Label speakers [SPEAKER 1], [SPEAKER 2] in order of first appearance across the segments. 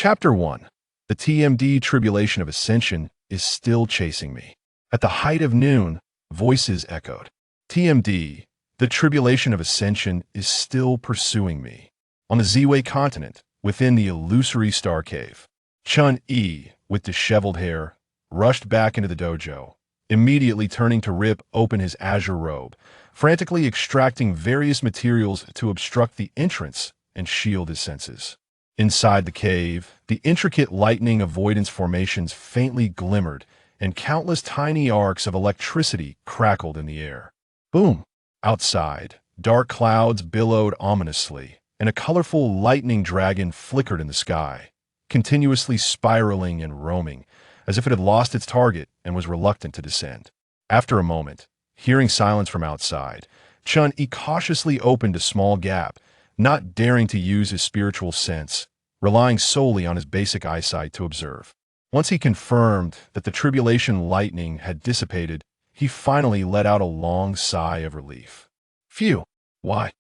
[SPEAKER 1] Chapter 1. The TMD Tribulation of Ascension is still chasing me. At the height of noon, voices echoed. TMD, the Tribulation of Ascension, is still pursuing me. On the Z-Way continent, within the illusory star cave, Chen Yi, with disheveled hair, rushed back into the dojo, immediately turning to rip open his azure robe, frantically extracting various materials to obstruct the entrance and shield his senses. Inside the cave, the intricate lightning avoidance formations faintly glimmered, and countless tiny arcs of electricity crackled in the air. Boom! Outside, dark clouds billowed ominously, and a colorful lightning dragon flickered in the sky, continuously spiraling and roaming, as if it had lost its target and was reluctant to descend. After a moment, hearing silence from outside, Chen Yi cautiously opened a small gap, not daring to use his spiritual sense, relying solely on his basic eyesight to observe. Once he confirmed that the tribulation lightning had dissipated, he finally let out a long sigh of relief. Phew! Why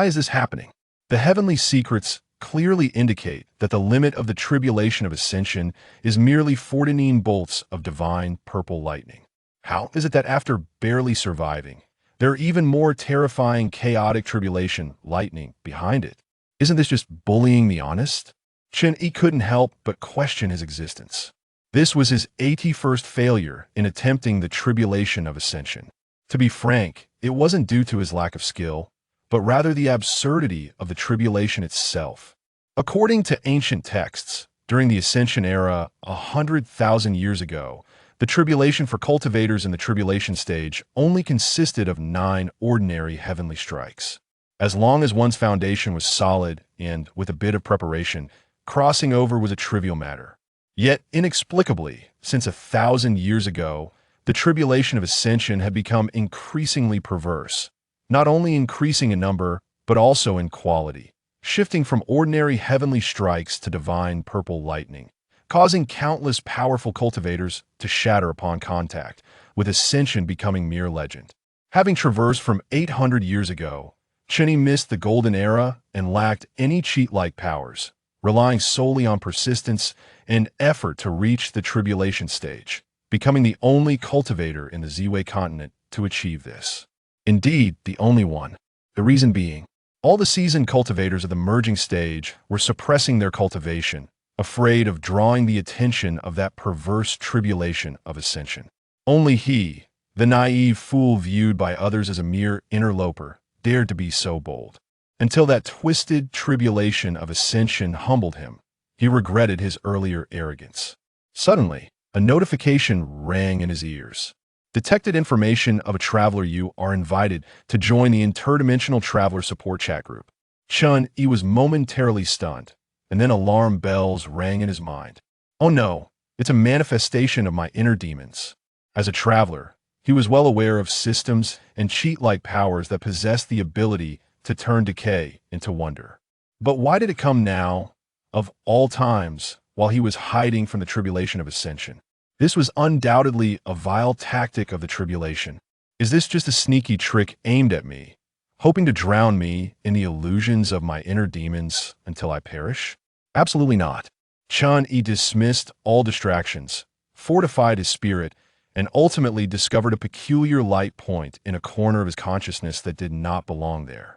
[SPEAKER 1] is this happening? The heavenly secrets clearly indicate that the limit of the tribulation of ascension is merely 14 bolts of divine purple lightning. How is it that after barely surviving, there are even more terrifying chaotic tribulation lightning behind it? Isn't this just bullying the honest? Chen Yi couldn't help but question his existence. This was his 81st failure in attempting the tribulation of ascension. To be frank, it wasn't due to his lack of skill, but rather the absurdity of the tribulation itself. According to ancient texts, during the ascension era 100,000 years ago, the tribulation for cultivators in the tribulation stage only consisted of 9 ordinary heavenly strikes. As long as one's foundation was solid and, with a bit of preparation, crossing over was a trivial matter. Yet, inexplicably, since 1,000 years ago, the tribulation of ascension had become increasingly perverse, not only increasing in number, but also in quality, shifting from ordinary heavenly strikes to divine purple lightning, causing countless powerful cultivators to shatter upon contact, with ascension becoming mere legend. Having traversed from 800 years ago, Chen Yi missed the golden era and lacked any cheat-like powers, relying solely on persistence and effort to reach the tribulation stage, becoming the only cultivator in the Z-Way continent to achieve this. Indeed, the only one. The reason being, all the seasoned cultivators of the merging stage were suppressing their cultivation, afraid of drawing the attention of that perverse tribulation of ascension. Only he, the naive fool viewed by others as a mere interloper, dared to be so bold. Until that twisted tribulation of ascension humbled him, he regretted his earlier arrogance. Suddenly, a notification rang in his ears. Detected information of a traveler. You are invited to join the interdimensional traveler support chat group. Chen Yi was momentarily stunned, and then alarm bells rang in his mind. Oh no, it's a manifestation of my inner demons. As a traveler, he was well aware of systems and cheat-like powers that possessed the ability to turn decay into wonder. But why did it come now, of all times, while he was hiding from the tribulation of ascension? This was undoubtedly a vile tactic of the tribulation. Is this just a sneaky trick aimed at me, hoping to drown me in the illusions of my inner demons until I perish? Absolutely not. Chen Yi dismissed all distractions, fortified his spirit, and ultimately discovered a peculiar light point in a corner of his consciousness that did not belong there.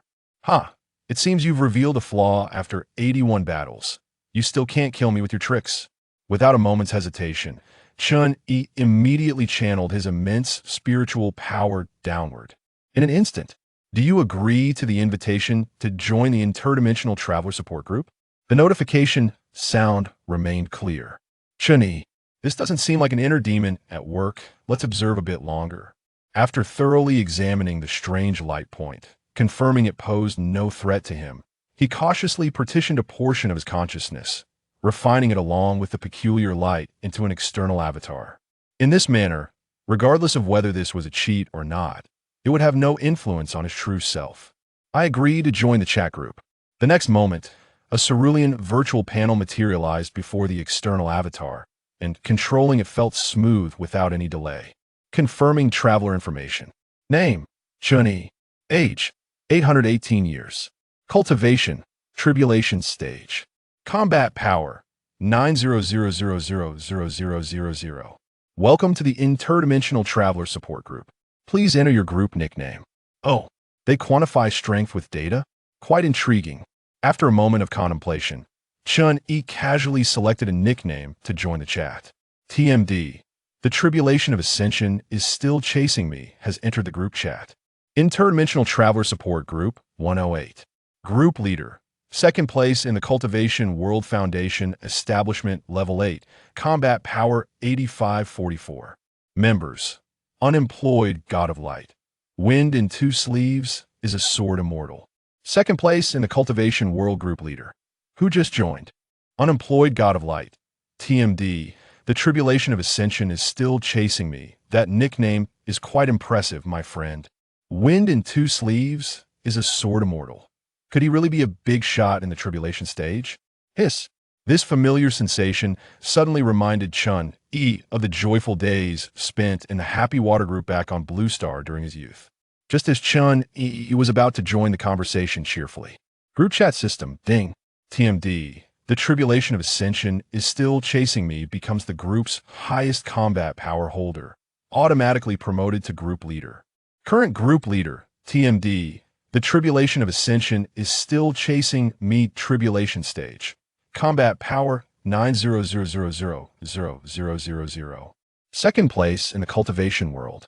[SPEAKER 1] It seems you've revealed a flaw after 81 battles. You still can't kill me with your tricks. Without a moment's hesitation, Chen Yi immediately channeled his immense spiritual power downward. In an instant, do you agree to the invitation to join the interdimensional traveler support group? The notification sound remained clear. Chen Yi, this doesn't seem like an inner demon at work. Let's observe a bit longer. After thoroughly examining the strange light point, confirming it posed no threat to him, he cautiously partitioned a portion of his consciousness, refining it along with the peculiar light into an external avatar. In this manner, regardless of whether this was a cheat or not, it would have no influence on his true self. I agreed to join the chat group. The next moment, a cerulean virtual panel materialized before the external avatar, and controlling it felt smooth without any delay. Confirming traveler information. Name, Chen Yi. Age, 818 years. Cultivation, tribulation stage. Combat power, 900000000. Welcome to the Interdimensional Traveler Support Group. Please enter your group nickname. Oh, they quantify strength with data? Quite intriguing. After a moment of contemplation, Chen Yi casually selected a nickname to join the chat. TMD, the tribulation of ascension is still chasing me, has entered the group chat. Interdimensional Traveler Support Group 108. Group Leader. Second place in the Cultivation World Foundation Establishment Level 8. Combat Power 8544. Members. Unemployed God of Light. Wind in two sleeves is a sword immortal. Second place in the Cultivation World Group Leader. Who just joined? Unemployed God of Light. TMD. The tribulation of ascension is still chasing me. That nickname is quite impressive, my friend. Wind in two sleeves is a sword immortal. Could he really be a big shot in the tribulation stage? Hiss. This familiar sensation suddenly reminded Chen Yi of the joyful days spent in the Happy Water Group back on Blue Star during his youth. Just as Chen Yi was about to join the conversation cheerfully. Group chat system, ding. TMD, the tribulation of ascension is still chasing me becomes the group's highest combat power holder, automatically promoted to group leader. Current group leader, TMD, the tribulation of ascension is still chasing me tribulation stage. Combat power 900000000. Second place in the cultivation world.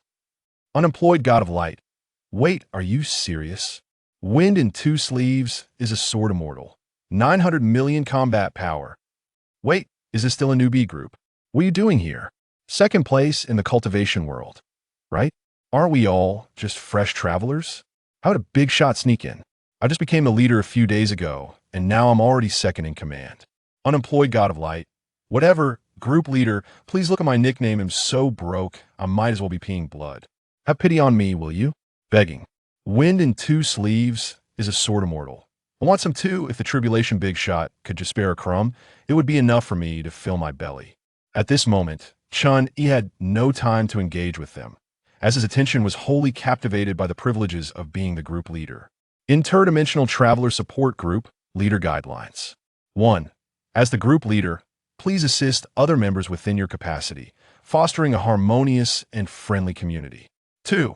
[SPEAKER 1] Unemployed God of Light. Wait, are you serious? Wind in two sleeves is a sword immortal. 900 million combat power. Wait, is this still a newbie group? What are you doing here? Second place in the cultivation world. Right? Aren't we all just fresh travelers? How did a big shot sneak in? I just became a leader a few days ago, and now I'm already second in command. Unemployed God of Light. Whatever, group leader, please look at my nickname. I'm so broke, I might as well be peeing blood. Have pity on me, will you? Begging. Wind in two sleeves is a sword immortal. I want some too. If the tribulation big shot could just spare a crumb, it would be enough for me to fill my belly. At this moment, Chen Yi had no time to engage with them, as his attention was wholly captivated by the privileges of being the group leader. Interdimensional Traveler Support Group Leader Guidelines. 1. As the group leader, please assist other members within your capacity, fostering a harmonious and friendly community. 2.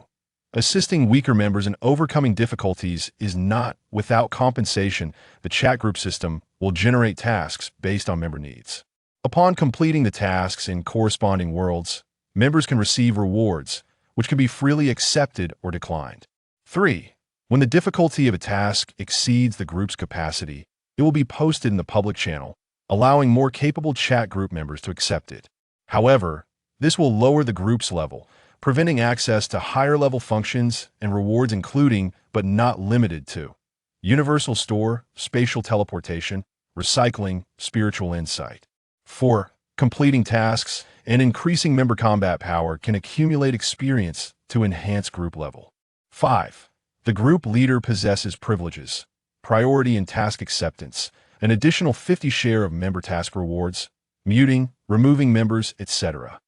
[SPEAKER 1] Assisting weaker members in overcoming difficulties is not without compensation. The chat group system will generate tasks based on member needs. Upon completing the tasks in corresponding worlds, members can receive rewards, which can be freely accepted or declined. 3. When the difficulty of a task exceeds the group's capacity, it will be posted in the public channel, allowing more capable chat group members to accept it. However, this will lower the group's level, preventing access to higher-level functions and rewards including, but not limited to, universal store, spatial teleportation, recycling, spiritual insight. 4. Completing tasks and increasing member combat power can accumulate experience to enhance group level. 5. The group leader possesses privileges, priority in task acceptance, an additional 50 share of member task rewards, muting, removing members, etc.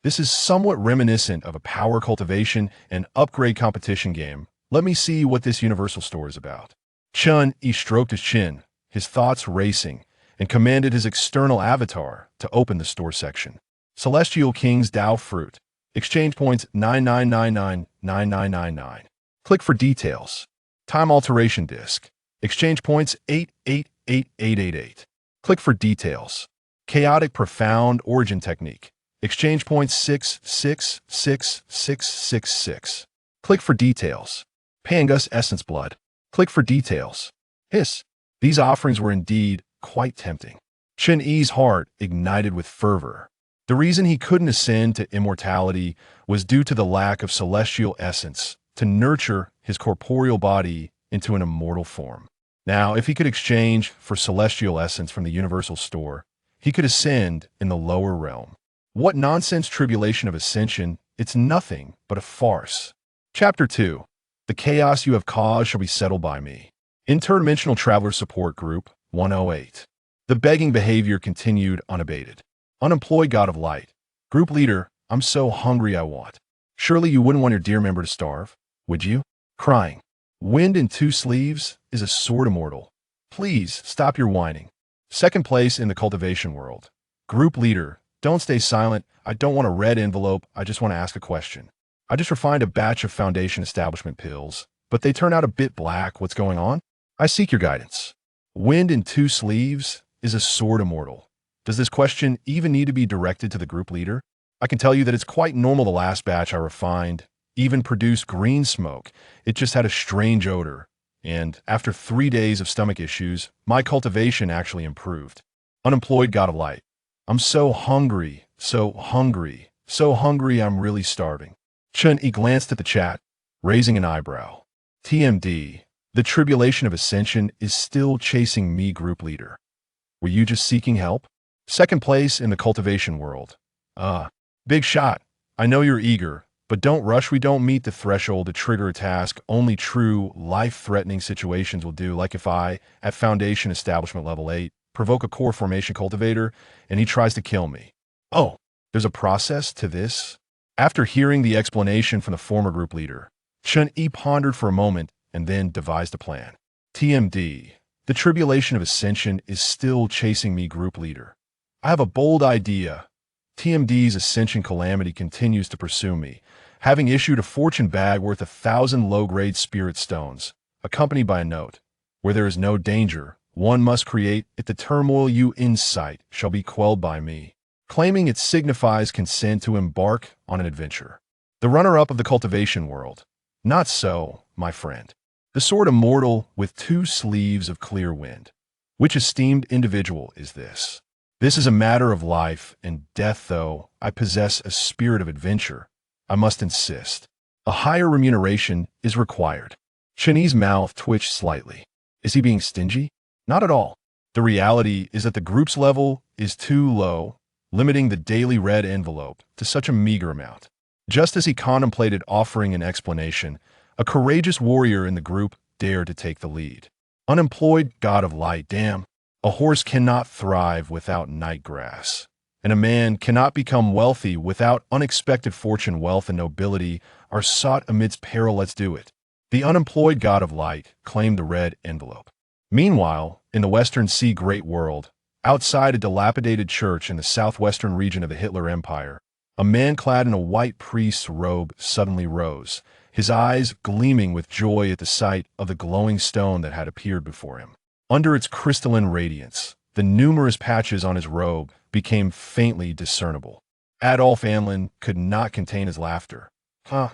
[SPEAKER 1] This is somewhat reminiscent of a power cultivation and upgrade competition game. Let me see what this universal store is about. Chen Yi stroked his chin, his thoughts racing, and commanded his external avatar to open the store section. Celestial King's Dao Fruit. Exchange points 99999999. Click for details. Time Alteration Disc. Exchange points 888888. Click for details. Chaotic Profound Origin Technique. Exchange points 666666. Click for details. Pangus Essence Blood. Click for details. Hiss. These offerings were indeed quite tempting. Chen Yi's heart ignited with fervor. The reason he couldn't ascend to immortality was due to the lack of celestial essence to nurture his corporeal body into an immortal form. Now, if he could exchange for celestial essence from the universal store, he could ascend in the lower realm. What nonsense tribulation of ascension, it's nothing but a farce. Chapter 2. The chaos you have caused shall be settled by me. Interdimensional Traveler Support Group 108. The begging behavior continued unabated. Unemployed God of Light. Group leader, I'm so hungry I want. Surely you wouldn't want your dear member to starve, would you? Crying. Wind in two sleeves is a sword immortal. Please stop your whining. Second place in the cultivation world. Group leader. Don't stay silent. I don't want a red envelope. I just want to ask a question. I just refined a batch of foundation establishment pills, but they turn out a bit black. What's going on? I seek your guidance. Wind in two sleeves is a sword immortal. Does this question even need to be directed to the group leader? I can tell you that it's quite normal. The last batch I refined even produced green smoke. It just had a strange odor. And after 3 days of stomach issues, my cultivation actually improved. Unemployed god of light. I'm so hungry, so hungry, so hungry I'm really starving. Chen Yi glanced at the chat, raising an eyebrow. TMD, the tribulation of ascension is still chasing me, group leader. Were you just seeking help? Second place in the cultivation world. Big shot. I know you're eager, but don't rush. We don't meet the threshold to trigger a task. Only true, life-threatening situations will do, like if I, at Foundation Establishment Level 8, provoke a core formation cultivator, and he tries to kill me. Oh, there's a process to this? After hearing the explanation from the former group leader, Chen Yi pondered for a moment and then devised a plan. TMD, the tribulation of ascension is still chasing me, group leader. I have a bold idea. TMD's ascension calamity continues to pursue me, having issued a fortune bag worth 1,000 low-grade spirit stones, accompanied by a note. Where there is no danger, one must create it. The turmoil you incite shall be quelled by me, claiming it signifies consent to embark on an adventure. The runner-up of the cultivation world. Not so, my friend. The sword immortal with 2 sleeves of clear wind. Which esteemed individual is this? This is a matter of life and death, though I possess a spirit of adventure. I must insist. A higher remuneration is required. Chen Yi's mouth twitched slightly. Is he being stingy? Not at all. The reality is that the group's level is too low, limiting the daily red envelope to such a meager amount. Just as he contemplated offering an explanation, a courageous warrior in the group dared to take the lead. Unemployed god of light. Damn. A horse cannot thrive without night grass, and a man cannot become wealthy without unexpected fortune. Wealth and nobility are sought amidst peril. Let's do it. The unemployed god of light claimed the red envelope. Meanwhile, in the Western Sea Great World, outside a dilapidated church in the southwestern region of the Hitler Empire, a man clad in a white priest's robe suddenly rose, his eyes gleaming with joy at the sight of the glowing stone that had appeared before him. Under its crystalline radiance, the numerous patches on his robe became faintly discernible. Adolf Anlin could not contain his laughter. I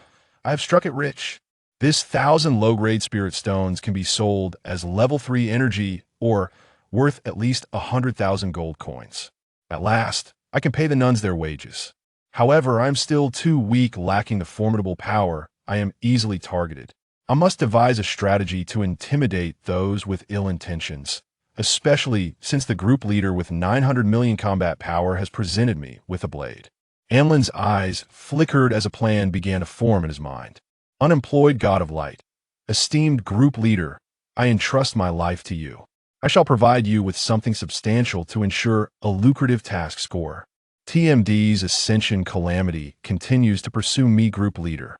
[SPEAKER 1] have struck it rich. This 1,000 low-grade spirit stones can be sold as level 3 energy or worth at least 100,000 gold coins. At last, I can pay the nuns their wages. However, I am still too weak, lacking the formidable power. I am easily targeted. I must devise a strategy to intimidate those with ill intentions, especially since the group leader with 900 million combat power has presented me with a blade. Anlin's eyes flickered as a plan began to form in his mind. Unemployed god of light. Esteemed group leader, I entrust my life to you. I shall provide you with something substantial to ensure a lucrative task score. TMD's ascension calamity continues to pursue me, group leader.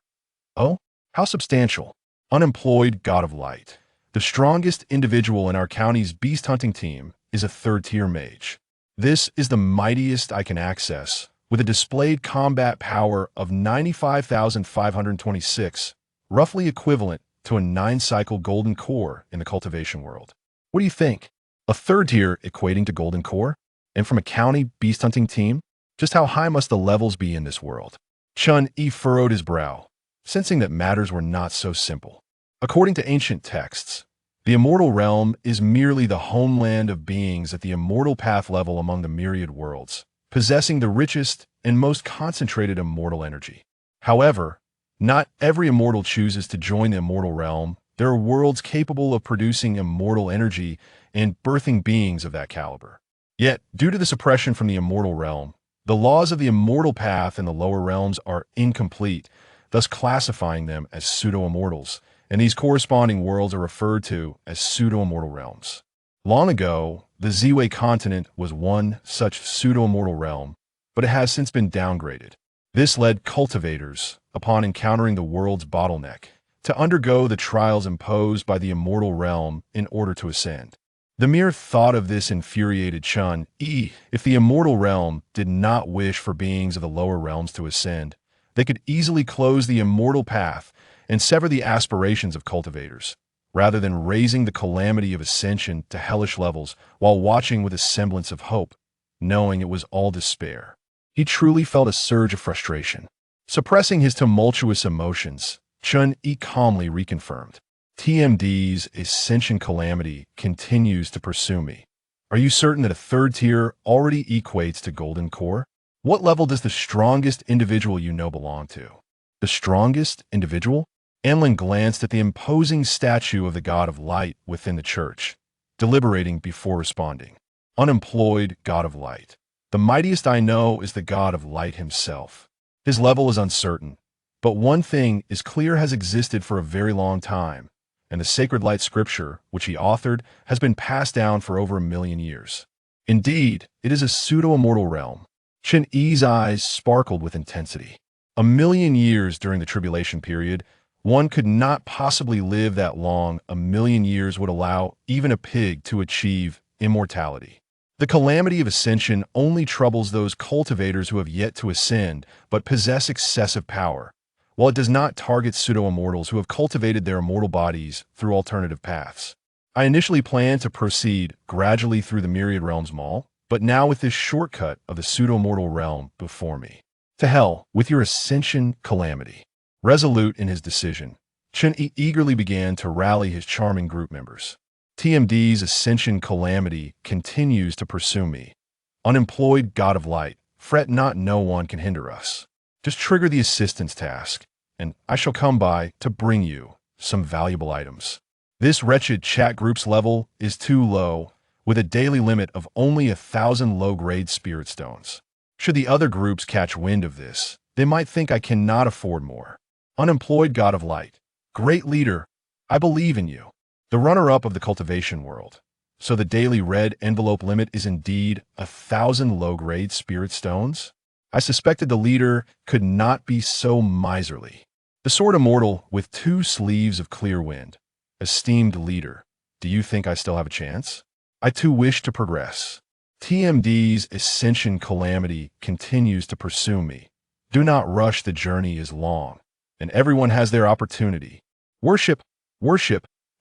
[SPEAKER 1] Oh, how substantial. Unemployed god of light. The strongest individual in our county's beast hunting team is a 3rd-tier mage. This is the mightiest I can access, with a displayed combat power of 95,526, roughly equivalent to a 9-cycle golden core in the cultivation world. What do you think? A 3rd tier equating to golden core? And from a county beast hunting team? Just how high must the levels be in this world? Chen Yi furrowed his brow, sensing that matters were not so simple. According to ancient texts, the immortal realm is merely the homeland of beings at the immortal path level among the myriad worlds, possessing the richest and most concentrated immortal energy. However, not every immortal chooses to join the immortal realm. There are worlds capable of producing immortal energy and birthing beings of that caliber. Yet, due to the suppression from the immortal realm, the laws of the immortal path in the lower realms are incomplete, thus classifying them as pseudo-immortals, and these corresponding worlds are referred to as pseudo-immortal realms. Long ago, the Ziwei continent was one such pseudo-immortal realm, but it has since been downgraded. This led cultivators, upon encountering the world's bottleneck, to undergo the trials imposed by the immortal realm in order to ascend. The mere thought of this infuriated Chen Yi. If the immortal realm did not wish for beings of the lower realms to ascend, they could easily close the immortal path and sever the aspirations of cultivators, rather than raising the calamity of ascension to hellish levels while watching with a semblance of hope, knowing it was all despair. He truly felt a surge of frustration. Suppressing his tumultuous emotions, Chen Yi calmly reconfirmed, TMD's ascension calamity continues to pursue me. Are you certain that a third tier already equates to golden core? What level does the strongest individual you know belong to? The strongest individual? Anlin glanced at the imposing statue of the god of light within the church, deliberating before responding. Unemployed god of light. The mightiest I know is the god of light himself. His level is uncertain, but one thing is clear: has existed for a very long time, and the sacred light scripture, which he authored, has been passed down for over 1,000,000 years. Indeed, it is a pseudo-immortal realm. Chen Yi's eyes sparkled with intensity. 1,000,000 years during the tribulation period. One could not possibly live that long. 1,000,000 years would allow even a pig to achieve immortality. The calamity of ascension only troubles those cultivators who have yet to ascend but possess excessive power, while it does not target pseudo-immortals who have cultivated their immortal bodies through alternative paths. I initially planned to proceed gradually through the myriad realms mall, but now with this shortcut of the pseudo-immortal realm before me. To hell with your ascension calamity. Resolute in his decision, Chen Yi eagerly began to rally his charming group members. TMD's ascension calamity continues to pursue me. Unemployed god of light, fret not, no one can hinder us. Just trigger the assistance task, and I shall come by to bring you some valuable items. This wretched chat group's level is too low, with a daily limit of only 1,000 low-grade spirit stones. Should the other groups catch wind of this, they might think I cannot afford more. Unemployed god of light, great leader, I believe in you. The runner-up of the cultivation world. So the daily red envelope limit is indeed 1,000 low-grade spirit stones? I suspected the leader could not be so miserly. The sword immortal with 2 sleeves of clear wind. Esteemed leader, do you think I still have a chance? I too wish to progress. TMD's ascension calamity continues to pursue me. Do not rush, the journey is long, and everyone has their opportunity. Worship,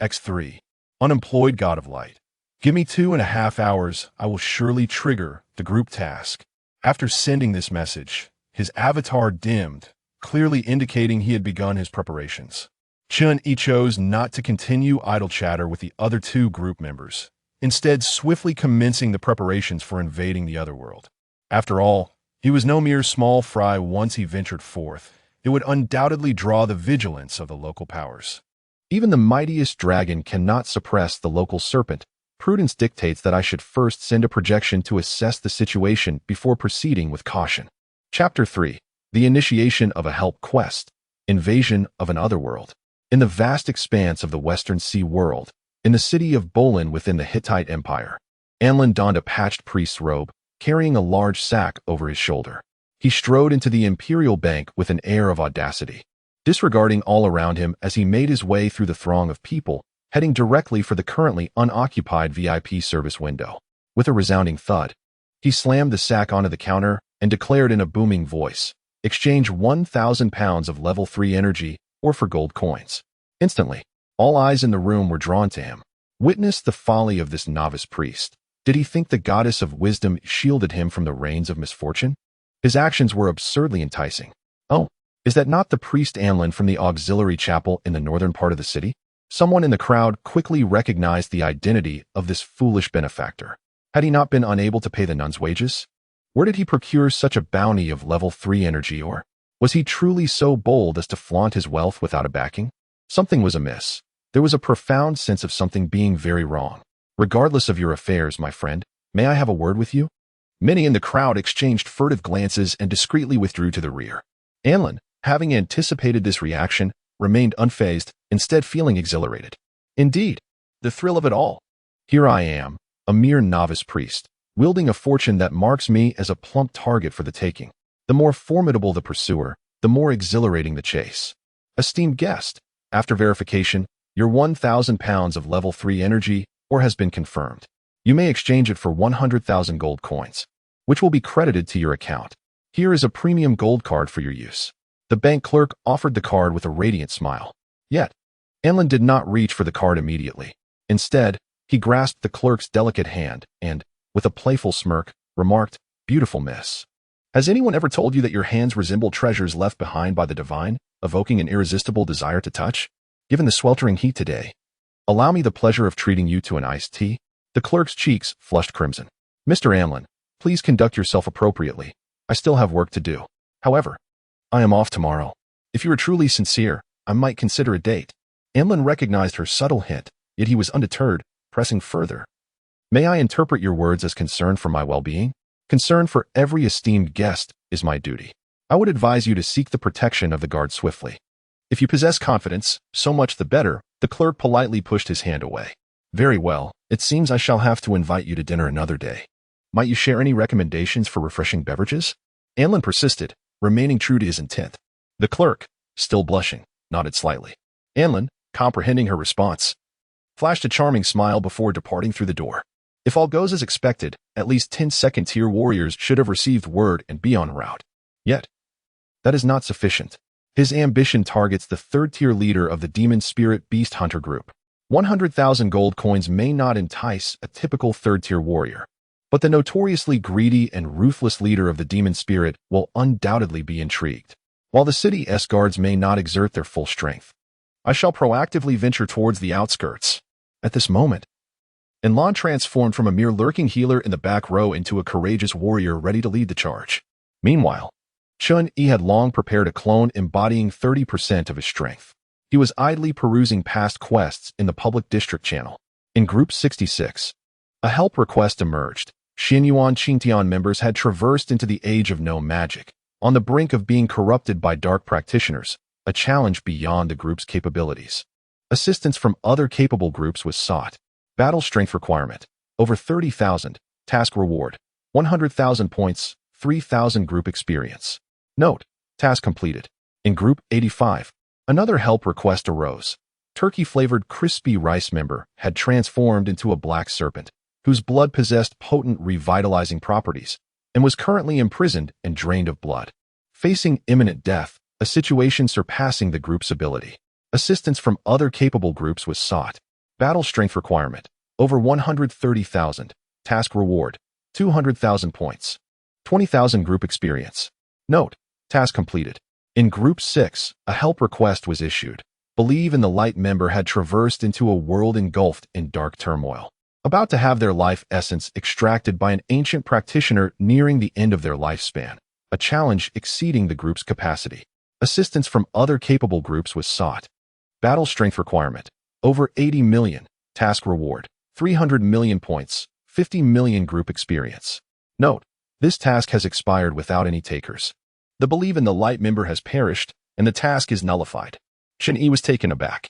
[SPEAKER 1] X3. Unemployed god of light. Give me 2.5 hours, I will surely trigger the group task. After sending this message, his avatar dimmed, clearly indicating he had begun his preparations. Chen Yi chose not to continue idle chatter with the other 2 group members, instead swiftly commencing the preparations for invading the other world. After all, he was no mere small fry. Once he ventured forth, it would undoubtedly draw the vigilance of the local powers. Even the mightiest dragon cannot suppress the local serpent. Prudence dictates that I should first send a projection to assess the situation before proceeding with caution. Chapter 3. The initiation of a help quest. Invasion of an otherworld. In the vast expanse of the Western Sea world, in the city of Bolin within the Hittite Empire, Anlin donned a patched priest's robe, carrying a large sack over his shoulder. He strode into the Imperial Bank with an air of audacity, disregarding all around him as he made his way through the throng of people, heading directly for the currently unoccupied VIP service window. With a resounding thud, he slammed the sack onto the counter and declared in a booming voice, "Exchange 1,000 pounds of level 3 energy or for gold coins." Instantly, all eyes in the room were drawn to him. Witness the folly of this novice priest. Did he think the goddess of wisdom shielded him from the rains of misfortune? His actions were absurdly enticing. Oh, is that not the priest Anlin from the auxiliary chapel in the northern part of the city? Someone in the crowd quickly recognized the identity of this foolish benefactor. Had he not been unable to pay the nun's wages? Where did he procure such a bounty of level 3 energy, or was he truly so bold as to flaunt his wealth without a backing? Something was amiss. There was a profound sense of something being very wrong. Regardless of your affairs, my friend, may I have a word with you? Many in the crowd exchanged furtive glances and discreetly withdrew to the rear. Anlin, having anticipated this reaction, remained unfazed, instead feeling exhilarated. Indeed, the thrill of it all. Here I am, a mere novice priest, wielding a fortune that marks me as a plump target for the taking. The more formidable the pursuer, the more exhilarating the chase. Esteemed guest, after verification, your 1,000 pounds of level 3 energy or has been confirmed. You may exchange it for 100,000 gold coins, which will be credited to your account. Here is a premium gold card for your use. The bank clerk offered the card with a radiant smile. Yet, Anlin did not reach for the card immediately. Instead, he grasped the clerk's delicate hand and, with a playful smirk, remarked, "Beautiful miss. Has anyone ever told you that your hands resemble treasures left behind by the divine, evoking an irresistible desire to touch? Given the sweltering heat today, allow me the pleasure of treating you to an iced tea." The clerk's cheeks flushed crimson. "Mr. Anlin, please conduct yourself appropriately. I still have work to do. However, I am off tomorrow. If you are truly sincere, I might consider a date." Anlin recognized her subtle hint, yet he was undeterred, pressing further. "May I interpret your words as concern for my well-being? Concern for every esteemed guest is my duty. I would advise you to seek the protection of the guard swiftly. If you possess confidence, so much the better." The clerk politely pushed his hand away. "Very well, it seems I shall have to invite you to dinner another day. Might you share any recommendations for refreshing beverages?" Anlin persisted, remaining true to his intent. The clerk, still blushing, nodded slightly. Anlin, comprehending her response, flashed a charming smile before departing through the door. If all goes as expected, at least 10 second-tier warriors should have received word and be en route. Yet, that is not sufficient. His ambition targets the third-tier leader of the Demon Spirit Beast Hunter Group. 100,000 gold coins may not entice a typical third-tier warrior, but the notoriously greedy and ruthless leader of the Demon Spirit will undoubtedly be intrigued. While the city's guards may not exert their full strength, I shall proactively venture towards the outskirts. At this moment, Anlin transformed from a mere lurking healer in the back row into a courageous warrior ready to lead the charge. Meanwhile, Chen Yi had long prepared a clone embodying 30% of his strength. He was idly perusing past quests in the public district channel. In Group 66, a help request emerged. Xinyuan Qingtian members had traversed into the age of no magic, on the brink of being corrupted by dark practitioners, a challenge beyond the group's capabilities. Assistance from other capable groups was sought. Battle strength requirement, over 30,000, task reward, 100,000 points, 3,000 group experience. Note, task completed. In Group 85, another help request arose. Turkey-flavored crispy rice member had transformed into a black serpent, whose blood possessed potent revitalizing properties, and was currently imprisoned and drained of blood. Facing imminent death, a situation surpassing the group's ability. Assistance from other capable groups was sought. Battle strength requirement, over 130,000, task reward, 200,000 points, 20,000 group experience. Note, task completed. In Group 6, a help request was issued. Believe in the Light member had traversed into a world engulfed in dark turmoil, about to have their life essence extracted by an ancient practitioner nearing the end of their lifespan, a challenge exceeding the group's capacity. Assistance from other capable groups was sought. Battle strength requirement, over 80 million, task reward, 300 million points, 50 million group experience. Note, this task has expired without any takers. The Believe in the Light member has perished, and the task is nullified. Chen Yi was taken aback,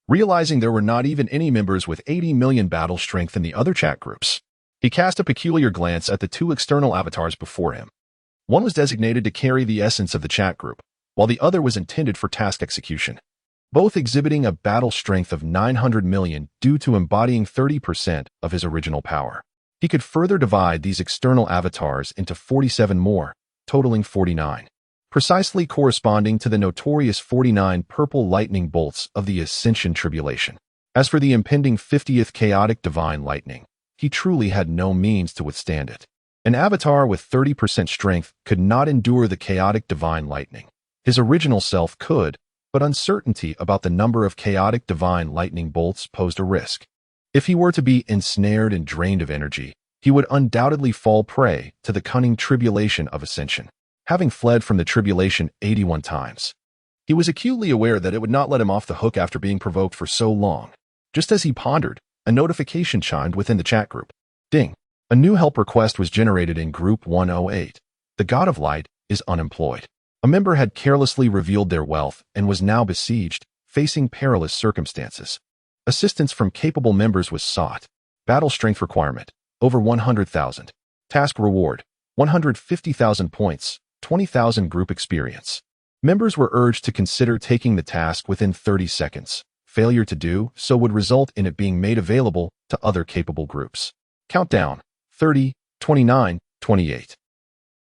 [SPEAKER 1] realizing there were not even any members with 80 million battle strength in the other chat groups. He cast a peculiar glance at the two external avatars before him. One was designated to carry the essence of the chat group, while the other was intended for task execution, both exhibiting a battle strength of 900 million due to embodying 30% of his original power. He could further divide these external avatars into 47 more, totaling 49, precisely corresponding to the notorious 49 purple lightning bolts of the Ascension tribulation. As for the impending 50th chaotic divine lightning, he truly had no means to withstand it. An avatar with 30% strength could not endure the chaotic divine lightning. His original self could, but uncertainty about the number of chaotic divine lightning bolts posed a risk. If he were to be ensnared and drained of energy, he would undoubtedly fall prey to the cunning tribulation of ascension. Having fled from the tribulation 81 times, he was acutely aware that it would not let him off the hook after being provoked for so long. Just as he pondered, a notification chimed within the chat group. Ding! A new help request was generated in Group 108. The God of Light is unemployed. A member had carelessly revealed their wealth and was now besieged, facing perilous circumstances. Assistance from capable members was sought. Battle strength requirement, over 100,000. Task reward, 150,000 points, 20,000 group experience. Members were urged to consider taking the task within 30 seconds. failure to do so would result in it being made available to other capable groups. Countdown: 30, 29, 28.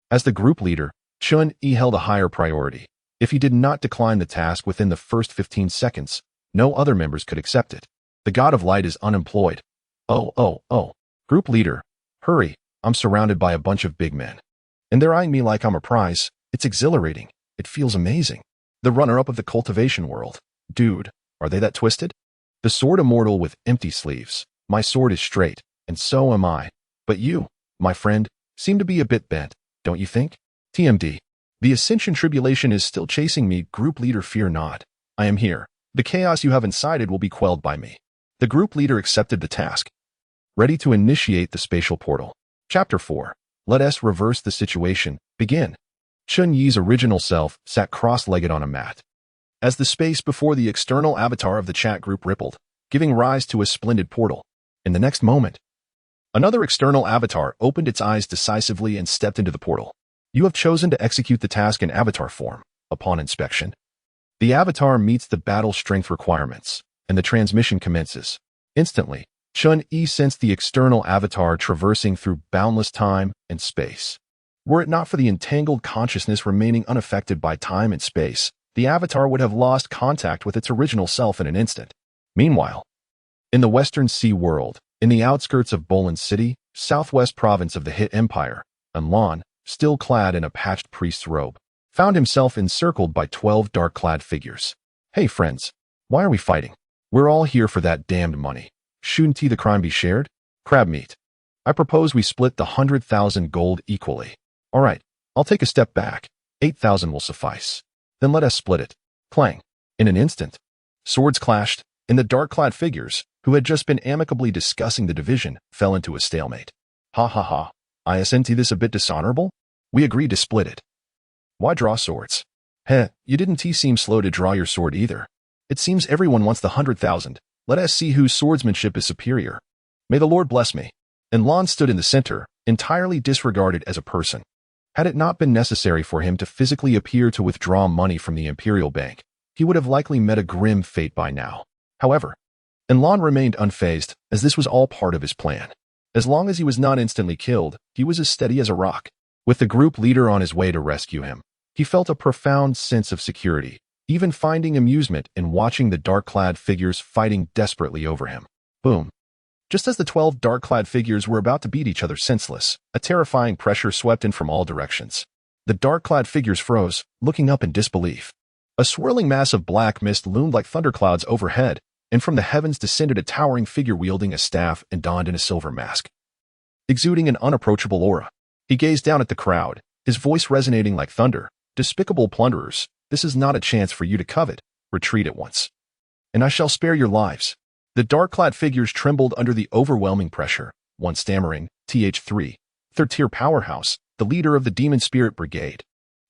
[SPEAKER 1] As the group leader, Chen Yi held a higher priority. If he did not decline the task within the first 15 seconds, no other members could accept it. The God of Light is unemployed. Oh. Group leader, hurry, I'm surrounded by a bunch of big men. And they're eyeing me like I'm a prize. It's exhilarating. It feels amazing. The runner-up of the cultivation world. Dude, are they that twisted? The sword immortal with empty sleeves. My sword is straight, and so am I. But you, my friend, seem to be a bit bent, don't you think? TMD. The ascension tribulation is still chasing me. Group leader, fear not. I am here. The chaos you have incited will be quelled by me. The group leader accepted the task. Ready to initiate the spatial portal. Chapter 4. Let us reverse the situation. Begin. Chen Yi's original self sat cross-legged on a mat. As the space before the external avatar of the chat group rippled, giving rise to a splendid portal. In the next moment, another external avatar opened its eyes decisively and stepped into the portal. You have chosen to execute the task in avatar form. Upon inspection, the avatar meets the battle strength requirements, and the transmission commences. Instantly, Chen Yi sensed the external avatar traversing through boundless time and space. Were it not for the entangled consciousness remaining unaffected by time and space, the avatar would have lost contact with its original self in an instant. Meanwhile, in the Western Sea world, in the outskirts of Bolin City, southwest province of the Hit Empire, Anlan, still clad in a patched priest's robe, found himself encircled by 12 dark-clad figures. Hey friends, why are we fighting? We're all here for that damned money. Shouldn't the crime be shared? Crab meat. I propose we split the 100,000 gold equally. All right, I'll take a step back. 8,000 will suffice. Then let us split it. Clang. In an instant, swords clashed, and the dark-clad figures, who had just been amicably discussing the division, fell into a stalemate. Ha. Isn't this a bit dishonorable? We agreed to split it. Why draw swords? You didn't seem slow to draw your sword either. It seems everyone wants the 100,000. Let us see whose swordsmanship is superior. May the Lord bless me. And Lon stood in the center, entirely disregarded as a person. Had it not been necessary for him to physically appear to withdraw money from the Imperial Bank, he would have likely met a grim fate by now. However, Enlon remained unfazed, as this was all part of his plan. As long as he was not instantly killed, he was as steady as a rock. With the group leader on his way to rescue him, he felt a profound sense of security, even finding amusement in watching the dark-clad figures fighting desperately over him. Boom. Just as the 12 dark-clad figures were about to beat each other senseless, a terrifying pressure swept in from all directions. The dark-clad figures froze, looking up in disbelief. A swirling mass of black mist loomed like thunderclouds overhead, and from the heavens descended a towering figure wielding a staff and donned in a silver mask. Exuding an unapproachable aura, he gazed down at the crowd, his voice resonating like thunder. Despicable plunderers, this is not a chance for you to covet. Retreat at once, and I shall spare your lives. The dark-clad figures trembled under the overwhelming pressure, one stammering, "Th3, third-tier powerhouse, the leader of the Demon Spirit Brigade."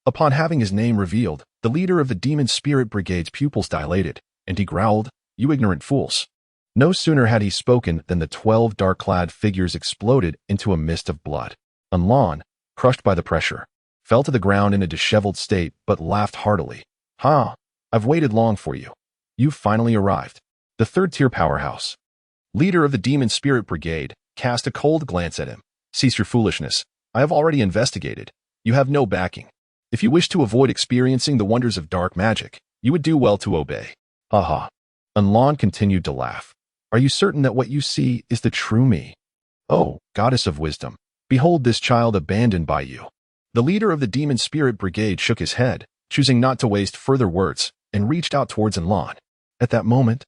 [SPEAKER 1] Upon having his name revealed, the leader of the Demon Spirit Brigade's pupils dilated, and he growled, "You ignorant fools." No sooner had he spoken than the 12 dark-clad figures exploded into a mist of blood. Anlan, crushed by the pressure, fell to the ground in a disheveled state but laughed heartily. "Ha! I've waited long for you. You've finally arrived." The third-tier powerhouse, leader of the Demon Spirit Brigade, cast a cold glance at him. "Cease your foolishness. I have already investigated. You have no backing. If you wish to avoid experiencing the wonders of dark magic, you would do well to obey." Ha. Anlan continued to laugh. "Are you certain that what you see is the true me? Oh, goddess of wisdom, behold this child abandoned by you." The leader of the Demon Spirit Brigade shook his head, choosing not to waste further words, and reached out towards Anlan. At that moment,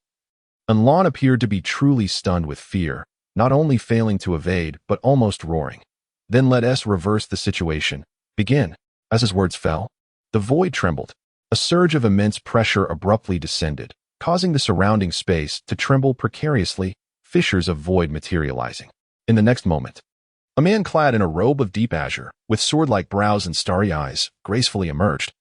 [SPEAKER 1] Anlan appeared to be truly stunned with fear, not only failing to evade, but almost roaring. "Then let us reverse the situation. Begin." As his words fell, the void trembled. A surge of immense pressure abruptly descended, causing the surrounding space to tremble precariously, fissures of void materializing. In the next moment, a man clad in a robe of deep azure, with sword-like brows and starry eyes, gracefully emerged.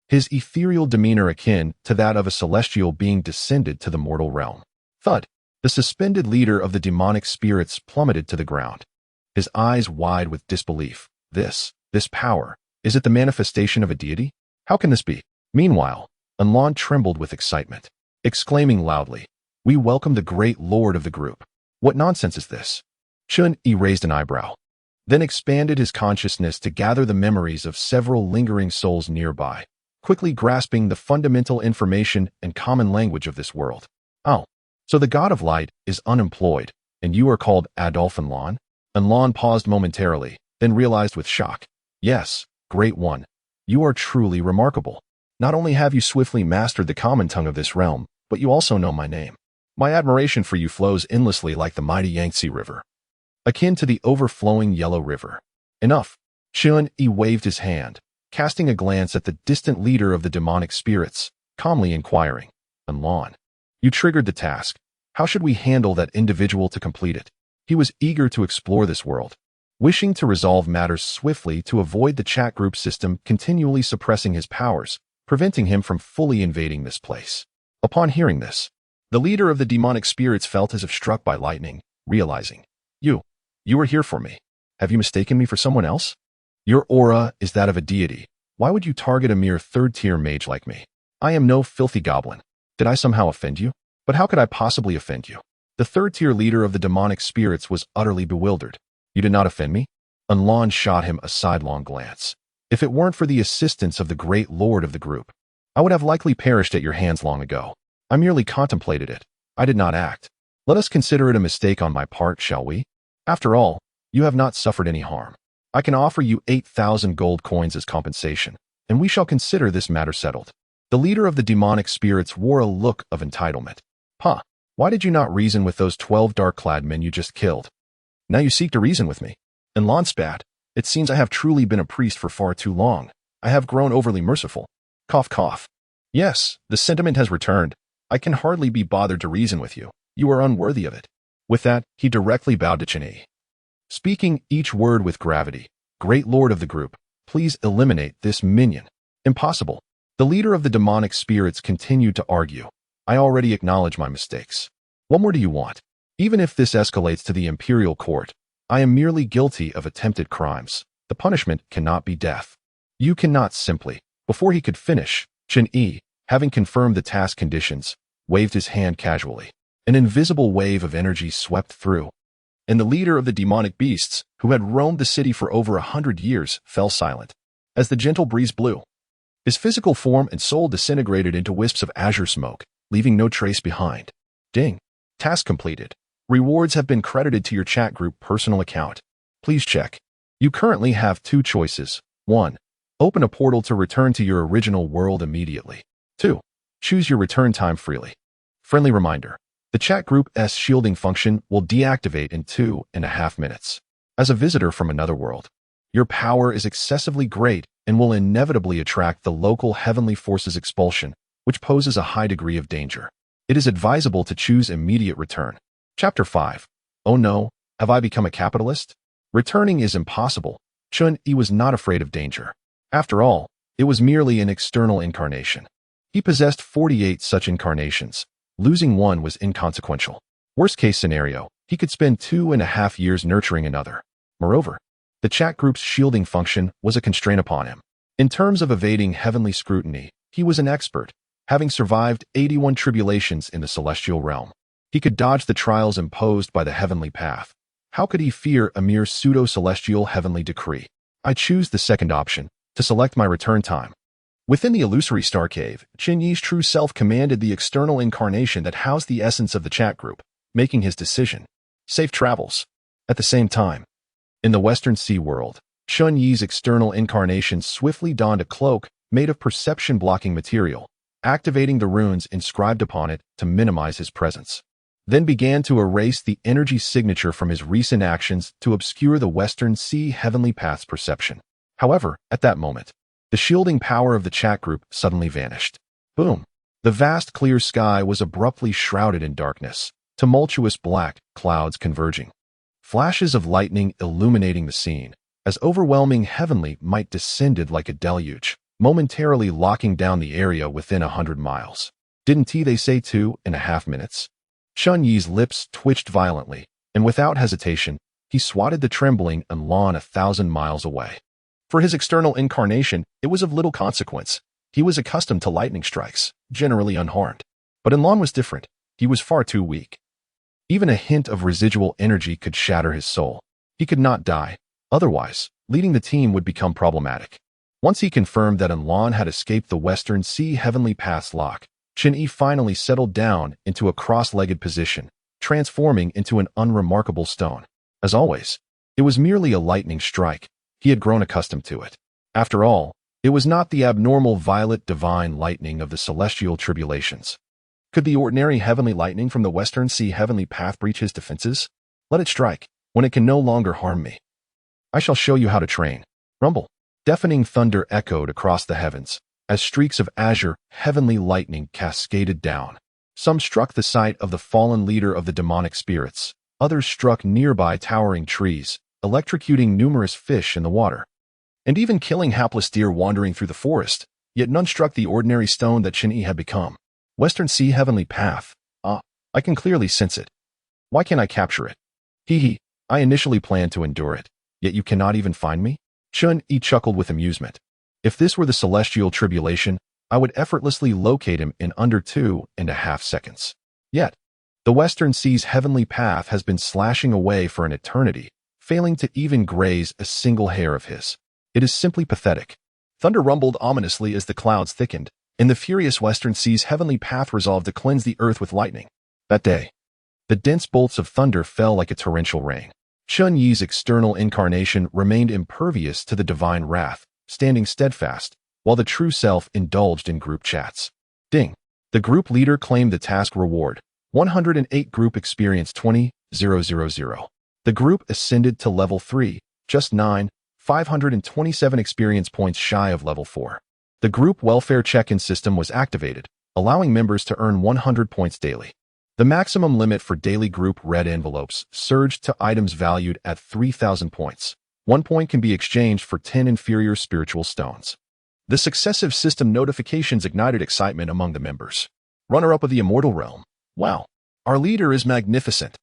[SPEAKER 1] His ethereal demeanor akin to that of a celestial being descended to the mortal realm. Thud! The suspended leader of the demonic spirits plummeted to the ground, his eyes wide with disbelief. This power, is it the manifestation of a deity? How can this be? Meanwhile, Anlan trembled with excitement, exclaiming loudly, We welcome the great lord of the group. What nonsense is this? Chen Yi raised an eyebrow, then expanded his consciousness to gather the memories of several lingering souls nearby, quickly grasping the fundamental information and common language of this world. Oh, so the god of light is unemployed, and you are called Adolphe Enlon? Enlon paused momentarily, then realized with shock. Yes, great one. You are truly remarkable. Not only have you swiftly mastered the common tongue of this realm, but you also know my name. My admiration for you flows endlessly like the mighty Yangtze River, akin to the overflowing Yellow River. Enough. Chen Yi waved his hand, casting a glance at the distant leader of the demonic spirits, calmly inquiring, Enlon, you triggered the task. How should we handle that individual to complete it? He was eager to explore this world, wishing to resolve matters swiftly to avoid the chat group system continually suppressing his powers, preventing him from fully invading this place. Upon hearing this, the leader of the demonic spirits felt as if struck by lightning, realizing, You are here for me. Have you mistaken me for someone else? Your aura is that of a deity. Why would you target a mere third-tier mage like me? I am no filthy goblin. Did I somehow offend you? But how could I possibly offend you? The third-tier leader of the demonic spirits was utterly bewildered. You did not offend me? Enlon shot him a sidelong glance. If it weren't for the assistance of the great lord of the group, I would have likely perished at your hands long ago. I merely contemplated it. I did not act. Let us consider it a mistake on my part, shall we? After all, you have not suffered any harm. I can offer you 8,000 gold coins as compensation, and we shall consider this matter settled. The leader of the demonic spirits wore a look of entitlement. Huh, why did you not reason with those 12 dark-clad men you just killed? Now you seek to reason with me. Enlon spat. It seems I have truly been a priest for far too long. I have grown overly merciful. Cough, cough. Yes, the sentiment has returned. I can hardly be bothered to reason with you. You are unworthy of it. With that, he directly bowed to Chen Yi, speaking each word with gravity. Great lord of the group, please eliminate this minion. Impossible. The leader of the demonic spirits continued to argue. I already acknowledge my mistakes. What more do you want? Even if this escalates to the imperial court, I am merely guilty of attempted crimes. The punishment cannot be death. You cannot simply. Before he could finish, Chen Yi, having confirmed the task conditions, waved his hand casually. An invisible wave of energy swept through, and the leader of the demonic beasts, who had roamed the city for over 100 years, fell silent. As the gentle breeze blew, his physical form and soul disintegrated into wisps of azure smoke, leaving no trace behind. Ding. Task completed. Rewards have been credited to your chat group personal account. Please check. You currently have two choices. 1. Open a portal to return to your original world immediately. 2. Choose your return time freely. Friendly reminder. The chat group's shielding function will deactivate in 2.5 minutes. As a visitor from another world, your power is excessively great and will inevitably attract the local heavenly forces expulsion, which poses a high degree of danger. It is advisable to choose immediate return. Chapter 5. Oh no, have I become a capitalist? Returning is impossible. Chen Yi was not afraid of danger. After all, it was merely an external incarnation. He possessed 48 such incarnations. Losing one was inconsequential. Worst case scenario, he could spend 2.5 years nurturing another. Moreover, the chat group's shielding function was a constraint upon him. In terms of evading heavenly scrutiny, he was an expert, having survived 81 tribulations in the celestial realm. He could dodge the trials imposed by the heavenly path. How could he fear a mere pseudo-celestial heavenly decree? I choose the second option, to select my return time. Within the illusory star cave, Chen Yi's true self commanded the external incarnation that housed the essence of the chat group, making his decision. Safe travels. At the same time, in the Western Sea world, Chen Yi's external incarnation swiftly donned a cloak made of perception-blocking material, activating the runes inscribed upon it to minimize his presence. Then began to erase the energy signature from his recent actions to obscure the Western Sea heavenly path's perception. However, at that moment, the shielding power of the chat group suddenly vanished. Boom! The vast clear sky was abruptly shrouded in darkness, tumultuous black clouds converging. Flashes of lightning illuminating the scene, as overwhelming heavenly might descended like a deluge, momentarily locking down the area within 100 miles. Didn't they say 2.5 minutes? Chen Yi's lips twitched violently, and without hesitation, he swatted the trembling Enlon 1,000 miles away. For his external incarnation, it was of little consequence. He was accustomed to lightning strikes, generally unharmed. But Enlon was different. He was far too weak. Even a hint of residual energy could shatter his soul. He could not die. Otherwise, leading the team would become problematic. Once he confirmed that Anlan had escaped the Western Sea Heavenly Path's lock, Chen Yi finally settled down into a cross-legged position, transforming into an unremarkable stone. As always, it was merely a lightning strike. He had grown accustomed to it. After all, it was not the abnormal violet divine lightning of the celestial tribulations. Could the ordinary heavenly lightning from the Western Sea Heavenly Path breach his defenses? Let it strike, when it can no longer harm me. I shall show you how to train. Rumble. Deafening thunder echoed across the heavens, as streaks of azure, heavenly lightning cascaded down. Some struck the site of the fallen leader of the demonic spirits. Others struck nearby towering trees, electrocuting numerous fish in the water, and even killing hapless deer wandering through the forest. Yet none struck the ordinary stone that Chen Yi had become. Western Sea Heavenly Path. I can clearly sense it. Why can't I capture it? I initially planned to endure it, yet you cannot even find me? Chen Yi chuckled with amusement. If this were the celestial tribulation, I would effortlessly locate him in under 2.5 seconds. Yet, the Western Sea's heavenly path has been slashing away for an eternity, failing to even graze a single hair of his. It is simply pathetic. Thunder rumbled ominously as the clouds thickened, and the furious Western Sea's heavenly path resolved to cleanse the earth with lightning. That day, the dense bolts of thunder fell like a torrential rain. Chen Yi's external incarnation remained impervious to the divine wrath, standing steadfast, while the true self indulged in group chats. Ding. The group leader claimed the task reward, 108 group experience 20,000. The group ascended to level 3, just 527 experience points shy of level 4. The group welfare check-in system was activated, allowing members to earn 100 points daily. The maximum limit for daily group red envelopes surged to items valued at 3,000 points. 1 point can be exchanged for 10 inferior spiritual stones. The successive system notifications ignited excitement among the members. Runner-up of the immortal realm. Wow, our leader is magnificent.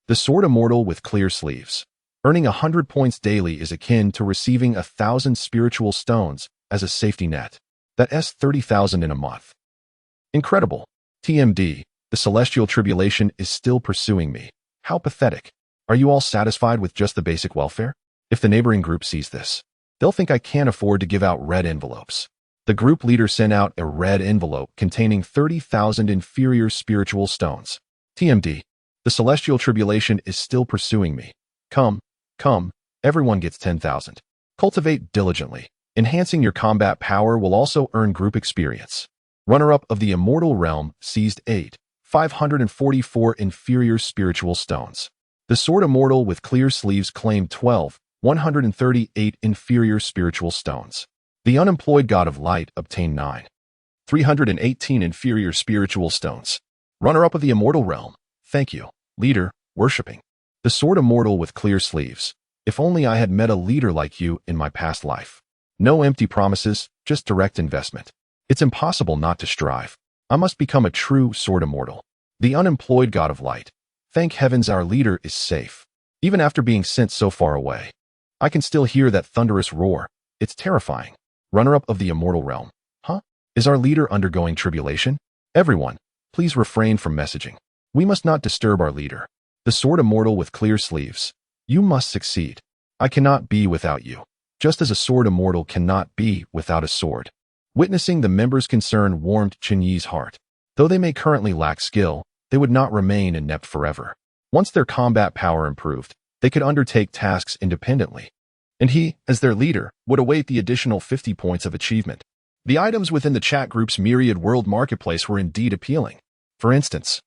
[SPEAKER 1] The sword immortal with clear sleeves. Earning 100 points daily is akin to receiving 1,000 spiritual stones as a safety net. That's 30,000 in a month. Incredible. TMD, the celestial tribulation is still pursuing me. How pathetic. Are you all satisfied with just the basic welfare? If the neighboring group sees this, they'll think I can't afford to give out red envelopes. The group leader sent out a red envelope containing 30,000 inferior spiritual stones. TMD, the celestial tribulation is still pursuing me. Come, everyone gets 10,000. Cultivate diligently. Enhancing your combat power will also earn group experience. Runner-up of the immortal realm seized 544 inferior spiritual stones. The sword immortal with clear sleeves claimed 138 inferior spiritual stones. The unemployed god of light obtained 318 inferior spiritual stones. Runner-up of the immortal realm. Thank you, leader, worshipping. The sword immortal with clear sleeves. If only I had met a leader like you in my past life. No empty promises, just direct investment. It's impossible not to strive. I must become a true sword immortal. The unemployed god of light. Thank heavens our leader is safe. Even after being sent so far away, I can still hear that thunderous roar. It's terrifying. Runner-up of the immortal realm. Is our leader undergoing tribulation? Everyone, please refrain from messaging. We must not disturb our leader. The sword immortal with clear sleeves. You must succeed. I cannot be without you, just as a sword immortal cannot be without a sword. Witnessing the members' concern warmed Chen Yi's heart. Though they may currently lack skill, they would not remain inept forever. Once their combat power improved, they could undertake tasks independently. And he, as their leader, would await the additional 50 points of achievement. The items within the chat group's myriad world marketplace were indeed appealing. For instance,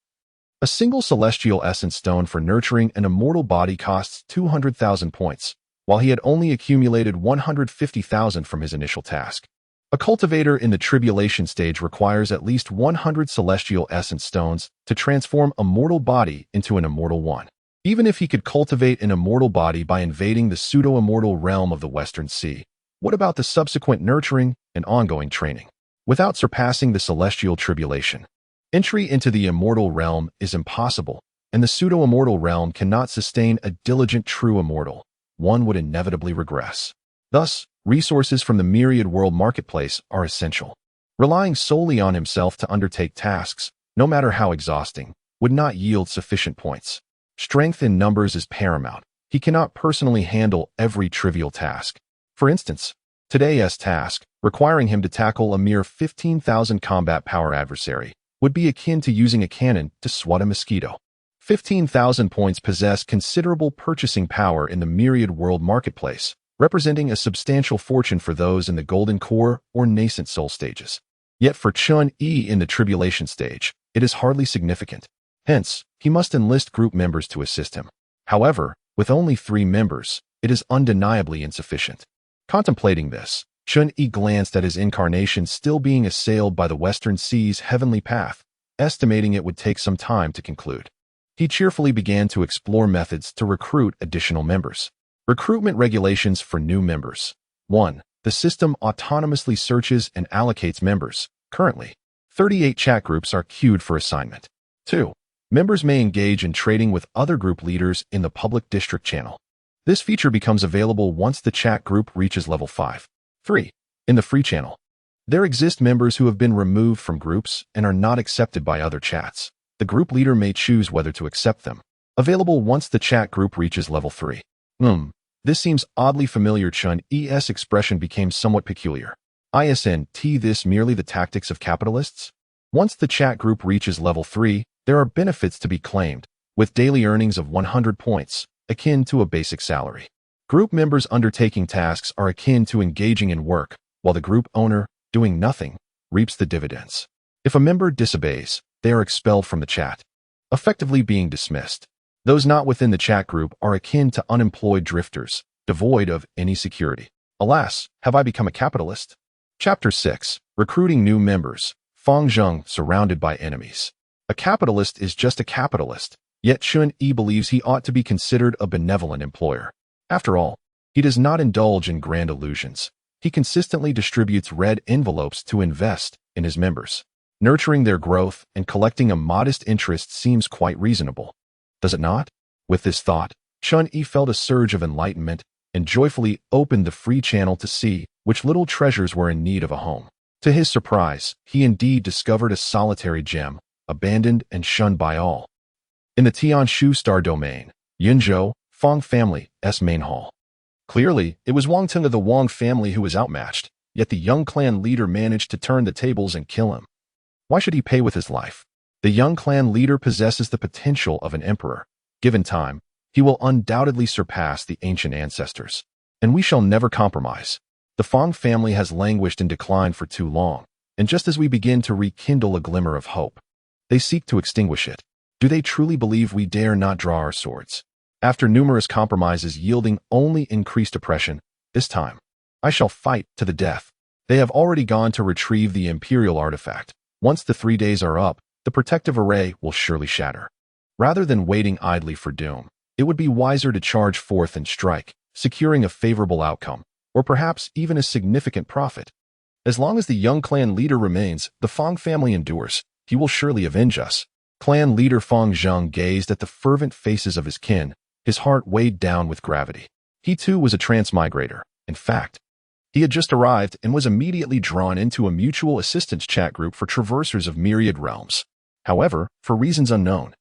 [SPEAKER 1] a single celestial essence stone for nurturing an immortal body costs 200,000 points, while he had only accumulated 150,000 from his initial task. A cultivator in the tribulation stage requires at least 100 celestial essence stones to transform a mortal body into an immortal one. Even if he could cultivate an immortal body by invading the pseudo-immortal realm of the Western Sea, what about the subsequent nurturing and ongoing training? Without surpassing the celestial tribulation, entry into the immortal realm is impossible, and the pseudo-immortal realm cannot sustain a diligent true immortal. One would inevitably regress. Thus, resources from the myriad world marketplace are essential. Relying solely on himself to undertake tasks, no matter how exhausting, would not yield sufficient points. Strength in numbers is paramount. He cannot personally handle every trivial task. For instance, today's task, requiring him to tackle a mere 15,000 combat power adversary, would be akin to using a cannon to swat a mosquito. 15,000 points possess considerable purchasing power in the myriad world marketplace, representing a substantial fortune for those in the golden core or nascent soul stages. Yet for Chen Yi in the tribulation stage, it is hardly significant. Hence, he must enlist group members to assist him. However, with only 3 members, it is undeniably insufficient. Contemplating this, Chen Yi glanced at his incarnation still being assailed by the Western Sea's heavenly path, estimating it would take some time to conclude. He cheerfully began to explore methods to recruit additional members. Recruitment regulations for new members. 1. The system autonomously searches and allocates members. Currently, 38 chat groups are queued for assignment. 2. Members may engage in trading with other group leaders in the public district channel. This feature becomes available once the chat group reaches level 5. 3. In the free channel. There exist members who have been removed from groups and are not accepted by other chats. The group leader may choose whether to accept them. Available once the chat group reaches level 3. This seems oddly familiar. Chen Yi's expression became somewhat peculiar. Isn't this merely the tactics of capitalists? Once the chat group reaches level 3, there are benefits to be claimed, with daily earnings of 100 points, akin to a basic salary. Group members undertaking tasks are akin to engaging in work, while the group owner, doing nothing, reaps the dividends. If a member disobeys, they are expelled from the chat, effectively being dismissed. Those not within the chat group are akin to unemployed drifters, devoid of any security. Alas, have I become a capitalist? Chapter 6. Recruiting new members. Feng Zheng surrounded by enemies. A capitalist is just a capitalist, yet Chen Yi believes he ought to be considered a benevolent employer. After all, he does not indulge in grand illusions. He consistently distributes red envelopes to invest in his members. Nurturing their growth and collecting a modest interest seems quite reasonable. Does it not? With this thought, Chen Yi felt a surge of enlightenment and joyfully opened the free channel to see which little treasures were in need of a home. To his surprise, he indeed discovered a solitary gem, abandoned and shunned by all. In the Tianshu star domain, Yunzhou, Fang family's main hall. Clearly, it was Wang Teng of the Wang family who was outmatched, yet the young clan leader managed to turn the tables and kill him. Why should he pay with his life? The young clan leader possesses the potential of an emperor. Given time, he will undoubtedly surpass the ancient ancestors. And we shall never compromise. The Fang family has languished in decline for too long, and just as we begin to rekindle a glimmer of hope, they seek to extinguish it. Do they truly believe we dare not draw our swords? After numerous compromises yielding only increased oppression, this time, I shall fight to the death. They have already gone to retrieve the imperial artifact. Once the 3 days are up, the protective array will surely shatter. Rather than waiting idly for doom, it would be wiser to charge forth and strike, securing a favorable outcome, or perhaps even a significant profit. As long as the young clan leader remains, the Fang family endures. He will surely avenge us. Clan leader Feng Zheng gazed at the fervent faces of his kin, his heart weighed down with gravity. He too was a transmigrator. In fact, he had just arrived and was immediately drawn into a mutual assistance chat group for traversers of myriad realms. However, for reasons unknown.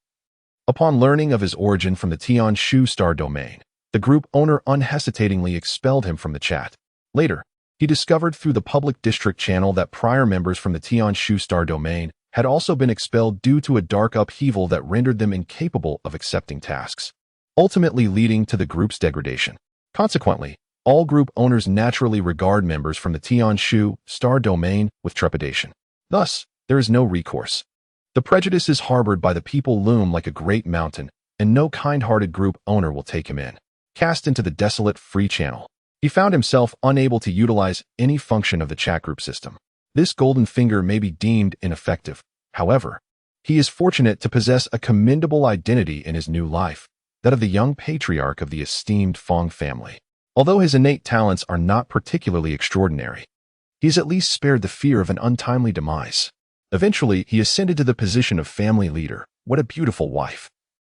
[SPEAKER 1] Upon learning of his origin from the Tianshu star domain, the group owner unhesitatingly expelled him from the chat. Later, he discovered through the public district channel that prior members from the Tianshu star domain had also been expelled due to a dark upheaval that rendered them incapable of accepting tasks, ultimately leading to the group's degradation. Consequently, all group owners naturally regard members from the Tianshu star domain with trepidation. Thus, there is no recourse. The prejudices harbored by the people loom like a great mountain, and no kind-hearted group owner will take him in. Cast into the desolate free channel, he found himself unable to utilize any function of the chat group system. This golden finger may be deemed ineffective. However, he is fortunate to possess a commendable identity in his new life, that of the young patriarch of the esteemed Fang family. Although his innate talents are not particularly extraordinary, he is at least spared the fear of an untimely demise. Eventually, he ascended to the position of family leader. What a beautiful wife!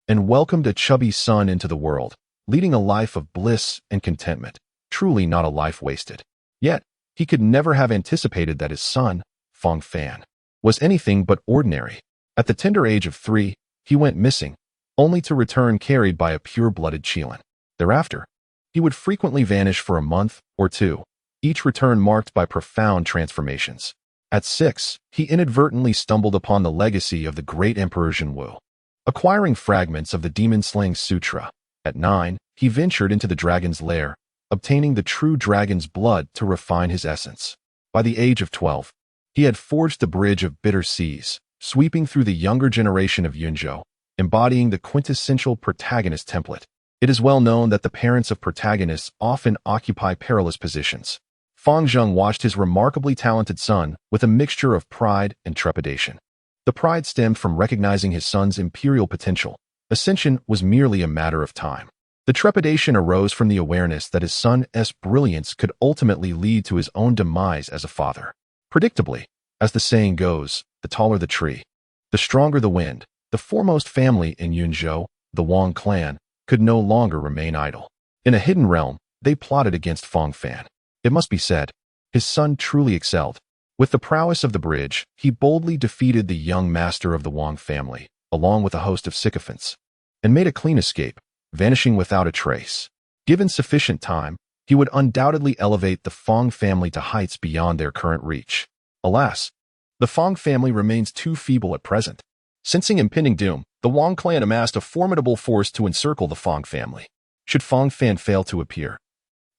[SPEAKER 1] And welcomed a chubby son into the world, leading a life of bliss and contentment. Truly not a life wasted. Yet, he could never have anticipated that his son, Fang Fan, was anything but ordinary. At the tender age of 3, he went missing, only to return carried by a pure-blooded Qilin. Thereafter, he would frequently vanish for a month or two, each return marked by profound transformations. At 6, he inadvertently stumbled upon the legacy of the great Emperor Zhenwu, acquiring fragments of the Demon-Slaying Sutra. At 9, he ventured into the dragon's lair, obtaining the true dragon's blood to refine his essence. By the age of 12, he had forged the Bridge of Bitter Seas, sweeping through the younger generation of Yunzhou, embodying the quintessential protagonist template. It is well known that the parents of protagonists often occupy perilous positions. Fang Zheng watched his remarkably talented son with a mixture of pride and trepidation. The pride stemmed from recognizing his son's imperial potential. Ascension was merely a matter of time. The trepidation arose from the awareness that his son's brilliance could ultimately lead to his own demise as a father. Predictably, as the saying goes, the taller the tree, the stronger the wind. The foremost family in Yunzhou, the Wang clan, could no longer remain idle. In a hidden realm, they plotted against Fang Fan. It must be said, his son truly excelled. With the prowess of the bridge, he boldly defeated the young master of the Wang family, along with a host of sycophants, and made a clean escape, vanishing without a trace. Given sufficient time, he would undoubtedly elevate the Fang family to heights beyond their current reach. Alas, the Fang family remains too feeble at present. Sensing impending doom, the Wang clan amassed a formidable force to encircle the Fang family. Should Fang Fan fail to appear,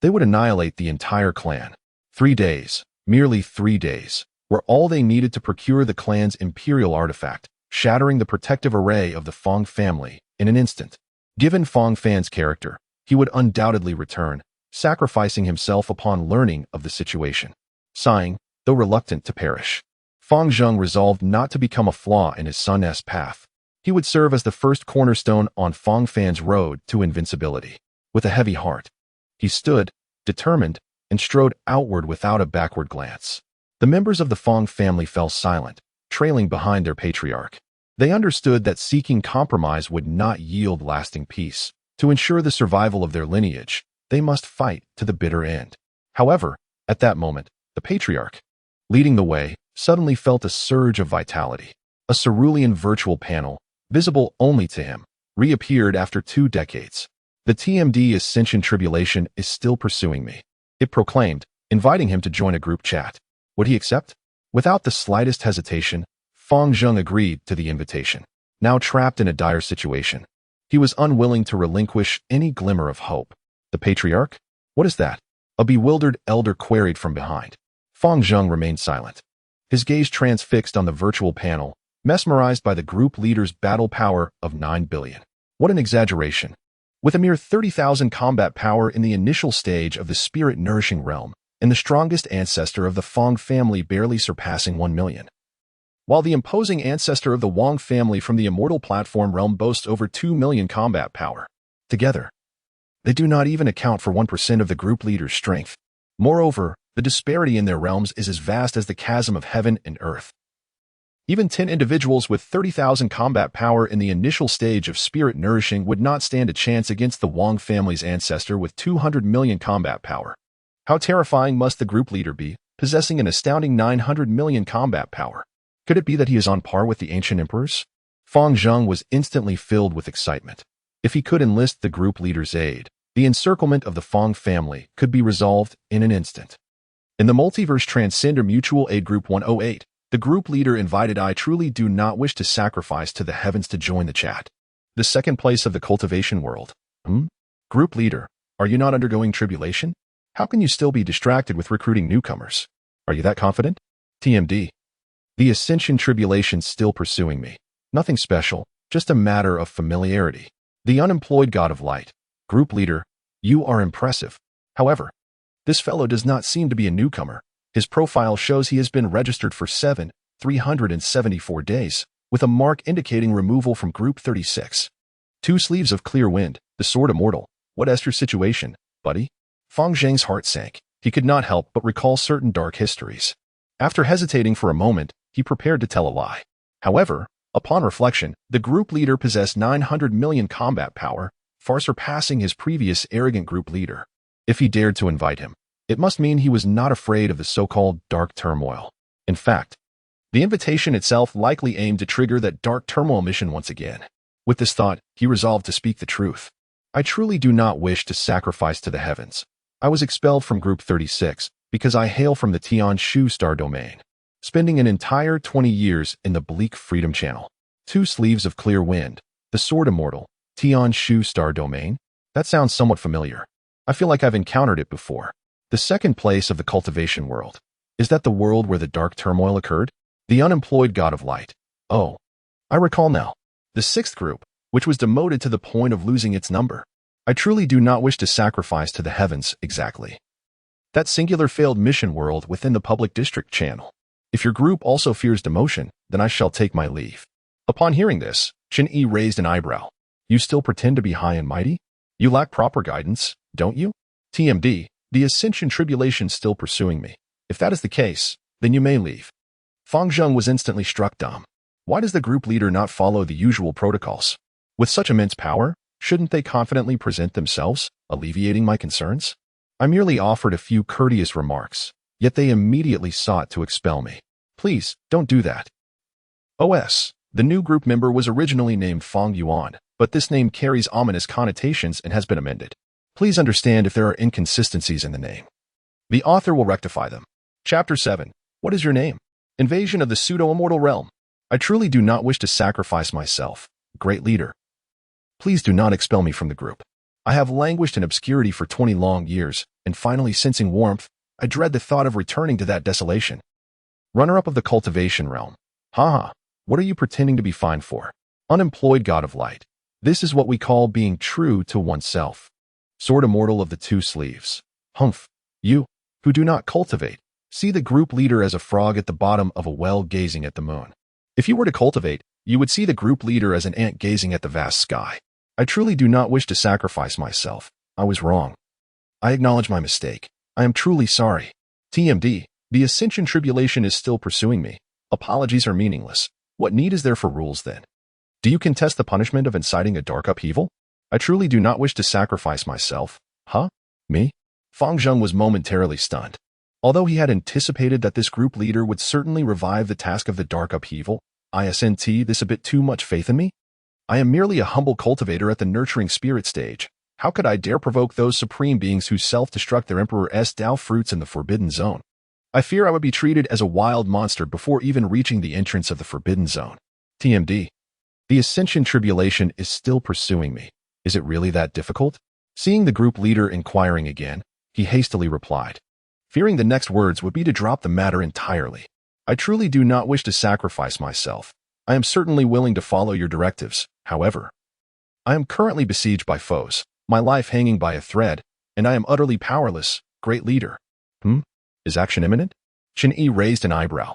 [SPEAKER 1] they would annihilate the entire clan. 3 days, merely 3 days, were all they needed to procure the clan's imperial artifact, shattering the protective array of the Fang family in an instant. Given Fang Fan's character, he would undoubtedly return, sacrificing himself upon learning of the situation. Sighing, though reluctant to perish, Fang Zheng resolved not to become a flaw in his son's path. He would serve as the first cornerstone on Fang Fan's road to invincibility. With a heavy heart, he stood, determined, and strode outward without a backward glance. The members of the Fang family fell silent, trailing behind their patriarch. They understood that seeking compromise would not yield lasting peace. To ensure the survival of their lineage, they must fight to the bitter end. However, at that moment, the patriarch, leading the way, suddenly felt a surge of vitality. A cerulean virtual panel, visible only to him, reappeared after 2 decades. The TMD Ascension Tribulation is still pursuing me, it proclaimed, inviting him to join a group chat. Would he accept? Without the slightest hesitation, Fang Zheng agreed to the invitation. Now trapped in a dire situation, he was unwilling to relinquish any glimmer of hope. The patriarch? What is that? A bewildered elder queried from behind. Fang Zheng remained silent, his gaze transfixed on the virtual panel, mesmerized by the group leader's battle power of 9 billion. What an exaggeration. With a mere 30,000 combat power in the initial stage of the spirit-nourishing realm, and the strongest ancestor of the Fang family barely surpassing 1 million. While the imposing ancestor of the Wang family from the immortal platform realm boasts over 2 million combat power. Together, they do not even account for 1% of the group leader's strength. Moreover, the disparity in their realms is as vast as the chasm of heaven and earth. Even 10 individuals with 30,000 combat power in the initial stage of spirit nourishing would not stand a chance against the Wang family's ancestor with 200 million combat power. How terrifying must the group leader be, possessing an astounding 900 million combat power? Could it be that he is on par with the ancient emperors? Fang Zheng was instantly filled with excitement. If he could enlist the group leader's aid, the encirclement of the Fang family could be resolved in an instant. In the Multiverse Transcender Mutual Aid Group 108, the group leader invited I truly do not wish to sacrifice to the heavens to join the chat. The second place of the cultivation world. Group leader, are you not undergoing tribulation? How can you still be distracted with recruiting newcomers? Are you that confident? TMD. The Ascension Tribulation still pursuing me. Nothing special, just a matter of familiarity. The unemployed god of light. Group leader, you are impressive. However, this fellow does not seem to be a newcomer. His profile shows he has been registered for 374 days, with a mark indicating removal from Group 36. 2 sleeves of clear wind, the sword immortal. What is your situation, buddy? Fang Zheng's heart sank. He could not help but recall certain dark histories. After hesitating for a moment, he prepared to tell a lie. However, upon reflection, the group leader possessed 900 million combat power, far surpassing his previous arrogant group leader. If he dared to invite him, it must mean he was not afraid of the so-called dark turmoil. In fact, the invitation itself likely aimed to trigger that dark turmoil mission once again. With this thought, he resolved to speak the truth. I truly do not wish to sacrifice to the heavens. I was expelled from Group 36 because I hail from the Tian Shu star domain, spending an entire 20 years in the bleak Freedom Channel. 2 sleeves of clear wind, the sword immortal, Tian Shu star domain. That sounds somewhat familiar. I feel like I've encountered it before. The second place of the cultivation world. Is that the world where the dark turmoil occurred? The unemployed god of light. Oh, I recall now. The 6th group, which was demoted to the point of losing its number. I truly do not wish to sacrifice to the heavens exactly. That singular failed mission world within the public district channel. If your group also fears demotion, then I shall take my leave. Upon hearing this, Chen Yi raised an eyebrow. You still pretend to be high and mighty? You lack proper guidance, don't you? TMD, the ascension tribulation still pursuing me. If that is the case, then you may leave. Fang Zheng was instantly struck dumb. Why does the group leader not follow the usual protocols? With such immense power, shouldn't they confidently present themselves, alleviating my concerns? I merely offered a few courteous remarks, yet they immediately sought to expel me. Please, don't do that. OS. The new group member was originally named Fang Yuan, but this name carries ominous connotations and has been amended. Please understand if there are inconsistencies in the name. The author will rectify them. Chapter 7. What is your name? Invasion of the pseudo-immortal realm. I truly do not wish to sacrifice myself, great leader. Please do not expel me from the group. I have languished in obscurity for 20 long years, and finally sensing warmth, I dread the thought of returning to that desolation. Runner-up of the cultivation realm. Haha, what are you pretending to be fine for? Unemployed god of light. This is what we call being true to oneself. Sword immortal of the 2 sleeves. Humph. You, who do not cultivate, see the group leader as a frog at the bottom of a well gazing at the moon. If you were to cultivate, you would see the group leader as an ant gazing at the vast sky. I truly do not wish to sacrifice myself. I was wrong. I acknowledge my mistake. I am truly sorry. TMD, the ascension tribulation is still pursuing me. Apologies are meaningless. What need is there for rules then? Do you contest the punishment of inciting a dark upheaval? I truly do not wish to sacrifice myself. Huh? Me? Fang Zheng was momentarily stunned. Although he had anticipated that this group leader would certainly revive the task of the dark upheaval, isn't this a bit too much faith in me? I am merely a humble cultivator at the nurturing spirit stage. How could I dare provoke those supreme beings who self-destruct their emperor's Tao fruits in the forbidden zone? I fear I would be treated as a wild monster before even reaching the entrance of the forbidden zone. TMD. The ascension tribulation is still pursuing me. Is it really that difficult? Seeing the group leader inquiring again, he hastily replied, fearing the next words would be to drop the matter entirely. I truly do not wish to sacrifice myself. I am certainly willing to follow your directives. However, I am currently besieged by foes, my life hanging by a thread, and I am utterly powerless, great leader. Is action imminent? Chen Yi raised an eyebrow.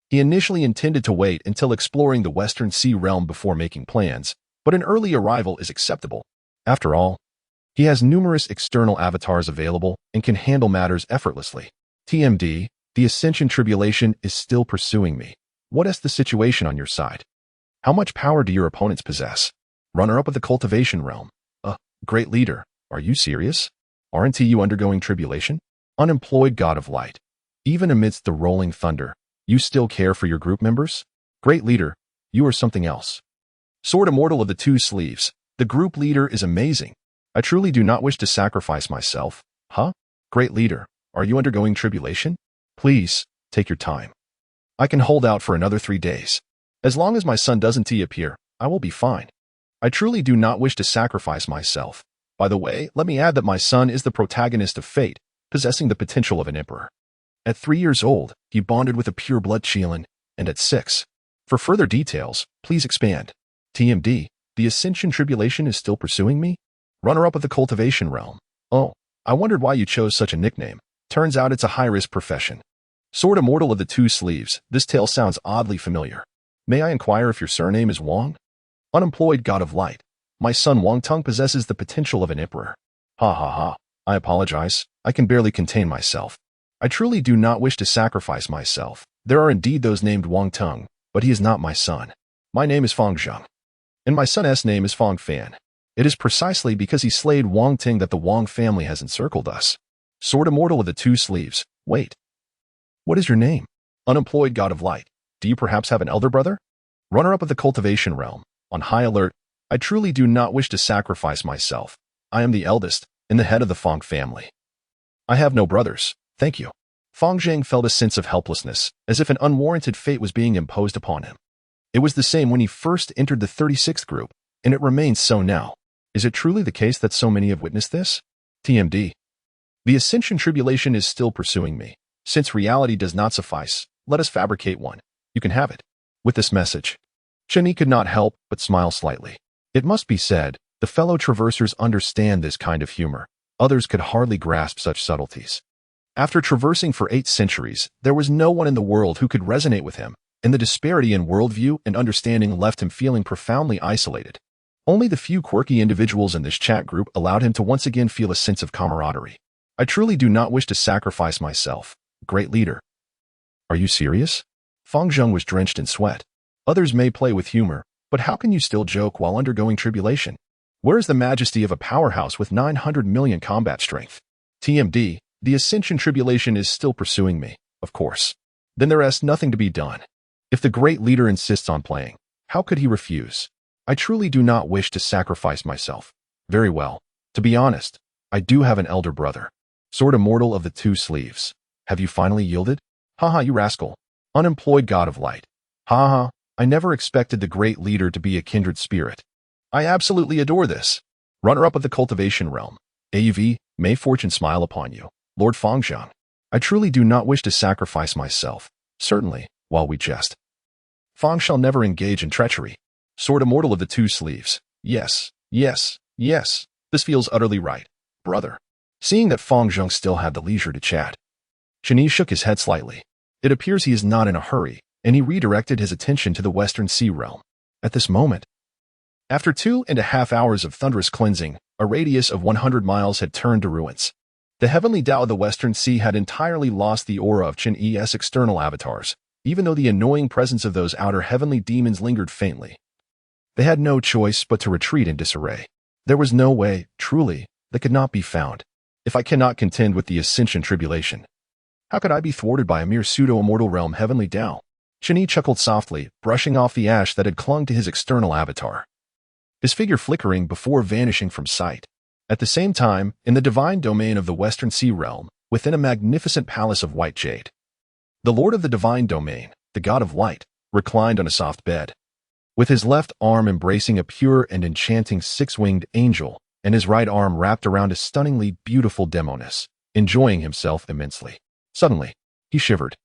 [SPEAKER 1] He initially intended to wait until exploring the Western Sea realm before making plans, but an early arrival is acceptable. After all, he has numerous external avatars available and can handle matters effortlessly. TMD, the ascension tribulation is still pursuing me. What is the situation on your side? How much power do your opponents possess? Runner-up of the cultivation realm. Great leader, are you serious? Aren't you undergoing tribulation? Unemployed god of light. Even amidst the rolling thunder, you still care for your group members? Great leader, you are something else. Sword immortal of the 2 sleeves. The group leader is amazing. I truly do not wish to sacrifice myself. Great leader, are you undergoing tribulation? Please, take your time. I can hold out for another 3 days. As long as my son doesn't appear, I will be fine. I truly do not wish to sacrifice myself. By the way, let me add that my son is the protagonist of fate, possessing the potential of an emperor. At 3 years old, he bonded with a pure-blood Qilin, and at 6. For further details, please expand. TMD, the ascension tribulation is still pursuing me? Runner-up of the cultivation realm. Oh, I wondered why you chose such a nickname. Turns out it's a high-risk profession. Sword immortal of the 2 sleeves, this tale sounds oddly familiar. May I inquire if your surname is Wang? Unemployed god of light. My son Wang Teng possesses the potential of an emperor. Ha ha ha. I apologize. I can barely contain myself. I truly do not wish to sacrifice myself. There are indeed those named Wang Teng, but he is not my son. My name is Fang Zheng, and my son's name is Fang Fan. It is precisely because he slayed Wang Ting that the Wang family has encircled us. Sword immortal of the 2 sleeves. Wait. What is your name? Unemployed god of light. Do you perhaps have an elder brother? Runner-up of the cultivation realm. On high alert, I truly do not wish to sacrifice myself. I am the eldest and the head of the Fong family. I have no brothers, thank you. Fong Zhang felt a sense of helplessness, as if an unwarranted fate was being imposed upon him. It was the same when he first entered the 36th group, and it remains so now. Is it truly the case that so many have witnessed this? TMD. The ascension tribulation is still pursuing me. Since reality does not suffice, let us fabricate one. You can have it. With this message, Chen Yi could not help but smile slightly. It must be said, the fellow traversers understand this kind of humor. Others could hardly grasp such subtleties. After traversing for 8 centuries, there was no one in the world who could resonate with him, and the disparity in worldview and understanding left him feeling profoundly isolated. Only the few quirky individuals in this chat group allowed him to once again feel a sense of camaraderie. I truly do not wish to sacrifice myself. Great leader. Are you serious? Fong Zheng was drenched in sweat. Others may play with humor, but how can you still joke while undergoing tribulation? Where is the majesty of a powerhouse with 900 million combat strength? TMD, the ascension tribulation is still pursuing me, of course. Then there is nothing to be done. If the great leader insists on playing, how could he refuse? I truly do not wish to sacrifice myself. Very well. To be honest, I do have an elder brother. Sword immortal of the 2 sleeves. Have you finally yielded? Haha, you rascal. Unemployed god of light. Haha, I never expected the great leader to be a kindred spirit. I absolutely adore this. Runner-up of the cultivation realm. AUV, may fortune smile upon you. Lord Fongzhang. I truly do not wish to sacrifice myself. Certainly, while we jest. Fong shall never engage in treachery. Sword immortal of the 2 sleeves. Yes, yes, yes. This feels utterly right, brother. Seeing that Fong Zheng still had the leisure to chat, Chen Yi shook his head slightly. It appears he is not in a hurry, and he redirected his attention to the Western Sea realm. At this moment, after 2.5 hours of thunderous cleansing, a radius of 100 miles had turned to ruins. The heavenly Tao of the Western Sea had entirely lost the aura of Chen Yi's external avatars, even though the annoying presence of those outer heavenly demons lingered faintly. They had no choice but to retreat in disarray. There was no way, truly, that could not be found. If I cannot contend with the ascension tribulation, how could I be thwarted by a mere pseudo-immortal realm heavenly Tao? Chen Yi chuckled softly, brushing off the ash that had clung to his external avatar, his figure flickering before vanishing from sight. At the same time, in the divine domain of the Western Sea realm, within a magnificent palace of white jade, the lord of the divine domain, the god of light, reclined on a soft bed, with his left arm embracing a pure and enchanting 6-winged angel, and his right arm wrapped around a stunningly beautiful demoness, enjoying himself immensely. Suddenly, he shivered.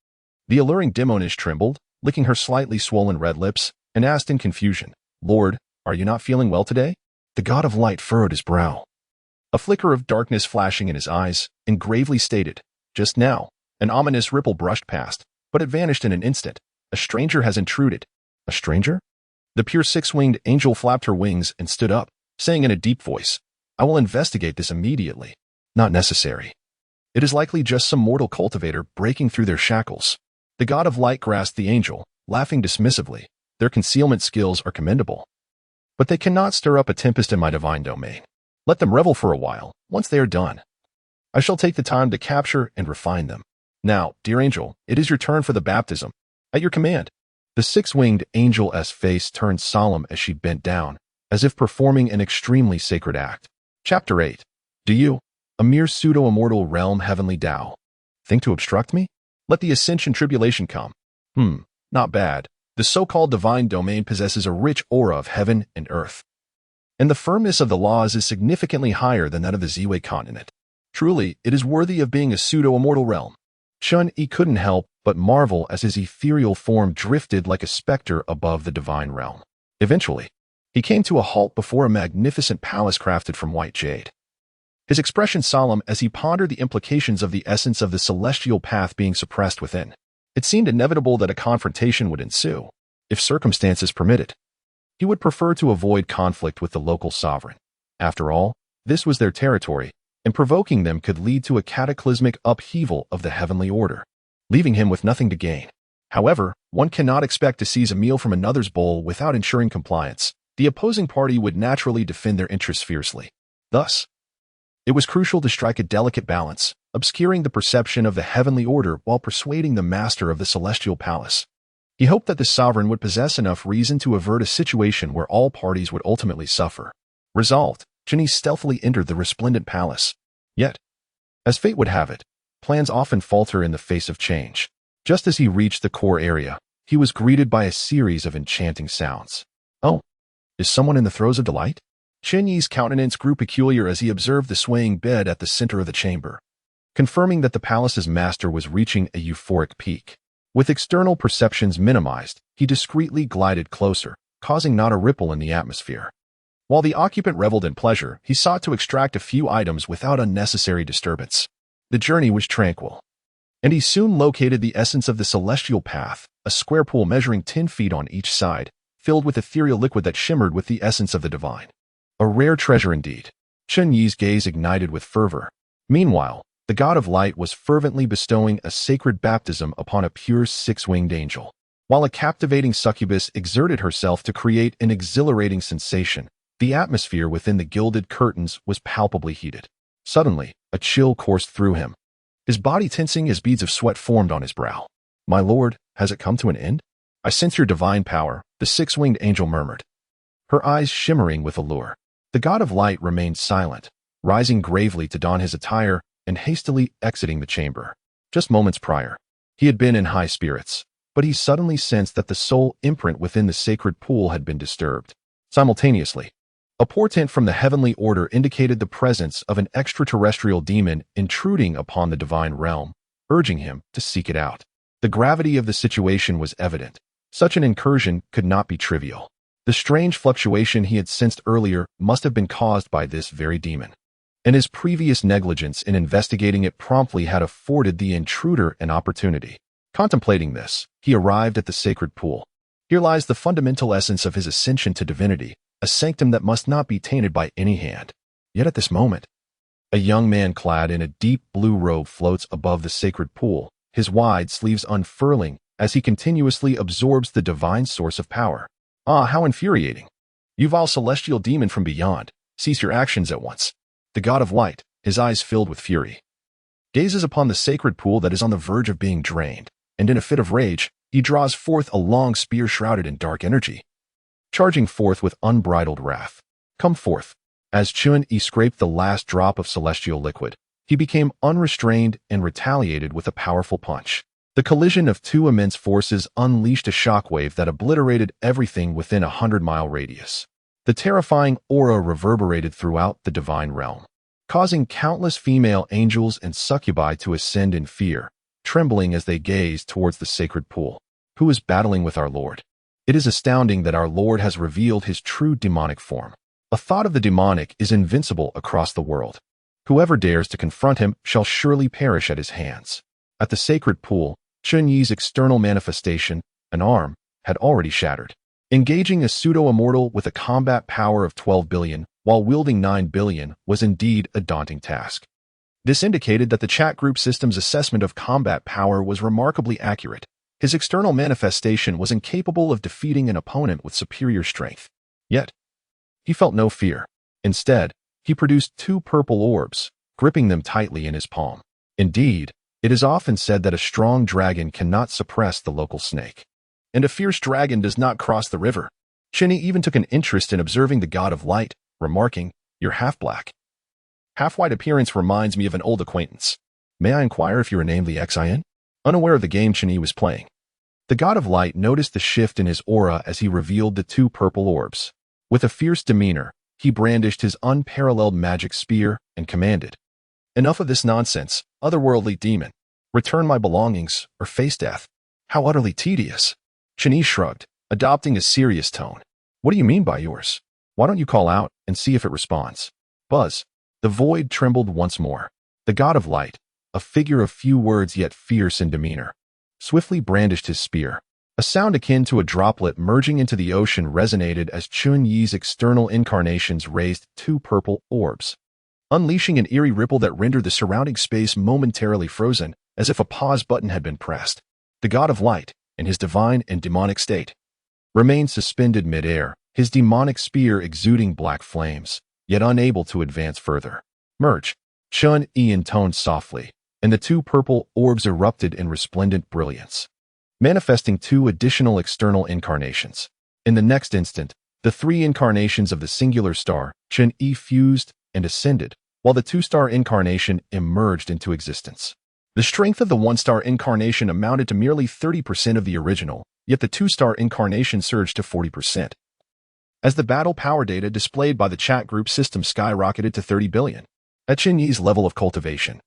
[SPEAKER 1] The alluring demoness trembled, licking her slightly swollen red lips, and asked in confusion, Lord, are you not feeling well today? The god of light furrowed his brow, a flicker of darkness flashing in his eyes, and gravely stated, just now, an ominous ripple brushed past, but it vanished in an instant. A stranger has intruded. A stranger? The pure 6-winged angel flapped her wings and stood up, saying in a deep voice, I will investigate this immediately. Not necessary. It is likely just some mortal cultivator breaking through their shackles. The god of light grasped the angel, laughing dismissively. Their concealment skills are commendable, but they cannot stir up a tempest in my divine domain. Let them revel for a while. Once they are done, I shall take the time to capture and refine them. Now, dear angel, it is your turn for the baptism. At your command. The 6-winged angel's face turned solemn as she bent down, as if performing an extremely sacred act. Chapter 8. Do you, a mere pseudo-immortal realm heavenly Tao, think to obstruct me? Let the ascension tribulation come. Not bad. The so-called divine domain possesses a rich aura of heaven and earth, and the firmness of the laws is significantly higher than that of the Ziwei continent. Truly, it is worthy of being a pseudo-immortal realm. Chen Yi couldn't help but marvel as his ethereal form drifted like a specter above the divine realm. Eventually, he came to a halt before a magnificent palace crafted from white jade. His expression solemn as he pondered the implications of the essence of the celestial path being suppressed within. It seemed inevitable that a confrontation would ensue, if circumstances permitted. He would prefer to avoid conflict with the local sovereign. After all, this was their territory, and provoking them could lead to a cataclysmic upheaval of the heavenly order, leaving him with nothing to gain. However, one cannot expect to seize a meal from another's bowl without ensuring compliance. The opposing party would naturally defend their interests fiercely. Thus, it was crucial to strike a delicate balance, obscuring the perception of the heavenly order while persuading the master of the celestial palace. He hoped that the sovereign would possess enough reason to avert a situation where all parties would ultimately suffer. Resolved, Chen Yi stealthily entered the resplendent palace. Yet, as fate would have it, plans often falter in the face of change. Just as he reached the core area, he was greeted by a series of enchanting sounds. Oh, is someone in the throes of delight? Chen Yi's countenance grew peculiar as he observed the swaying bed at the center of the chamber, confirming that the palace's master was reaching a euphoric peak. With external perceptions minimized, he discreetly glided closer, causing not a ripple in the atmosphere. While the occupant reveled in pleasure, he sought to extract a few items without unnecessary disturbance. The journey was tranquil, and he soon located the essence of the celestial path, a square pool measuring 10 feet on each side, filled with ethereal liquid that shimmered with the essence of the divine. A rare treasure indeed. Chen Yi's gaze ignited with fervor. Meanwhile, the god of light was fervently bestowing a sacred baptism upon a pure six-winged angel. While a captivating succubus exerted herself to create an exhilarating sensation, the atmosphere within the gilded curtains was palpably heated. Suddenly, a chill coursed through him. His body tensing as beads of sweat formed on his brow. "My lord, has it come to an end?" "I sense your divine power," the six-winged angel murmured, her eyes shimmering with allure. The god of light remained silent, rising gravely to don his attire and hastily exiting the chamber. Just moments prior, he had been in high spirits, but he suddenly sensed that the soul imprint within the sacred pool had been disturbed. Simultaneously, a portent from the heavenly order indicated the presence of an extraterrestrial demon intruding upon the divine realm, urging him to seek it out. The gravity of the situation was evident. Such an incursion could not be trivial. The strange fluctuation he had sensed earlier must have been caused by this very demon, and his previous negligence in investigating it promptly had afforded the intruder an opportunity. Contemplating this, he arrived at the sacred pool. Here lies the fundamental essence of his ascension to divinity, a sanctum that must not be tainted by any hand. Yet at this moment, a young man clad in a deep blue robe floats above the sacred pool, his wide sleeves unfurling as he continuously absorbs the divine source of power. Ah, how infuriating! You vile celestial demon from beyond, cease your actions at once. The god of light, his eyes filled with fury, gazes upon the sacred pool that is on the verge of being drained, and in a fit of rage, he draws forth a long spear shrouded in dark energy, charging forth with unbridled wrath. Come forth. As Chen Yi scraped the last drop of celestial liquid, he became unrestrained and retaliated with a powerful punch. The collision of two immense forces unleashed a shockwave that obliterated everything within a 100-mile radius. The terrifying aura reverberated throughout the divine realm, causing countless female angels and succubi to ascend in fear, trembling as they gazed towards the sacred pool. Who is battling with our Lord? It is astounding that our Lord has revealed his true demonic form. A thought of the demonic is invincible across the world. Whoever dares to confront him shall surely perish at his hands. At the sacred pool, Chen Yi's external manifestation, an arm, had already shattered. Engaging a pseudo-immortal with a combat power of 12 billion, while wielding 9 billion, was indeed a daunting task. This indicated that the chat group system's assessment of combat power was remarkably accurate. His external manifestation was incapable of defeating an opponent with superior strength. Yet, he felt no fear. Instead, he produced 2 purple orbs, gripping them tightly in his palm. Indeed, it is often said that a strong dragon cannot suppress the local snake, and a fierce dragon does not cross the river. Chen Yi even took an interest in observing the god of light, remarking, "Your half-black, half-white appearance reminds me of an old acquaintance. May I inquire if you are named the Xin?" Unaware of the game Chen Yi was playing, the god of light noticed the shift in his aura as he revealed the 2 purple orbs. With a fierce demeanor, he brandished his unparalleled magic spear and commanded, "Enough of this nonsense, otherworldly demon. Return my belongings, or face death." How utterly tedious. Chen Yi shrugged, adopting a serious tone. "What do you mean by yours? Why don't you call out and see if it responds?" Buzz. The void trembled once more. The god of light, a figure of few words yet fierce in demeanor, swiftly brandished his spear. A sound akin to a droplet merging into the ocean resonated as Chen Yi's external incarnations raised 2 purple orbs, unleashing an eerie ripple that rendered the surrounding space momentarily frozen, as if a pause button had been pressed. The god of light, in his divine and demonic state, remained suspended mid-air, his demonic spear exuding black flames, yet unable to advance further. "Merge," Chen Yi intoned softly, and the 2 purple orbs erupted in resplendent brilliance. manifesting 2 additional external incarnations. In the next instant, the 3 incarnations of the singular star, Chen Yi, fused and ascended, while the 2-star incarnation emerged into existence. The strength of the 1-star incarnation amounted to merely 30% of the original, yet the 2-star incarnation surged to 40%. As the battle power data displayed by the chat group system skyrocketed to 30 billion, at Chen Yi's level of cultivation.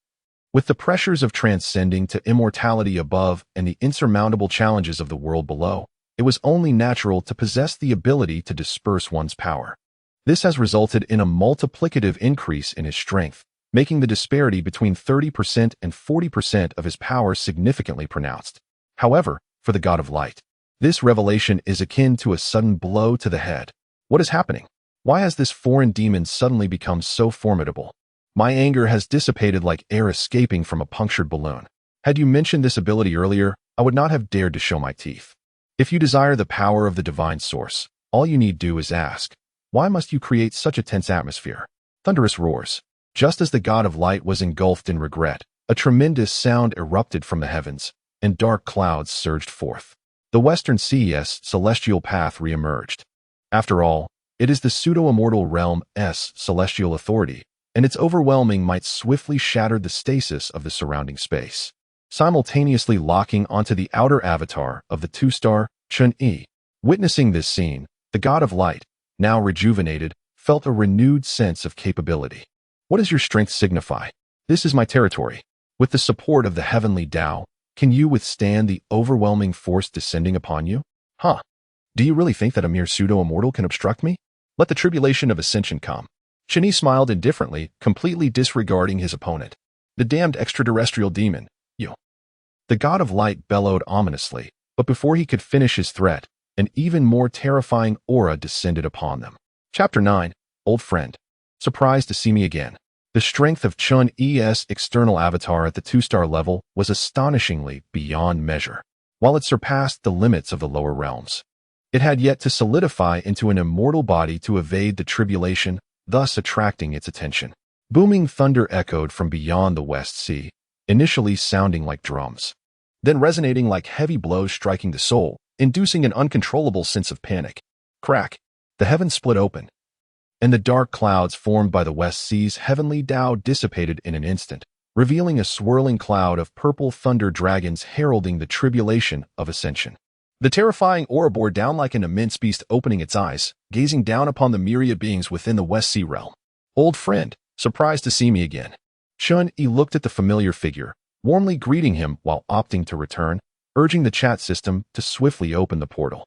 [SPEAKER 1] With the pressures of transcending to immortality above and the insurmountable challenges of the world below, it was only natural to possess the ability to disperse one's power. This has resulted in a multiplicative increase in his strength, making the disparity between 30% and 40% of his power significantly pronounced. However, for the God of Light, this revelation is akin to a sudden blow to the head. What is happening? Why has this foreign demon suddenly become so formidable? My anger has dissipated like air escaping from a punctured balloon. Had you mentioned this ability earlier, I would not have dared to show my teeth. If you desire the power of the divine source, all you need do is ask, why must you create such a tense atmosphere? Thunderous roars. Just as the God of Light was engulfed in regret, a tremendous sound erupted from the heavens, and dark clouds surged forth. The Western Sea's celestial path re-emerged. After all, it is the pseudo-immortal realm's celestial authority, and its overwhelming might swiftly shattered the stasis of the surrounding space, simultaneously locking onto the outer avatar of the 2-star, Chen Yi. Witnessing this scene, the God of Light, now rejuvenated, felt a renewed sense of capability. What does your strength signify? This is my territory. With the support of the heavenly Tao, can you withstand the overwhelming force descending upon you? Huh. Do you really think that a mere pseudo-immortal can obstruct me? Let the tribulation of ascension come. Chen Yi smiled indifferently, completely disregarding his opponent. The damned extraterrestrial demon, you. The God of Light bellowed ominously, but before he could finish his threat, an even more terrifying aura descended upon them. Chapter 9, Old Friend. Surprised to see me again. The strength of Chen Yi's external avatar at the 2-star level was astonishingly beyond measure, while it surpassed the limits of the lower realms. It had yet to solidify into an immortal body to evade the tribulation, thus attracting its attention. Booming thunder echoed from beyond the West Sea, initially sounding like drums, then resonating like heavy blows striking the soul, inducing an uncontrollable sense of panic. Crack! The heavens split open, and the dark clouds formed by the West Sea's heavenly Tao dissipated in an instant, revealing a swirling cloud of purple thunder dragons heralding the tribulation of ascension. The terrifying aura bore down like an immense beast opening its eyes, gazing down upon the myriad beings within the West Sea realm. Old friend, surprised to see me again. Chen Yi looked at the familiar figure, warmly greeting him while opting to return, urging the chat system to swiftly open the portal.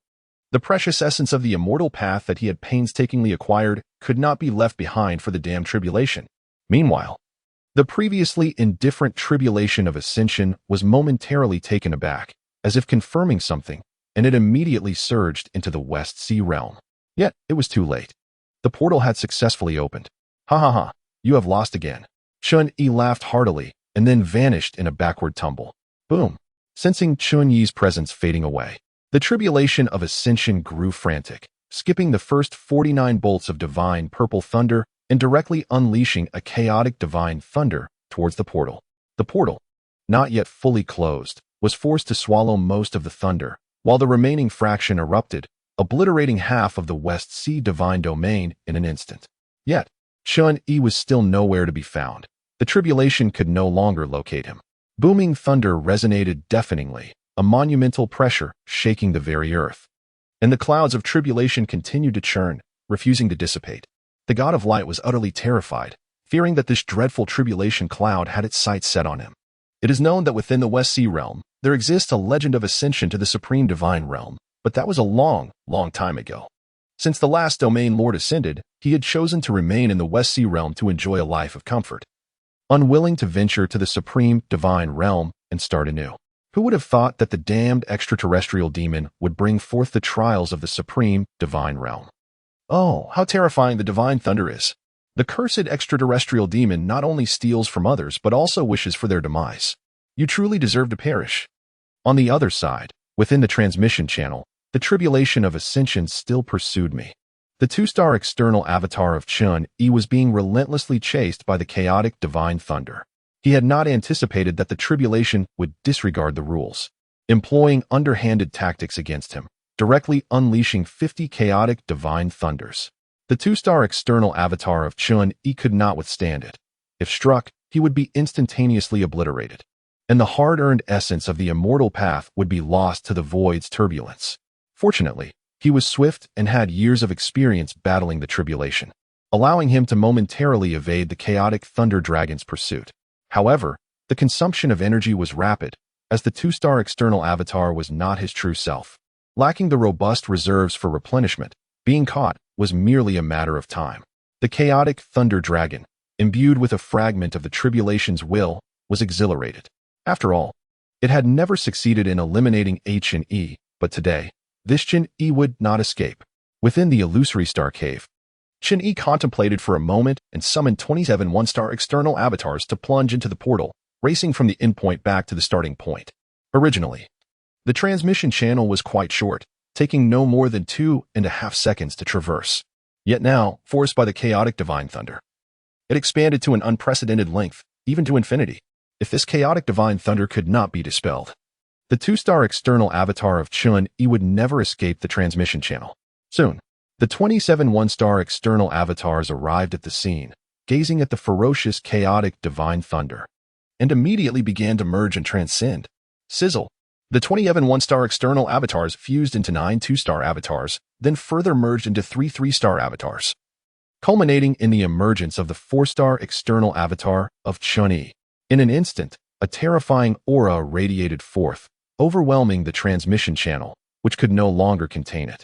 [SPEAKER 1] The precious essence of the immortal path that he had painstakingly acquired could not be left behind for the damned tribulation. Meanwhile, the previously indifferent tribulation of ascension was momentarily taken aback, as if confirming something, and it immediately surged into the West Sea realm. Yet, it was too late. The portal had successfully opened. Ha ha ha, you have lost again. Chen Yi laughed heartily, and then vanished in a backward tumble. Boom. Sensing Chen Yi's presence fading away, the tribulation of ascension grew frantic, skipping the first 49 bolts of divine purple thunder and directly unleashing a chaotic divine thunder towards the portal. The portal, not yet fully closed, was forced to swallow most of the thunder, while the remaining fraction erupted, obliterating half of the West Sea divine domain in an instant. Yet, Chen Yi was still nowhere to be found. The tribulation could no longer locate him. Booming thunder resonated deafeningly, a monumental pressure shaking the very earth. And the clouds of tribulation continued to churn, refusing to dissipate. The God of Light was utterly terrified, fearing that this dreadful tribulation cloud had its sights set on him. It is known that within the West Sea realm, there exists a legend of ascension to the supreme divine realm, but that was a long, long time ago. Since the last domain lord ascended, he had chosen to remain in the West Sea realm to enjoy a life of comfort, unwilling to venture to the supreme divine realm and start anew. Who would have thought that the damned extraterrestrial demon would bring forth the trials of the supreme divine realm? Oh, how terrifying the divine thunder is. The cursed extraterrestrial demon not only steals from others but also wishes for their demise. You truly deserve to perish. On the other side, within the transmission channel, the tribulation of ascension still pursued me. The 2-star external avatar of Chen Yi was being relentlessly chased by the chaotic divine thunder. He had not anticipated that the tribulation would disregard the rules. employing underhanded tactics against him, directly unleashing 50 chaotic divine thunders. The two-star external avatar of Chen Yi could not withstand it. If struck, he would be instantaneously obliterated, and the hard-earned essence of the immortal path would be lost to the void's turbulence. Fortunately, he was swift and had years of experience battling the tribulation, allowing him to momentarily evade the chaotic thunder dragon's pursuit. However, the consumption of energy was rapid, as the two-star external avatar was not his true self. Lacking the robust reserves for replenishment, being caught was merely a matter of time. The chaotic thunder dragon, imbued with a fragment of the tribulation's will, was exhilarated. After all, it had never succeeded in eliminating Chen Yi, but today, this Chen Yi would not escape. Within the illusory star cave, Chen Yi contemplated for a moment and summoned 27 one-star external avatars to plunge into the portal, racing from the endpoint back to the starting point. Originally, the transmission channel was quite short, taking no more than 2.5 seconds to traverse. Yet now, forced by the chaotic divine thunder, it expanded to an unprecedented length, even to infinity. If this chaotic divine thunder could not be dispelled, the two-star external avatar of Chen Yi would never escape the transmission channel. Soon, the 27 one-star external avatars arrived at the scene, gazing at the ferocious chaotic divine thunder, and immediately began to merge and transcend. Sizzle! The 27 one-star external avatars fused into 9 two-star avatars, then further merged into 3 three-star avatars, culminating in the emergence of the 4-star external avatar of Chen Yi. In an instant, a terrifying aura radiated forth, overwhelming the transmission channel, which could no longer contain it.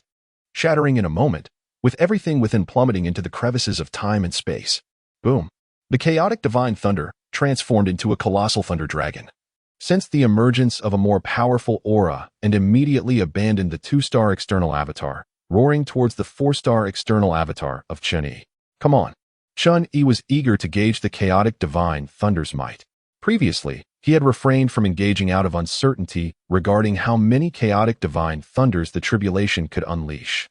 [SPEAKER 1] Shattering in a moment, with everything within plummeting into the crevices of time and space. Boom! The chaotic divine thunder transformed into a colossal thunder dragon, sensed the emergence of a more powerful aura and immediately abandoned the 2-star external avatar, roaring towards the 4-star external avatar of Chen Yi. Come on! Chen Yi was eager to gauge the chaotic divine thunder's might. Previously, he had refrained from engaging out of uncertainty regarding how many chaotic divine thunders the tribulation could unleash,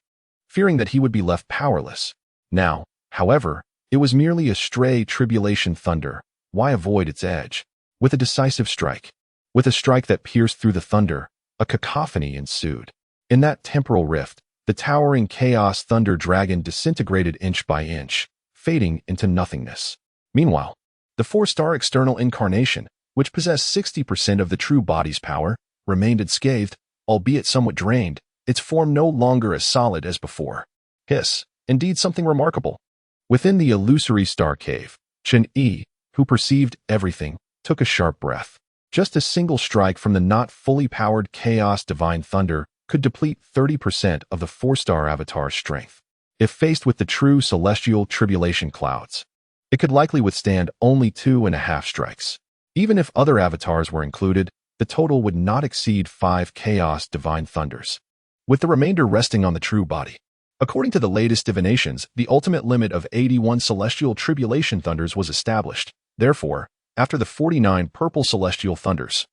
[SPEAKER 1] fearing that he would be left powerless. Now, however, it was merely a stray tribulation thunder. Why avoid its edge? With a decisive strike, with a strike that pierced through the thunder, a cacophony ensued. In that temporal rift, the towering chaos thunder dragon disintegrated inch by inch, fading into nothingness. Meanwhile, the 4-star external incarnation, which possessed 60% of the true body's power, remained unscathed, albeit somewhat drained, its form no longer as solid as before. Hiss, indeed something remarkable. Within the illusory star cave, Chen Yi, who perceived everything, took a sharp breath. Just a single strike from the not fully powered chaos divine thunder could deplete 30% of the 4-star avatar's strength. If faced with the true celestial tribulation clouds, it could likely withstand only 2.5 strikes. Even if other avatars were included, the total would not exceed 5 chaos divine thunders, with the remainder resting on the true body. According to the latest divinations, the ultimate limit of 81 celestial tribulation thunders was established. Therefore, after the 49 purple celestial thunders,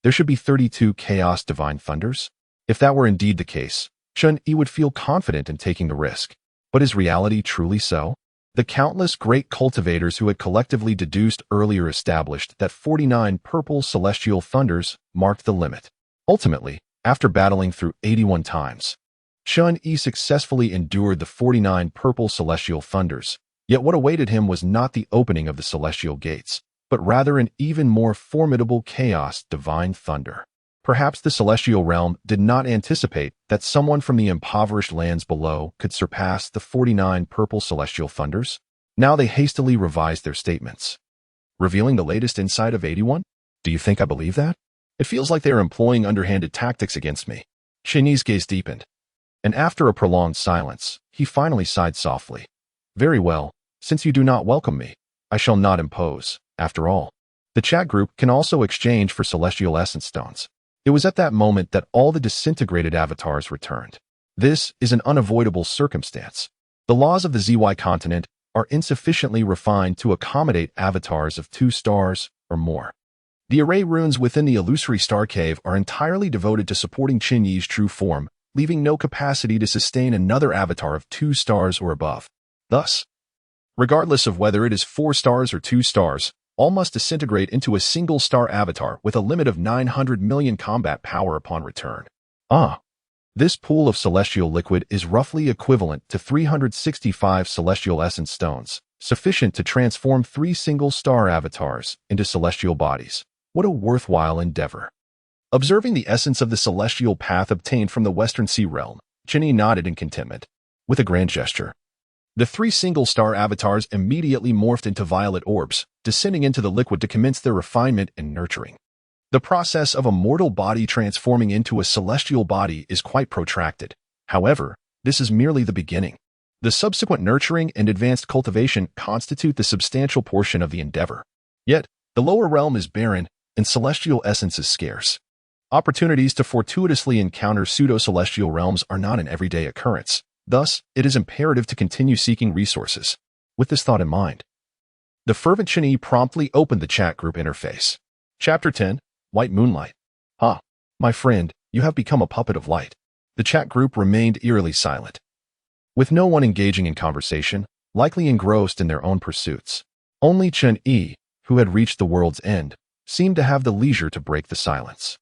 [SPEAKER 1] there should be 32 chaos divine thunders. If that were indeed the case, Chen Yi would feel confident in taking the risk. But is reality truly so? The countless great cultivators who had collectively deduced earlier established that 49 purple celestial thunders marked the limit. Ultimately, after battling through 81 times, Chen Yi successfully endured the 49 purple celestial thunders. Yet what awaited him was not the opening of the celestial gates, but rather an even more formidable chaos divine thunder. Perhaps the celestial realm did not anticipate that someone from the impoverished lands below could surpass the 49 purple celestial thunders. Now they hastily revised their statements, revealing the latest insight of 81. Do you think I believe that? It feels like they are employing underhanded tactics against me. Chen Yi's gaze deepened, and after a prolonged silence, he finally sighed softly. Very well, since you do not welcome me, I shall not impose. After all, the chat group can also exchange for celestial essence stones. It was at that moment that all the disintegrated avatars returned. This is an unavoidable circumstance. The laws of the ZY continent are insufficiently refined to accommodate avatars of 2 stars or more. The array runes within the illusory star cave are entirely devoted to supporting Chen Yi's true form, leaving no capacity to sustain another avatar of 2 stars or above. Thus, regardless of whether it is 4 stars or 2 stars, All must disintegrate into a single star avatar with a limit of 900 million combat power upon return. This pool of celestial liquid is roughly equivalent to 365 celestial essence stones, sufficient to transform 3 single-star avatars into celestial bodies. What a worthwhile endeavor. Observing the essence of the celestial path obtained from the Western Sea realm, Chen Yi nodded in contentment. With a grand gesture, the 3 single-star avatars immediately morphed into violet orbs, descending into the liquid to commence their refinement and nurturing. The process of a mortal body transforming into a celestial body is quite protracted. However, this is merely the beginning. The subsequent nurturing and advanced cultivation constitute the substantial portion of the endeavor. Yet, the lower realm is barren, and celestial essence is scarce. Opportunities to fortuitously encounter pseudo-celestial realms are not an everyday occurrence. Thus, it is imperative to continue seeking resources. With this thought in mind, the fervent Chen Yi promptly opened the chat group interface. Chapter 10. White Moonlight. My friend, you have become a puppet of light. The chat group remained eerily silent, with no one engaging in conversation, likely engrossed in their own pursuits. Only Chen Yi, who had reached the world's end, seemed to have the leisure to break the silence.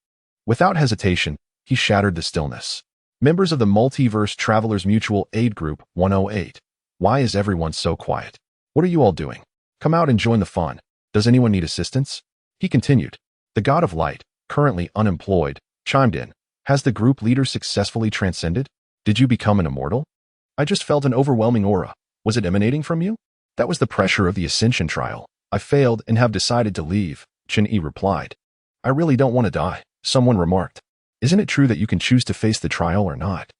[SPEAKER 1] Without hesitation, he shattered the stillness. Members of the Multiverse Travelers Mutual Aid Group 108. Why is everyone so quiet? What are you all doing? Come out and join the fun. Does anyone need assistance? He continued. The god of light, currently unemployed, chimed in. Has the group leader successfully transcended? Did you become an immortal? I just felt an overwhelming aura. Was it emanating from you? That was the pressure of the ascension trial. I failed and have decided to leave, Chen Yi replied. I really don't want to die, someone remarked. Isn't it true that you can choose to face the trial or not?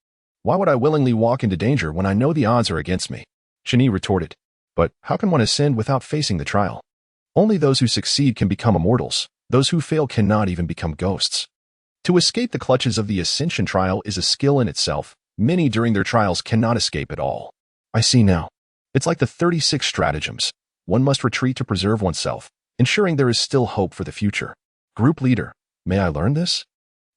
[SPEAKER 1] Why would I willingly walk into danger when I know the odds are against me? Chen Yi retorted. But how can one ascend without facing the trial? Only those who succeed can become immortals. Those who fail cannot even become ghosts. To escape the clutches of the ascension trial is a skill in itself. Many during their trials cannot escape at all. I see now. It's like the 36 stratagems. One must retreat to preserve oneself, ensuring there is still hope for the future. Group leader, may I learn this?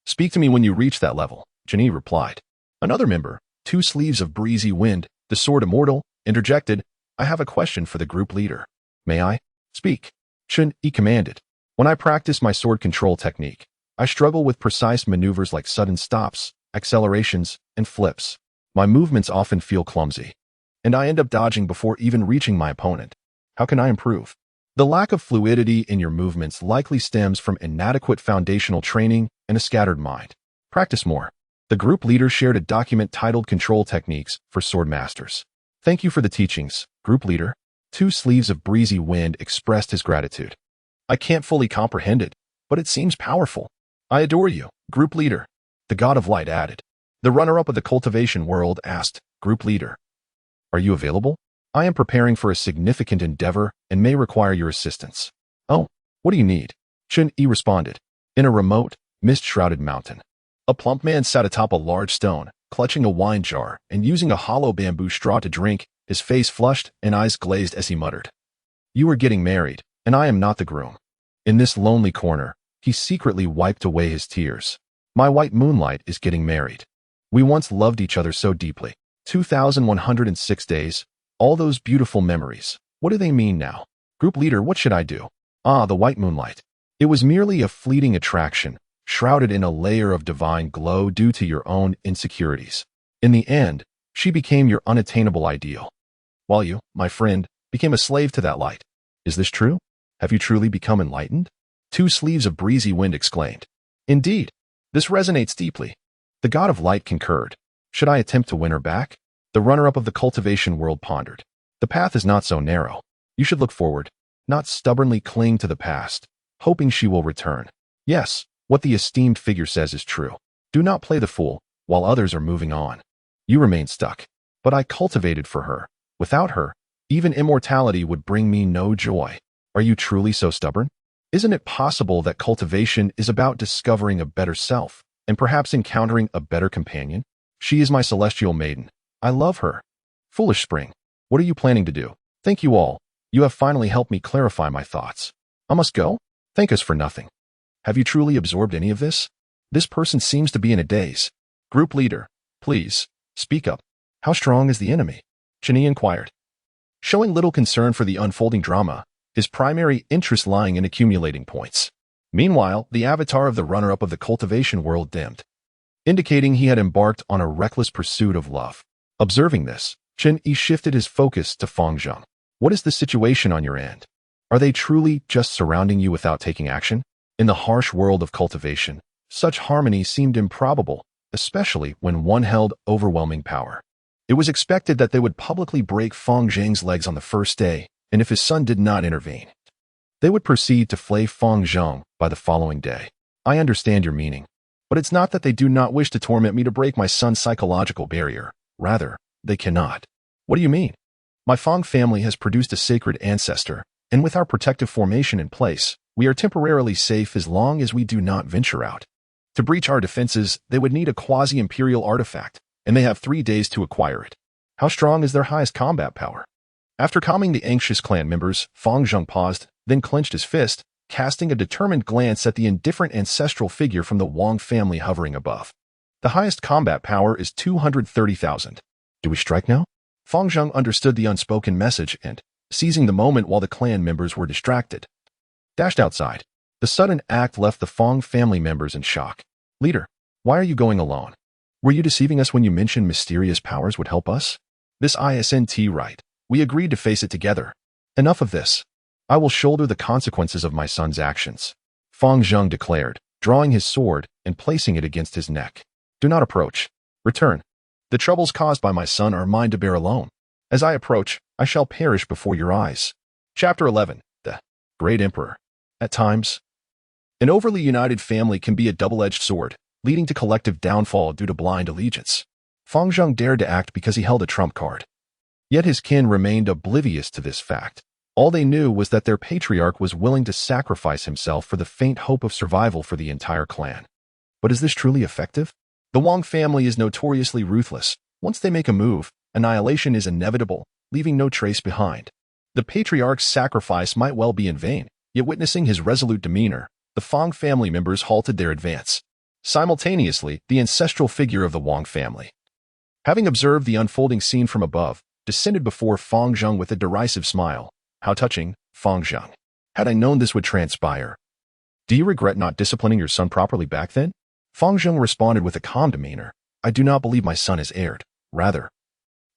[SPEAKER 1] Speak to me when you reach that level, Chen Yi replied. Another member, 2 sleeves of breezy wind, the sword immortal, interjected, I have a question for the group leader. May I? Speak. Chen Yi commanded. When I practice my sword control technique, I struggle with precise maneuvers like sudden stops, accelerations, and flips. My movements often feel clumsy, and I end up dodging before even reaching my opponent. How can I improve? The lack of fluidity in your movements likely stems from inadequate foundational training and a scattered mind. Practice more. The group leader shared a document titled Control Techniques for Sword Masters. Thank you for the teachings, group leader. 2 sleeves of breezy wind expressed his gratitude. I can't fully comprehend it, but it seems powerful. I adore you, group leader. The god of light added. The runner-up of the cultivation world asked, group leader. Are you available? I am preparing for a significant endeavor and may require your assistance. Oh, what do you need? Chen Yi responded. In a remote, mist-shrouded mountain, a plump man sat atop a large stone, clutching a wine jar and using a hollow bamboo straw to drink, his face flushed and eyes glazed as he muttered. You are getting married, and I am not the groom. In this lonely corner, he secretly wiped away his tears. My white moonlight is getting married. We once loved each other so deeply. 2,106 days, all those beautiful memories. What do they mean now? Group leader, what should I do? The white moonlight. It was merely a fleeting attraction, shrouded in a layer of divine glow due to your own insecurities. In the end, she became your unattainable ideal, while you, my friend, became a slave to that light. Is this true? Have you truly become enlightened? 2 sleeves of breezy wind exclaimed. Indeed, this resonates deeply. The god of light concurred. Should I attempt to win her back? The runner-up of the cultivation world pondered. The path is not so narrow. You should look forward, not stubbornly cling to the past, hoping she will return. Yes, what the esteemed figure says is true. Do not play the fool, while others are moving on. You remain stuck. But I cultivated for her. Without her, even immortality would bring me no joy. Are you truly so stubborn? Isn't it possible that cultivation is about discovering a better self, and perhaps encountering a better companion? She is my celestial maiden. I love her. Foolish spring. What are you planning to do? Thank you all. You have finally helped me clarify my thoughts. I must go? Thank us for nothing. Have you truly absorbed any of this? This person seems to be in a daze. Group leader, please, speak up. How strong is the enemy? Chen Yi inquired. Showing little concern for the unfolding drama, his primary interest lying in accumulating points. Meanwhile, the avatar of the runner-up of the cultivation world dimmed, indicating he had embarked on a reckless pursuit of love. Observing this, Chen Yi shifted his focus to Fang Zheng. What is the situation on your end? Are they truly just surrounding you without taking action? In the harsh world of cultivation, such harmony seemed improbable, especially when one held overwhelming power. It was expected that they would publicly break Fang Zheng's legs on the first day, and if his son did not intervene, they would proceed to flay Fang Zheng by the following day. I understand your meaning, but it's not that they do not wish to torment me to break my son's psychological barrier. Rather, they cannot. What do you mean? My Fang family has produced a sacred ancestor, and with our protective formation in place, we are temporarily safe as long as we do not venture out. To breach our defenses, they would need a quasi-imperial artifact, and they have 3 days to acquire it. How strong is their highest combat power? After calming the anxious clan members, Fang Zheng paused, then clenched his fist, casting a determined glance at the indifferent ancestral figure from the Wang family hovering above. The highest combat power is 230,000. Do we strike now? Fang Zheng understood the unspoken message and, seizing the moment while the clan members were distracted, dashed outside. The sudden act left the Fang family members in shock. Leader, why are you going alone? Were you deceiving us when you mentioned mysterious powers would help us? This isn't right. We agreed to face it together. Enough of this. I will shoulder the consequences of my son's actions, Fang Zheng declared, drawing his sword and placing it against his neck. Do not approach. Return. The troubles caused by my son are mine to bear alone. As I approach, I shall perish before your eyes. Chapter 11. The Great Emperor. At times, an overly united family can be a double-edged sword, leading to collective downfall due to blind allegiance. Fang Zheng dared to act because he held a trump card. Yet his kin remained oblivious to this fact. All they knew was that their patriarch was willing to sacrifice himself for the faint hope of survival for the entire clan. But is this truly effective? The Wang family is notoriously ruthless. Once they make a move, annihilation is inevitable, leaving no trace behind. The patriarch's sacrifice might well be in vain, yet witnessing his resolute demeanor, the Fang family members halted their advance. Simultaneously, the ancestral figure of the Wang family, having observed the unfolding scene from above, descended before Fang Zheng with a derisive smile. How touching, Fang Zheng. Had I known this would transpire. Do you regret not disciplining your son properly back then? Fang Zheng responded with a calm demeanor. I do not believe my son has erred. Rather,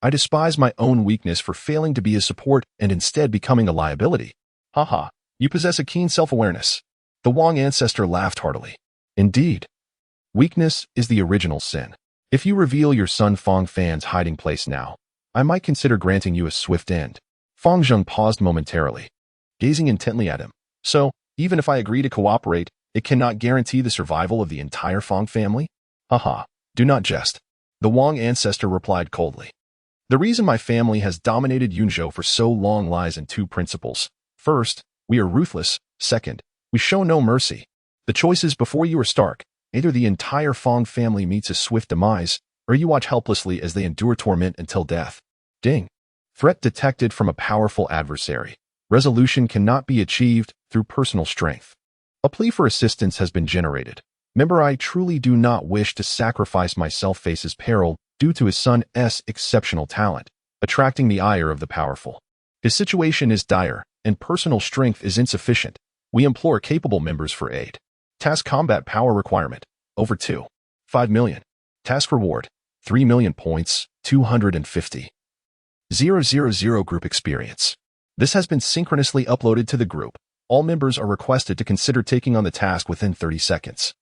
[SPEAKER 1] I despise my own weakness for failing to be a support and instead becoming a liability. Haha, you possess a keen self-awareness. The Wang ancestor laughed heartily. Indeed. Weakness is the original sin. If you reveal your son Fang Fan's hiding place now, I might consider granting you a swift end. Fang Zheng paused momentarily, gazing intently at him. So, even if I agree to cooperate, it cannot guarantee the survival of the entire Fang family? Haha, do not jest. The Wang ancestor replied coldly. The reason my family has dominated Yunzhou for so long lies in 2 principles. First, we are ruthless. Second, we show no mercy. The choices before you are stark. Either the entire Fang family meets a swift demise, or you watch helplessly as they endure torment until death. Ding. Threat detected from a powerful adversary. Resolution cannot be achieved through personal strength. A plea for assistance has been generated. Remember, I truly do not wish to sacrifice myself faces peril due to his son's exceptional talent, attracting the ire of the powerful. His situation is dire, and personal strength is insufficient. We implore capable members for aid. Task combat power requirement, over 5 million. Task reward, 3 million points, 250. 000 group experience. This has been synchronously uploaded to the group. All members are requested to consider taking on the task within 30 seconds,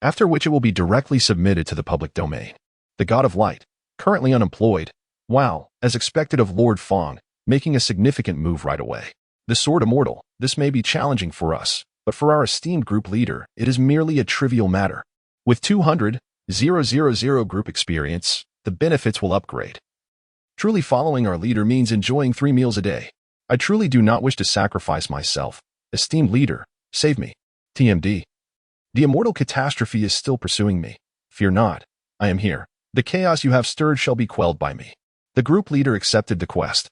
[SPEAKER 1] after which it will be directly submitted to the public domain. The God of Light, currently unemployed. Wow, as expected of Lord Fang, making a significant move right away. The Sword Immortal, this may be challenging for us, but for our esteemed group leader, it is merely a trivial matter. With 200,000 group experience, the benefits will upgrade. Truly following our leader means enjoying 3 meals a day. I truly do not wish to sacrifice myself. Esteemed leader, save me. TMD. The immortal catastrophe is still pursuing me. Fear not. I am here. The chaos you have stirred shall be quelled by me. The group leader accepted the quest.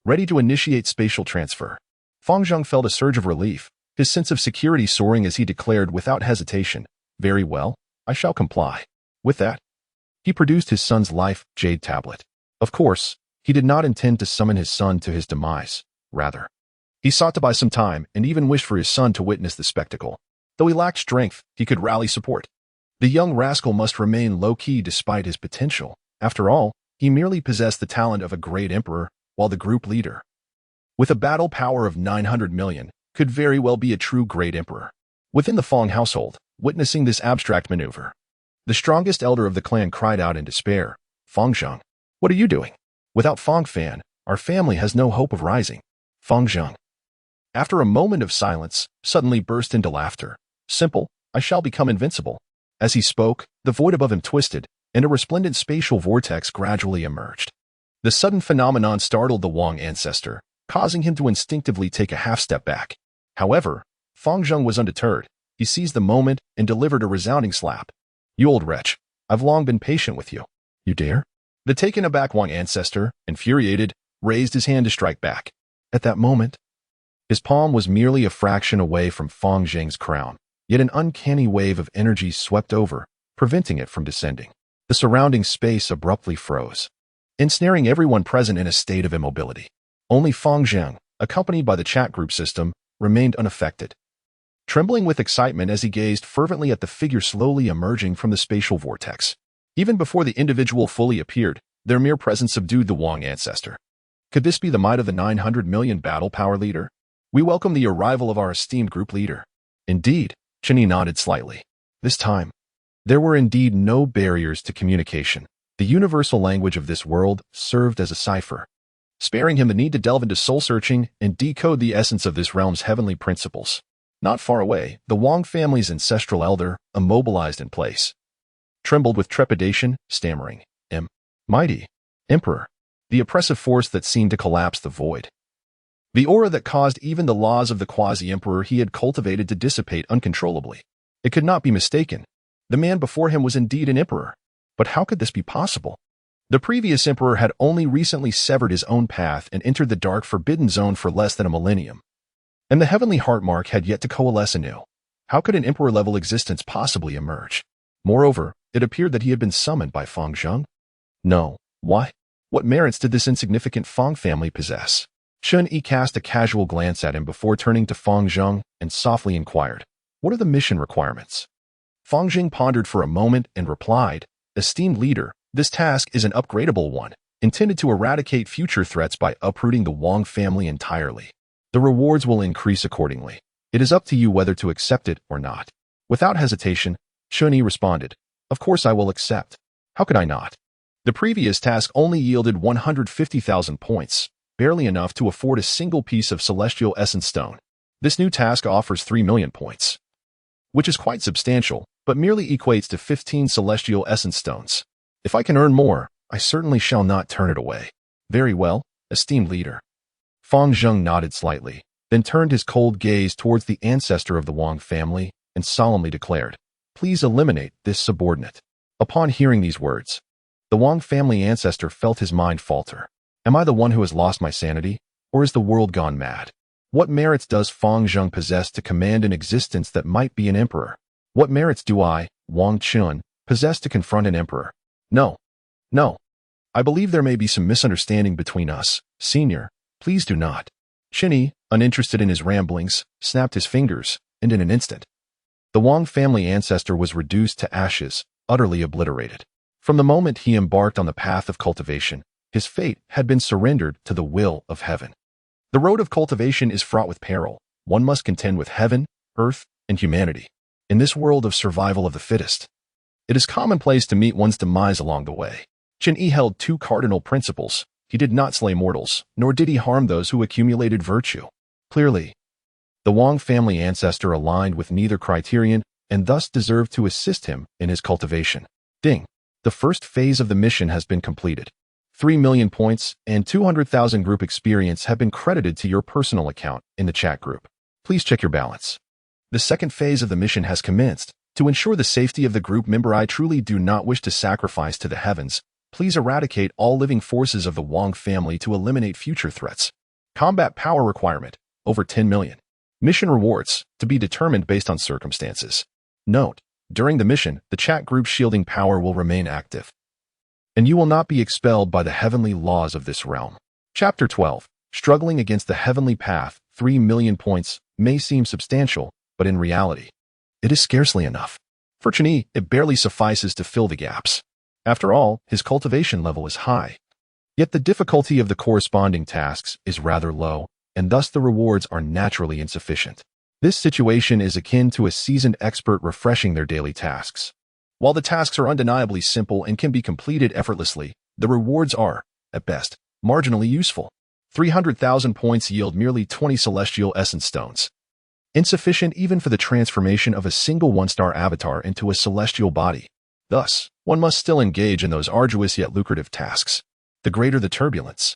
[SPEAKER 1] Ready to initiate spatial transfer. Fang Zheng felt a surge of relief, his sense of security soaring as he declared without hesitation, very well, I shall comply. With that, he produced his son's life jade tablet. Of course, he did not intend to summon his son to his demise. Rather, He sought to buy some time and even wished for his son to witness the spectacle. Though he lacked strength, he could rally support. The young rascal must remain low-key despite his potential. After all, he merely possessed the talent of a great emperor, while the group leader, with a battle power of 900 million, could very well be a true great emperor. Within the Fong household, witnessing this abstract maneuver, the strongest elder of the clan cried out in despair, "Fong Zheng, what are you doing? Without Fong Fan, our family has no hope of rising." Fong Zheng, after a moment of silence, suddenly burst into laughter. "Simple, I shall become invincible." As he spoke, the void above him twisted, and a resplendent spatial vortex gradually emerged. The sudden phenomenon startled the Wang ancestor, causing him to instinctively take a half-step back. However, Fong Zheng was undeterred. He seized the moment and delivered a resounding slap. "You old wretch, I've long been patient with you. You dare?" The taken aback Wang ancestor, infuriated, raised his hand to strike back. At that moment, his palm was merely a fraction away from Fong Zheng's crown, yet an uncanny wave of energy swept over, preventing it from descending. The surrounding space abruptly froze, ensnaring everyone present in a state of immobility. Only Fong Zheng, accompanied by the chat group system, remained unaffected, trembling with excitement as he gazed fervently at the figure slowly emerging from the spatial vortex. Even before the individual fully appeared, their mere presence subdued the Wang ancestor. Could this be the might of the 900 million battle power leader? "We welcome the arrival of our esteemed group leader." Indeed, Chen Yi nodded slightly. This time, there were indeed no barriers to communication. The universal language of this world served as a cipher, sparing him the need to delve into soul-searching and decode the essence of this realm's heavenly principles. Not far away, the Wang family's ancestral elder, immobilized in place, trembled with trepidation, stammering, "Mighty Emperor," the oppressive force that seemed to collapse the void. The aura that caused even the laws of the quasi-emperor he had cultivated to dissipate uncontrollably. It could not be mistaken. The man before him was indeed an emperor. But how could this be possible? The previous emperor had only recently severed his own path and entered the dark forbidden zone for less than a millennium. And the heavenly heartmark had yet to coalesce anew. How could an emperor-level existence possibly emerge? Moreover, it appeared that he had been summoned by Fong Zheng. No. Why? What merits did this insignificant Fong family possess? Chen Yi cast a casual glance at him before turning to Fong Zheng and softly inquired, "What are the mission requirements?" Fong Zheng pondered for a moment and replied, "Esteemed leader, this task is an upgradable one, intended to eradicate future threats by uprooting the Wang family entirely. The rewards will increase accordingly. It is up to you whether to accept it or not." Without hesitation, Chen Yi responded, "Of course I will accept. How could I not? The previous task only yielded 150,000 points, barely enough to afford a single piece of celestial essence stone. This new task offers 3 million points, which is quite substantial, but merely equates to 15 celestial essence stones. If I can earn more, I certainly shall not turn it away." "Very well, esteemed leader." Fong Zheng nodded slightly, then turned his cold gaze towards the ancestor of the Wang family and solemnly declared, "Please eliminate this subordinate." Upon hearing these words, the Wang family ancestor felt his mind falter. Am I the one who has lost my sanity, or is the world gone mad? What merits does Fong Zheng possess to command an existence that might be an emperor? What merits do I, Wang Chun, possess to confront an emperor? No. I believe there may be some misunderstanding between us, senior. Please do not. Chen Yi, uninterested in his ramblings, snapped his fingers, and in an instant, the Wang family ancestor was reduced to ashes, utterly obliterated. From the moment he embarked on the path of cultivation, his fate had been surrendered to the will of heaven. The road of cultivation is fraught with peril. One must contend with heaven, earth, and humanity. In this world of survival of the fittest, it is commonplace to meet one's demise along the way. Chen Yi held two cardinal principles. He did not slay mortals, nor did he harm those who accumulated virtue. Clearly, the Wang family ancestor aligned with neither criterion and thus deserved to assist him in his cultivation. Ding. The first phase of the mission has been completed. 3 million points and 200,000 group experience have been credited to your personal account in the chat group. Please check your balance. The second phase of the mission has commenced. To ensure the safety of the group member, I truly do not wish to sacrifice to the heavens. Please eradicate all living forces of the Wang family to eliminate future threats. Combat power requirement, over 10 million. Mission rewards, to be determined based on circumstances. Note, during the mission, the chat group shielding power will remain active, and you will not be expelled by the heavenly laws of this realm. Chapter 12. Struggling against the heavenly path, 3 million points may seem substantial, but in reality, it is scarcely enough. For Chen Yi, it barely suffices to fill the gaps. After all, his cultivation level is high. Yet the difficulty of the corresponding tasks is rather low, and thus the rewards are naturally insufficient. This situation is akin to a seasoned expert refreshing their daily tasks. While the tasks are undeniably simple and can be completed effortlessly, the rewards are, at best, marginally useful. 300,000 points yield merely 20 celestial essence stones. Insufficient even for the transformation of a single one-star avatar into a celestial body. Thus, one must still engage in those arduous yet lucrative tasks. The greater the turbulence,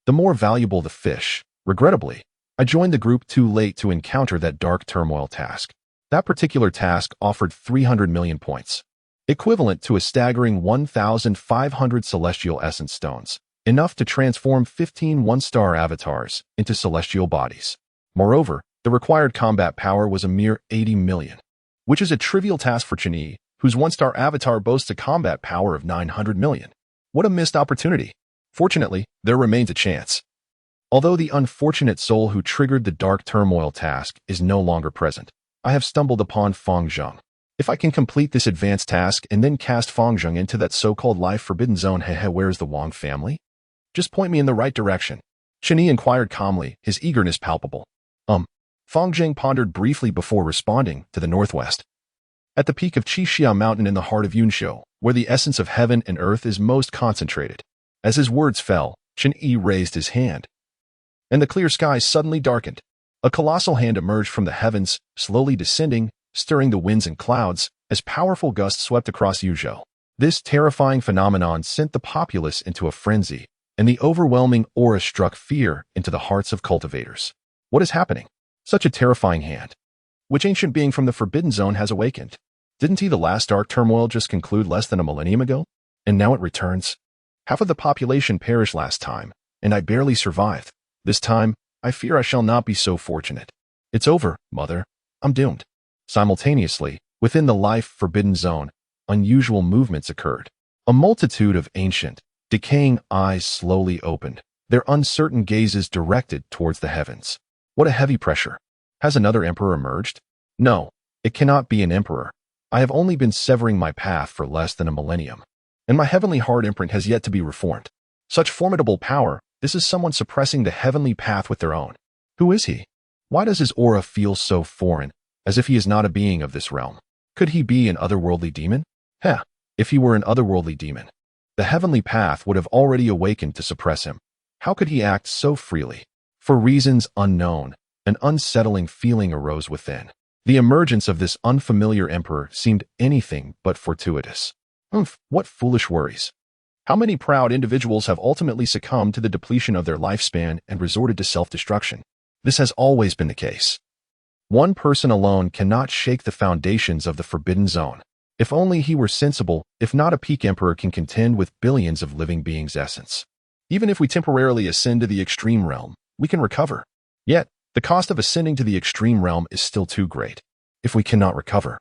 [SPEAKER 1] the more valuable the fish. Regrettably, I joined the group too late to encounter that dark turmoil task. That particular task offered 300 million points, equivalent to a staggering 1,500 celestial essence stones, enough to transform 15 one-star avatars into celestial bodies. Moreover, the required combat power was a mere 80 million, which is a trivial task for Chen Yi, whose one-star avatar boasts a combat power of 900 million. What a missed opportunity. Fortunately, there remains a chance. Although the unfortunate soul who triggered the dark turmoil task is no longer present, I have stumbled upon Feng Zheng. If I can complete this advanced task and then cast Feng Zheng into that so-called life forbidden zone, where's the Wang family? Just point me in the right direction. Chen Yi inquired calmly, his eagerness palpable. Feng Zheng pondered briefly before responding, to the northwest. At the peak of Qixia Mountain in the heart of Yunzhou, where the essence of heaven and earth is most concentrated. As his words fell, Chen Yi raised his hand, and the clear sky suddenly darkened. A colossal hand emerged from the heavens, slowly descending, stirring the winds and clouds, as powerful gusts swept across Yuzhou. This terrifying phenomenon sent the populace into a frenzy, and the overwhelming aura struck fear into the hearts of cultivators. What is happening? Such a terrifying hand. Which ancient being from the Forbidden Zone has awakened? Didn't the last dark turmoil just conclude less than a millennium ago? And now it returns? Half of the population perished last time, and I barely survived. This time, I fear I shall not be so fortunate. It's over, Mother. I'm doomed. Simultaneously, within the life forbidden zone, unusual movements occurred. A multitude of ancient, decaying eyes slowly opened, their uncertain gazes directed towards the heavens. What a heavy pressure. Has another emperor emerged? No, it cannot be an emperor. I have only been severing my path for less than a millennium, and my heavenly heart imprint has yet to be reformed. Such formidable power, this is someone suppressing the heavenly path with their own. Who is he? Why does his aura feel so foreign, as if he is not a being of this realm? Could he be an otherworldly demon? If he were an otherworldly demon, the heavenly path would have already awakened to suppress him. How could he act so freely? For reasons unknown, an unsettling feeling arose within. The emergence of this unfamiliar emperor seemed anything but fortuitous. What foolish worries. How many proud individuals have ultimately succumbed to the depletion of their lifespan and resorted to self-destruction? This has always been the case. One person alone cannot shake the foundations of the Forbidden Zone. If only he were sensible, if not a peak emperor can contend with billions of living beings' essence. Even if we temporarily ascend to the extreme realm, we can recover. Yet, the cost of ascending to the extreme realm is still too great. If we cannot recover,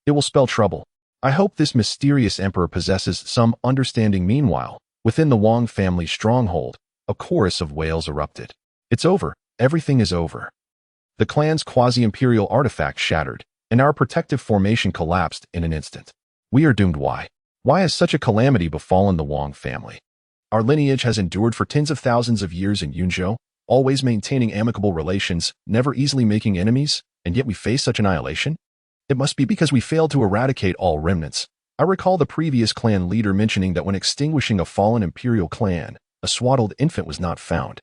[SPEAKER 1] it will spell trouble. I hope this mysterious emperor possesses some understanding. Meanwhile, within the Wang family stronghold, a chorus of wails erupted. It's over. Everything is over. The clan's quasi-imperial artifact shattered, and our protective formation collapsed in an instant. We are doomed. Why? Why has such a calamity befallen the Wang family? Our lineage has endured for tens of thousands of years in Yunzhou, always maintaining amicable relations, never easily making enemies, and yet we face such annihilation? It must be because we failed to eradicate all remnants. I recall the previous clan leader mentioning that when extinguishing a fallen imperial clan, a swaddled infant was not found.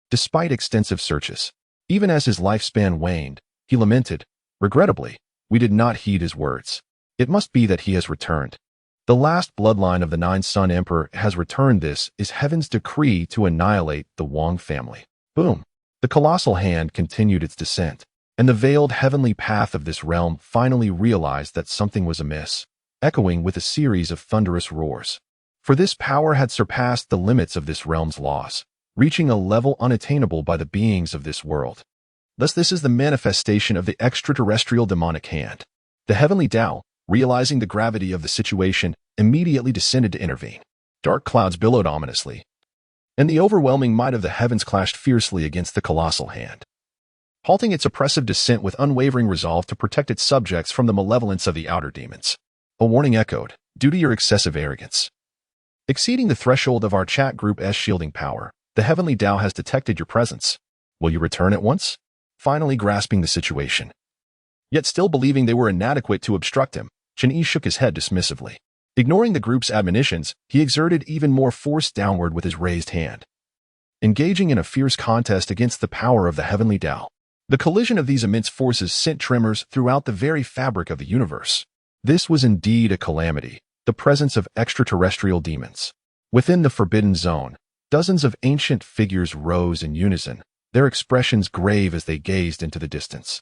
[SPEAKER 1] Despite extensive searches, even as his lifespan waned, he lamented, regrettably, we did not heed his words. It must be that he has returned. The last bloodline of the Nine-Sun Emperor has returned. This is heaven's decree to annihilate the Wang family. Boom. The colossal hand continued its descent, and the veiled heavenly path of this realm finally realized that something was amiss, echoing with a series of thunderous roars. For this power had surpassed the limits of this realm's laws, reaching a level unattainable by the beings of this world. Thus this is the manifestation of the extraterrestrial demonic hand. The heavenly Tao, realizing the gravity of the situation, immediately descended to intervene. Dark clouds billowed ominously, and the overwhelming might of the heavens clashed fiercely against the colossal hand. halting its oppressive descent with unwavering resolve to protect its subjects from the malevolence of the outer demons. A warning echoed, due to your excessive arrogance. Exceeding the threshold of our chat group's shielding power, the Heavenly Tao has detected your presence. Will you return at once? Finally grasping the situation. Yet still believing they were inadequate to obstruct him, Chen Yi shook his head dismissively. Ignoring the group's admonitions, he exerted even more force downward with his raised hand. Engaging in a fierce contest against the power of the Heavenly Tao, the collision of these immense forces sent tremors throughout the very fabric of the universe. This was indeed a calamity, the presence of extraterrestrial demons. Within the Forbidden Zone, dozens of ancient figures rose in unison, their expressions grave as they gazed into the distance.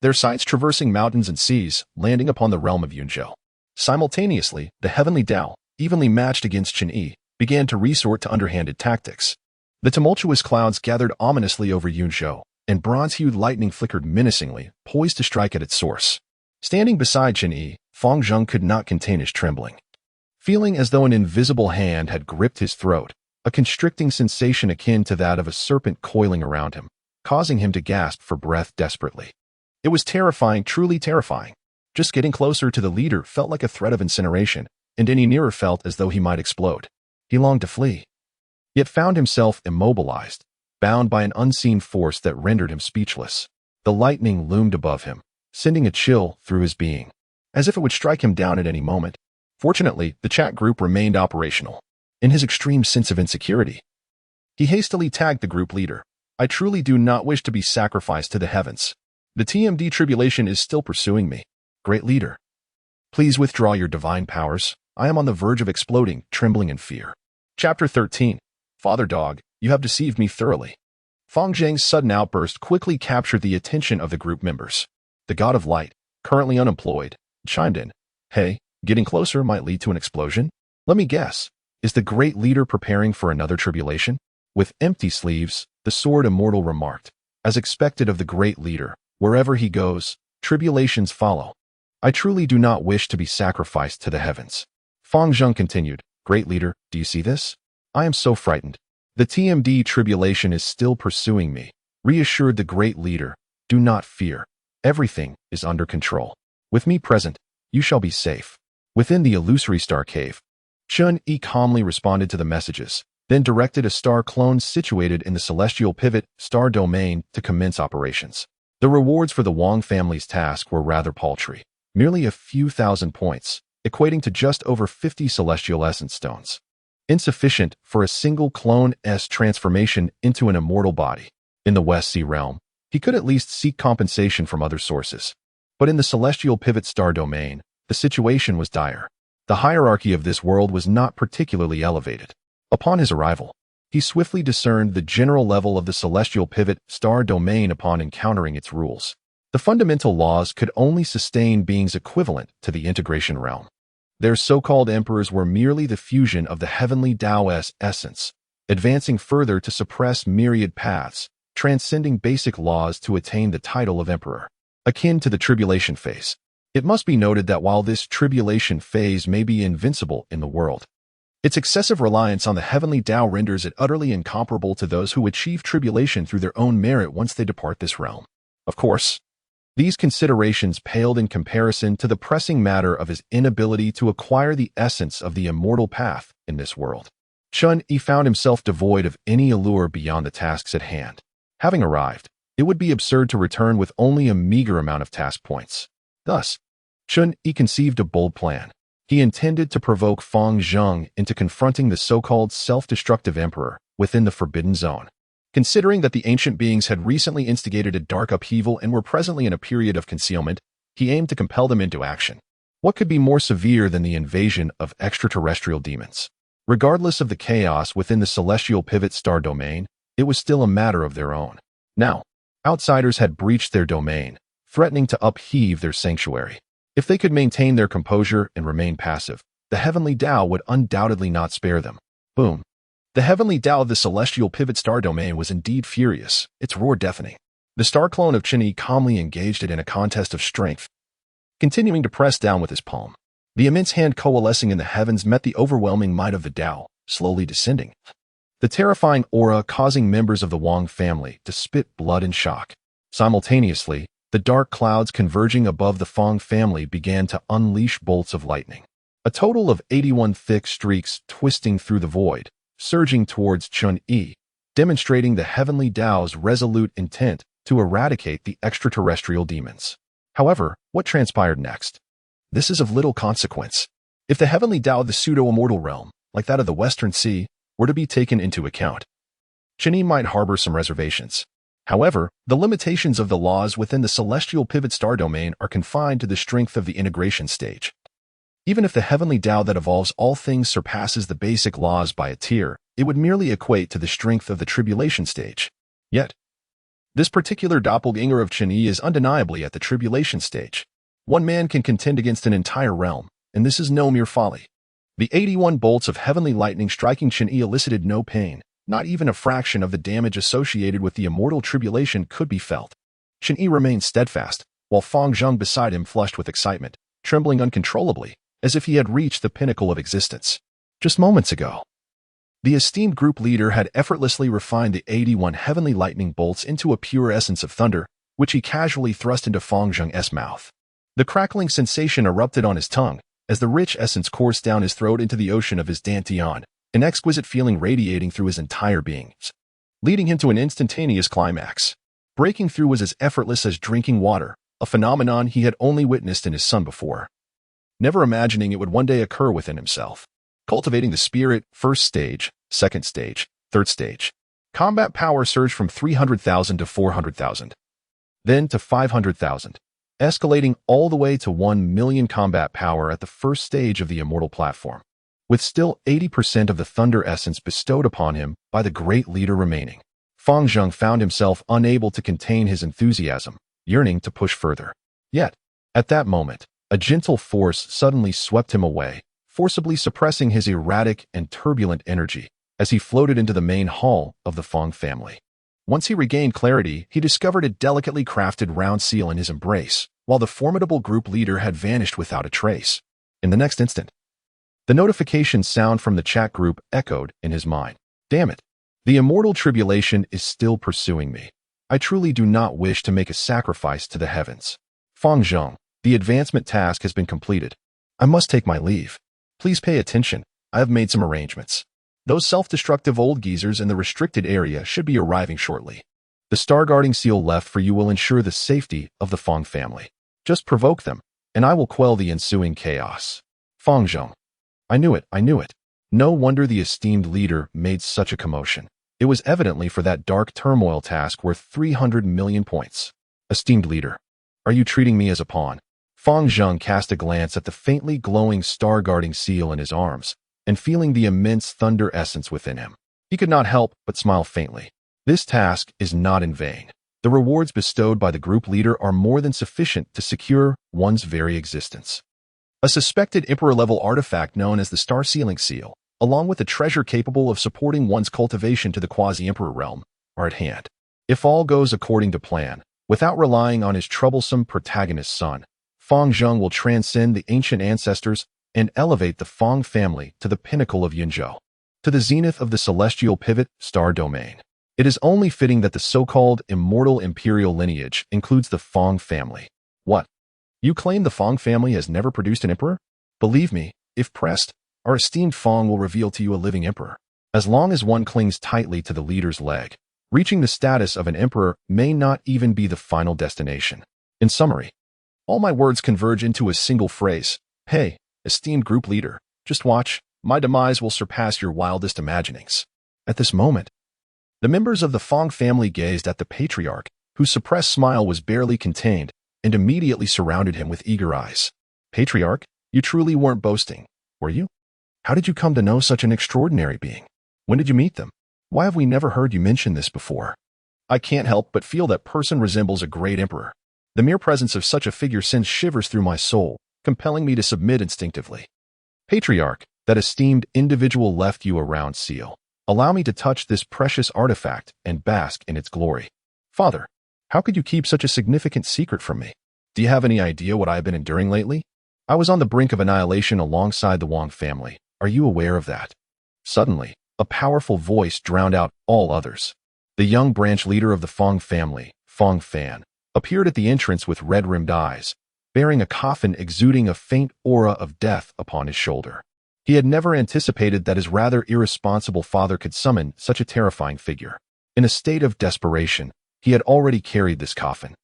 [SPEAKER 1] Their sights traversing mountains and seas, landing upon the realm of Yunzhou. Simultaneously, the Heavenly Tao, evenly matched against Chen Yi, began to resort to underhanded tactics. The tumultuous clouds gathered ominously over Yunzhou, and bronze-hued lightning flickered menacingly, poised to strike at its source. Standing beside Chen Yi, Fang Zheng could not contain his trembling. Feeling as though an invisible hand had gripped his throat, a constricting sensation akin to that of a serpent coiling around him, causing him to gasp for breath desperately. It was terrifying, truly terrifying. Just getting closer to the leader felt like a threat of incineration, and any nearer felt as though he might explode. He longed to flee, yet found himself immobilized, bound by an unseen force that rendered him speechless. The lightning loomed above him, sending a chill through his being, as if it would strike him down at any moment. Fortunately, the chat group remained operational. In his extreme sense of insecurity, he hastily tagged the group leader. I truly do not wish to be sacrificed to the heavens. The TMD tribulation is still pursuing me. Great leader, please withdraw your divine powers. I am on the verge of exploding, trembling in fear. Chapter 13. Father Dog, you have deceived me thoroughly. Fang Zheng's sudden outburst quickly captured the attention of the group members. The God of Light, currently unemployed, chimed in. Hey, getting closer might lead to an explosion? Let me guess. Is the great leader preparing for another tribulation? With empty sleeves, the sword immortal remarked. As expected of the great leader, wherever he goes, tribulations follow. I truly do not wish to be sacrificed to the heavens. Fang Zheng continued. Great leader, do you see this? I am so frightened. The TMD tribulation is still pursuing me. Reassured the great leader. Do not fear. Everything is under control. With me present, you shall be safe. Within the illusory star cave, Chen Yi calmly responded to the messages, then directed a star clone situated in the celestial pivot star domain to commence operations. The rewards for the Wang family's task were rather paltry, merely a few thousand points, equating to just over 50 celestial essence stones. Insufficient for a single clone's transformation into an immortal body. In the West Sea realm, he could at least seek compensation from other sources. But in the celestial pivot star domain, the situation was dire. The hierarchy of this world was not particularly elevated. Upon his arrival, he swiftly discerned the general level of the celestial pivot star domain upon encountering its rules. The fundamental laws could only sustain beings equivalent to the integration realm. Their so-called emperors were merely the fusion of the heavenly Tao's essence, advancing further to suppress myriad paths, transcending basic laws to attain the title of emperor. Akin to the tribulation phase. It must be noted that while this tribulation phase may be invincible in the world, its excessive reliance on the heavenly Tao renders it utterly incomparable to those who achieve tribulation through their own merit once they depart this realm. Of course, these considerations paled in comparison to the pressing matter of his inability to acquire the essence of the immortal path in this world. Chen Yi found himself devoid of any allure beyond the tasks at hand. Having arrived, it would be absurd to return with only a meager amount of task points. Thus, Chen Yi conceived a bold plan. He intended to provoke Fang Zheng into confronting the so-called self-destructive emperor within the Forbidden Zone. Considering that the ancient beings had recently instigated a dark upheaval and were presently in a period of concealment, he aimed to compel them into action. What could be more severe than the invasion of extraterrestrial demons? Regardless of the chaos within the celestial pivot star domain, it was still a matter of their own. Now, outsiders had breached their domain, threatening to upheave their sanctuary. If they could maintain their composure and remain passive, the heavenly Tao would undoubtedly not spare them. Boom. The heavenly Tao of the celestial pivot star domain was indeed furious, its roar deafening. The star clone of Chen Yi calmly engaged it in a contest of strength, continuing to press down with his palm. The immense hand coalescing in the heavens met the overwhelming might of the Tao, slowly descending. The terrifying aura causing members of the Wang family to spit blood in shock. Simultaneously, the dark clouds converging above the Fong family began to unleash bolts of lightning. A total of 81 thick streaks twisting through the void, surging towards Chen Yi, demonstrating the heavenly Tao's resolute intent to eradicate the extraterrestrial demons. However, what transpired next? This is of little consequence. If the heavenly Tao of the pseudo-immortal realm, like that of the Western Sea, were to be taken into account, Chen Yi might harbor some reservations. However, the limitations of the laws within the celestial pivot star domain are confined to the strength of the integration stage. Even if the heavenly Tao that evolves all things surpasses the basic laws by a tier, it would merely equate to the strength of the tribulation stage. Yet, this particular doppelganger of Chen Yi is undeniably at the tribulation stage. One man can contend against an entire realm, and this is no mere folly. The 81 bolts of heavenly lightning striking Chen Yi elicited no pain. Not even a fraction of the damage associated with the immortal tribulation could be felt. Chen Yi remained steadfast, while Fang Zheng beside him flushed with excitement, trembling uncontrollably, as if he had reached the pinnacle of existence. Just moments ago, the esteemed group leader had effortlessly refined the 81 heavenly lightning bolts into a pure essence of thunder, which he casually thrust into Fang Zheng's mouth. The crackling sensation erupted on his tongue, as the rich essence coursed down his throat into the ocean of his dantian, an exquisite feeling radiating through his entire being, leading him to an instantaneous climax. Breaking through was as effortless as drinking water, a phenomenon he had only witnessed in his son before, never imagining it would one day occur within himself. Cultivating the spirit, first stage, second stage, third stage. Combat power surged from 300,000 to 400,000, then to 500,000, escalating all the way to 1 million combat power at the first stage of the immortal platform, with still 80% of the thunder essence bestowed upon him by the great leader remaining. Fang Zheng found himself unable to contain his enthusiasm, yearning to push further. Yet, at that moment, a gentle force suddenly swept him away, forcibly suppressing his erratic and turbulent energy as he floated into the main hall of the Fang family. Once he regained clarity, he discovered a delicately crafted round seal in his embrace, while the formidable group leader had vanished without a trace. In the next instant, the notification sound from the chat group echoed in his mind. Damn it! The immortal tribulation is still pursuing me. I truly do not wish to make a sacrifice to the heavens. Fang Zheng, the advancement task has been completed. I must take my leave. Please pay attention. I have made some arrangements. Those self-destructive old geezers in the restricted area should be arriving shortly. The star-guarding seal left for you will ensure the safety of the Fang family. Just provoke them, and I will quell the ensuing chaos. Fang Zheng. I knew it. No wonder the esteemed leader made such a commotion. It was evidently for that dark turmoil task worth 300 million points. Esteemed leader, are you treating me as a pawn? Fang Zheng cast a glance at the faintly glowing star-guarding seal in his arms, and feeling the immense thunder essence within him, he could not help but smile faintly. This task is not in vain. The rewards bestowed by the group leader are more than sufficient to secure one's very existence. A suspected emperor-level artifact known as the Star-Sealing Seal, along with a treasure capable of supporting one's cultivation to the quasi-emperor realm, are at hand. If all goes according to plan, without relying on his troublesome protagonist son, Fang Zheng will transcend the ancient ancestors and elevate the Fang family to the pinnacle of Yunzhou, to the zenith of the celestial pivot star domain. It is only fitting that the so-called immortal imperial lineage includes the Fang family. What? You claim the Fang family has never produced an emperor? Believe me, if pressed, our esteemed Fang will reveal to you a living emperor. As long as one clings tightly to the leader's leg, reaching the status of an emperor may not even be the final destination. In summary, all my words converge into a single phrase. Hey, esteemed group leader, just watch. My demise will surpass your wildest imaginings. At this moment, the members of the Fang family gazed at the patriarch, whose suppressed smile was barely contained, and immediately surrounded him with eager eyes. Patriarch, you truly weren't boasting, were you? How did you come to know such an extraordinary being? When did you meet them? Why have we never heard you mention this before? I can't help but feel that person resembles a great emperor. The mere presence of such a figure sends shivers through my soul, compelling me to submit instinctively. Patriarch, that esteemed individual left you a round seal. Allow me to touch this precious artifact and bask in its glory. Father, how could you keep such a significant secret from me? Do you have any idea what I have been enduring lately? I was on the brink of annihilation alongside the Wang family. Are you aware of that? Suddenly, a powerful voice drowned out all others. The young branch leader of the Fang family, Fong Fan, appeared at the entrance with red-rimmed eyes, bearing a coffin exuding a faint aura of death upon his shoulder. He had never anticipated that his rather irresponsible father could summon such a terrifying figure. In a state of desperation, he had already carried this coffin,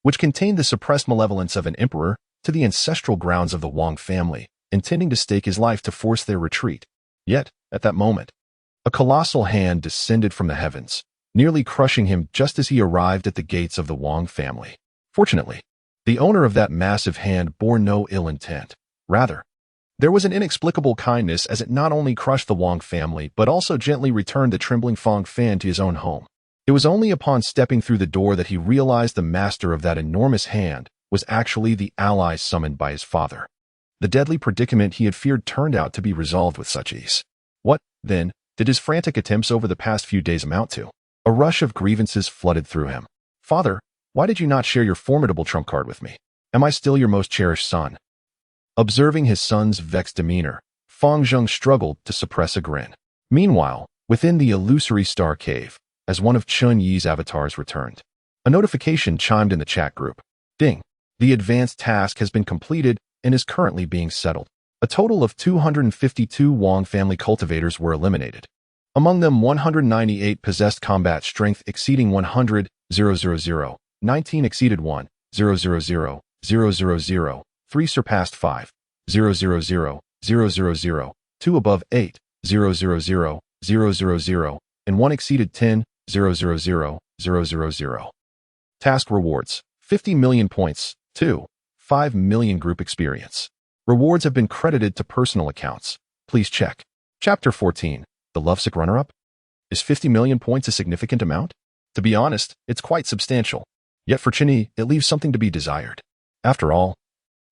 [SPEAKER 1] which contained the suppressed malevolence of an emperor, to the ancestral grounds of the Wang family, intending to stake his life to force their retreat. Yet, at that moment, a colossal hand descended from the heavens, nearly crushing him just as he arrived at the gates of the Wang family. Fortunately, the owner of that massive hand bore no ill intent. Rather, there was an inexplicable kindness as it not only crushed the Wang family but also gently returned the trembling Fong Fan to his own home. It was only upon stepping through the door that he realized the master of that enormous hand was actually the ally summoned by his father. The deadly predicament he had feared turned out to be resolved with such ease. What, then, did his frantic attempts over the past few days amount to? A rush of grievances flooded through him. Father, why did you not share your formidable trump card with me? Am I still your most cherished son? Observing his son's vexed demeanor, Fong Zheng struggled to suppress a grin. Meanwhile, within the illusory star cave, as one of Chen Yi's avatars returned, a notification chimed in the chat group. Ding! The advanced task has been completed and is currently being settled. A total of 252 Wang family cultivators were eliminated. Among them, 198 possessed combat strength exceeding 100, 000, 19 exceeded 1, 000, 000, 3 surpassed 5, 000, 000, 2 above 8, 000, 000, and 1 exceeded 10, 000, 000. Task rewards: 50 million points, 5 million group experience. Rewards have been credited to personal accounts. Please check. Chapter 14, The Lovesick Runner-Up? Is 50 million points a significant amount? To be honest, it's quite substantial. Yet for Chen Yi, it leaves something to be desired. After all,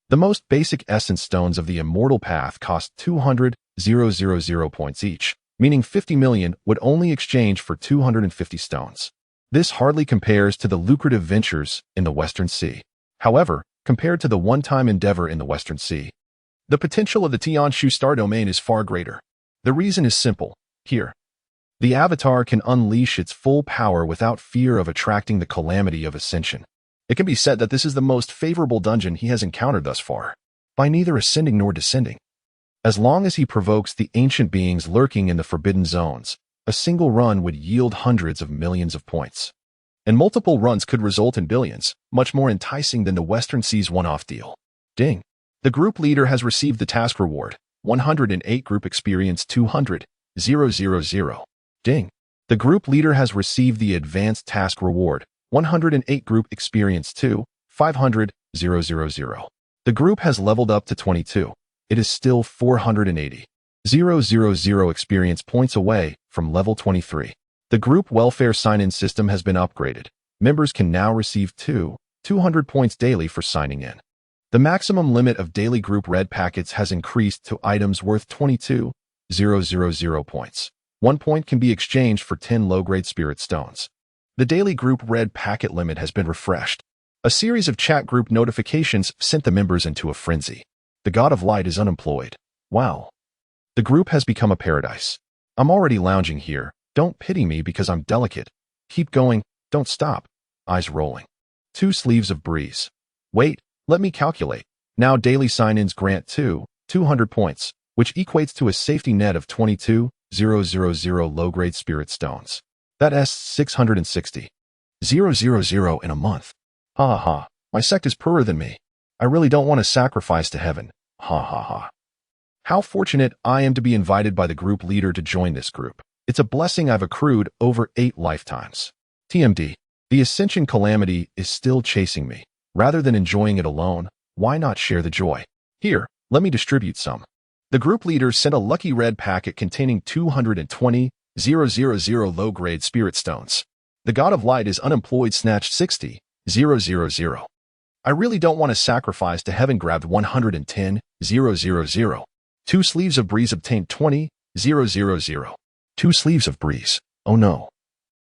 [SPEAKER 1] the most basic essence stones of the immortal path cost 200,000 points each, meaning 50 million would only exchange for 250 stones. This hardly compares to the lucrative ventures in the Western Sea. However, compared to the one-time endeavor in the Western Sea, the potential of the Tianshu star domain is far greater. The reason is simple. Here, the avatar can unleash its full power without fear of attracting the calamity of ascension. It can be said that this is the most favorable dungeon he has encountered thus far, by neither ascending nor descending. As long as he provokes the ancient beings lurking in the forbidden zones, a single run would yield hundreds of millions of points. And multiple runs could result in billions, much more enticing than the Western Sea's one-off deal. Ding! The group leader has received the task reward, 108 group experience 200, 000. Ding! The group leader has received the advanced task reward, 108 group experience 2, 500, 000. The group has leveled up to 22. It is still 480, 000 experience points away from level 23. The group welfare sign-in system has been upgraded. Members can now receive 200 points daily for signing in. The maximum limit of daily group red packets has increased to items worth 22,000 points. 1 point can be exchanged for 10 low-grade spirit stones. The daily group red packet limit has been refreshed. A series of chat group notifications sent the members into a frenzy. The God of Light is unemployed. Wow. The group has become a paradise. I'm already lounging here. Don't pity me because I'm delicate. Keep going. Don't stop. Eyes rolling. 2 sleeves of breeze. Wait, let me calculate. Now daily sign-ins grant 200 points, which equates to a safety net of 22,000 low-grade spirit stones. That's 660. 000 in a month. Ha ha, my sect is poorer than me. I really don't want to sacrifice to heaven. Ha ha ha. How fortunate I am to be invited by the group leader to join this group. It's a blessing I've accrued over 8 lifetimes. TMD. The ascension calamity is still chasing me. Rather than enjoying it alone, why not share the joy? Here, let me distribute some. The group leader sent a lucky red packet containing 220,000 low-grade spirit stones. The God of Light is unemployed snatched 60,000. I really don't want to sacrifice to heaven grabbed 110,000. 2 sleeves of breeze obtained 20,000. 2 sleeves of breeze. Oh no.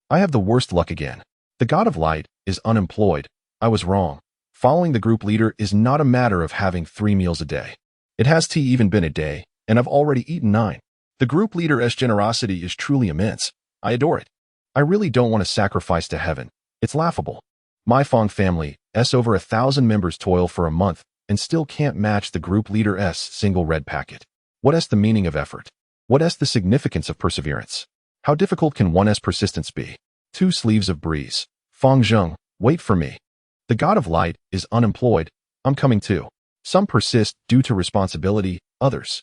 [SPEAKER 1] I have the worst luck again. The God of Light is unemployed. I was wrong. Following the group leader is not a matter of having 3 meals a day. It has even been a day, and I've already eaten 9. The group leader's generosity is truly immense. I adore it. I really don't want to sacrifice to heaven. It's laughable. My Fong family, over 1,000 members toil for a month and still can't match the group leader's single red packet. What's the meaning of effort? What's the significance of perseverance? How difficult can one's persistence be? 2 sleeves of breeze. Fong Zheng, wait for me. The god of light is unemployed. I'm coming too. Some persist due to responsibility, others.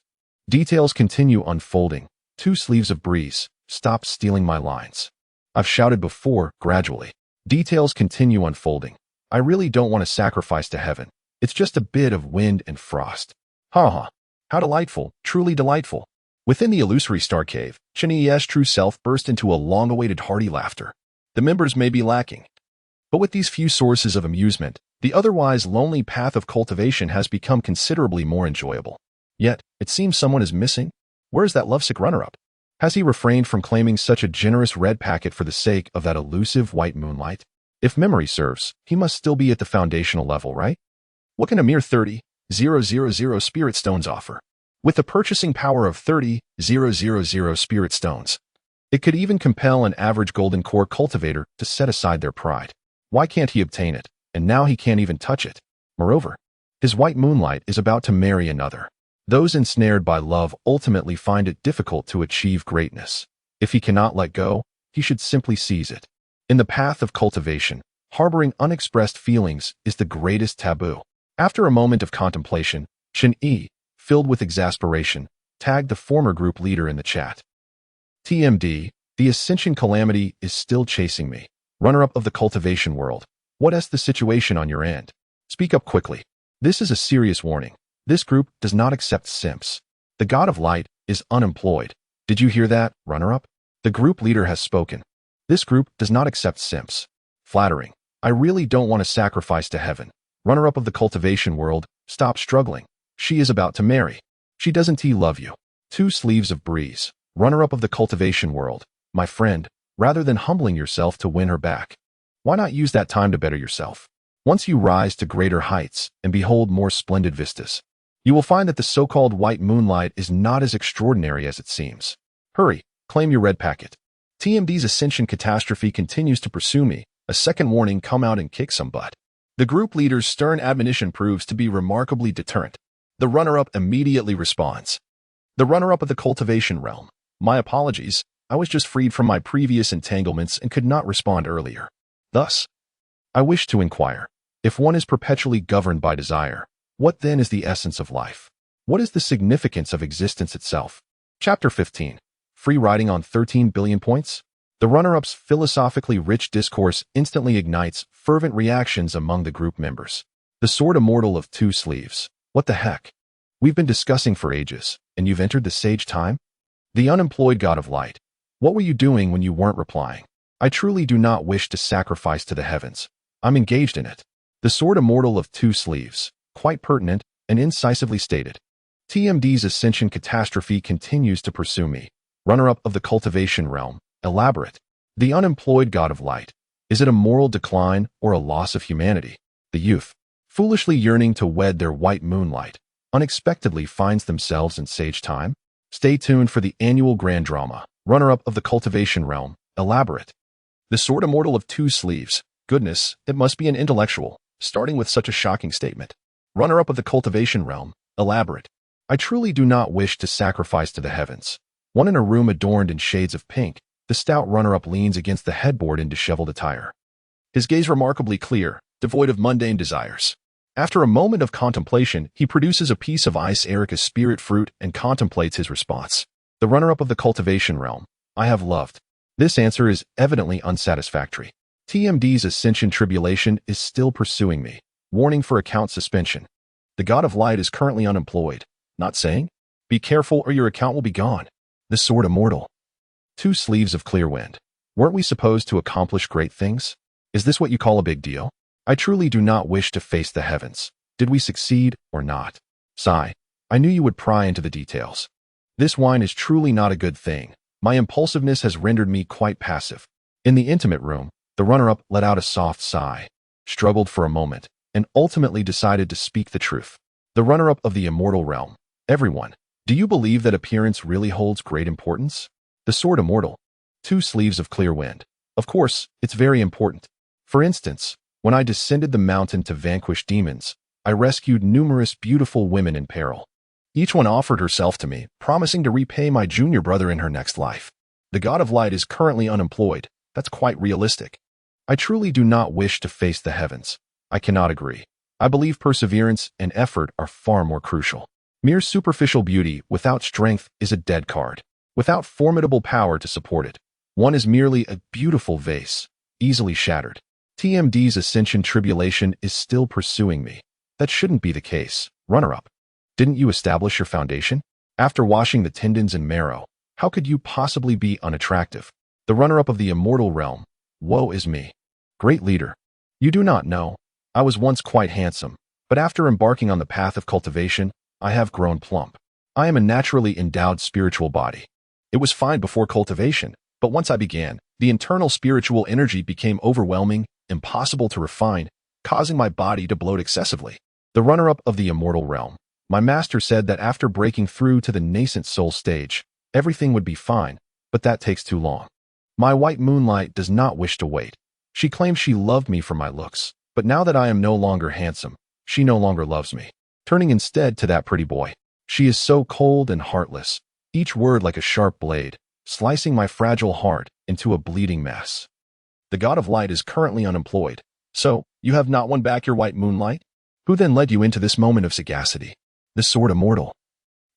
[SPEAKER 1] Details continue unfolding. 2 sleeves of breeze, stop stealing my lines. I've shouted before, gradually. Details continue unfolding. I really don't want to sacrifice to heaven. It's just a bit of wind and frost. Ha ha. How delightful, truly delightful. Within the illusory star cave, Chen Yi's true self burst into a long-awaited hearty laughter. The members may be lacking, but with these few sources of amusement, the otherwise lonely path of cultivation has become considerably more enjoyable. Yet, it seems someone is missing. Where is that lovesick runner-up? Has he refrained from claiming such a generous red packet for the sake of that elusive white moonlight? If memory serves, he must still be at the foundational level, right? What can a mere 30,000 spirit stones offer? With the purchasing power of 30,000 spirit stones, it could even compel an average golden core cultivator to set aside their pride. Why can't he obtain it? And now he can't even touch it. Moreover, his white moonlight is about to marry another. Those ensnared by love ultimately find it difficult to achieve greatness. If he cannot let go, he should simply seize it. In the path of cultivation, harboring unexpressed feelings is the greatest taboo. After a moment of contemplation, Chen Yi, filled with exasperation, tagged the former group leader in the chat. TMD, the ascension calamity is still chasing me. Runner-up of the cultivation world. What's the situation on your end? Speak up quickly. This is a serious warning. This group does not accept simps. The god of light is unemployed. Did you hear that, runner-up? The group leader has spoken. This group does not accept simps. Flattering. I really don't want to sacrifice to heaven. Runner-up of the cultivation world, stop struggling. She is about to marry. She doesn't love you. 2 sleeves of breeze. Runner-up of the cultivation world. My friend, rather than humbling yourself to win her back, why not use that time to better yourself? Once you rise to greater heights and behold more splendid vistas, you will find that the so-called white moonlight is not as extraordinary as it seems. Hurry, claim your red packet. TMD's ascension catastrophe continues to pursue me. A second warning, come out and kick some butt. The group leader's stern admonition proves to be remarkably deterrent. The runner-up immediately responds. The runner-up of the cultivation realm. My apologies, I was just freed from my previous entanglements and could not respond earlier. Thus, I wish to inquire, if one is perpetually governed by desire, what then is the essence of life? What is the significance of existence itself? Chapter 15. Free riding on 13 billion points? The runner-up's philosophically rich discourse instantly ignites fervent reactions among the group members. The sword immortal of 2 sleeves. What the heck? We've been discussing for ages, and you've entered the sage time? The unemployed god of light. What were you doing when you weren't replying? I truly do not wish to sacrifice to the heavens. I'm engaged in it. The sword immortal of 2 sleeves. Quite pertinent and incisively stated. TMD's ascension catastrophe continues to pursue me. Runner-up of the cultivation realm. Elaborate. The unemployed god of light. Is it a moral decline or a loss of humanity? The youth, foolishly yearning to wed their white moonlight, unexpectedly finds themselves in sage time? Stay tuned for the annual grand drama. Runner-up of the cultivation realm. Elaborate. The sword immortal of 2 sleeves. Goodness, it must be an intellectual, starting with such a shocking statement. Runner-up of the cultivation realm. Elaborate. I truly do not wish to sacrifice to the heavens. One in a room adorned in shades of pink, the stout runner-up leans against the headboard in disheveled attire. His gaze remarkably clear, devoid of mundane desires. After a moment of contemplation, he produces a piece of ice Erica's spirit fruit and contemplates his response. The runner-up of the cultivation realm. I have loved. This answer is evidently unsatisfactory. TMD's ascension tribulation is still pursuing me. Warning for account suspension. The god of light is currently unemployed. Not saying? Be careful or your account will be gone. The sword immortal. 2 sleeves of clear wind. Weren't we supposed to accomplish great things? Is this what you call a big deal? I truly do not wish to face the heavens. Did we succeed or not? Sigh. I knew you would pry into the details. This wine is truly not a good thing. My impulsiveness has rendered me quite passive. In the intimate room, the runner-up let out a soft sigh, struggled for a moment, and ultimately decided to speak the truth. The runner-up of the immortal realm. Everyone, do you believe that appearance really holds great importance? The sword immortal. 2 sleeves of clear wind. Of course, it's very important. For instance, When I descended the mountain to vanquish demons, I rescued numerous beautiful women in peril. Each one offered herself to me, promising to repay my junior brother in her next life. The God of Light is currently unemployed. That's quite realistic. I truly do not wish to face the heavens. I cannot agree. I believe perseverance and effort are far more crucial. Mere superficial beauty without strength is a dead card. Without formidable power to support it, one is merely a beautiful vase, easily shattered. TMD's ascension tribulation is still pursuing me. That shouldn't be the case. Runner-up. Didn't you establish your foundation? After washing the tendons and marrow, how could you possibly be unattractive? The runner-up of the immortal realm. Woe is me. Great leader. You do not know. I was once quite handsome, but after embarking on the path of cultivation, I have grown plump. I am a naturally endowed spiritual body. It was fine before cultivation, but once I began, the internal spiritual energy became overwhelming, impossible to refine, causing my body to bloat excessively. The runner-up of the immortal realm. My master said that after breaking through to the nascent soul stage, everything would be fine, but that takes too long. My white moonlight does not wish to wait. She claims she loved me for my looks, but now that I am no longer handsome, she no longer loves me, turning instead to that pretty boy. She is so cold and heartless, each word like a sharp blade, slicing my fragile heart into a bleeding mess. The God of Light is currently unemployed. So, you have not won back your white moonlight? Who then led you into this moment of sagacity? The sword immortal.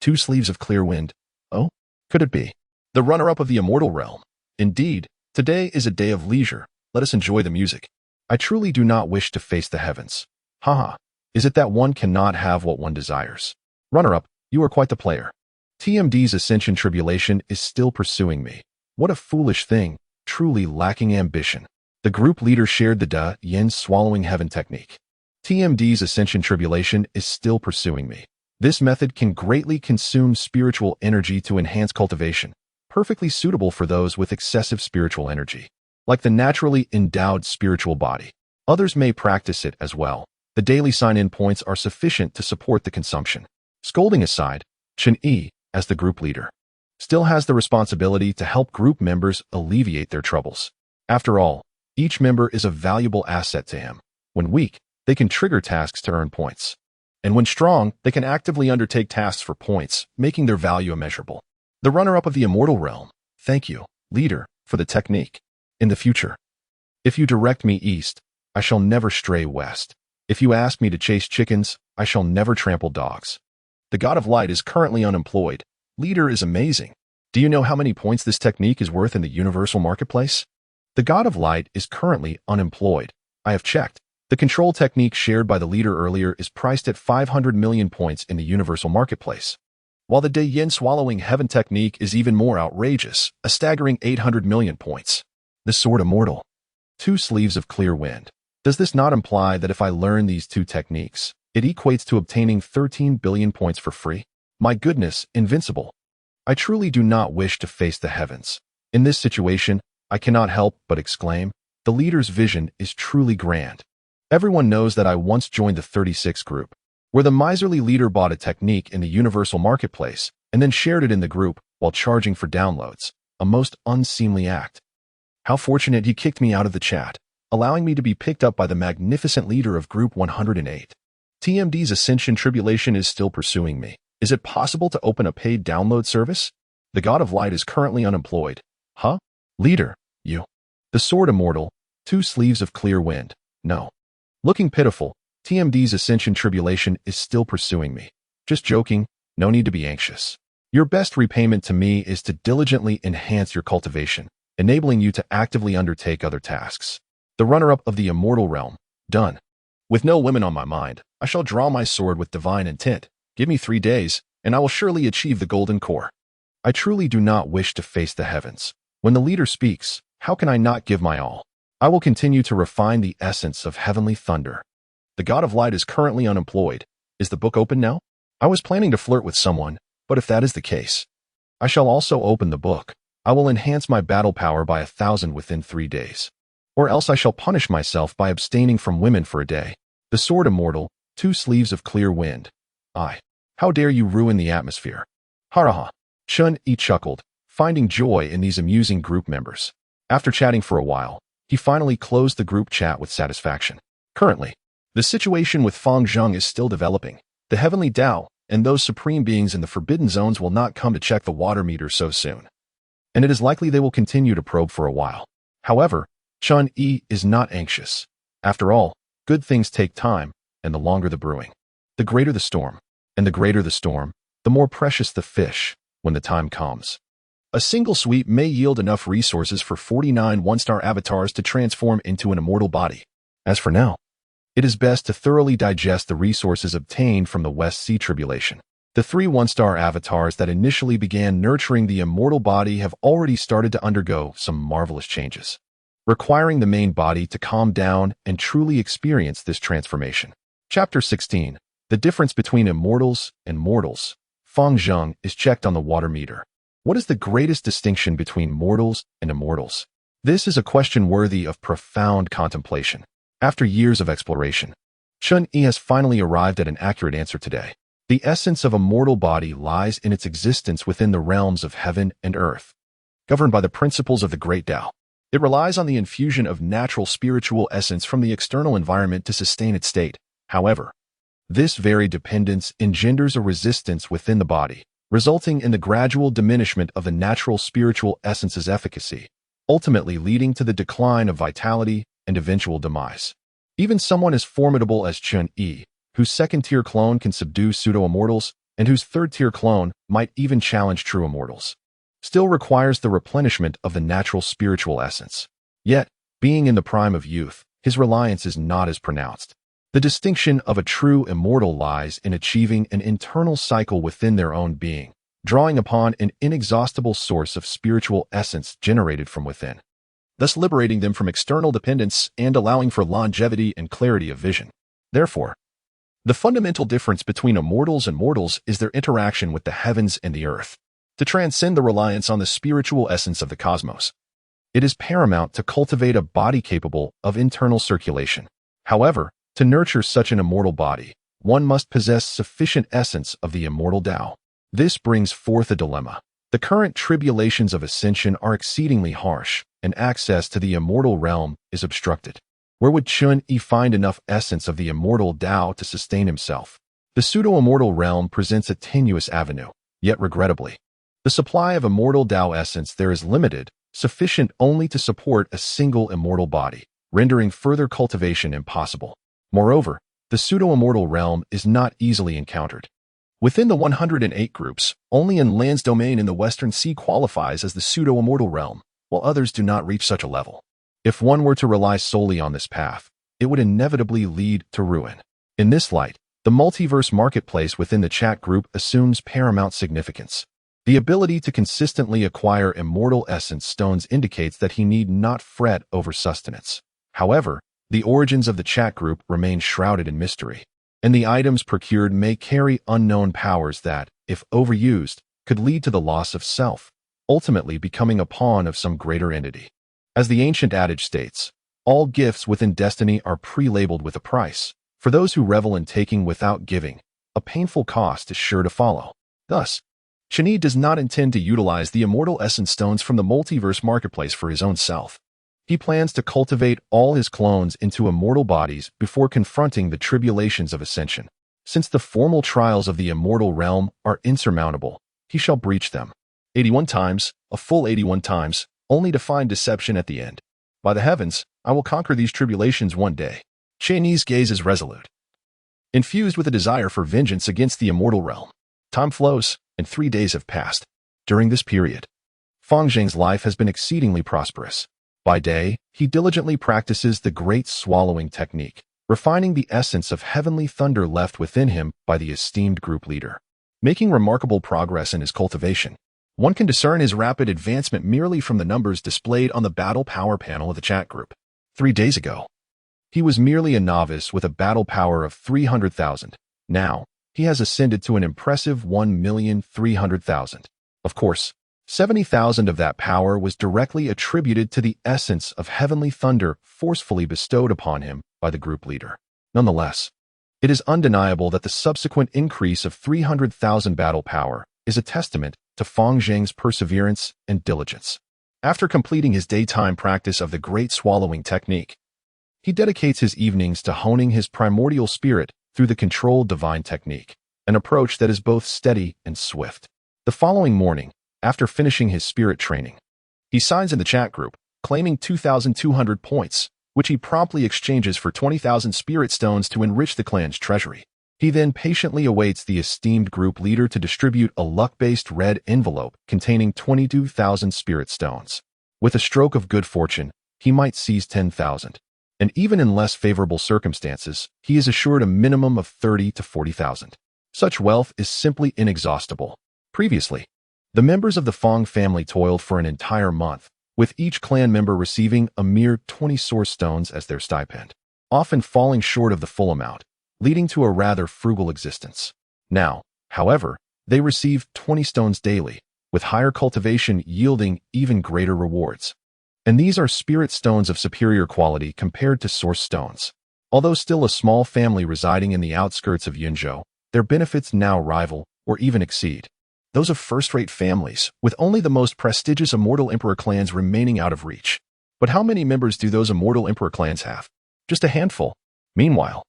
[SPEAKER 1] 2 sleeves of clear wind. Oh, could it be? The runner-up of the immortal realm. Indeed, today is a day of leisure. Let us enjoy the music. I truly do not wish to face the heavens. Haha. Is it that one cannot have what one desires? Runner-up, you are quite the player. TMD's ascension tribulation is still pursuing me. What a foolish thing, truly lacking ambition. The group leader shared the yin swallowing heaven technique. TMD's ascension tribulation is still pursuing me. This method can greatly consume spiritual energy to enhance cultivation, perfectly suitable for those with excessive spiritual energy. Like the naturally endowed spiritual body, others may practice it as well. The daily sign-in points are sufficient to support the consumption. Scolding aside, Chen Yi, as the group leader, still has the responsibility to help group members alleviate their troubles. After all, each member is a valuable asset to him. When weak, they can trigger tasks to earn points. And when strong, they can actively undertake tasks for points, making their value immeasurable. The runner-up of the immortal realm. Thank you, leader, for the technique. In the future, if you direct me east, I shall never stray west. If you ask me to chase chickens, I shall never trample dogs. The God of Light is currently unemployed. Leader is amazing. Do you know how many points this technique is worth in the universal marketplace? The God of Light is currently unemployed. I have checked. The control technique shared by the leader earlier is priced at 500 million points in the universal marketplace, while the yin swallowing heaven technique is even more outrageous, a staggering 800 million points. The sword immortal. 2 sleeves of clear wind. Does this not imply that if I learn these 2 techniques, it equates to obtaining 13 billion points for free? My goodness, invincible. I truly do not wish to face the heavens. In this situation, I cannot help but exclaim, the leader's vision is truly grand. Everyone knows that I once joined the 36 group, where the miserly leader bought a technique in the universal marketplace and then shared it in the group while charging for downloads, a most unseemly act. How fortunate he kicked me out of the chat, allowing me to be picked up by the magnificent leader of Group 108. TMD's ascension tribulation is still pursuing me. Is it possible to open a paid download service? The God of Light is currently unemployed. Huh? Leader, you. The sword immortal, 2 sleeves of clear wind. No. Looking pitiful, TMD's ascension tribulation is still pursuing me. Just joking, no need to be anxious. Your best repayment to me is to diligently enhance your cultivation, enabling you to actively undertake other tasks. The runner-up of the immortal realm. Done. With no women on my mind, I shall draw my sword with divine intent. Give me 3 days, and I will surely achieve the golden core. I truly do not wish to face the heavens. When the leader speaks, how can I not give my all? I will continue to refine the essence of heavenly thunder. The God of Light is currently unemployed. Is the book open now? I was planning to flirt with someone, but if that is the case, I shall also open the book. I will enhance my battle power by 1,000 within 3 days. Or else I shall punish myself by abstaining from women for a day. The sword immortal, 2 sleeves of clear wind. How dare you ruin the atmosphere? Haraha. Chen Yi chuckled, finding joy in these amusing group members. After chatting for a while, he finally closed the group chat with satisfaction. Currently, the situation with Fang Zheng is still developing. The heavenly Tao and those supreme beings in the forbidden zones will not come to check the water meter so soon, and it is likely they will continue to probe for a while. However, Chen Yi is not anxious. After all, good things take time, and the longer the brewing, the greater the storm, and the greater the storm, the more precious the fish when the time comes. A single sweep may yield enough resources for 49 one-star avatars to transform into an immortal body. As for now, it is best to thoroughly digest the resources obtained from the West Sea tribulation. The 3 one-star avatars that initially began nurturing the immortal body have already started to undergo some marvelous changes, requiring the main body to calm down and truly experience this transformation. Chapter 16. The difference between immortals and mortals. Fang Zheng is checked on the water meter. What is the greatest distinction between mortals and immortals? This is a question worthy of profound contemplation. After years of exploration, Chen Yi has finally arrived at an accurate answer today. The essence of a mortal body lies in its existence within the realms of heaven and earth, governed by the principles of the Great Tao. It relies on the infusion of natural spiritual essence from the external environment to sustain its state. However, this very dependence engenders a resistance within the body, resulting in the gradual diminishment of the natural spiritual essence's efficacy, ultimately leading to the decline of vitality and eventual demise. Even someone as formidable as Chen Yi, whose second-tier clone can subdue pseudo-immortals and whose third-tier clone might even challenge true immortals, still requires the replenishment of the natural spiritual essence. Yet, being in the prime of youth, his reliance is not as pronounced. The distinction of a true immortal lies in achieving an internal cycle within their own being, drawing upon an inexhaustible source of spiritual essence generated from within, thus liberating them from external dependence and allowing for longevity and clarity of vision. Therefore, the fundamental difference between immortals and mortals is their interaction with the heavens and the earth. To transcend the reliance on the spiritual essence of the cosmos, it is paramount to cultivate a body capable of internal circulation. However, to nurture such an immortal body, one must possess sufficient essence of the immortal Tao. This brings forth a dilemma. The current tribulations of ascension are exceedingly harsh, and access to the immortal realm is obstructed. Where would Chen Yi find enough essence of the immortal Tao to sustain himself? The pseudo-immortal realm presents a tenuous avenue, yet regrettably, the supply of immortal Tao essence there is limited, sufficient only to support a single immortal body, rendering further cultivation impossible. Moreover, the pseudo-immortal realm is not easily encountered. Within the 108 groups, only in Land's domain in the Western Sea qualifies as the pseudo-immortal realm, while others do not reach such a level. If one were to rely solely on this path, it would inevitably lead to ruin. In this light, the multiverse marketplace within the chat group assumes paramount significance. The ability to consistently acquire immortal essence stones indicates that he need not fret over sustenance. However, the origins of the chat group remain shrouded in mystery, and the items procured may carry unknown powers that, if overused, could lead to the loss of self, ultimately becoming a pawn of some greater entity. As the ancient adage states, all gifts within destiny are pre-labeled with a price. For those who revel in taking without giving, a painful cost is sure to follow. Thus, Chen Yi does not intend to utilize the immortal essence stones from the multiverse marketplace for his own self. He plans to cultivate all his clones into immortal bodies before confronting the tribulations of ascension. Since the formal trials of the immortal realm are insurmountable, he shall breach them. 81 times, a full 81 times, only to find deception at the end. By the heavens, I will conquer these tribulations one day. Chen Yi's gaze is resolute, infused with a desire for vengeance against the immortal realm. Time flows, and 3 days have passed. During this period, Fang Zheng's life has been exceedingly prosperous. By day, he diligently practices the great swallowing technique, refining the essence of heavenly thunder left within him by the esteemed group leader. Making remarkable progress in his cultivation, one can discern his rapid advancement merely from the numbers displayed on the battle power panel of the chat group. 3 days ago, he was merely a novice with a battle power of 300,000. Now, he has ascended to an impressive 1,300,000. Of course, 70,000 of that power was directly attributed to the essence of heavenly thunder forcefully bestowed upon him by the group leader. Nonetheless, it is undeniable that the subsequent increase of 300,000 battle power is a testament to Fang Zheng's perseverance and diligence. After completing his daytime practice of the great swallowing technique, He dedicates his evenings to honing his primordial spirit through the controlled divine technique, an approach that is both steady and swift. The following morning, after finishing his spirit training, he signs in the chat group, claiming 2,200 points, which he promptly exchanges for 20,000 spirit stones to enrich the clan's treasury. He then patiently awaits the esteemed group leader to distribute a luck-based red envelope containing 22,000 spirit stones. With a stroke of good fortune, he might seize 10,000. And even in less favorable circumstances, he is assured a minimum of 30 to 40,000. Such wealth is simply inexhaustible. Previously, the members of the Fong family toiled for an entire month, with each clan member receiving a mere 20 source stones as their stipend, often falling short of the full amount, leading to a rather frugal existence. Now, however, they receive 20 stones daily, with higher cultivation yielding even greater rewards. And these are spirit stones of superior quality compared to source stones. Although still a small family residing in the outskirts of Yunzhou, their benefits now rival or even exceed those of first-rate families, with only the most prestigious immortal emperor clans remaining out of reach. But how many members do those immortal emperor clans have? Just a handful. Meanwhile,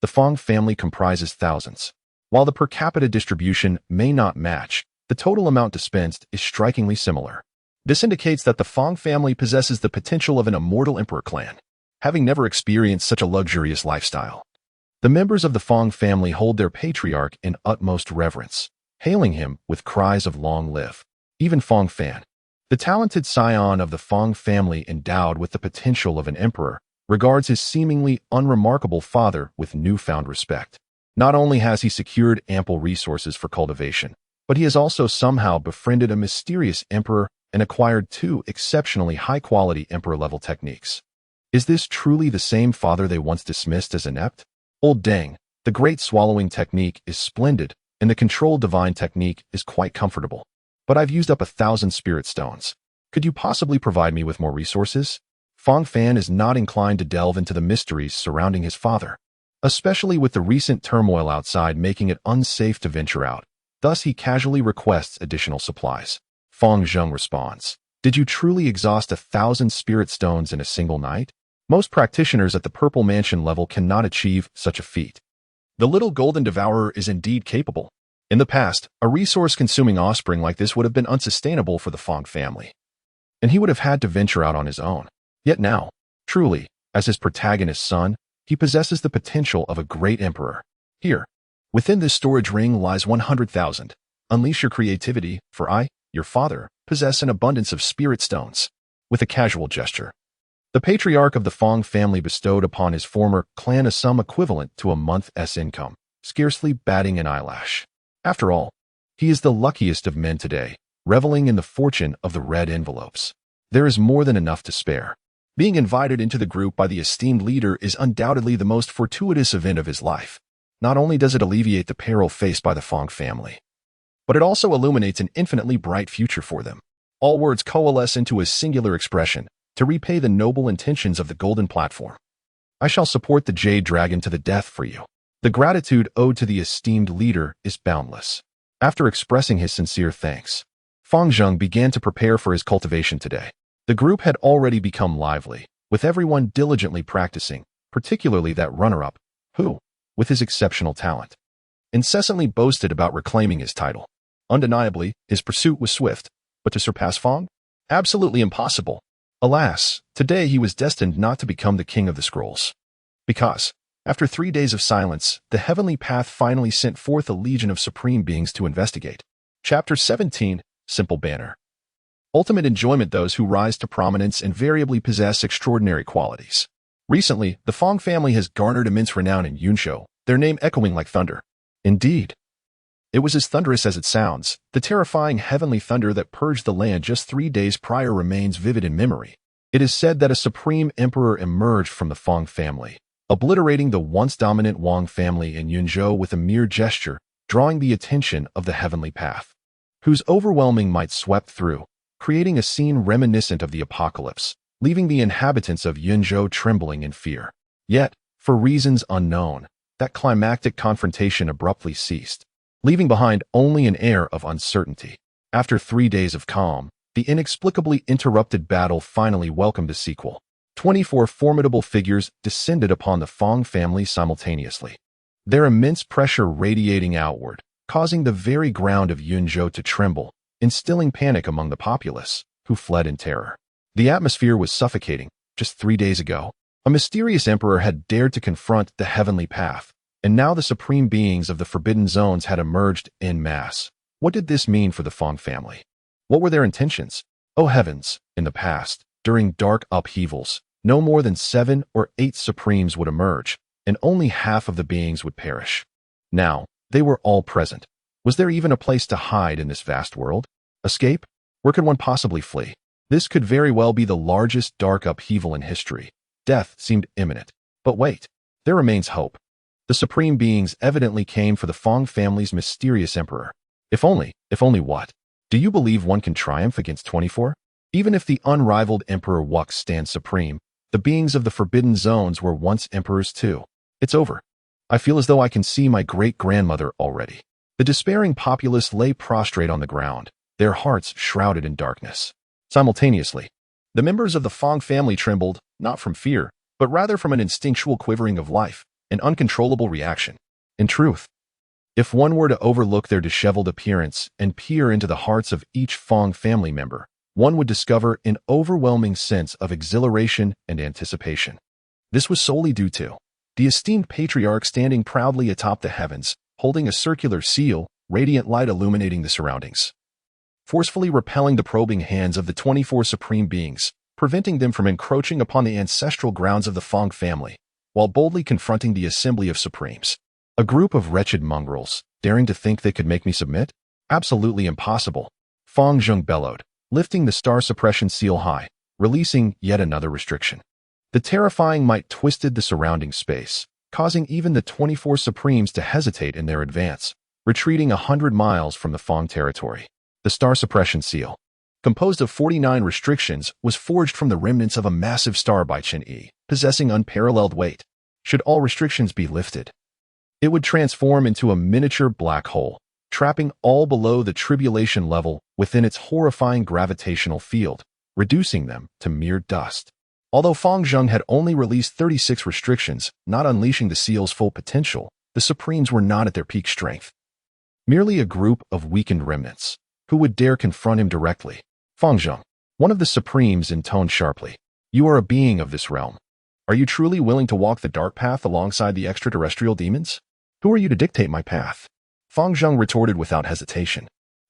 [SPEAKER 1] the Fong family comprises thousands. While the per capita distribution may not match, the total amount dispensed is strikingly similar. This indicates that the Fong family possesses the potential of an immortal emperor clan, having never experienced such a luxurious lifestyle. The members of the Fong family hold their patriarch in utmost reverence, hailing him with cries of long live. Even Fong Fan, the talented scion of the Fong family endowed with the potential of an emperor, regards his seemingly unremarkable father with newfound respect. Not only has he secured ample resources for cultivation, but he has also somehow befriended a mysterious emperor and acquired 2 exceptionally high-quality emperor-level techniques. Is this truly the same father they once dismissed as inept? Old dang, the great swallowing technique is splendid, and the controlled divine technique is quite comfortable. But I've used up 1,000 spirit stones. Could you possibly provide me with more resources? Fong Fan is not inclined to delve into the mysteries surrounding his father, especially with the recent turmoil outside making it unsafe to venture out. Thus, he casually requests additional supplies. Fong Zheng responds, "Did you truly exhaust 1,000 spirit stones in a single night? Most practitioners at the Purple Mansion level cannot achieve such a feat." The little golden devourer is indeed capable. In the past, a resource-consuming offspring like this would have been unsustainable for the Fong family, and he would have had to venture out on his own. Yet now, truly, as his protagonist's son, he possesses the potential of a great emperor. Here, within this storage ring lies 100,000. Unleash your creativity, for I, your father, possess an abundance of spirit stones. With a casual gesture, the patriarch of the Fong family bestowed upon his former clan a sum equivalent to a month's income, scarcely batting an eyelash. After all, he is the luckiest of men today, reveling in the fortune of the red envelopes. There is more than enough to spare. Being invited into the group by the esteemed leader is undoubtedly the most fortuitous event of his life. Not only does it alleviate the peril faced by the Fong family, but it also illuminates an infinitely bright future for them. All words coalesce into a singular expression, to repay the noble intentions of the golden platform. I shall support the Jade Dragon to the death for you. The gratitude owed to the esteemed leader is boundless. After expressing his sincere thanks, Fong Zheng began to prepare for his cultivation today. The group had already become lively, with everyone diligently practicing, particularly that runner-up, who, with his exceptional talent, incessantly boasted about reclaiming his title. Undeniably, his pursuit was swift, but to surpass Fong? Absolutely impossible. Alas, today he was destined not to become the king of the scrolls. Because, after 3 days of silence, the heavenly path finally sent forth a legion of supreme beings to investigate. Chapter 17, Simple Banner. Ultimate enjoyment. Those who rise to prominence invariably possess extraordinary qualities. Recently, the Fong family has garnered immense renown in Yunzhou, their name echoing like thunder. Indeed, it was as thunderous as it sounds. The terrifying heavenly thunder that purged the land just 3 days prior remains vivid in memory. It is said that a supreme emperor emerged from the Fong family, obliterating the once dominant Wang family in Yunzhou with a mere gesture, drawing the attention of the heavenly path, whose overwhelming might swept through, creating a scene reminiscent of the apocalypse, leaving the inhabitants of Yunzhou trembling in fear. Yet, for reasons unknown, that climactic confrontation abruptly ceased, leaving behind only an air of uncertainty. After 3 days of calm, the inexplicably interrupted battle finally welcomed a sequel. 24 formidable figures descended upon the Fong family simultaneously, their immense pressure radiating outward, causing the very ground of Yunzhou to tremble, instilling panic among the populace, who fled in terror. The atmosphere was suffocating. Just 3 days ago, a mysterious emperor had dared to confront the heavenly path, and now the supreme beings of the forbidden zones had emerged en masse. What did this mean for the Fong family? What were their intentions? Oh heavens, in the past, during dark upheavals, no more than 7 or 8 supremes would emerge, and only half of the beings would perish. Now, they were all present. Was there even a place to hide in this vast world? Escape? Where could one possibly flee? This could very well be the largest dark upheaval in history. Death seemed imminent. But wait, there remains hope. The supreme beings evidently came for the Fong family's mysterious emperor. If only what? Do you believe one can triumph against 24? Even if the unrivaled Emperor Wux stands supreme, the beings of the Forbidden Zones were once emperors too. It's over. I feel as though I can see my great-grandmother already. The despairing populace lay prostrate on the ground, their hearts shrouded in darkness. Simultaneously, the members of the Fong family trembled, not from fear, but rather from an instinctual quivering of life, an uncontrollable reaction. In truth, if one were to overlook their disheveled appearance and peer into the hearts of each Fong family member, one would discover an overwhelming sense of exhilaration and anticipation. This was solely due to the esteemed patriarch standing proudly atop the heavens, holding a circular seal, radiant light illuminating the surroundings, forcefully repelling the probing hands of the 24 supreme beings, preventing them from encroaching upon the ancestral grounds of the Fong family, while boldly confronting the assembly of supremes. A group of wretched mongrels, daring to think they could make me submit? Absolutely impossible. Fong Zheng bellowed, lifting the star suppression seal high, releasing yet another restriction. The terrifying might twisted the surrounding space, causing even the 24 supremes to hesitate in their advance, retreating 100 miles from the Fong territory. The star suppression seal, composed of 49 restrictions, was forged from the remnants of a massive star by Chen Yi, possessing unparalleled weight. Should all restrictions be lifted, it would transform into a miniature black hole, trapping all below the tribulation level within its horrifying gravitational field, reducing them to mere dust. Although Fong Zheng had only released 36 restrictions, not unleashing the seal's full potential, the Supremes were not at their peak strength. Merely a group of weakened remnants. Who would dare confront him directly? Fong Zheng, one of the Supremes, intoned sharply. You are a being of this realm. Are you truly willing to walk the dark path alongside the extraterrestrial demons? Who are you to dictate my path? Fong Zheng retorted without hesitation.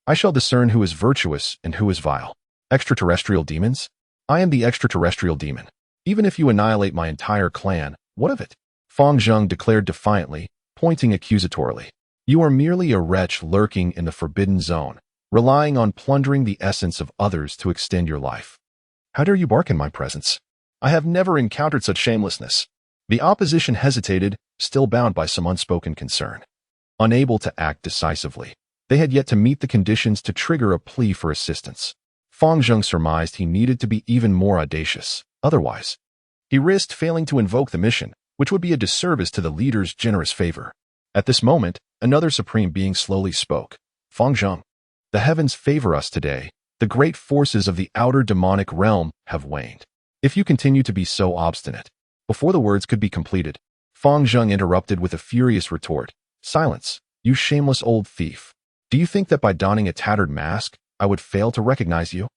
[SPEAKER 1] I shall discern who is virtuous and who is vile. Extraterrestrial demons? I am the extraterrestrial demon. Even if you annihilate my entire clan, what of it? Fong Zheng declared defiantly, pointing accusatorily. You are merely a wretch lurking in the forbidden zone, relying on plundering the essence of others to extend your life. How dare you bark in my presence? I have never encountered such shamelessness. The opposition hesitated, still bound by some unspoken concern. Unable to act decisively, they had yet to meet the conditions to trigger a plea for assistance. Fong Zheng surmised he needed to be even more audacious. Otherwise, he risked failing to invoke the mission, which would be a disservice to the leader's generous favor. At this moment, another supreme being slowly spoke. Fong Zheng, the heavens favor us today. The great forces of the outer demonic realm have waned. If you continue to be so obstinate. Before the words could be completed, Fong Zheng interrupted with a furious retort. Silence, you shameless old thief. Do you think that by donning a tattered mask, I would fail to recognize you?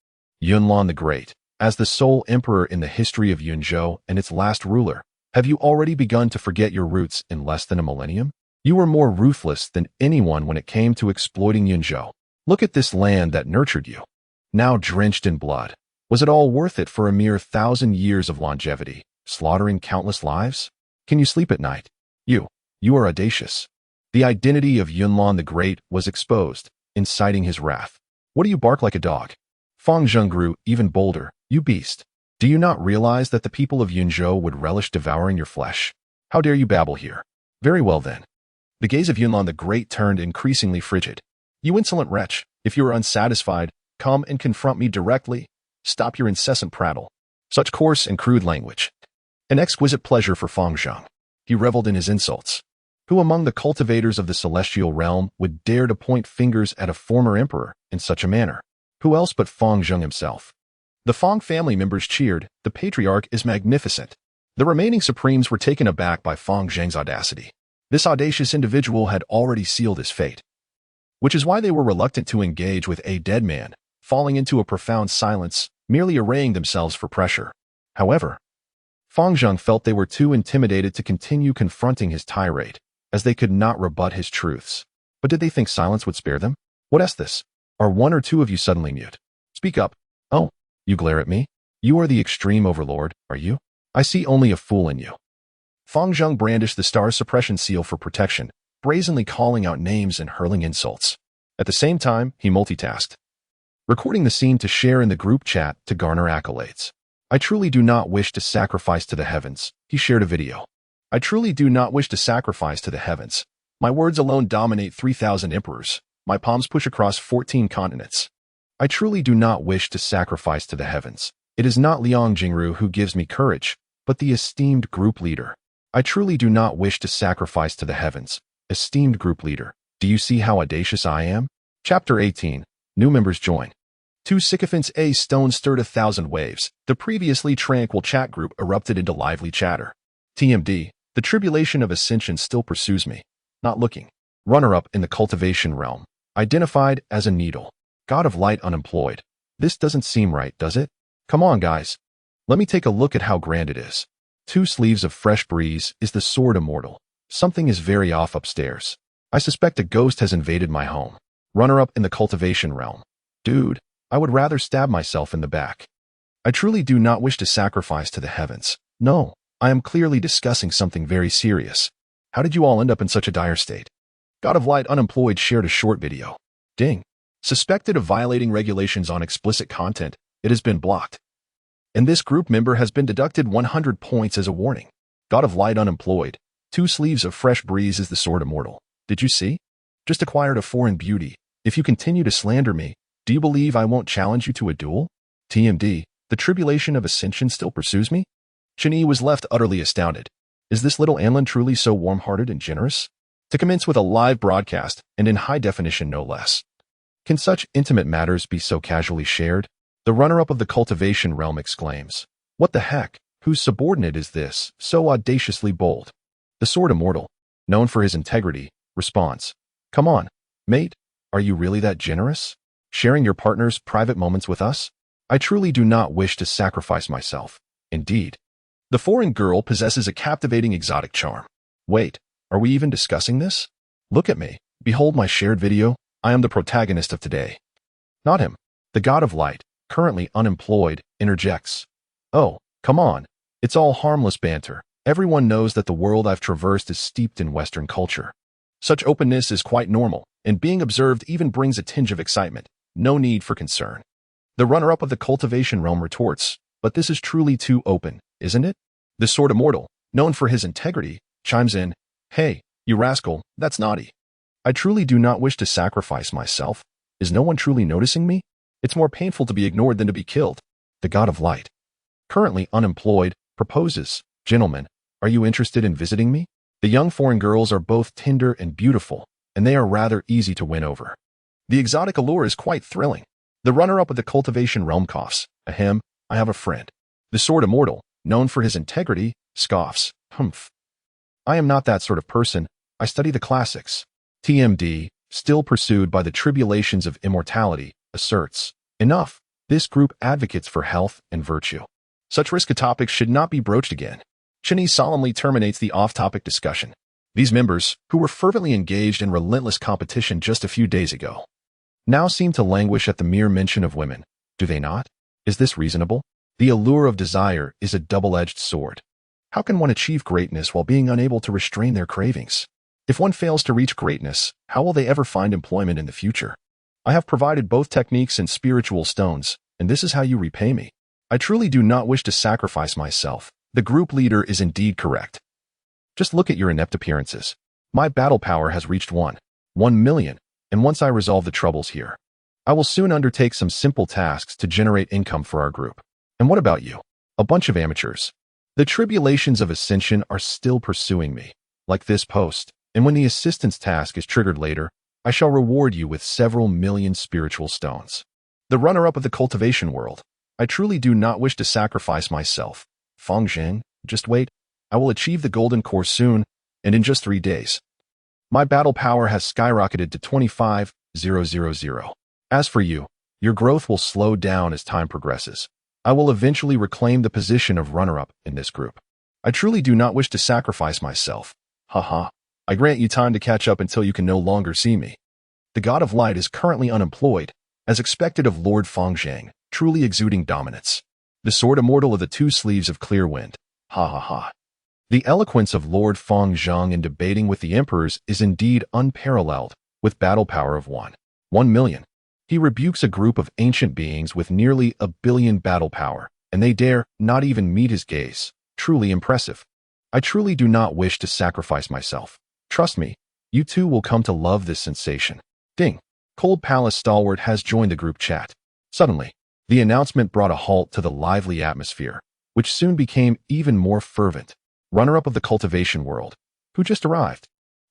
[SPEAKER 1] Yunlan the Great, as the sole emperor in the history of Yunzhou and its last ruler, have you already begun to forget your roots in less than a millennium? You were more ruthless than anyone when it came to exploiting Yunzhou. Look at this land that nurtured you. Now drenched in blood. Was it all worth it for a mere 1,000 years of longevity, slaughtering countless lives? Can you sleep at night? You are audacious. The identity of Yunlan the Great was exposed, inciting his wrath. What do you bark like a dog? Fong Zheng grew even bolder. You beast. Do you not realize that the people of Yunzhou would relish devouring your flesh? How dare you babble here? Very well then. The gaze of Yunlan the Great turned increasingly frigid. You insolent wretch, if you are unsatisfied, come and confront me directly. Stop your incessant prattle. Such coarse and crude language. An exquisite pleasure for Fong Zheng. He reveled in his insults. Who among the cultivators of the celestial realm would dare to point fingers at a former emperor in such a manner? Who else but Fong Zheng himself? The Fong family members cheered. The patriarch is magnificent. The remaining supremes were taken aback by Fong Zheng's audacity. This audacious individual had already sealed his fate, which is why they were reluctant to engage with a dead man, falling into a profound silence, merely arraying themselves for pressure. However, Fong Zheng felt they were too intimidated to continue confronting his tirade, as they could not rebut his truths. But did they think silence would spare them? What is this? Are one or two of you suddenly mute? Speak up. Oh, you glare at me? You are the extreme overlord, are you? I see only a fool in you. Fong Zheng brandished the star suppression seal for protection, brazenly calling out names and hurling insults. At the same time, he multitasked, recording the scene to share in the group chat to garner accolades. I truly do not wish to sacrifice to the heavens. He shared a video. I truly do not wish to sacrifice to the heavens. My words alone dominate 3,000 emperors. My palms push across 14 continents. I truly do not wish to sacrifice to the heavens. It is not Liang Jingru who gives me courage, but the esteemed group leader. I truly do not wish to sacrifice to the heavens. Esteemed group leader. Do you see how audacious I am? Chapter 18. New members join. Two sycophants. A stone stirred 1,000 waves. The previously tranquil chat group erupted into lively chatter. TMD. The tribulation of ascension still pursues me. Not looking. Runner-up in the cultivation realm. Identified as a needle. God of light unemployed. This doesn't seem right, does it? Come on, guys. Let me take a look at how grand it is. 2 sleeves of fresh breeze is the sword immortal. Something is very off upstairs. I suspect a ghost has invaded my home. Runner-up in the cultivation realm. Dude, I would rather stab myself in the back. I truly do not wish to sacrifice to the heavens. No, I am clearly discussing something very serious. How did you all end up in such a dire state? God of Light Unemployed shared a short video. Ding. Suspected of violating regulations on explicit content, it has been blocked. And this group member has been deducted 100 points as a warning. God of Light Unemployed. 2 sleeves of fresh breeze is the sword immortal. Did you see? Just acquired a foreign beauty. If you continue to slander me, do you believe I won't challenge you to a duel? TMD. The tribulation of ascension still pursues me? Chen Yi was left utterly astounded. Is this little Anlin truly so warm-hearted and generous? To commence with a live broadcast, and in high definition no less. Can such intimate matters be so casually shared? The runner-up of the cultivation realm exclaims. What the heck? Whose subordinate is this, so audaciously bold? The sword immortal, known for his integrity, responds. Come on, mate, are you really that generous? Sharing your partner's private moments with us? I truly do not wish to sacrifice myself. Indeed. The foreign girl possesses a captivating exotic charm. Wait, are we even discussing this? Look at me. Behold my shared video. I am the protagonist of today. Not him. The God of Light, currently unemployed, interjects. Oh, come on. It's all harmless banter. Everyone knows that the world I've traversed is steeped in Western culture. Such openness is quite normal, and being observed even brings a tinge of excitement. No need for concern. The runner-up of the cultivation realm retorts, but this is truly too open, isn't it? The sword immortal, known for his integrity, chimes in, Hey, you rascal, that's naughty. I truly do not wish to sacrifice myself. Is no one truly noticing me? It's more painful to be ignored than to be killed. The God of Light, currently unemployed, proposes, Gentlemen, are you interested in visiting me? The young foreign girls are both tender and beautiful, and they are rather easy to win over. The exotic allure is quite thrilling. The runner-up of the cultivation realm coughs. Ahem, I have a friend. The sword immortal, known for his integrity, scoffs. Humph. I am not that sort of person. I study the classics. TMD, still pursued by the tribulations of immortality, asserts. Enough. This group advocates for health and virtue. Such risky topics should not be broached again. Chen Yi solemnly terminates the off-topic discussion. These members, who were fervently engaged in relentless competition just a few days ago, now seem to languish at the mere mention of women. Do they not? Is this reasonable? The allure of desire is a double-edged sword. How can one achieve greatness while being unable to restrain their cravings? If one fails to reach greatness, how will they ever find employment in the future? I have provided both techniques and spiritual stones, and this is how you repay me. I truly do not wish to sacrifice myself. The group leader is indeed correct. Just look at your inept appearances. My battle power has reached 1 million, and once I resolve the troubles here, I will soon undertake some simple tasks to generate income for our group. And what about you? A bunch of amateurs. The tribulations of ascension are still pursuing me, like this post, and when the assistance task is triggered later, I shall reward you with several million spiritual stones. The runner-up of the cultivation world. I truly do not wish to sacrifice myself. Feng Zheng, just wait. I will achieve the golden core soon, and in just 3 days. My battle power has skyrocketed to 25,000. As for you, your growth will slow down as time progresses. I will eventually reclaim the position of runner-up in this group. I truly do not wish to sacrifice myself. Haha. I grant you time to catch up until you can no longer see me. The God of Light is currently unemployed, as expected of Lord Feng Zheng, truly exuding dominance. The sword immortal of the 2 sleeves of clear wind. Ha ha ha. The eloquence of Lord Feng Zheng in debating with the emperors is indeed unparalleled, with battle power of 1,000,000. He rebukes a group of ancient beings with nearly 1,000,000,000 battle power, and they dare not even meet his gaze. Truly impressive. I truly do not wish to sacrifice myself. Trust me, you too will come to love this sensation. Ding. Cold Palace Stalwart has joined the group chat. Suddenly, the announcement brought a halt to the lively atmosphere, which soon became even more fervent. Runner-up of the cultivation world, who just arrived.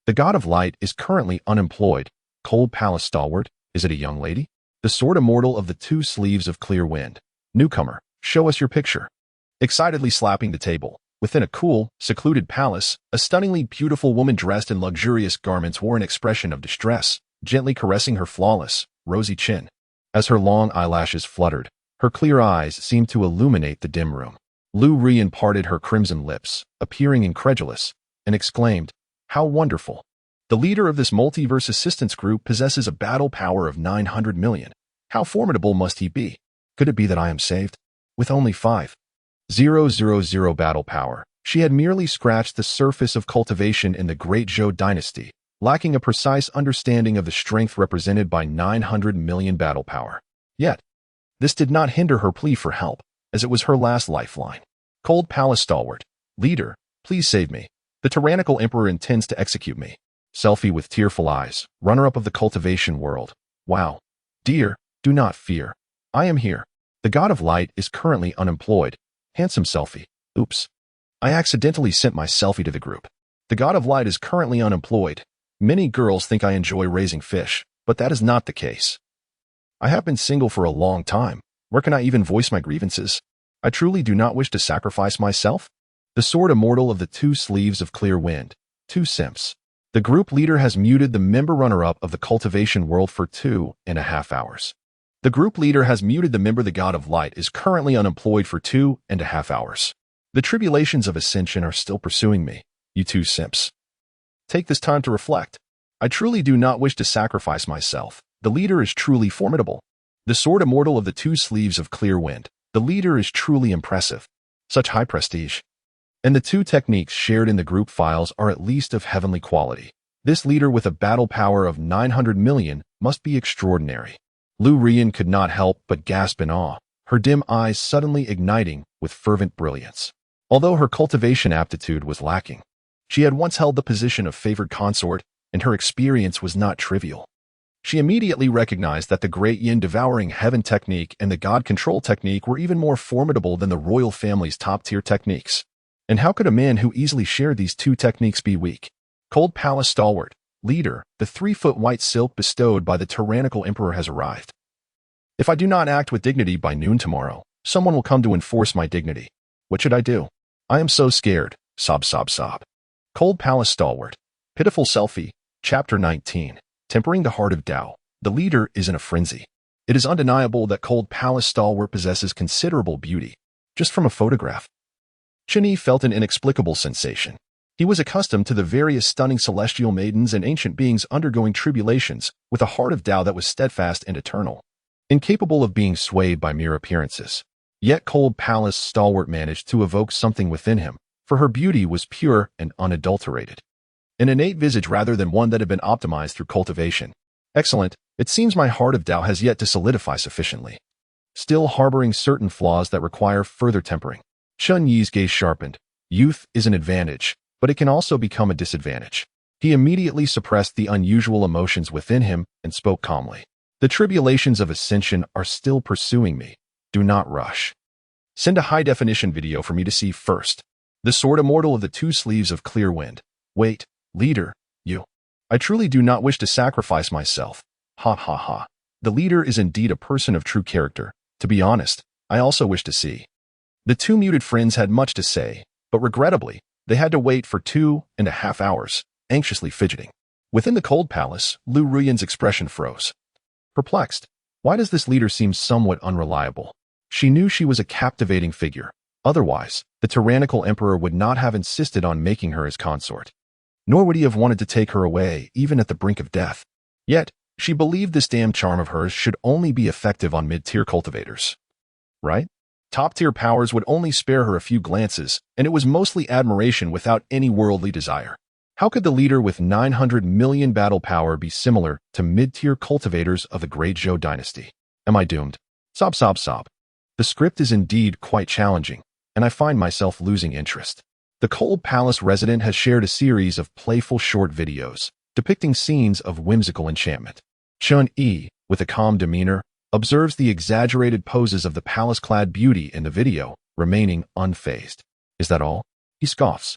[SPEAKER 1] The God of Light is currently unemployed. Cold Palace Stalwart, is it a young lady? The sword immortal of the 2 sleeves of clear wind. Newcomer, show us your picture. Excitedly slapping the table, within a cool, secluded palace, a stunningly beautiful woman dressed in luxurious garments wore an expression of distress, gently caressing her flawless, rosy chin. As her long eyelashes fluttered, her clear eyes seemed to illuminate the dim room. Lu Rian parted her crimson lips, appearing incredulous, and exclaimed, "How wonderful! The leader of this Multiverse Assistance Group possesses a battle power of 900,000,000. How formidable must he be? Could it be that I am saved? With only 5,000 battle power, she had merely scratched the surface of cultivation in the Great Zhou dynasty, lacking a precise understanding of the strength represented by 900,000,000 battle power. Yet, this did not hinder her plea for help, as it was her last lifeline. Cold Palace Stalwart, leader, please save me. The tyrannical emperor intends to execute me. Selfie with tearful eyes, runner-up of the cultivation world. Wow. Dear, do not fear. I am here. The God of Light is currently unemployed. Handsome selfie. Oops. I accidentally sent my selfie to the group. The God of Light is currently unemployed. Many girls think I enjoy raising fish, but that is not the case. I have been single for a long time. Where can I even voice my grievances? I truly do not wish to sacrifice myself. The sword immortal of the 2 sleeves of clear wind. 2 simps. The group leader has muted the member runner-up of the cultivation world for 2.5 hours. The group leader has muted the member the God of Light is currently unemployed for 2.5 hours. The tribulations of ascension are still pursuing me, you 2 simps. Take this time to reflect. I truly do not wish to sacrifice myself. The leader is truly formidable. The sword immortal of the 2 sleeves of clear wind. The leader is truly impressive. Such high prestige. And the 2 techniques shared in the group files are at least of heavenly quality. This leader with a battle power of 900,000,000 must be extraordinary. Lu Rian could not help but gasp in awe, her dim eyes suddenly igniting with fervent brilliance. Although her cultivation aptitude was lacking, she had once held the position of favored consort, and her experience was not trivial. She immediately recognized that the Great Yin Devouring Heaven technique and the God Control technique were even more formidable than the royal family's top-tier techniques. And how could a man who easily shared these 2 techniques be weak? Cold Palace Stalwart, leader, the 3-foot white silk bestowed by the tyrannical emperor has arrived. If I do not act with dignity by noon tomorrow, someone will come to enforce my dignity. What should I do? I am so scared. Sob, sob, sob. Cold Palace Stalwart, pitiful selfie, Chapter 19. Tempering the heart of Tao, the leader is in a frenzy. It is undeniable that Cold Palace Stalwart possesses considerable beauty, just from a photograph. Chen Yi felt an inexplicable sensation. He was accustomed to the various stunning celestial maidens and ancient beings undergoing tribulations with a heart of Tao that was steadfast and eternal, incapable of being swayed by mere appearances. Yet Cold Palace Stalwart managed to evoke something within him, for her beauty was pure and unadulterated. An innate visage rather than one that had been optimized through cultivation. Excellent. It seems my heart of Tao has yet to solidify sufficiently, still harboring certain flaws that require further tempering. Chen Yi's gaze sharpened. Youth is an advantage, but it can also become a disadvantage. He immediately suppressed the unusual emotions within him and spoke calmly. The tribulations of ascension are still pursuing me. Do not rush. Send a high-definition video for me to see first. The sword immortal of the 2 sleeves of clear wind. Wait, leader, you. I truly do not wish to sacrifice myself. Ha ha ha. The leader is indeed a person of true character. To be honest, I also wish to see. The two muted friends had much to say, but regrettably, they had to wait for 2.5 hours, anxiously fidgeting. Within the cold palace, Lu Ruyan's expression froze. Perplexed, why does this leader seem somewhat unreliable? She knew she was a captivating figure. Otherwise, the tyrannical emperor would not have insisted on making her his consort. Nor would he have wanted to take her away, even at the brink of death. Yet, she believed this damn charm of hers should only be effective on mid-tier cultivators. Right? Top-tier powers would only spare her a few glances, and it was mostly admiration without any worldly desire. How could the leader with 900 million battle power be similar to mid-tier cultivators of the Great Zhou dynasty? Am I doomed? Sob, sob, sob. The script is indeed quite challenging, and I find myself losing interest. The Cold Palace resident has shared a series of playful short videos depicting scenes of whimsical enchantment. Chen Yi, with a calm demeanor, observes the exaggerated poses of the palace-clad beauty in the video, remaining unfazed. Is that all? He scoffs.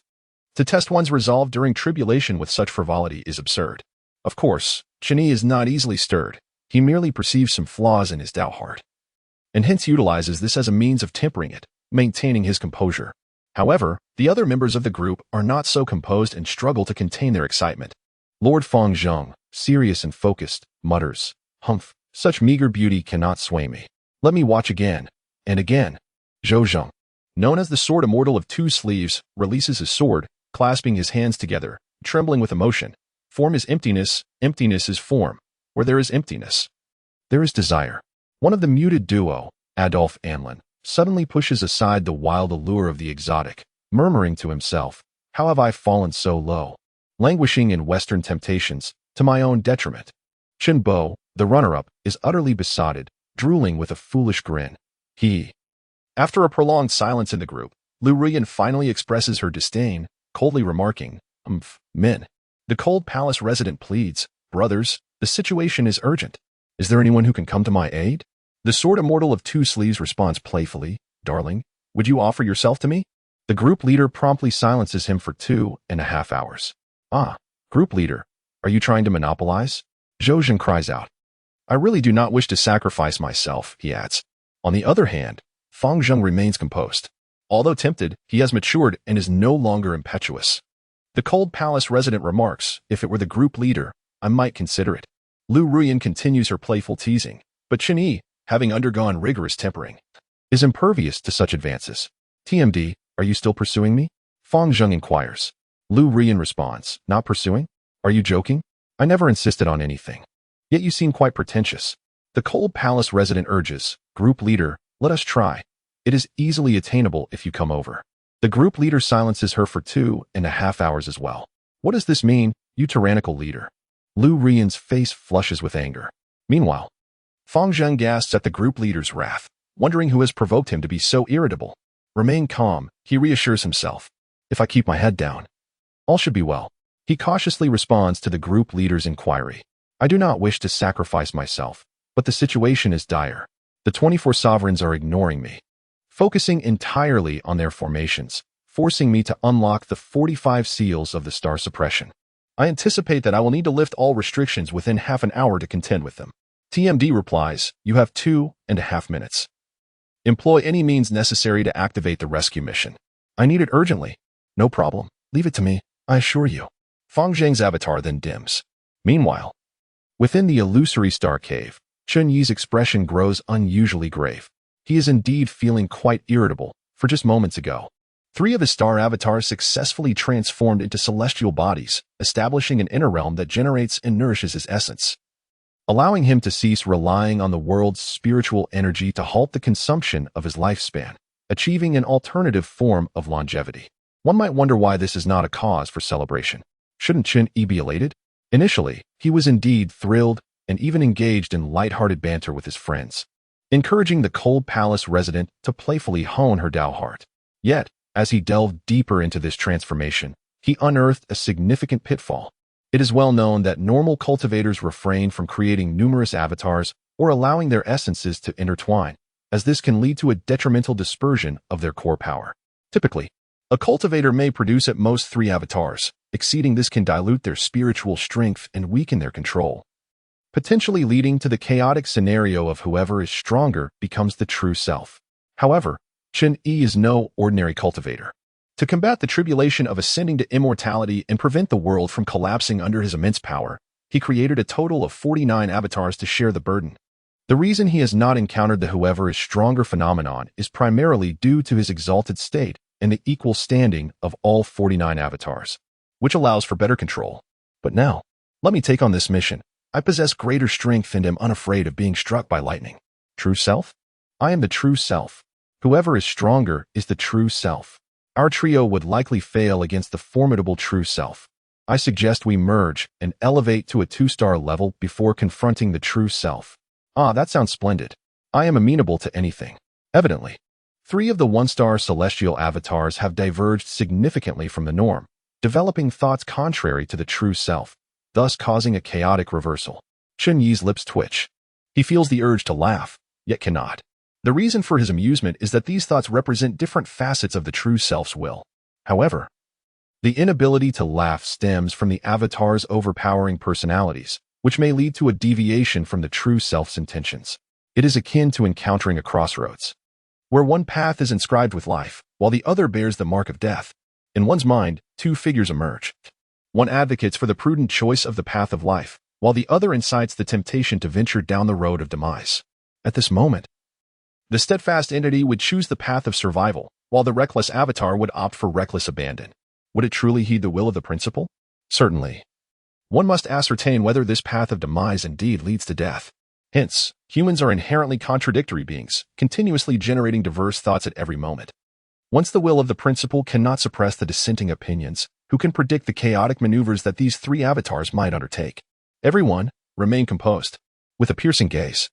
[SPEAKER 1] To test one's resolve during tribulation with such frivolity is absurd. Of course, Chen Yi is not easily stirred. He merely perceives some flaws in his Tao heart, and hence utilizes this as a means of tempering it, maintaining his composure. However, the other members of the group are not so composed and struggle to contain their excitement. Lord Feng Zheng, serious and focused, mutters, "Humph, such meager beauty cannot sway me. Let me watch again, and again." Zhou Zheng, known as the Sword Immortal of Two Sleeves, releases his sword, clasping his hands together, trembling with emotion. Form is emptiness, emptiness is form. Where there is emptiness, there is desire. One of the muted duo, Adolf Anlin, suddenly pushes aside the wild allure of the exotic, murmuring to himself, "How have I fallen so low? Languishing in Western temptations, to my own detriment." Chen Bo, the runner-up, is utterly besotted, drooling with a foolish grin. After a prolonged silence in the group, Lu Ruyan finally expresses her disdain, coldly remarking, "Men." The Cold Palace resident pleads, "Brothers, the situation is urgent. Is there anyone who can come to my aid?" The Sword Immortal of Two Sleeves responds playfully, "Darling, would you offer yourself to me?" The group leader promptly silences him for 2.5 hours. Group leader, are you trying to monopolize? Zhou Zheng cries out. "I really do not wish to sacrifice myself," he adds. On the other hand, Feng Zheng remains composed. Although tempted, he has matured and is no longer impetuous. The Cold Palace resident remarks, "If it were the group leader, I might consider it." Lu Ruyan continues her playful teasing, but Chen Yi, having undergone rigorous tempering, is impervious to such advances. "TMD, are you still pursuing me?" Feng Zheng inquires. Lu Ruyan responds, "Not pursuing? Are you joking? I never insisted on anything. Yet you seem quite pretentious." The Cold Palace resident urges, "Group leader, let us try. It is easily attainable if you come over." The group leader silences her for 2.5 hours as well. "What does this mean, you tyrannical leader?" Lu Ruyan's face flushes with anger. Meanwhile, Feng Zheng gasps at the group leader's wrath, wondering who has provoked him to be so irritable. Remain calm, he reassures himself. "If I keep my head down, all should be well." He cautiously responds to the group leader's inquiry. "I do not wish to sacrifice myself, but the situation is dire. The 24 sovereigns are ignoring me, focusing entirely on their formations, forcing me to unlock the 45 seals of the star suppression. I anticipate that I will need to lift all restrictions within half an hour to contend with them." TMD replies, "You have 2.5 minutes. Employ any means necessary to activate the rescue mission. I need it urgently." "No problem. Leave it to me, I assure you." Feng Zheng's avatar then dims. Meanwhile, within the illusory star cave, Chen Yi's expression grows unusually grave. He is indeed feeling quite irritable, for just moments ago, 3 of his star avatars successfully transformed into celestial bodies, establishing an inner realm that generates and nourishes his essence, allowing him to cease relying on the world's spiritual energy to halt the consumption of his lifespan, achieving an alternative form of longevity. One might wonder why this is not a cause for celebration. Shouldn't Chen Yi be elated? Initially, he was indeed thrilled and even engaged in light-hearted banter with his friends, encouraging the Cold Palace resident to playfully hone her Tao heart. Yet, as he delved deeper into this transformation, he unearthed a significant pitfall. It is well known that normal cultivators refrain from creating numerous avatars or allowing their essences to intertwine, as this can lead to a detrimental dispersion of their core power. Typically, a cultivator may produce at most 3 avatars. Exceeding this can dilute their spiritual strength and weaken their control, potentially leading to the chaotic scenario of whoever is stronger becomes the true self. However, Chen Yi is no ordinary cultivator. To combat the tribulation of ascending to immortality and prevent the world from collapsing under his immense power, he created a total of 49 avatars to share the burden. The reason he has not encountered the whoever is stronger phenomenon is primarily due to his exalted state and the equal standing of all 49 avatars, which allows for better control. But now, let me take on this mission. I possess greater strength and am unafraid of being struck by lightning. True self? I am the true self. Whoever is stronger is the true self. Our trio would likely fail against the formidable true self. I suggest we merge and elevate to a 2-star level before confronting the true self. Ah, that sounds splendid. I am amenable to anything. Evidently, 3 of the 1-star celestial avatars have diverged significantly from the norm, developing thoughts contrary to the true self, thus causing a chaotic reversal. Chen Yi's lips twitch. He feels the urge to laugh, yet cannot. The reason for his amusement is that these thoughts represent different facets of the true self's will. However, the inability to laugh stems from the avatar's overpowering personalities, which may lead to a deviation from the true self's intentions. It is akin to encountering a crossroads, where one path is inscribed with life, while the other bears the mark of death. In one's mind, 2 figures emerge. One advocates for the prudent choice of the path of life, while the other incites the temptation to venture down the road of demise. At this moment, the steadfast entity would choose the path of survival, while the reckless avatar would opt for reckless abandon. Would it truly heed the will of the principle? Certainly. One must ascertain whether this path of demise indeed leads to death. Hence, humans are inherently contradictory beings, continuously generating diverse thoughts at every moment. Once the will of the principle cannot suppress the dissenting opinions, who can predict the chaotic maneuvers that these 3 avatars might undertake? Everyone, remain composed. With a piercing gaze,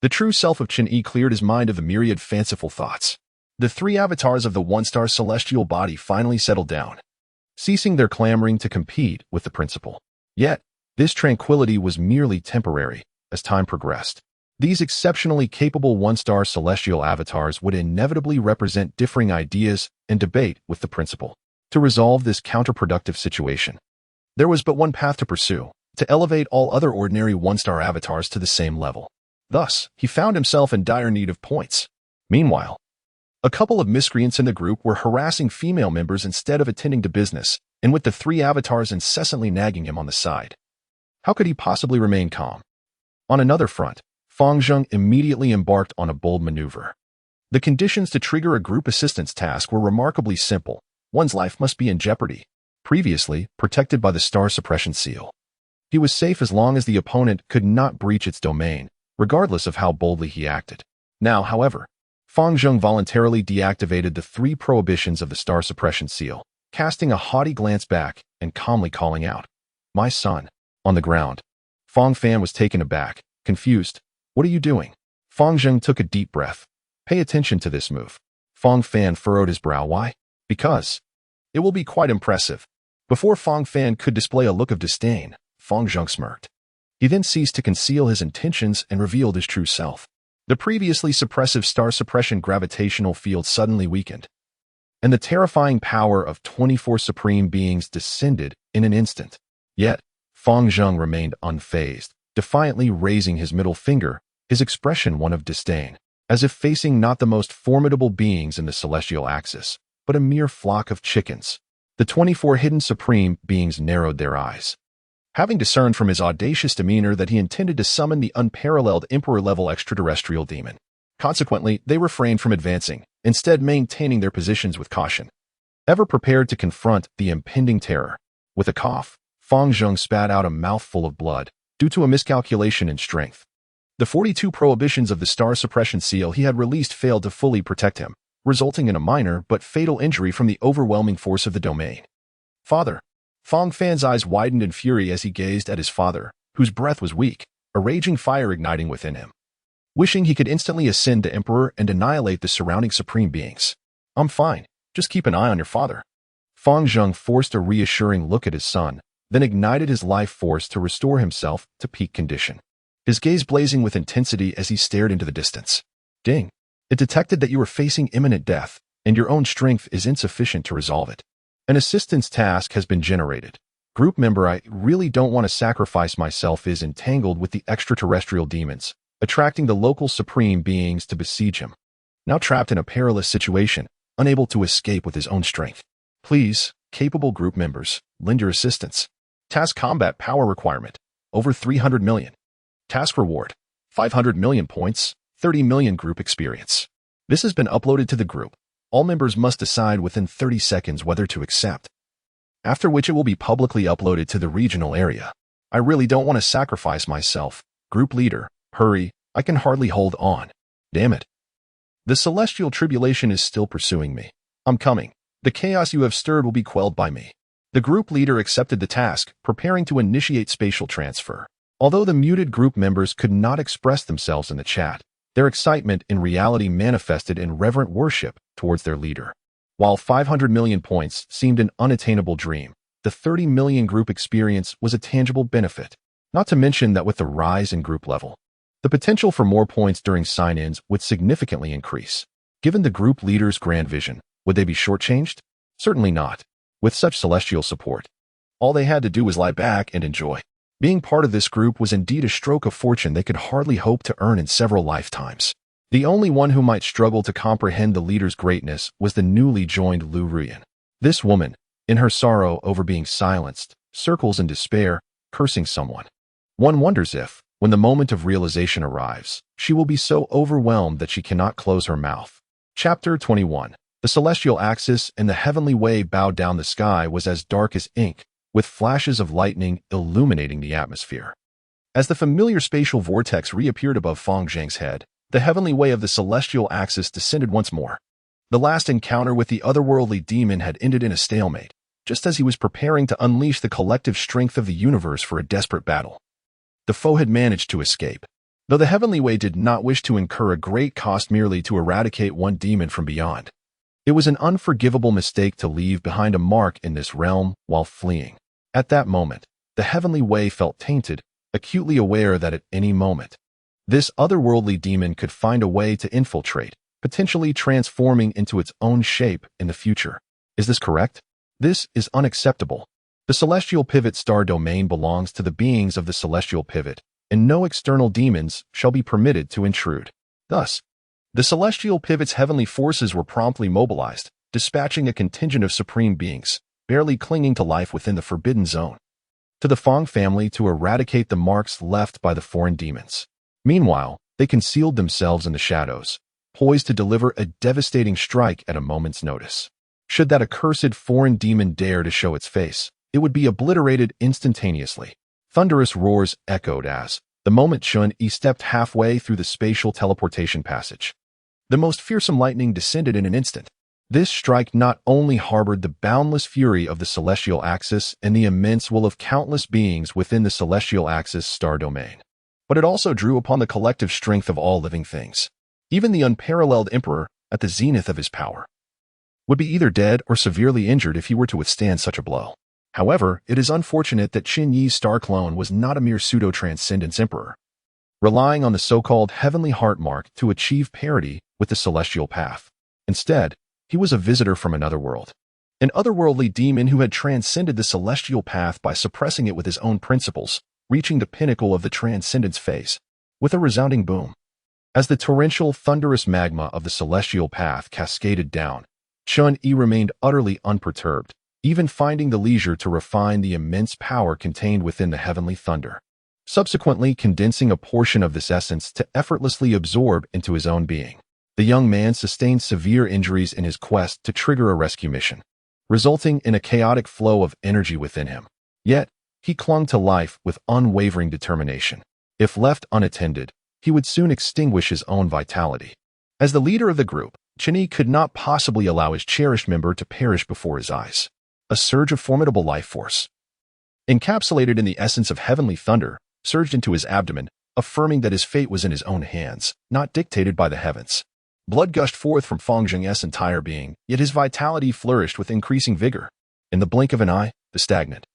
[SPEAKER 1] the true self of Chen Yi cleared his mind of the myriad fanciful thoughts. The 3 avatars of the 1-star celestial body finally settled down, ceasing their clamoring to compete with the principle. Yet, this tranquility was merely temporary. As time progressed, these exceptionally capable 1-star celestial avatars would inevitably represent differing ideas and debate with the principle. To resolve this counterproductive situation, there was but one path to pursue: to elevate all other ordinary 1-star avatars to the same level. Thus, he found himself in dire need of points. Meanwhile, a couple of miscreants in the group were harassing female members instead of attending to business, and with the 3 avatars incessantly nagging him on the side. How could he possibly remain calm? On another front, Fang Zheng immediately embarked on a bold maneuver. The conditions to trigger a group assistance task were remarkably simple. One's life must be in jeopardy, previously protected by the star suppression seal. He was safe as long as the opponent could not breach its domain, regardless of how boldly he acted. Now, however, Fang Zheng voluntarily deactivated the 3 prohibitions of the star suppression seal, casting a haughty glance back and calmly calling out, "My son." On the ground, Fang Fan was taken aback, confused. "What are you doing?" Fang Zheng took a deep breath. "Pay attention to this move." Fang Fan furrowed his brow. "Why?" "Because it will be quite impressive." Before Fang Fan could display a look of disdain, Fang Zheng smirked. He then ceased to conceal his intentions and revealed his true self. The previously suppressive star suppression gravitational field suddenly weakened, and the terrifying power of 24 supreme beings descended in an instant. Yet, Fang Zheng remained unfazed, defiantly raising his middle finger, his expression one of disdain, as if facing not the most formidable beings in the celestial axis, but a mere flock of chickens. The 24 hidden supreme beings narrowed their eyes, having discerned from his audacious demeanor that he intended to summon the unparalleled emperor-level extraterrestrial demon. Consequently, they refrained from advancing, instead maintaining their positions with caution, ever prepared to confront the impending terror. With a cough, Fang Zheng spat out a mouthful of blood, due to a miscalculation in strength. The 42 prohibitions of the star suppression seal he had released failed to fully protect him, resulting in a minor but fatal injury from the overwhelming force of the domain. "Father." Fang Fan's eyes widened in fury as he gazed at his father, whose breath was weak, a raging fire igniting within him. Wishing he could instantly ascend to emperor and annihilate the surrounding supreme beings. "I'm fine. Just keep an eye on your father." Fang Zheng forced a reassuring look at his son, then ignited his life force to restore himself to peak condition, his gaze blazing with intensity as he stared into the distance. "Ding. It detected that you are facing imminent death, and your own strength is insufficient to resolve it. An assistance task has been generated. Group member, I really don't want to sacrifice myself, is entangled with the extraterrestrial demons, attracting the local supreme beings to besiege him. now trapped in a perilous situation, unable to escape with his own strength. Please, capable group members, lend your assistance. Task combat power requirement, over 300 million. Task reward, 500 million points, 30 million group experience. This has been uploaded to the group. All members must decide within 30 seconds whether to accept, after which it will be publicly uploaded to the regional area. I really don't want to sacrifice myself. Group leader, hurry, I can hardly hold on. Damn it. The celestial tribulation is still pursuing me. I'm coming. The chaos you have stirred will be quelled by me. The group leader accepted the task, preparing to initiate spatial transfer. Although the muted group members could not express themselves in the chat, their excitement in reality manifested in reverent worship towards their leader. While 500 million points seemed an unattainable dream, the 30 million group experience was a tangible benefit. Not to mention that with the rise in group level, the potential for more points during sign-ins would significantly increase. Given the group leader's grand vision, would they be shortchanged? Certainly not. With such celestial support, all they had to do was lie back and enjoy. Being part of this group was indeed a stroke of fortune they could hardly hope to earn in several lifetimes. The only one who might struggle to comprehend the leader's greatness was the newly joined Lu Ruyan. This woman, in her sorrow over being silenced, circles in despair, cursing someone. One wonders if, when the moment of realization arrives, she will be so overwhelmed that she cannot close her mouth. Chapter 21. The celestial axis and the heavenly way bowed down the sky was as dark as ink, with flashes of lightning illuminating the atmosphere. As the familiar spatial vortex reappeared above Feng Zhang's head, the heavenly way of the celestial axis descended once more. The last encounter with the otherworldly demon had ended in a stalemate, just as he was preparing to unleash the collective strength of the universe for a desperate battle. The foe had managed to escape. Though the heavenly way did not wish to incur a great cost merely to eradicate one demon from beyond, it was an unforgivable mistake to leave behind a mark in this realm while fleeing. At that moment, the heavenly way felt tainted, acutely aware that at any moment, this otherworldly demon could find a way to infiltrate, potentially transforming into its own shape in the future. Is this correct? This is unacceptable. The celestial pivot star domain belongs to the beings of the celestial pivot, and no external demons shall be permitted to intrude. Thus, the celestial pivot's heavenly forces were promptly mobilized, dispatching a contingent of supreme beings, barely clinging to life within the forbidden zone, to the Feng family to eradicate the marks left by the foreign demons. Meanwhile, they concealed themselves in the shadows, poised to deliver a devastating strike at a moment's notice. Should that accursed foreign demon dare to show its face, it would be obliterated instantaneously. Thunderous roars echoed as, the moment Chen Yi stepped halfway through the spatial teleportation passage, the most fearsome lightning descended in an instant. This strike not only harbored the boundless fury of the celestial axis and the immense will of countless beings within the celestial axis star domain, but it also drew upon the collective strength of all living things. Even the unparalleled emperor, at the zenith of his power, would be either dead or severely injured if he were to withstand such a blow. However, it is unfortunate that Chen Yi's star clone was not a mere pseudo-transcendence emperor, relying on the so-called heavenly heart mark to achieve parity with the celestial path. Instead, he was a visitor from another world, an otherworldly demon who had transcended the celestial path by suppressing it with his own principles, reaching the pinnacle of the transcendence phase with a resounding boom. As the torrential, thunderous magma of the celestial path cascaded down, Chen Yi remained utterly unperturbed, even finding the leisure to refine the immense power contained within the heavenly thunder, subsequently condensing a portion of this essence to effortlessly absorb into his own being. The young man sustained severe injuries in his quest to trigger a rescue mission, resulting in a chaotic flow of energy within him. Yet, he clung to life with unwavering determination. If left unattended, he would soon extinguish his own vitality. As the leader of the group, Chen Yi could not possibly allow his cherished member to perish before his eyes. A surge of formidable life force, encapsulated in the essence of heavenly thunder, surged into his abdomen, affirming that his fate was in his own hands, not dictated by the heavens. Blood gushed forth from Feng Zhang's entire being, yet his vitality flourished with increasing vigor. In the blink of an eye, the stagnant,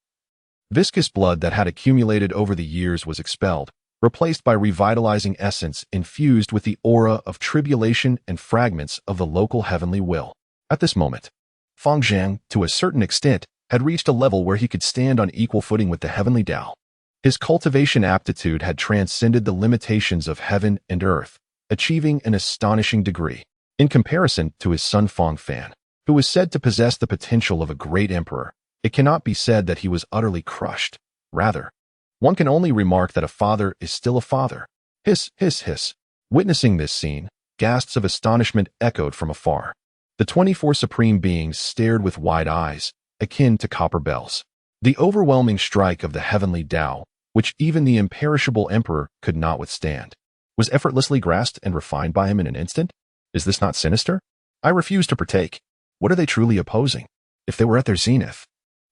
[SPEAKER 1] viscous blood that had accumulated over the years was expelled, replaced by revitalizing essence infused with the aura of tribulation and fragments of the local heavenly will. At this moment, Feng Zhang, to a certain extent, had reached a level where he could stand on equal footing with the heavenly Tao. His cultivation aptitude had transcended the limitations of heaven and earth, achieving an astonishing degree. In comparison to his son Fong Fan, who was said to possess the potential of a great emperor, it cannot be said that he was utterly crushed. Rather, one can only remark that a father is still a father. Hiss, hiss, hiss. Witnessing this scene, gasps of astonishment echoed from afar. The 24 supreme beings stared with wide eyes, akin to copper bells. The overwhelming strike of the heavenly Tao, which even the imperishable emperor could not withstand, was effortlessly grasped and refined by him in an instant. Is this not sinister? I refuse to partake. What are they truly opposing? If they were at their zenith,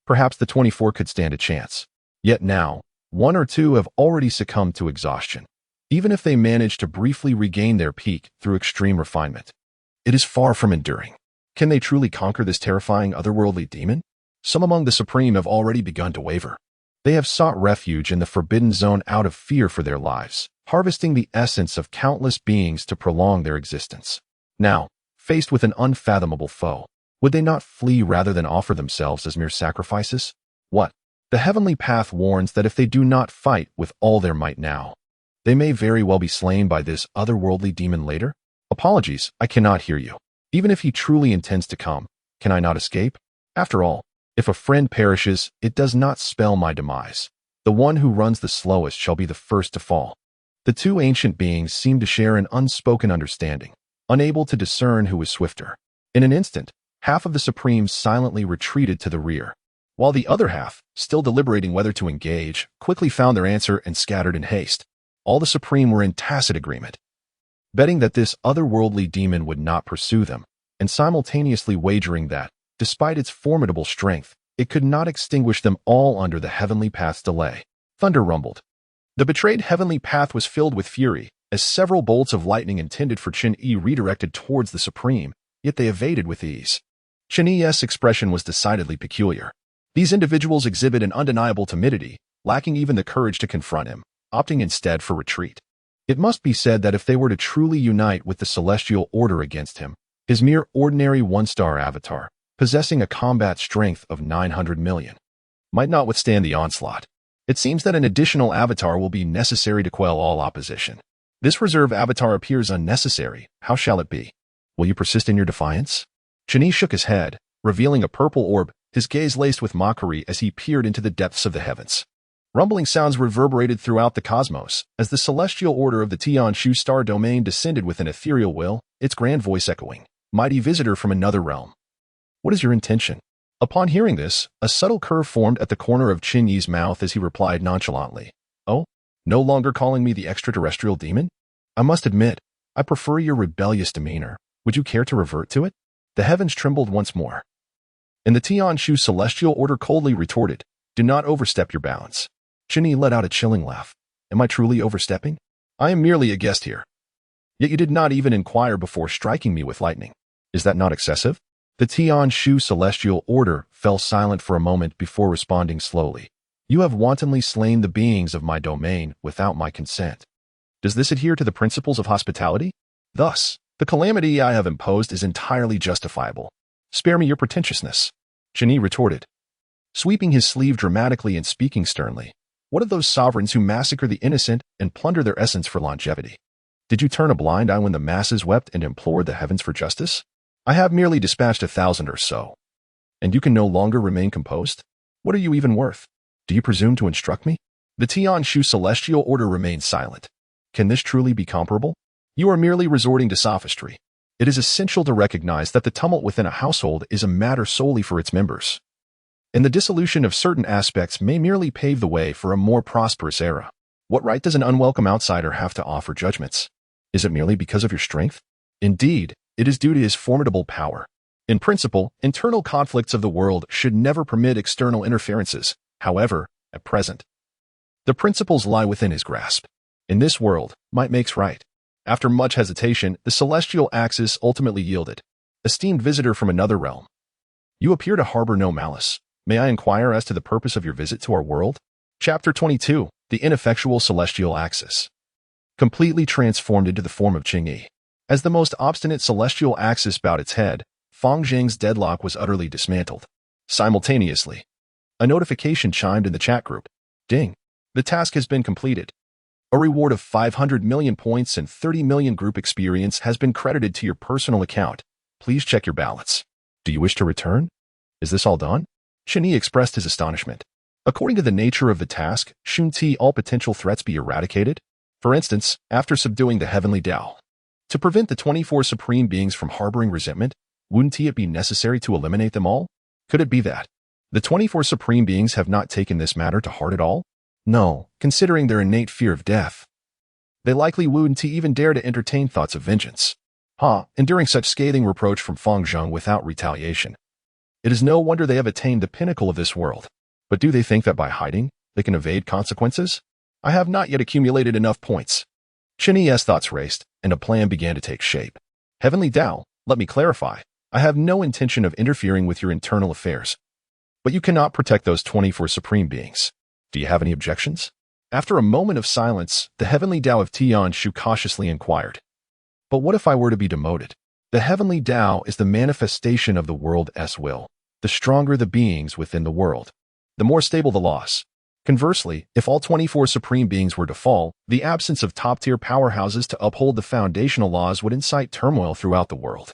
[SPEAKER 1] perhaps the 24 could stand a chance. Yet now, one or two have already succumbed to exhaustion, even if they manage to briefly regain their peak through extreme refinement. It is far from enduring. Can they truly conquer this terrifying otherworldly demon? Some among the supreme have already begun to waver. They have sought refuge in the forbidden zone out of fear for their lives, harvesting the essence of countless beings to prolong their existence. Now, faced with an unfathomable foe, would they not flee rather than offer themselves as mere sacrifices? What? The heavenly path warns that if they do not fight with all their might now, they may very well be slain by this otherworldly demon later. Apologies, I cannot hear you. Even if he truly intends to come, can I not escape? After all, if a friend perishes, it does not spell my demise. The one who runs the slowest shall be the first to fall. The two ancient beings seemed to share an unspoken understanding, unable to discern who was swifter. In an instant, half of the Supremes silently retreated to the rear, while the other half, still deliberating whether to engage, quickly found their answer and scattered in haste. All the Supreme were in tacit agreement, betting that this otherworldly demon would not pursue them, and simultaneously wagering that, despite its formidable strength, it could not extinguish them all under the heavenly path's delay. Thunder rumbled. The betrayed heavenly path was filled with fury, as several bolts of lightning intended for Chen Yi redirected towards the Supreme, yet they evaded with ease. Chen Yi's expression was decidedly peculiar. These individuals exhibit an undeniable timidity, lacking even the courage to confront him, opting instead for retreat. It must be said that if they were to truly unite with the celestial order against him, his mere ordinary one-star avatar, possessing a combat strength of 900 million, might not withstand the onslaught. It seems that an additional avatar will be necessary to quell all opposition. This reserve avatar appears unnecessary. How shall it be? Will you persist in your defiance? Chen Yi shook his head, revealing a purple orb, his gaze laced with mockery as he peered into the depths of the heavens. Rumbling sounds reverberated throughout the cosmos as the celestial order of the Tianshu star domain descended with an ethereal will, its grand voice echoing, "Mighty visitor from another realm. What is your intention?" Upon hearing this, a subtle curve formed at the corner of Chen Yi's mouth as he replied nonchalantly, "Oh, no longer calling me the extraterrestrial demon? I must admit, I prefer your rebellious demeanor. Would you care to revert to it?" The heavens trembled once more, and the Tianshu celestial order coldly retorted, "Do not overstep your bounds." Chen Yi let out a chilling laugh. "Am I truly overstepping? I am merely a guest here. Yet you did not even inquire before striking me with lightning. Is that not excessive?" The Tianshu celestial order fell silent for a moment before responding slowly. "You have wantonly slain the beings of my domain without my consent. Does this adhere to the principles of hospitality? Thus, the calamity I have imposed is entirely justifiable. Spare me your pretentiousness." Chen Yi retorted, sweeping his sleeve dramatically and speaking sternly. "What of those sovereigns who massacre the innocent and plunder their essence for longevity? Did you turn a blind eye when the masses wept and implored the heavens for justice? I have merely dispatched 1,000 or so, and you can no longer remain composed? What are you even worth? Do you presume to instruct me?" The Tianshu celestial order remained silent. Can this truly be comparable? You are merely resorting to sophistry. It is essential to recognize that the tumult within a household is a matter solely for its members, and the dissolution of certain aspects may merely pave the way for a more prosperous era. What right does an unwelcome outsider have to offer judgments? Is it merely because of your strength? Indeed, it is due to his formidable power. In principle, internal conflicts of the world should never permit external interferences. However, at present, the principles lie within his grasp. In this world, might makes right. After much hesitation, the celestial axis ultimately yielded. "Esteemed visitor from another realm, you appear to harbor no malice. May I inquire as to the purpose of your visit to our world?" Chapter 22, The Ineffectual Celestial Axis. Completely transformed into the form of Chen Yi, as the most obstinate celestial axis bowed its head, Fang Zheng's deadlock was utterly dismantled. Simultaneously, a notification chimed in the chat group. "Ding. The task has been completed. A reward of 500 million points and 30 million group experience has been credited to your personal account. Please check your balance. Do you wish to return? Is this all done? Chen Yi expressed his astonishment. According to the nature of the task, shouldn't all potential threats be eradicated? For instance, after subduing the heavenly Tao. To prevent the 24 supreme beings from harboring resentment, wouldn't it be necessary to eliminate them all? Could it be that the 24 supreme beings have not taken this matter to heart at all? No, considering their innate fear of death. They likely wouldn't even dare to entertain thoughts of vengeance. Enduring such scathing reproach from Feng Zheng without retaliation. It is no wonder they have attained the pinnacle of this world. But do they think that by hiding, they can evade consequences? I have not yet accumulated enough points. Chen Yi's thoughts raced, and a plan began to take shape. Heavenly Tao, let me clarify. I have no intention of interfering with your internal affairs. But you cannot protect those 24 supreme beings. Do you have any objections? After a moment of silence, the heavenly Tao of Tianshu cautiously inquired. But what if I were to be demoted? The heavenly Tao is the manifestation of the world's will. The stronger the beings within the world, the more stable the loss. Conversely, if all 24 supreme beings were to fall, the absence of top-tier powerhouses to uphold the foundational laws would incite turmoil throughout the world.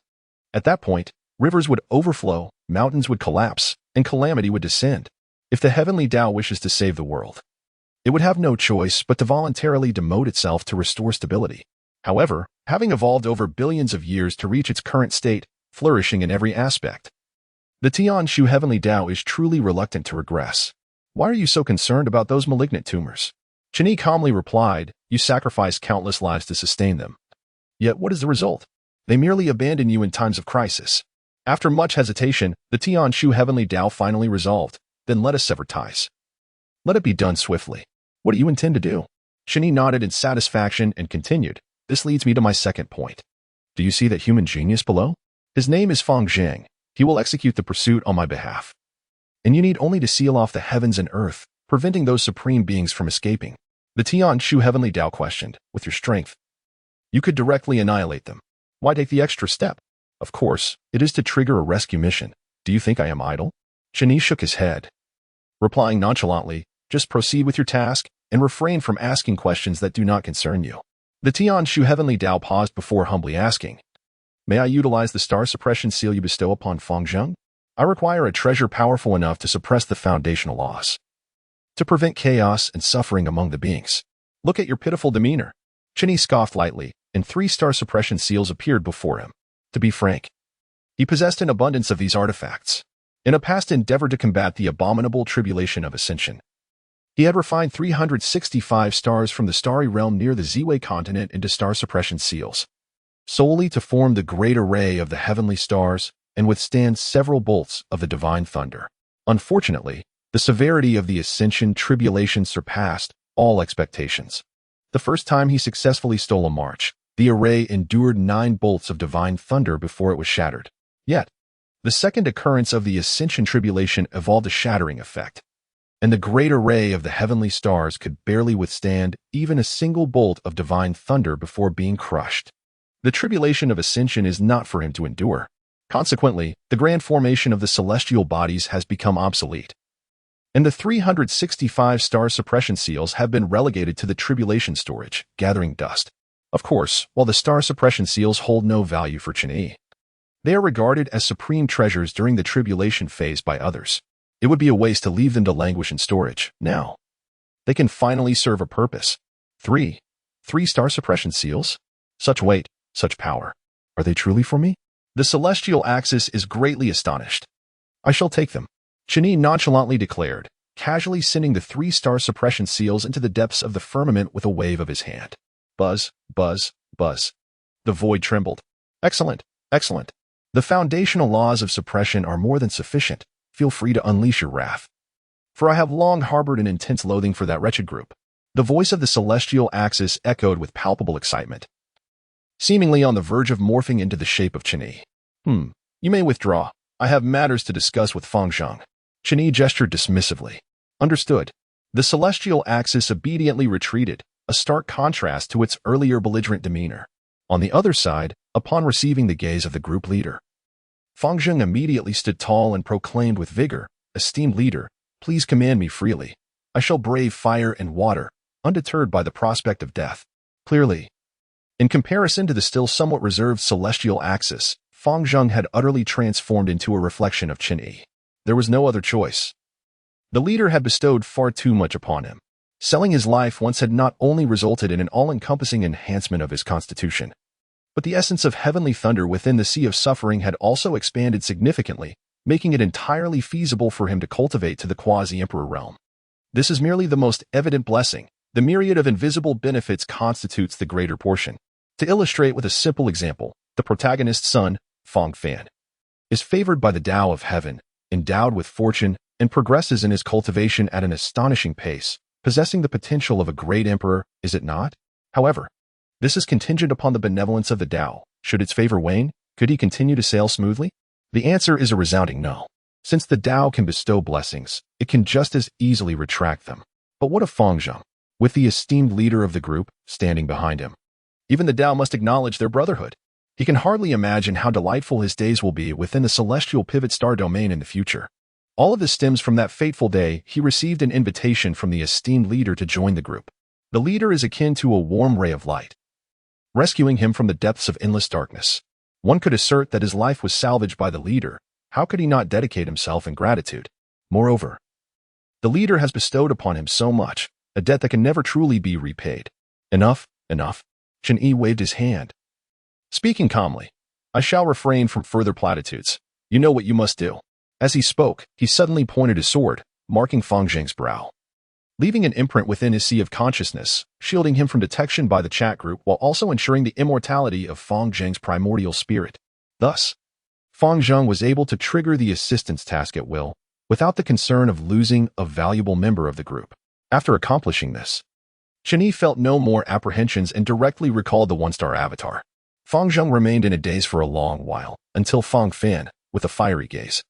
[SPEAKER 1] At that point, rivers would overflow, mountains would collapse, and calamity would descend. If the heavenly Tao wishes to save the world, it would have no choice but to voluntarily demote itself to restore stability. However, having evolved over billions of years to reach its current state, flourishing in every aspect, the Tianshu heavenly Tao is truly reluctant to regress. Why are you so concerned about those malignant tumors? Chen Yi calmly replied, you sacrificed countless lives to sustain them. Yet what is the result? They merely abandon you in times of crisis. After much hesitation, the Tianshu heavenly Tao finally resolved, then let us sever ties. Let it be done swiftly. What do you intend to do? Chen Yi nodded in satisfaction and continued, this leads me to my second point. Do you see that human genius below? His name is Feng Zheng. He will execute the pursuit on my behalf. And you need only to seal off the heavens and earth, preventing those supreme beings from escaping. The Tianshu heavenly Tao questioned, with your strength, you could directly annihilate them. Why take the extra step? Of course, it is to trigger a rescue mission. Do you think I am idle? Chen Yi shook his head, replying nonchalantly, just proceed with your task and refrain from asking questions that do not concern you. The Tianshu heavenly Tao paused before humbly asking, may I utilize the star suppression seal you bestow upon Feng Zheng? I require a treasure powerful enough to suppress the foundational laws, to prevent chaos and suffering among the beings. Look at your pitiful demeanor. Chen Yi scoffed lightly, and 3 star suppression seals appeared before him. To be frank, he possessed an abundance of these artifacts. In a past endeavor to combat the abominable tribulation of ascension, he had refined 365 stars from the starry realm near the Ziwei continent into star suppression seals, solely to form the great array of the heavenly stars and withstand several bolts of the divine thunder. Unfortunately, the severity of the ascension tribulation surpassed all expectations. The first time he successfully stole a march, the array endured 9 bolts of divine thunder before it was shattered. Yet, the second occurrence of the ascension tribulation evolved a shattering effect, and the great array of the heavenly stars could barely withstand even a single bolt of divine thunder before being crushed. The tribulation of ascension is not for him to endure. Consequently, the grand formation of the celestial bodies has become obsolete, and the 365 star suppression seals have been relegated to the tribulation storage, gathering dust. Of course, while the star suppression seals hold no value for Chen Yi, they are regarded as supreme treasures during the tribulation phase by others. It would be a waste to leave them to languish in storage. Now, they can finally serve a purpose. 3 star suppression seals? Such weight, such power. Are they truly for me? The celestial axis is greatly astonished. I shall take them, Chen Yi nonchalantly declared, casually sending the 3 star suppression seals into the depths of the firmament with a wave of his hand. Buzz, buzz, buzz. The void trembled. Excellent, excellent. The foundational laws of suppression are more than sufficient. Feel free to unleash your wrath, for I have long harbored an intense loathing for that wretched group. The voice of the celestial axis echoed with palpable excitement, seemingly on the verge of morphing into the shape of Chen Yi. You may withdraw. I have matters to discuss with Feng Zheng. Chen Yi gestured dismissively. Understood. The celestial axis obediently retreated, a stark contrast to its earlier belligerent demeanor. On the other side, upon receiving the gaze of the group leader, Feng Zheng immediately stood tall and proclaimed with vigor, esteemed leader, please command me freely. I shall brave fire and water, undeterred by the prospect of death. Clearly, in comparison to the still somewhat reserved celestial axis, Fang Zheng had utterly transformed into a reflection of Chen Yi. There was no other choice. The leader had bestowed far too much upon him. Selling his life once had not only resulted in an all-encompassing enhancement of his constitution, but the essence of heavenly thunder within the sea of suffering had also expanded significantly, making it entirely feasible for him to cultivate to the quasi-emperor realm. This is merely the most evident blessing. The myriad of invisible benefits constitutes the greater portion. To illustrate with a simple example, the protagonist's son, Fang Fan, is favored by the Tao of heaven, endowed with fortune, and progresses in his cultivation at an astonishing pace, possessing the potential of a great emperor, is it not? However, this is contingent upon the benevolence of the Tao. Should its favor wane, could he continue to sail smoothly? The answer is a resounding no. Since the Tao can bestow blessings, it can just as easily retract them. But what of Fang Zheng, with the esteemed leader of the group standing behind him? Even the Tao must acknowledge their brotherhood. He can hardly imagine how delightful his days will be within the celestial pivot star domain in the future. All of this stems from that fateful day he received an invitation from the esteemed leader to join the group. The leader is akin to a warm ray of light, rescuing him from the depths of endless darkness. One could assert that his life was salvaged by the leader. How could he not dedicate himself in gratitude? Moreover, the leader has bestowed upon him so much, a debt that can never truly be repaid. Enough, enough. Chen Yi waved his hand. Speaking calmly, I shall refrain from further platitudes. You know what you must do. As he spoke, he suddenly pointed his sword, marking Fang Zheng's brow, leaving an imprint within his sea of consciousness, shielding him from detection by the chat group while also ensuring the immortality of Fang Zheng's primordial spirit. Thus, Fang Zheng was able to trigger the assistance task at will, without the concern of losing a valuable member of the group. After accomplishing this, Chen Yi felt no more apprehensions and directly recalled the one-star avatar. Fang Zheng remained in a daze for a long while, until Fang Fan, with a fiery gaze,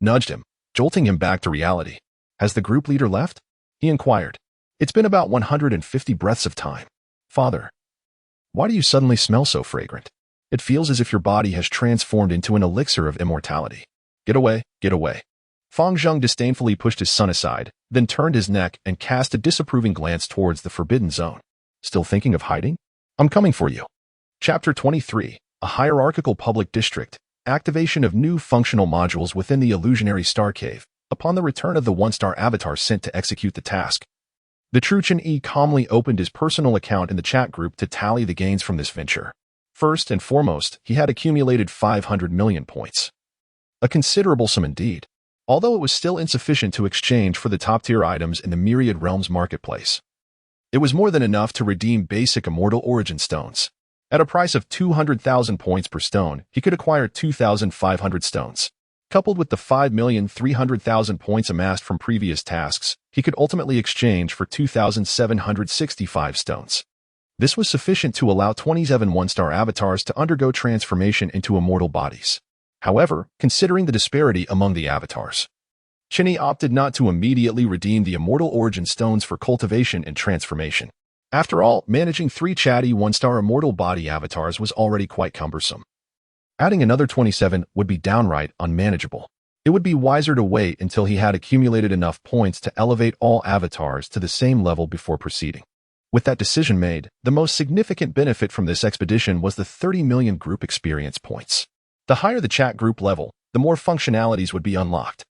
[SPEAKER 1] nudged him, jolting him back to reality. Has the group leader left? He inquired. It's been about 150 breaths of time. Father, why do you suddenly smell so fragrant? It feels as if your body has transformed into an elixir of immortality. Get away, get away. Fang Zheng disdainfully pushed his son aside, then turned his neck and cast a disapproving glance towards the forbidden zone. Still thinking of hiding? I'm coming for you. Chapter 23, a hierarchical public district. Activation of new functional modules within the illusionary star cave, upon the return of the one-star avatar sent to execute the task. The true Chen Yi calmly opened his personal account in the chat group to tally the gains from this venture. First and foremost, he had accumulated 500 million points. A considerable sum indeed, although it was still insufficient to exchange for the top-tier items in the Myriad Realms marketplace. It was more than enough to redeem basic immortal origin stones. At a price of 200,000 points per stone, he could acquire 2,500 stones. Coupled with the 5,300,000 points amassed from previous tasks, he could ultimately exchange for 2,765 stones. This was sufficient to allow 27 one-star avatars to undergo transformation into immortal bodies. However, considering the disparity among the avatars, Chen Yi opted not to immediately redeem the immortal origin stones for cultivation and transformation. After all, managing 3 chatty one-star immortal body avatars was already quite cumbersome. Adding another 27 would be downright unmanageable. It would be wiser to wait until he had accumulated enough points to elevate all avatars to the same level before proceeding. With that decision made, the most significant benefit from this expedition was the 30 million group experience points. The higher the chat group level, the more functionalities would be unlocked,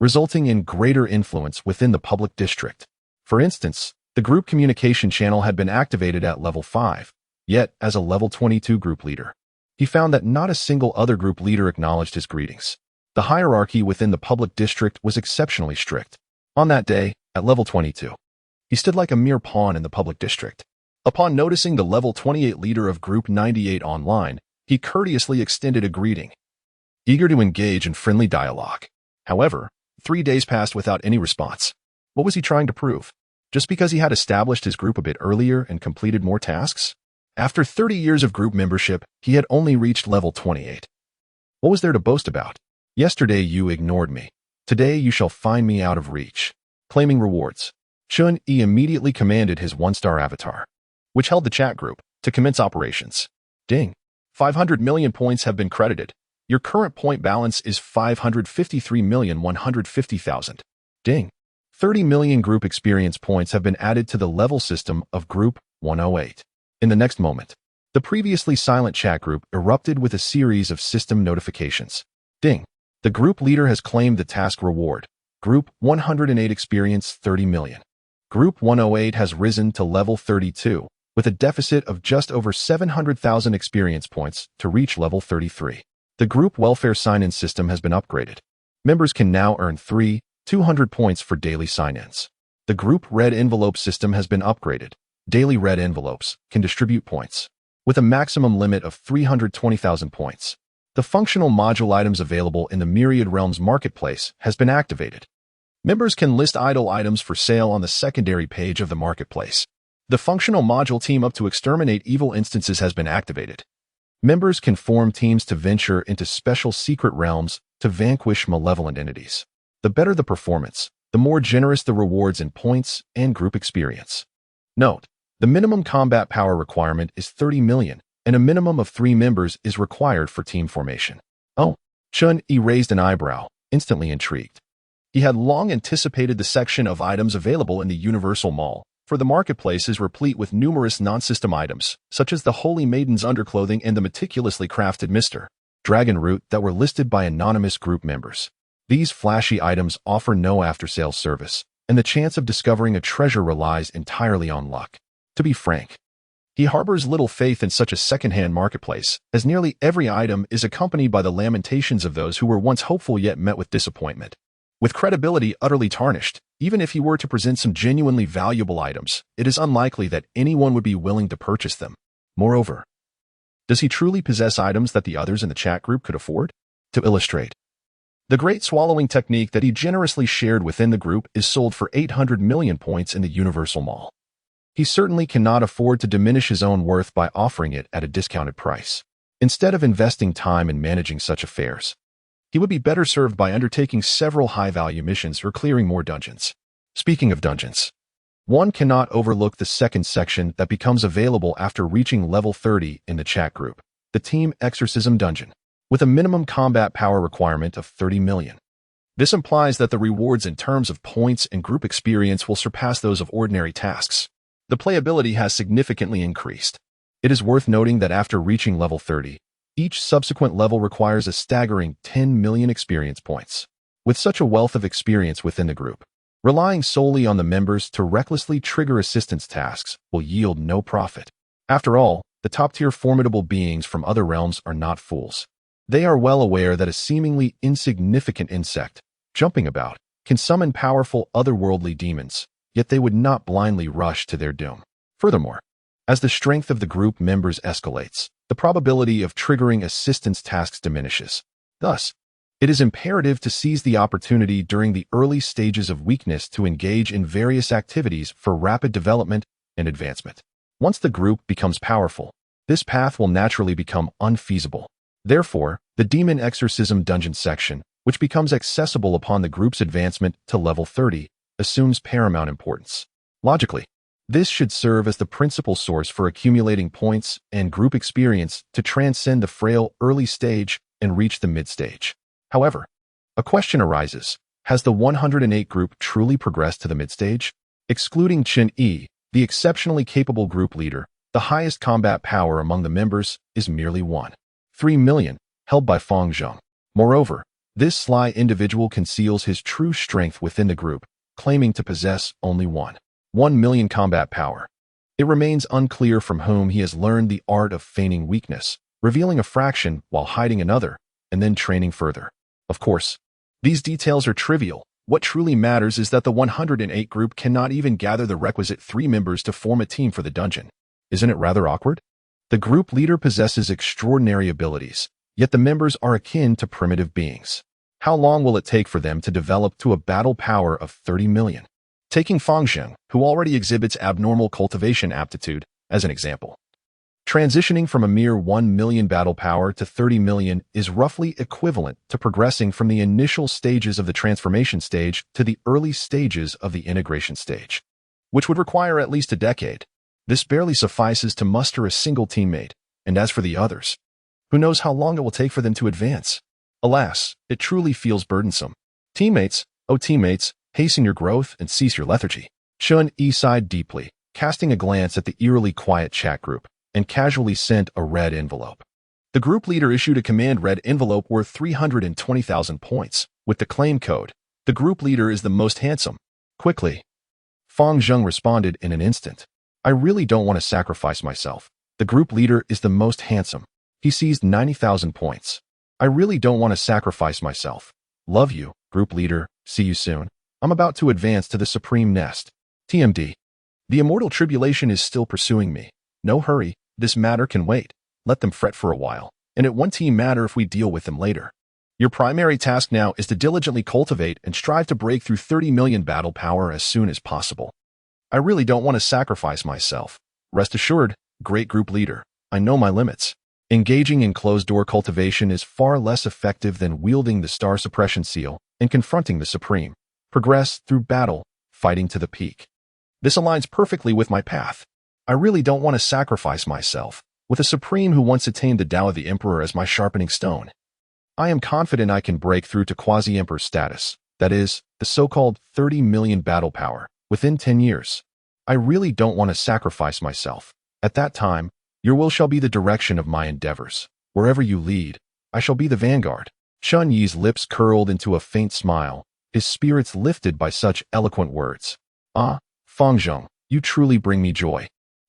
[SPEAKER 1] resulting in greater influence within the public district. For instance, the group communication channel had been activated at level 5, yet as a level 22 group leader, he found that not a single other group leader acknowledged his greetings. The hierarchy within the public district was exceptionally strict. On that day, at level 22, he stood like a mere pawn in the public district. Upon noticing the level 28 leader of Group 98 online, he courteously extended a greeting, eager to engage in friendly dialogue. However, 3 days passed without any response. What was he trying to prove? Just because he had established his group a bit earlier and completed more tasks? After 30 years of group membership, he had only reached level 28. What was there to boast about? Yesterday you ignored me. Today you shall find me out of reach. Claiming rewards, Chen Yi immediately commanded his one-star avatar, which held the chat group, to commence operations. Ding. 500 million points have been credited. Your current point balance is 553,150,000. Ding. 30 million group experience points have been added to the level system of Group 108. In the next moment, the previously silent chat group erupted with a series of system notifications. Ding! The group leader has claimed the task reward. Group 108 experience 30 million. Group 108 has risen to level 32, with a deficit of just over 700,000 experience points to reach level 33. The group welfare sign-in system has been upgraded. Members can now earn 200 points for daily sign-ins. The group red envelope system has been upgraded. Daily red envelopes can distribute points, with a maximum limit of 320,000 points. The functional module items available in the Myriad Realms marketplace has been activated. Members can list idle items for sale on the secondary page of the marketplace. The functional module team up to exterminate evil instances has been activated. Members can form teams to venture into special secret realms to vanquish malevolent entities. The better the performance, the more generous the rewards in points and group experience. Note, the minimum combat power requirement is 30 million, and a minimum of 3 members is required for team formation. Oh, Chen Yi raised an eyebrow, instantly intrigued. He had long anticipated the section of items available in the Universal Mall, for the marketplace is replete with numerous non-system items, such as the Holy Maiden's underclothing and the meticulously crafted Mr. Dragon Root that were listed by anonymous group members. These flashy items offer no after-sales service, and the chance of discovering a treasure relies entirely on luck. To be frank, he harbors little faith in such a second-hand marketplace, as nearly every item is accompanied by the lamentations of those who were once hopeful yet met with disappointment. With credibility utterly tarnished, even if he were to present some genuinely valuable items, it is unlikely that anyone would be willing to purchase them. Moreover, does he truly possess items that the others in the chat group could afford? To illustrate, the great swallowing technique that he generously shared within the group is sold for 800 million points in the Universal Mall. He certainly cannot afford to diminish his own worth by offering it at a discounted price. Instead of investing time in managing such affairs, he would be better served by undertaking several high-value missions or clearing more dungeons. Speaking of dungeons, one cannot overlook the second section that becomes available after reaching level 30 in the chat group, the Team Exorcism Dungeon, with a minimum combat power requirement of 30 million. This implies that the rewards in terms of points and group experience will surpass those of ordinary tasks. The playability has significantly increased. It is worth noting that after reaching level 30, each subsequent level requires a staggering 10 million experience points. With such a wealth of experience within the group, relying solely on the members to recklessly trigger assistance tasks will yield no profit. After all, the top-tier formidable beings from other realms are not fools. They are well aware that a seemingly insignificant insect, jumping about, can summon powerful otherworldly demons, yet they would not blindly rush to their doom. Furthermore, as the strength of the group members escalates, the probability of triggering assistance tasks diminishes. Thus, it is imperative to seize the opportunity during the early stages of weakness to engage in various activities for rapid development and advancement. Once the group becomes powerful, this path will naturally become unfeasible. Therefore, the Demon Exorcism Dungeon section, which becomes accessible upon the group's advancement to level 30, assumes paramount importance. Logically, this should serve as the principal source for accumulating points and group experience to transcend the frail early stage and reach the mid-stage. However, a question arises: has the 108 group truly progressed to the mid-stage? Excluding Chen Yi, the exceptionally capable group leader, the highest combat power among the members is merely 3 million, held by Feng Zheng. Moreover, this sly individual conceals his true strength within the group, claiming to possess only 1 million combat power. It remains unclear from whom he has learned the art of feigning weakness, revealing a fraction while hiding another, and then training further. Of course, these details are trivial. What truly matters is that the 108 group cannot even gather the requisite 3 members to form a team for the dungeon. Isn't it rather awkward? The group leader possesses extraordinary abilities, yet the members are akin to primitive beings. How long will it take for them to develop to a battle power of 30 million? Taking Feng Zheng, who already exhibits abnormal cultivation aptitude, as an example. Transitioning from a mere 1 million battle power to 30 million is roughly equivalent to progressing from the initial stages of the transformation stage to the early stages of the integration stage, which would require at least a decade. This barely suffices to muster a single teammate, and as for the others, who knows how long it will take for them to advance? Alas, it truly feels burdensome. Teammates, oh teammates, Hasten your growth and cease your lethargy. Chen Yi sighed deeply, casting a glance at the eerily quiet chat group, and casually sent a red envelope. The group leader issued a command red envelope worth 320,000 points. With the claim code, the group leader is the most handsome. Quickly, Fang Zheng responded in an instant. I really don't want to sacrifice myself. The group leader is the most handsome. He seized 90,000 points. I really don't want to sacrifice myself. Love you, group leader. See you soon. I'm about to advance to the supreme nest. TMD. The immortal tribulation is still pursuing me. No hurry. This matter can wait. Let them fret for a while, and it won't matter if we deal with them later. Your primary task now is to diligently cultivate and strive to break through 30 million battle power as soon as possible. I really don't want to sacrifice myself. Rest assured, great group leader, I know my limits. Engaging in closed-door cultivation is far less effective than wielding the star suppression seal and confronting the supreme. Progress through battle, fighting to the peak. This aligns perfectly with my path. I really don't want to sacrifice myself. With a supreme who once attained the Tao of the Emperor as my sharpening stone, I am confident I can break through to quasi-emperor status, that is, the so-called 30 million battle power, within 10 years. I really don't want to sacrifice myself. At that time, your will shall be the direction of my endeavors. Wherever you lead, I shall be the vanguard. Chen Yi's lips curled into a faint smile, his spirits lifted by such eloquent words. Ah, Fang Zheng, you truly bring me joy.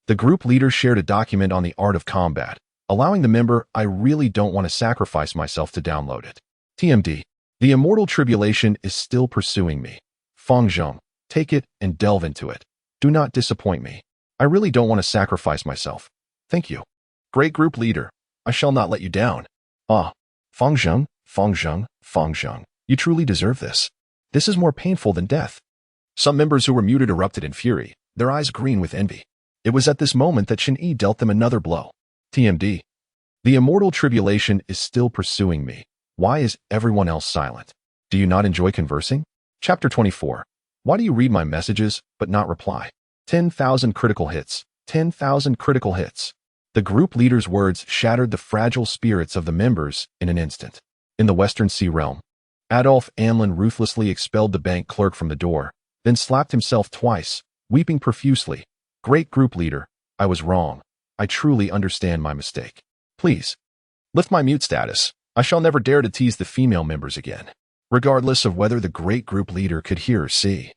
[SPEAKER 1] The group leader shared a document on the art of combat, allowing the member I really don't want to sacrifice myself to download it. TMD. The immortal tribulation is still pursuing me. Fang Zheng, take it and delve into it. Do not disappoint me. I really don't want to sacrifice myself. Thank you. Great group leader, I shall not let you down. Ah, Fang Zheng, Fang Zheng, Fang Zheng, you truly deserve this. This is more painful than death. Some members who were muted erupted in fury, their eyes green with envy. It was at this moment that Chen Yi dealt them another blow. TMD. The immortal tribulation is still pursuing me. Why is everyone else silent? Do you not enjoy conversing? Chapter 24. Why do you read my messages, but not reply? 10,000 critical hits. 10,000 critical hits. The group leader's words shattered the fragile spirits of the members in an instant. In the Western Sea realm, Adolf Amlin ruthlessly expelled the bank clerk from the door, then slapped himself twice, weeping profusely. Great group leader, I was wrong. I truly understand my mistake. Please, lift my mute status. I shall never dare to tease the female members again, regardless of whether the great group leader could hear or see.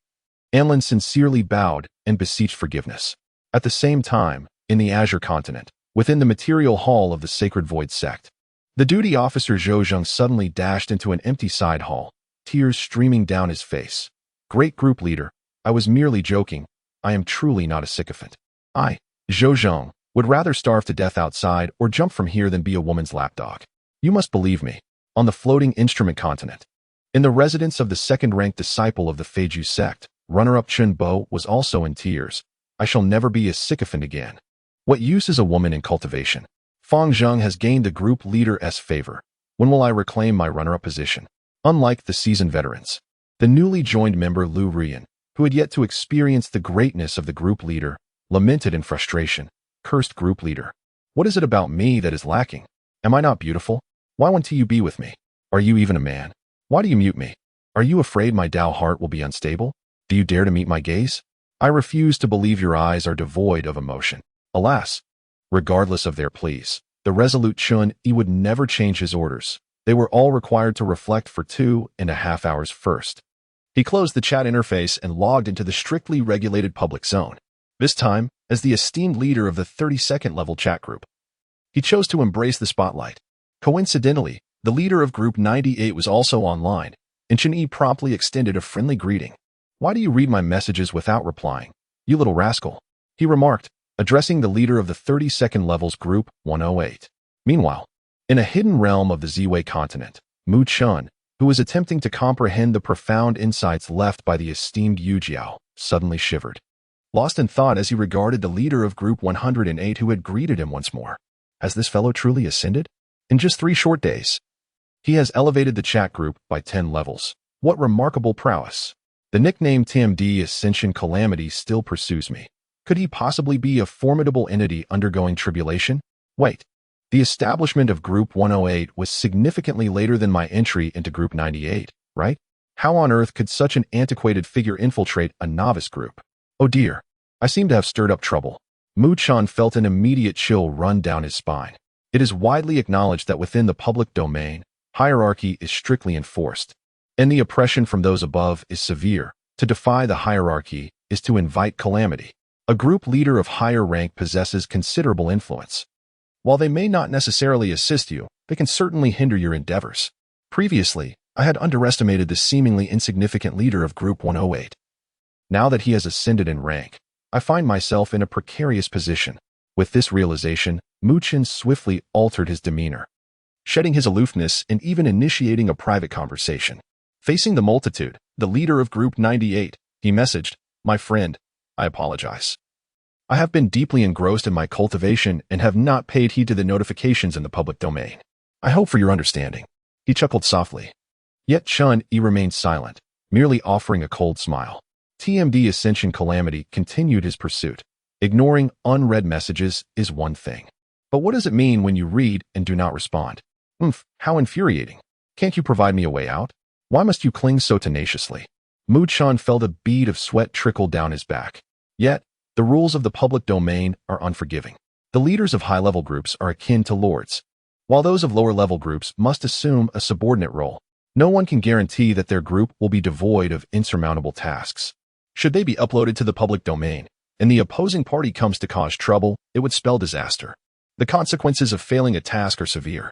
[SPEAKER 1] Amlin sincerely bowed and beseeched forgiveness. At the same time, in the Azure continent, within the material hall of the Sacred Void sect, the duty officer Zhou Zheng suddenly dashed into an empty side hall, tears streaming down his face. Great group leader, I was merely joking. I am truly not a sycophant. I, Zhou Zheng, would rather starve to death outside or jump from here than be a woman's lapdog. You must believe me. On the floating instrument continent, in the residence of the second-ranked disciple of the Feiju sect, runner-up Chen Bo was also in tears. I shall never be a sycophant again. What use is a woman in cultivation? Fang Zheng has gained the group leader's favor. When will I reclaim my runner-up position? Unlike the seasoned veterans, the newly joined member Lu Rian, who had yet to experience the greatness of the group leader, lamented in frustration. Cursed group leader. What is it about me that is lacking? Am I not beautiful? Why won't you be with me? Are you even a man? Why do you mute me? Are you afraid my Tao heart will be unstable? Do you dare to meet my gaze? I refuse to believe your eyes are devoid of emotion. Alas, regardless of their pleas, the resolute Chen Yi would never change his orders. They were all required to reflect for 2.5 hours first. He closed the chat interface and logged into the strictly regulated public zone. This time, as the esteemed leader of the 32nd level chat group, he chose to embrace the spotlight. Coincidentally, the leader of Group 98 was also online, and Chen Yi promptly extended a friendly greeting. Why do you read my messages without replying? You little rascal, he remarked, addressing the leader of the 32nd levels Group 108. Meanwhile, in a hidden realm of the Ziwei continent, Mu Chun, who was attempting to comprehend the profound insights left by the esteemed Yu Jiao, suddenly shivered, lost in thought as he regarded the leader of Group 108 who had greeted him once more. Has this fellow truly ascended? In just 3 short days, he has elevated the chat group by 10 levels. What remarkable prowess! The nickname TMD Ascension Calamity still pursues me. Could he possibly be a formidable entity undergoing tribulation? Wait. The establishment of Group 108 was significantly later than my entry into Group 98, right? How on earth could such an antiquated figure infiltrate a novice group? Oh dear, I seem to have stirred up trouble. Mu-chan felt an immediate chill run down his spine. It is widely acknowledged that within the public domain, hierarchy is strictly enforced, and the oppression from those above is severe. To defy the hierarchy is to invite calamity. A group leader of higher rank possesses considerable influence. While they may not necessarily assist you, they can certainly hinder your endeavors. Previously, I had underestimated the seemingly insignificant leader of Group 108. Now that he has ascended in rank, I find myself in a precarious position. With this realization, Mu-chan swiftly altered his demeanor, shedding his aloofness and even initiating a private conversation. Facing the multitude, the leader of Group 98, he messaged, "My friend, I apologize. I have been deeply engrossed in my cultivation and have not paid heed to the notifications in the public domain. I hope for your understanding." He chuckled softly. Yet Chen Yi remained silent, merely offering a cold smile. TMD Ascension Calamity continued his pursuit. Ignoring unread messages is one thing. But what does it mean when you read and do not respond? How infuriating. Can't you provide me a way out? Why must you cling so tenaciously? Mu-chan felt a bead of sweat trickle down his back. Yet, the rules of the public domain are unforgiving. The leaders of high-level groups are akin to lords, while those of lower-level groups must assume a subordinate role. No one can guarantee that their group will be devoid of insurmountable tasks. Should they be uploaded to the public domain, and the opposing party comes to cause trouble, it would spell disaster. The consequences of failing a task are severe.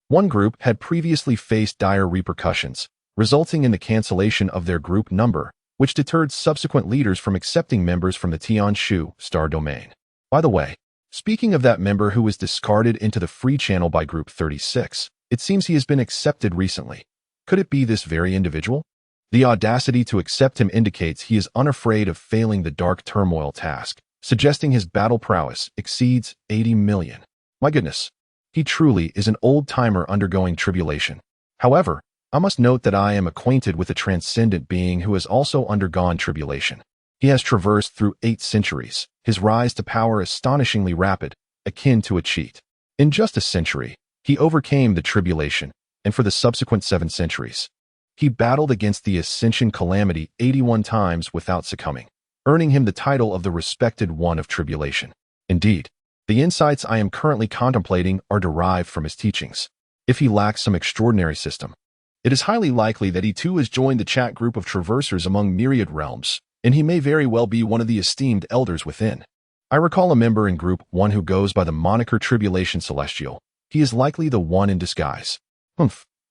[SPEAKER 1] One group had previously faced dire repercussions, resulting in the cancellation of their group number, which deterred subsequent leaders from accepting members from the Tianshu star domain. By the way, speaking of that member who was discarded into the free channel by Group 36, it seems he has been accepted recently. Could it be this very individual? The audacity to accept him indicates he is unafraid of failing the dark turmoil task, suggesting his battle prowess exceeds 80 million. My goodness, he truly is an old-timer undergoing tribulation. However, I must note that I am acquainted with a transcendent being who has also undergone tribulation. He has traversed through 8 centuries, his rise to power astonishingly rapid, akin to a cheat. In just a century, he overcame the tribulation, and for the subsequent 7 centuries, he battled against the ascension calamity 81 times without succumbing, earning him the title of the respected one of tribulation. Indeed, the insights I am currently contemplating are derived from his teachings. If he lacks some extraordinary system, it is highly likely that he too has joined the chat group of traversers among myriad realms, and he may very well be one of the esteemed elders within. I recall a member in Group 1 who goes by the moniker Tribulation Celestial. He is likely the one in disguise.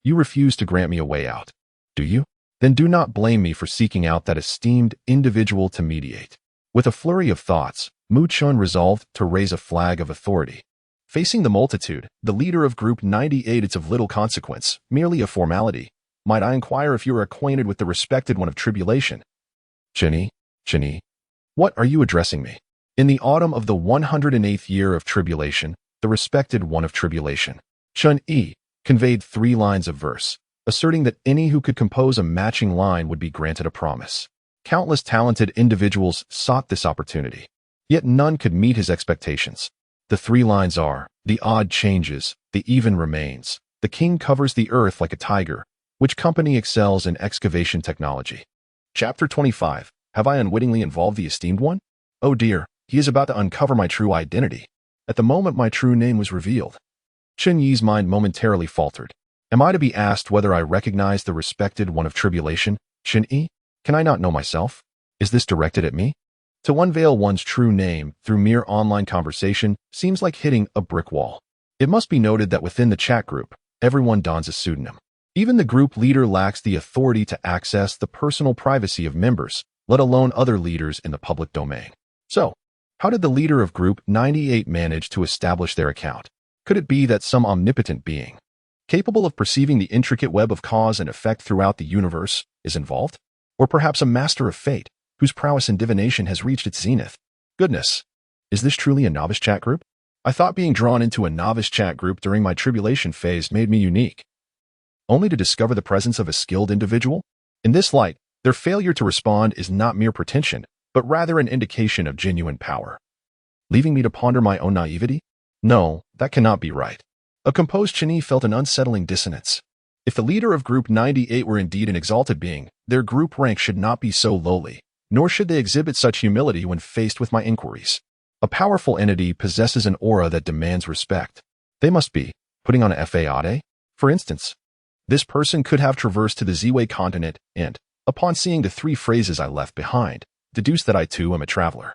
[SPEAKER 1] You refuse to grant me a way out, do you? Then do not blame me for seeking out that esteemed individual to mediate. With a flurry of thoughts, Mu-chan resolved to raise a flag of authority. Facing the multitude, the leader of Group 98, it's of little consequence, merely a formality. Might I inquire if you are acquainted with the respected one of tribulation? Chen Yi, what are you addressing me? In the autumn of the 108th year of tribulation, the respected one of tribulation, Chen Yi, conveyed 3 lines of verse, asserting that any who could compose a matching line would be granted a promise. Countless talented individuals sought this opportunity, yet none could meet his expectations. The 3 lines are, the odd changes, the even remains. The king covers the earth like a tiger. Which company excels in excavation technology? Chapter 25. Have I unwittingly involved the esteemed one? Oh dear, he is about to uncover my true identity. At the moment my true name was revealed, Chen Yi's mind momentarily faltered. Am I to be asked whether I recognize the respected one of tribulation, Chen Yi? Can I not know myself? Is this directed at me? To unveil one's true name through mere online conversation seems like hitting a brick wall. It must be noted that within the chat group, everyone dons a pseudonym. Even the group leader lacks the authority to access the personal privacy of members, let alone other leaders in the public domain. So, how did the leader of Group 98 manage to establish their account? Could it be that some omnipotent being, capable of perceiving the intricate web of cause and effect throughout the universe, is involved? Or perhaps a master of fate, whose prowess in divination has reached its zenith? Goodness, is this truly a novice chat group? I thought being drawn into a novice chat group during my tribulation phase made me unique, only to discover the presence of a skilled individual? In this light, their failure to respond is not mere pretension, but rather an indication of genuine power. Leaving me to ponder my own naivety? No, that cannot be right. A composed Chen Yi felt an unsettling dissonance. If the leader of Group 98 were indeed an exalted being, their group rank should not be so lowly, nor should they exhibit such humility when faced with my inquiries. A powerful entity possesses an aura that demands respect. They must be putting on a fade. For instance, this person could have traversed to the Z-Way continent and, upon seeing the 3 phrases I left behind, deduced that I too am a traveler.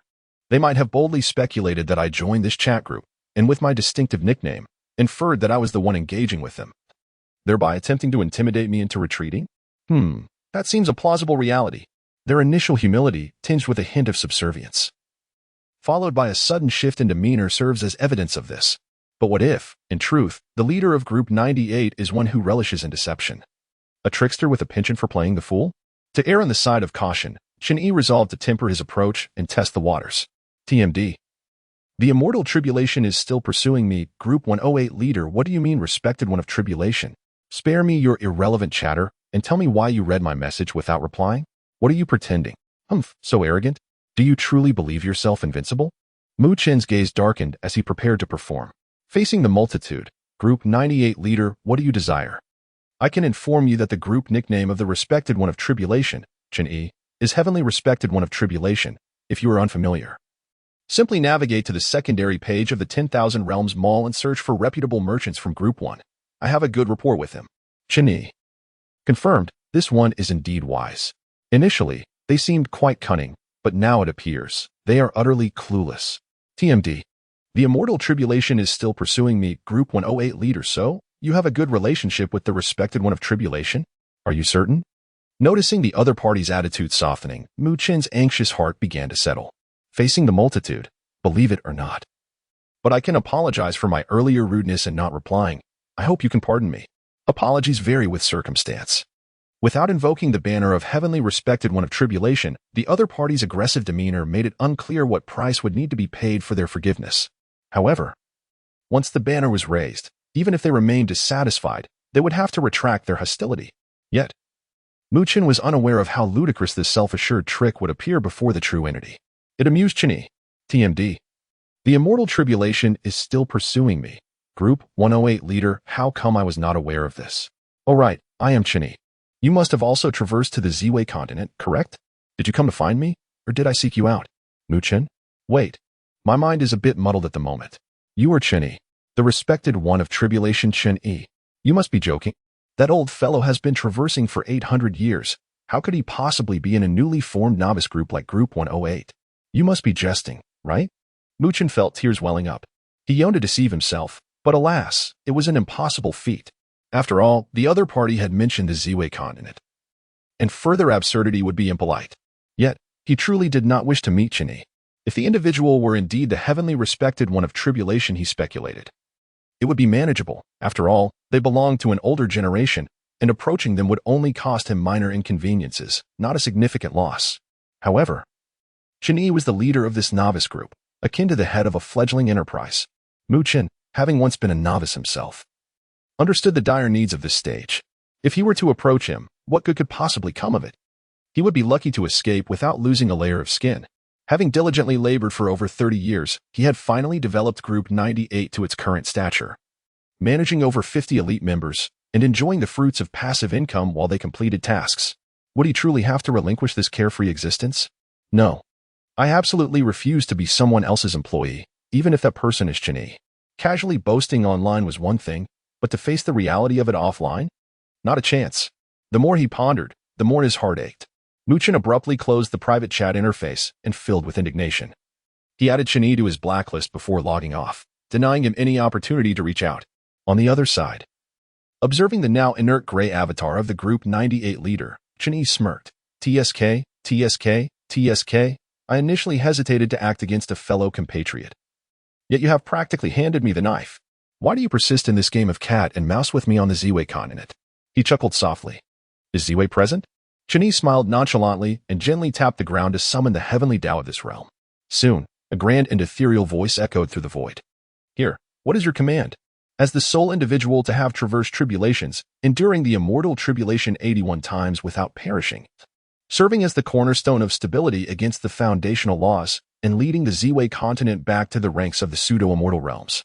[SPEAKER 1] They might have boldly speculated that I joined this chat group, and with my distinctive nickname, inferred that I was the one engaging with them, thereby attempting to intimidate me into retreating? That seems a plausible reality. Their initial humility, tinged with a hint of subservience, followed by a sudden shift in demeanor, serves as evidence of this. But what if, in truth, the leader of Group 98 is one who relishes in deception? A trickster with a penchant for playing the fool? To err on the side of caution, Chen Yi resolved to temper his approach and test the waters. TMD. The immortal tribulation is still pursuing me. Group 108 leader, what do you mean, respected one of tribulation? Spare me your irrelevant chatter and tell me why you read my message without replying. What are you pretending? So arrogant? Do you truly believe yourself invincible? Mu Chen's gaze darkened as he prepared to perform. Facing the multitude, Group 98 leader, what do you desire? I can inform you that the group nickname of the respected one of tribulation, Chen Yi, is heavenly respected one of tribulation, if you are unfamiliar. Simply navigate to the secondary page of the 10,000 Realms Mall and search for reputable merchants from Group 1. I have a good rapport with him. Chen Yi. Confirmed, this one is indeed wise. Initially, they seemed quite cunning, but now it appears they are utterly clueless. TMD. The immortal tribulation is still pursuing me. Group 108 leader, so you have a good relationship with the respected one of tribulation? Are you certain? Noticing the other party's attitude softening, Mu Chen's anxious heart began to settle. Facing the multitude, believe it or not. But I can apologize for my earlier rudeness and not replying. I hope you can pardon me. Apologies vary with circumstance. Without invoking the banner of heavenly respected one of tribulation, the other party's aggressive demeanor made it unclear what price would need to be paid for their forgiveness. However, once the banner was raised, even if they remained dissatisfied, they would have to retract their hostility. Yet, Mu Chen was unaware of how ludicrous this self-assured trick would appear before the true entity. It amused Chen Yi. TMD. The immortal tribulation is still pursuing me. Group 108 leader, how come I was not aware of this? Oh right, I am Chen Yi. You must have also traversed to the Z-Way continent, correct? Did you come to find me, or did I seek you out? Mu Chen? Wait. My mind is a bit muddled at the moment. You are Chen Yi, the respected one of tribulation. Chen Yi. You must be joking. That old fellow has been traversing for 800 years. How could he possibly be in a newly formed novice group like Group 108? You must be jesting, right? Mu Chen felt tears welling up. He yearned to deceive himself, but alas, it was an impossible feat. After all, the other party had mentioned the Z-Way continent, and further absurdity would be impolite. Yet, he truly did not wish to meet Chen Yi. If the individual were indeed the heavenly respected one of tribulation, he speculated, it would be manageable. After all, they belonged to an older generation, and approaching them would only cost him minor inconveniences, not a significant loss. However, Chen Yi was the leader of this novice group, akin to the head of a fledgling enterprise. Mu Chen, having once been a novice himself, understood the dire needs of this stage. If he were to approach him, what good could possibly come of it? He would be lucky to escape without losing a layer of skin. Having diligently labored for over 30 years, he had finally developed Group 98 to its current stature, managing over 50 elite members and enjoying the fruits of passive income while they completed tasks. Would he truly have to relinquish this carefree existence? No. I absolutely refuse to be someone else's employee, even if that person is Chen Yi. Casually boasting online was one thing, but to face the reality of it offline? Not a chance. The more he pondered, the more his heart ached. Mu Chen abruptly closed the private chat interface and filled with indignation. He added Chen Yi to his blacklist before logging off, denying him any opportunity to reach out. On the other side, observing the now inert gray avatar of the Group 98 leader, Chen Yi smirked. TSK, TSK, TSK. I initially hesitated to act against a fellow compatriot. Yet you have practically handed me the knife. Why do you persist in this game of cat and mouse with me on the Z-Way continent? He chuckled softly. Is Z-Way present? Chen Yi smiled nonchalantly and gently tapped the ground to summon the heavenly Tao of this realm. Soon, a grand and ethereal voice echoed through the void. Here, what is your command? As the sole individual to have traversed tribulations, enduring the immortal tribulation 81 times without perishing, serving as the cornerstone of stability against the foundational laws, and leading the Z-Way continent back to the ranks of the pseudo-immortal realms.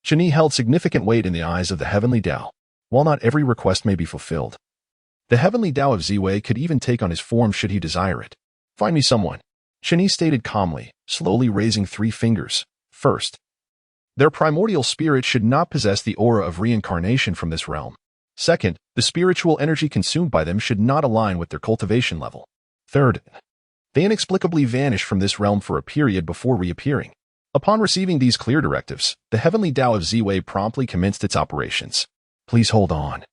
[SPEAKER 1] Chen Yi held significant weight in the eyes of the heavenly Tao. while not every request may be fulfilled. The heavenly Tao of Ziwei could even take on his form should he desire it. Find me someone, Chen Yi stated calmly, slowly raising 3 fingers. First, their primordial spirit should not possess the aura of reincarnation from this realm. Second, the spiritual energy consumed by them should not align with their cultivation level. Third, they inexplicably vanish from this realm for a period before reappearing. Upon receiving these clear directives, the heavenly Tao of Ziwei promptly commenced its operations. Please hold on.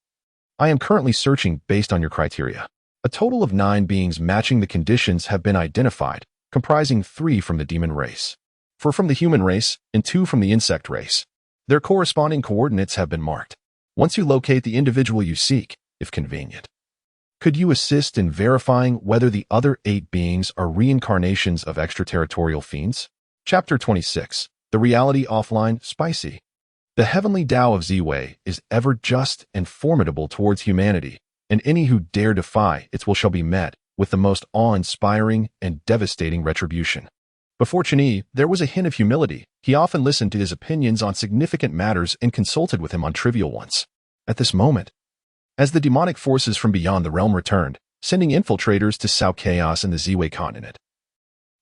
[SPEAKER 1] I am currently searching based on your criteria. A total of 9 beings matching the conditions have been identified, comprising 3 from the demon race, 4 from the human race, and 2 from the insect race. Their corresponding coordinates have been marked. Once you locate the individual you seek, if convenient, could you assist in verifying whether the other 8 beings are reincarnations of extraterritorial fiends? Chapter 26. The Reality Offline, Spicy. The heavenly Tao of Ziwei is ever just and formidable towards humanity, and any who dare defy its will shall be met with the most awe-inspiring and devastating retribution. Before Chen Yi, there was a hint of humility. He often listened to his opinions on significant matters and consulted with him on trivial ones. At this moment, as the demonic forces from beyond the realm returned, sending infiltrators to sow chaos in the Ziwei continent,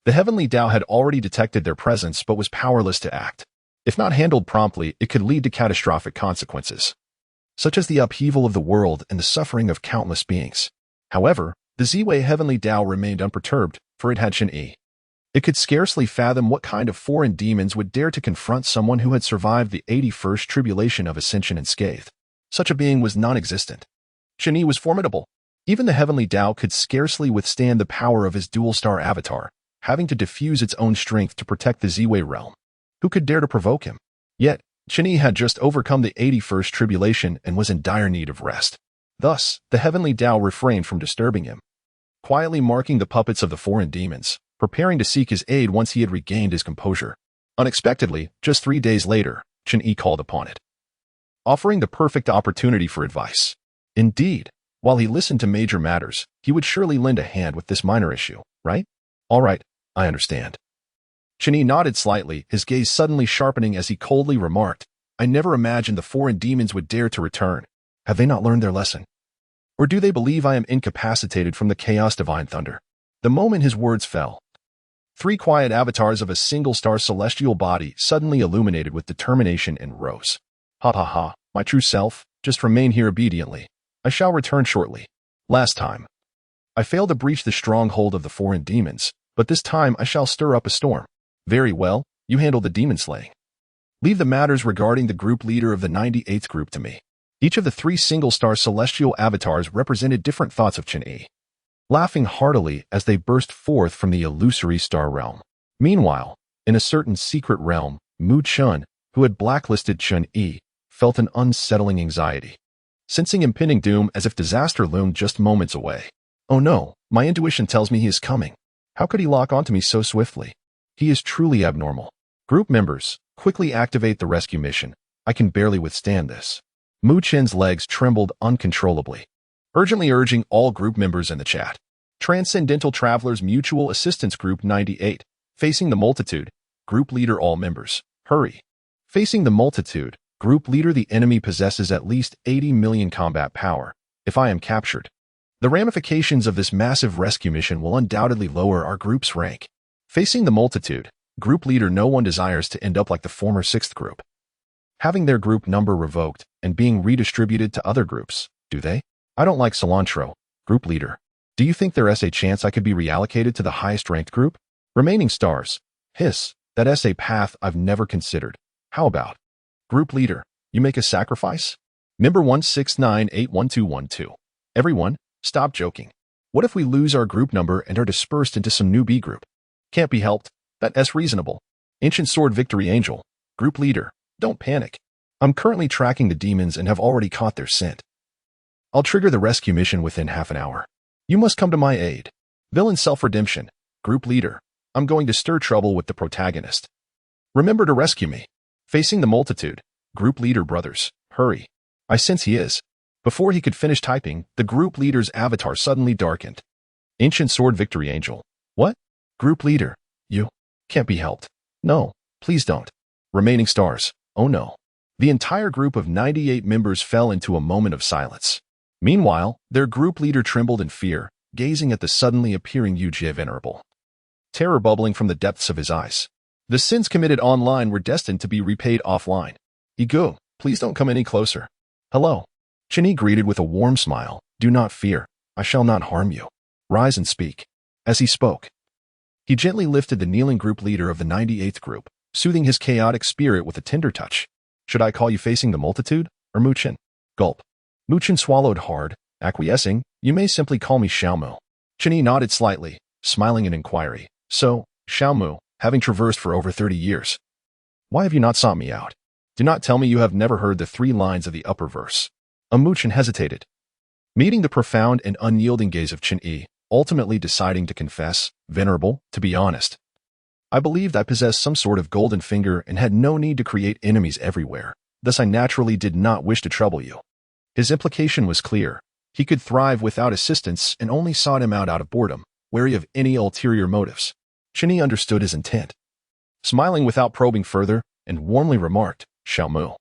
[SPEAKER 1] the heavenly Tao had already detected their presence but was powerless to act. If not handled promptly, it could lead to catastrophic consequences, such as the upheaval of the world and the suffering of countless beings. However, the Ziwei heavenly Tao remained unperturbed, for it had Chen Yi. It could scarcely fathom what kind of foreign demons would dare to confront someone who had survived the 81st tribulation of ascension unscathed. Such a being was non-existent. Chen Yi was formidable. Even the heavenly Tao could scarcely withstand the power of his dual-star avatar, having to diffuse its own strength to protect the Ziwei realm. Who could dare to provoke him? Yet, Chen Yi had just overcome the 81st tribulation and was in dire need of rest. Thus, the heavenly Tao refrained from disturbing him, quietly marking the puppets of the foreign demons, preparing to seek his aid once he had regained his composure. Unexpectedly, just 3 days later, Chen Yi called upon it, offering the perfect opportunity for advice. Indeed, while he listened to major matters, he would surely lend a hand with this minor issue, right? All right, I understand. Chen Yi nodded slightly, his gaze suddenly sharpening as he coldly remarked, I never imagined the foreign demons would dare to return. Have they not learned their lesson? Or do they believe I am incapacitated from the chaos divine thunder? The moment his words fell, 3 quiet avatars of a single-star celestial body suddenly illuminated with determination and rose. Ha ha ha, my true self, just remain here obediently. I shall return shortly. Last time, I failed to breach the stronghold of the foreign demons, but this time I shall stir up a storm. Very well, you handle the demon slaying. Leave the matters regarding the group leader of the 98th group to me. Each of the 3 single-star celestial avatars represented different thoughts of Chen Yi, laughing heartily as they burst forth from the illusory star realm. Meanwhile, in a certain secret realm, Mu Chun, who had blacklisted Chen Yi, felt an unsettling anxiety, sensing impending doom as if disaster loomed just moments away. Oh no, my intuition tells me he is coming. How could he lock onto me so swiftly? He is truly abnormal. Group members, quickly activate the rescue mission. I can barely withstand this. Mu Chen's legs trembled uncontrollably, urgently urging all group members in the chat. Transcendental Travelers Mutual Assistance Group 98. Facing the multitude. Group leader all members. Hurry. Facing the multitude. Group leader the enemy possesses at least 80 million combat power. If I am captured, the ramifications of this massive rescue mission will undoubtedly lower our group's rank. Facing the multitude. Group leader no one desires to end up like the former 6th group, having their group number revoked and being redistributed to other groups, do they? I don't like cilantro. Group leader. Do you think there is a chance I could be reallocated to the highest ranked group? Remaining stars. Hiss. That is a path I've never considered. How about? Group leader. You make a sacrifice? Member 169811212. Everyone, stop joking. What if we lose our group number and are dispersed into some newbie group? Can't be helped. That's reasonable. Ancient Sword Victory Angel. Group leader. Don't panic. I'm currently tracking the demons and have already caught their scent. I'll trigger the rescue mission within half an hour. You must come to my aid. Villain self-redemption. Group leader. I'm going to stir trouble with the protagonist. Remember to rescue me. Facing the multitude. Group leader brothers. Hurry. I sense he is. Before he could finish typing, the group leader's avatar suddenly darkened. Ancient Sword Victory Angel. What? Group leader. You. Can't be helped. No, please don't. Remaining stars. Oh no. The entire group of 98 members fell into a moment of silence. Meanwhile, their group leader trembled in fear, gazing at the suddenly appearing Yujie Venerable. Terror bubbling from the depths of his eyes. The sins committed online were destined to be repaid offline. Ego, please don't come any closer. Hello. Chen Yi greeted with a warm smile. Do not fear. I shall not harm you. Rise and speak. As he spoke, he gently lifted the kneeling group leader of the 98th group, soothing his chaotic spirit with a tender touch. Should I call you facing the multitude, or Mu Chen? Gulp. Mu Chen swallowed hard, acquiescing. You may simply call me Xiaomu. Chen Yi nodded slightly, smiling in inquiry. So, Xiaomu, having traversed for over 30 years, why have you not sought me out? Do not tell me you have never heard the 3 lines of the upper verse. Mu Chen hesitated, meeting the profound and unyielding gaze of Chen Yi, ultimately deciding to confess, Venerable, to be honest, I believed I possessed some sort of golden finger and had no need to create enemies everywhere, thus I naturally did not wish to trouble you. His implication was clear. He could thrive without assistance and only sought him out of boredom, wary of any ulterior motives. Chen Yi understood his intent. Smiling without probing further, and warmly remarked, Xiaomu.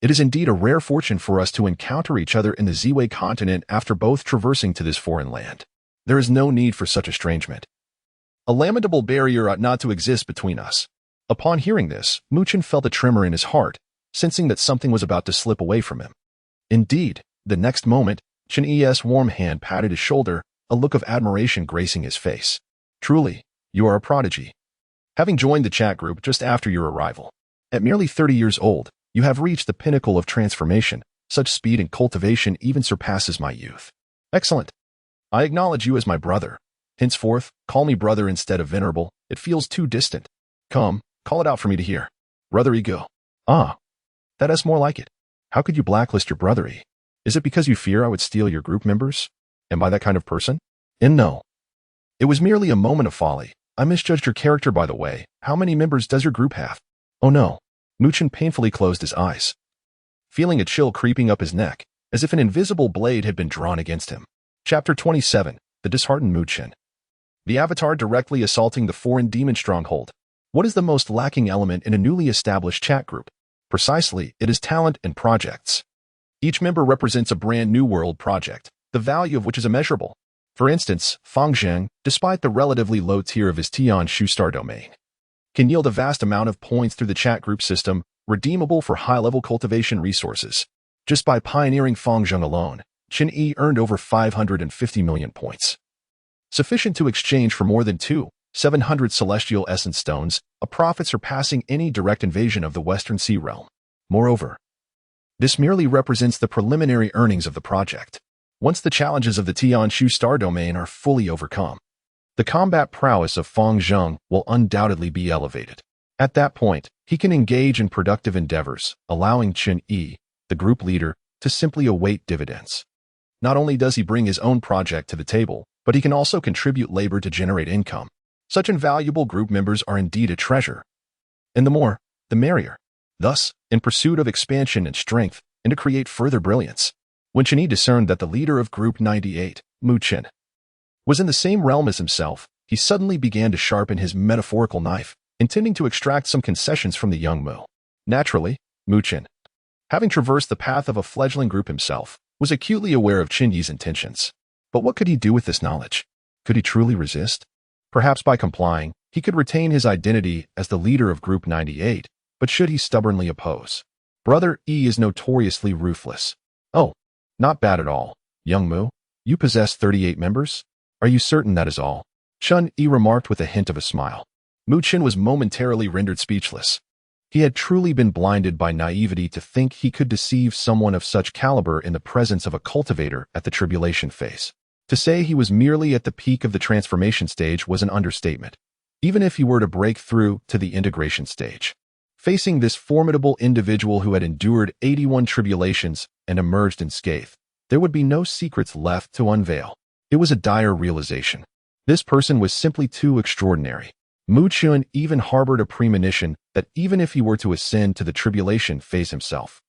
[SPEAKER 1] It is indeed a rare fortune for us to encounter each other in the Ziwei continent after both traversing to this foreign land. There is no need for such estrangement. A lamentable barrier ought not to exist between us. Upon hearing this, Mu Chen felt a tremor in his heart, sensing that something was about to slip away from him. Indeed, the next moment, Chen Yi's warm hand patted his shoulder, a look of admiration gracing his face. Truly, you are a prodigy. Having joined the chat group just after your arrival, at merely 30 years old, you have reached the pinnacle of transformation. Such speed and cultivation even surpasses my youth. Excellent. I acknowledge you as my brother. Henceforth, call me brother instead of venerable. It feels too distant. Come, call it out for me to hear. Brother Ego. Ah, that is more like it. How could you blacklist your brother E? Is it because you fear I would steal your group members? Am I that kind of person? And no. It was merely a moment of folly. I misjudged your character, by the way. How many members does your group have? Oh no. Mu Chen painfully closed his eyes, feeling a chill creeping up his neck, as if an invisible blade had been drawn against him. Chapter 27. The Disheartened Mu Chen. The Avatar directly assaulting the foreign demon stronghold. What is the most lacking element in a newly established chat group? Precisely, it is talent and projects. Each member represents a brand new world project, the value of which is immeasurable. For instance, Fang Zheng, despite the relatively low tier of his Tian Shu star domain, can yield a vast amount of points through the chat group system, redeemable for high-level cultivation resources. Just by pioneering Fang Zheng alone, Chen Yi earned over 550 million points, sufficient to exchange for more than 700 celestial essence stones, a profit surpassing any direct invasion of the Western Sea realm. Moreover, this merely represents the preliminary earnings of the project. Once the challenges of the Tian Shu star domain are fully overcome, the combat prowess of Fang Zheng will undoubtedly be elevated. At that point, he can engage in productive endeavors, allowing Chen Yi, the group leader, to simply await dividends. Not only does he bring his own project to the table, but he can also contribute labor to generate income. Such invaluable group members are indeed a treasure. And the more, the merrier. Thus, in pursuit of expansion and strength, and to create further brilliance, when Chen Yi discerned that the leader of Group 98, Mu Chen, was in the same realm as himself, he suddenly began to sharpen his metaphorical knife, intending to extract some concessions from the young Mu. Naturally, Mu Chen, having traversed the path of a fledgling group himself, was acutely aware of Chen Yi's intentions. But what could he do with this knowledge? Could he truly resist? Perhaps by complying, he could retain his identity as the leader of Group 98, but should he stubbornly oppose? Brother E is notoriously ruthless. Oh, not bad at all. Young Mu, you possess 38 members? Are you certain that is all? Chen Yi remarked with a hint of a smile. Mu Chen was momentarily rendered speechless. He had truly been blinded by naivety to think he could deceive someone of such caliber in the presence of a cultivator at the tribulation phase. To say he was merely at the peak of the transformation stage was an understatement, even if he were to break through to the integration stage. Facing this formidable individual who had endured 81 tribulations and emerged unscathed, there would be no secrets left to unveil. It was a dire realization. This person was simply too extraordinary. Mu Chen even harbored a premonition that even if he were to ascend to the tribulation phase himself,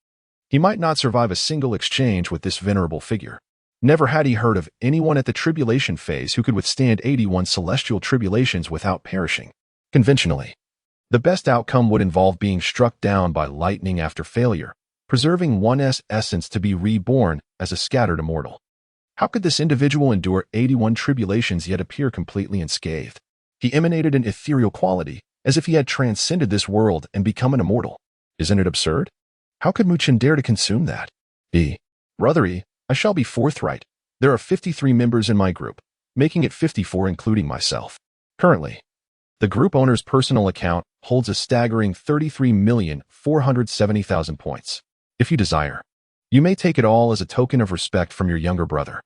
[SPEAKER 1] he might not survive a single exchange with this venerable figure. Never had he heard of anyone at the tribulation phase who could withstand 81 celestial tribulations without perishing. Conventionally, The best outcome would involve being struck down by lightning after failure, preserving one's essence to be reborn as a scattered immortal. How could this individual endure 81 tribulations yet appear completely unscathed? He emanated an ethereal quality, as if he had transcended this world and become an immortal. Isn't it absurd? How could Chen dare to consume that? Brother E, I shall be forthright. There are 53 members in my group, making it 54 including myself. Currently, the group owner's personal account holds a staggering 33,470,000 points. If you desire, you may take it all as a token of respect from your younger brother.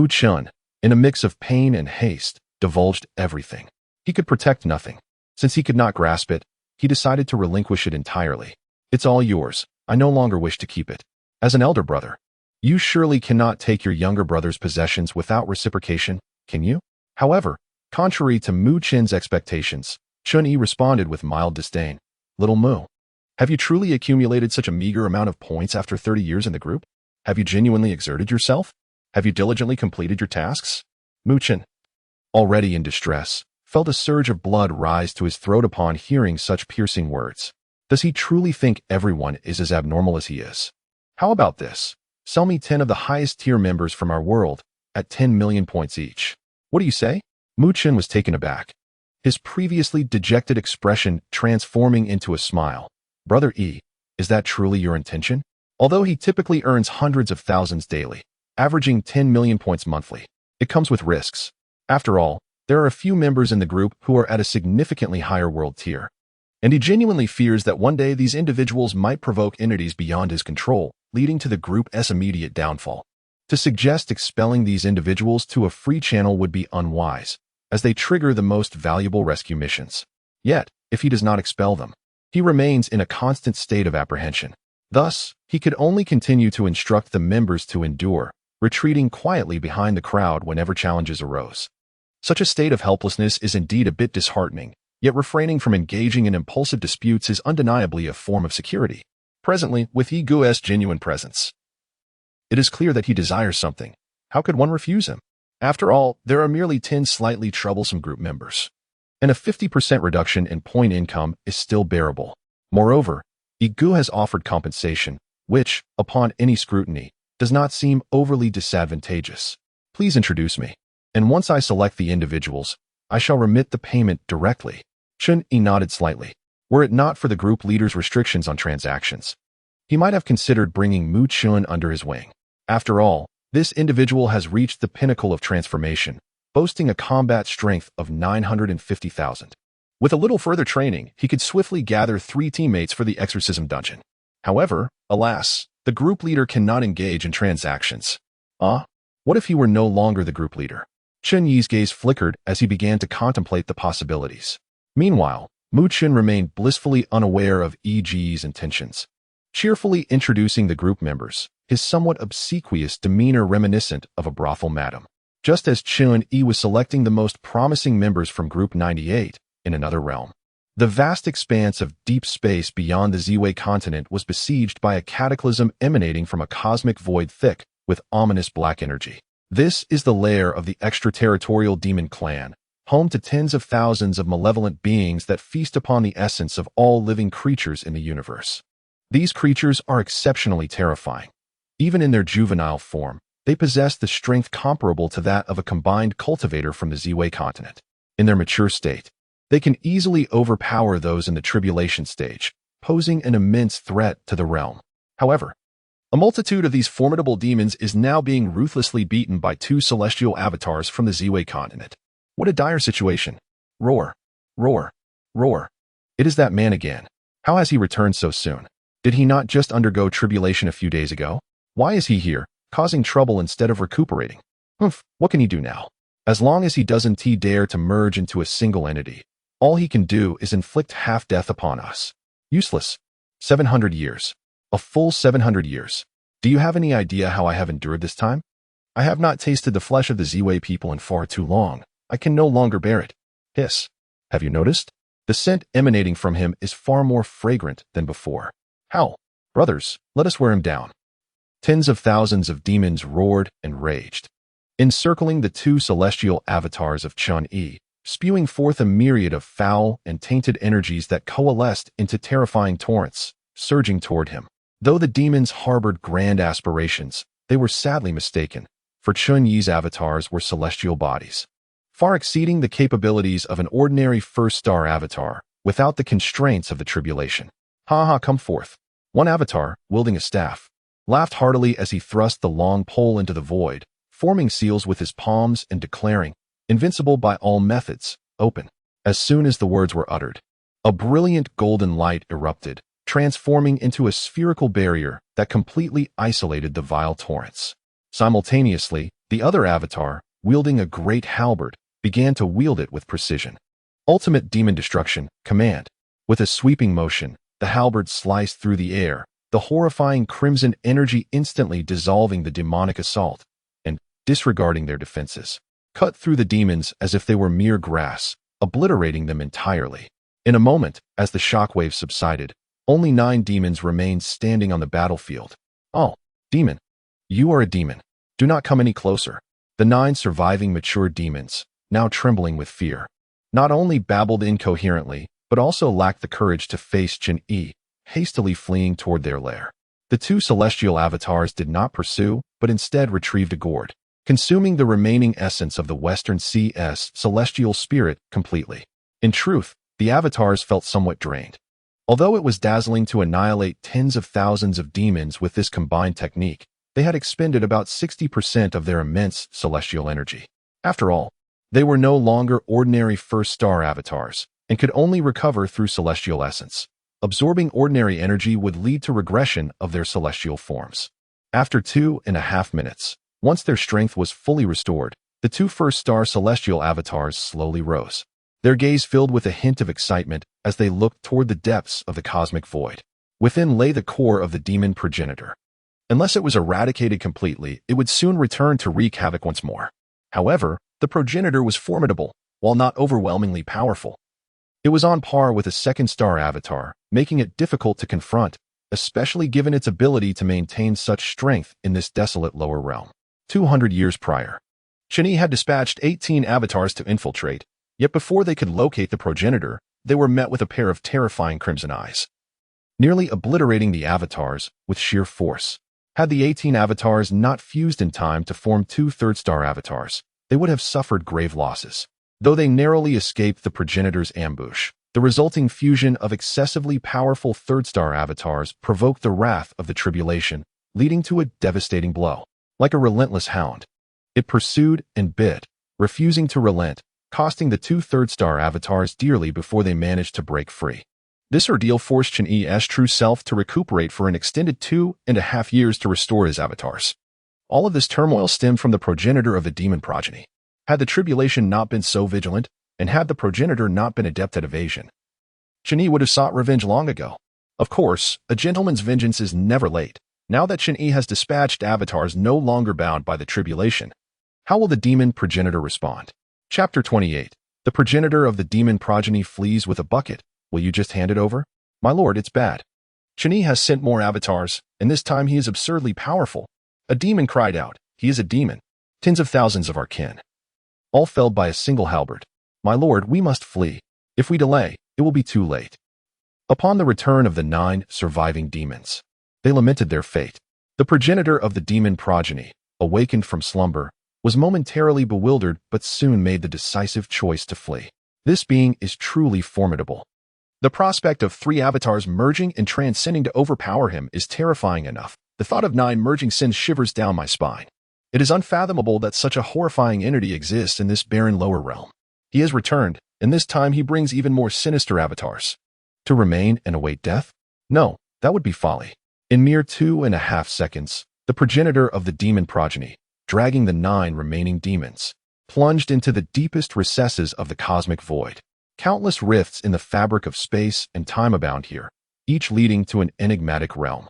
[SPEAKER 1] Chen, in a mix of pain and haste, divulged everything. He could protect nothing. Since he could not grasp it, he decided to relinquish it entirely. It's all yours. I no longer wish to keep it. As an elder brother, you surely cannot take your younger brother's possessions without reciprocation, can you? However, contrary to Chen's expectations, Chen Yi responded with mild disdain. Little Mu, have you truly accumulated such a meager amount of points after 30 years in the group? Have you genuinely exerted yourself? Have you diligently completed your tasks? Chen, already in distress, felt a surge of blood rise to his throat upon hearing such piercing words. Does he truly think everyone is as abnormal as he is? How about this? Sell me 10 of the highest tier members from our world at 10 million points each. What do you say? Chen was taken aback, his previously dejected expression transforming into a smile. Brother E, is that truly your intention? Although he typically earns hundreds of thousands daily, averaging 10 million points monthly, it comes with risks. After all, there are a few members in the group who are at a significantly higher world tier, and he genuinely fears that one day these individuals might provoke entities beyond his control, leading to the group's immediate downfall. To suggest expelling these individuals to a free channel would be unwise, as they trigger the most valuable rescue missions. Yet, if he does not expel them, he remains in a constant state of apprehension. Thus, he could only continue to instruct the members to endure, retreating quietly behind the crowd whenever challenges arose. Such a state of helplessness is indeed a bit disheartening, yet refraining from engaging in impulsive disputes is undeniably a form of security. Presently, with Gu's genuine presence, it is clear that he desires something. How could one refuse him? After all, there are merely 10 slightly troublesome group members, and a 50% reduction in point income is still bearable. Moreover, Gu has offered compensation, which, upon any scrutiny, does not seem overly disadvantageous. Please introduce me, and once I select the individuals, I shall remit the payment directly. Chen Yi nodded slightly. Were it not for the group leader's restrictions on transactions, he might have considered bringing Chen under his wing. After all, this individual has reached the pinnacle of transformation, boasting a combat strength of 950,000. With a little further training, he could swiftly gather 3 teammates for the exorcism dungeon. However, alas, the group leader cannot engage in transactions. What if he were no longer the group leader? Chen Yi's gaze flickered as he began to contemplate the possibilities. Meanwhile, Chen remained blissfully unaware of Gu's intentions, cheerfully introducing the group members, his somewhat obsequious demeanor reminiscent of a brothel madam. Just as Chen Yi was selecting the most promising members from Group 98 in another realm, the vast expanse of deep space beyond the Ziwei continent was besieged by a cataclysm emanating from a cosmic void thick with ominous black energy. This is the lair of the extraterritorial demon clan, home to tens of thousands of malevolent beings that feast upon the essence of all living creatures in the universe. These creatures are exceptionally terrifying. Even in their juvenile form, they possess the strength comparable to that of a combined cultivator from the Ziwei continent. In their mature state, they can easily overpower those in the tribulation stage, posing an immense threat to the realm. However, a multitude of these formidable demons is now being ruthlessly beaten by 2 celestial avatars from the Ziwei continent. What a dire situation. Roar, roar, roar. It is that man again. How has he returned so soon? Did he not just undergo tribulation a few days ago? Why is he here, causing trouble instead of recuperating? What can he do now? As long as he doesn't dare to merge into a single entity, all he can do is inflict half-death upon us. Useless. 700 years. A full 700 years. Do you have any idea how I have endured this time? I have not tasted the flesh of the Ziwei people in far too long. I can no longer bear it. Hiss. Have you noticed? The scent emanating from him is far more fragrant than before. Howl. Brothers, let us wear him down. Tens of thousands of demons roared and raged, encircling the 2 celestial avatars of Chen Yi, spewing forth a myriad of foul and tainted energies that coalesced into terrifying torrents, surging toward him. Though the demons harbored grand aspirations, they were sadly mistaken, for Chen Yi's avatars were celestial bodies, far exceeding the capabilities of an ordinary first-star avatar, without the constraints of the tribulation. "Ha ha, come forth." One avatar, wielding a staff, laughed heartily as he thrust the long pole into the void, forming seals with his palms and declaring, "Invincible by all methods, open." As soon as the words were uttered, a brilliant golden light erupted, transforming into a spherical barrier that completely isolated the vile torrents. Simultaneously, the other avatar, wielding a great halberd, began to wield it with precision. Ultimate demon destruction, command. With a sweeping motion, the halberd sliced through the air, the horrifying crimson energy instantly dissolving the demonic assault, and, disregarding their defenses, cut through the demons as if they were mere grass, obliterating them entirely. In a moment, as the shockwave subsided, only 9 demons remained standing on the battlefield. "Oh, demon. You are a demon. Do not come any closer." The 9 surviving mature demons, now trembling with fear, not only babbled incoherently, but also lacked the courage to face Chen Yi, hastily fleeing toward their lair. The 2 celestial avatars did not pursue, but instead retrieved a gourd, consuming the remaining essence of the Western CS celestial spirit completely. In truth, the avatars felt somewhat drained. Although it was dazzling to annihilate tens of thousands of demons with this combined technique, they had expended about 60% of their immense celestial energy. After all, they were no longer ordinary first-star avatars, and could only recover through celestial essence. Absorbing ordinary energy would lead to regression of their celestial forms. After 2.5 minutes, once their strength was fully restored, the 2 first-star celestial avatars slowly rose, their gaze filled with a hint of excitement as they looked toward the depths of the cosmic void. Within lay the core of the demon progenitor. Unless it was eradicated completely, it would soon return to wreak havoc once more. However, the progenitor was formidable, while not overwhelmingly powerful. It was on par with a second-star avatar, making it difficult to confront, especially given its ability to maintain such strength in this desolate lower realm. 200 years prior, Chen Yi had dispatched 18 avatars to infiltrate, yet before they could locate the progenitor, they were met with a pair of terrifying crimson eyes, nearly obliterating the avatars with sheer force. Had the 18 avatars not fused in time to form 2 third-star avatars, they would have suffered grave losses. Though they narrowly escaped the progenitor's ambush, the resulting fusion of excessively powerful third-star avatars provoked the wrath of the tribulation, leading to a devastating blow. Like a relentless hound, it pursued and bit, refusing to relent, costing the 2 third-star avatars dearly before they managed to break free. This ordeal forced Chen Yi's true self to recuperate for an extended 2.5 years to restore his avatars. All of this turmoil stemmed from the progenitor of the demon progeny. Had the tribulation not been so vigilant, and had the progenitor not been adept at evasion, Chen Yi would have sought revenge long ago. Of course, a gentleman's vengeance is never late. Now that Chen Yi has dispatched avatars no longer bound by the tribulation, how will the demon progenitor respond? Chapter 28. The progenitor of the demon progeny flees with a bucket. Will you just hand it over? My lord, it's bad. Chen Yi has sent more avatars, and this time he is absurdly powerful. A demon cried out. He is a demon. Tens of thousands of our kin, all felled by a single halberd. My lord, we must flee. If we delay, it will be too late. Upon the return of the 9 surviving demons, they lamented their fate. The progenitor of the demon progeny, awakened from slumber, was momentarily bewildered but soon made the decisive choice to flee. This being is truly formidable. The prospect of 3 avatars merging and transcending to overpower him is terrifying enough. The thought of 9 merging sends shivers down my spine. It is unfathomable that such a horrifying entity exists in this barren lower realm. He has returned, and this time he brings even more sinister avatars. To remain and await death? No, that would be folly. In mere 2.5 seconds, the progenitor of the demon progeny, dragging the 9 remaining demons, plunged into the deepest recesses of the cosmic void. Countless rifts in the fabric of space and time abound here, each leading to an enigmatic realm.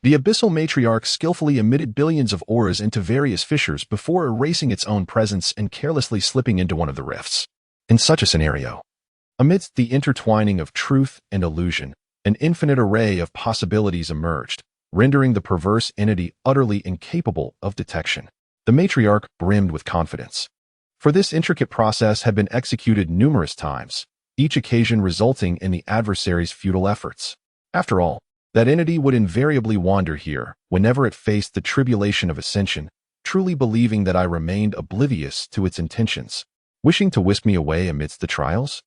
[SPEAKER 1] The abyssal matriarch skillfully emitted billions of auras into various fissures before erasing its own presence and carelessly slipping into one of the rifts. In such a scenario, amidst the intertwining of truth and illusion, an infinite array of possibilities emerged, rendering the perverse entity utterly incapable of detection. The matriarch brimmed with confidence. For this intricate process had been executed numerous times, each occasion resulting in the adversary's futile efforts. After all, that entity would invariably wander here whenever it faced the tribulation of ascension, truly believing that I remained oblivious to its intentions, wishing to whisk me away amidst the trials?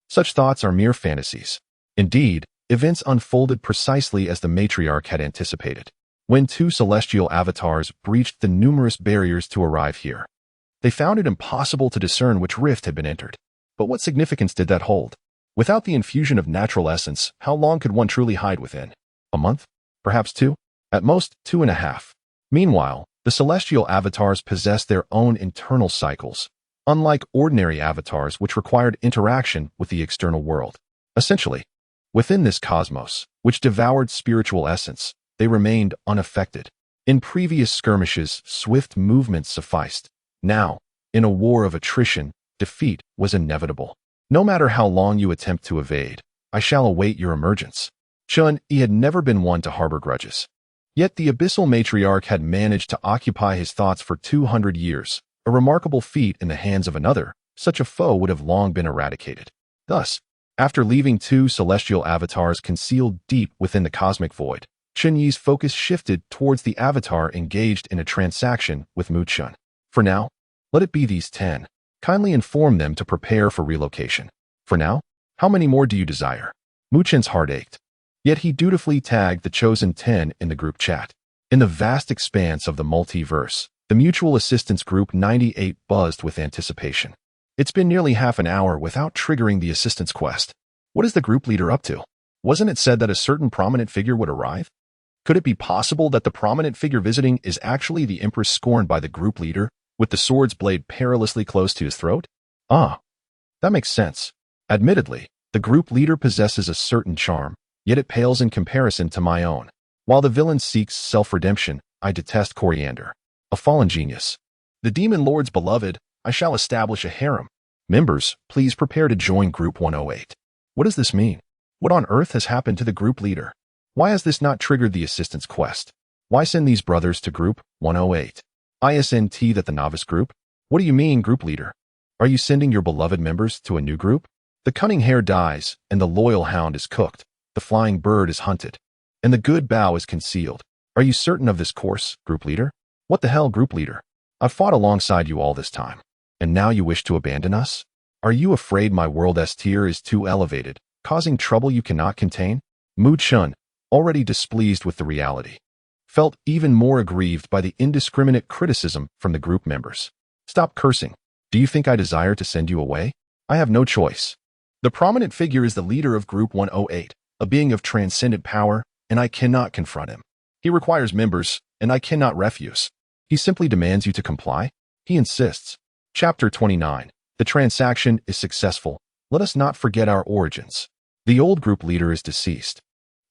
[SPEAKER 1] Such thoughts are mere fantasies. Indeed, events unfolded precisely as the matriarch had anticipated. When two celestial avatars breached the numerous barriers to arrive here, they found it impossible to discern which rift had been entered. But what significance did that hold? Without the infusion of natural essence, how long could one truly hide within? A month? Perhaps 2? At most, 2.5. Meanwhile, the celestial avatars possessed their own internal cycles, unlike ordinary avatars which required interaction with the external world. Essentially, within this cosmos, which devoured spiritual essence, they remained unaffected. In previous skirmishes, swift movements sufficed. Now, in a war of attrition, defeat was inevitable. No matter how long you attempt to evade, I shall await your emergence. Chen Yi had never been one to harbor grudges. Yet the abyssal matriarch had managed to occupy his thoughts for 200 years, a remarkable feat in the hands of another. Such a foe would have long been eradicated. Thus, after leaving two celestial avatars concealed deep within the cosmic void, Chen Yi's focus shifted towards the avatar engaged in a transaction with Mu Chen. For now, let it be these 10. Kindly inform them to prepare for relocation. For now, how many more do you desire? Mu Chen's heart ached. Yet he dutifully tagged the chosen 10 in the group chat. In the vast expanse of the multiverse, the Mutual Assistance Group 98 buzzed with anticipation. It's been nearly half an hour without triggering the assistance quest. What is the group leader up to? Wasn't it said that a certain prominent figure would arrive? Could it be possible that the prominent figure visiting is actually the empress scorned by the group leader, with the sword's blade perilously close to his throat? That makes sense. Admittedly, the group leader possesses a certain charm, yet it pales in comparison to my own. While the villain seeks self-redemption, I detest Coriander, a fallen genius. The demon lord's beloved, I shall establish a harem. Members, please prepare to join Group 108. What does this mean? What on earth has happened to the group leader? Why has this not triggered the assistance quest? Why send these brothers to Group 108? Isn't that the novice group? What do you mean, group leader? Are you sending your beloved members to a new group? The cunning hare dies, and the loyal hound is cooked. The flying bird is hunted, and the good bough is concealed. Are you certain of this course, group leader? What the hell, group leader? I've fought alongside you all this time, and now you wish to abandon us? Are you afraid my world S tier is too elevated, causing trouble you cannot contain? Mu Chen, already displeased with the reality, felt even more aggrieved by the indiscriminate criticism from the group members. Stop cursing. Do you think I desire to send you away? I have no choice. The prominent figure is the leader of Group 108, a being of transcendent power, and I cannot confront him. He requires members, and I cannot refuse. He simply demands you to comply. He insists. Chapter 29. The transaction is successful. Let us not forget our origins. The old group leader is deceased.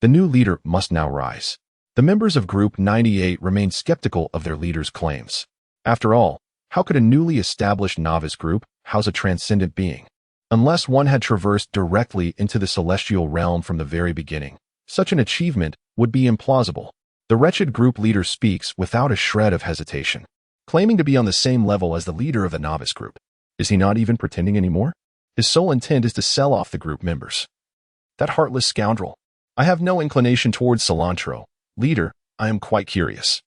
[SPEAKER 1] The new leader must now rise. The members of Group 98 remain skeptical of their leader's claims. After all, how could a newly established novice group house a transcendent being? Unless one had traversed directly into the celestial realm from the very beginning, such an achievement would be implausible. The wretched group leader speaks without a shred of hesitation, claiming to be on the same level as the leader of the novice group. Is he not even pretending anymore? His sole intent is to sell off the group members. That heartless scoundrel. I have no inclination towards cilantro. Leader, I am quite curious.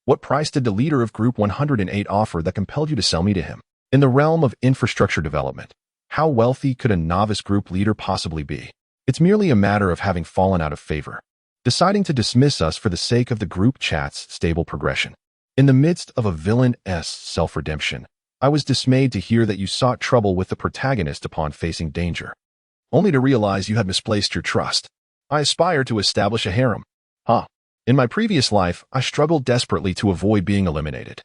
[SPEAKER 1] What price did the leader of Group 108 offer that compelled you to sell me to him? In the realm of infrastructure development, how wealthy could a novice group leader possibly be? It's merely a matter of having fallen out of favor, deciding to dismiss us for the sake of the group chat's stable progression. In the midst of a villain's self-redemption, I was dismayed to hear that you sought trouble with the protagonist upon facing danger, only to realize you had misplaced your trust. I aspire to establish a harem. In my previous life, I struggled desperately to avoid being eliminated,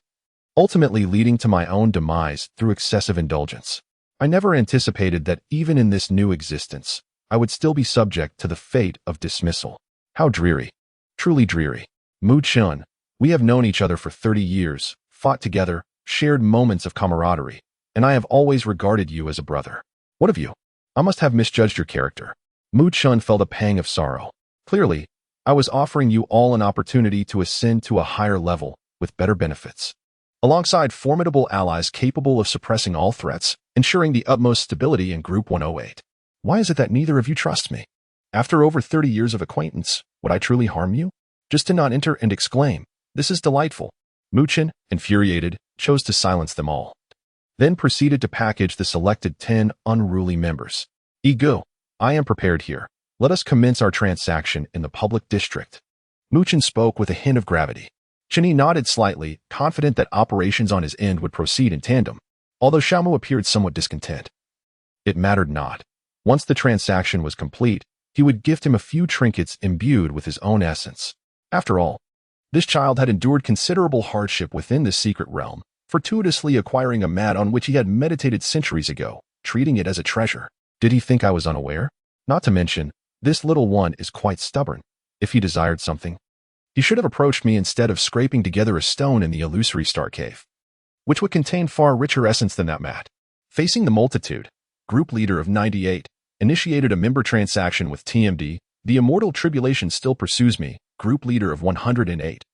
[SPEAKER 1] ultimately leading to my own demise through excessive indulgence. I never anticipated that even in this new existence, I would still be subject to the fate of dismissal. How dreary. Truly dreary. Mu Chen, we have known each other for 30 years, fought together, shared moments of camaraderie, and I have always regarded you as a brother. What of you? I must have misjudged your character. Mu Chen felt a pang of sorrow. Clearly, I was offering you all an opportunity to ascend to a higher level with better benefits. alongside formidable allies capable of suppressing all threats, ensuring the utmost stability in Group 108. Why is it that neither of you trust me? After over 30 years of acquaintance, would I truly harm you? Just to not enter and exclaim, "This is delightful." Chen, infuriated, chose to silence them all. Then proceeded to package the selected 10 unruly members. Ego, I am prepared here. Let us commence our transaction in the public district. Chen spoke with a hint of gravity. Chen Yi nodded slightly, confident that operations on his end would proceed in tandem, although Xiaomu appeared somewhat discontent. It mattered not. Once the transaction was complete, he would gift him a few trinkets imbued with his own essence. After all, this child had endured considerable hardship within the secret realm, fortuitously acquiring a mat on which he had meditated centuries ago, treating it as a treasure. Did he think I was unaware? Not to mention, this little one is quite stubborn. If he desired something, he should have approached me instead of scraping together a stone in the illusory star cave, which would contain far richer essence than that mat. Facing the multitude, group leader of 98 initiated a member transaction with TMD. The immortal tribulation still pursues me, group leader of 108.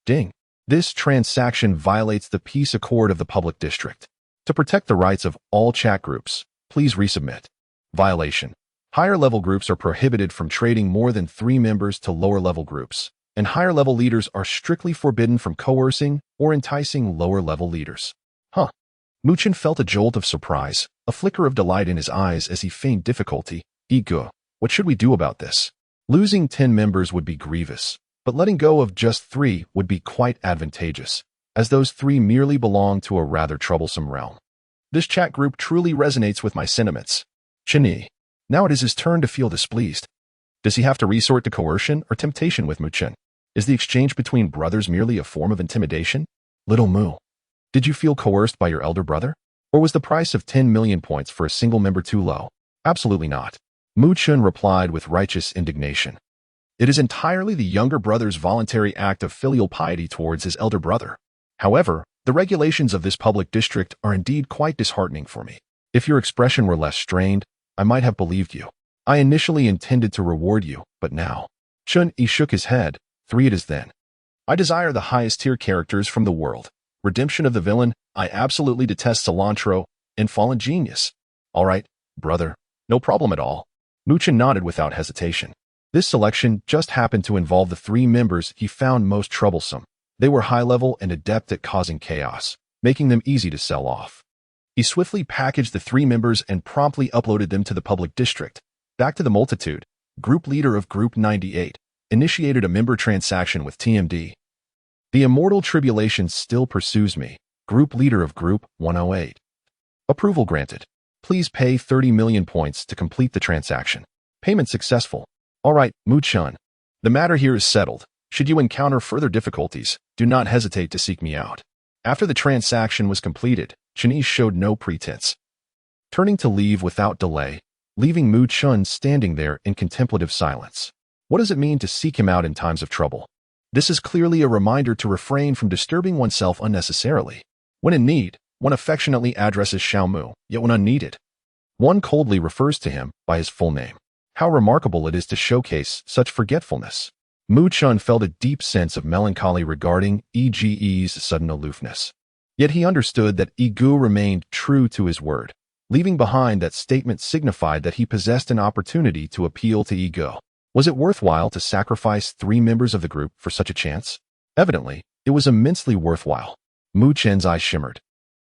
[SPEAKER 1] Ding. This transaction violates the peace accord of the public district. To protect the rights of all chat groups, please resubmit. Violation. Higher-level groups are prohibited from trading more than 3 members to lower-level groups, and higher-level leaders are strictly forbidden from coercing or enticing lower-level leaders. Chen felt a jolt of surprise, a flicker of delight in his eyes as he feigned difficulty. Ego, what should we do about this? Losing 10 members would be grievous, but letting go of just 3 would be quite advantageous, as those 3 merely belong to a rather troublesome realm. This chat group truly resonates with my sentiments. Chen Yi. Now it is his turn to feel displeased. Does he have to resort to coercion or temptation with Chen? Is the exchange between brothers merely a form of intimidation? Little Mu, did you feel coerced by your elder brother? Or was the price of 10 million points for a single member too low? Absolutely not. Chen replied with righteous indignation. It is entirely the younger brother's voluntary act of filial piety towards his elder brother. However, the regulations of this public district are indeed quite disheartening for me. If your expression were less strained, I might have believed you. I initially intended to reward you, but now. Chen Yi shook his head. 3 it is then. I desire the highest tier characters from the world. Redemption of the villain, I absolutely detest cilantro, and fallen genius. All right, brother, no problem at all. Chen nodded without hesitation. This selection just happened to involve the 3 members he found most troublesome. They were high-level and adept at causing chaos, making them easy to sell off. He swiftly packaged the 3 members and promptly uploaded them to the public district. Back to the multitude, group leader of Group 98 initiated a member transaction with TMD. The immortal tribulation still pursues me, group leader of Group 108. Approval granted. Please pay 30 million points to complete the transaction. Payment successful. All right, Chen. The matter here is settled. Should you encounter further difficulties, do not hesitate to seek me out. After the transaction was completed, Chen Yi showed no pretense, turning to leave without delay, leaving Chen standing there in contemplative silence. What does it mean to seek him out in times of trouble? This is clearly a reminder to refrain from disturbing oneself unnecessarily. When in need, one affectionately addresses Xiaomu, yet when unneeded, one coldly refers to him by his full name. How remarkable it is to showcase such forgetfulness. Chen felt a deep sense of melancholy regarding Ege's sudden aloofness. Yet he understood that Egu remained true to his word. Leaving behind that statement signified that he possessed an opportunity to appeal to Egu. Was it worthwhile to sacrifice 3 members of the group for such a chance? Evidently, it was immensely worthwhile. Chen's eyes shimmered,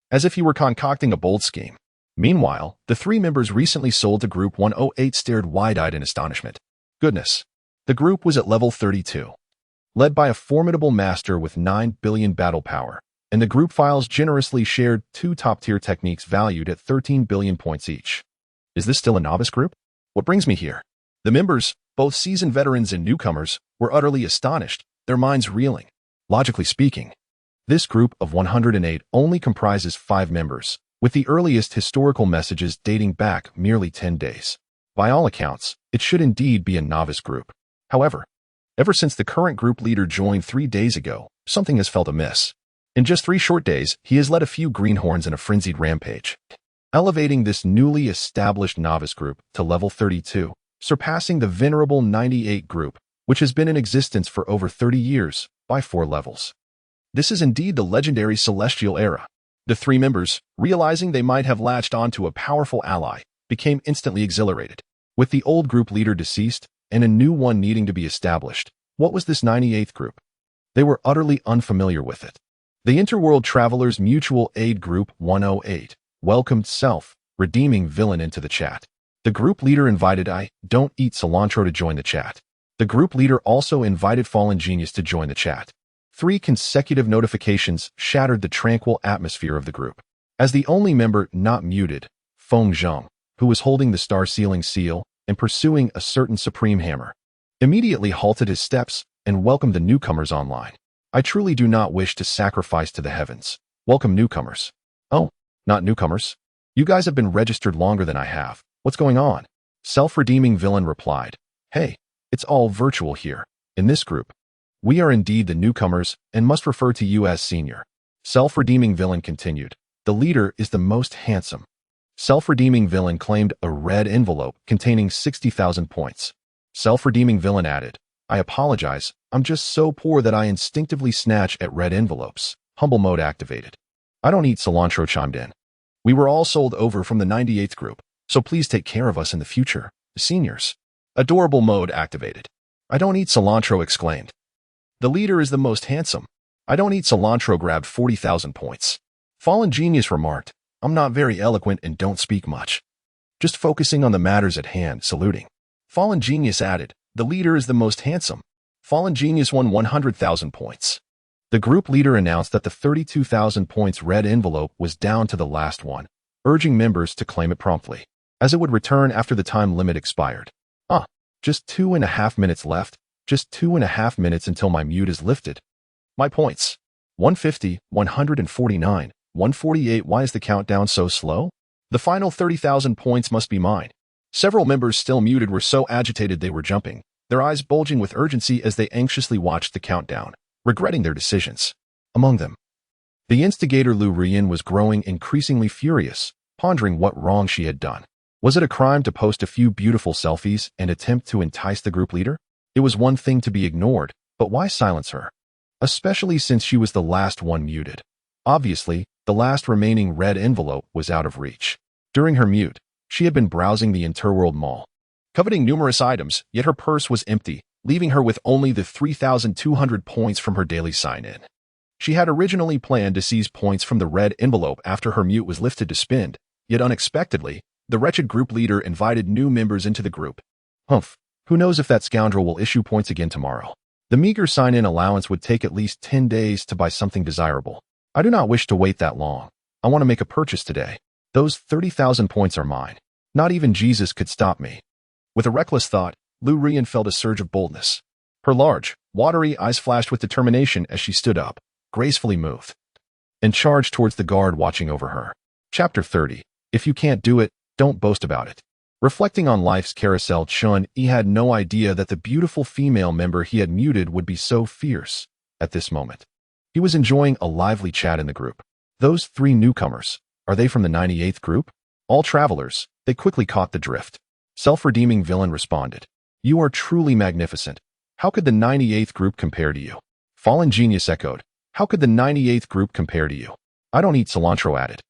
[SPEAKER 1] as if he were concocting a bold scheme. Meanwhile, the 3 members recently sold to Group 108 stared wide-eyed in astonishment. Goodness. The group was at level 32, led by a formidable master with 9 billion battle power, and the group files generously shared 2 top-tier techniques valued at 13 billion points each. Is this still a novice group? What brings me here? The members, both seasoned veterans and newcomers, were utterly astonished, their minds reeling. Logically speaking, this group of 108 only comprises 5 members, with the earliest historical messages dating back merely 10 days. By all accounts, it should indeed be a novice group. However, ever since the current group leader joined 3 days ago, something has felt amiss. In just 3 short days, he has led a few greenhorns in a frenzied rampage, elevating this newly established novice group to level 32, surpassing the venerable 98 group, which has been in existence for over 30 years, by 4 levels. This is indeed the legendary celestial era. The three members, realizing they might have latched onto a powerful ally, became instantly exhilarated. With the old group leader deceased and a new one needing to be established, what was this 98th group? They were utterly unfamiliar with it. The Interworld Travelers Mutual Aid Group 108 welcomed self-redeeming villain into the chat. The group leader invited I Don't Eat Cilantro to join the chat. The group leader also invited Fallen Genius to join the chat. 3 consecutive notifications shattered the tranquil atmosphere of the group. As the only member not muted, Feng Zheng, who was holding the star sealing seal and pursuing a certain supreme hammer, immediately halted his steps and welcomed the newcomers online. I truly do not wish to sacrifice to the heavens. Welcome newcomers. Oh, not newcomers. You guys have been registered longer than I have. What's going on? Self-redeeming villain replied. Hey, it's all virtual here. In this group, we are indeed the newcomers and must refer to you as senior. Self-redeeming villain continued. The leader is the most handsome. Self-redeeming villain claimed a red envelope containing 60,000 points. Self-redeeming villain added, I apologize, I'm just so poor that I instinctively snatch at red envelopes. Humble mode activated. I don't eat cilantro chimed in. We were all sold over from the 98th group, so please take care of us in the future, the seniors. Adorable mode activated. I don't eat cilantro exclaimed. The leader is the most handsome. I don't eat cilantro grabbed 40,000 points. Fallen Genius remarked, I'm not very eloquent and don't speak much. Just focusing on the matters at hand, saluting. Fallen Genius added, the leader is the most handsome. Fallen Genius won 100,000 points. The group leader announced that the 32,000 points red envelope was down to the last one, urging members to claim it promptly, as it would return after the time limit expired. Just 2.5 minutes left, just 2.5 minutes until my mute is lifted. My points. 150, 149, 148. Why is the countdown so slow? The final 30,000 points must be mine. Several members still muted were so agitated they were jumping, their eyes bulging with urgency as they anxiously watched the countdown, regretting their decisions. Among them, the instigator Lu Rian was growing increasingly furious, pondering what wrong she had done. Was it a crime to post a few beautiful selfies and attempt to entice the group leader? It was one thing to be ignored, but why silence her? Especially since she was the last one muted. Obviously, the last remaining red envelope was out of reach. During her mute, she had been browsing the Interworld Mall, coveting numerous items, yet her purse was empty, leaving her with only the 3,200 points from her daily sign-in. She had originally planned to seize points from the red envelope after her mute was lifted to spend, yet unexpectedly, the wretched group leader invited new members into the group. Humph, who knows if that scoundrel will issue points again tomorrow. The meager sign-in allowance would take at least 10 days to buy something desirable. I do not wish to wait that long. I want to make a purchase today. Those 30,000 points are mine. Not even Jesus could stop me. With a reckless thought, Lu Rian felt a surge of boldness. Her large, watery eyes flashed with determination as she stood up, gracefully moved, and charged towards the guard watching over her. Chapter 30. If you can't do it, don't boast about it. Reflecting on life's carousel, Chen Yi had no idea that the beautiful female member he had muted would be so fierce at this moment. He was enjoying a lively chat in the group. Those 3 newcomers, are they from the 98th group? All travelers, they quickly caught the drift. Self-redeeming villain responded. You are truly magnificent. How could the 98th group compare to you? Fallen Genius echoed. How could the 98th group compare to you? I don't eat cilantro added.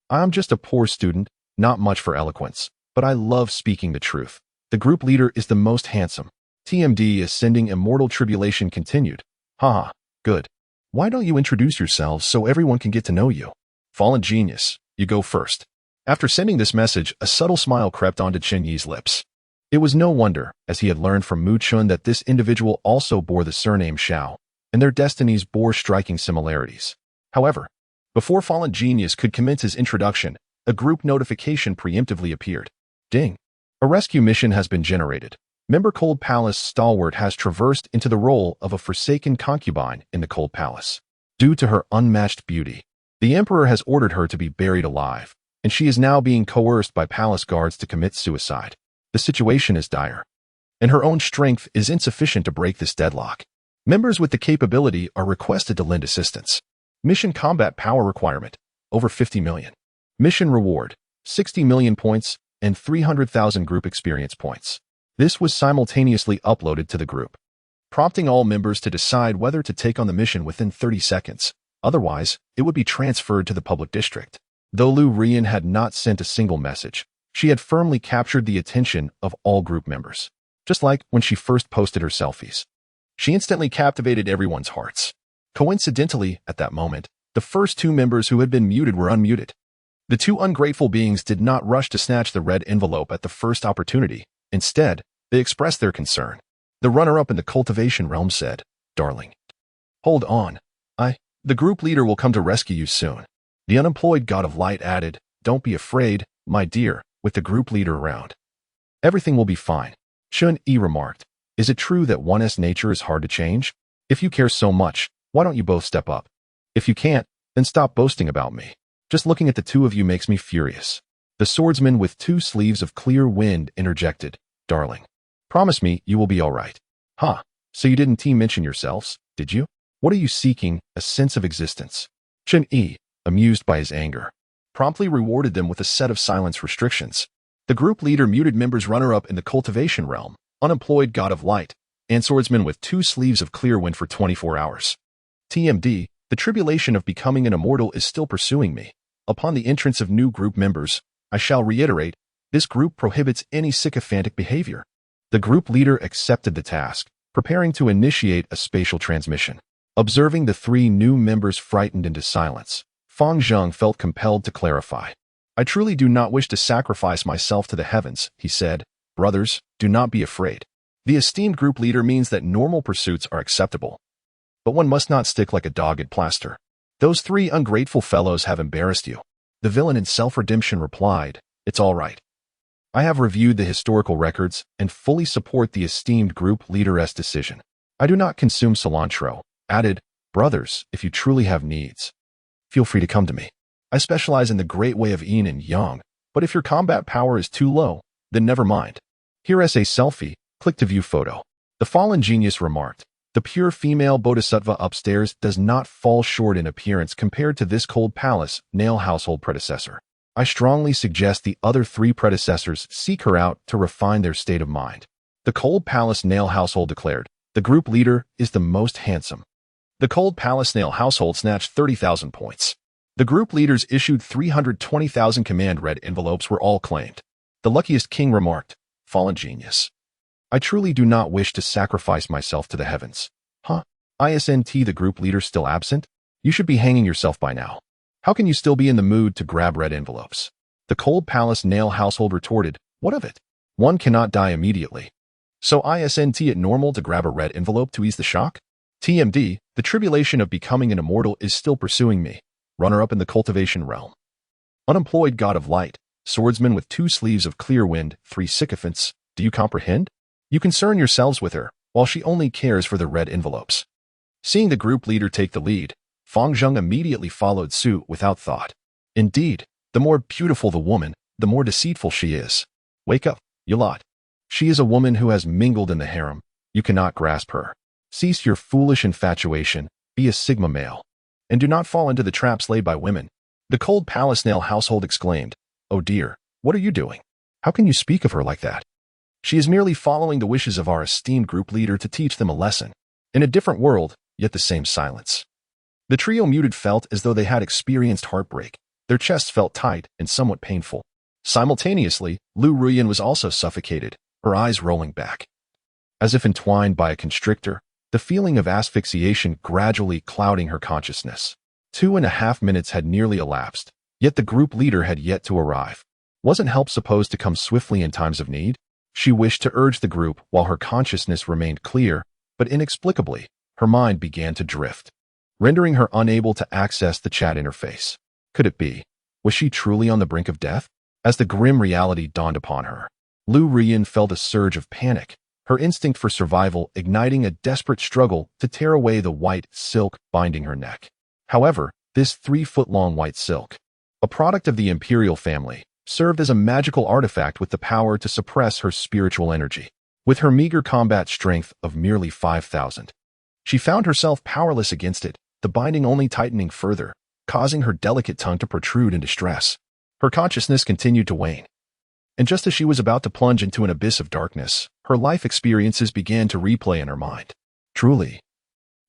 [SPEAKER 1] I'm just a poor student, not much for eloquence, but I love speaking the truth. The group leader is the most handsome. TMD ascending immortal tribulation continued. Haha, good. Why don't you introduce yourselves so everyone can get to know you? Fallen Genius, you go first. After sending this message, a subtle smile crept onto Chen Yi's lips. It was no wonder, as he had learned from Mu Chun that this individual also bore the surname Xiao, and their destinies bore striking similarities. However, before Fallen Genius could commence his introduction, a group notification preemptively appeared. Ding! A rescue mission has been generated. Member Cold Palace Stalwart has traversed into the role of a forsaken concubine in the Cold Palace. Due to her unmatched beauty, the Emperor has ordered her to be buried alive, and she is now being coerced by palace guards to commit suicide. The situation is dire, and her own strength is insufficient to break this deadlock. Members with the capability are requested to lend assistance. Mission combat power requirement, over 50 million. Mission reward, 60 million points and 300,000 group experience points. This was simultaneously uploaded to the group, prompting all members to decide whether to take on the mission within 30 seconds. Otherwise, it would be transferred to the public district. Though Lu Rian had not sent a single message, she had firmly captured the attention of all group members. Just like when she first posted her selfies. She instantly captivated everyone's hearts. Coincidentally, at that moment, the first two members who had been muted were unmuted. The two ungrateful beings did not rush to snatch the red envelope at the first opportunity. Instead, they expressed their concern. The runner-up in the cultivation realm said, "Darling, hold on. The group leader will come to rescue you soon." The unemployed god of light added, "Don't be afraid, my dear, with the group leader around. Everything will be fine." Chen Yi remarked, "Is it true that one's nature is hard to change? If you care so much, why don't you both step up? If you can't, then stop boasting about me. Just looking at the two of you makes me furious." The swordsman with 2 sleeves of clear wind interjected, "Darling, promise me you will be all right." "Huh, so you didn't mention yourselves, did you? What are you seeking? A sense of existence?" Chen Yi, amused by his anger, promptly rewarded them with a set of silence restrictions. The group leader muted members runner-up in the cultivation realm, unemployed god of light, and swordsman with 2 sleeves of clear wind for 24 hours. TMD, the tribulation of becoming an immortal is still pursuing me. Upon the entrance of new group members, I shall reiterate, this group prohibits any sycophantic behavior. The group leader accepted the task, preparing to initiate a spatial transmission. Observing the 3 new members frightened into silence, Fang Zheng felt compelled to clarify. "I truly do not wish to sacrifice myself to the heavens," he said. "Brothers, do not be afraid. The esteemed group leader means that normal pursuits are acceptable. But one must not stick like a dog at plaster. Those 3 ungrateful fellows have embarrassed you." The villain in self-redemption replied, "It's all right. I have reviewed the historical records and fully support the esteemed group leader's decision. I do not consume cilantro." Added, "Brothers, if you truly have needs, feel free to come to me. I specialize in the great way of yin and yang, but if your combat power is too low, then never mind. Here is a selfie, click to view photo." The fallen genius remarked, "The pure female bodhisattva upstairs does not fall short in appearance compared to this cold palace nail household predecessor. I strongly suggest the other 3 predecessors seek her out to refine their state of mind." The cold palace nail household declared, "The group leader is the most handsome." The cold palace nail household snatched 30,000 points. The group leaders issued 320,000 command red envelopes were all claimed. The luckiest king remarked, "Fallen genius. I truly do not wish to sacrifice myself to the heavens." "Huh? Isn't the group leader still absent? You should be hanging yourself by now. How can you still be in the mood to grab red envelopes?" The cold palace nail household retorted, "What of it? One cannot die immediately. So isn't it normal to grab a red envelope to ease the shock?" TMD, the tribulation of becoming an immortal is still pursuing me. Runner-up in the cultivation realm. Unemployed god of light, swordsman with 2 sleeves of clear wind, 3 sycophants. Do you comprehend? You concern yourselves with her, while she only cares for the red envelopes. Seeing the group leader take the lead, Fang Zheng immediately followed suit without thought. Indeed, the more beautiful the woman, the more deceitful she is. Wake up, you lot. She is a woman who has mingled in the harem. You cannot grasp her. Cease your foolish infatuation, be a Sigma male, and do not fall into the traps laid by women." The cold palace nail household exclaimed, "Oh dear, what are you doing? How can you speak of her like that? She is merely following the wishes of our esteemed group leader to teach them a lesson. In a different world, yet the same silence." The trio muted felt as though they had experienced heartbreak. Their chests felt tight and somewhat painful. Simultaneously, Lu Ruyan was also suffocated, her eyes rolling back. As if entwined by a constrictor, the feeling of asphyxiation gradually clouding her consciousness. 2.5 minutes had nearly elapsed, yet the group leader had yet to arrive. Wasn't help supposed to come swiftly in times of need? She wished to urge the group while her consciousness remained clear, but inexplicably, her mind began to drift, rendering her unable to access the chat interface. Could it be? Was she truly on the brink of death? As the grim reality dawned upon her, Lu Rian felt a surge of panic, her instinct for survival igniting a desperate struggle to tear away the white silk binding her neck. However, this 3-foot-long white silk, a product of the imperial family, served as a magical artifact with the power to suppress her spiritual energy. With her meager combat strength of merely 5,000, she found herself powerless against it, the binding only tightening further, causing her delicate tongue to protrude in distress. Her consciousness continued to wane. And just as she was about to plunge into an abyss of darkness, her life experiences began to replay in her mind. Truly,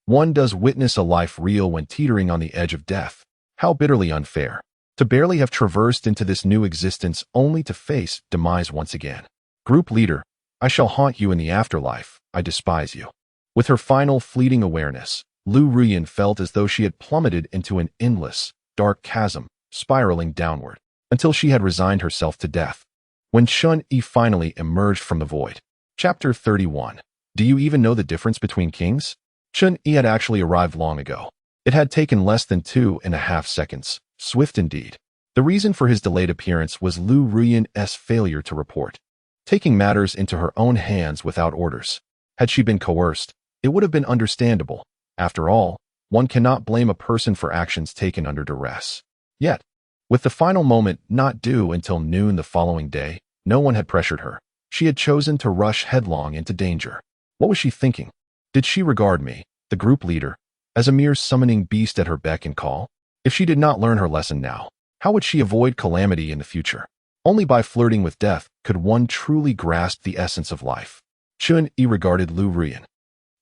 [SPEAKER 1] One does witness a life real when teetering on the edge of death. How bitterly unfair. To barely have traversed into this new existence only to face demise once again. Group leader, I shall haunt you in the afterlife. I despise you. With her final fleeting awareness, Lu Ruyan felt as though she had plummeted into an endless, dark chasm, spiraling downward, until she had resigned herself to death. When Chen Yi finally emerged from the void. Chapter 31. Do you even know the difference between kings? Chen Yi had actually arrived long ago. It had taken less than 2.5 seconds. Swift indeed. The reason for his delayed appearance was Lu Ruyan's failure to report. Taking matters into her own hands without orders. Had she been coerced, it would have been understandable. After all, one cannot blame a person for actions taken under duress. Yet, with the final moment not due until noon the following day, no one had pressured her. She had chosen to rush headlong into danger. What was she thinking? Did she regard me, the group leader, as a mere summoning beast at her beck and call? If she did not learn her lesson now, how would she avoid calamity in the future? Only by flirting with death could one truly grasp the essence of life. Chen Yi regarded Lu Ruyan,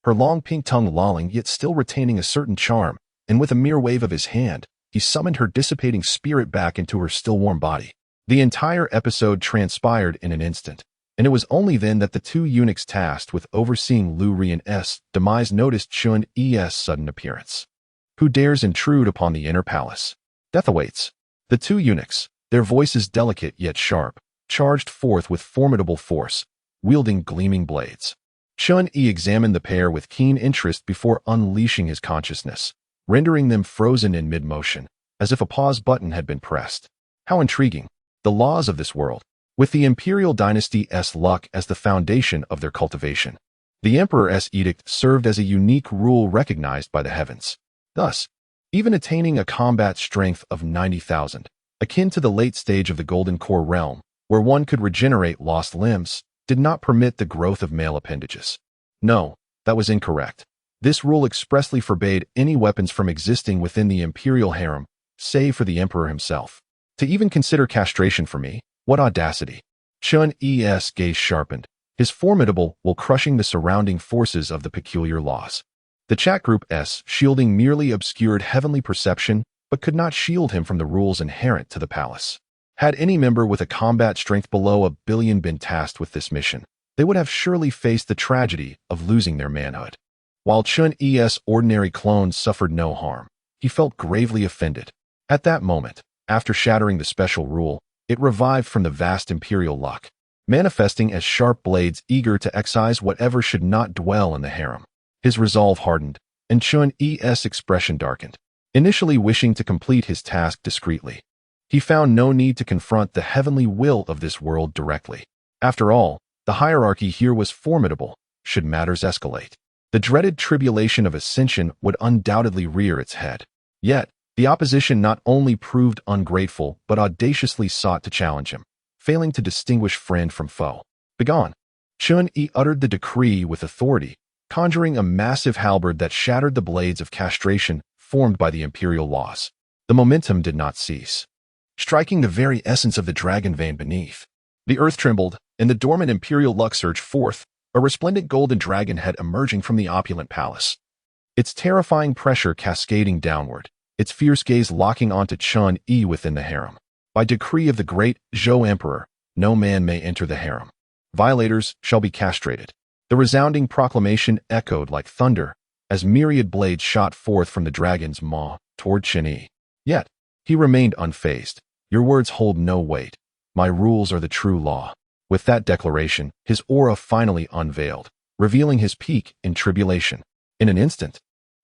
[SPEAKER 1] her long pink tongue lolling yet still retaining a certain charm, and with a mere wave of his hand, he summoned her dissipating spirit back into her still warm body. The entire episode transpired in an instant, and it was only then that the two eunuchs tasked with overseeing Lu Ruyan's demise noticed Chen Yi's sudden appearance. Who dares intrude upon the inner palace? Death awaits. The two eunuchs, their voices delicate yet sharp, charged forth with formidable force, wielding gleaming blades. Chen Yi examined the pair with keen interest before unleashing his consciousness, rendering them frozen in mid-motion, as if a pause button had been pressed. How intriguing. The laws of this world, with the imperial dynasty's luck as the foundation of their cultivation. The emperor's edict served as a unique rule recognized by the heavens. Thus, even attaining a combat strength of 90,000, akin to the late stage of the Golden Core realm, where one could regenerate lost limbs, did not permit the growth of male appendages. No, that was incorrect. This rule expressly forbade any weapons from existing within the imperial harem, save for the emperor himself. To even consider castration for me, what audacity. Chen Yi's gaze sharpened, his formidable will crushing the surrounding forces of the peculiar laws. The chat group's shielding merely obscured heavenly perception, but could not shield him from the rules inherent to the palace. Had any member with a combat strength below 1 billion been tasked with this mission, they would have surely faced the tragedy of losing their manhood. While Chen Yi's ordinary clone suffered no harm, he felt gravely offended. At that moment, after shattering the special rule, it revived from the vast imperial luck, manifesting as sharp blades eager to excise whatever should not dwell in the harem. His resolve hardened, and Chen Yi's expression darkened. Initially wishing to complete his task discreetly, he found no need to confront the heavenly will of this world directly. After all, the hierarchy here was formidable, should matters escalate. The dreaded tribulation of ascension would undoubtedly rear its head. Yet, the opposition not only proved ungrateful but audaciously sought to challenge him, failing to distinguish friend from foe. Begone! Chen Yi uttered the decree with authority, conjuring a massive halberd that shattered the blades of castration formed by the imperial laws. The momentum did not cease, striking the very essence of the dragon vein beneath. The earth trembled, and the dormant imperial luck surged forth, a resplendent golden dragon head emerging from the opulent palace. Its terrifying pressure cascading downward, its fierce gaze locking onto Chen Yi within the harem. By decree of the great Zhou Emperor, no man may enter the harem. Violators shall be castrated. The resounding proclamation echoed like thunder as myriad blades shot forth from the dragon's maw toward Chen Yi. Yet, he remained unfazed. Your words hold no weight. My rules are the true law. With that declaration, his aura finally unveiled, revealing his peak in tribulation. In an instant,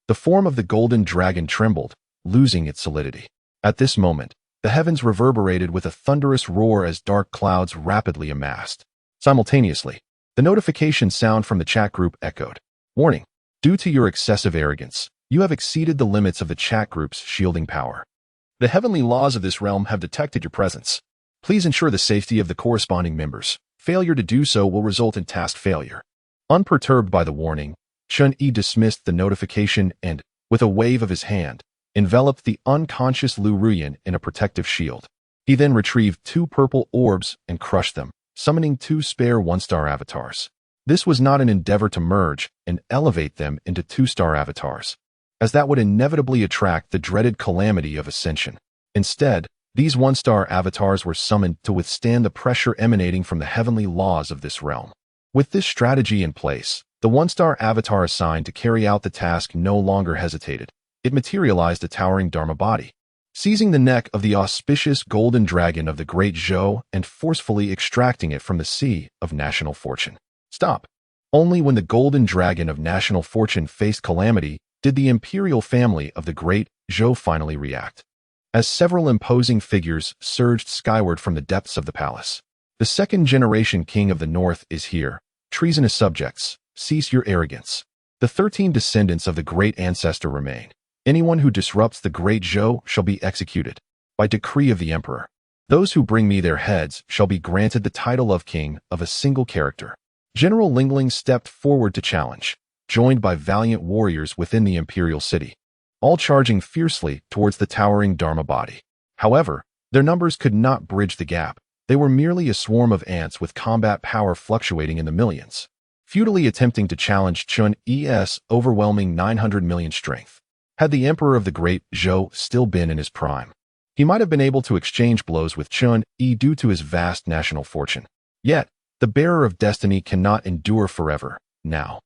[SPEAKER 1] the form of the golden dragon trembled, losing its solidity. At this moment, the heavens reverberated with a thunderous roar as dark clouds rapidly amassed. Simultaneously, the notification sound from the chat group echoed. Warning. Due to your excessive arrogance, you have exceeded the limits of the chat group's shielding power. The heavenly laws of this realm have detected your presence. Please ensure the safety of the corresponding members. Failure to do so will result in task failure. Unperturbed by the warning, Chen Yi dismissed the notification and, with a wave of his hand, enveloped the unconscious Lu Ruyan in a protective shield. He then retrieved 2 purple orbs and crushed them, summoning 2 spare 1-star avatars. This was not an endeavor to merge and elevate them into two-star avatars, as that would inevitably attract the dreaded calamity of ascension. Instead, these one-star avatars were summoned to withstand the pressure emanating from the heavenly laws of this realm. With this strategy in place, the one-star avatar assigned to carry out the task no longer hesitated. It materialized a towering Dharma body, seizing the neck of the auspicious golden dragon of the Great Zhou and forcefully extracting it from the sea of national fortune. Stop. Only when the golden dragon of national fortune faced calamity did the imperial family of the Great Zhou finally react. As several imposing figures surged skyward from the depths of the palace. The second-generation king of the north is here. Treasonous subjects, cease your arrogance. The 13 descendants of the great ancestor remain. Anyone who disrupts the Great Zhou shall be executed. By decree of the emperor. Those who bring me their heads shall be granted the title of king of a single character. General Lingling stepped forward to challenge, joined by valiant warriors within the imperial city, all charging fiercely towards the towering Dharma body. However, their numbers could not bridge the gap. They were merely a swarm of ants with combat power fluctuating in the millions, futilely attempting to challenge Chen Yi's overwhelming 900 million strength. Had the emperor of the Great Zhou still been in his prime, he might have been able to exchange blows with Chen Yi due to his vast national fortune. Yet, the bearer of destiny cannot endure forever. Now,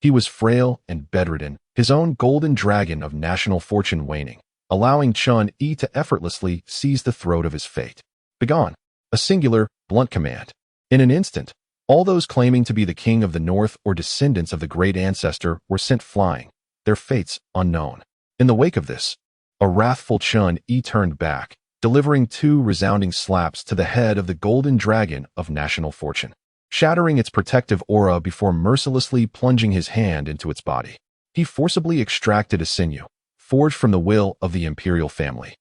[SPEAKER 1] he was frail and bedridden, his own golden dragon of national fortune waning, allowing Chen Yi to effortlessly seize the throat of his fate. Begone. A singular, blunt command. In an instant, all those claiming to be the king of the north or descendants of the great ancestor were sent flying, their fates unknown. In the wake of this, a wrathful Chen Yi turned back, delivering 2 resounding slaps to the head of the golden dragon of national fortune, shattering its protective aura before mercilessly plunging his hand into its body. He forcibly extracted a sinew, forged from the will of the imperial family,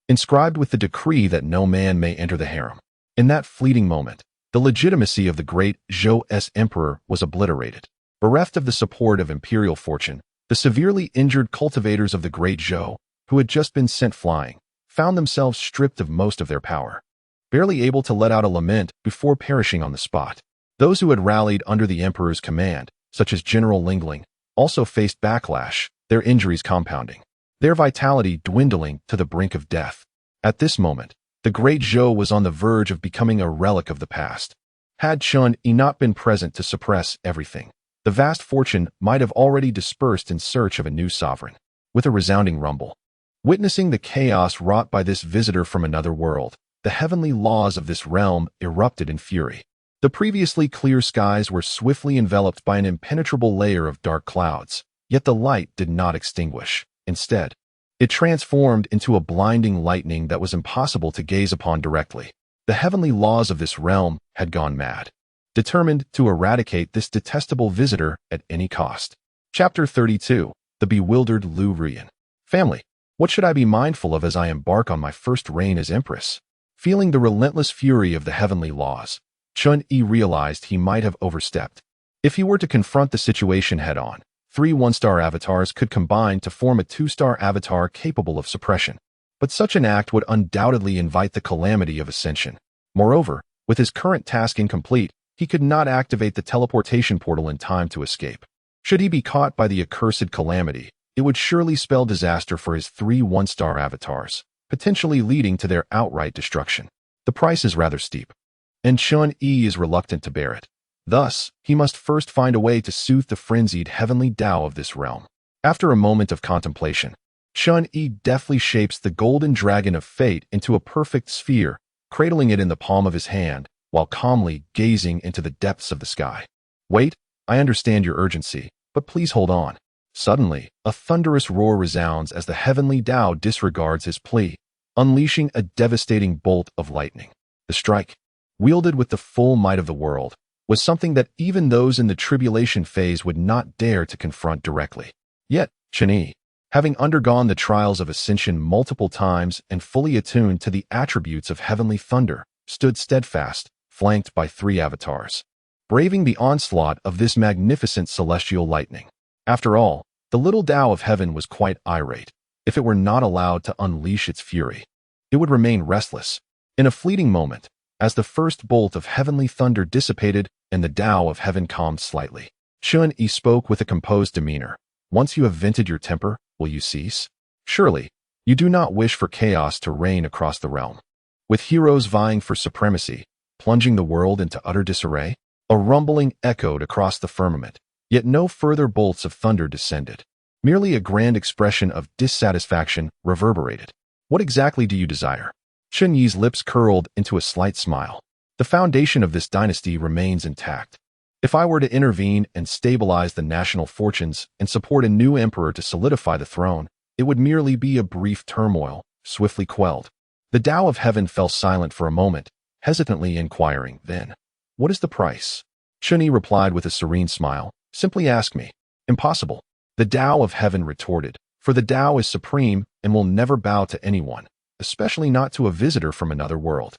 [SPEAKER 1] inscribed with the decree that no man may enter the harem. In that fleeting moment, the legitimacy of the Great Zhou's emperor was obliterated. Bereft of the support of imperial fortune, the severely injured cultivators of the Great Zhou, who had just been sent flying, found themselves stripped of most of their power, barely able to let out a lament before perishing on the spot. Those who had rallied under the emperor's command, such as General Lingling, also faced backlash, their injuries compounding, their vitality dwindling to the brink of death. At this moment, the Great Zhou was on the verge of becoming a relic of the past. Had Chen Yi not been present to suppress everything, the vast fortune might have already dispersed in search of a new sovereign. With a resounding rumble, witnessing the chaos wrought by this visitor from another world, the heavenly laws of this realm erupted in fury. The previously clear skies were swiftly enveloped by an impenetrable layer of dark clouds, yet the light did not extinguish. Instead, it transformed into a blinding lightning that was impossible to gaze upon directly. The heavenly laws of this realm had gone mad, determined to eradicate this detestable visitor at any cost. Chapter 32. The Bewildered Lu Ruyan. Family, what should I be mindful of as I embark on my first reign as empress? Feeling the relentless fury of the heavenly laws, Chen Yi realized he might have overstepped. If he were to confront the situation head-on, 3 one-star avatars could combine to form a 2-star avatar capable of suppression. But such an act would undoubtedly invite the calamity of ascension. Moreover, with his current task incomplete, he could not activate the teleportation portal in time to escape. Should he be caught by the accursed calamity, it would surely spell disaster for his 3 one-star avatars, potentially leading to their outright destruction. The price is rather steep, and Chen Yi is reluctant to bear it. Thus, he must first find a way to soothe the frenzied heavenly Tao of this realm. After a moment of contemplation, Chen Yi deftly shapes the golden dragon of fate into a perfect sphere, cradling it in the palm of his hand, while calmly gazing into the depths of the sky. Wait, I understand your urgency, but please hold on. Suddenly, a thunderous roar resounds as the heavenly Tao disregards his plea, unleashing a devastating bolt of lightning. The strike, wielded with the full might of the world, was something that even those in the tribulation phase would not dare to confront directly. Yet, Chen Yi, having undergone the trials of ascension multiple times and fully attuned to the attributes of heavenly thunder, stood steadfast, flanked by 3 avatars, braving the onslaught of this magnificent celestial lightning. After all, the little Tao of heaven was quite irate. If it were not allowed to unleash its fury, it would remain restless. In a fleeting moment, as the first bolt of heavenly thunder dissipated and the Tao of heaven calmed slightly. Chen Yi spoke with a composed demeanor. Once you have vented your temper, will you cease? Surely, you do not wish for chaos to reign across the realm. With heroes vying for supremacy, plunging the world into utter disarray, a rumbling echoed across the firmament, yet no further bolts of thunder descended. Merely a grand expression of dissatisfaction reverberated. What exactly do you desire? Chen Yi's lips curled into a slight smile. The foundation of this dynasty remains intact. If I were to intervene and stabilize the national fortunes and support a new emperor to solidify the throne, it would merely be a brief turmoil, swiftly quelled. The Tao of heaven fell silent for a moment, hesitantly inquiring, then, what is the price? Chen Yi replied with a serene smile, simply ask me. Impossible. The Tao of heaven retorted, for the Tao is supreme and will never bow to anyone, especially not to a visitor from another world.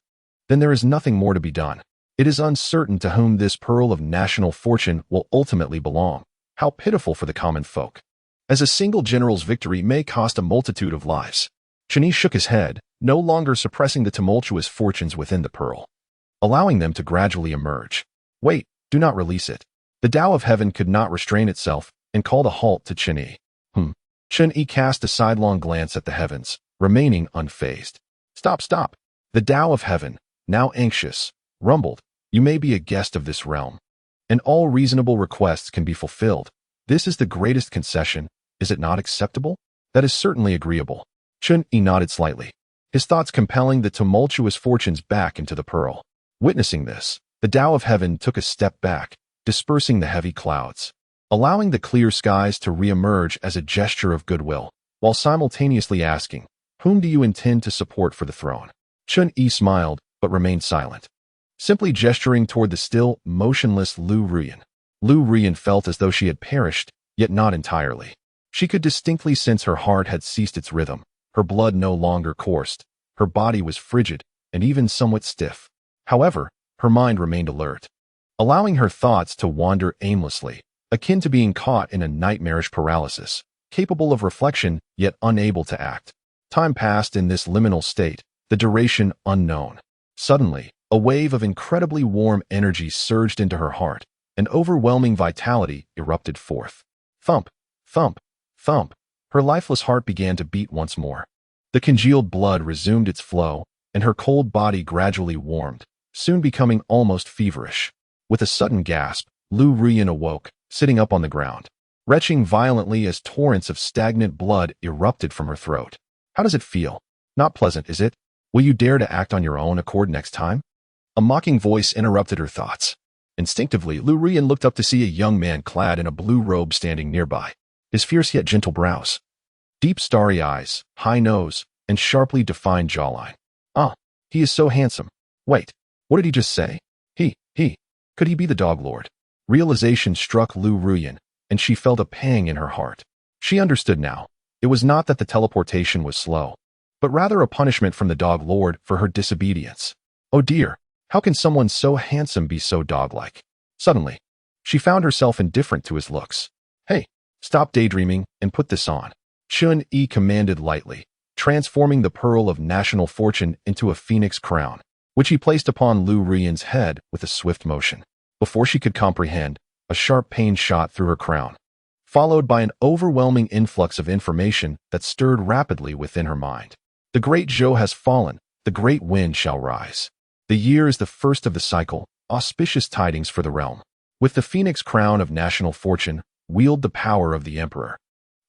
[SPEAKER 1] Then there is nothing more to be done. It is uncertain to whom this pearl of national fortune will ultimately belong. How pitiful for the common folk. As a single general's victory may cost a multitude of lives. Chen Yi shook his head, no longer suppressing the tumultuous fortunes within the pearl, allowing them to gradually emerge. Wait, do not release it. The Tao of heaven could not restrain itself and called a halt to Chen Yi. Chen Yi cast a sidelong glance at the heavens, remaining unfazed. Stop. The Tao of heaven, now anxious, rumbled, you may be a guest of this realm, and all reasonable requests can be fulfilled. This is the greatest concession. Is it not acceptable? That is certainly agreeable. Chen Yi nodded slightly, his thoughts compelling the tumultuous fortunes back into the pearl. Witnessing this, the Tao of heaven took a step back, dispersing the heavy clouds, allowing the clear skies to re-emerge as a gesture of goodwill, while simultaneously asking, whom do you intend to support for the throne? Chen Yi smiled, but remained silent, simply gesturing toward the still, motionless Lu Ruyan. Lu Ruyan felt as though she had perished, yet not entirely. She could distinctly sense her heart had ceased its rhythm, her blood no longer coursed, her body was frigid, and even somewhat stiff. However, her mind remained alert, allowing her thoughts to wander aimlessly, akin to being caught in a nightmarish paralysis, capable of reflection, yet unable to act. Time passed in this liminal state, the duration unknown. Suddenly, a wave of incredibly warm energy surged into her heart, and overwhelming vitality erupted forth. Thump, thump, thump. Her lifeless heart began to beat once more. The congealed blood resumed its flow, and her cold body gradually warmed, soon becoming almost feverish. With a sudden gasp, Lu Ruyan awoke, sitting up on the ground, retching violently as torrents of stagnant blood erupted from her throat. How does it feel? Not pleasant, is it? Will you dare to act on your own accord next time? A mocking voice interrupted her thoughts. Instinctively, Lu Ruyan looked up to see a young man clad in a blue robe standing nearby, his fierce yet gentle brows, deep starry eyes, high nose, and sharply defined jawline. Ah, he is so handsome. Wait, what did he just say? Could he be the Dog Lord? Realization struck Lu Ruyan, and she felt a pang in her heart. She understood now. It was not that the teleportation was slow, but rather a punishment from the Dog Lord for her disobedience. Oh dear, how can someone so handsome be so dog-like? Suddenly, she found herself indifferent to his looks. Hey, stop daydreaming and put this on. Chen Yi commanded lightly, transforming the pearl of national fortune into a phoenix crown, which he placed upon Lu Ruyan's head with a swift motion. Before she could comprehend, a sharp pain shot through her crown, followed by an overwhelming influx of information that stirred rapidly within her mind. The great Zhou has fallen, the great wind shall rise. The year is the first of the cycle, auspicious tidings for the realm. With the phoenix crown of national fortune, wield the power of the emperor.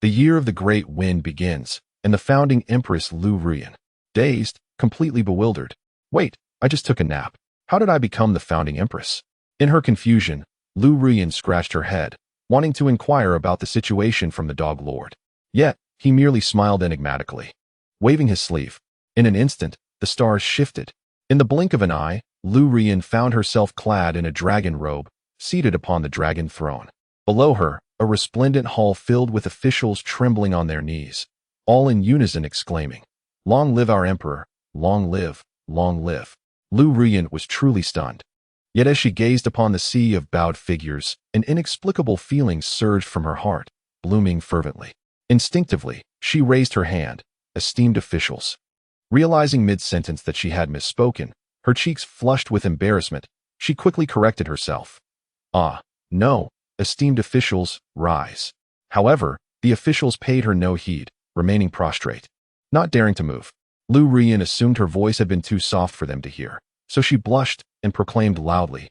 [SPEAKER 1] The year of the great wind begins, and the founding empress Lu Ruyan, dazed, completely bewildered. Wait, I just took a nap. How did I become the founding empress? In her confusion, Lu Ruyan scratched her head, wanting to inquire about the situation from the Dog Lord. Yet, he merely smiled enigmatically, waving his sleeve. In an instant, the stars shifted. In the blink of an eye, Lu Ruyan found herself clad in a dragon robe, seated upon the dragon throne. Below her, a resplendent hall filled with officials trembling on their knees, all in unison exclaiming, "Long live our emperor, long live, long live." Lu Ruyan was truly stunned. Yet as she gazed upon the sea of bowed figures, an inexplicable feeling surged from her heart, blooming fervently. Instinctively, she raised her hand. Esteemed officials. Realizing mid-sentence that she had misspoken, Her cheeks flushed with embarrassment. She quickly corrected herself. Ah, no, esteemed officials, rise. However, the officials paid her no heed, remaining prostrate, not daring to move. Lu Rian assumed her voice had been too soft for them to hear, so she blushed and proclaimed loudly,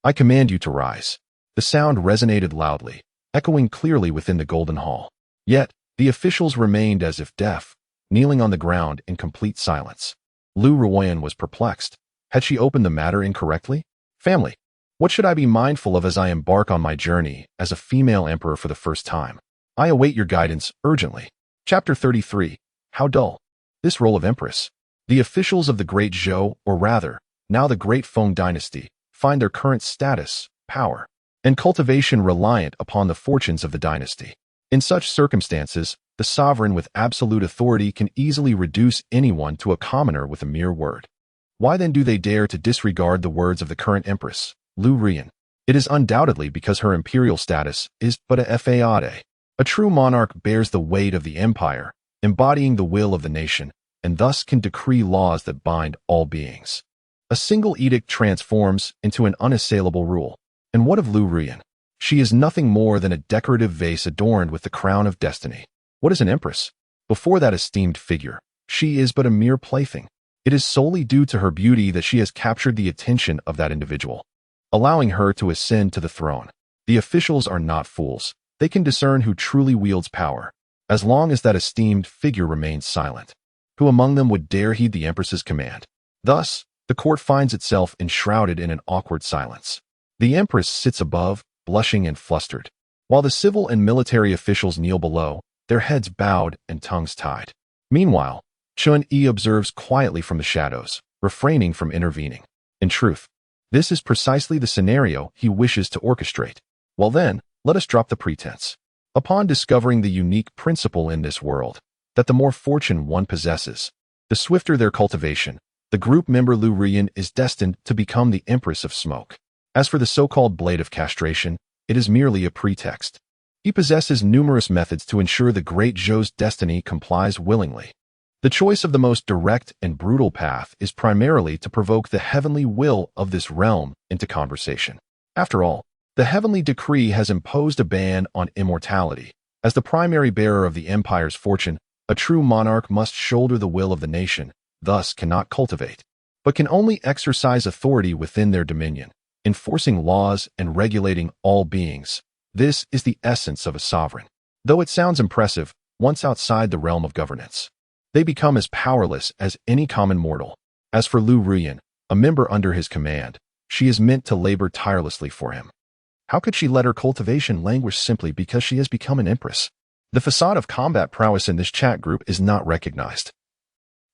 [SPEAKER 1] I command you to rise. The sound resonated loudly, echoing clearly within the Golden Hall. Yet, the officials remained as if deaf, kneeling on the ground in complete silence. Lu Ruoyan was perplexed. Had she opened the matter incorrectly? Family. What should I be mindful of as I embark on my journey as a female emperor for the first time? I await your guidance urgently. Chapter 33. How dull. This role of empress. The officials of the Great Zhou, or rather, now the Great Feng dynasty, find their current status, power, and cultivation reliant upon the fortunes of the dynasty. In such circumstances, the sovereign with absolute authority can easily reduce anyone to a commoner with a mere word. Why then do they dare to disregard the words of the current empress, Lu Rian? It is undoubtedly because her imperial status is but a fade. A true monarch bears the weight of the empire, embodying the will of the nation, and thus can decree laws that bind all beings. A single edict transforms into an unassailable rule. And what of Lu Rian? She is nothing more than a decorative vase adorned with the crown of destiny. What is an empress? Before that esteemed figure, she is but a mere plaything. It is solely due to her beauty that she has captured the attention of that individual, allowing her to ascend to the throne. The officials are not fools. They can discern who truly wields power, as long as that esteemed figure remains silent. Who among them would dare heed the empress's command? Thus, the court finds itself enshrouded in an awkward silence. The empress sits above, blushing and flustered, while the civil and military officials kneel below, their heads bowed and tongues tied. Meanwhile, Chen Yi observes quietly from the shadows, refraining from intervening. In truth, this is precisely the scenario he wishes to orchestrate. Well then, let us drop the pretense. Upon discovering the unique principle in this world, that the more fortune one possesses, the swifter their cultivation, the group member Lu Rian is destined to become the Empress of Smoke. As for the so-called blade of castration, it is merely a pretext. He possesses numerous methods to ensure the Great Zhou's destiny complies willingly. The choice of the most direct and brutal path is primarily to provoke the heavenly will of this realm into conversation. After all, the heavenly decree has imposed a ban on immortality. As the primary bearer of the empire's fortune, a true monarch must shoulder the will of the nation, thus cannot cultivate, but can only exercise authority within their dominion, enforcing laws and regulating all beings. This is the essence of a sovereign. Though it sounds impressive, once outside the realm of governance, they become as powerless as any common mortal. As for Lu Rian, a member under his command, she is meant to labor tirelessly for him. How could she let her cultivation languish simply because she has become an empress? The facade of combat prowess in this chat group is not recognized.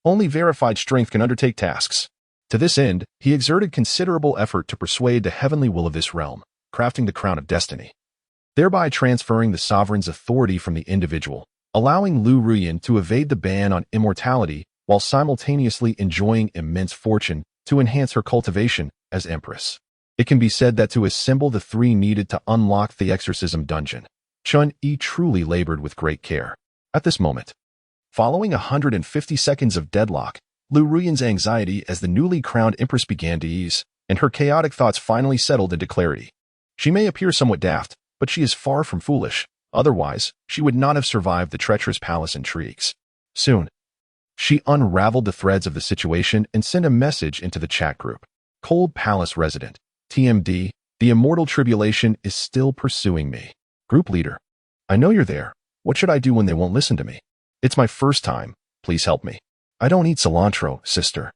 [SPEAKER 1] Only verified strength can undertake tasks. To this end, he exerted considerable effort to persuade the heavenly will of this realm, crafting the crown of destiny, thereby transferring the sovereign's authority from the individual, allowing Lu Rian to evade the ban on immortality while simultaneously enjoying immense fortune to enhance her cultivation as empress. It can be said that to assemble the three needed to unlock the exorcism dungeon, Chen Yi truly labored with great care. At this moment, following 150 seconds of deadlock, Lu Rian's anxiety as the newly crowned empress began to ease, and her chaotic thoughts finally settled into clarity. She may appear somewhat daft, but she is far from foolish. Otherwise, she would not have survived the treacherous palace intrigues. Soon, she unraveled the threads of the situation and sent a message into the chat group. Cold Palace Resident, TMD, the immortal tribulation is still pursuing me. Group leader, I know you're there. What should I do when they won't listen to me? It's my first time. Please help me. I don't eat cilantro, sister.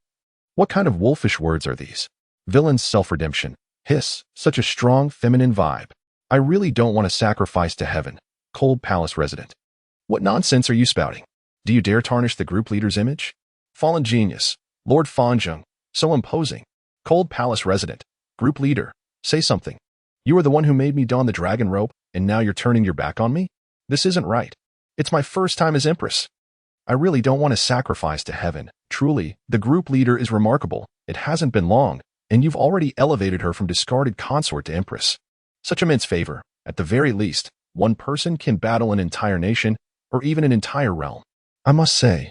[SPEAKER 1] What kind of wolfish words are these? Villain's self-redemption. Hiss, such a strong feminine vibe. I really don't want to sacrifice to heaven. Cold Palace Resident. What nonsense are you spouting? Do you dare tarnish the group leader's image? Fallen genius. Lord Fanzheng. So imposing. Cold Palace Resident. Group leader. Say something. You are the one who made me don the dragon robe, and now you're turning your back on me? This isn't right. It's my first time as Empress. I really don't want to sacrifice to heaven. Truly, the group leader is remarkable. It hasn't been long, and you've already elevated her from discarded consort to Empress. Such immense favor. At the very least, one person can battle an entire nation, or even an entire realm. I must say,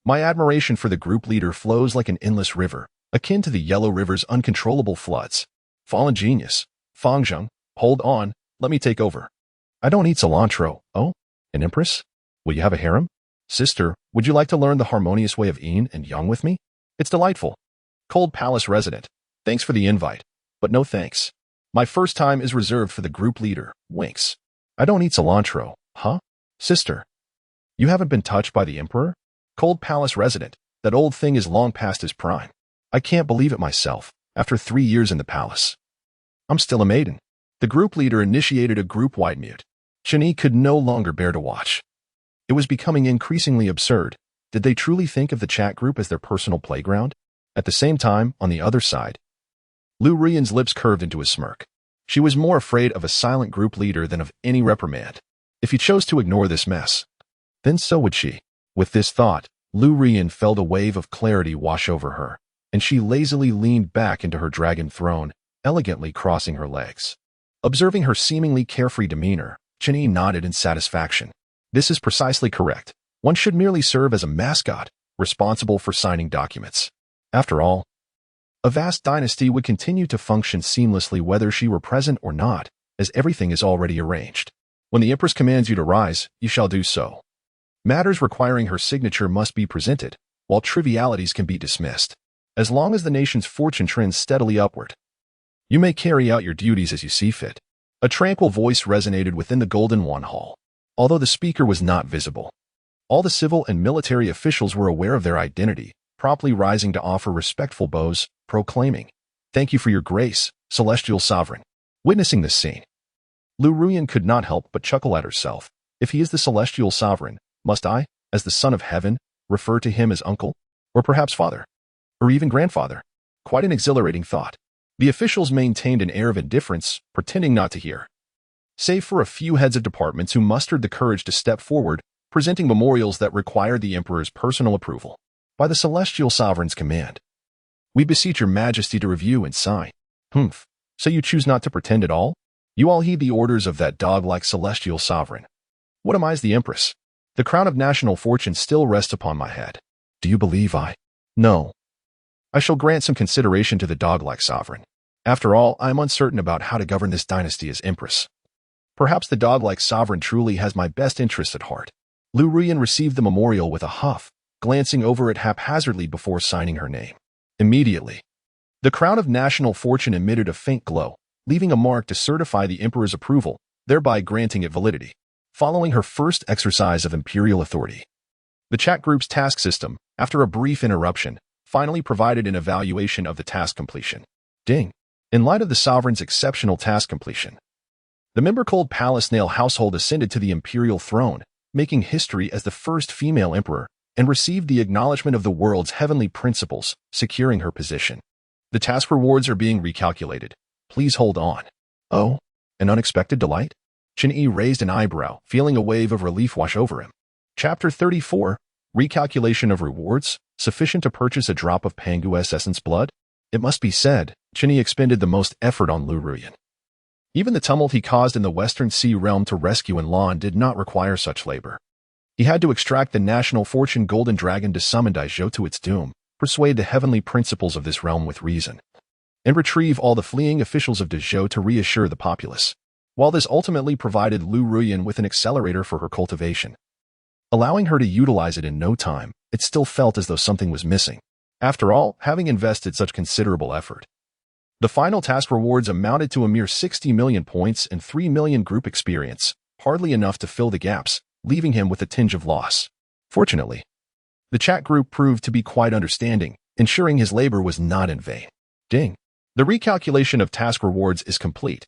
[SPEAKER 1] my admiration for the group leader flows like an endless river. akin to the Yellow River's uncontrollable floods. Fallen genius. Fangzheng, hold on, let me take over. I don't eat cilantro. Oh, an empress? Will you have a harem? Sister, would you like to learn the harmonious way of yin and yang with me? It's delightful. Cold Palace resident. Thanks for the invite, but no thanks. My first time is reserved for the group leader, Winks. I don't eat cilantro, huh? Sister, you haven't been touched by the emperor? Cold Palace resident, that old thing is long past his prime. I can't believe it myself, after 3 years in the palace. I'm still a maiden. The group leader initiated a group-wide mute. Chen Yi could no longer bear to watch. It was becoming increasingly absurd. Did they truly think of the chat group as their personal playground? At the same time, on the other side, Lu Ruyan's lips curved into a smirk. She was more afraid of a silent group leader than of any reprimand. If he chose to ignore this mess, then so would she. With this thought, Lu Ruyan felt a wave of clarity wash over her, and she lazily leaned back into her dragon throne, elegantly crossing her legs. Observing her seemingly carefree demeanor, Chen Yi nodded in satisfaction. This is precisely correct. One should merely serve as a mascot, responsible for signing documents. After all, a vast dynasty would continue to function seamlessly whether she were present or not, as everything is already arranged. When the Empress commands you to rise, you shall do so. Matters requiring her signature must be presented, while trivialities can be dismissed. As long as the nation's fortune trends steadily upward, you may carry out your duties as you see fit. A tranquil voice resonated within the Golden One Hall. Although the speaker was not visible, all the civil and military officials were aware of their identity, promptly rising to offer respectful bows, proclaiming, "Thank you for your grace, celestial sovereign." Witnessing this scene, Lu Ruyan could not help but chuckle at herself. If he is the celestial sovereign, must I, as the son of heaven, refer to him as uncle? Or perhaps father? Or even grandfather? Quite an exhilarating thought. The officials maintained an air of indifference, pretending not to hear. Save for a few heads of departments who mustered the courage to step forward, presenting memorials that required the emperor's personal approval. By the celestial sovereign's command, we beseech your majesty to review and sign. Humph. So you choose not to pretend at all? You all heed the orders of that dog-like celestial sovereign. What am I as the empress? The crown of national fortune still rests upon my head. Do you believe I? No. I shall grant some consideration to the dog-like sovereign. After all, I am uncertain about how to govern this dynasty as empress. Perhaps the dog-like sovereign truly has my best interests at heart. Lu Ruyan received the memorial with a huff, glancing over it haphazardly before signing her name. Immediately, the crown of national fortune emitted a faint glow, leaving a mark to certify the emperor's approval, thereby granting it validity. Following her first exercise of imperial authority, the chat group's task system, after a brief interruption, finally provided an evaluation of the task completion. Ding! In light of the sovereign's exceptional task completion, the member Cold Palace Snail household ascended to the imperial throne, making history as the first female emperor, and received the acknowledgement of the world's heavenly principles, securing her position. The task rewards are being recalculated. Please hold on. Oh, an unexpected delight? Chen Yi raised an eyebrow, feeling a wave of relief wash over him. Chapter 34, Recalculation of Rewards, Sufficient to purchase a drop of Pangu's essence blood? It must be said, Chen Yi expended the most effort on Lu Ruyan. Even the tumult he caused in the Western Sea realm to rescue Lan did not require such labor. He had to extract the national fortune golden dragon to summon Daizhou to its doom, persuade the heavenly principles of this realm with reason, and retrieve all the fleeing officials of Daizhou to reassure the populace. While this ultimately provided Lu Ruyan with an accelerator for her cultivation, allowing her to utilize it in no time, it still felt as though something was missing. After all, having invested such considerable effort, the final task rewards amounted to a mere 60 million points and 3 million group experience, hardly enough to fill the gaps, leaving him with a tinge of loss. Fortunately, the chat group proved to be quite understanding, ensuring his labor was not in vain. Ding! The recalculation of task rewards is complete.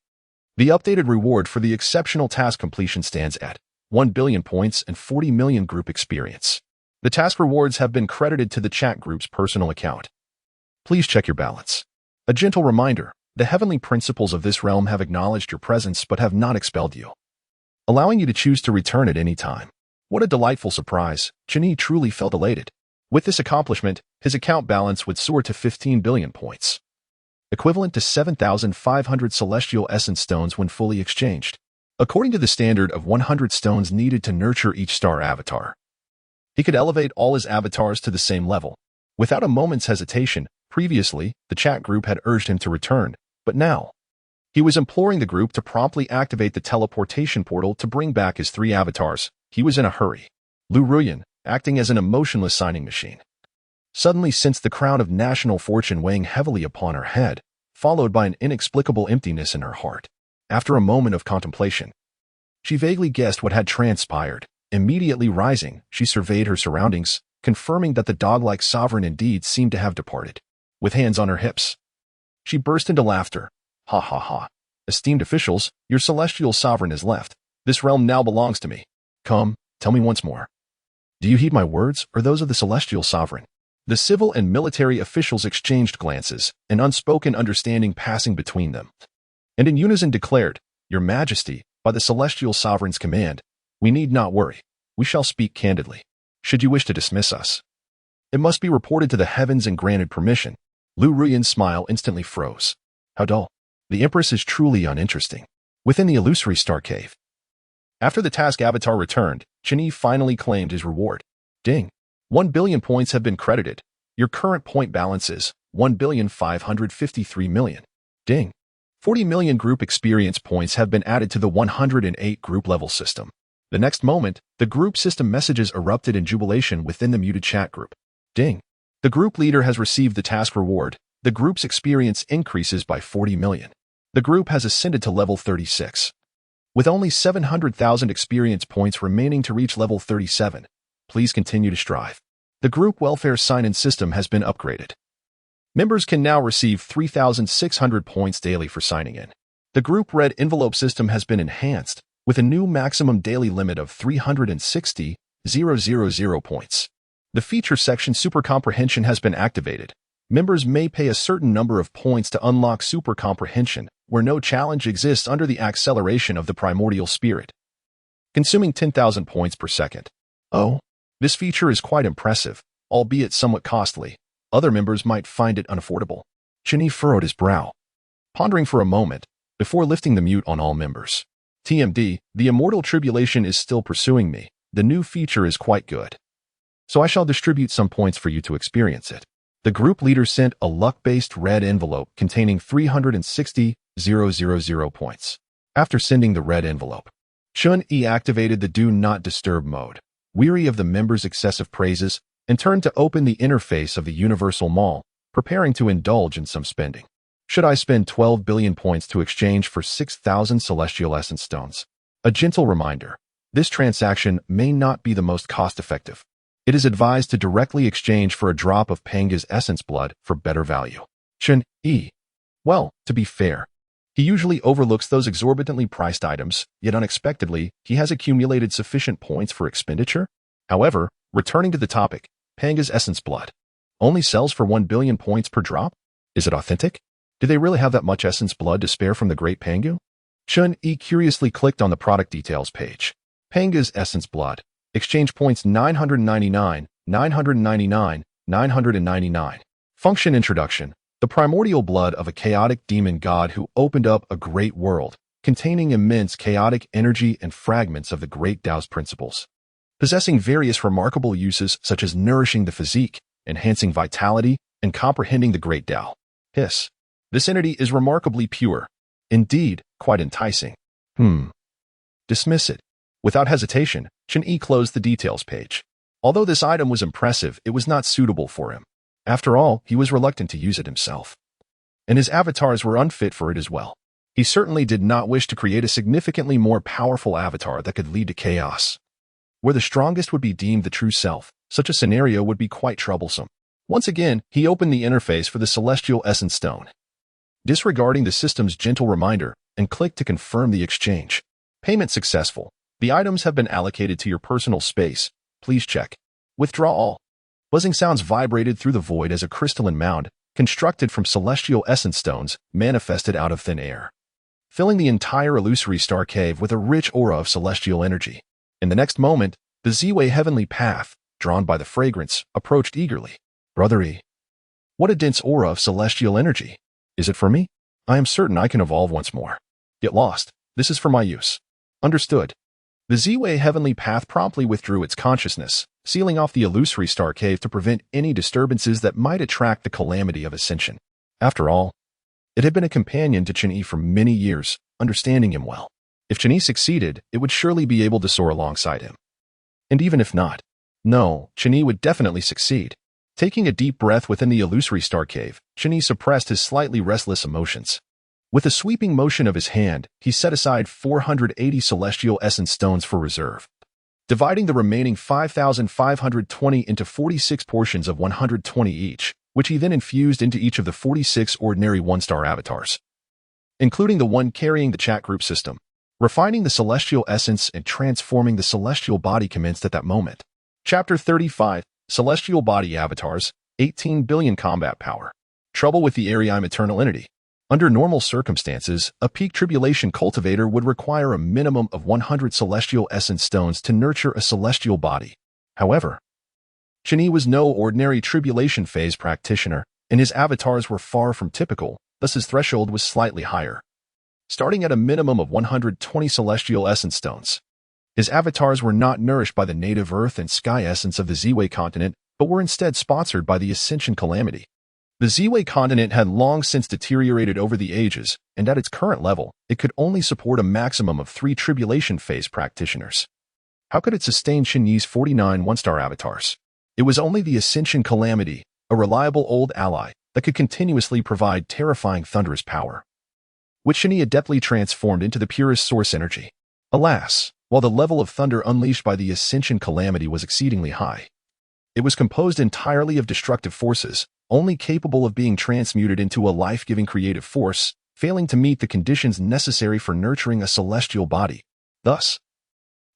[SPEAKER 1] The updated reward for the exceptional task completion stands at 1 billion points and 40 million group experience. The task rewards have been credited to the chat group's personal account. Please check your balance. A gentle reminder, the heavenly principles of this realm have acknowledged your presence but have not expelled you, allowing you to choose to return at any time. What a delightful surprise. Chen Yi truly felt elated. With this accomplishment, his account balance would soar to 15 billion points, equivalent to 7,500 celestial essence stones when fully exchanged. According to the standard of 100 stones needed to nurture each star avatar, he could elevate all his avatars to the same level, without a moment's hesitation, Previously, the chat group had urged him to return, but now, he was imploring the group to promptly activate the teleportation portal to bring back his 3 avatars. He was in a hurry. Lu Ruyan, acting as an emotionless signing machine, suddenly sensed the crown of national fortune weighing heavily upon her head, followed by an inexplicable emptiness in her heart. After a moment of contemplation, she vaguely guessed what had transpired. Immediately rising, she surveyed her surroundings, confirming that the dog-like sovereign indeed seemed to have departed. With hands on her hips, she burst into laughter. Ha ha ha. Esteemed officials, your celestial sovereign has left. This realm now belongs to me. Come, tell me once more. Do you heed my words or those of the celestial sovereign? The civil and military officials exchanged glances, an unspoken understanding passing between them, and in unison declared, Your Majesty, by the celestial sovereign's command, we need not worry. We shall speak candidly. Should you wish to dismiss us, it must be reported to the heavens and granted permission. Lu Ruyan's smile instantly froze. How dull. The Empress is truly uninteresting. Within the illusory star cave, after the task avatar returned, Chen Yi finally claimed his reward. Ding. 1 billion points have been credited. Your current point balance is 1,553,000,000. Ding. 40 million group experience points have been added to the 108 group level system. The next moment, the group system messages erupted in jubilation within the muted chat group. Ding. The group leader has received the task reward. The group's experience increases by 40 million. The group has ascended to level 36. With only 700,000 experience points remaining to reach level 37, please continue to strive. The group welfare sign-in system has been upgraded. Members can now receive 3,600 points daily for signing in. The group red envelope system has been enhanced with a new maximum daily limit of 360,000 points. The feature section Super Comprehension has been activated. Members may pay a certain number of points to unlock Super Comprehension, where no challenge exists under the acceleration of the primordial spirit, consuming 10,000 points per second. Oh, this feature is quite impressive, albeit somewhat costly. Other members might find it unaffordable. Chen Yi furrowed his brow, pondering for a moment, before lifting the mute on all members. TMD, the immortal tribulation is still pursuing me. The new feature is quite good, so I shall distribute some points for you to experience it. The group leader sent a luck-based red envelope containing 360,000 points. After sending the red envelope, Chen Yi activated the Do Not Disturb mode, weary of the members' excessive praises, and turned to open the interface of the Universal Mall, preparing to indulge in some spending. Should I spend 12 billion points to exchange for 6,000 celestial essence stones? A gentle reminder, this transaction may not be the most cost-effective. It is advised to directly exchange for a drop of Panga's essence blood for better value. Chen Yi. Well, to be fair, he usually overlooks those exorbitantly priced items, yet unexpectedly, he has accumulated sufficient points for expenditure. However, returning to the topic, Panga's essence blood only sells for 1 billion points per drop? Is it authentic? Do they really have that much essence blood to spare from the Great Pangu? Chen Yi curiously clicked on the product details page. Panga's essence blood. Exchange points 999, 999, 999. Function introduction. The primordial blood of a chaotic demon god who opened up a great world, containing immense chaotic energy and fragments of the great Tao's principles. Possessing various remarkable uses such as nourishing the physique, enhancing vitality, and comprehending the great Tao. Hiss. This entity is remarkably pure. Indeed, quite enticing. Dismiss it. Without hesitation, Chen Yi closed the details page. Although this item was impressive, it was not suitable for him. After all, he was reluctant to use it himself, and his avatars were unfit for it as well. He certainly did not wish to create a significantly more powerful avatar that could lead to chaos, where the strongest would be deemed the true self. Such a scenario would be quite troublesome. Once again, he opened the interface for the Celestial Essence Stone, disregarding the system's gentle reminder, and clicked to confirm the exchange. Payment successful. The items have been allocated to your personal space. Please check. Withdraw all. Buzzing sounds vibrated through the void as a crystalline mound, constructed from celestial essence stones, manifested out of thin air, filling the entire illusory star cave with a rich aura of celestial energy. In the next moment, the Z-Way heavenly path, drawn by the fragrance, approached eagerly. Brothery. What a dense aura of celestial energy. Is it for me? I am certain I can evolve once more. Get lost. This is for my use. Understood. The Z-Way heavenly path promptly withdrew its consciousness, sealing off the illusory star cave to prevent any disturbances that might attract the calamity of ascension. After all, it had been a companion to Chen Yi for many years, understanding him well. If Chen Yi succeeded, it would surely be able to soar alongside him. And even if not, no, Chen Yi would definitely succeed. Taking a deep breath within the illusory star cave, Chen Yi suppressed his slightly restless emotions. With a sweeping motion of his hand, he set aside 480 celestial essence stones for reserve, dividing the remaining 5,520 into 46 portions of 120 each, which he then infused into each of the 46 ordinary one-star avatars, including the one carrying the chat group system. Refining the celestial essence and transforming the celestial body commenced at that moment. Chapter 35, Celestial Body Avatars, 18 billion combat power. Trouble with the Ariime Eternal Entity. Under normal circumstances, a peak tribulation cultivator would require a minimum of 100 celestial essence stones to nurture a celestial body. However, Chen Yi was no ordinary tribulation phase practitioner, and his avatars were far from typical, thus his threshold was slightly higher. Starting at a minimum of 120 celestial essence stones, his avatars were not nourished by the native earth and sky essence of the Z-Way continent, but were instead sponsored by the ascension calamity. The Z-Way continent had long since deteriorated over the ages, and at its current level, it could only support a maximum of 3 tribulation phase practitioners. How could it sustain Chen Yi's 49 one-star avatars? It was only the ascension calamity, a reliable old ally, that could continuously provide terrifying thunderous power, which Chen Yi adeptly transformed into the purest source energy. Alas, while the level of thunder unleashed by the ascension calamity was exceedingly high, it was composed entirely of destructive forces, only capable of being transmuted into a life-giving creative force, failing to meet the conditions necessary for nurturing a celestial body. Thus,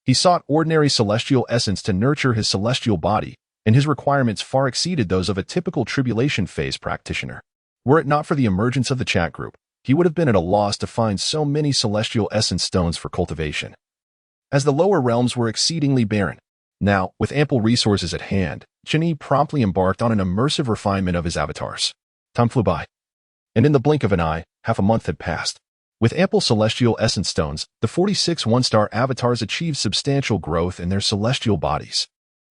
[SPEAKER 1] he sought ordinary celestial essence to nurture his celestial body, and his requirements far exceeded those of a typical tribulation phase practitioner. Were it not for the emergence of the chat group, he would have been at a loss to find so many celestial essence stones for cultivation, as the lower realms were exceedingly barren. Now, with ample resources at hand, Chen Yi promptly embarked on an immersive refinement of his avatars. Time flew by, and in the blink of an eye, half a month had passed. With ample celestial essence stones, the 46 one-star avatars achieved substantial growth in their celestial bodies.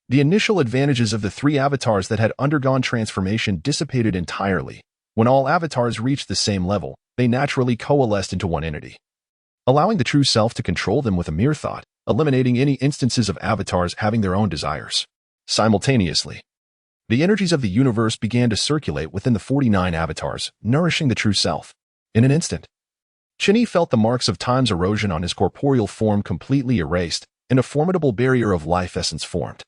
[SPEAKER 1] The initial advantages of the 3 avatars that had undergone transformation dissipated entirely. When all avatars reached the same level, they naturally coalesced into one entity, allowing the true self to control them with a mere thought, eliminating any instances of avatars having their own desires. Simultaneously, the energies of the universe began to circulate within the 49 avatars, nourishing the true self. In an instant, Chen Yi felt the marks of time's erosion on his corporeal form completely erased, and a formidable barrier of life essence formed,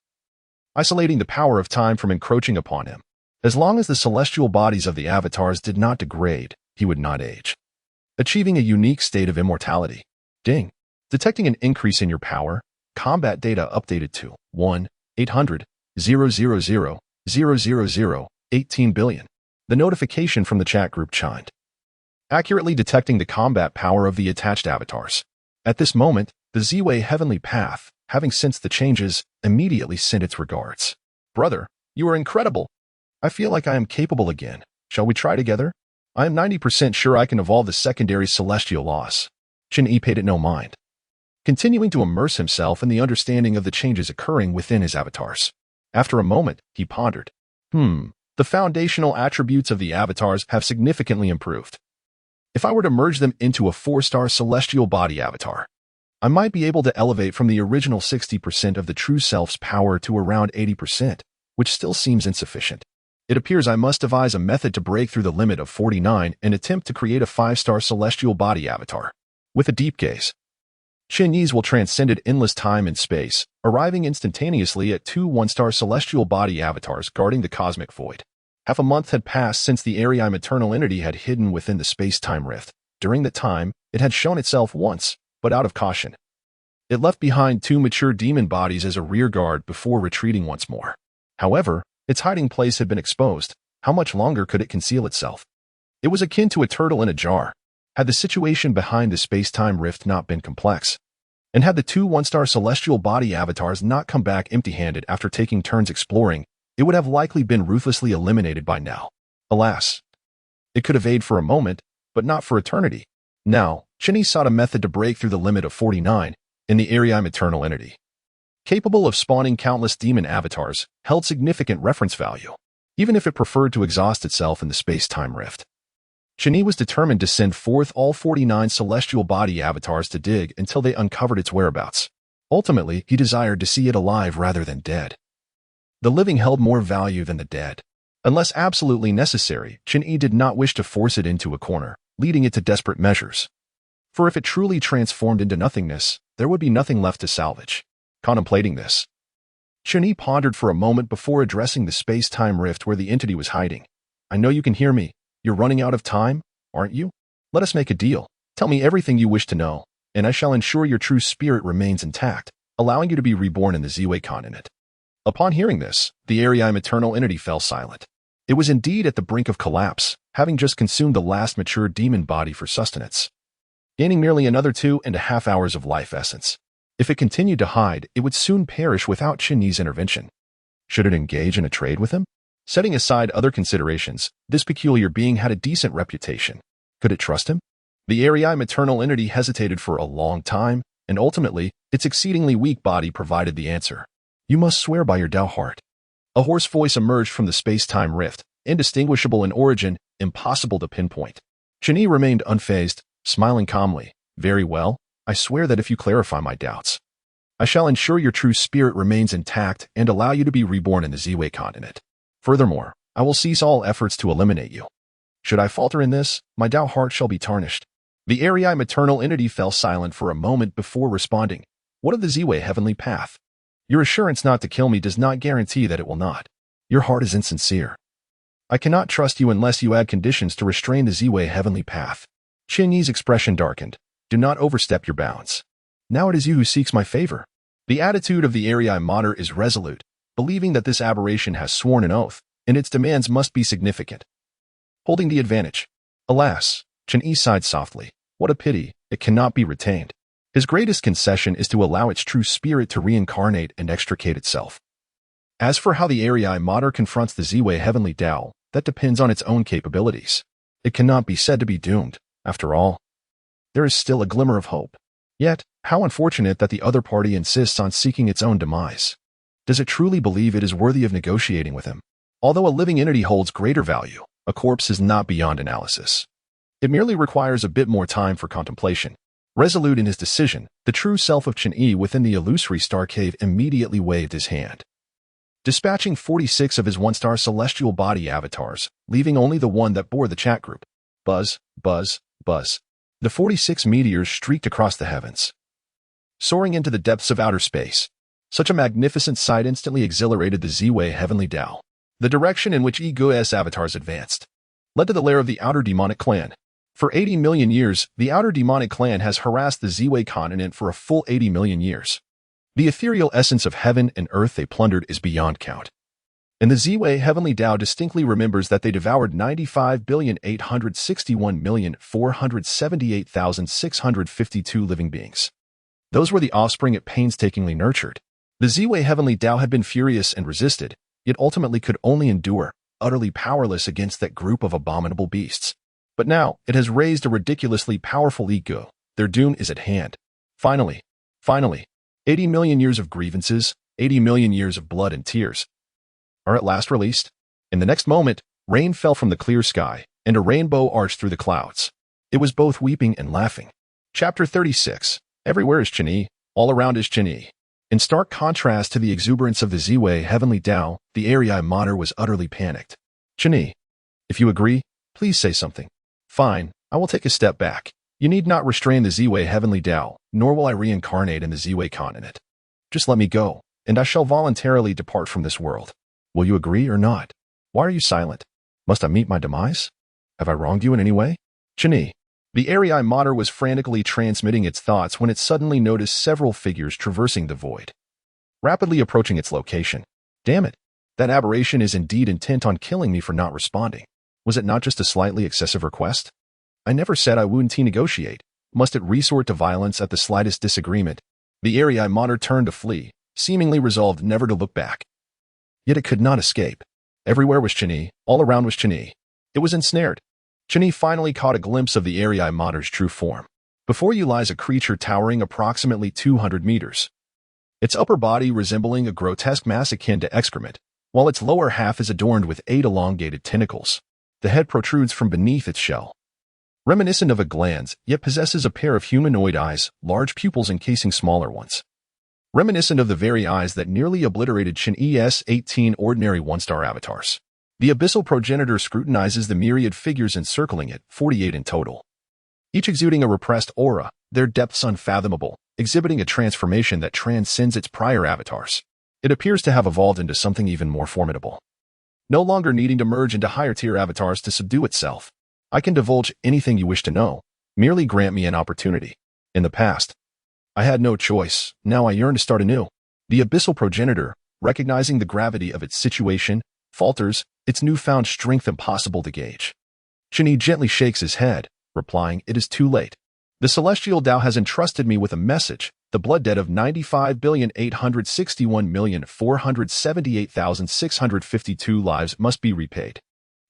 [SPEAKER 1] isolating the power of time from encroaching upon him. As long as the celestial bodies of the avatars did not degrade, he would not age, achieving a unique state of immortality. Ding. Detecting an increase in your power, combat data updated to 1-800-000-000, 18 billion. The notification from the chat group chimed, accurately detecting the combat power of the attached avatars. At this moment, the Z-Way heavenly path, having sensed the changes, immediately sent its regards. Brother, you are incredible. I feel like I am capable again. Shall we try together? I am 90% sure I can evolve the secondary celestial laws. Chen Yi paid it no mind, continuing to immerse himself in the understanding of the changes occurring within his avatars. After a moment, he pondered. The foundational attributes of the avatars have significantly improved. If I were to merge them into a 4-star celestial body avatar, I might be able to elevate from the original 60% of the true self's power to around 80%, which still seems insufficient. It appears I must devise a method to break through the limit of 49 and attempt to create a 5-star celestial body avatar. With a deep gaze, Chen Yi's will transcended endless time and space, arriving instantaneously at 2 1-star celestial body avatars guarding the cosmic void. Half a month had passed since the Ariime Eternal Entity had hidden within the space-time rift. During that time, it had shown itself once, but out of caution. It left behind 2 mature demon bodies as a rear guard before retreating once more. However, its hiding place had been exposed. How much longer could it conceal itself? It was akin to a turtle in a jar. Had the situation behind the space-time rift not been complex, and had the 2 1-star celestial body avatars not come back empty-handed after taking turns exploring, it would have likely been ruthlessly eliminated by now. Alas, it could evade for a moment, but not for eternity. Now, Chen Yi sought a method to break through the limit of 49 in the Ariam eternal entity, capable of spawning countless demon avatars, held significant reference value, even if it preferred to exhaust itself in the space-time rift. Chen Yi was determined to send forth all 49 celestial body avatars to dig until they uncovered its whereabouts. Ultimately, he desired to see it alive rather than dead. The living held more value than the dead. Unless absolutely necessary, Chen Yi did not wish to force it into a corner, leading it to desperate measures. For if it truly transformed into nothingness, there would be nothing left to salvage. Contemplating this, Chen Yi pondered for a moment before addressing the space-time rift where the entity was hiding. I know you can hear me. You're running out of time, aren't you? Let us make a deal. Tell me everything you wish to know, and I shall ensure your true spirit remains intact, allowing you to be reborn in the Ziwei continent. Upon hearing this, the Ariam eternal entity fell silent. It was indeed at the brink of collapse, having just consumed the last mature demon body for sustenance, gaining merely another 2.5 hours of life essence. If it continued to hide, it would soon perish without Chen Yi's intervention. Should it engage in a trade with him? Setting aside other considerations, this peculiar being had a decent reputation. Could it trust him? The Ariam eternal entity hesitated for a long time, and ultimately, its exceedingly weak body provided the answer. You must swear by your Dao heart. A hoarse voice emerged from the space-time rift, indistinguishable in origin, impossible to pinpoint. Chen Yi remained unfazed, smiling calmly. Very well, I swear that if you clarify my doubts, I shall ensure your true spirit remains intact and allow you to be reborn in the Ziwei continent. Furthermore, I will cease all efforts to eliminate you. Should I falter in this, my Dao heart shall be tarnished. The Ariam eternal entity fell silent for a moment before responding. What of the Ziwei heavenly path? Your assurance not to kill me does not guarantee that it will not. Your heart is insincere. I cannot trust you unless you add conditions to restrain the Ziwei heavenly path. Chen Yi's expression darkened. Do not overstep your bounds. Now it is you who seeks my favor. The attitude of the Ariam Mater is resolute, believing that this aberration has sworn an oath, and its demands must be significant. Holding the advantage. Alas, Chen Yi sighed softly. What a pity, it cannot be retained. His greatest concession is to allow its true spirit to reincarnate and extricate itself. As for how the Ariam Mater confronts the Ziwei heavenly Dao, that depends on its own capabilities. It cannot be said to be doomed, after all. There is still a glimmer of hope. Yet, how unfortunate that the other party insists on seeking its own demise. Does it truly believe it is worthy of negotiating with him? Although a living entity holds greater value, a corpse is not beyond analysis. It merely requires a bit more time for contemplation. Resolute in his decision, the true self of Chen Yi within the illusory star cave immediately waved his hand, dispatching 46 of his one-star celestial body avatars, leaving only the one that bore the chat group. Buzz, buzz, buzz. The 46 meteors streaked across the heavens, soaring into the depths of outer space. Such a magnificent sight instantly exhilarated the Ziwei heavenly Dao. The direction in which Yi-Guo's avatars advanced led to the lair of the outer demonic clan. For 80 million years, the outer demonic clan has harassed the Ziwei continent for a full 80 million years. The ethereal essence of heaven and earth they plundered is beyond count. And the Ziwei heavenly Dao distinctly remembers that they devoured 95,861,478,652 living beings. Those were the offspring it painstakingly nurtured. The Ziwei heavenly Dao had been furious and resisted, yet ultimately could only endure, utterly powerless against that group of abominable beasts. But now, it has raised a ridiculously powerful ego. Their doom is at hand. Finally, 80 million years of grievances, 80 million years of blood and tears are at last released. In the next moment, rain fell from the clear sky, and a rainbow arched through the clouds. It was both weeping and laughing. Chapter 36. Everywhere is Chen Yi, all around is Chen Yi. In stark contrast to the exuberance of the Ziwei heavenly Dao, the Ariam Mater was utterly panicked. Chen Yi, if you agree, please say something. Fine, I will take a step back. You need not restrain the Ziwei heavenly Dao, nor will I reincarnate in the Ziwei continent. Just let me go, and I shall voluntarily depart from this world. Will you agree or not? Why are you silent? Must I meet my demise? Have I wronged you in any way? Chen Yi. The Ariam Mater was frantically transmitting its thoughts when it suddenly noticed several figures traversing the void, rapidly approaching its location. Damn it, that aberration is indeed intent on killing me for not responding. Was it not just a slightly excessive request? I never said I wouldn't negotiate. Must it resort to violence at the slightest disagreement? The Ariam Mater turned to flee, seemingly resolved never to look back. Yet it could not escape. Everywhere was Chen Yi, all around was Chen Yi. It was ensnared. Chen Yi finally caught a glimpse of the Ariam Mater's true form. Before you lies a creature towering approximately 200 meters. Its upper body resembling a grotesque mass akin to excrement, while its lower half is adorned with 8 elongated tentacles. The head protrudes from beneath its shell. Reminiscent of a glans, yet possesses a pair of humanoid eyes, large pupils encasing smaller ones. Reminiscent of the very eyes that nearly obliterated Chen Yi's 18 ordinary one-star avatars. The abyssal progenitor scrutinizes the myriad figures encircling it, 48 in total. Each exuding a repressed aura, their depths unfathomable, exhibiting a transformation that transcends its prior avatars. It appears to have evolved into something even more formidable. No longer needing to merge into higher-tier avatars to subdue itself. I can divulge anything you wish to know. Merely grant me an opportunity. In the past, I had no choice. Now I yearn to start anew. The abyssal progenitor, recognizing the gravity of its situation, falters, its newfound strength impossible to gauge. Chen Yi gently shakes his head, replying, "It is too late. The celestial Tao has entrusted me with a message. The blood debt of 95,861,478,652 lives must be repaid."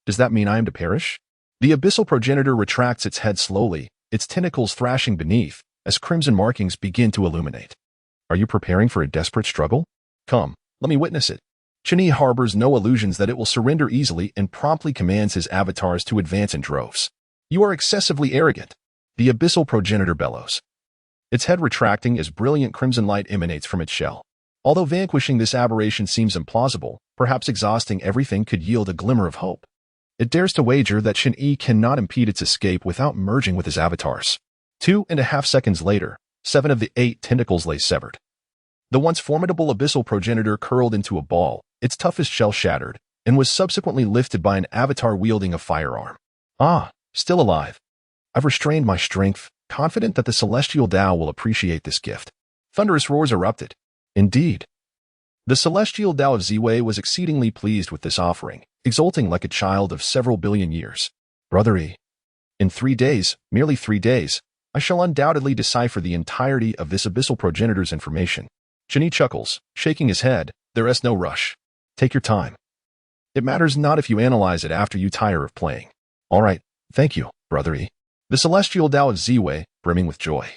[SPEAKER 1] Does that mean I am to perish? The abyssal progenitor retracts its head slowly, its tentacles thrashing beneath, as crimson markings begin to illuminate. Are you preparing for a desperate struggle? Come, let me witness it. Chen Yi harbors no illusions that it will surrender easily and promptly commands his avatars to advance in droves. You are excessively arrogant. The abyssal progenitor bellows. Its head retracting as brilliant crimson light emanates from its shell. Although vanquishing this aberration seems implausible, perhaps exhausting everything could yield a glimmer of hope. It dares to wager that Chen Yi cannot impede its escape without merging with his avatars. 2.5 seconds later, 7 of the 8 tentacles lay severed. The once formidable abyssal progenitor curled into a ball, its toughest shell shattered, and was subsequently lifted by an avatar wielding a firearm. Ah, still alive. I've restrained my strength, confident that the celestial Tao will appreciate this gift. Thunderous roars erupted. Indeed. The celestial Tao of Ziwei was exceedingly pleased with this offering, exulting like a child of several billion years. Brother Yi, in 3 days, merely 3 days, I shall undoubtedly decipher the entirety of this abyssal progenitor's information. Chen Yi chuckles, shaking his head. There is no rush. Take your time. It matters not if you analyze it after you tire of playing. All right, thank you, Brother Yi. The celestial Tao of Ziwei, brimming with joy,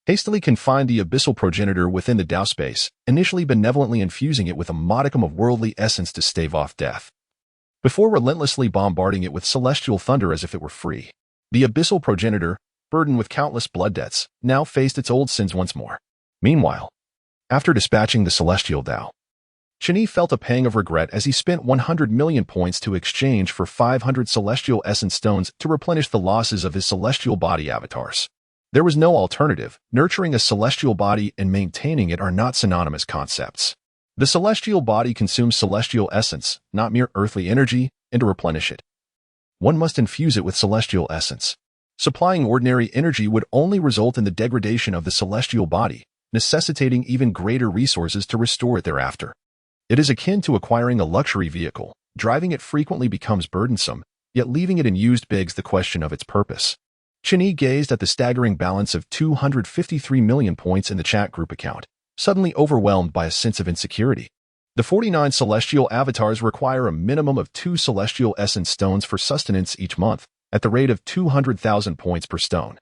[SPEAKER 1] hastily confined the abyssal progenitor within the Tao space, initially benevolently infusing it with a modicum of worldly essence to stave off death, before relentlessly bombarding it with celestial thunder as if it were free. The abyssal progenitor, burdened with countless blood debts, now faced its old sins once more. Meanwhile, after dispatching the celestial Tao, Chen Yi felt a pang of regret as he spent 100 million points to exchange for 500 celestial essence stones to replenish the losses of his celestial body avatars. There was no alternative. Nurturing a celestial body and maintaining it are not synonymous concepts. The celestial body consumes celestial essence, not mere earthly energy, and to replenish it, one must infuse it with celestial essence. Supplying ordinary energy would only result in the degradation of the celestial body, necessitating even greater resources to restore it thereafter. It is akin to acquiring a luxury vehicle. Driving it frequently becomes burdensome, yet leaving it unused begs the question of its purpose. Chen Yi gazed at the staggering balance of 253 million points in the chat group account, suddenly overwhelmed by a sense of insecurity. The 49 celestial avatars require a minimum of 2 celestial essence stones for sustenance each month, at the rate of 200,000 points per stone.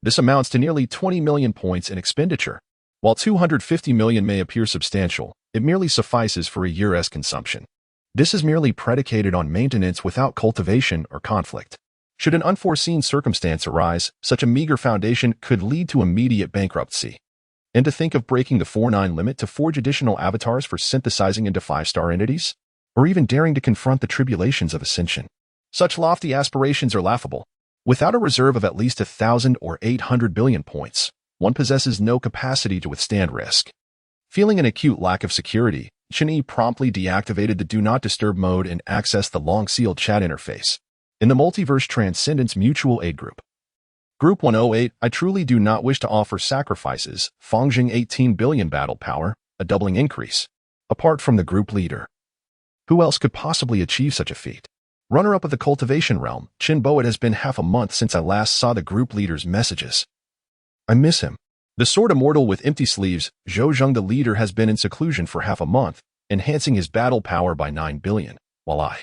[SPEAKER 1] This amounts to nearly 20 million points in expenditure. While 250 million may appear substantial, it merely suffices for a year's consumption. This is merely predicated on maintenance without cultivation or conflict. Should an unforeseen circumstance arise, such a meager foundation could lead to immediate bankruptcy. And to think of breaking the 4-9 limit to forge additional avatars for synthesizing into 5-star entities? Or even daring to confront the tribulations of ascension. Such lofty aspirations are laughable. Without a reserve of at least 1,000 or 800 billion points, one possesses no capacity to withstand risk. Feeling an acute lack of security, Chen Yi promptly deactivated the Do Not Disturb mode and accessed the long-sealed chat interface. In the Multiverse Transcenders Mutual Aid Group. Group 108, I truly do not wish to offer sacrifices. Fongjing 18 billion battle power, a doubling increase. Apart from the group leader, who else could possibly achieve such a feat? Runner-up of the cultivation realm, Chen Bo. It has been half a month since I last saw the group leader's messages. I miss him. The sword immortal with empty sleeves, Zhou Zheng the leader has been in seclusion for half a month, enhancing his battle power by 9 billion, while I,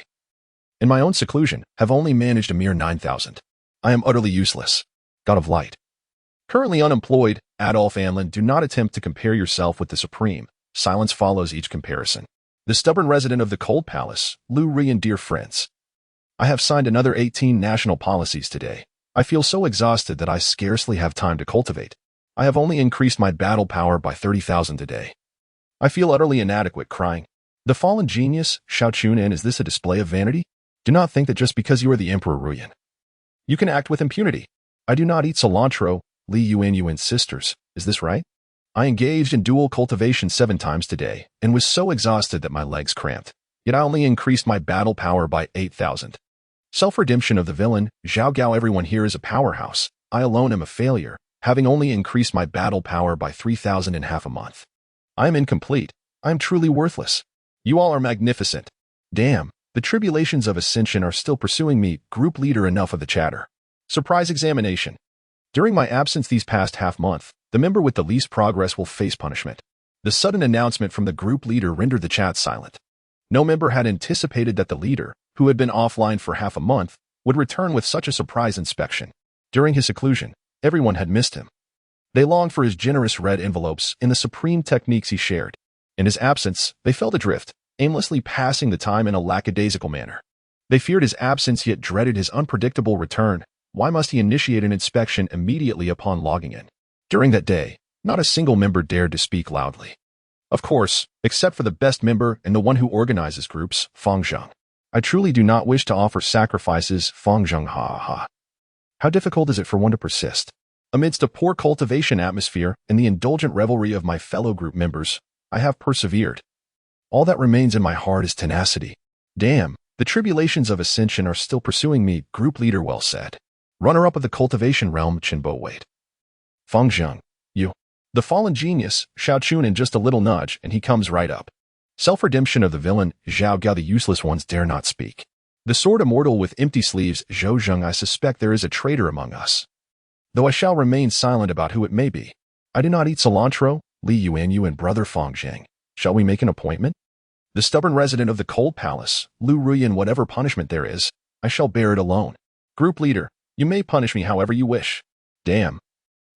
[SPEAKER 1] in my own seclusion, have only managed a mere 9,000. I am utterly useless. God of Light. Currently unemployed, Adolf Anlin, do not attempt to compare yourself with the Supreme. Silence follows each comparison. The stubborn resident of the Cold Palace, Lu Ri, and dear friends. I have signed another 18 national policies today. I feel so exhausted that I scarcely have time to cultivate. I have only increased my battle power by 30,000 today. I feel utterly inadequate, crying. The fallen genius, Xiao Chunin, is this a display of vanity? Do not think that just because you are the Emperor Ruyan, you can act with impunity. I do not eat cilantro, Li Yuan sisters, is this right? I engaged in dual cultivation 7 times today, and was so exhausted that my legs cramped. Yet I only increased my battle power by 8,000. Self-redemption of the villain, Zhao Gao. Everyone here is a powerhouse. I alone am a failure, having only increased my battle power by 3,000 in half a month. I am incomplete. I am truly worthless. You all are magnificent. Damn, the tribulations of ascension are still pursuing me. Group leader, enough of the chatter. Surprise examination. During my absence these past half-month, the member with the least progress will face punishment. The sudden announcement from the group leader rendered the chat silent. No member had anticipated that the leader, who had been offline for half a month, would return with such a surprise inspection. During his seclusion, everyone had missed him. They longed for his generous red envelopes and the supreme techniques he shared. In his absence, they felt adrift, aimlessly passing the time in a lackadaisical manner. They feared his absence yet dreaded his unpredictable return. Why must he initiate an inspection immediately upon logging in? During that day, not a single member dared to speak loudly. Of course, except for the best member and the one who organizes groups, Fang Zheng. I truly do not wish to offer sacrifices, Fang Zheng, ha ha. How difficult is it for one to persist? Amidst a poor cultivation atmosphere and the indulgent revelry of my fellow group members, I have persevered. All that remains in my heart is tenacity. Damn, the tribulations of ascension are still pursuing me, group leader well said. Runner-up of the cultivation realm, Chen Yi. Fang Zheng, you. The fallen genius, Xiao Chunin, just a little nudge, and he comes right up. Self-redemption of the villain, Zhao Gao. The useless ones dare not speak. The sword immortal with empty sleeves, Zhou Zheng. I suspect there is a traitor among us, though I shall remain silent about who it may be. I do not eat cilantro, Li Yuan and brother Fang Zheng. Shall we make an appointment? The stubborn resident of the Cold Palace, Lu Ruyan. Whatever punishment there is, I shall bear it alone. Group leader, you may punish me however you wish. Damn.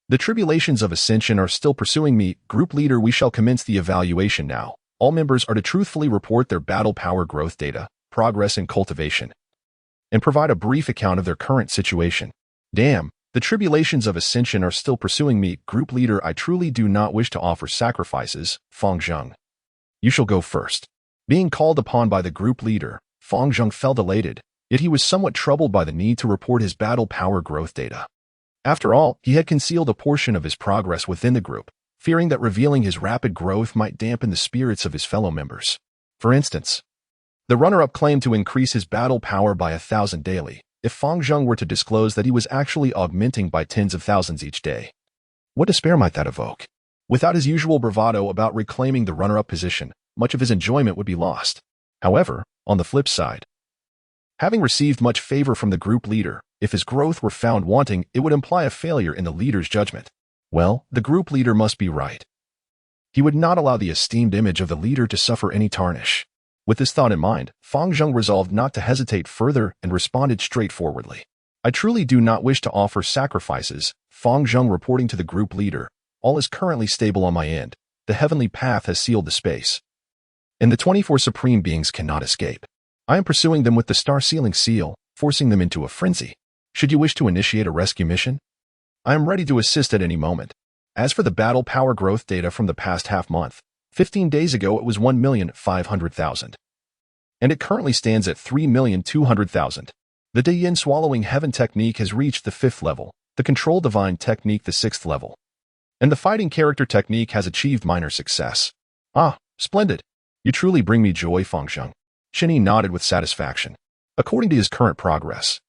[SPEAKER 1] The tribulations of ascension are still pursuing me. Group leader, we shall commence the evaluation now. All members are to truthfully report their battle power growth data, progress in cultivation, and provide a brief account of their current situation. Damn. The tribulations of ascension are still pursuing me. Group leader, I truly do not wish to offer sacrifices, Fang Zheng. You shall go first. Being called upon by the group leader, Fang Zheng felt elated, yet he was somewhat troubled by the need to report his battle power growth data. After all, he had concealed a portion of his progress within the group, fearing that revealing his rapid growth might dampen the spirits of his fellow members. For instance, the runner-up claimed to increase his battle power by 1,000 daily, if Fang Zheng were to disclose that he was actually augmenting by tens of thousands each day. What despair might that evoke? Without his usual bravado about reclaiming the runner-up position, much of his enjoyment would be lost. However, on the flip side, having received much favor from the group leader, if his growth were found wanting, it would imply a failure in the leader's judgment. Well, the group leader must be right. He would not allow the esteemed image of the leader to suffer any tarnish. With this thought in mind, Fang Zheng resolved not to hesitate further and responded straightforwardly. I truly do not wish to offer sacrifices, Fang Zheng reporting to the group leader. All is currently stable on my end. The heavenly path has sealed the space, and the 24 supreme beings cannot escape. I am pursuing them with the star-sealing seal, forcing them into a frenzy. Should you wish to initiate a rescue mission, I am ready to assist at any moment. As for the battle power growth data from the past half-month, 15 days ago it was 1,500,000. And it currently stands at 3,200,000. The Dayin Swallowing Heaven technique has reached the 5th level, the Control Divine technique the 6th level, and the Fighting Character technique has achieved minor success. Ah, splendid. You truly bring me joy, Fang Zheng. Chen Yi nodded with satisfaction. According to his current progress,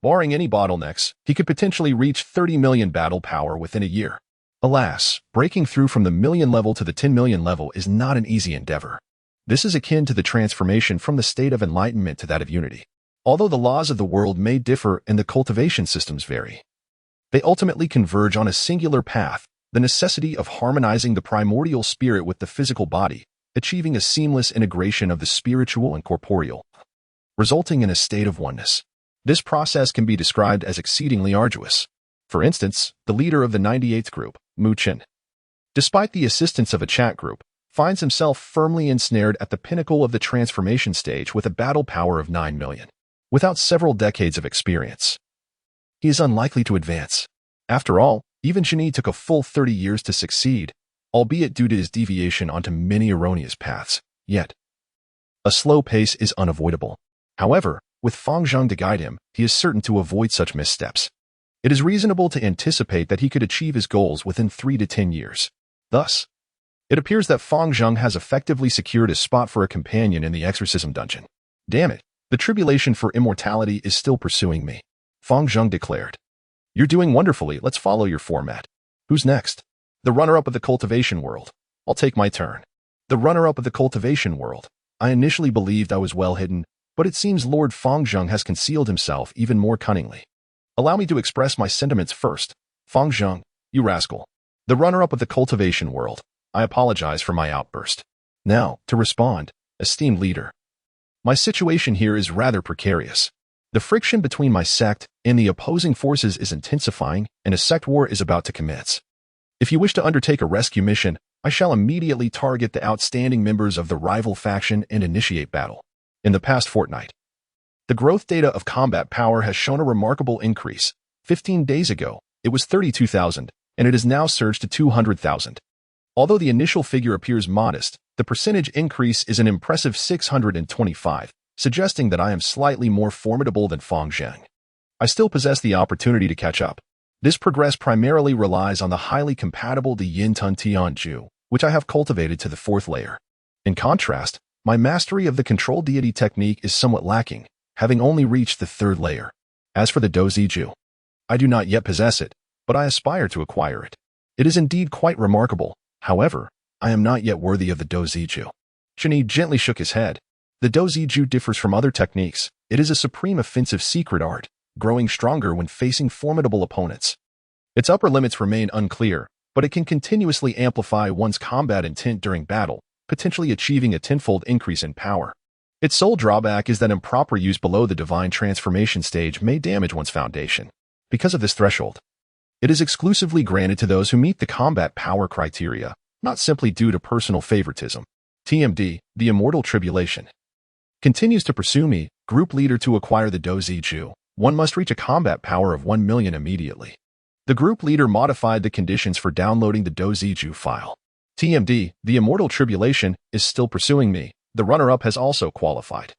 [SPEAKER 1] barring any bottlenecks, he could potentially reach 30 million battle power within a year. Alas, breaking through from the million level to the 10 million level is not an easy endeavor. This is akin to the transformation from the state of enlightenment to that of unity. Although the laws of the world may differ and the cultivation systems vary, they ultimately converge on a singular path, the necessity of harmonizing the primordial spirit with the physical body, achieving a seamless integration of the spiritual and corporeal, resulting in a state of oneness. This process can be described as exceedingly arduous. For instance, the leader of the 98th group, Chen, despite the assistance of a chat group, finds himself firmly ensnared at the pinnacle of the transformation stage with a battle power of 9 million. Without several decades of experience, he is unlikely to advance. After all, even Chen Yi took a full 30 years to succeed, albeit due to his deviation onto many erroneous paths. Yet, a slow pace is unavoidable. However, with Fang Zheng to guide him, he is certain to avoid such missteps. It is reasonable to anticipate that he could achieve his goals within 3 to 10 years. Thus, it appears that Fang Zheng has effectively secured his spot for a companion in the exorcism dungeon. Damn it, the tribulation for immortality is still pursuing me, Fang Zheng declared. You're doing wonderfully, let's follow your format. Who's next? The runner-up of the cultivation world. I'll take my turn. The runner-up of the cultivation world. I initially believed I was well hidden, but it seems Lord Fang Zheng has concealed himself even more cunningly. Allow me to express my sentiments first. Fang Zheng, you rascal. The runner-up of the cultivation world. I apologize for my outburst. Now, to respond, esteemed leader. My situation here is rather precarious. The friction between my sect and the opposing forces is intensifying, and a sect war is about to commence. If you wish to undertake a rescue mission, I shall immediately target the outstanding members of the rival faction and initiate battle. In the past fortnight, the growth data of combat power has shown a remarkable increase. 15 days ago, it was 32,000, and it has now surged to 200,000. Although the initial figure appears modest, the percentage increase is an impressive 625, suggesting that I am slightly more formidable than Fang Zheng. I still possess the opportunity to catch up. This progress primarily relies on the highly compatible Yin Tun Tian Ju, which I have cultivated to the 4th layer. In contrast, my mastery of the control deity technique is somewhat lacking, having only reached the 3rd layer. As for the Dozi Ju, I do not yet possess it, but I aspire to acquire it. It is indeed quite remarkable. However, I am not yet worthy of the Dozi Ju. Chen Yi gently shook his head. The Dozi Ju differs from other techniques. It is a supreme offensive secret art, growing stronger when facing formidable opponents. Its upper limits remain unclear, but it can continuously amplify one's combat intent during battle, potentially achieving a tenfold increase in power. Its sole drawback is that improper use below the divine transformation stage may damage one's foundation. Because of this threshold, it is exclusively granted to those who meet the combat power criteria, not simply due to personal favoritism. TMD, the immortal tribulation, continues to pursue me. Group leader, to acquire the Dozi Ju, one must reach a combat power of 1 million immediately. The group leader modified the conditions for downloading the Dozi Ju file. TMD, the immortal tribulation, is still pursuing me. The runner-up has also qualified.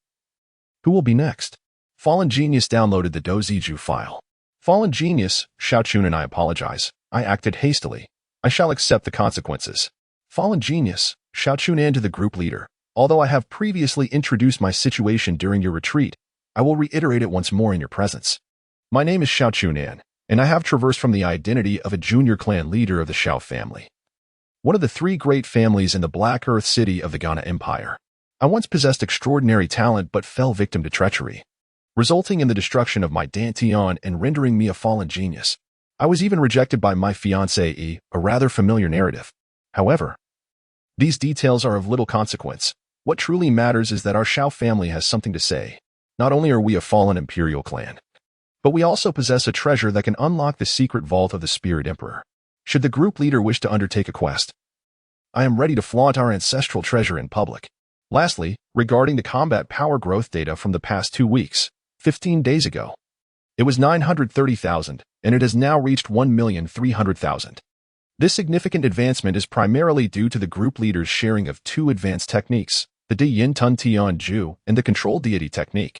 [SPEAKER 1] Who will be next? Fallen Genius downloaded the Dozi Ju file. Fallen Genius, Xiaochun and I apologize. I acted hastily. I shall accept the consequences. Fallen Genius, Xiaochun and to the group leader. Although I have previously introduced my situation during your retreat, I will reiterate it once more in your presence. My name is Xiaochun An, and I have traversed from the identity of a junior clan leader of the Xiao family, one of the 3 great families in the Black Earth city of the Ghana Empire. I once possessed extraordinary talent but fell victim to treachery, resulting in the destruction of my Dantian and rendering me a fallen genius. I was even rejected by my fiancée, a rather familiar narrative. However, these details are of little consequence. What truly matters is that our Xiao family has something to say. Not only are we a fallen imperial clan, but we also possess a treasure that can unlock the secret vault of the Spirit Emperor. Should the group leader wish to undertake a quest, I am ready to flaunt our ancestral treasure in public. Lastly, regarding the combat power growth data from the past 2 weeks, 15 days ago, it was 930,000, and it has now reached 1,300,000. This significant advancement is primarily due to the group leader's sharing of 2 advanced techniques, the Yin Tun Tian Ju and the control deity technique,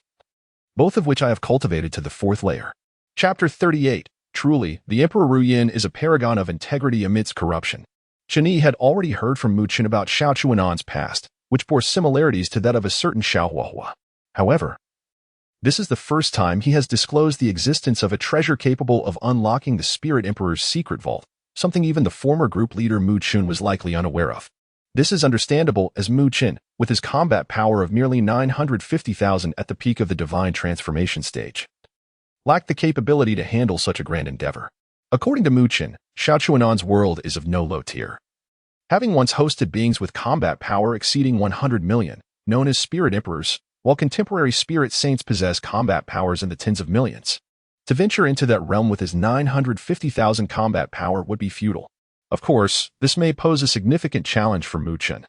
[SPEAKER 1] both of which I have cultivated to the 4th layer. Chapter 38. Truly, the Emperor Ru Yin is a paragon of integrity amidst corruption. Chen Yi had already heard from Chen about Xiao Chuanan's past, which bore similarities to that of a certain Xiao Huahua. However, this is the first time he has disclosed the existence of a treasure capable of unlocking the Spirit Emperor's secret vault, something even the former group leader Chen was likely unaware of. This is understandable as Chen, with his combat power of merely 950,000 at the peak of the divine transformation stage, lacked the capability to handle such a grand endeavor. According to Chen, Xiao Chuanan's world is of no low tier, having once hosted beings with combat power exceeding 100 million, known as Spirit Emperors, while contemporary Spirit Saints possess combat powers in the tens of millions. To venture into that realm with his 950,000 combat power would be futile. Of course, this may pose a significant challenge for Mu Chen.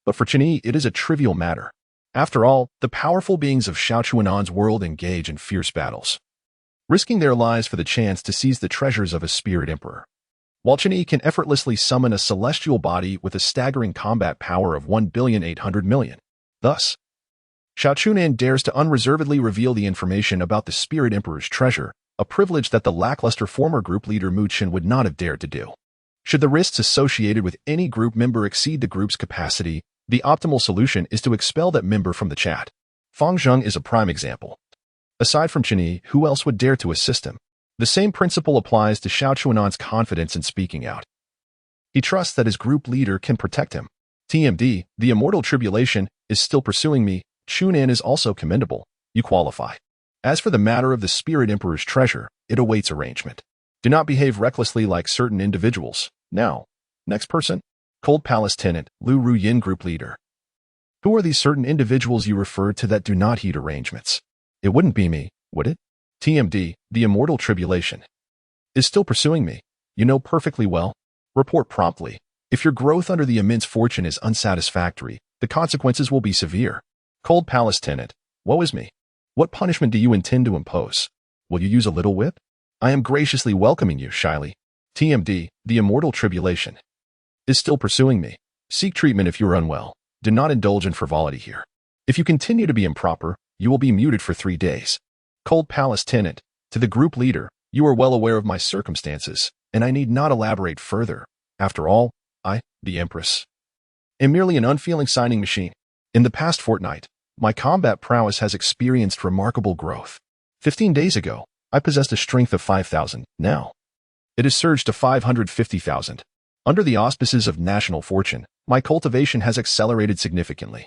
[SPEAKER 1] But for Chen Yi, it is a trivial matter. After all, the powerful beings of Xiao Chuanan's world engage in fierce battles, risking their lives for the chance to seize the treasures of a spirit emperor. While Chen Yi can effortlessly summon a celestial body with a staggering combat power of 1,800,000,000. Thus, Xiao Chunan dares to unreservedly reveal the information about the Spirit Emperor's treasure, a privilege that the lackluster former group leader Mu Chen would not have dared to do. Should the risks associated with any group member exceed the group's capacity, the optimal solution is to expel that member from the chat. Fang Zheng is a prime example. Aside from Chen Yi, who else would dare to assist him? The same principle applies to Xiao Chuanan's confidence in speaking out. He trusts that his group leader can protect him. TMD, the immortal tribulation, is still pursuing me. Chunan is also commendable. You qualify. As for the matter of the Spirit Emperor's treasure, it awaits arrangement. Do not behave recklessly like certain individuals. Now, next person. Cold Palace Tenant, Lu Ruyin Group Leader. Who are these certain individuals you referred to that do not heed arrangements? It wouldn't be me, would it? TMD, the immortal tribulation, is still pursuing me. You know perfectly well. Report promptly. If your growth under the immense fortune is unsatisfactory, the consequences will be severe. Cold Palace Tenant, woe is me. What punishment do you intend to impose? Will you use a little whip? I am graciously welcoming you, shyly. TMD, the immortal tribulation, is still pursuing me. Seek treatment if you are unwell. Do not indulge in frivolity here. If you continue to be improper, you will be muted for 3 days. Cold Palace Tenant, to the group leader, you are well aware of my circumstances, and I need not elaborate further. After all, I, the Empress, am merely an unfeeling signing machine. In the past fortnight, my combat prowess has experienced remarkable growth. 15 days ago, I possessed a strength of 5,000. Now, it has surged to 550,000. Under the auspices of national fortune, my cultivation has accelerated significantly,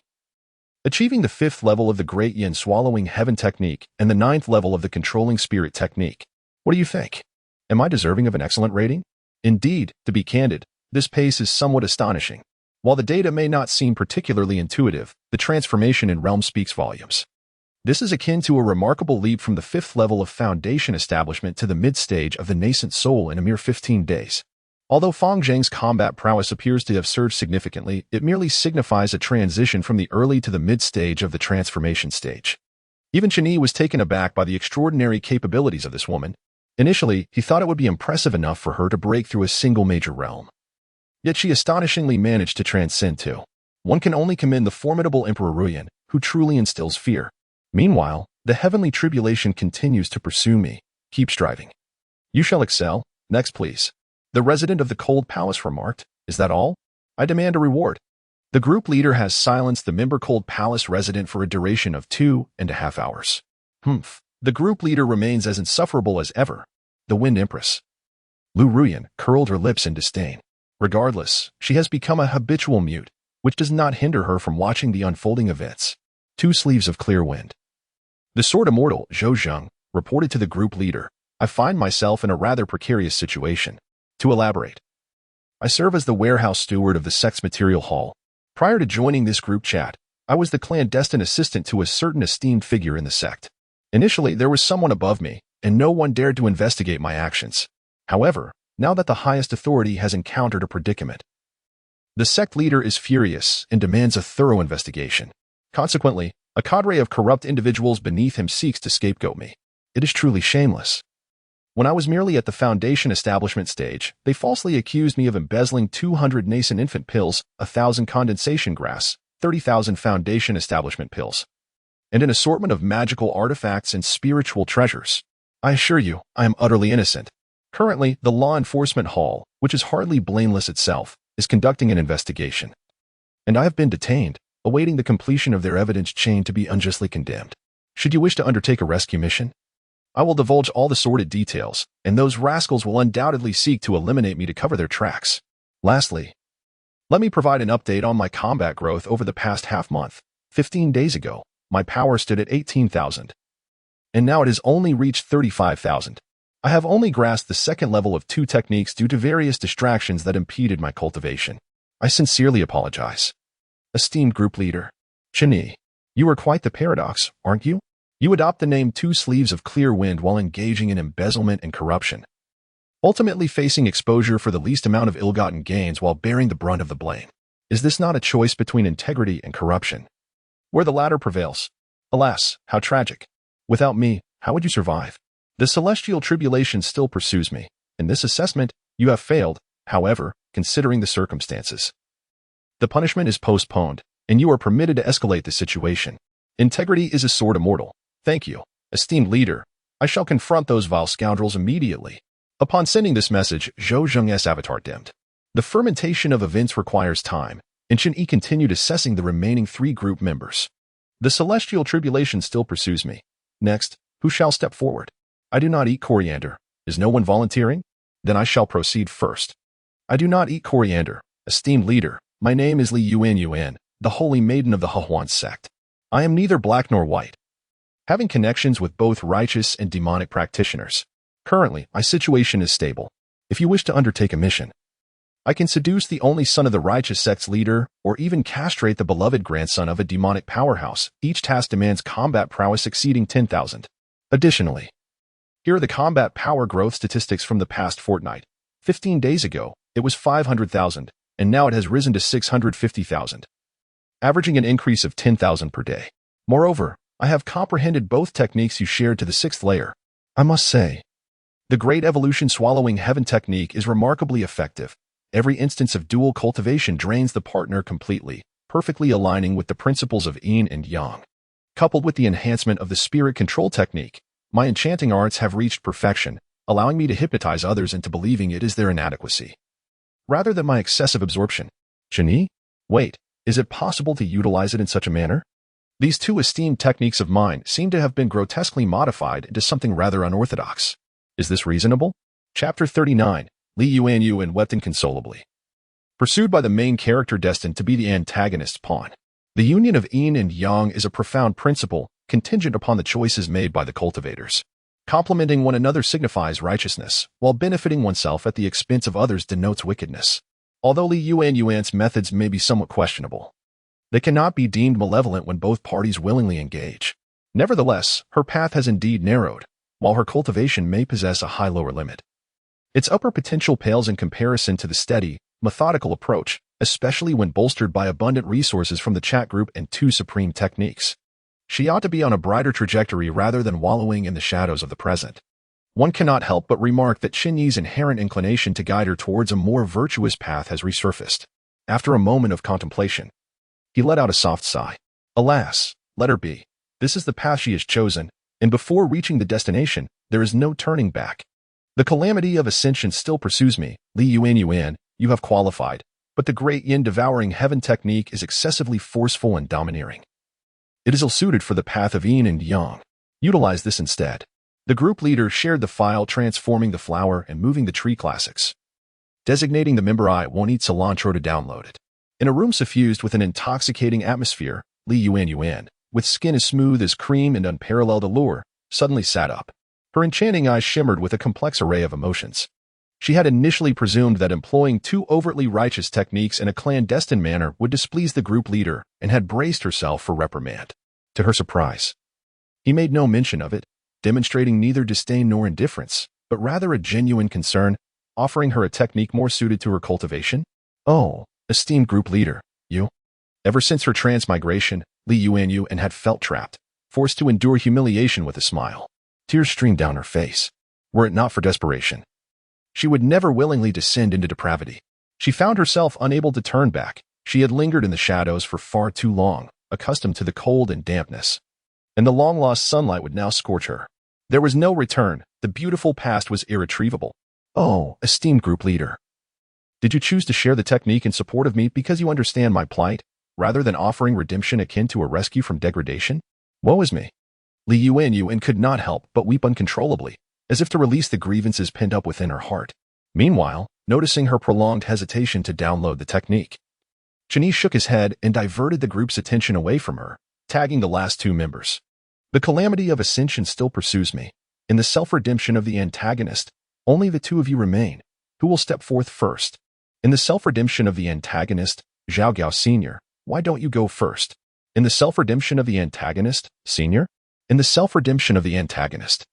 [SPEAKER 1] achieving the 5th level of the Great Yin Swallowing Heaven technique and the 9th level of the Controlling Spirit technique. What do you think? Am I deserving of an excellent rating? Indeed, to be candid, this pace is somewhat astonishing. While the data may not seem particularly intuitive, the transformation in realm speaks volumes. This is akin to a remarkable leap from the 5th level of foundation establishment to the mid-stage of the nascent soul in a mere 15 days. Although Fang Zheng's combat prowess appears to have surged significantly, it merely signifies a transition from the early to the mid-stage of the transformation stage. Even Chen Yi was taken aback by the extraordinary capabilities of this woman. Initially, he thought it would be impressive enough for her to break through a single major realm. Yet she astonishingly managed to transcend too. One can only commend the formidable Emperor Ruyan, who truly instills fear. Meanwhile, the heavenly tribulation continues to pursue me. Keep striving. You shall excel. Next, please. The resident of the Cold Palace remarked, is that all? I demand a reward. The group leader has silenced the member Cold Palace resident for a duration of 2.5 hours. The group leader remains as insufferable as ever. The Wind Empress. Lu Ruyan curled her lips in disdain. Regardless, she has become a habitual mute, which does not hinder her from watching the unfolding events. 2 sleeves of clear wind. The Sword Immortal, Zhou Zheng, reported to the group leader, I find myself in a rather precarious situation. To elaborate, I serve as the warehouse steward of the sect's material hall. Prior to joining this group chat, I was the clandestine assistant to a certain esteemed figure in the sect. Initially, there was someone above me, and no one dared to investigate my actions. However, now that the highest authority has encountered a predicament, the sect leader is furious and demands a thorough investigation. Consequently, a cadre of corrupt individuals beneath him seeks to scapegoat me. It is truly shameless. When I was merely at the foundation establishment stage, they falsely accused me of embezzling 200 nascent infant pills, 1,000 condensation grass, 30,000 foundation establishment pills, and an assortment of magical artifacts and spiritual treasures. I assure you, I am utterly innocent. Currently, the Law Enforcement Hall, which is hardly blameless itself, is conducting an investigation, and I have been detained, awaiting the completion of their evidence chain to be unjustly condemned. Should you wish to undertake a rescue mission, I will divulge all the sordid details, and those rascals will undoubtedly seek to eliminate me to cover their tracks. Lastly, let me provide an update on my combat growth over the past half-month. 15 days ago, my power stood at 18,000, and now it has only reached 35,000. I have only grasped the 2nd level of 2 techniques due to various distractions that impeded my cultivation. I sincerely apologize. Esteemed group leader, Chen Yi, you are quite the paradox, aren't you? You adopt the name Two Sleeves of Clear Wind while engaging in embezzlement and corruption, ultimately facing exposure for the least amount of ill-gotten gains while bearing the brunt of the blame. Is this not a choice between integrity and corruption, where the latter prevails? Alas, how tragic. Without me, how would you survive? The celestial tribulation still pursues me. In this assessment, you have failed, however, considering the circumstances. The punishment is postponed, and you are permitted to escalate the situation. Integrity is a sword immortal. Thank you, esteemed leader. I shall confront those vile scoundrels immediately. Upon sending this message, Zhou Zheng's avatar dimmed. The fermentation of events requires time, and Chen Yi continued assessing the remaining 3 group members. The celestial tribulation still pursues me. Next, who shall step forward? I do not eat coriander. Is no one volunteering? Then I shall proceed first. I do not eat coriander. Esteemed leader, my name is Li Yuan, the holy maiden of the Hehuan sect. I am neither black nor white, having connections with both righteous and demonic practitioners. Currently, my situation is stable. If you wish to undertake a mission, I can seduce the only son of the righteous sect's leader, or even castrate the beloved grandson of a demonic powerhouse. Each task demands combat prowess exceeding 10,000. Additionally, here are the combat power growth statistics from the past fortnight. 15 days ago, it was 500,000, and now it has risen to 650,000, averaging an increase of 10,000 per day. Moreover, I have comprehended both techniques you shared to the 6th layer. I must say, the Great Evolution Swallowing Heaven technique is remarkably effective. Every instance of dual cultivation drains the partner completely, perfectly aligning with the principles of yin and yang. Coupled with the enhancement of the spirit control technique, my enchanting arts have reached perfection, allowing me to hypnotize others into believing it is their inadequacy, rather than my excessive absorption. Chen Yi? Wait, is it possible to utilize it in such a manner? These 2 esteemed techniques of mine seem to have been grotesquely modified into something rather unorthodox. Is this reasonable? Chapter 39. Li Yuan wept inconsolably. Pursued by the main character destined to be the antagonist's pawn. The union of yin and yang is a profound principle, contingent upon the choices made by the cultivators. Complementing one another signifies righteousness, while benefiting oneself at the expense of others denotes wickedness. Although Li Yuan's methods may be somewhat questionable, they cannot be deemed malevolent when both parties willingly engage. Nevertheless, her path has indeed narrowed, while her cultivation may possess a high lower limit. Its upper potential pales in comparison to the steady, methodical approach, especially when bolstered by abundant resources from the chat group and 2 supreme techniques. She ought to be on a brighter trajectory rather than wallowing in the shadows of the present. One cannot help but remark that Chen Yi's inherent inclination to guide her towards a more virtuous path has resurfaced. After a moment of contemplation, he let out a soft sigh. Alas, let her be. This is the path she has chosen, and before reaching the destination, there is no turning back. The calamity of ascension still pursues me. Li Yuan, you have qualified, but the great yin devouring heaven technique is excessively forceful and domineering. It is ill-suited for the path of yin and yang. Utilize this instead. The group leader shared the file transforming the flower and moving the tree classics, designating the member I won't eat cilantro to download it. In a room suffused with an intoxicating atmosphere, Li Yuan, with skin as smooth as cream and unparalleled allure, suddenly sat up. Her enchanting eyes shimmered with a complex array of emotions. She had initially presumed that employing 2 overtly righteous techniques in a clandestine manner would displease the group leader and had braced herself for reprimand. To her surprise, he made no mention of it, demonstrating neither disdain nor indifference, but rather a genuine concern, offering her a technique more suited to her cultivation. Oh, esteemed group leader, you? Ever since her transmigration, Li Yuan had felt trapped, forced to endure humiliation with a smile. Tears streamed down her face. Were it not for desperation, she would never willingly descend into depravity. She found herself unable to turn back. She had lingered in the shadows for far too long, accustomed to the cold and dampness, and the long-lost sunlight would now scorch her. There was no return. The beautiful past was irretrievable. Oh, esteemed group leader. Did you choose to share the technique in support of me because you understand my plight, rather than offering redemption akin to a rescue from degradation? Woe is me. Li Yuan could not help but weep uncontrollably, as if to release the grievances pent up within her heart. Meanwhile, noticing her prolonged hesitation to download the technique, Chen Yi shook his head and diverted the group's attention away from her, tagging the last 2 members. The calamity of ascension still pursues me. In the self-redemption of the antagonist, only the 2 of you remain. Who will step forth first? In the self-redemption of the antagonist, Zhao Senior, why don't you go first? In the self-redemption of the antagonist, Senior? In the self-redemption of the antagonist.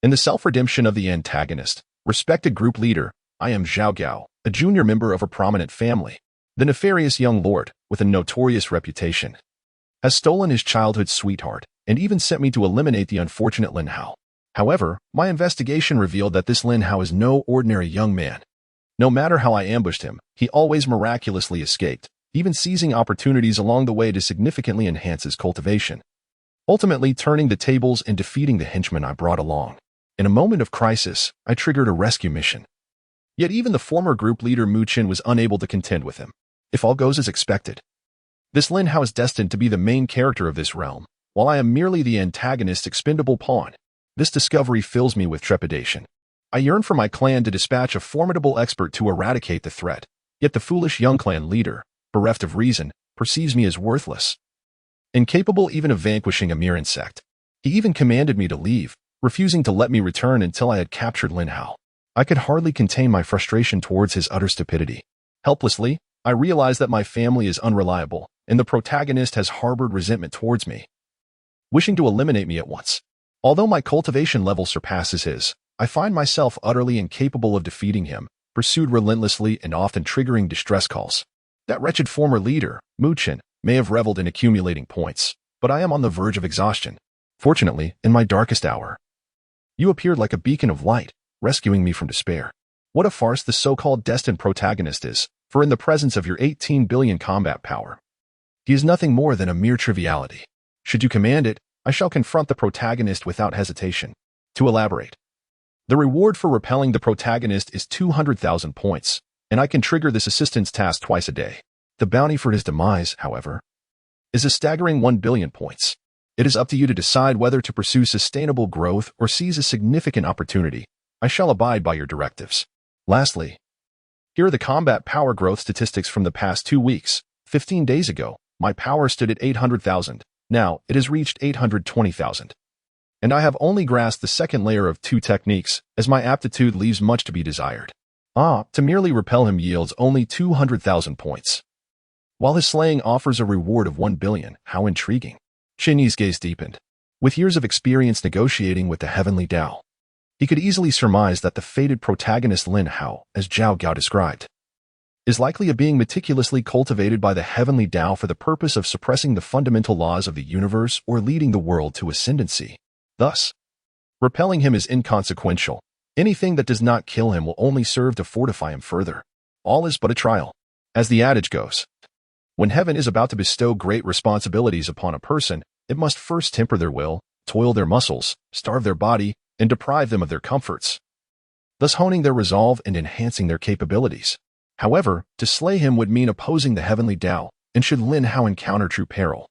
[SPEAKER 1] In the self-redemption of the antagonist, respected group leader, I am Zhao Gao, a junior member of a prominent family. The nefarious young lord, with a notorious reputation, has stolen his childhood sweetheart and even sent me to eliminate the unfortunate Lin Hao. However, my investigation revealed that this Lin Hao is no ordinary young man. No matter how I ambushed him, he always miraculously escaped, even seizing opportunities along the way to significantly enhance his cultivation, ultimately turning the tables and defeating the henchmen I brought along. In a moment of crisis, I triggered a rescue mission. Yet even the former group leader Mu Chen was unable to contend with him. If all goes as expected, this Lin Hao is destined to be the main character of this realm, while I am merely the antagonist's expendable pawn. This discovery fills me with trepidation. I yearn for my clan to dispatch a formidable expert to eradicate the threat, yet the foolish young clan leader, bereft of reason, perceives me as worthless, incapable even of vanquishing a mere insect. He even commanded me to leave, refusing to let me return until I had captured Lin Hao. I could hardly contain my frustration towards his utter stupidity. Helplessly, I realize that my family is unreliable, and the protagonist has harbored resentment towards me, wishing to eliminate me at once. Although my cultivation level surpasses his, I find myself utterly incapable of defeating him, pursued relentlessly and often triggering distress calls. That wretched former leader, Mu Chen, may have reveled in accumulating points, but I am on the verge of exhaustion. Fortunately, in my darkest hour, you appeared like a beacon of light, rescuing me from despair. What a farce the so-called destined protagonist is, for in the presence of your 18 billion combat power, he is nothing more than a mere triviality. Should you command it, I shall confront the protagonist without hesitation. To elaborate, the reward for repelling the protagonist is 200,000 points, and I can trigger this assistance task twice a day. The bounty for his demise, however, is a staggering 1 billion points. It is up to you to decide whether to pursue sustainable growth or seize a significant opportunity. I shall abide by your directives. Lastly, here are the combat power growth statistics from the past 2 weeks. 15 days ago, my power stood at 800,000. Now, it has reached 820,000. And I have only grasped the second layer of 2 techniques, as my aptitude leaves much to be desired. To merely repel him yields only 200,000 points, while his slaying offers a reward of 1 billion. How intriguing. Chen Yi's gaze deepened. With years of experience negotiating with the heavenly Tao, he could easily surmise that the fated protagonist Lin Hao, as Zhao Gao described, is likely a being meticulously cultivated by the heavenly Tao for the purpose of suppressing the fundamental laws of the universe or leading the world to ascendancy. Thus, repelling him is inconsequential. Anything that does not kill him will only serve to fortify him further. All is but a trial. As the adage goes, when heaven is about to bestow great responsibilities upon a person, it must first temper their will, toil their muscles, starve their body, and deprive them of their comforts, thus honing their resolve and enhancing their capabilities. However, to slay him would mean opposing the heavenly Tao, and should Lin Hao encounter true peril,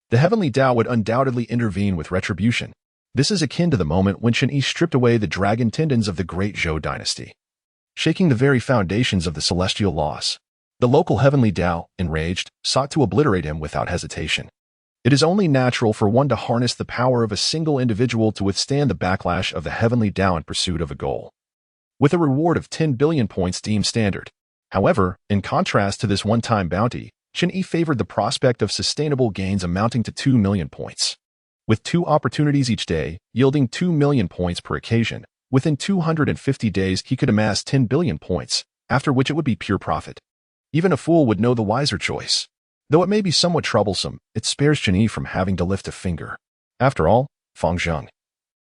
[SPEAKER 1] the heavenly Tao would undoubtedly intervene with retribution. This is akin to the moment when Chen Yi stripped away the dragon tendons of the great Zhou dynasty, shaking the very foundations of the celestial laws. The local heavenly Tao, enraged, sought to obliterate him without hesitation. It is only natural for one to harness the power of a single individual to withstand the backlash of the heavenly Tao in pursuit of a goal, with a reward of 10 billion points deemed standard. However, in contrast to this one-time bounty, Chen Yi favored the prospect of sustainable gains amounting to 2 million points. With 2 opportunities each day, yielding 2 million points per occasion, within 250 days he could amass 10 billion points, after which it would be pure profit. Even a fool would know the wiser choice. Though it may be somewhat troublesome, it spares Chen Yi from having to lift a finger. After all, Fang Zheng,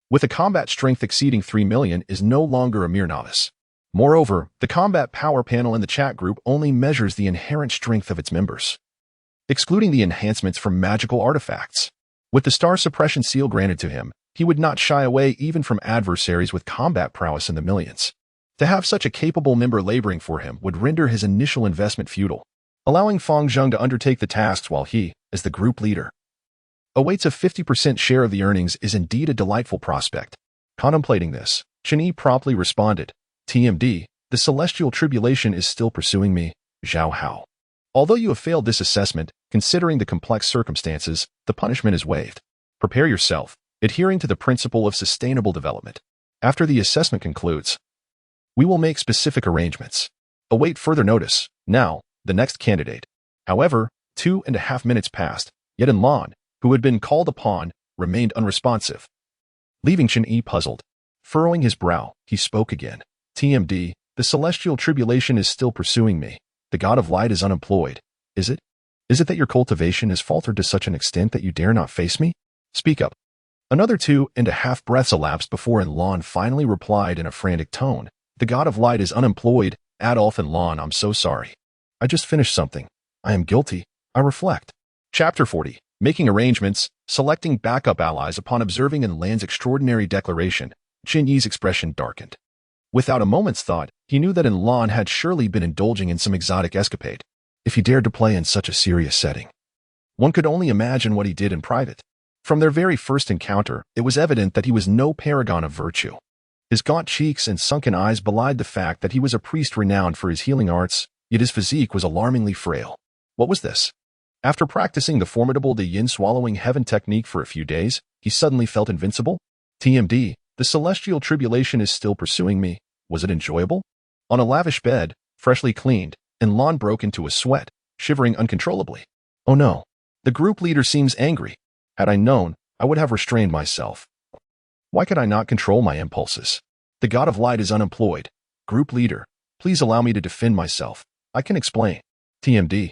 [SPEAKER 1] with a combat strength exceeding 3 million, is no longer a mere novice. Moreover, the combat power panel in the chat group only measures the inherent strength of its members, excluding the enhancements from magical artifacts. With the star suppression seal granted to him, he would not shy away even from adversaries with combat prowess in the millions. To have such a capable member laboring for him would render his initial investment futile, allowing Fang Zheng to undertake the tasks while he, as the group leader, awaits a 50% share of the earnings is indeed a delightful prospect. Contemplating this, Chen Yi promptly responded, TMD, the celestial tribulation is still pursuing me, Zhao Hao. Although you have failed this assessment, considering the complex circumstances, the punishment is waived. Prepare yourself, adhering to the principle of sustainable development. After the assessment concludes, we will make specific arrangements. Await further notice. Now, the next candidate. However, 2.5 minutes passed, yet Lan, who had been called upon, remained unresponsive, leaving Chen Yi puzzled. Furrowing his brow, he spoke again. TMD, the celestial tribulation is still pursuing me. The god of light is unemployed. Is it? Is it that your cultivation has faltered to such an extent that you dare not face me? Speak up. Another 2.5 breaths elapsed before Lan finally replied in a frantic tone. The god of light is unemployed. Adolf and Lan, I'm so sorry. I just finished something. I am guilty. I reflect. Chapter 40. Making arrangements, selecting backup allies. Upon observing Lan's extraordinary declaration, Chen Yi's expression darkened. Without a moment's thought, he knew that Lan had surely been indulging in some exotic escapade. If he dared to play in such a serious setting, one could only imagine what he did in private. From their very first encounter, it was evident that he was no paragon of virtue. His gaunt cheeks and sunken eyes belied the fact that he was a priest renowned for his healing arts, yet his physique was alarmingly frail. What was this? After practicing the formidable De Yin swallowing heaven technique for a few days, he suddenly felt invincible? TMD, the celestial tribulation is still pursuing me. Was it enjoyable? On a lavish bed, freshly cleaned, Lan broke into a sweat, shivering uncontrollably. Oh no. The group leader seems angry. Had I known, I would have restrained myself. Why could I not control my impulses? The god of light is unemployed. Group leader, please allow me to defend myself. I can explain. TMD.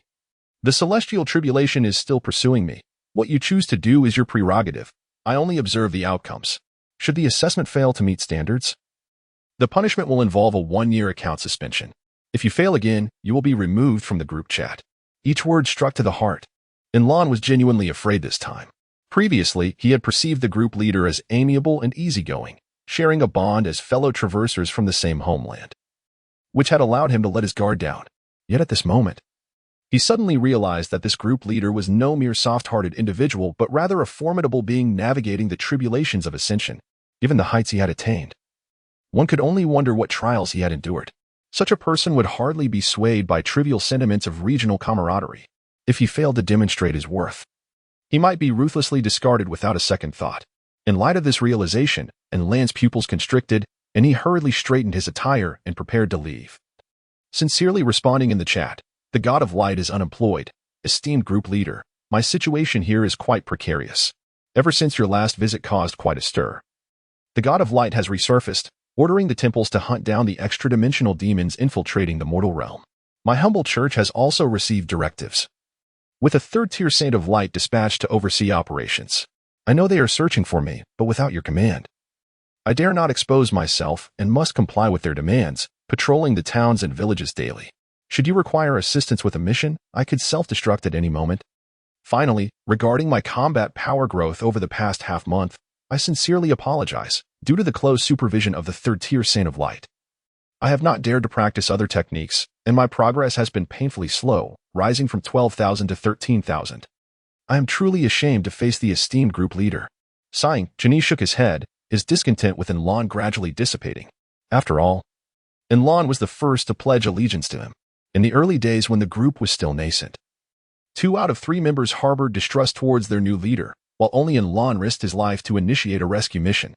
[SPEAKER 1] The celestial tribulation is still pursuing me. What you choose to do is your prerogative. I only observe the outcomes. Should the assessment fail to meet standards, the punishment will involve a 1-year account suspension. If you fail again, you will be removed from the group chat. Each word struck to the heart. Lan was genuinely afraid this time. Previously, he had perceived the group leader as amiable and easygoing, sharing a bond as fellow traversers from the same homeland, which had allowed him to let his guard down. Yet at this moment, he suddenly realized that this group leader was no mere soft-hearted individual, but rather a formidable being navigating the tribulations of ascension. Given the heights he had attained, one could only wonder what trials he had endured. Such a person would hardly be swayed by trivial sentiments of regional camaraderie. If he failed to demonstrate his worth, he might be ruthlessly discarded without a second thought. In light of this realization, Lan's pupils constricted, and he hurriedly straightened his attire and prepared to leave. Sincerely responding in the chat, the god of light is unemployed. Esteemed group leader, my situation here is quite precarious. Ever since your last visit caused quite a stir, the god of light has resurfaced, ordering the temples to hunt down the extra-dimensional demons infiltrating the mortal realm. My humble church has also received directives, with a third-tier saint of light dispatched to oversee operations. I know they are searching for me, but without your command, I dare not expose myself and must comply with their demands, patrolling the towns and villages daily. Should you require assistance with a mission, I could self-destruct at any moment. Finally, regarding my combat power growth over the past half-month, I sincerely apologize, due to the close supervision of the third-tier saint of light. I have not dared to practice other techniques, and my progress has been painfully slow, rising from 12,000 to 13,000. I am truly ashamed to face the esteemed group leader. Sighing, Chen Yi shook his head, his discontent with Lan gradually dissipating. After all, Lan was the first to pledge allegiance to him, in the early days when the group was still nascent. 2 out of 3 members harbored distrust towards their new leader, while only Lan risked his life to initiate a rescue mission.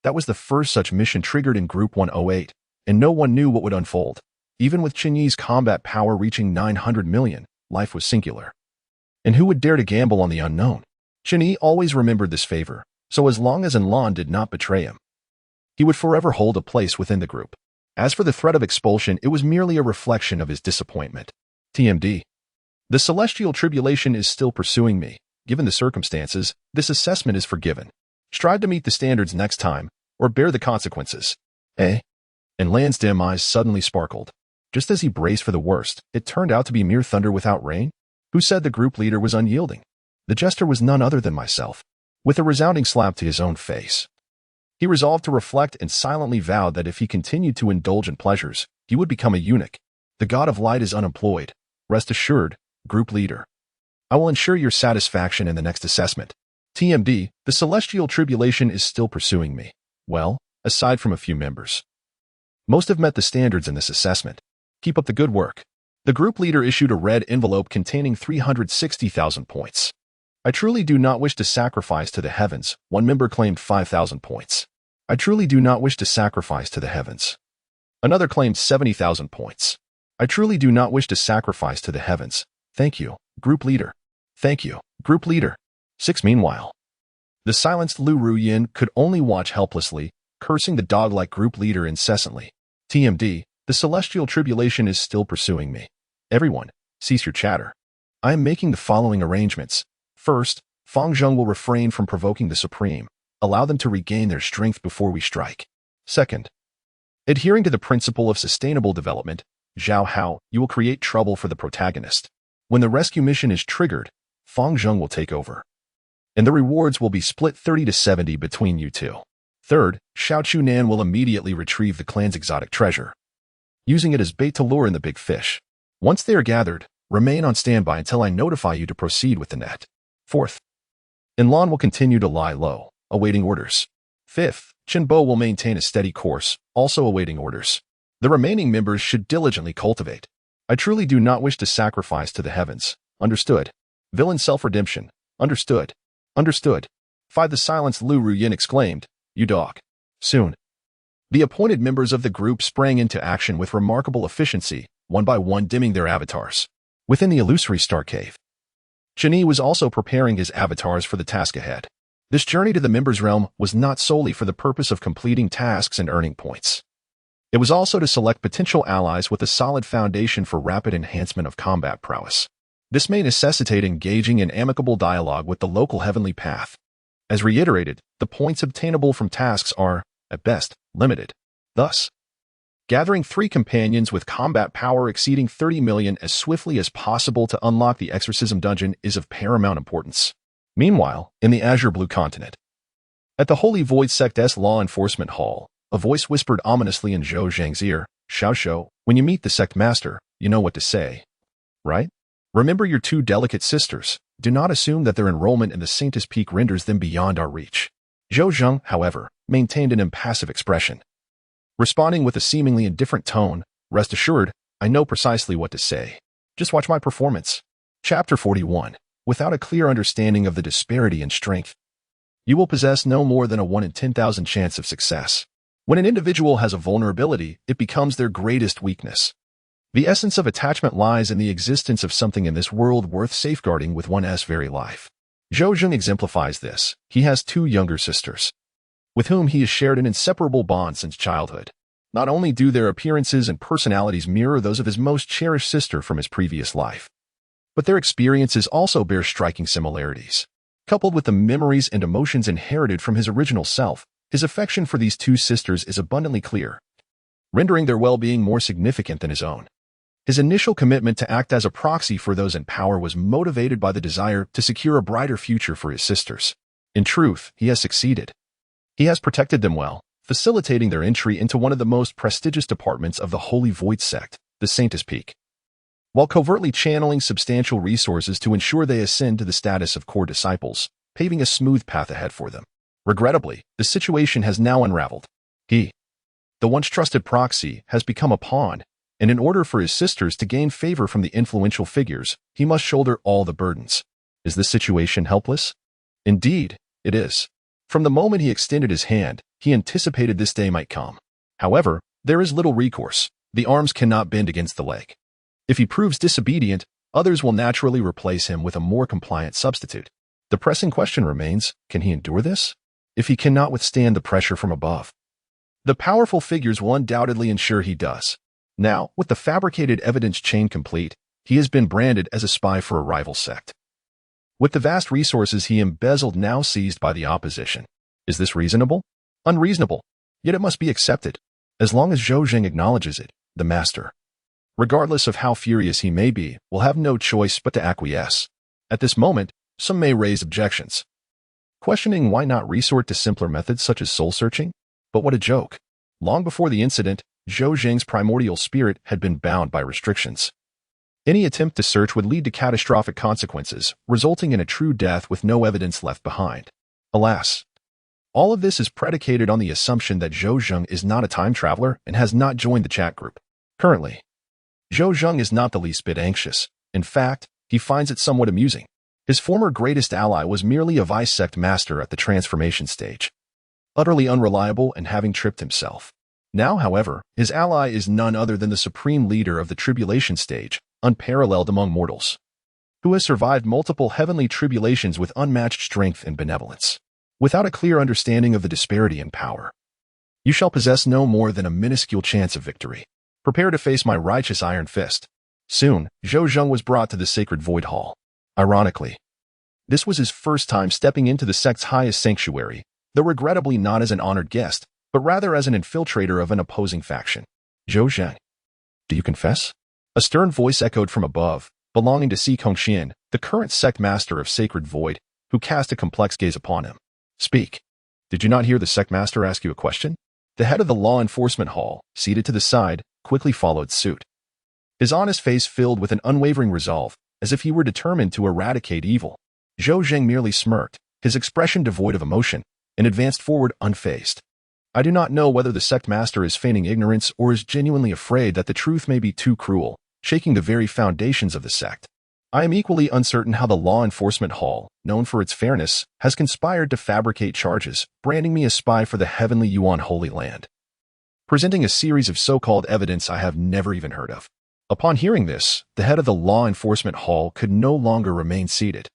[SPEAKER 1] That was the first such mission triggered in Group 108, and no one knew what would unfold. Even with Chen Yi's combat power reaching 900 million, life was singular. And who would dare to gamble on the unknown? Chen Yi always remembered this favor, so as long as Lan did not betray him, he would forever hold a place within the group. As for the threat of expulsion, it was merely a reflection of his disappointment. TMD. The celestial tribulation is still pursuing me. Given the circumstances, this assessment is forgiven. Strive to meet the standards next time, or bear the consequences. Eh? And Lan's dim eyes suddenly sparkled. Just as he braced for the worst, it turned out to be mere thunder without rain. Who said the group leader was unyielding? The jester was none other than myself. With a resounding slap to his own face, he resolved to reflect and silently vowed that if he continued to indulge in pleasures, he would become a eunuch. The god of light is unemployed. Rest assured, group leader, I will ensure your satisfaction in the next assessment. TMD, the celestial tribulation is still pursuing me. Well, aside from a few members, most have met the standards in this assessment. Keep up the good work. The group leader issued a red envelope containing 360,000 points. I truly do not wish to sacrifice to the heavens. One member claimed 5,000 points. I truly do not wish to sacrifice to the heavens. Another claimed 70,000 points. I truly do not wish to sacrifice to the heavens. Thank you, group leader. Thank you, group leader. 6 Meanwhile, The silenced Lu Ruyin could only watch helplessly, cursing the dog-like group leader incessantly. TMD, the celestial tribulation is still pursuing me. Everyone, cease your chatter. I am making the following arrangements. First, Fang Zheng will refrain from provoking the Supreme. Allow them to regain their strength before we strike. Second, adhering to the principle of sustainable development, Zhao Hao, you will create trouble for the protagonist. When the rescue mission is triggered, Fang Zheng will take over. And the rewards will be split 30-70 between you two. Third, Xiao Chunan will immediately retrieve the clan's exotic treasure, using it as bait to lure in the big fish. Once they are gathered, remain on standby until I notify you to proceed with the net. Fourth, Inlan will continue to lie low, awaiting orders. Fifth, Chen Bo will maintain a steady course, also awaiting orders. The remaining members should diligently cultivate. I truly do not wish to sacrifice to the heavens. Understood. Villain self-redemption. Understood. Understood. 5. The silenced Lu Ruyin exclaimed, You dog. Soon. The appointed members of the group sprang into action with remarkable efficiency, one by one dimming their avatars. Within the illusory star cave, Chen Yi was also preparing his avatars for the task ahead. This journey to the members' realm was not solely for the purpose of completing tasks and earning points. It was also to select potential allies with a solid foundation for rapid enhancement of combat prowess. This may necessitate engaging in amicable dialogue with the local heavenly path. As reiterated, the points obtainable from tasks are, at best, limited. Thus, gathering 3 companions with combat power exceeding 30 million as swiftly as possible to unlock the exorcism dungeon is of paramount importance. Meanwhile, in the Azure Blue Continent, at the Holy Void Sect's Law Enforcement Hall, a voice whispered ominously in Zhou Zhang's ear, Xiao Shou, when you meet the sect master, you know what to say. Right? Remember your 2 delicate sisters. Do not assume that their enrollment in the Saintess Peak renders them beyond our reach. Zhou Zhang, however, maintained an impassive expression. Responding with a seemingly indifferent tone, rest assured, I know precisely what to say. Just watch my performance. Chapter 41. Without a clear understanding of the disparity in strength, you will possess no more than a 1 in 10,000 chance of success. When an individual has a vulnerability, it becomes their greatest weakness. The essence of attachment lies in the existence of something in this world worth safeguarding with one's very life. Zhou Zheng exemplifies this. He has 2 younger sisters, with whom he has shared an inseparable bond since childhood. Not only do their appearances and personalities mirror those of his most cherished sister from his previous life, but their experiences also bear striking similarities. Coupled with the memories and emotions inherited from his original self, his affection for these 2 sisters is abundantly clear, rendering their well-being more significant than his own. His initial commitment to act as a proxy for those in power was motivated by the desire to secure a brighter future for his sisters. In truth, he has succeeded. He has protected them well, facilitating their entry into one of the most prestigious departments of the Holy Void Sect, the Saintess Peak, while covertly channeling substantial resources to ensure they ascend to the status of core disciples, paving a smooth path ahead for them. Regrettably, the situation has now unraveled. He, the once trusted proxy, has become a pawn, and in order for his sisters to gain favor from the influential figures, he must shoulder all the burdens. Is this situation helpless? Indeed, it is. From the moment he extended his hand, he anticipated this day might come. However, there is little recourse. The arms cannot bend against the leg. If he proves disobedient, others will naturally replace him with a more compliant substitute. The pressing question remains, can he endure this? If he cannot withstand the pressure from above, the powerful figures will undoubtedly ensure he does. Now, with the fabricated evidence chain complete, he has been branded as a spy for a rival sect, with the vast resources he embezzled now seized by the opposition. Is this reasonable? Unreasonable. Yet it must be accepted. As long as Zhou Zheng acknowledges it, the master, regardless of how furious he may be, will have no choice but to acquiesce. At this moment, some may raise objections, questioning why not resort to simpler methods such as soul-searching? But what a joke. Long before the incident, Zhou Zheng's primordial spirit had been bound by restrictions. Any attempt to search would lead to catastrophic consequences, resulting in a true death with no evidence left behind. Alas, all of this is predicated on the assumption that Zhou Zheng is not a time traveler and has not joined the chat group. Currently, Zhou Zheng is not the least bit anxious. In fact, he finds it somewhat amusing. His former greatest ally was merely a vice sect master at the transformation stage, utterly unreliable and having tripped himself. Now, however, his ally is none other than the supreme leader of the tribulation stage, unparalleled among mortals, who has survived multiple heavenly tribulations with unmatched strength and benevolence. without a clear understanding of the disparity in power. You shall possess no more than a minuscule chance of victory. Prepare to face my righteous iron fist. Soon, Zhou Zheng was brought to the sacred void hall. Ironically, this was his first time stepping into the sect's highest sanctuary, though regrettably not as an honored guest, but rather as an infiltrator of an opposing faction. Zhou Zheng, do you confess? A stern voice echoed from above, belonging to Si Kongxian, the current sect master of Sacred Void, who cast a complex gaze upon him. Speak. Did you not hear the sect master ask you a question? The head of the law enforcement hall, seated to the side, quickly followed suit. His honest face filled with an unwavering resolve, as if he were determined to eradicate evil. Zhou Zheng merely smirked, his expression devoid of emotion, and advanced forward unfazed. I do not know whether the sect master is feigning ignorance or is genuinely afraid that the truth may be too cruel, shaking the very foundations of the sect. I am equally uncertain how the law enforcement hall, known for its fairness, has conspired to fabricate charges, branding me a spy for the heavenly Yuan Holy Land, presenting a series of so-called evidence I have never even heard of. Upon hearing this, the head of the law enforcement hall could no longer remain seated.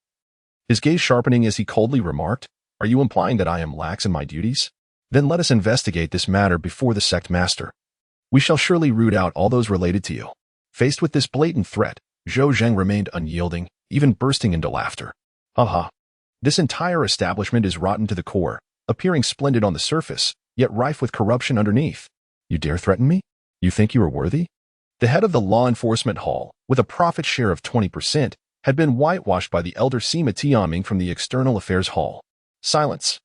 [SPEAKER 1] His gaze sharpening as he coldly remarked, "Are you implying that I am lax in my duties? Then let us investigate this matter before the sect master. We shall surely root out all those related to you." Faced with this blatant threat, Zhou Zheng remained unyielding, even bursting into laughter. Haha. This entire establishment is rotten to the core, appearing splendid on the surface, yet rife with corruption underneath. You dare threaten me? You think you are worthy? The head of the law enforcement hall, with a profit share of 20%, had been whitewashed by the elder Sima Tianming from the external affairs hall. Silence.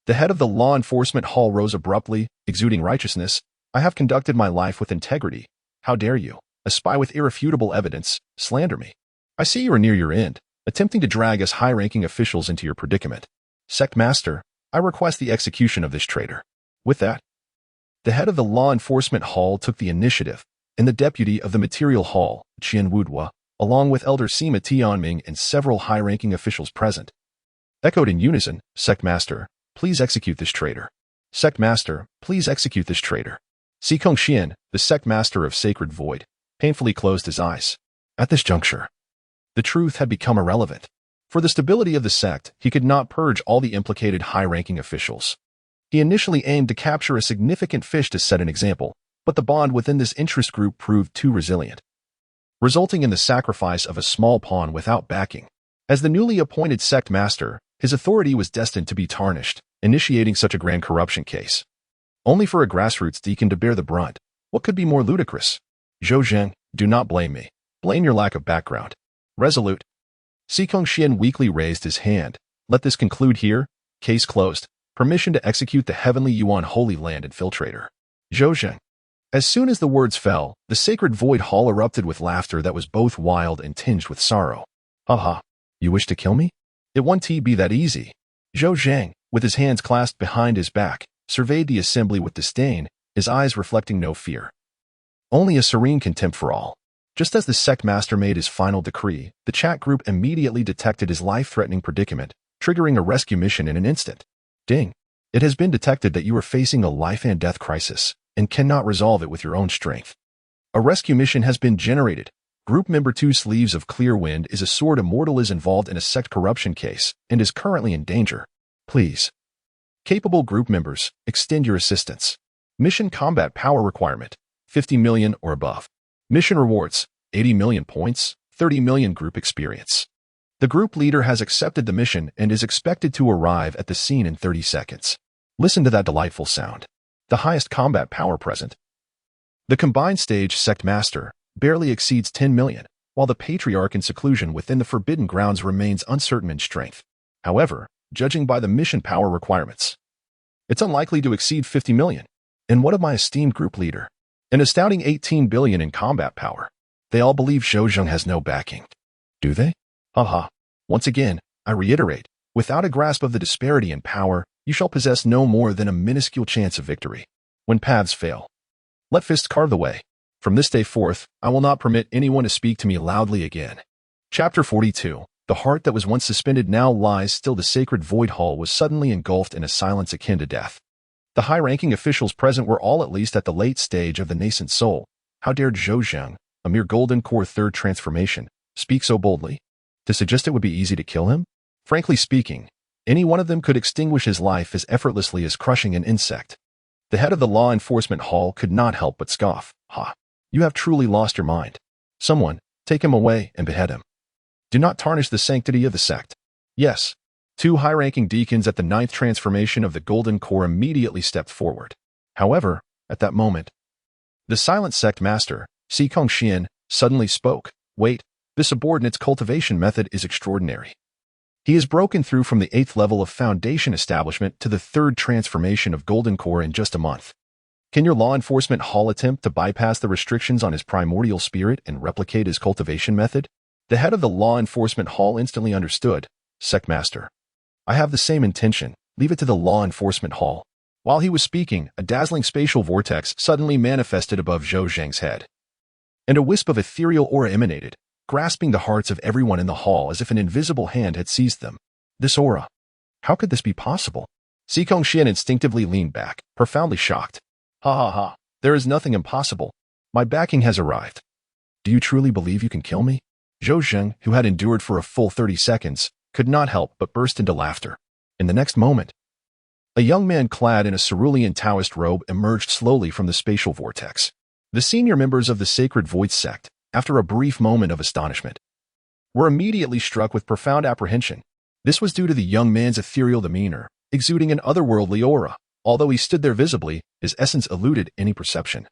[SPEAKER 1] The head of the law enforcement hall rose abruptly, exuding righteousness. I have conducted my life with integrity. How dare you, a spy with irrefutable evidence, slander me? I see you are near your end, attempting to drag us high-ranking officials into your predicament. Sect Master, I request the execution of this traitor. With that, the head of the law enforcement hall took the initiative, and the deputy of the material hall, Qian Wudua, along with Elder Sima Tianming and several high-ranking officials present, echoed in unison, Sect Master, please execute this traitor. Sect Master, please execute this traitor. Si Kongxian, the Sect Master of Sacred Void, painfully closed his eyes. At this juncture, the truth had become irrelevant. For the stability of the sect, he could not purge all the implicated high-ranking officials. He initially aimed to capture a significant fish to set an example, but the bond within this interest group proved too resilient, resulting in the sacrifice of a small pawn without backing. As the newly appointed sect master, his authority was destined to be tarnished, initiating such a grand corruption case. Only for a grassroots deacon to bear the brunt. What could be more ludicrous? Zhou Zheng, do not blame me. Blame your lack of background. Resolute. Si Kongxian weakly raised his hand. Let this conclude here. Case closed. Permission to execute the heavenly Yuan Holy Land infiltrator. Zhou Zheng. As soon as the words fell, the sacred void hall erupted with laughter that was both wild and tinged with sorrow. Haha. You wish to kill me? It won't be that easy. Zhou Zheng, with his hands clasped behind his back, surveyed the assembly with disdain, his eyes reflecting no fear, only a serene contempt for all. Just as the sect master made his final decree, the chat group immediately detected his life-threatening predicament, triggering a rescue mission in an instant. Ding. It has been detected that you are facing a life-and-death crisis and cannot resolve it with your own strength. A rescue mission has been generated. Group member 2 Sleeves of Clear Wind is a sword immortal is involved in a sect corruption case and is currently in danger. Please. Capable group members, extend your assistance. Mission combat power requirement, 50 million or above. Mission rewards, 80 million points, 30 million group experience. The group leader has accepted the mission and is expected to arrive at the scene in 30 seconds. Listen to that delightful sound. The highest combat power present. The combined stage sect master barely exceeds 10 million, while the patriarch in seclusion within the Forbidden Grounds remains uncertain in strength. However, judging by the mission power requirements, it's unlikely to exceed 50 million. And what of my esteemed group leader? An astounding 18 billion in combat power. They all believe Zhou Zheng has no backing. Do they? Haha. Once again, I reiterate, without a grasp of the disparity in power, you shall possess no more than a minuscule chance of victory. When paths fail, let fists carve the way. From this day forth, I will not permit anyone to speak to me loudly again. Chapter 42. The heart that was once suspended now lies still. The sacred void hall was suddenly engulfed in a silence akin to death. The high-ranking officials present were all at least at the late stage of the nascent soul. How dared Zhou Zheng, a mere golden core third transformation, speak so boldly? To suggest it would be easy to kill him? Frankly speaking, Any one of them could extinguish his life as effortlessly as crushing an insect. The head of the law enforcement hall could not help but scoff. Ha! You have truly lost your mind. Someone, take him away and behead him. Do not tarnish the sanctity of the sect. Yes. Two high-ranking deacons at the 9th transformation of the Golden Core immediately stepped forward. However, at that moment, the silent sect master, Si Kongxian, suddenly spoke. Wait, this subordinate's cultivation method is extraordinary. He has broken through from the 8th level of Foundation establishment to the 3rd transformation of Golden Core in just a month. Can your law enforcement hall attempt to bypass the restrictions on his primordial spirit and replicate his cultivation method? The head of the law enforcement hall instantly understood. Sect master. I have the same intention. Leave it to the law enforcement hall. While he was speaking, a dazzling spatial vortex suddenly manifested above Zhou Zhang's head. And a wisp of ethereal aura emanated, grasping the hearts of everyone in the hall as if an invisible hand had seized them. This aura. How could this be possible? Si Kongxian instinctively leaned back, profoundly shocked. Ha ha ha. There is nothing impossible. My backing has arrived. Do you truly believe you can kill me? Zhou Zhang, who had endured for a full 30 seconds, could not help but burst into laughter. In the next moment, a young man clad in a cerulean Taoist robe emerged slowly from the spatial vortex. The senior members of the Sacred Void sect, after a brief moment of astonishment, were immediately struck with profound apprehension. This was due to the young man's ethereal demeanor, exuding an otherworldly aura. Although he stood there visibly, his essence eluded any perception,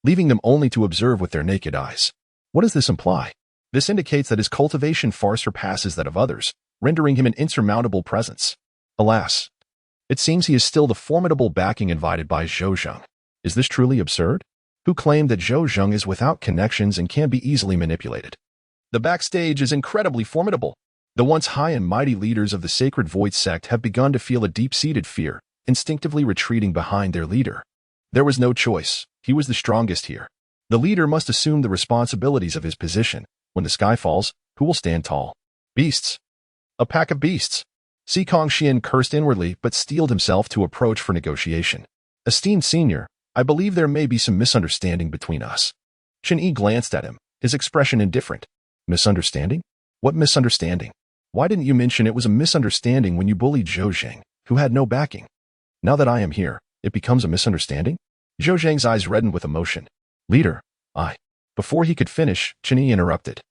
[SPEAKER 1] leaving them only to observe with their naked eyes. What does this imply? This indicates that his cultivation far surpasses that of others, rendering him an insurmountable presence. Alas, it seems he is still the formidable backing invited by Zhou Zhang. Is this truly absurd? Who claimed that Zhou Zhang is without connections and can be easily manipulated? The backstage is incredibly formidable. The once high and mighty leaders of the Sacred Void sect have begun to feel a deep-seated fear, instinctively retreating behind their leader. There was no choice. He was the strongest here. The leader must assume the responsibilities of his position. When the sky falls, who will stand tall? Beasts. A pack of beasts. Si Kongxian cursed inwardly but steeled himself to approach for negotiation. Esteemed senior, I believe there may be some misunderstanding between us. Chen Yi glanced at him, his expression indifferent. Misunderstanding? What misunderstanding? Why didn't you mention it was a misunderstanding when you bullied Zhou Zhang, who had no backing? Now that I am here, it becomes a misunderstanding? Zhou Zhang's eyes reddened with emotion. Leader, Before he could finish, Chen Yi interrupted.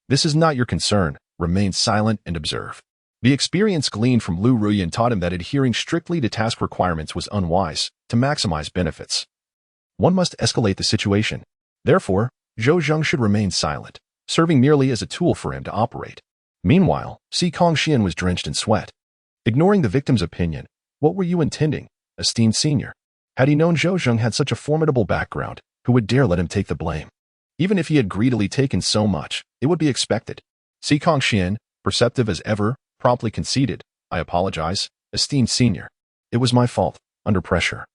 [SPEAKER 1] This is not your concern. Remain silent and observe. The experience gleaned from Lu Ruyan taught him that adhering strictly to task requirements was unwise to maximize benefits. One must escalate the situation. Therefore, Zhou Zhang should remain silent, serving merely as a tool for him to operate. Meanwhile, Si Kongxian was drenched in sweat. Ignoring the victim's opinion, what were you intending, esteemed senior? Had he known Zhou Zhang had such a formidable background, who would dare let him take the blame? Even if he had greedily taken so much, it would be expected. Si Kongxian, perceptive as ever, promptly conceded. I apologize, esteemed senior. It was my fault, under pressure.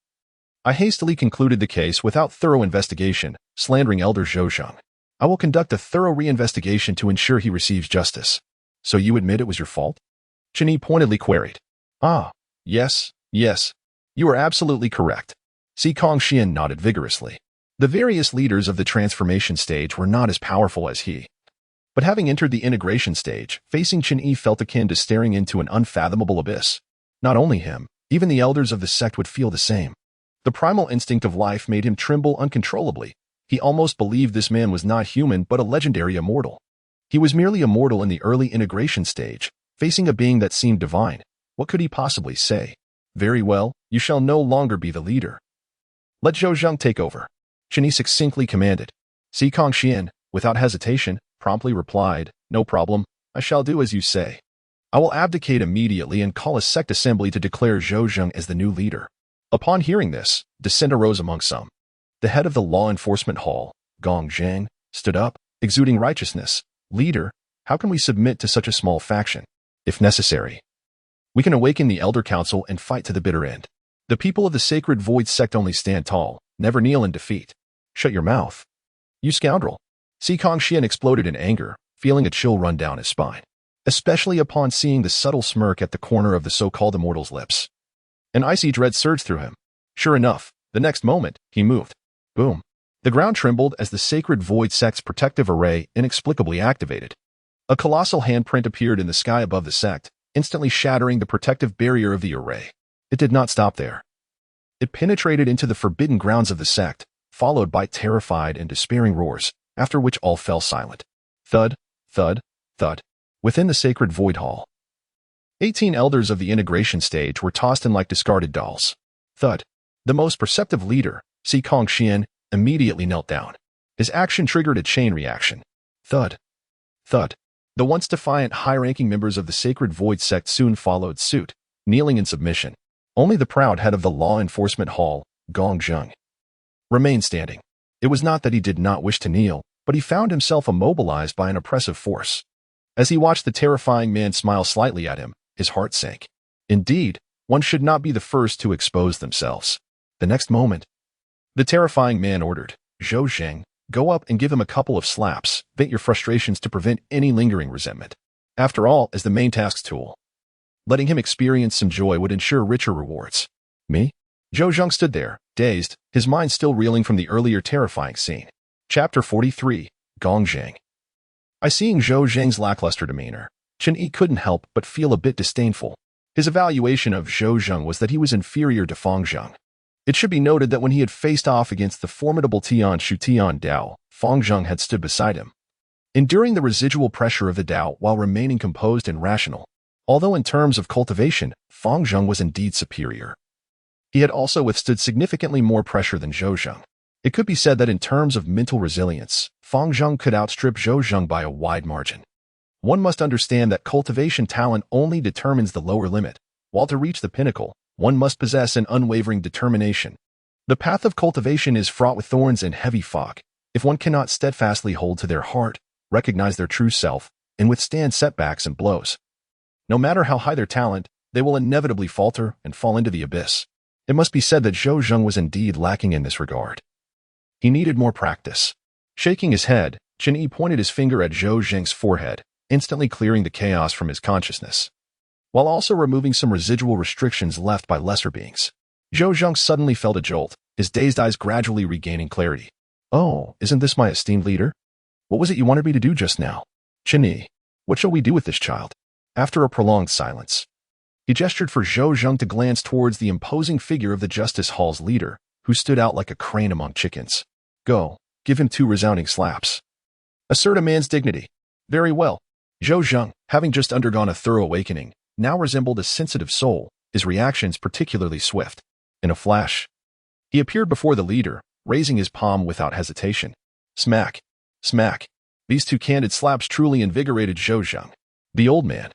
[SPEAKER 1] I hastily concluded the case without thorough investigation, slandering Elder Zhou Zhang. I will conduct a thorough reinvestigation to ensure he receives justice. So you admit it was your fault? Chen Yi pointedly queried. Yes. You are absolutely correct. Si Kongxian nodded vigorously. The various leaders of the transformation stage were not as powerful as he. But having entered the integration stage, facing Chen Yi felt akin to staring into an unfathomable abyss. Not only him, even the elders of the sect would feel the same. The primal instinct of life made him tremble uncontrollably. He almost believed this man was not human but a legendary immortal. He was merely immortal in the early integration stage, facing a being that seemed divine. What could he possibly say? Very well, you shall no longer be the leader. Let Zhou Zhang take over. Chen Yi succinctly commanded. Si Kongxian, without hesitation, promptly replied, no problem, I shall do as you say. I will abdicate immediately and call a sect assembly to declare Zhou Zhang as the new leader. Upon hearing this, dissent arose among some. The head of the law enforcement hall, Gong Zhang, stood up, exuding righteousness. Leader, how can we submit to such a small faction? If necessary, we can awaken the Elder Council and fight to the bitter end. The people of the Sacred Void sect only stand tall, never kneel in defeat. Shut your mouth. You scoundrel. Si Kongxian exploded in anger, feeling a chill run down his spine, especially upon seeing the subtle smirk at the corner of the so-called immortal's lips. An icy dread surged through him. Sure enough, the next moment, he moved. Boom. The ground trembled as the Sacred Void sect's protective array inexplicably activated. A colossal handprint appeared in the sky above the sect, instantly shattering the protective barrier of the array. It did not stop there. It penetrated into the forbidden grounds of the sect, followed by terrified and despairing roars, after which all fell silent. Thud, thud, thud. Within the sacred void hall, 18 elders of the integration stage were tossed in like discarded dolls. Thud. The most perceptive leader, Si Kongxian, immediately knelt down. His action triggered a chain reaction. Thud. Thud. The once defiant high-ranking members of the sacred void sect soon followed suit, kneeling in submission. Only the proud head of the law enforcement hall, Gong Zheng, remained standing. It was not that he did not wish to kneel, but he found himself immobilized by an oppressive force. As he watched the terrifying man smile slightly at him, his heart sank. Indeed, one should not be the first to expose themselves. The next moment, the terrifying man ordered, "Zhou Zheng, go up and give him a couple of slaps, vent your frustrations to prevent any lingering resentment." After all, as the main task's tool, letting him experience some joy would ensure richer rewards. Me? Zhou Zheng stood there, dazed, his mind still reeling from the earlier terrifying scene. Chapter 43, Gong Zheng. Seeing Zhou Zheng's lackluster demeanor, Chen Yi couldn't help but feel a bit disdainful. His evaluation of Zhou Zheng was that he was inferior to Fang Zheng. It should be noted that when he had faced off against the formidable Tian Shu Tian Dao, Fang Zheng had stood beside him, enduring the residual pressure of the Dao while remaining composed and rational. Although in terms of cultivation, Fang Zheng was indeed superior, he had also withstood significantly more pressure than Zhou Zheng. It could be said that in terms of mental resilience, Fang Zheng could outstrip Zhou Zheng by a wide margin. One must understand that cultivation talent only determines the lower limit, while to reach the pinnacle, one must possess an unwavering determination. The path of cultivation is fraught with thorns and heavy fog. If one cannot steadfastly hold to their heart, recognize their true self, and withstand setbacks and blows, no matter how high their talent, they will inevitably falter and fall into the abyss. It must be said that Zhou Zheng was indeed lacking in this regard. He needed more practice. Shaking his head, Chen Yi pointed his finger at Zhou Zheng's forehead, instantly clearing the chaos from his consciousness, while also removing some residual restrictions left by lesser beings. Zhou Zheng suddenly felt a jolt, his dazed eyes gradually regaining clarity. "Oh, isn't this my esteemed leader? What was it you wanted me to do just now? Chen Yi, what shall we do with this child?" After a prolonged silence, he gestured for Zhou Zheng to glance towards the imposing figure of the Justice Hall's leader, who stood out like a crane among chickens. "Go, give him 2 resounding slaps. Assert a man's dignity." Very well. Zhou Zheng, having just undergone a thorough awakening, now resembled a sensitive soul, his reactions particularly swift. In a flash, he appeared before the leader, raising his palm without hesitation. Smack, smack. These 2 candid slaps truly invigorated Zhou Zheng. The old man,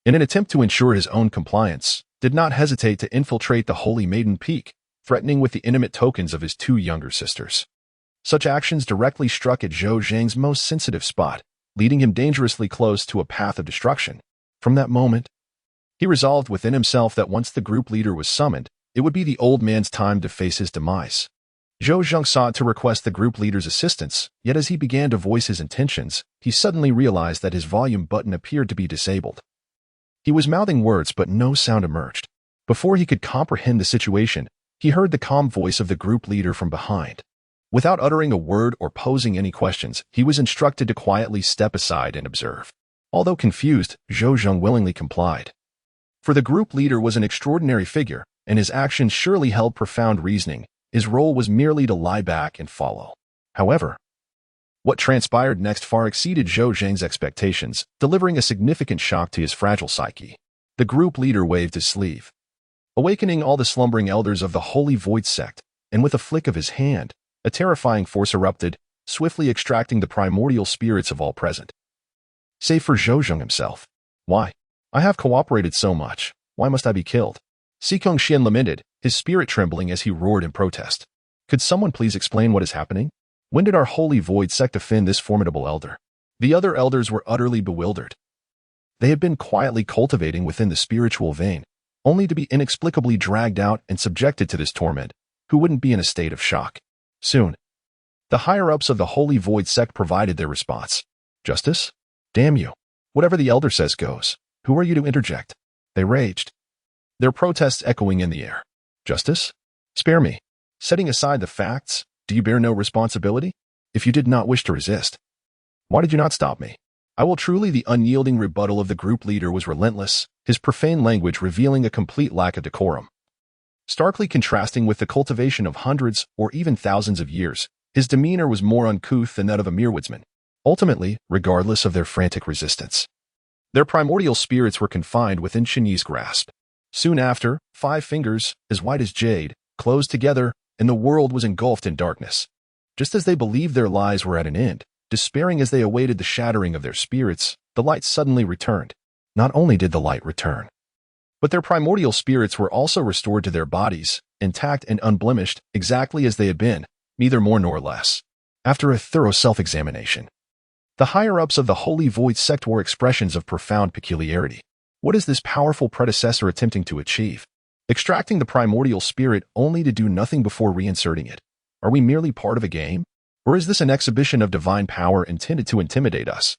[SPEAKER 1] in an attempt to ensure his own compliance, did not hesitate to infiltrate the Holy Maiden Peak, threatening with the intimate tokens of his 2 younger sisters. Such actions directly struck at Zhou Zheng's most sensitive spot, leading him dangerously close to a path of destruction. From that moment, he resolved within himself that once the group leader was summoned, it would be the old man's time to face his demise. Zhou Zheng sought to request the group leader's assistance, yet as he began to voice his intentions, he suddenly realized that his volume button appeared to be disabled. He was mouthing words, but no sound emerged. Before he could comprehend the situation, he heard the calm voice of the group leader from behind. Without uttering a word or posing any questions, he was instructed to quietly step aside and observe. Although confused, Zhou Zheng willingly complied. For the group leader was an extraordinary figure, and his actions surely held profound reasoning. His role was merely to lie back and follow. However, what transpired next far exceeded Zhou Zheng's expectations, delivering a significant shock to his fragile psyche. The group leader waved his sleeve, awakening all the slumbering elders of the Holy Void sect, and with a flick of his hand, a terrifying force erupted, swiftly extracting the primordial spirits of all present. Save for Zhou Zheng himself. "Why? I have cooperated so much. Why must I be killed?" Si Kongxian lamented, his spirit trembling as he roared in protest. "Could someone please explain what is happening? When did our Holy Void sect offend this formidable elder?" The other elders were utterly bewildered. They had been quietly cultivating within the spiritual vein, only to be inexplicably dragged out and subjected to this torment. Who wouldn't be in a state of shock? Soon, the higher-ups of the Holy Void sect provided their response. "Justice? Damn you. Whatever the elder says goes. Who are you to interject?" They raged, their protests echoing in the air. "Justice? Spare me. Setting aside the facts, do you bear no responsibility? If you did not wish to resist, why did you not stop me? I will truly. The unyielding rebuttal of the group leader was relentless, his profane language revealing a complete lack of decorum. Starkly contrasting with the cultivation of hundreds or even thousands of years, his demeanor was more uncouth than that of a mere woodsman. Ultimately, regardless of their frantic resistance, their primordial spirits were confined within Chen Yi's grasp. Soon after, 5 fingers, as white as jade, closed together, and the world was engulfed in darkness. Just as they believed their lives were at an end, despairing as they awaited the shattering of their spirits, the light suddenly returned. Not only did the light return, but their primordial spirits were also restored to their bodies, intact and unblemished, exactly as they had been, neither more nor less. After a thorough self-examination, the higher-ups of the Holy Void sect wore expressions of profound peculiarity. What is this powerful predecessor attempting to achieve? Extracting the primordial spirit only to do nothing before reinserting it? Are we merely part of a game? Or is this an exhibition of divine power intended to intimidate us?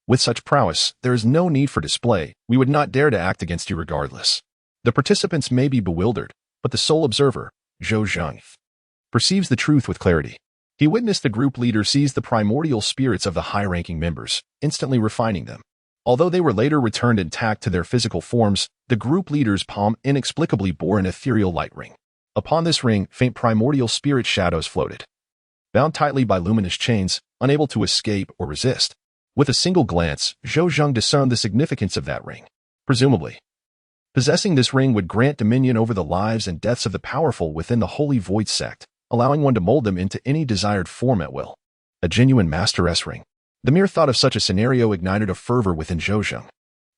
[SPEAKER 1] With such prowess, there is no need for display. We would not dare to act against you regardless. The participants may be bewildered, but the sole observer, Zhou Zheng, perceives the truth with clarity. He witnessed the group leader seize the primordial spirits of the high-ranking members, instantly refining them. Although they were later returned intact to their physical forms, the group leader's palm inexplicably bore an ethereal light ring. Upon this ring, faint primordial spirit shadows floated, bound tightly by luminous chains, unable to escape or resist. With a single glance, Zhou Zheng discerned the significance of that ring. Presumably, possessing this ring would grant dominion over the lives and deaths of the powerful within the Holy Void sect, allowing one to mold them into any desired form at will. A genuine Master S ring. The mere thought of such a scenario ignited a fervor within Zhou Zheng.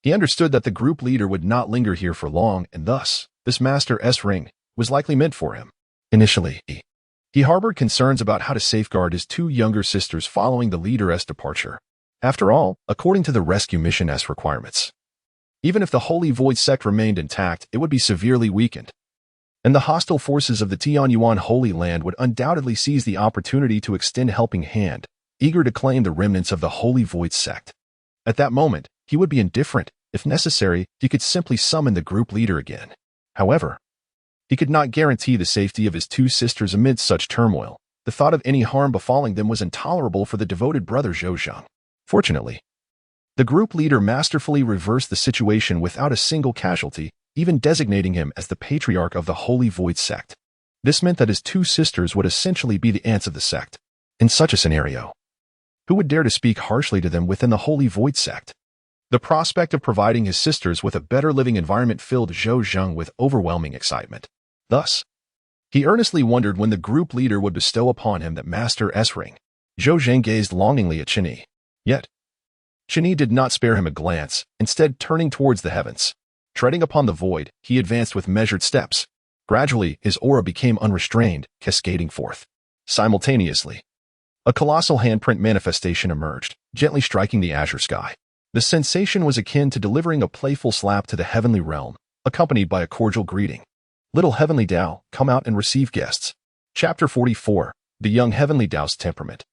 [SPEAKER 1] He understood that the group leader would not linger here for long, and thus, this Master S ring was likely meant for him. Initially, he harbored concerns about how to safeguard his 2 younger sisters following the leader's departure. After all, according to the rescue mission's requirements, even if the Holy Void sect remained intact, it would be severely weakened, and the hostile forces of the Tianyuan Holy Land would undoubtedly seize the opportunity to extend a helping hand, eager to claim the remnants of the Holy Void sect. At that moment, he would be indifferent. If necessary, he could simply summon the group leader again. However, he could not guarantee the safety of his 2 sisters amidst such turmoil. The thought of any harm befalling them was intolerable for the devoted brother Zhou Zheng. Fortunately, the group leader masterfully reversed the situation without a single casualty, even designating him as the patriarch of the Holy Void sect. This meant that his 2 sisters would essentially be the aunts of the sect. In such a scenario, who would dare to speak harshly to them within the Holy Void sect? The prospect of providing his sisters with a better living environment filled Zhou Zheng with overwhelming excitement. Thus, he earnestly wondered when the group leader would bestow upon him that Master S ring. Zhou Zheng gazed longingly at Chen Yi. Yet, Chen Yi did not spare him a glance, instead turning towards the heavens. Treading upon the void, he advanced with measured steps. Gradually, his aura became unrestrained, cascading forth. Simultaneously, a colossal handprint manifestation emerged, gently striking the azure sky. The sensation was akin to delivering a playful slap to the heavenly realm, accompanied by a cordial greeting. Little Heavenly Tao, come out and receive guests. Chapter 44. The Young Heavenly Tao's Temperament.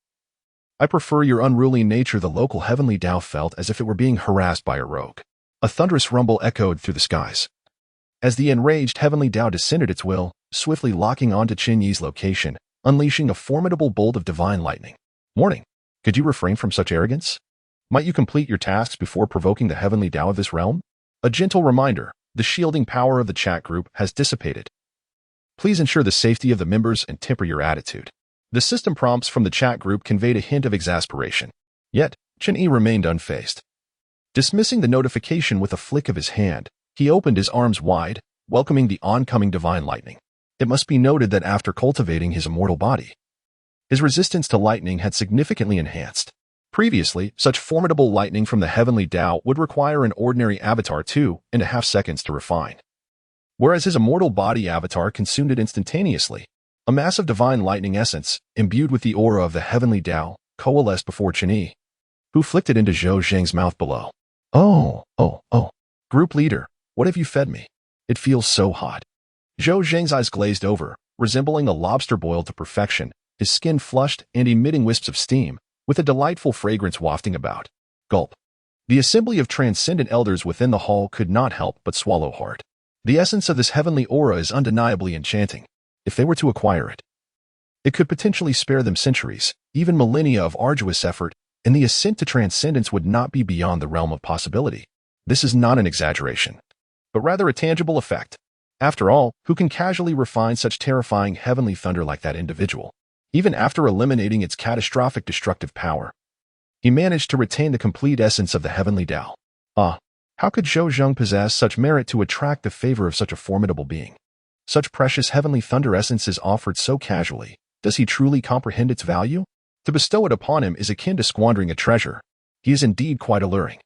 [SPEAKER 1] I prefer your unruly nature. The local Heavenly Tao felt as if it were being harassed by a rogue. A thunderous rumble echoed through the skies. As the enraged Heavenly Tao descended its will, swiftly locking onto Chen Yi's location, unleashing a formidable bolt of divine lightning. Warning! Could you refrain from such arrogance? Might you complete your tasks before provoking the Heavenly Tao of this realm? A gentle reminder, the shielding power of the chat group has dissipated. Please ensure the safety of the members and temper your attitude. The system prompts from the chat group conveyed a hint of exasperation. Yet, Chen Yi remained unfazed. Dismissing the notification with a flick of his hand, he opened his arms wide, welcoming the oncoming divine lightning. It must be noted that after cultivating his immortal body, his resistance to lightning had significantly enhanced. Previously, such formidable lightning from the Heavenly Tao would require an ordinary avatar 2.5 seconds to refine, whereas his immortal body avatar consumed it instantaneously. A mass of divine lightning essence, imbued with the aura of the Heavenly Tao, coalesced before Chen Yi, who flicked it into Zhou Zheng's mouth below. Oh. Group leader, what have you fed me? It feels so hot. Zhou Zheng's eyes glazed over, resembling a lobster boiled to perfection, his skin flushed and emitting wisps of steam, with a delightful fragrance wafting about. Gulp. The assembly of transcendent elders within the hall could not help but swallow hard. The essence of this heavenly aura is undeniably enchanting. If they were to acquire it, it could potentially spare them centuries, even millennia of arduous effort, and the ascent to transcendence would not be beyond the realm of possibility. This is not an exaggeration, but rather a tangible effect. After all, who can casually refine such terrifying heavenly thunder like that individual? Even after eliminating its catastrophic destructive power, he managed to retain the complete essence of the heavenly Tao. How could Zhou Zheng possess such merit to attract the favor of such a formidable being? Such precious heavenly thunder essence is offered so casually. Does he truly comprehend its value? To bestow it upon him is akin to squandering a treasure. He is indeed quite alluring.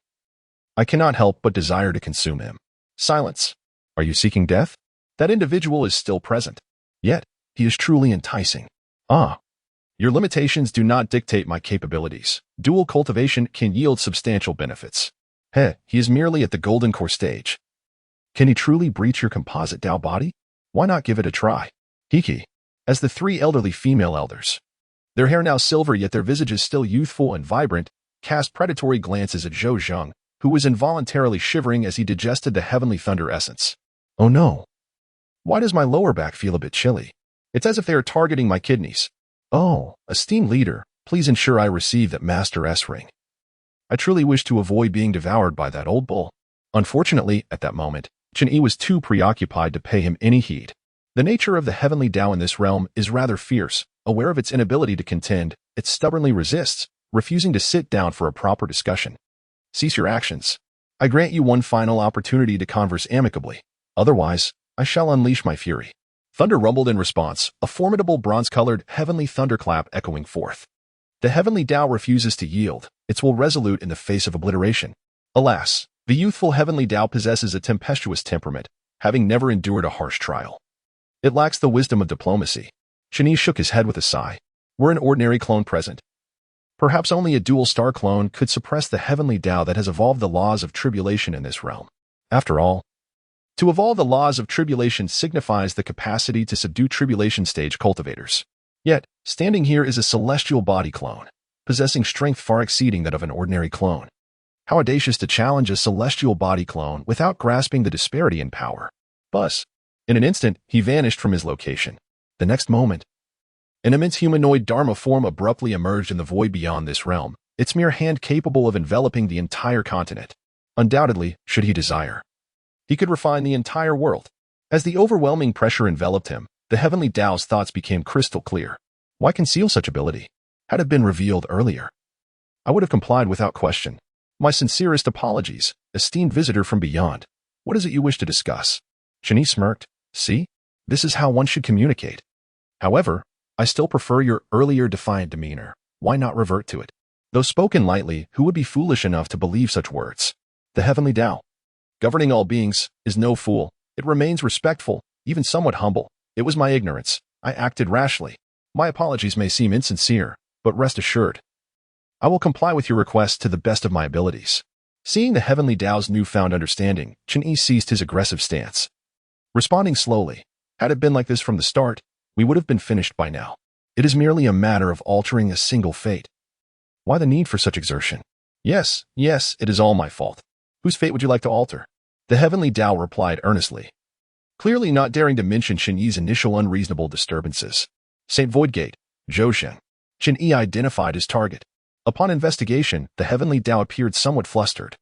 [SPEAKER 1] I cannot help but desire to consume him. Silence. Are you seeking death? That individual is still present. Yet, he is truly enticing. Your limitations do not dictate my capabilities. Dual cultivation can yield substantial benefits. He is merely at the golden core stage. Can he truly breach your composite Tao body? Why not give it a try? Hiki. As the three elderly female elders, their hair now silver yet their visages still youthful and vibrant, cast predatory glances at Zhou Zheng, who was involuntarily shivering as he digested the heavenly thunder essence. Oh no. Why does my lower back feel a bit chilly? It's as if they are targeting my kidneys. Oh, esteemed leader, please ensure I receive that Master S ring. I truly wish to avoid being devoured by that old bull. Unfortunately, at that moment, Chen Yi was too preoccupied to pay him any heed. The nature of the heavenly Tao in this realm is rather fierce. Aware of its inability to contend, it stubbornly resists, refusing to sit down for a proper discussion. Cease your actions. I grant you one final opportunity to converse amicably. Otherwise, I shall unleash my fury. Thunder rumbled in response, a formidable bronze-colored heavenly thunderclap echoing forth. The heavenly Tao refuses to yield. Its will resolute in the face of obliteration. Alas, the youthful heavenly Tao possesses a tempestuous temperament, having never endured a harsh trial. It lacks the wisdom of diplomacy. Chen Yi shook his head with a sigh. Were an ordinary clone present, perhaps only a dual-star clone could suppress the heavenly Tao that has evolved the laws of tribulation in this realm. After all, to evolve the laws of tribulation signifies the capacity to subdue tribulation stage cultivators. Yet, standing here is a celestial body clone, possessing strength far exceeding that of an ordinary clone. How audacious to challenge a celestial body clone without grasping the disparity in power. Buzz. In an instant, he vanished from his location. The next moment, an immense humanoid Dharma form abruptly emerged in the void beyond this realm, its mere hand capable of enveloping the entire continent. Undoubtedly, should he desire, he could refine the entire world. As the overwhelming pressure enveloped him, the heavenly Tao's thoughts became crystal clear. Why conceal such ability? Had it been revealed earlier, I would have complied without question. My sincerest apologies, esteemed visitor from beyond. What is it you wish to discuss? Chen Yi smirked. See? This is how one should communicate. However, I still prefer your earlier defiant demeanor. Why not revert to it? Though spoken lightly, who would be foolish enough to believe such words? The heavenly Tao, governing all beings, is no fool. It remains respectful, even somewhat humble. It was my ignorance. I acted rashly. My apologies may seem insincere, but rest assured, I will comply with your request to the best of my abilities. Seeing the heavenly Tao's newfound understanding, Chen Yi ceased his aggressive stance. Responding slowly, had it been like this from the start, we would have been finished by now. It is merely a matter of altering a single fate. Why the need for such exertion? Yes, it is all my fault. Whose fate would you like to alter? The heavenly Tao replied earnestly, clearly not daring to mention Chen Yi's initial unreasonable disturbances. St. Voidgate, Zhoushan. Chen Yi identified his target. Upon investigation, the heavenly Tao appeared somewhat flustered.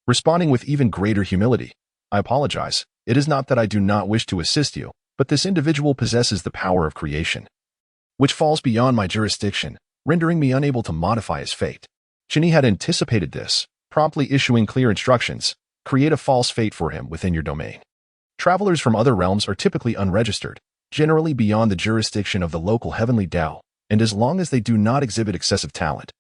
[SPEAKER 1] Responding with even greater humility, I apologize. It is not that I do not wish to assist you, but this individual possesses the power of creation, which falls beyond my jurisdiction, rendering me unable to modify his fate. Chen Yi had anticipated this, promptly issuing clear instructions. Create a false fate for him within your domain. Travelers from other realms are typically unregistered, generally beyond the jurisdiction of the local heavenly Tao, and as long as they do not exhibit excessive talent,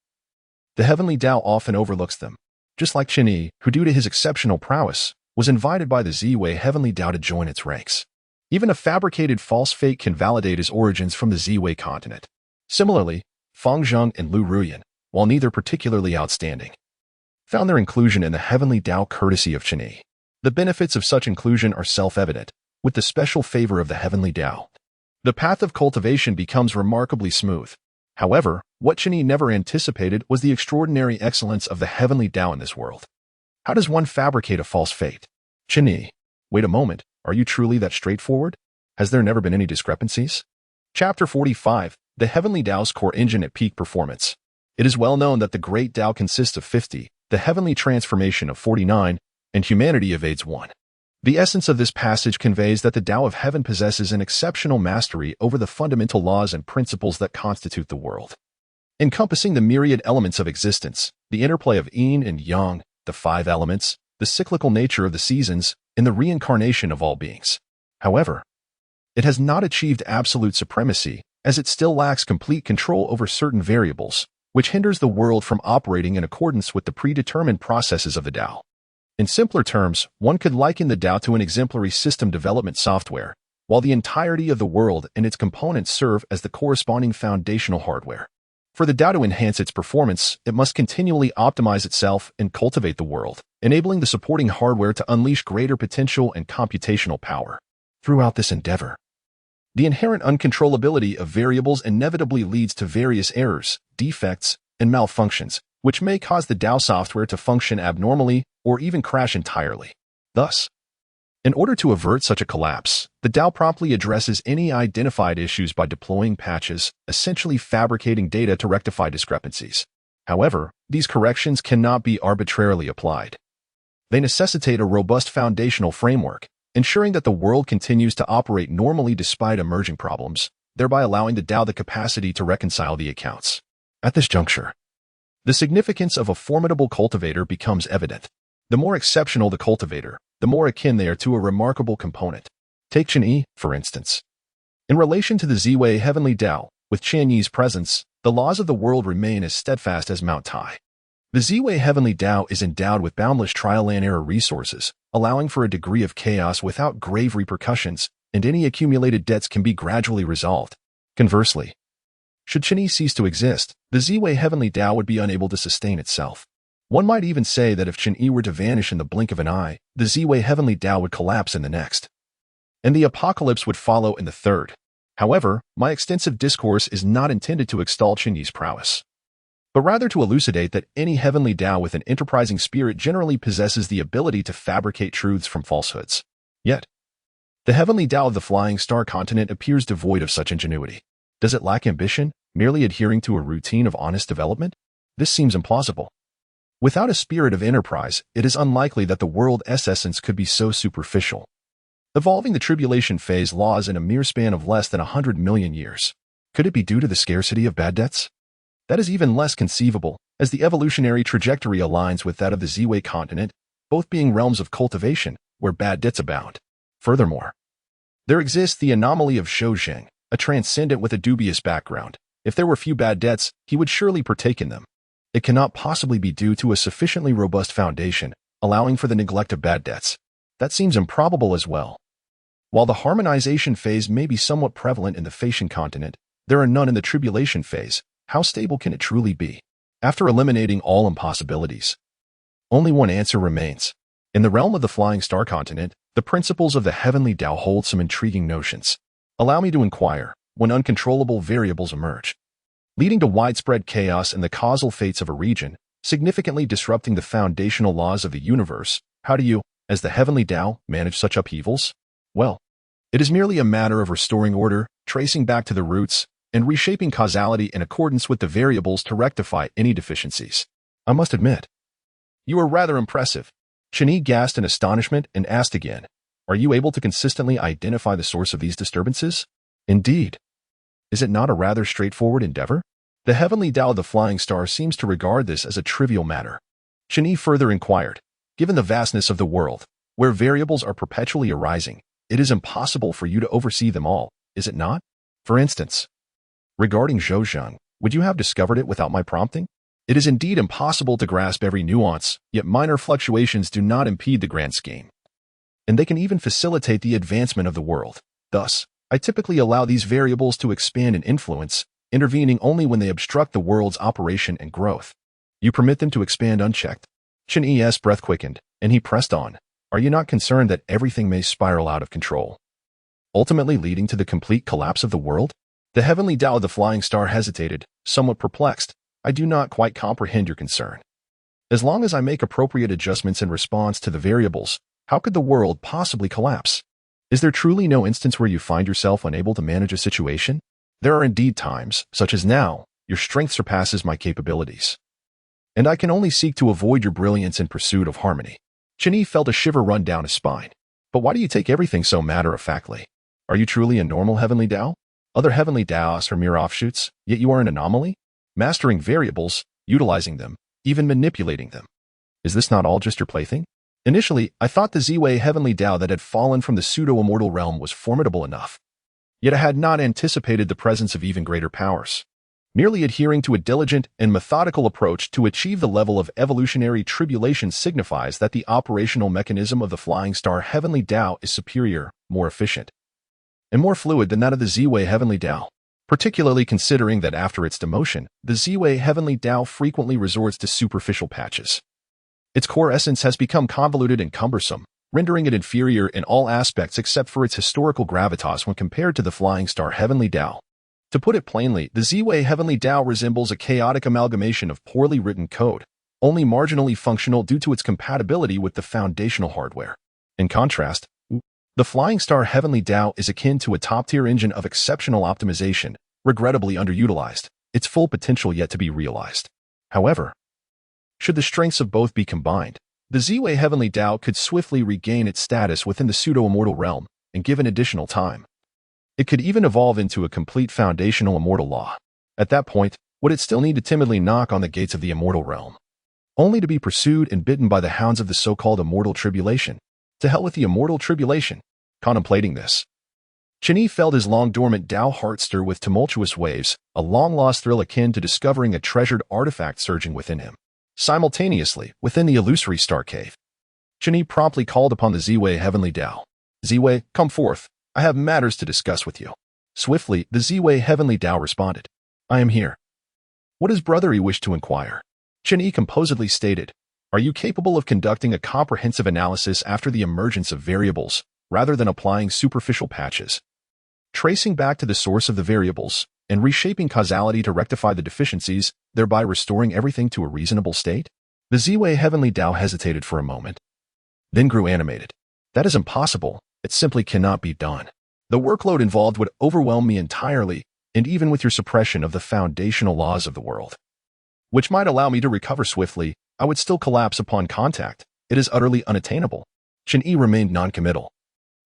[SPEAKER 1] the heavenly Tao often overlooks them. Just like Chen Yi, who due to his exceptional prowess, was invited by the Ziwei heavenly Tao to join its ranks. Even a fabricated false fate can validate his origins from the Ziwei continent. Similarly, Fang Zheng and Lu Ruyan, while neither particularly outstanding, found their inclusion in the heavenly Tao courtesy of Chen Yi. The benefits of such inclusion are self-evident. With the special favor of the heavenly Tao, the path of cultivation becomes remarkably smooth. However, what Chen Yi never anticipated was the extraordinary excellence of the heavenly Tao in this world. How does one fabricate a false fate? Chen Yi, wait a moment, are you truly that straightforward? Has there never been any discrepancies? Chapter 45, The Heavenly Tao's Core Engine at Peak Performance. It is well known that the Great Tao consists of 50, the heavenly transformation of 49, and humanity evades 1. The essence of this passage conveys that the Tao of Heaven possesses an exceptional mastery over the fundamental laws and principles that constitute the world. Encompassing the myriad elements of existence, the interplay of yin and yang, the 5 elements, the cyclical nature of the seasons, and the reincarnation of all beings. However, it has not achieved absolute supremacy, as it still lacks complete control over certain variables, which hinders the world from operating in accordance with the predetermined processes of the Tao. In simpler terms, one could liken the Tao to an exemplary system development software, while the entirety of the world and its components serve as the corresponding foundational hardware. For the Tao to enhance its performance, it must continually optimize itself and cultivate the world, enabling the supporting hardware to unleash greater potential and computational power. Throughout this endeavor, the inherent uncontrollability of variables inevitably leads to various errors, defects, and malfunctions, which may cause the Tao software to function abnormally or even crash entirely. Thus, in order to avert such a collapse, the Tao promptly addresses any identified issues by deploying patches, essentially fabricating data to rectify discrepancies. However, these corrections cannot be arbitrarily applied. They necessitate a robust foundational framework, ensuring that the world continues to operate normally despite emerging problems, thereby allowing the Tao the capacity to reconcile the accounts. At this juncture, the significance of a formidable cultivator becomes evident. The more exceptional the cultivator, the more akin they are to a remarkable component. Take Chen Yi, for instance. In relation to the Ziwei heavenly Tao, with Chen Yi's presence, the laws of the world remain as steadfast as Mount Tai. The Ziwei heavenly Tao is endowed with boundless trial-and-error resources, allowing for a degree of chaos without grave repercussions, and any accumulated debts can be gradually resolved. Conversely, should Chen Yi cease to exist, the Ziwei heavenly Tao would be unable to sustain itself. One might even say that if Chen Yi were to vanish in the blink of an eye, the Ziwei heavenly Tao would collapse in the next, and the apocalypse would follow in the third. However, my extensive discourse is not intended to extol Chen Yi's prowess, but rather to elucidate that any heavenly Tao with an enterprising spirit generally possesses the ability to fabricate truths from falsehoods. Yet, the heavenly Tao of the Flying Star continent appears devoid of such ingenuity. Does it lack ambition, merely adhering to a routine of honest development? This seems implausible. Without a spirit of enterprise, it is unlikely that the world's essence could be so superficial, evolving the tribulation phase laws in a mere span of less than 100 million years. Could it be due to the scarcity of bad debts? That is even less conceivable, as the evolutionary trajectory aligns with that of the Ziwei continent, both being realms of cultivation, where bad debts abound. Furthermore, there exists the anomaly of Shou, a transcendent with a dubious background. If there were few bad debts, he would surely partake in them. It cannot possibly be due to a sufficiently robust foundation, allowing for the neglect of bad debts. That seems improbable as well. While the harmonization phase may be somewhat prevalent in the Phasian continent, there are none in the tribulation phase. How stable can it truly be? After eliminating all impossibilities, only one answer remains. In the realm of the Flying Star continent, the principles of the heavenly Tao hold some intriguing notions. Allow me to inquire, when uncontrollable variables emerge, leading to widespread chaos in the causal fates of a region, significantly disrupting the foundational laws of the universe, how do you, as the heavenly Tao, manage such upheavals? Well, it is merely a matter of restoring order, tracing back to the roots, and reshaping causality in accordance with the variables to rectify any deficiencies. I must admit, you are rather impressive. Chen Yi gasped in astonishment and asked again, are you able to consistently identify the source of these disturbances? Indeed. Is it not a rather straightforward endeavor? The heavenly Tao of the Flying Star seems to regard this as a trivial matter. Chen Yi further inquired, given the vastness of the world, where variables are perpetually arising, it is impossible for you to oversee them all, is it not? For instance, regarding Zhouzhan, would you have discovered it without my prompting? It is indeed impossible to grasp every nuance, yet minor fluctuations do not impede the grand scheme, and they can even facilitate the advancement of the world. Thus, I typically allow these variables to expand and influence, intervening only when they obstruct the world's operation and growth. You permit them to expand unchecked. Chen Yi's breath quickened, and he pressed on. Are you not concerned that everything may spiral out of control, ultimately leading to the complete collapse of the world? The heavenly Tao of the Flying Star hesitated, somewhat perplexed. I do not quite comprehend your concern. As long as I make appropriate adjustments in response to the variables, how could the world possibly collapse? Is there truly no instance where you find yourself unable to manage a situation? There are indeed times, such as now, your strength surpasses my capabilities. And I can only seek to avoid your brilliance in pursuit of harmony. Chen Yi felt a shiver run down his spine. But why do you take everything so matter-of-factly? Are you truly a normal heavenly Tao? Other heavenly Taos are mere offshoots, yet you are an anomaly? Mastering variables, utilizing them, even manipulating them. Is this not all just your plaything? Initially, I thought the Ziwei heavenly Tao that had fallen from the pseudo-immortal realm was formidable enough. Yet I had not anticipated the presence of even greater powers. Merely adhering to a diligent and methodical approach to achieve the level of evolutionary tribulation signifies that the operational mechanism of the Flying Star Heavenly Tao is superior, more efficient, and more fluid than that of the Ziwei Heavenly Tao, particularly considering that after its demotion, the Ziwei Heavenly Tao frequently resorts to superficial patches. Its core essence has become convoluted and cumbersome, rendering it inferior in all aspects except for its historical gravitas when compared to the Flying Star Heavenly Tao. To put it plainly, the Ziwei Heavenly Tao resembles a chaotic amalgamation of poorly written code, only marginally functional due to its compatibility with the foundational hardware. In contrast, the Flying Star Heavenly Tao is akin to a top-tier engine of exceptional optimization, regrettably underutilized, its full potential yet to be realized. However, should the strengths of both be combined, the Ziwei Heavenly Tao could swiftly regain its status within the pseudo-immortal realm, and given additional time, it could even evolve into a complete foundational immortal law. At that point, would it still need to timidly knock on the gates of the immortal realm, only to be pursued and bitten by the hounds of the so-called immortal tribulation? To hell with the immortal tribulation. Contemplating this, Chen Yi felt his long-dormant Tao heart stir with tumultuous waves, a long-lost thrill akin to discovering a treasured artifact surging within him. Simultaneously, within the illusory star cave, Chen Yi promptly called upon the Ziwei Heavenly Tao. Ziwei, come forth. I have matters to discuss with you. Swiftly, the Ziwei Heavenly Tao responded. I am here. What does Brother Yi wish to inquire? Chen Yi composedly stated. Are you capable of conducting a comprehensive analysis after the emergence of variables, rather than applying superficial patches, tracing back to the source of the variables, and reshaping causality to rectify the deficiencies, thereby restoring everything to a reasonable state? The Ziwei Heavenly Tao hesitated for a moment, then grew animated. That is impossible. It simply cannot be done. The workload involved would overwhelm me entirely, and even with your suppression of the foundational laws of the world, which might allow me to recover swiftly, I would still collapse upon contact. It is utterly unattainable. Chen Yi remained non-committal,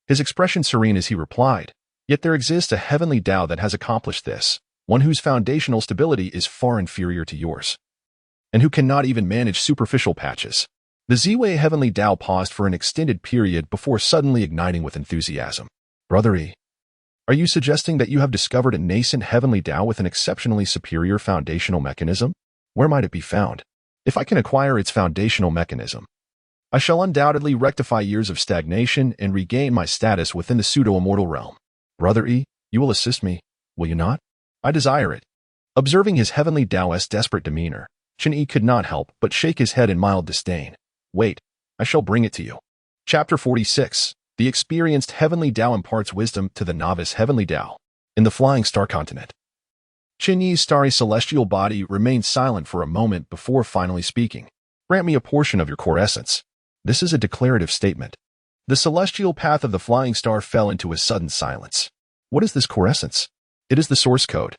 [SPEAKER 1] his expression serene as he replied, yet there exists a heavenly Tao that has accomplished this, one whose foundational stability is far inferior to yours, and who cannot even manage superficial patches. The Ziwei Heavenly Tao paused for an extended period before suddenly igniting with enthusiasm. Brother Yi, are you suggesting that you have discovered a nascent heavenly Tao with an exceptionally superior foundational mechanism? Where might it be found? If I can acquire its foundational mechanism, I shall undoubtedly rectify years of stagnation and regain my status within the pseudo-immortal realm. Brother Yi, you will assist me, will you not? I desire it. Observing his heavenly Taoist's desperate demeanor, Chen Yi could not help but shake his head in mild disdain. Wait, I shall bring it to you. Chapter 46. The experienced heavenly Tao imparts wisdom to the novice heavenly Tao. In the Flying Star Continent, Chen Yi's starry celestial body remained silent for a moment before finally speaking. Grant me a portion of your core essence. This is a declarative statement. The celestial path of the flying star fell into a sudden silence. What is this core essence? It is the source code.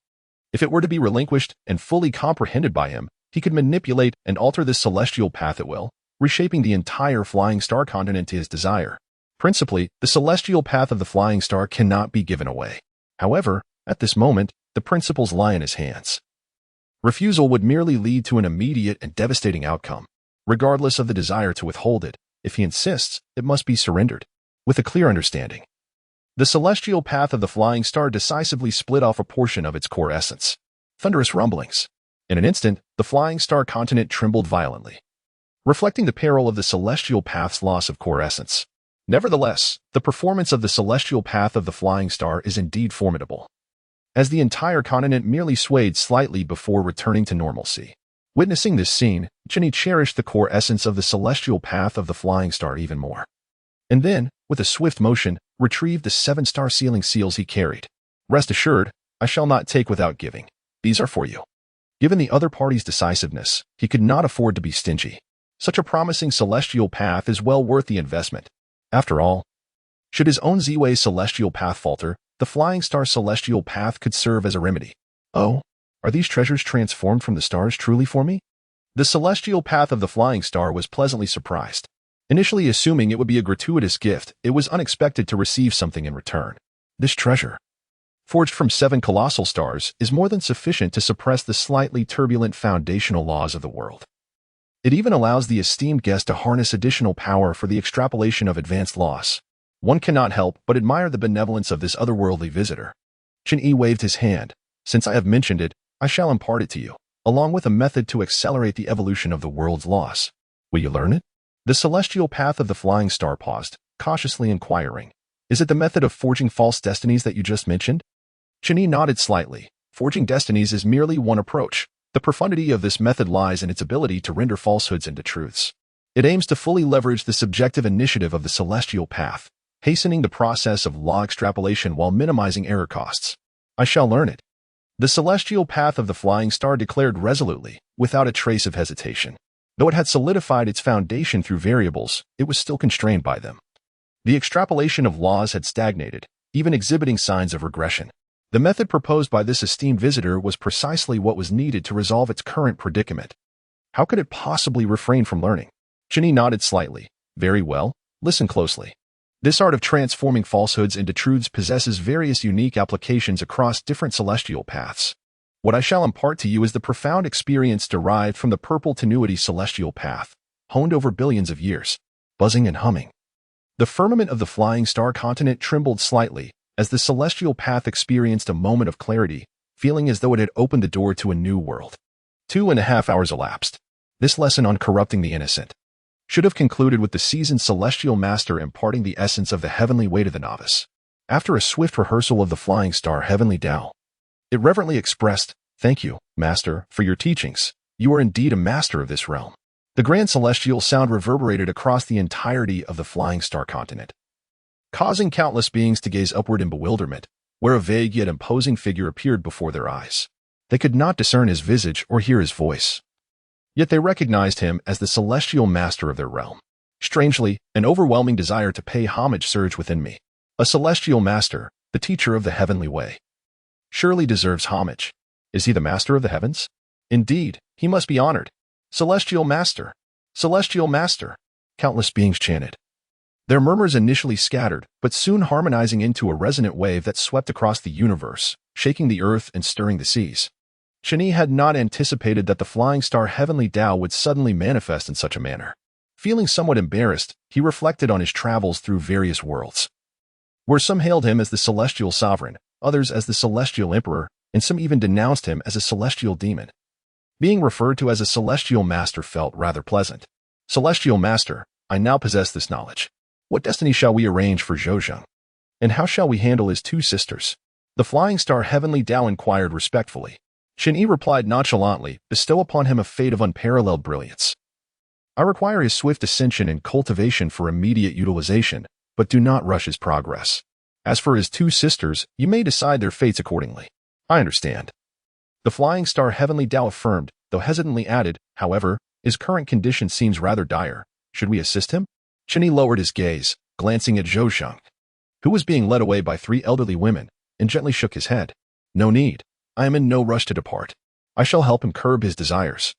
[SPEAKER 1] If it were to be relinquished and fully comprehended by him, he could manipulate and alter this celestial path at will, reshaping the entire flying star continent to his desire. Principally, the celestial path of the flying star cannot be given away. However, at this moment, the principles lie in his hands. Refusal would merely lead to an immediate and devastating outcome. Regardless of the desire to withhold it, if he insists, it must be surrendered. With a clear understanding, the celestial path of the flying star decisively split off a portion of its core essence. Thunderous rumblings. In an instant, the flying star continent trembled violently, reflecting the peril of the celestial path's loss of core essence. Nevertheless, the performance of the celestial path of the flying star is indeed formidable, as the entire continent merely swayed slightly before returning to normalcy. Witnessing this scene, Chen Yi cherished the core essence of the celestial path of the flying star even more, and then, with a swift motion, retrieved the 7-star sealing seals he carried. Rest assured, I shall not take without giving. These are for you. Given the other party's decisiveness, he could not afford to be stingy. Such a promising celestial path is well worth the investment. After all, should his own Ziwei celestial path falter, the flying star celestial path could serve as a remedy. Oh, Are these treasures transformed from the stars truly for me? The celestial path of the flying star was pleasantly surprised. Initially assuming it would be a gratuitous gift, it was unexpected to receive something in return. This treasure, forged from 7 colossal stars, is more than sufficient to suppress the slightly turbulent foundational laws of the world. It even allows the esteemed guest to harness additional power for the extrapolation of advanced laws. One cannot help but admire the benevolence of this otherworldly visitor. Chen Yi waved his hand. Since I have mentioned it, I shall impart it to you, along with a method to accelerate the evolution of the world's laws. Will you learn it? The celestial path of the flying star paused, cautiously inquiring. Is it the method of forging false destinies that you just mentioned? Chen Yi nodded slightly. Forging destinies is merely one approach. The profundity of this method lies in its ability to render falsehoods into truths. It aims to fully leverage the subjective initiative of the celestial path, hastening the process of law extrapolation while minimizing error costs. I shall learn it. The celestial path of the flying star declared resolutely, without a trace of hesitation. Though it had solidified its foundation through variables, it was still constrained by them. The extrapolation of laws had stagnated, even exhibiting signs of regression. The method proposed by this esteemed visitor was precisely what was needed to resolve its current predicament. How could it possibly refrain from learning? Chen Yi nodded slightly. Very well, listen closely. This art of transforming falsehoods into truths possesses various unique applications across different celestial paths. What I shall impart to you is the profound experience derived from the purple tenuity celestial path, honed over billions of years, buzzing and humming. The firmament of the flying star continent trembled slightly as the celestial path experienced a moment of clarity, feeling as though it had opened the door to a new world. 2.5 hours elapsed. This lesson on corrupting the innocent should have concluded with the seasoned celestial master imparting the essence of the heavenly way to the novice. After a swift rehearsal of the flying star heavenly Tao, it reverently expressed, "Thank you, Master, for your teachings. You are indeed a master of this realm." The grand celestial sound reverberated across the entirety of the flying star continent, causing countless beings to gaze upward in bewilderment, where a vague yet imposing figure appeared before their eyes. They could not discern his visage or hear his voice, yet they recognized him as the celestial master of their realm. Strangely, an overwhelming desire to pay homage surged within me. A celestial master, the teacher of the heavenly way, surely deserves homage. Is he the master of the heavens? Indeed, he must be honored. Celestial master! Celestial master! Countless beings chanted. Their murmurs initially scattered, but soon harmonizing into a resonant wave that swept across the universe, shaking the earth and stirring the seas. Chen Yi had not anticipated that the flying star heavenly Tao would suddenly manifest in such a manner. Feeling somewhat embarrassed, he reflected on his travels through various worlds, where some hailed him as the celestial sovereign, others as the celestial emperor, and some even denounced him as a celestial demon. Being referred to as a celestial master felt rather pleasant. Celestial master, I now possess this knowledge. What destiny shall we arrange for Zhouzheng? And how shall we handle his 2 sisters? The flying star heavenly Tao inquired respectfully. Chen Yi replied nonchalantly, bestow upon him a fate of unparalleled brilliance. I require his swift ascension and cultivation for immediate utilization, but do not rush his progress. As for his 2 sisters, you may decide their fates accordingly. I understand. The flying star heavenly Tao affirmed, though hesitantly added, however, his current condition seems rather dire. Should we assist him? Chen Yi lowered his gaze, glancing at Zhouzheng, who was being led away by 3 elderly women, and gently shook his head. No need. I am in no rush to depart. I shall help him curb his desires,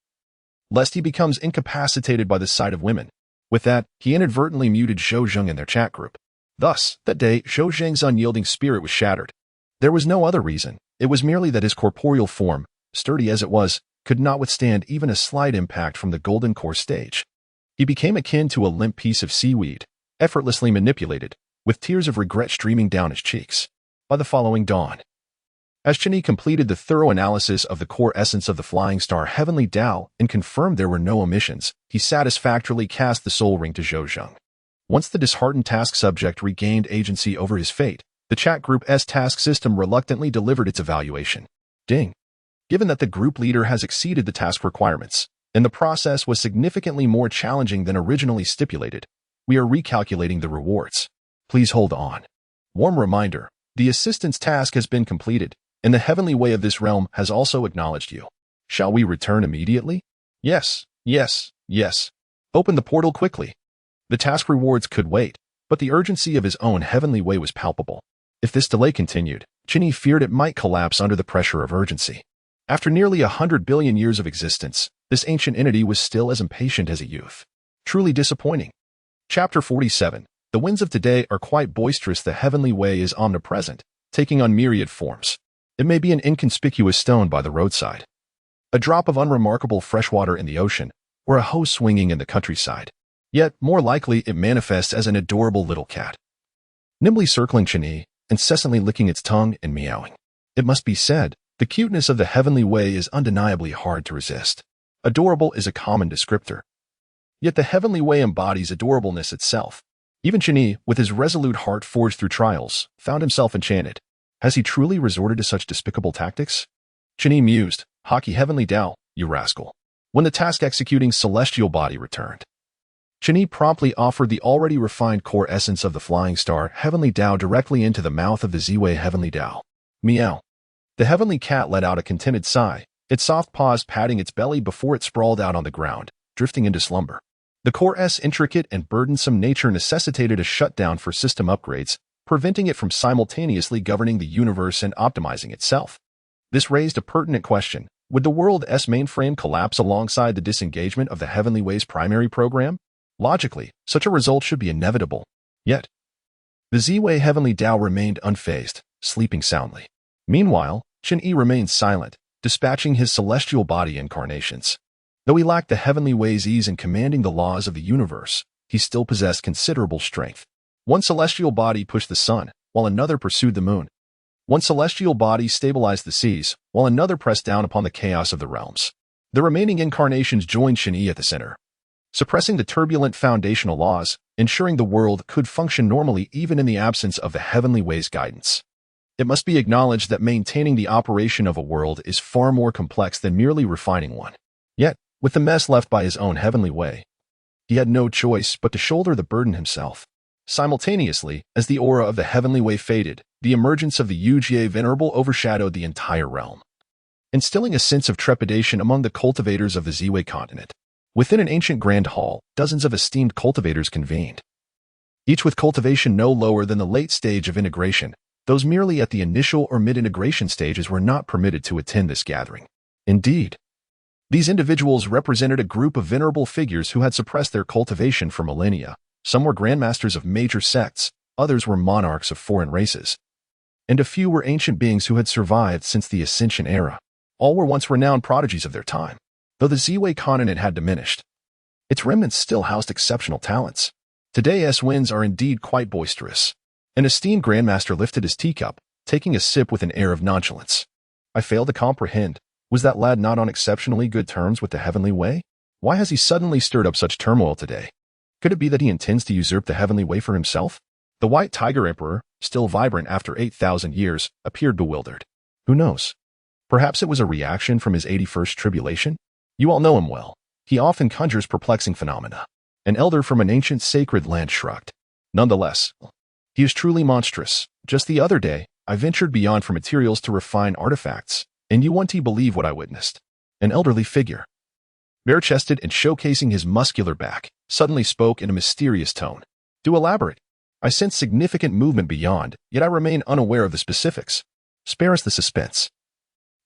[SPEAKER 1] lest he becomes incapacitated by the sight of women. With that, he inadvertently muted Zhouzheng in their chat group. Thus, that day, Zhouzheng's unyielding spirit was shattered. There was no other reason. It was merely that his corporeal form, sturdy as it was, could not withstand even a slight impact from the golden core stage. He became akin to a limp piece of seaweed, effortlessly manipulated, with tears of regret streaming down his cheeks. By the following dawn, as Chen Yi completed the thorough analysis of the core essence of the flying star heavenly Tao and confirmed there were no omissions, he satisfactorily cast the soul ring to Zhouzheng. Once the disheartened task subject regained agency over his fate, the chat group's task system reluctantly delivered its evaluation. Ding. Given that the group leader has exceeded the task requirements, and the process was significantly more challenging than originally stipulated, we are recalculating the rewards. Please hold on. Warm reminder, the assistance task has been completed, and the heavenly way of this realm has also acknowledged you. Shall we return immediately? Yes, yes, yes. Open the portal quickly. The task rewards could wait, but the urgency of his own heavenly way was palpable. If this delay continued, Chen Yi feared it might collapse under the pressure of urgency. After nearly 100 billion years of existence, this ancient entity was still as impatient as a youth. Truly disappointing. Chapter 47. The winds of today are quite boisterous. The heavenly way is omnipresent, taking on myriad forms. It may be an inconspicuous stone by the roadside, a drop of unremarkable freshwater in the ocean, or a hoe swinging in the countryside. Yet, more likely, it manifests as an adorable little cat, nimbly circling Chen Yi, incessantly licking its tongue and meowing. It must be said, the cuteness of the heavenly way is undeniably hard to resist. Adorable is a common descriptor. Yet the heavenly way embodies adorableness itself. Even Chen Yi, with his resolute heart forged through trials, found himself enchanted. Has he truly resorted to such despicable tactics? Chen Yi mused, "Hockey heavenly Tao, you rascal." When the task-executing celestial body returned, Chen Yi promptly offered the already refined core essence of the flying star heavenly Tao directly into the mouth of the Ziwei heavenly Tao. Meow. The heavenly cat let out a contented sigh, its soft paws patting its belly before it sprawled out on the ground, drifting into slumber. The core's intricate and burdensome nature necessitated a shutdown for system upgrades, preventing it from simultaneously governing the universe and optimizing itself. This raised a pertinent question. Would the world's mainframe collapse alongside the disengagement of the Heavenly Way's primary program? Logically, such a result should be inevitable. Yet, the Ziwei heavenly Tao remained unfazed, sleeping soundly. Meanwhile, Chen Yi remained silent, dispatching his celestial body incarnations. Though he lacked the heavenly way's ease in commanding the laws of the universe, he still possessed considerable strength. One celestial body pushed the sun, while another pursued the moon. One celestial body stabilized the seas, while another pressed down upon the chaos of the realms. The remaining incarnations joined Chen Yi at the center, suppressing the turbulent foundational laws, ensuring the world could function normally even in the absence of the heavenly way's guidance. It must be acknowledged that maintaining the operation of a world is far more complex than merely refining one. Yet, with the mess left by his own heavenly way, he had no choice but to shoulder the burden himself. Simultaneously, as the aura of the heavenly way faded, the emergence of the Yujie Venerable overshadowed the entire realm, instilling a sense of trepidation among the cultivators of the Ziwei continent. Within an ancient grand hall, dozens of esteemed cultivators convened, each with cultivation no lower than the late stage of integration. Those merely at the initial or mid-integration stages were not permitted to attend this gathering. Indeed, these individuals represented a group of venerable figures who had suppressed their cultivation for millennia. Some were grandmasters of major sects, others were monarchs of foreign races, and a few were ancient beings who had survived since the Ascension era. All were once renowned prodigies of their time. Though the Ziwei continent had diminished, its remnants still housed exceptional talents. Today's winds are indeed quite boisterous. An esteemed grandmaster lifted his teacup, taking a sip with an air of nonchalance. I fail to comprehend. Was that lad not on exceptionally good terms with the heavenly way? Why has he suddenly stirred up such turmoil today? Could it be that he intends to usurp the heavenly way for himself? The White Tiger Emperor, still vibrant after 8,000 years, appeared bewildered. Who knows? Perhaps it was a reaction from his 81st tribulation? You all know him well. He often conjures perplexing phenomena. An elder from an ancient sacred land shrugged. Nonetheless, he is truly monstrous. Just the other day, I ventured beyond for materials to refine artifacts, and you won't believe what I witnessed. An elderly figure, bare-chested and showcasing his muscular back, suddenly spoke in a mysterious tone. Do elaborate. I sense significant movement beyond, yet I remain unaware of the specifics. Spare us the suspense.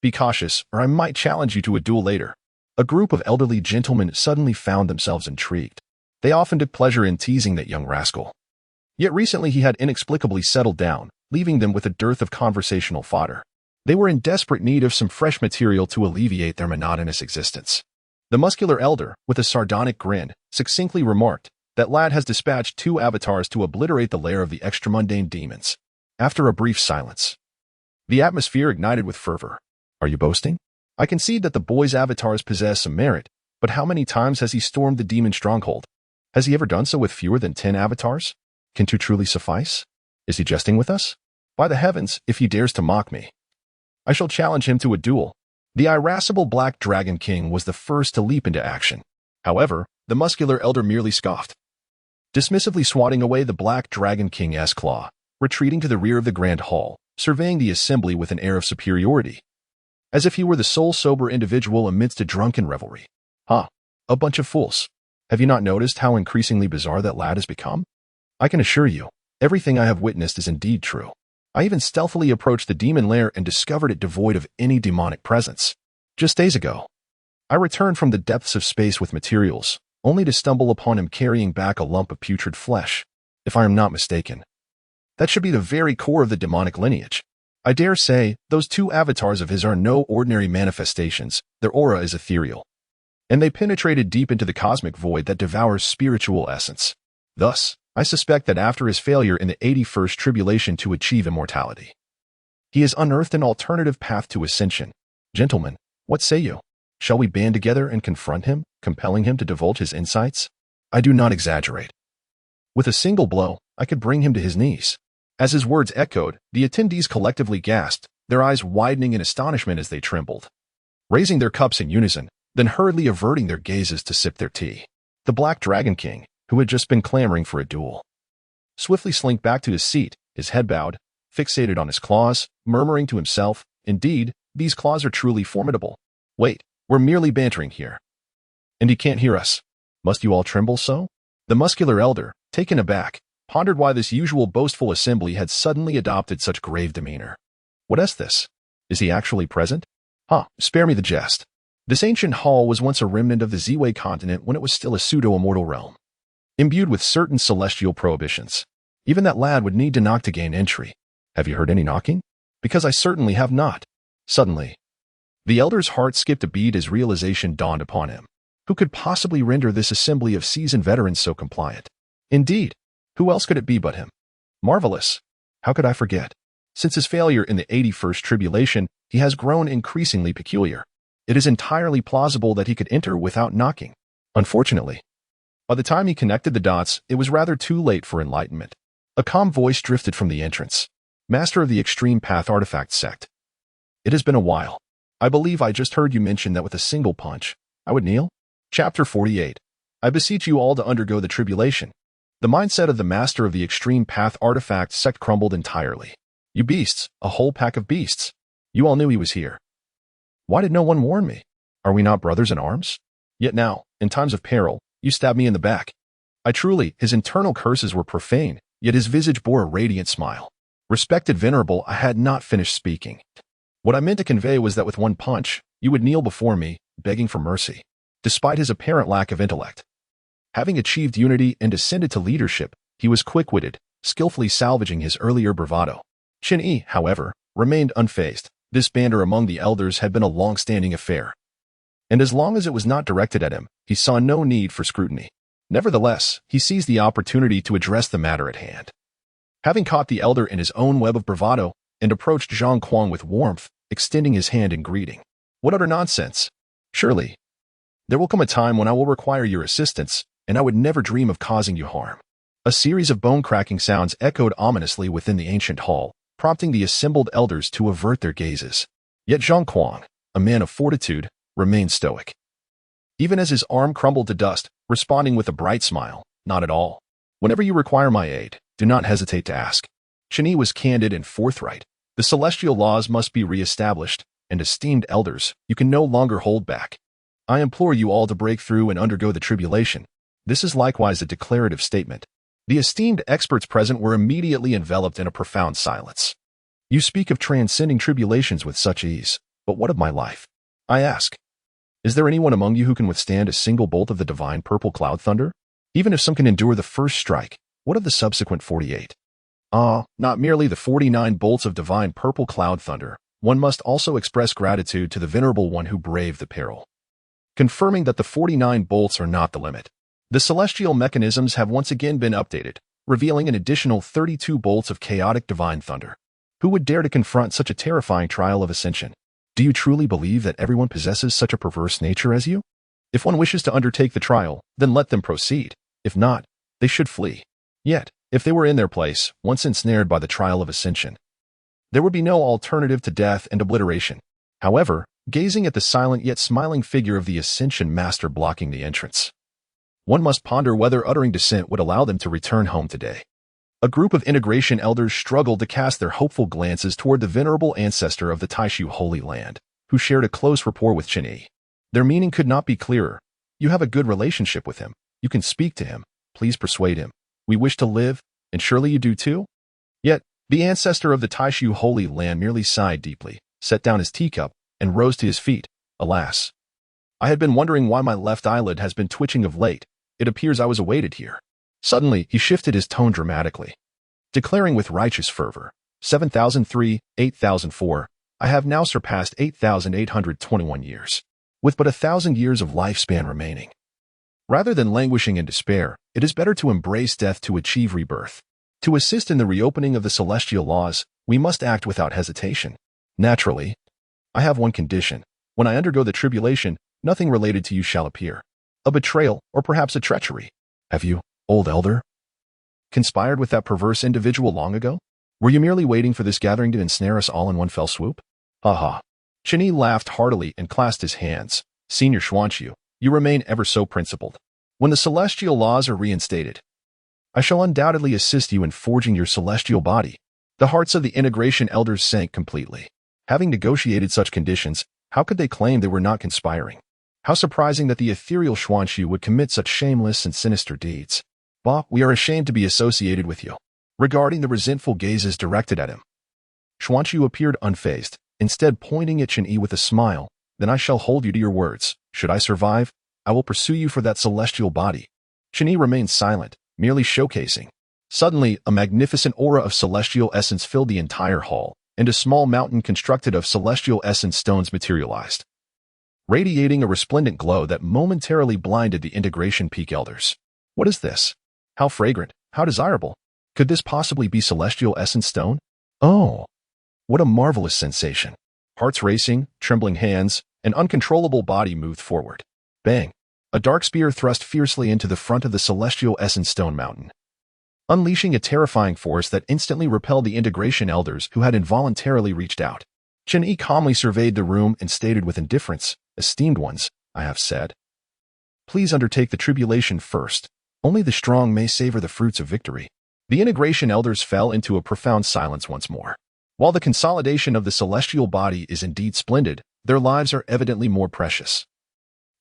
[SPEAKER 1] Be cautious, or I might challenge you to a duel later. A group of elderly gentlemen suddenly found themselves intrigued. They often took pleasure in teasing that young rascal. Yet recently he had inexplicably settled down, leaving them with a dearth of conversational fodder. They were in desperate need of some fresh material to alleviate their monotonous existence. The muscular elder, with a sardonic grin, succinctly remarked, "That lad has dispatched 2 avatars to obliterate the lair of the extramundane demons." After a brief silence, the atmosphere ignited with fervor. Are you boasting? I concede that the boy's avatars possess some merit, but how many times has he stormed the demon stronghold? Has he ever done so with fewer than 10 avatars? Can 2 truly suffice? Is he jesting with us? By the heavens, if he dares to mock me, I shall challenge him to a duel. The irascible Black Dragon King was the first to leap into action. However, the muscular elder merely scoffed, dismissively swatting away the Black Dragon King's claw, retreating to the rear of the grand hall, surveying the assembly with an air of superiority, as if he were the sole sober individual amidst a drunken revelry. Ha! A bunch of fools. Have you not noticed how increasingly bizarre that lad has become? I can assure you, everything I have witnessed is indeed true. I even stealthily approached the demon lair and discovered it devoid of any demonic presence. Just days ago, I returned from the depths of space with materials, only to stumble upon him carrying back a lump of putrid flesh, if I am not mistaken. That should be the very core of the demonic lineage. I dare say, those two avatars of his are no ordinary manifestations, their aura is ethereal. And they penetrated deep into the cosmic void that devours spiritual essence. Thus, I suspect that after his failure in the 81st tribulation to achieve immortality, he has unearthed an alternative path to ascension. Gentlemen, what say you? Shall we band together and confront him, compelling him to divulge his insights? I do not exaggerate. With a single blow, I could bring him to his knees. As his words echoed, the attendees collectively gasped, their eyes widening in astonishment as they trembled, raising their cups in unison, then hurriedly averting their gazes to sip their tea. The Black Dragon King, who had just been clamoring for a duel, swiftly slinked back to his seat, his head bowed, fixated on his claws, murmuring to himself, "Indeed, these claws are truly formidable. Wait, we're merely bantering here. And he can't hear us. Must you all tremble so?" The muscular elder, taken aback, pondered why this usual boastful assembly had suddenly adopted such grave demeanor. What is this? Is he actually present? Spare me the jest. This ancient hall was once a remnant of the Ziwei continent when it was still a pseudo-immortal realm, imbued with certain celestial prohibitions. Even that lad would need to knock to gain entry. Have you heard any knocking? Because I certainly have not. Suddenly, the elder's heart skipped a beat as realization dawned upon him. Who could possibly render this assembly of seasoned veterans so compliant? Indeed, who else could it be but him? Marvelous. How could I forget? Since his failure in the 81st tribulation, he has grown increasingly peculiar. It is entirely plausible that he could enter without knocking. Unfortunately, by the time he connected the dots, it was rather too late for enlightenment. A calm voice drifted from the entrance. Master of the Extreme Path Artifact Sect. It has been a while. I believe I just heard you mention that with a single punch, I would kneel? Chapter 48. I beseech you all to undergo the tribulation. The mindset of the Master of the Extreme Path Artifact Sect crumbled entirely. You beasts, a whole pack of beasts. You all knew he was here. Why did no one warn me? Are we not brothers in arms? Yet now, in times of peril, you stab me in the back. His internal curses were profane, yet his visage bore a radiant smile. Respected Venerable, I had not finished speaking. What I meant to convey was that with one punch, you would kneel before me, begging for mercy. Despite his apparent lack of intellect, having achieved unity and ascended to leadership, he was quick-witted, skillfully salvaging his earlier bravado. Chen Yi, however, remained unfazed. This banter among the elders had been a long-standing affair, and as long as it was not directed at him, he saw no need for scrutiny. Nevertheless, he seized the opportunity to address the matter at hand. Having caught the elder in his own web of bravado, and approached Zhang Kuang with warmth, extending his hand in greeting. What utter nonsense! Surely, there will come a time when I will require your assistance, and I would never dream of causing you harm. A series of bone-cracking sounds echoed ominously within the ancient hall, prompting the assembled elders to avert their gazes. Yet Zhang Kuang, a man of fortitude, remained stoic. Even as his arm crumbled to dust, responding with a bright smile, "Not at all. Whenever you require my aid, do not hesitate to ask." Chen Yi was candid and forthright. The celestial laws must be re-established, and esteemed elders, you can no longer hold back. I implore you all to break through and undergo the tribulation. This is likewise a declarative statement. The esteemed experts present were immediately enveloped in a profound silence. You speak of transcending tribulations with such ease, but what of my life? I ask. Is there anyone among you who can withstand a single bolt of the divine purple cloud thunder? Even if some can endure the first strike, what of the subsequent 48? Not merely the 49 bolts of divine purple cloud thunder, one must also express gratitude to the venerable one who braved the peril, confirming that the 49 bolts are not the limit. The celestial mechanisms have once again been updated, revealing an additional 32 bolts of chaotic divine thunder. Who would dare to confront such a terrifying trial of ascension? Do you truly believe that everyone possesses such a perverse nature as you? If one wishes to undertake the trial, then let them proceed. If not, they should flee. Yet, if they were in their place, once ensnared by the trial of ascension, there would be no alternative to death and obliteration. However, gazing at the silent yet smiling figure of the ascension master blocking the entrance, one must ponder whether uttering dissent would allow them to return home today. A group of integration elders struggled to cast their hopeful glances toward the venerable ancestor of the Taishu Holy Land, who shared a close rapport with Chen Yi. Their meaning could not be clearer. You have a good relationship with him. You can speak to him. Please persuade him. We wish to live, and surely you do too? Yet, the ancestor of the Taishu Holy Land merely sighed deeply, set down his teacup, and rose to his feet, Alas, I had been wondering why my left eyelid has been twitching of late. It appears I was awaited here. Suddenly, he shifted his tone dramatically, declaring with righteous fervor, 7003, 8004, I have now surpassed 8,821 years, with but 1,000 years of lifespan remaining. Rather than languishing in despair, it is better to embrace death to achieve rebirth. To assist in the reopening of the celestial laws, we must act without hesitation. Naturally, I have one condition. When I undergo the tribulation, nothing related to you shall appear. A betrayal, or perhaps a treachery. Have you, old elder, conspired with that perverse individual long ago? Were you merely waiting for this gathering to ensnare us all in one fell swoop? Ha ha. Chen Yi laughed heartily and clasped his hands. Senior Xuanqiu, you remain ever so principled. When the celestial laws are reinstated, I shall undoubtedly assist you in forging your celestial body. The hearts of the integration elders sank completely. Having negotiated such conditions, how could they claim they were not conspiring? How surprising that the ethereal Xuanqiu would commit such shameless and sinister deeds. Bah, we are ashamed to be associated with you. Regarding the resentful gazes directed at him, Xuanqiu appeared unfazed, instead pointing at Chen Yi with a smile. Then I shall hold you to your words. Should I survive, I will pursue you for that celestial body. Chen Yi remained silent, merely showcasing. Suddenly, a magnificent aura of celestial essence filled the entire hall, and a small mountain constructed of celestial essence stones materialized, radiating a resplendent glow that momentarily blinded the integration peak elders. What is this? How fragrant, how desirable. Could this possibly be celestial essence stone? Oh, what a marvelous sensation. Hearts racing, trembling hands, an uncontrollable body moved forward. Bang! A dark spear thrust fiercely into the front of the celestial essence stone mountain, unleashing a terrifying force that instantly repelled the integration elders who had involuntarily reached out. Chen Yi calmly surveyed the room and stated with indifference, Esteemed ones, I have said, please undertake the tribulation first. Only the strong may savor the fruits of victory. The integration elders fell into a profound silence once more. While the consolidation of the celestial body is indeed splendid, their lives are evidently more precious.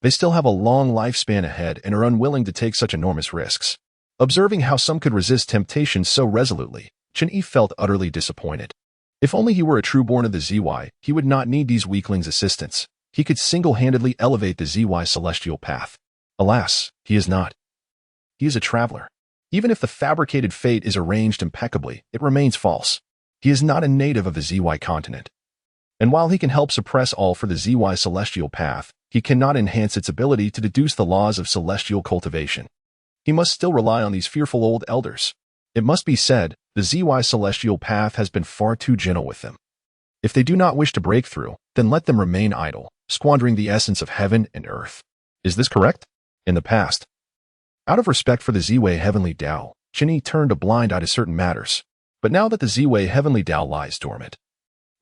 [SPEAKER 1] They still have a long lifespan ahead and are unwilling to take such enormous risks. Observing how some could resist temptation so resolutely, Chen Yi felt utterly disappointed. If only he were a true-born of the ZY, he would not need these weaklings' assistance. He could single-handedly elevate the ZY celestial path. Alas, he is not. He is a traveler. Even if the fabricated fate is arranged impeccably, it remains false. He is not a native of the ZY continent. And while he can help suppress all for the ZY celestial path, he cannot enhance its ability to deduce the laws of celestial cultivation. He must still rely on these fearful old elders. It must be said, the ZY celestial path has been far too gentle with them. If they do not wish to break through, then let them remain idle, squandering the essence of heaven and earth. Is this correct? In the past, out of respect for the ZY heavenly Tao, Chen Yi turned a blind eye to certain matters. But now that the ZY heavenly Tao lies dormant,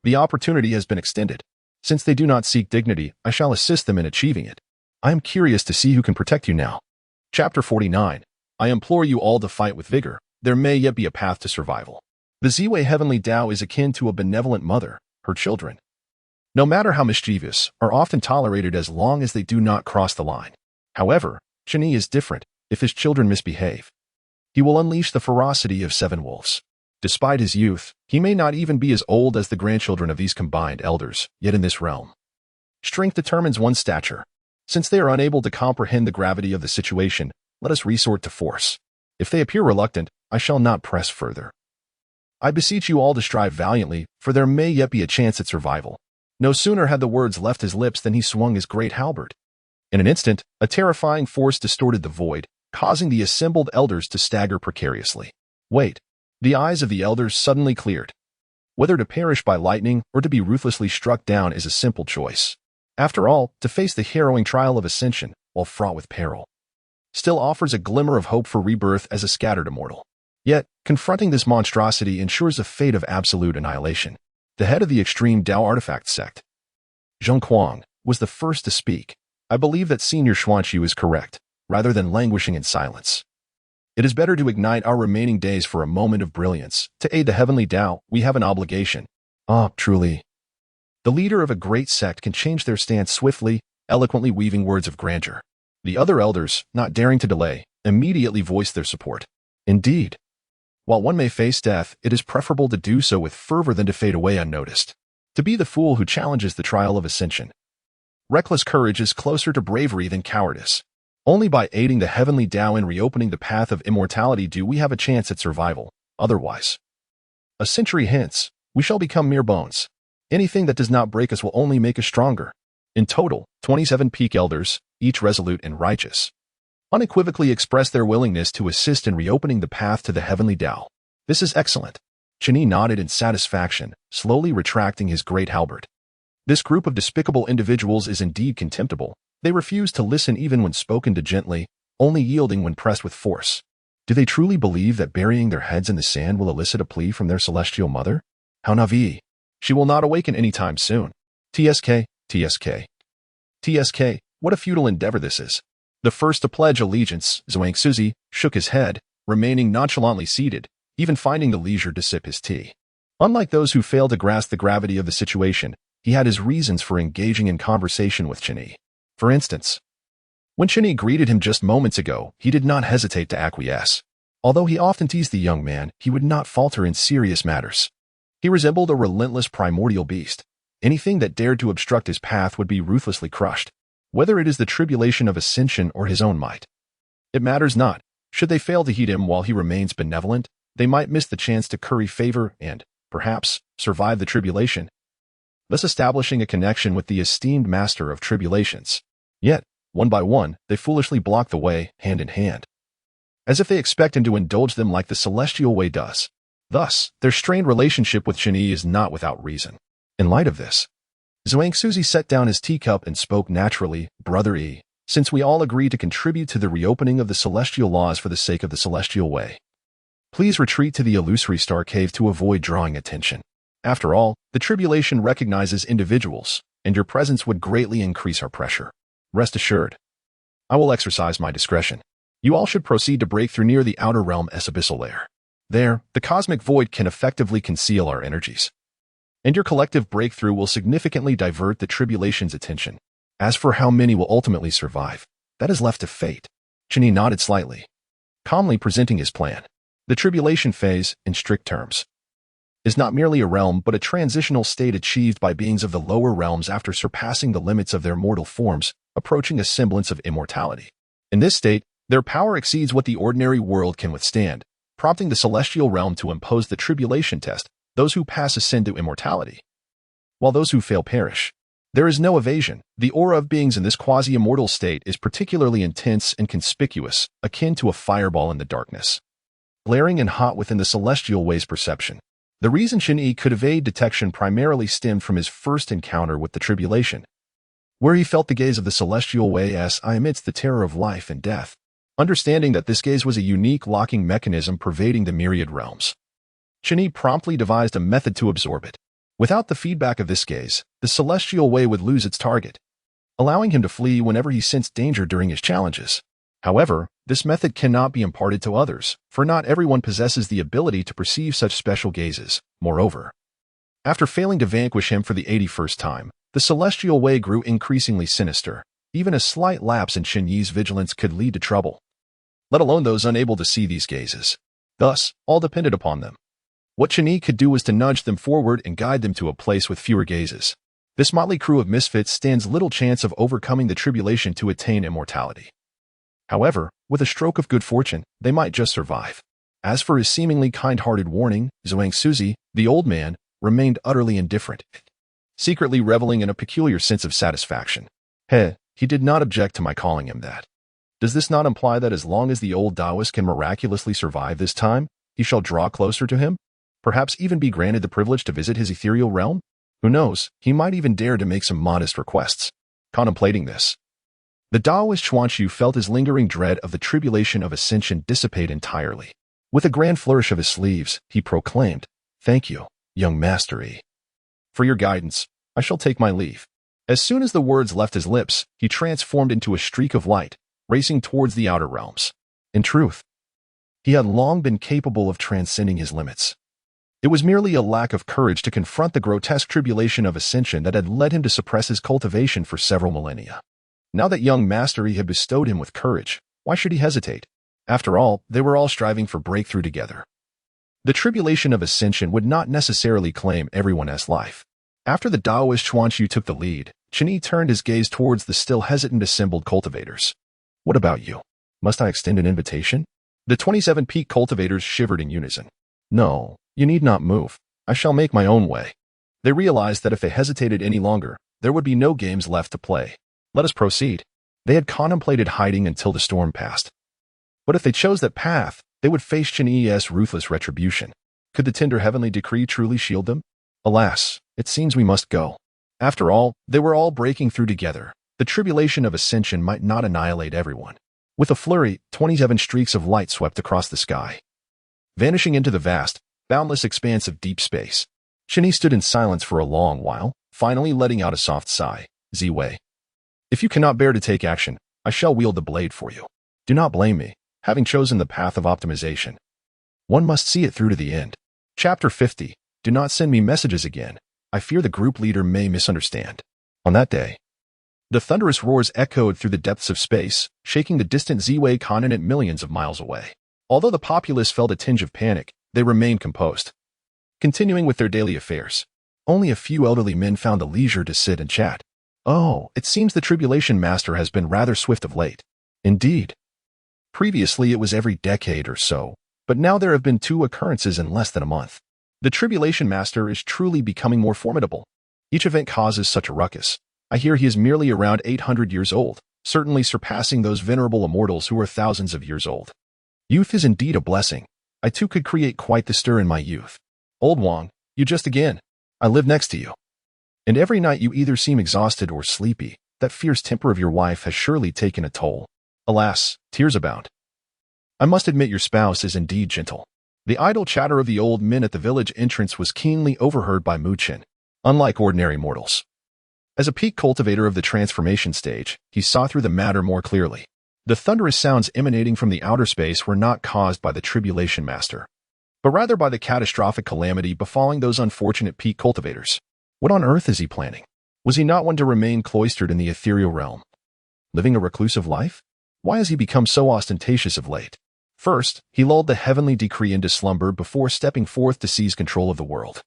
[SPEAKER 1] the opportunity has been extended. Since they do not seek dignity, I shall assist them in achieving it. I am curious to see who can protect you now. Chapter 49. I implore you all to fight with vigor. There may yet be a path to survival. The ZY heavenly Tao is akin to a benevolent mother. Her children, no matter how mischievous, are often tolerated as long as they do not cross the line. However, Chen Yi is different. If his children misbehave, he will unleash the ferocity of 7 wolves. Despite his youth, he may not even be as old as the grandchildren of these combined elders, yet in this realm, strength determines one's stature. Since they are unable to comprehend the gravity of the situation, let us resort to force. If they appear reluctant, I shall not press further. I beseech you all to strive valiantly, for there may yet be a chance at survival. No sooner had the words left his lips than he swung his great halberd. In an instant, a terrifying force distorted the void, causing the assembled elders to stagger precariously. Wait. The eyes of the elders suddenly cleared. Whether to perish by lightning or to be ruthlessly struck down is a simple choice. After all, to face the harrowing trial of ascension, while fraught with peril, still offers a glimmer of hope for rebirth as a scattered immortal. Yet, confronting this monstrosity ensures a fate of absolute annihilation. The head of the extreme Tao artifact sect, Zheng Kuang, was the first to speak. I believe that Senior Xuanqiu is correct. Rather than languishing in silence, it is better to ignite our remaining days for a moment of brilliance. To aid the heavenly Tao, we have an obligation. Ah, truly. The leader of a great sect can change their stance swiftly, eloquently weaving words of grandeur. The other elders, not daring to delay, immediately voiced their support. Indeed, while one may face death, it is preferable to do so with fervor than to fade away unnoticed. To be the fool who challenges the trial of ascension Reckless courage is closer to bravery than cowardice. Only by aiding the heavenly Tao in reopening the path of immortality do we have a chance at survival. Otherwise, a century hence, we shall become mere bones. Anything that does not break us will only make us stronger. In total, 27 peak elders, each resolute and righteous, unequivocally expressed their willingness to assist in reopening the path to the heavenly Tao. This is excellent. Chen Yi nodded in satisfaction, slowly retracting his great halberd. This group of despicable individuals is indeed contemptible. They refuse to listen even when spoken to gently, only yielding when pressed with force. Do they truly believe that burying their heads in the sand will elicit a plea from their celestial mother? How naive. She will not awaken any time soon. TSK, TSK. TSK, what a futile endeavor this is. The first to pledge allegiance, Zhuangzi, shook his head, remaining nonchalantly seated, even finding the leisure to sip his tea. Unlike those who fail to grasp the gravity of the situation, he had his reasons for engaging in conversation with Chen Yi. For instance, when Chen Yi greeted him just moments ago, he did not hesitate to acquiesce. Although he often teased the young man, he would not falter in serious matters. He resembled a relentless primordial beast. Anything that dared to obstruct his path would be ruthlessly crushed, whether it is the tribulation of ascension or his own might. It matters not. Should they fail to heed him while he remains benevolent, they might miss the chance to curry favor and, perhaps, survive the tribulation, thus establishing a connection with the esteemed master of tribulations. Yet, one by one, they foolishly block the way, hand in hand, as if they expect him to indulge them like the celestial way does. Thus, their strained relationship with Chen Yi is not without reason. In light of this, Zhuangzi set down his teacup and spoke naturally, Brother Yi, since we all agree to contribute to the reopening of the celestial laws for the sake of the celestial way, please retreat to the illusory star cave to avoid drawing attention. After all, the tribulation recognizes individuals, and your presence would greatly increase our pressure. Rest assured, I will exercise my discretion. You all should proceed to break through near the outer realm's abyssal layer. There, the cosmic void can effectively conceal our energies, and your collective breakthrough will significantly divert the tribulation's attention. As for how many will ultimately survive, that is left to fate. Chen Yi nodded slightly, calmly presenting his plan. The tribulation phase, in strict terms, is not merely a realm but a transitional state achieved by beings of the lower realms after surpassing the limits of their mortal forms, approaching a semblance of immortality. In this state, their power exceeds what the ordinary world can withstand, prompting the celestial realm to impose the tribulation test. Those who pass ascend to immortality, while those who fail perish. There is no evasion. The aura of beings in this quasi-immortal state is particularly intense and conspicuous, akin to a fireball in the darkness, glaring and hot within the celestial way's perception. The reason Chen Yi could evade detection primarily stemmed from his first encounter with the tribulation, where he felt the gaze of the celestial way as amidst the terror of life and death. Understanding that this gaze was a unique locking mechanism pervading the myriad realms, Chen Yi promptly devised a method to absorb it. Without the feedback of this gaze, the celestial way would lose its target, allowing him to flee whenever he sensed danger during his challenges. However, this method cannot be imparted to others, for not everyone possesses the ability to perceive such special gazes. Moreover, after failing to vanquish him for the 81st time, the celestial way grew increasingly sinister. Even a slight lapse in Chen Yi's vigilance could lead to trouble, let alone those unable to see these gazes. Thus, all depended upon them. What Chen Yi could do was to nudge them forward and guide them to a place with fewer gazes. This motley crew of misfits stands little chance of overcoming the tribulation to attain immortality. However, with a stroke of good fortune, they might just survive. As for his seemingly kind-hearted warning, Zhuangzi, the old man, remained utterly indifferent, secretly reveling in a peculiar sense of satisfaction. He did not object to my calling him that. Does this not imply that as long as the old Taoist can miraculously survive this time, he shall draw closer to him? Perhaps even be granted the privilege to visit his ethereal realm? Who knows, he might even dare to make some modest requests. Contemplating this, the Taoist Chuanchu felt his lingering dread of the tribulation of ascension dissipate entirely. With a grand flourish of his sleeves, he proclaimed, "Thank you, young Master Yi. For your guidance, I shall take my leave." As soon as the words left his lips, he transformed into a streak of light, racing towards the outer realms. In truth, he had long been capable of transcending his limits. It was merely a lack of courage to confront the grotesque tribulation of ascension that had led him to suppress his cultivation for several millennia. Now that young Master Yi had bestowed him with courage, why should he hesitate? After all, they were all striving for breakthrough together. The tribulation of ascension would not necessarily claim everyone as life. After the Taoist Chuanchu took the lead, Chen Yi turned his gaze towards the still hesitant assembled cultivators. What about you? Must I extend an invitation? The 27 peak cultivators shivered in unison. No, you need not move. I shall make my own way. They realized that if they hesitated any longer, there would be no games left to play. Let us proceed. They had contemplated hiding until the storm passed. But if they chose that path, they would face Chen Yi's ruthless retribution. Could the tender heavenly decree truly shield them? Alas, it seems we must go. After all, they were all breaking through together. The tribulation of ascension might not annihilate everyone. With a flurry, 27 streaks of light swept across the sky, vanishing into the vast, boundless expanse of deep space. Chen Yi stood in silence for a long while, finally letting out a soft sigh. Ziwei. If you cannot bear to take action, I shall wield the blade for you. Do not blame me, having chosen the path of optimization. One must see it through to the end. Chapter 50. Do not send me messages again. I fear the group leader may misunderstand. On that day, the thunderous roars echoed through the depths of space, shaking the distant Ziwei continent millions of miles away. Although the populace felt a tinge of panic, they remained composed, continuing with their daily affairs. Only a few elderly men found the leisure to sit and chat. Oh, it seems the tribulation master has been rather swift of late. Indeed. Previously it was every decade or so, but now there have been 2 occurrences in less than a month. The tribulation master is truly becoming more formidable. Each event causes such a ruckus. I hear he is merely around 800 years old, certainly surpassing those venerable immortals who are thousands of years old. Youth is indeed a blessing. I too could create quite the stir in my youth. Old Wang, you just again. I live next to you. And every night you either seem exhausted or sleepy. That fierce temper of your wife has surely taken a toll. Alas, tears abound. I must admit your spouse is indeed gentle. The idle chatter of the old men at the village entrance was keenly overheard by Mu Chen. Unlike ordinary mortals, as a peak cultivator of the transformation stage, he saw through the matter more clearly. The thunderous sounds emanating from the outer space were not caused by the tribulation master, but rather by the catastrophic calamity befalling those unfortunate peak cultivators. What on earth is he planning? Was he not one to remain cloistered in the ethereal realm, living a reclusive life? Why has he become so ostentatious of late? First, he lulled the heavenly decree into slumber before stepping forth to seize control of the world.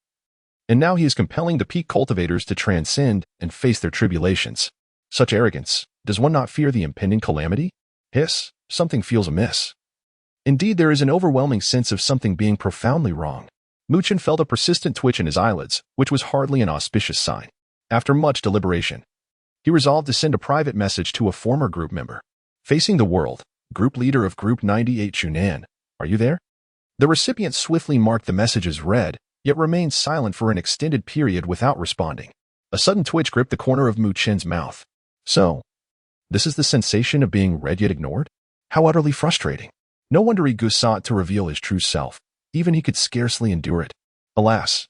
[SPEAKER 1] And now he is compelling the peak cultivators to transcend and face their tribulations. Such arrogance. Does one not fear the impending calamity? Hiss, something feels amiss. Indeed, there is an overwhelming sense of something being profoundly wrong. Mu Chen felt a persistent twitch in his eyelids, which was hardly an auspicious sign. After much deliberation, he resolved to send a private message to a former group member. Facing the world, group leader of Group 98 Chunan, are you there? The recipient swiftly marked the message as read, yet remained silent for an extended period without responding. A sudden twitch gripped the corner of Mu Chen's mouth. So, this is the sensation of being read yet ignored? How utterly frustrating. No wonder he sought to reveal his true self. Even he could scarcely endure it. Alas,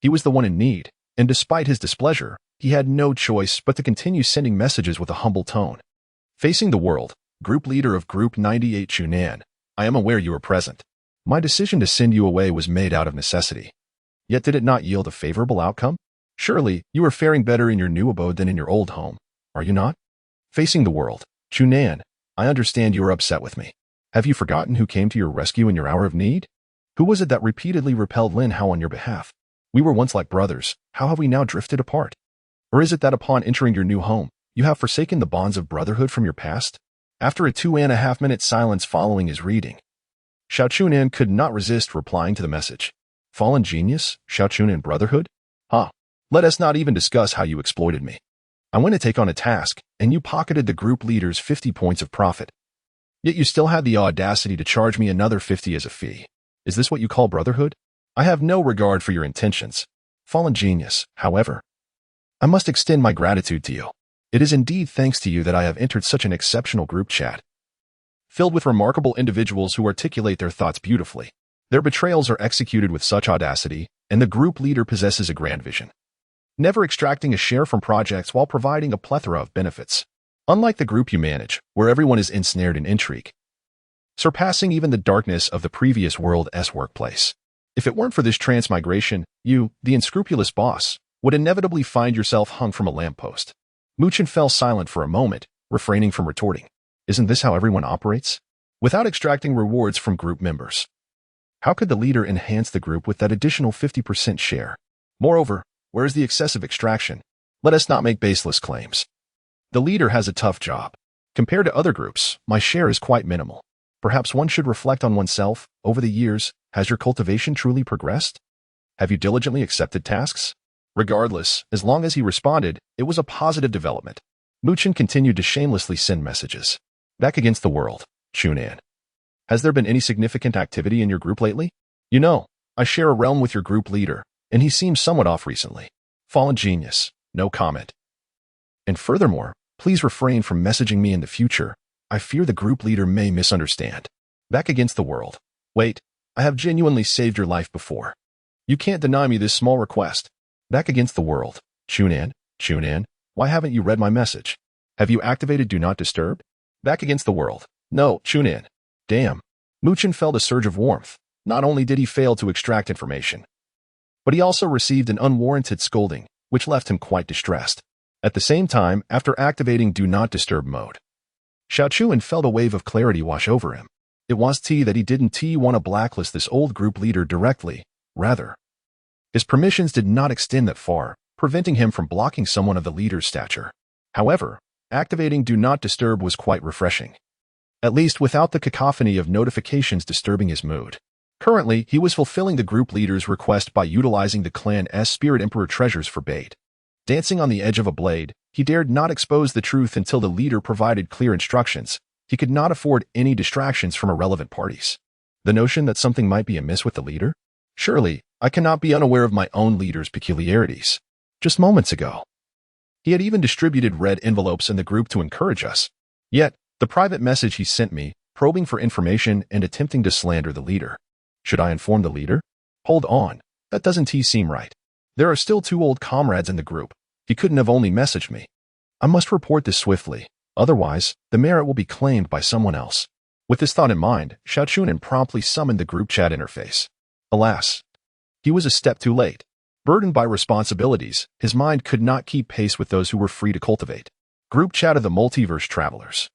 [SPEAKER 1] he was the one in need, and despite his displeasure, he had no choice but to continue sending messages with a humble tone. Facing the world, group leader of Group 98 Chunan, I am aware you are present. My decision to send you away was made out of necessity. Yet did it not yield a favorable outcome? Surely, you are faring better in your new abode than in your old home, are you not? Facing the world, Chunan, I understand you are upset with me. Have you forgotten who came to your rescue in your hour of need? Who was it that repeatedly repelled Lin Hao on your behalf? We were once like brothers, how have we now drifted apart? Or is it that upon entering your new home, you have forsaken the bonds of brotherhood from your past? After a 2.5-minute silence following his reading, Xiao Chunan could not resist replying to the message. Fallen genius, Xiao Chunan brotherhood? Let us not even discuss how you exploited me. I went to take on a task, and you pocketed the group leader's 50 points of profit. Yet you still had the audacity to charge me another 50 as a fee. Is this what you call brotherhood? I have no regard for your intentions. Fallen genius, however. I must extend my gratitude to you. It is indeed thanks to you that I have entered such an exceptional group chat, filled with remarkable individuals who articulate their thoughts beautifully. Their betrayals are executed with such audacity, and the group leader possesses a grand vision, never extracting a share from projects while providing a plethora of benefits. Unlike the group you manage, where everyone is ensnared in intrigue, surpassing even the darkness of the previous world's workplace. If it weren't for this transmigration, you, the unscrupulous boss, would inevitably find yourself hung from a lamppost. Mu Chen fell silent for a moment, refraining from retorting. Isn't this how everyone operates? Without extracting rewards from group members. How could the leader enhance the group with that additional 50% share? Moreover, where is the excessive extraction? Let us not make baseless claims. The leader has a tough job. Compared to other groups, my share is quite minimal. Perhaps one should reflect on oneself. Over the years, has your cultivation truly progressed? Have you diligently accepted tasks? Regardless, as long as he responded, it was a positive development. Mu-Chen continued to shamelessly send messages. Back against the world, Chunan. Has there been any significant activity in your group lately? You know, I share a realm with your group leader, and he seems somewhat off recently. Fallen genius, no comment. And furthermore, please refrain from messaging me in the future. I fear the group leader may misunderstand. Back against the world. Wait, I have genuinely saved your life before. You can't deny me this small request. Back against the world. Chunan, why haven't you read my message? Have you activated Do Not Disturb? Back against the world. No, Chunan. Damn. Mu-Chen felt a surge of warmth. Not only did he fail to extract information, but he also received an unwarranted scolding, which left him quite distressed. At the same time, after activating Do Not Disturb mode, Xiao Chuan felt a wave of clarity wash over him. It was that he didn't want to blacklist this old group leader directly. Rather, his permissions did not extend that far, preventing him from blocking someone of the leader's stature. However, activating Do Not Disturb was quite refreshing, at least without the cacophony of notifications disturbing his mood. Currently, he was fulfilling the group leader's request by utilizing the clan's Spirit Emperor treasures for bait. Dancing on the edge of a blade, he dared not expose the truth until the leader provided clear instructions. He could not afford any distractions from irrelevant parties. The notion that something might be amiss with the leader? Surely, I cannot be unaware of my own leader's peculiarities. Just moments ago, he had even distributed red envelopes in the group to encourage us. Yet, the private message he sent me, probing for information and attempting to slander the leader. Should I inform the leader? Hold on, that doesn't seem right. There are still 2 old comrades in the group. He couldn't have only messaged me. I must report this swiftly, otherwise, the merit will be claimed by someone else. With this thought in mind, Xiao Chunan promptly summoned the group chat interface. Alas, he was a step too late. Burdened by responsibilities, his mind could not keep pace with those who were free to cultivate. Group chat of the Multiverse Travelers.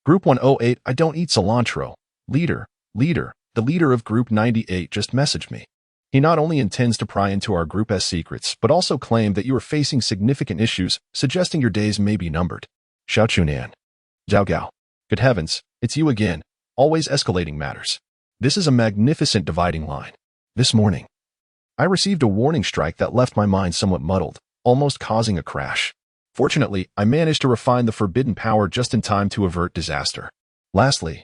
[SPEAKER 1] Group 108, I don't eat cilantro. Leader, the leader of Group 98 just messaged me. He not only intends to pry into our group's secrets, but also claimed that you are facing significant issues, suggesting your days may be numbered. Xiao Chunan. Zhao Gao. Good heavens, it's you again, always escalating matters. This is a magnificent dividing line. This morning, I received a warning strike that left my mind somewhat muddled, almost causing a crash. Fortunately, I managed to refine the forbidden power just in time to avert disaster. Lastly,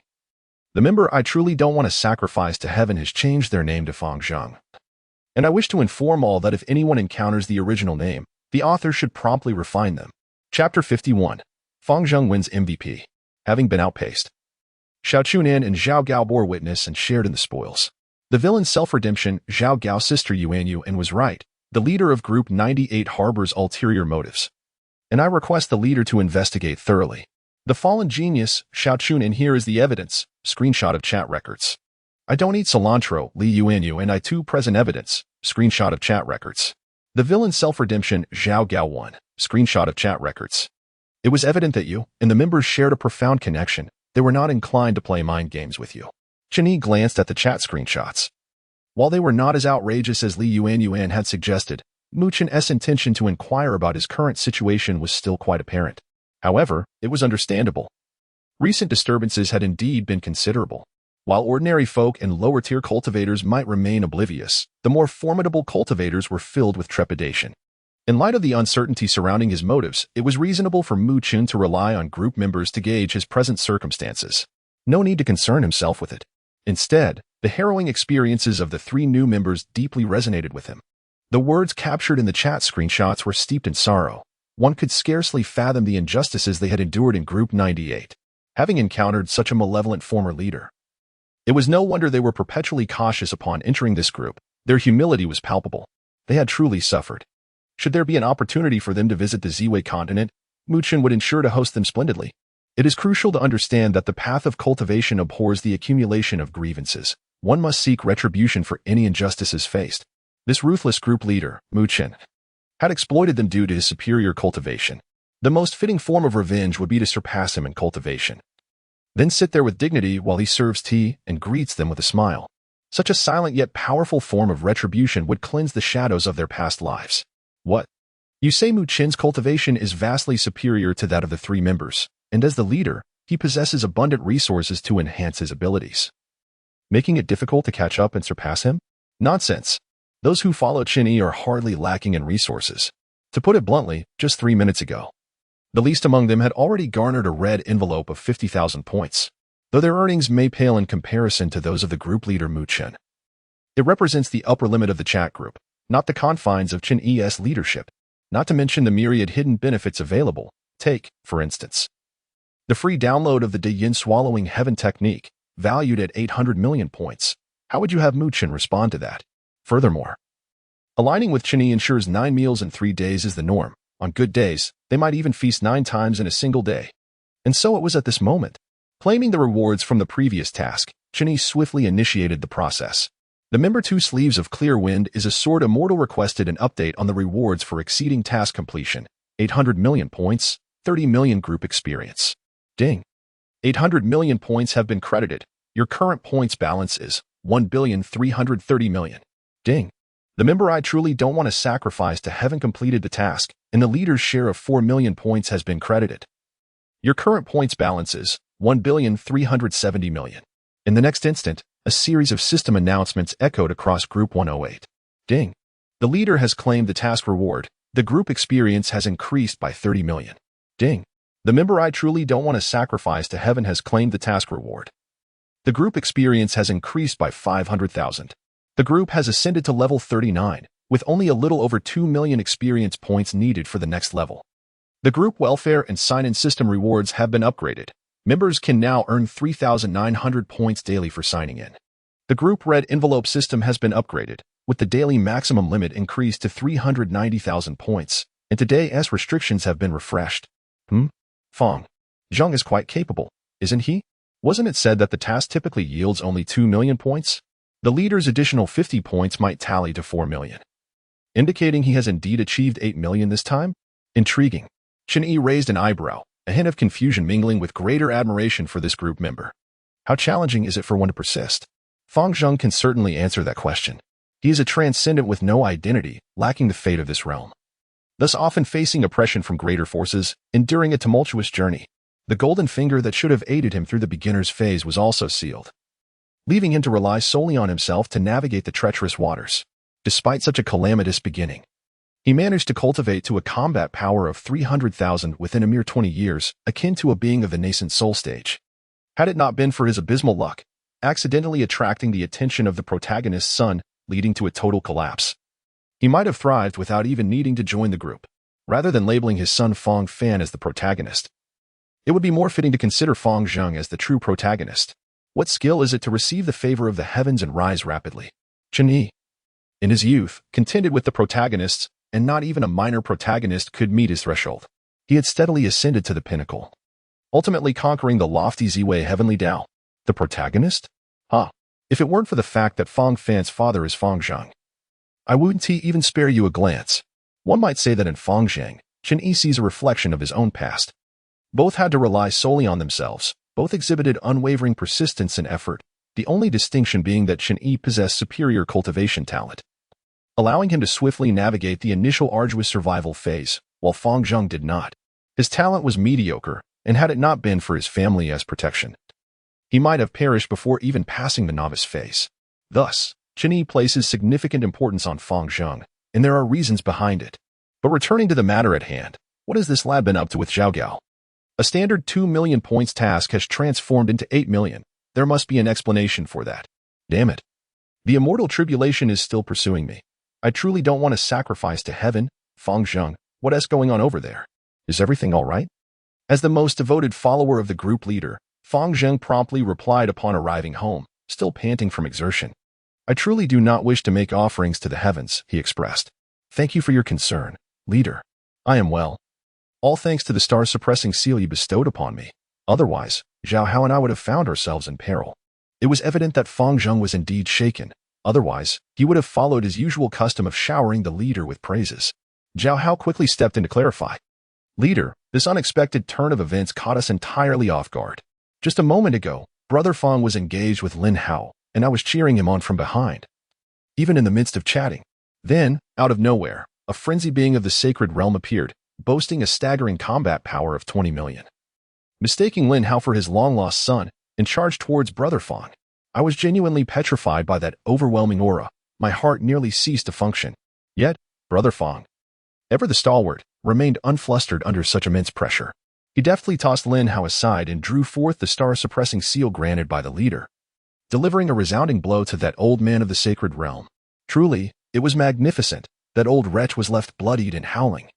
[SPEAKER 1] the member I truly don't want to sacrifice to heaven has changed their name to Fang Zheng. And I wish to inform all that if anyone encounters the original name, the author should promptly refine them. Chapter 51. Fang Zheng wins MVP. Having been outpaced, Xiao Chunan and Zhao Gao bore witness and shared in the spoils. The villain's self-redemption, Zhao Gao's sister Yuan Yu, and was right. The leader of Group 98 harbors ulterior motives, and I request the leader to investigate thoroughly. The fallen genius, Xiao Chunan, here is the evidence. Screenshot of chat records. I don't eat cilantro, Li Yuanyu, and I too present evidence. Screenshot of chat records. The villain's self-redemption, Zhao Gao 1. Screenshot of chat records. It was evident that you and the members shared a profound connection. They were not inclined to play mind games with you. Chen Yi glanced at the chat screenshots. While they were not as outrageous as Li Yuan had suggested, Mu-Chen's intention to inquire about his current situation was still quite apparent. However, it was understandable. Recent disturbances had indeed been considerable. While ordinary folk and lower-tier cultivators might remain oblivious, the more formidable cultivators were filled with trepidation. In light of the uncertainty surrounding his motives, it was reasonable for Mu-Chen to rely on group members to gauge his present circumstances. No need to concern himself with it. Instead, the harrowing experiences of the 3 new members deeply resonated with him. The words captured in the chat screenshots were steeped in sorrow. One could scarcely fathom the injustices they had endured in Group 98, having encountered such a malevolent former leader. It was no wonder they were perpetually cautious upon entering this group. Their humility was palpable. They had truly suffered. Should there be an opportunity for them to visit the Ziwei continent, Mu-Chen would ensure to host them splendidly. It is crucial to understand that the path of cultivation abhors the accumulation of grievances. One must seek retribution for any injustices faced. This ruthless group leader, Mu-Chen, had exploited them due to his superior cultivation. The most fitting form of revenge would be to surpass him in cultivation. Then sit there with dignity while he serves tea and greets them with a smile. Such a silent yet powerful form of retribution would cleanse the shadows of their past lives. What? You say Mu Chen's cultivation is vastly superior to that of the three members, and as the leader, he possesses abundant resources to enhance his abilities, making it difficult to catch up and surpass him? Nonsense. Those who follow Chen Yi are hardly lacking in resources. To put it bluntly, just 3 minutes ago, the least among them had already garnered a red envelope of 50,000 points, though their earnings may pale in comparison to those of the group leader Mu Chen. It represents the upper limit of the chat group, not the confines of Chen Yi's leadership, not to mention the myriad hidden benefits available. Take, for instance, the free download of the De Yin Swallowing Heaven technique, valued at 800 million points. How would you have Mu Chen respond to that? Furthermore, aligning with Chen Yi ensures 9 meals in 3 days is the norm. On good days, they might even feast 9 times in a single day. And so it was at this moment. Claiming the rewards from the previous task, Chen Yi swiftly initiated the process. The member 2 Sleeves of Clear Wind is a sword immortal requested an update on the rewards for exceeding task completion. 800 million points, 30 million group experience. Ding. 800 million points have been credited. Your current points balance is 1,330,000,000. Ding. The member I truly don't want to sacrifice to heaven completed the task, and the leader's share of 4 million points has been credited. Your current points balance is 1,370,000,000. In the next instant, a series of system announcements echoed across Group 108. Ding. The leader has claimed the task reward. The group experience has increased by 30 million. Ding. The member I truly don't want to sacrifice to heaven has claimed the task reward. The group experience has increased by 500,000. The group has ascended to level 39, with only a little over 2 million experience points needed for the next level. The group welfare and sign-in system rewards have been upgraded. Members can now earn 3,900 points daily for signing in. The group red envelope system has been upgraded, with the daily maximum limit increased to 390,000 points, and today's restrictions have been refreshed. Fang Zhang is quite capable, isn't he? Wasn't it said that the task typically yields only 2 million points? The leader's additional 50 points might tally to 4 million, indicating he has indeed achieved 8 million this time? Intriguing. Chen Yi raised an eyebrow, a hint of confusion mingling with greater admiration for this group member. How challenging is it for one to persist? Fang Zhang can certainly answer that question. He is a transcendent with no identity, lacking the fate of this realm, thus often facing oppression from greater forces, enduring a tumultuous journey. The golden finger that should have aided him through the beginner's phase was also sealed, leaving him to rely solely on himself to navigate the treacherous waters. Despite such a calamitous beginning, he managed to cultivate to a combat power of 300,000 within a mere 20 years, akin to a being of the nascent soul stage. Had it not been for his abysmal luck, accidentally attracting the attention of the protagonist's son, leading to a total collapse, he might have thrived without even needing to join the group. Rather than labeling his son Fang Fan as the protagonist, it would be more fitting to consider Fang Zhang as the true protagonist. What skill is it to receive the favor of the heavens and rise rapidly? Chen Yi, in his youth, contended with the protagonists, and not even a minor protagonist could meet his threshold. He had steadily ascended to the pinnacle, ultimately conquering the lofty Ziwei Heavenly Tao. The protagonist? If it weren't for the fact that Fang Fan's father is Fang Zhang, I wouldn't even spare you a glance. One might say that in Fang Zhang, Chen Yi sees a reflection of his own past. Both had to rely solely on themselves. Both exhibited unwavering persistence and effort, the only distinction being that Chen Yi possessed superior cultivation talent, allowing him to swiftly navigate the initial arduous survival phase, while Fang Zhang did not. His talent was mediocre, and had it not been for his family as protection, he might have perished before even passing the novice phase. Thus, Chen Yi places significant importance on Fang Zhang, and there are reasons behind it. But returning to the matter at hand, what has this lad been up to with Zhao Gao? A standard 2 million points task has transformed into 8 million. There must be an explanation for that. Damn it. The immortal tribulation is still pursuing me. I truly don't want to sacrifice to heaven. Fang Zhang, what is going on over there? Is everything all right? As the most devoted follower of the group leader, Fang Zhang promptly replied upon arriving home, still panting from exertion. I truly do not wish to make offerings to the heavens, he expressed. Thank you for your concern, leader. I am well. All thanks to the star-suppressing seal you bestowed upon me. Otherwise, Zhao Hao and I would have found ourselves in peril. It was evident that Fang Zhang was indeed shaken. Otherwise, he would have followed his usual custom of showering the leader with praises. Zhao Hao quickly stepped in to clarify. Leader, this unexpected turn of events caught us entirely off guard. Just a moment ago, Brother Fang was engaged with Lin Hao, and I was cheering him on from behind, even in the midst of chatting. Then, out of nowhere, a frenzy being of the sacred realm appeared, boasting a staggering combat power of 20 million. Mistaking Lin Hao for his long-lost son, and charged towards Brother Fong. I was genuinely petrified by that overwhelming aura. My heart nearly ceased to function. Yet, Brother Fong, ever the stalwart, remained unflustered under such immense pressure. He deftly tossed Lin Hao aside and drew forth the star-suppressing seal granted by the leader, delivering a resounding blow to that old man of the sacred realm. Truly, it was magnificent. That old wretch was left bloodied and howling,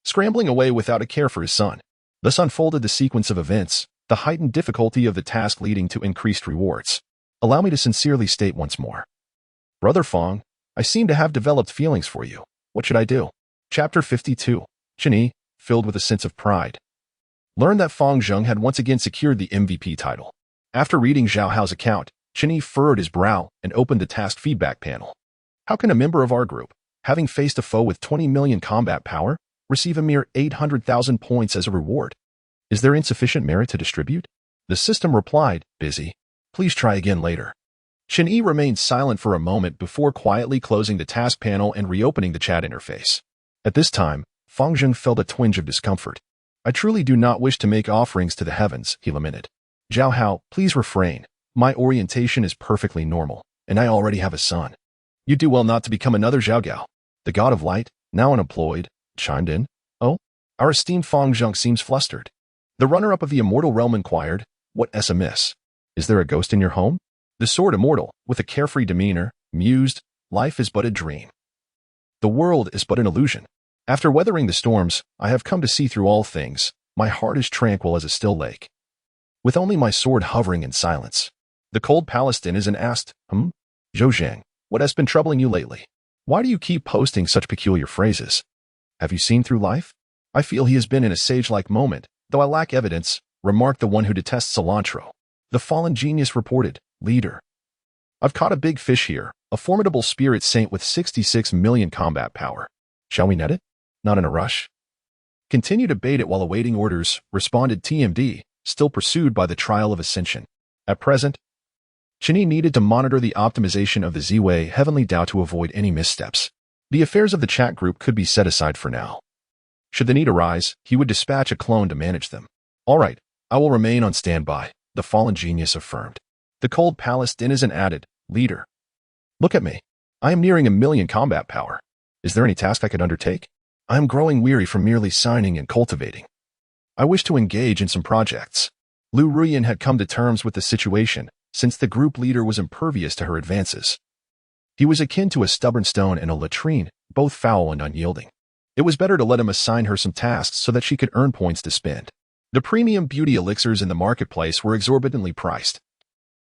[SPEAKER 1] scrambling away without a care for his son. Thus unfolded the sequence of events, the heightened difficulty of the task leading to increased rewards. Allow me to sincerely state once more. Brother Fong, I seem to have developed feelings for you. What should I do? Chapter 52. Chen Yi, filled with a sense of pride, learned that Fong Zheng had once again secured the MVP title. After reading Zhao Hao's account, Chen Yi furrowed his brow and opened the task feedback panel. How can a member of our group, having faced a foe with 20 million combat power, receive a mere 800,000 points as a reward? Is there insufficient merit to distribute? The system replied, busy. Please try again later. Chen Yi remained silent for a moment before quietly closing the task panel and reopening the chat interface. At this time, Fong Zheng felt a twinge of discomfort. I truly do not wish to make offerings to the heavens, he lamented. Zhao Hao, please refrain. My orientation is perfectly normal, and I already have a son. You do well not to become another Zhao Gao. The god of light, now unemployed, chimed in. Oh? Our esteemed Fong Zheng seems flustered. The runner-up of the immortal realm inquired, what's amiss? Is there a ghost in your home? The sword immortal, with a carefree demeanor, mused, life is but a dream. The world is but an illusion. After weathering the storms, I have come to see through all things. My heart is tranquil as a still lake, with only my sword hovering in silence. The cold Palestine is and asked, Zhou Zhang, what has been troubling you lately? Why do you keep posting such peculiar phrases? Have you seen through life? I feel he has been in a sage-like moment, though I lack evidence, remarked the one who detests cilantro. The fallen genius reported, leader. I've caught a big fish here, a formidable spirit saint with 66 million combat power. Shall we net it? Not in a rush. Continue to bait it while awaiting orders, responded TMD, still pursued by the trial of ascension. At present, Chen Yi needed to monitor the optimization of the Z-Way Heavenly Dao to avoid any missteps. The affairs of the chat group could be set aside for now. Should the need arise, he would dispatch a clone to manage them. All right, I will remain on standby, the fallen genius affirmed. The cold palace denizen added, leader. Look at me. I am nearing 1 million combat power. Is there any task I could undertake? I am growing weary from merely signing and cultivating. I wish to engage in some projects. Lu Ruyan had come to terms with the situation, since the group leader was impervious to her advances. He was akin to a stubborn stone and a latrine, both foul and unyielding. It was better to let him assign her some tasks so that she could earn points to spend. The premium beauty elixirs in the marketplace were exorbitantly priced.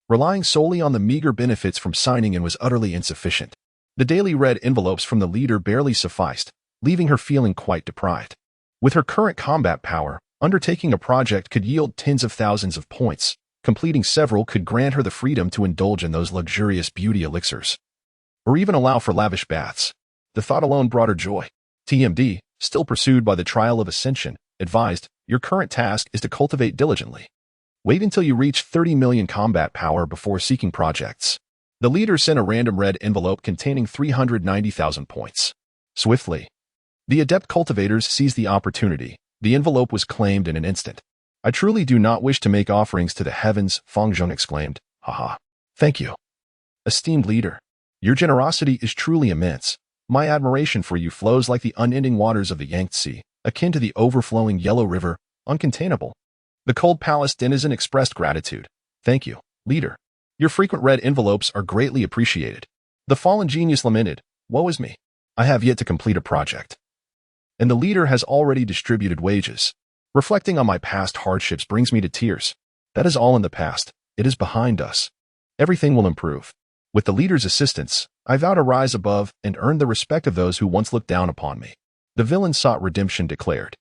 [SPEAKER 1] Relying solely on the meager benefits from signing in was utterly insufficient. The daily red envelopes from the leader barely sufficed, leaving her feeling quite deprived. With her current combat power, undertaking a project could yield tens of thousands of points. Completing several could grant her the freedom to indulge in those luxurious beauty elixirs, or even allow for lavish baths. The thought alone brought her joy. TMD, still pursued by the trial of ascension, advised, your current task is to cultivate diligently. Wait until you reach 30 million combat power before seeking projects. The leader sent a random red envelope containing 390,000 points. Swiftly, the adept cultivators seized the opportunity. The envelope was claimed in an instant. I truly do not wish to make offerings to the heavens, Fong Zheng exclaimed. Haha. Thank you. Esteemed leader, your generosity is truly immense. My admiration for you flows like the unending waters of the Yangtze, akin to the overflowing Yellow River, uncontainable. The cold palace denizen expressed gratitude. Thank you, leader. Your frequent red envelopes are greatly appreciated. The fallen genius lamented, woe is me. I have yet to complete a project. And the leader has already distributed wages. Reflecting on my past hardships brings me to tears. That is all in the past. It is behind us. Everything will improve. With the leader's assistance, I vow to rise above and earn the respect of those who once looked down upon me. The villain sought redemption declared.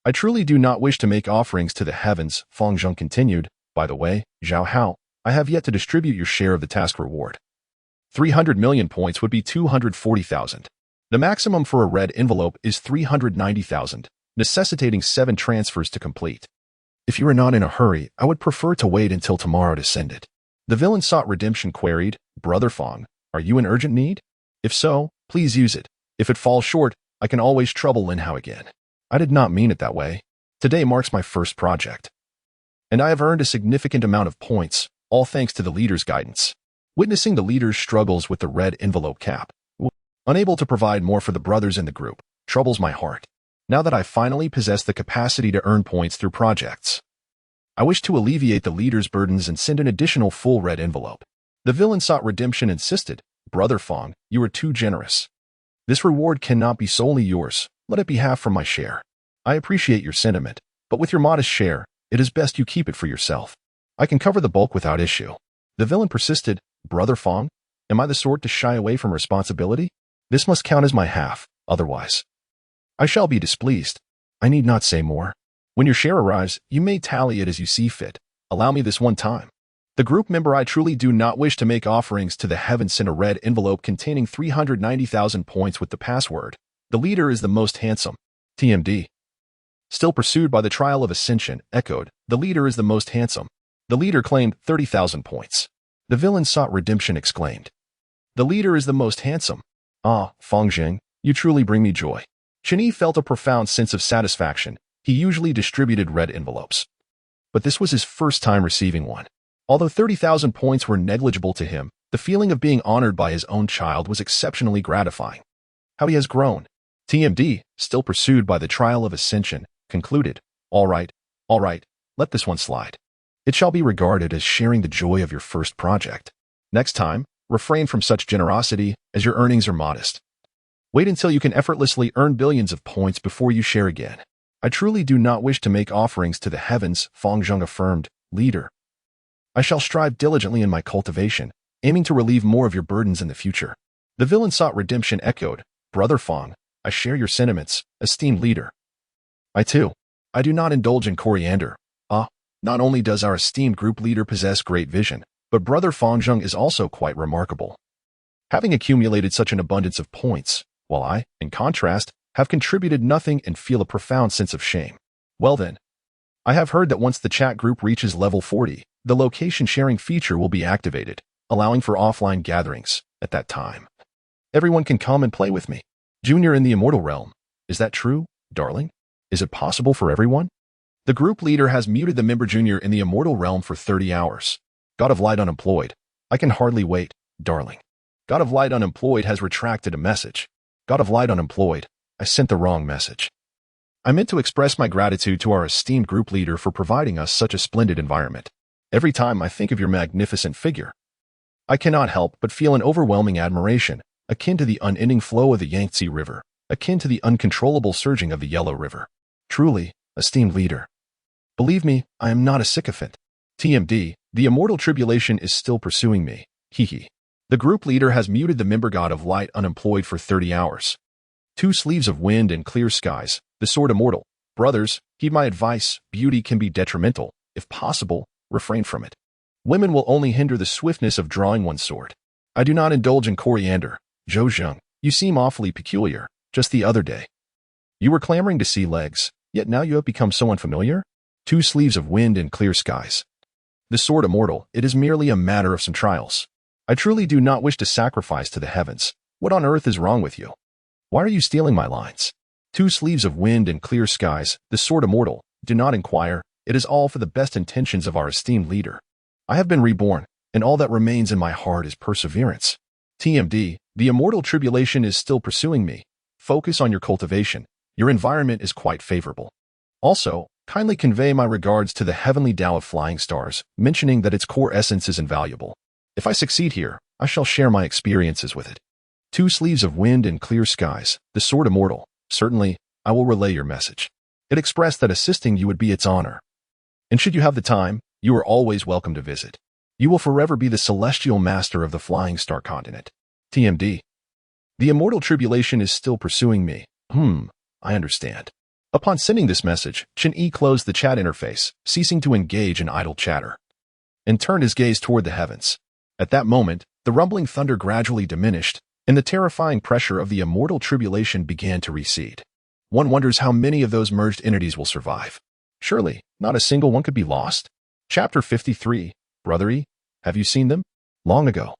[SPEAKER 1] I truly do not wish to make offerings to the heavens, Fong Zheng continued. By the way, Zhao Hao, I have yet to distribute your share of the task reward. 300 million points would be 240,000. The maximum for a red envelope is 390,000. Necessitating 7 transfers to complete. If you are not in a hurry, I would prefer to wait until tomorrow to send it. The villain sought redemption queried, Brother Fong, are you in urgent need? If so, please use it. If it falls short, I can always trouble Lin Hao again. I did not mean it that way. Today marks my first project. And I have earned a significant amount of points, all thanks to the leader's guidance. Witnessing the leader's struggles with the red envelope cap, unable to provide more for the brothers in the group, troubles my heart. Now that I finally possess the capacity to earn points through projects, I wish to alleviate the leader's burdens and send an additional full red envelope. The villain sought redemption and insisted, Brother Fong, you are too generous. This reward cannot be solely yours. Let it be half from my share. I appreciate your sentiment, but with your modest share, it is best you keep it for yourself. I can cover the bulk without issue. The villain persisted, Brother Fong, am I the sort to shy away from responsibility? This must count as my half, otherwise I shall be displeased. I need not say more. When your share arrives, you may tally it as you see fit. Allow me this one time. The group member I truly do not wish to make offerings to the heavens in a red envelope containing 390,000 points with the password. The leader is the most handsome. TMD. Still pursued by the trial of ascension, echoed, the leader is the most handsome. The leader claimed 30,000 points. The villain sought redemption exclaimed. The leader is the most handsome. Ah, Fong Zheng, you truly bring me joy. Chen Yi felt a profound sense of satisfaction. He usually distributed red envelopes, but this was his first time receiving one. Although 30,000 points were negligible to him, the feeling of being honored by his own child was exceptionally gratifying. How he has grown. TMD, still pursued by the trial of ascension, concluded, all right, let this one slide. It shall be regarded as sharing the joy of your first project. Next time, refrain from such generosity, as your earnings are modest. Wait until you can effortlessly earn billions of points before you share again. I truly do not wish to make offerings to the heavens, Fong Zheng affirmed, leader. I shall strive diligently in my cultivation, aiming to relieve more of your burdens in the future. The villain sought redemption echoed, Brother Fong, I share your sentiments, esteemed leader. I too. I do not indulge in coriander. Not only does our esteemed group leader possess great vision, but Brother Fong Zheng is also quite remarkable, having accumulated such an abundance of points, while I, in contrast, have contributed nothing and feel a profound sense of shame. Well then, I have heard that once the chat group reaches level 40, the location sharing feature will be activated, allowing for offline gatherings. At that time, everyone can come and play with me. Junior in the immortal realm. Is that true, darling? Is it possible for everyone? The group leader has muted the member Junior in the immortal realm for 30 hours. God of Light unemployed. I can hardly wait, darling. God of Light unemployed has retracted a message. God of Light unemployed. I sent the wrong message. I meant to express my gratitude to our esteemed group leader for providing us such a splendid environment. Every time I think of your magnificent figure, I cannot help but feel an overwhelming admiration, akin to the unending flow of the Yangtze River, akin to the uncontrollable surging of the Yellow River. Truly, esteemed leader. Believe me, I am not a sycophant. TMD, the immortal tribulation is still pursuing me. Hehe. The group leader has muted the member God of Light unemployed for 30 hours. 2 sleeves of wind and clear skies, the sword immortal. Brothers, heed my advice, beauty can be detrimental. If possible, refrain from it. Women will only hinder the swiftness of drawing one's sword. I do not indulge in coriander. Zhou Zheng, you seem awfully peculiar. Just the other day, you were clamoring to see legs, yet now you have become so unfamiliar? 2 sleeves of wind and clear skies. The sword immortal, it is merely a matter of some trials. I truly do not wish to sacrifice to the heavens. What on earth is wrong with you? Why are you stealing my lines? 2 sleeves of wind and clear skies, the sword immortal, do not inquire, it is all for the best intentions of our esteemed leader. I have been reborn, and all that remains in my heart is perseverance. TMD, the immortal tribulation is still pursuing me. Focus on your cultivation. Your environment is quite favorable. Also, kindly convey my regards to the heavenly Tao of flying stars, mentioning that its core essence is invaluable. If I succeed here, I shall share my experiences with it. 2 sleeves of wind and clear skies, the sword immortal. Certainly, I will relay your message. It expressed that assisting you would be its honor. And should you have the time, you are always welcome to visit. You will forever be the celestial master of the flying star continent. TMD. The immortal tribulation is still pursuing me. I understand. Upon sending this message, Chen Yi closed the chat interface, ceasing to engage in idle chatter, and turned his gaze toward the heavens. At that moment, the rumbling thunder gradually diminished, and the terrifying pressure of the immortal tribulation began to recede. One wonders how many of those merged entities will survive. Surely, not a single one could be lost. Chapter 53, Brother E, have you seen them? Long ago.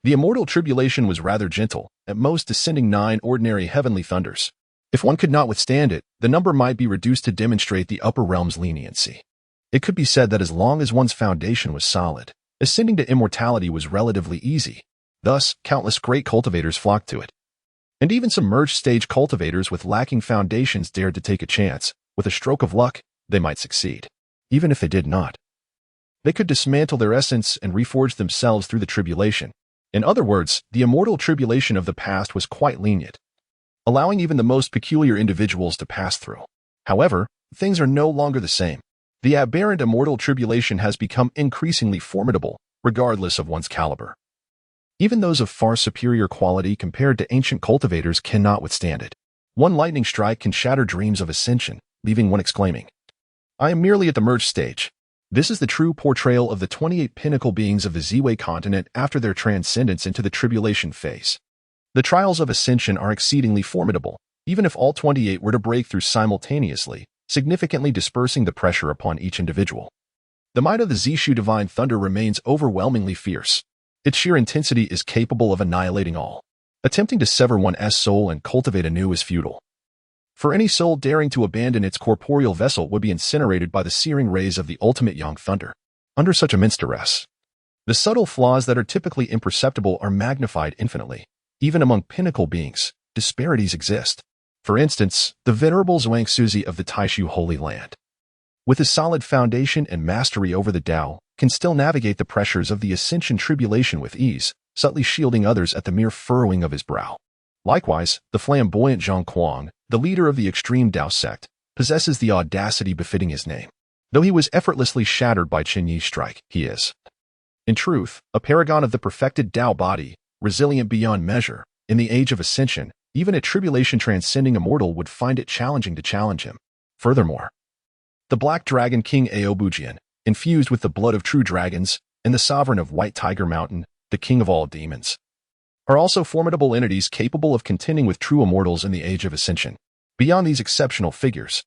[SPEAKER 1] The immortal tribulation was rather gentle, at most descending 9 ordinary heavenly thunders, If one could not withstand it, the number might be reduced to demonstrate the upper realm's leniency. It could be said that as long as one's foundation was solid, ascending to immortality was relatively easy. Thus, countless great cultivators flocked to it. And even some merged-stage cultivators with lacking foundations dared to take a chance. With a stroke of luck, they might succeed. Even if they did not, they could dismantle their essence and reforge themselves through the tribulation. In other words, the immortal tribulation of the past was quite lenient, allowing even the most peculiar individuals to pass through. However, things are no longer the same. The aberrant immortal tribulation has become increasingly formidable, regardless of one's caliber. Even those of far superior quality compared to ancient cultivators cannot withstand it. One lightning strike can shatter dreams of ascension, leaving one exclaiming, "I am merely at the merged stage." This is the true portrayal of the 28 pinnacle beings of the Ziwei continent after their transcendence into the tribulation phase. The trials of ascension are exceedingly formidable, even if all 28 were to break through simultaneously, significantly dispersing the pressure upon each individual. The might of the Zishu divine thunder remains overwhelmingly fierce. Its sheer intensity is capable of annihilating all. Attempting to sever one's soul and cultivate anew is futile. For any soul daring to abandon its corporeal vessel would be incinerated by the searing rays of the ultimate Yang thunder. Under such immense duress, the subtle flaws that are typically imperceptible are magnified infinitely. Even among pinnacle beings, disparities exist. For instance, the venerable Zhuang Suzi of the Taishu Holy Land, with his solid foundation and mastery over the Tao, can still navigate the pressures of the ascension tribulation with ease, subtly shielding others at the mere furrowing of his brow. Likewise, the flamboyant Zhang Kuang, the leader of the extreme Tao sect, possesses the audacity befitting his name. Though he was effortlessly shattered by Chen Yi's strike, he is, in truth, a paragon of the perfected Tao body, resilient beyond measure. In the age of ascension, even a tribulation transcending immortal would find it challenging to challenge him. Furthermore, the Black Dragon King Aobujian, infused with the blood of true dragons, and the sovereign of White Tiger Mountain, the king of all demons, are also formidable entities capable of contending with true immortals in the age of ascension. Beyond these exceptional figures,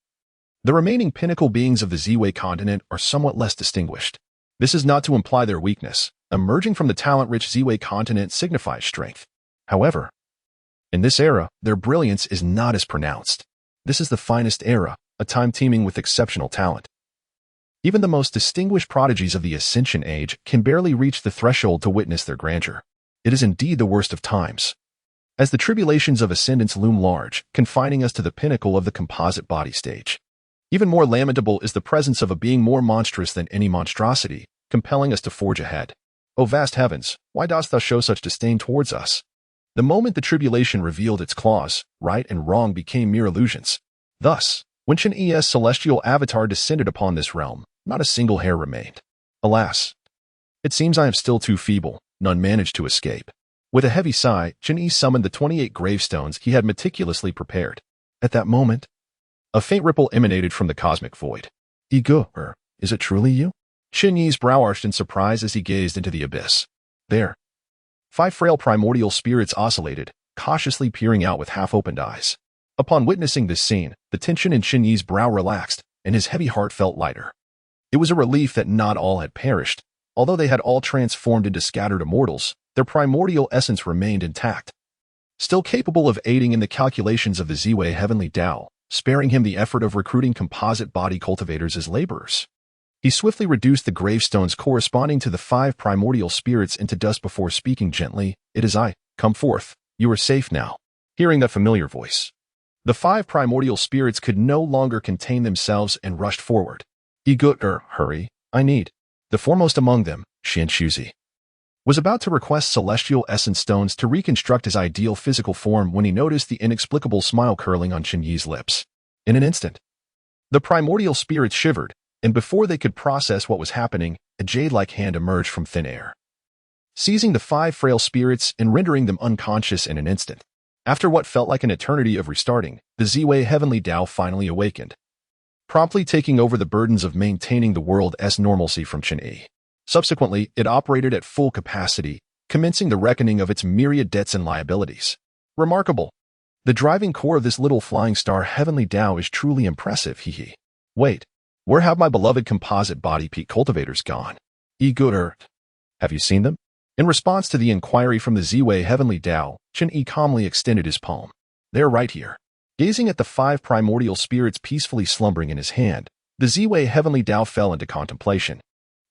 [SPEAKER 1] the remaining pinnacle beings of the Ziwei continent are somewhat less distinguished. This is not to imply their weakness. Emerging from the talent-rich Ziwei continent signifies strength. However, in this era, their brilliance is not as pronounced. This is the finest era, a time teeming with exceptional talent. Even the most distinguished prodigies of the Ascension Age can barely reach the threshold to witness their grandeur. It is indeed the worst of times, as the tribulations of ascendance loom large, confining us to the pinnacle of the composite body stage. Even more lamentable is the presence of a being more monstrous than any monstrosity, compelling us to forge ahead. O vast heavens, why dost thou show such disdain towards us? The moment the tribulation revealed its claws, right and wrong became mere illusions. Thus, when Chen Yi's celestial avatar descended upon this realm, not a single hair remained. Alas, it seems I am still too feeble. None managed to escape. With a heavy sigh, Chen Yi summoned the 28 gravestones he had meticulously prepared. At that moment, a faint ripple emanated from the cosmic void. Ego, is it truly you? Chen Yi's brow arched in surprise as he gazed into the abyss. There, 5 frail primordial spirits oscillated, cautiously peering out with half-opened eyes. Upon witnessing this scene, the tension in Chen Yi's brow relaxed, and his heavy heart felt lighter. It was a relief that not all had perished. Although they had all transformed into scattered immortals, their primordial essence remained intact, still capable of aiding in the calculations of the Ziwei Heavenly Tao, sparing him the effort of recruiting composite body cultivators as laborers. He swiftly reduced the gravestones corresponding to the 5 primordial spirits into dust before speaking gently, "It is I, come forth, you are safe now." Hearing that familiar voice, the 5 primordial spirits could no longer contain themselves and rushed forward. Hurry, I need. The foremost among them, Chen Yi, was about to request celestial essence stones to reconstruct his ideal physical form when he noticed the inexplicable smile curling on Chen Yi's lips. In an instant, the primordial spirits shivered, and before they could process what was happening, a jade-like hand emerged from thin air, seizing the 5 frail spirits and rendering them unconscious in an instant. After what felt like an eternity of restarting, the Ziwei Heavenly Tao finally awakened, promptly taking over the burdens of maintaining the world's normalcy from Chen Yi. Subsequently, it operated at full capacity, commencing the reckoning of its myriad debts and liabilities. Remarkable. The driving core of this little flying star Heavenly Tao is truly impressive, hee. Wait, where have my beloved composite body peak cultivators gone? Have you seen them? In response to the inquiry from the Ziwei Heavenly Tao, Chen Yi calmly extended his palm. They're right here. Gazing at the 5 primordial spirits peacefully slumbering in his hand, the Ziwei Heavenly Tao fell into contemplation.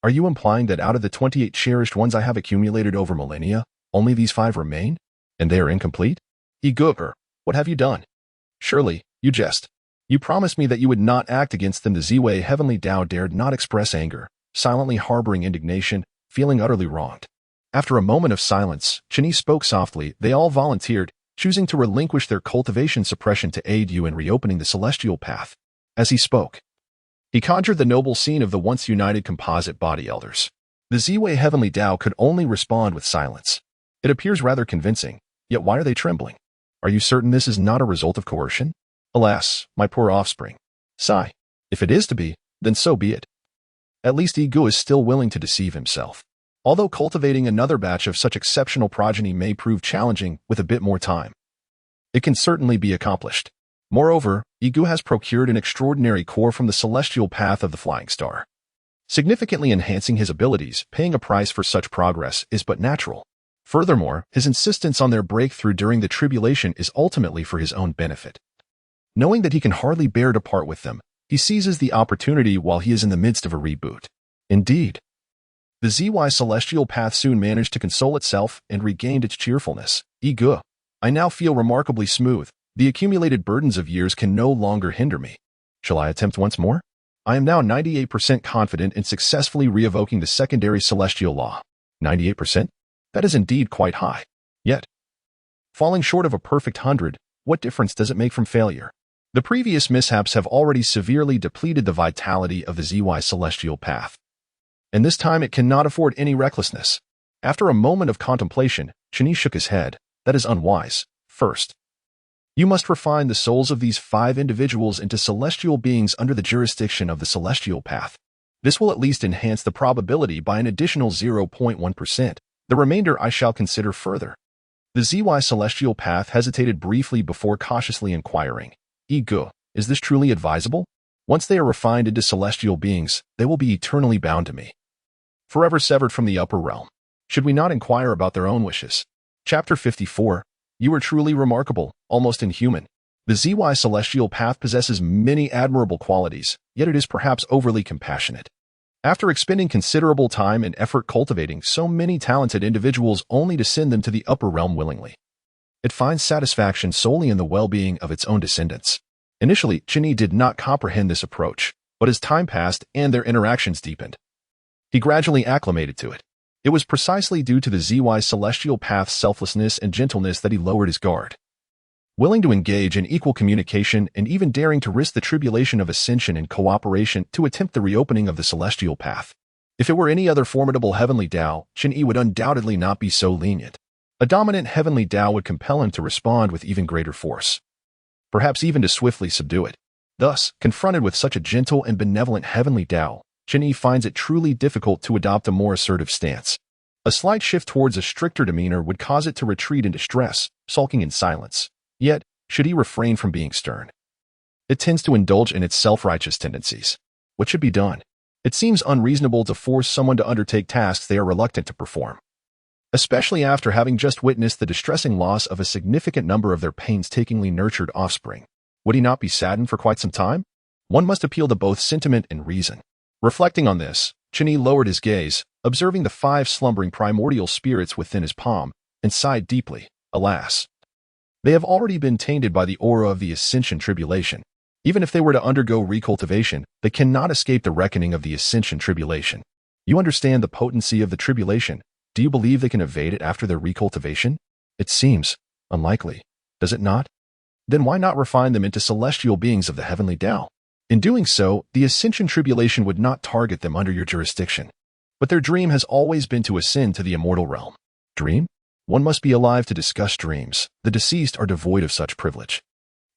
[SPEAKER 1] Are you implying that out of the 28 cherished ones I have accumulated over millennia, only these 5 remain? And they are incomplete? Igooper, what have you done? Surely, you jest. You promised me that you would not act against them. The Ziwei Heavenly Tao dared not express anger, silently harboring indignation, feeling utterly wronged. After a moment of silence, Chen Yi spoke softly. They all volunteered, choosing to relinquish their cultivation suppression to aid you in reopening the celestial path. As he spoke, he conjured the noble scene of the once united composite body elders. The Ziwei Heavenly Tao could only respond with silence. It appears rather convincing, yet why are they trembling? Are you certain this is not a result of coercion? Alas, my poor offspring. Sigh. If it is to be, then so be it. At least Igu is still willing to deceive himself. Although cultivating another batch of such exceptional progeny may prove challenging with a bit more time, it can certainly be accomplished. Moreover, Igu has procured an extraordinary core from the celestial path of the flying star. Significantly enhancing his abilities, paying a price for such progress is but natural. Furthermore, his insistence on their breakthrough during the tribulation is ultimately for his own benefit. Knowing that he can hardly bear to part with them, he seizes the opportunity while he is in the midst of a reboot. Indeed, the ZY celestial path soon managed to console itself and regained its cheerfulness. Igu, I now feel remarkably smooth. The accumulated burdens of years can no longer hinder me. Shall I attempt once more? I am now 98% confident in successfully re-evoking the secondary celestial law. 98%? That is indeed quite high. Yet, falling short of a perfect 100, what difference does it make from failure? The previous mishaps have already severely depleted the vitality of the ZY celestial path. And this time it cannot afford any recklessness. After a moment of contemplation, Chen Yi shook his head. That is unwise. First, you must refine the souls of these 5 individuals into celestial beings under the jurisdiction of the celestial path. This will at least enhance the probability by an additional 0.1%. The remainder I shall consider further. The ZY celestial path hesitated briefly before cautiously inquiring. Igu, is this truly advisable? Once they are refined into celestial beings, they will be eternally bound to me, forever severed from the upper realm. Should we not inquire about their own wishes? Chapter 54. You are truly remarkable, almost inhuman. The ZY celestial path possesses many admirable qualities, yet it is perhaps overly compassionate. After expending considerable time and effort cultivating so many talented individuals only to send them to the upper realm willingly, it finds satisfaction solely in the well-being of its own descendants. Initially, Chen Yi did not comprehend this approach, but as time passed and their interactions deepened, he gradually acclimated to it. It was precisely due to the ZY celestial path's selflessness and gentleness that he lowered his guard. Willing to engage in equal communication and even daring to risk the tribulation of ascension in cooperation to attempt the reopening of the celestial path. If it were any other formidable heavenly Tao, Chen Yi would undoubtedly not be so lenient. A dominant heavenly Tao would compel him to respond with even greater force, perhaps even to swiftly subdue it. Thus, confronted with such a gentle and benevolent heavenly Tao, Chen Yi finds it truly difficult to adopt a more assertive stance. A slight shift towards a stricter demeanor would cause it to retreat into stress, sulking in silence. Yet, should he refrain from being stern? It tends to indulge in its self-righteous tendencies. What should be done? It seems unreasonable to force someone to undertake tasks they are reluctant to perform, especially after having just witnessed the distressing loss of a significant number of their painstakingly nurtured offspring. Would he not be saddened for quite some time? One must appeal to both sentiment and reason. Reflecting on this, Chen Yi lowered his gaze, observing the 5 slumbering primordial spirits within his palm, and sighed deeply. Alas, they have already been tainted by the aura of the ascension tribulation. Even if they were to undergo recultivation, they cannot escape the reckoning of the ascension tribulation. You understand the potency of the tribulation. Do you believe they can evade it after their recultivation? It seems unlikely, does it not? Then why not refine them into celestial beings of the heavenly Tao? In doing so, the ascension tribulation would not target them under your jurisdiction. But their dream has always been to ascend to the immortal realm. Dream? One must be alive to discuss dreams. The deceased are devoid of such privilege.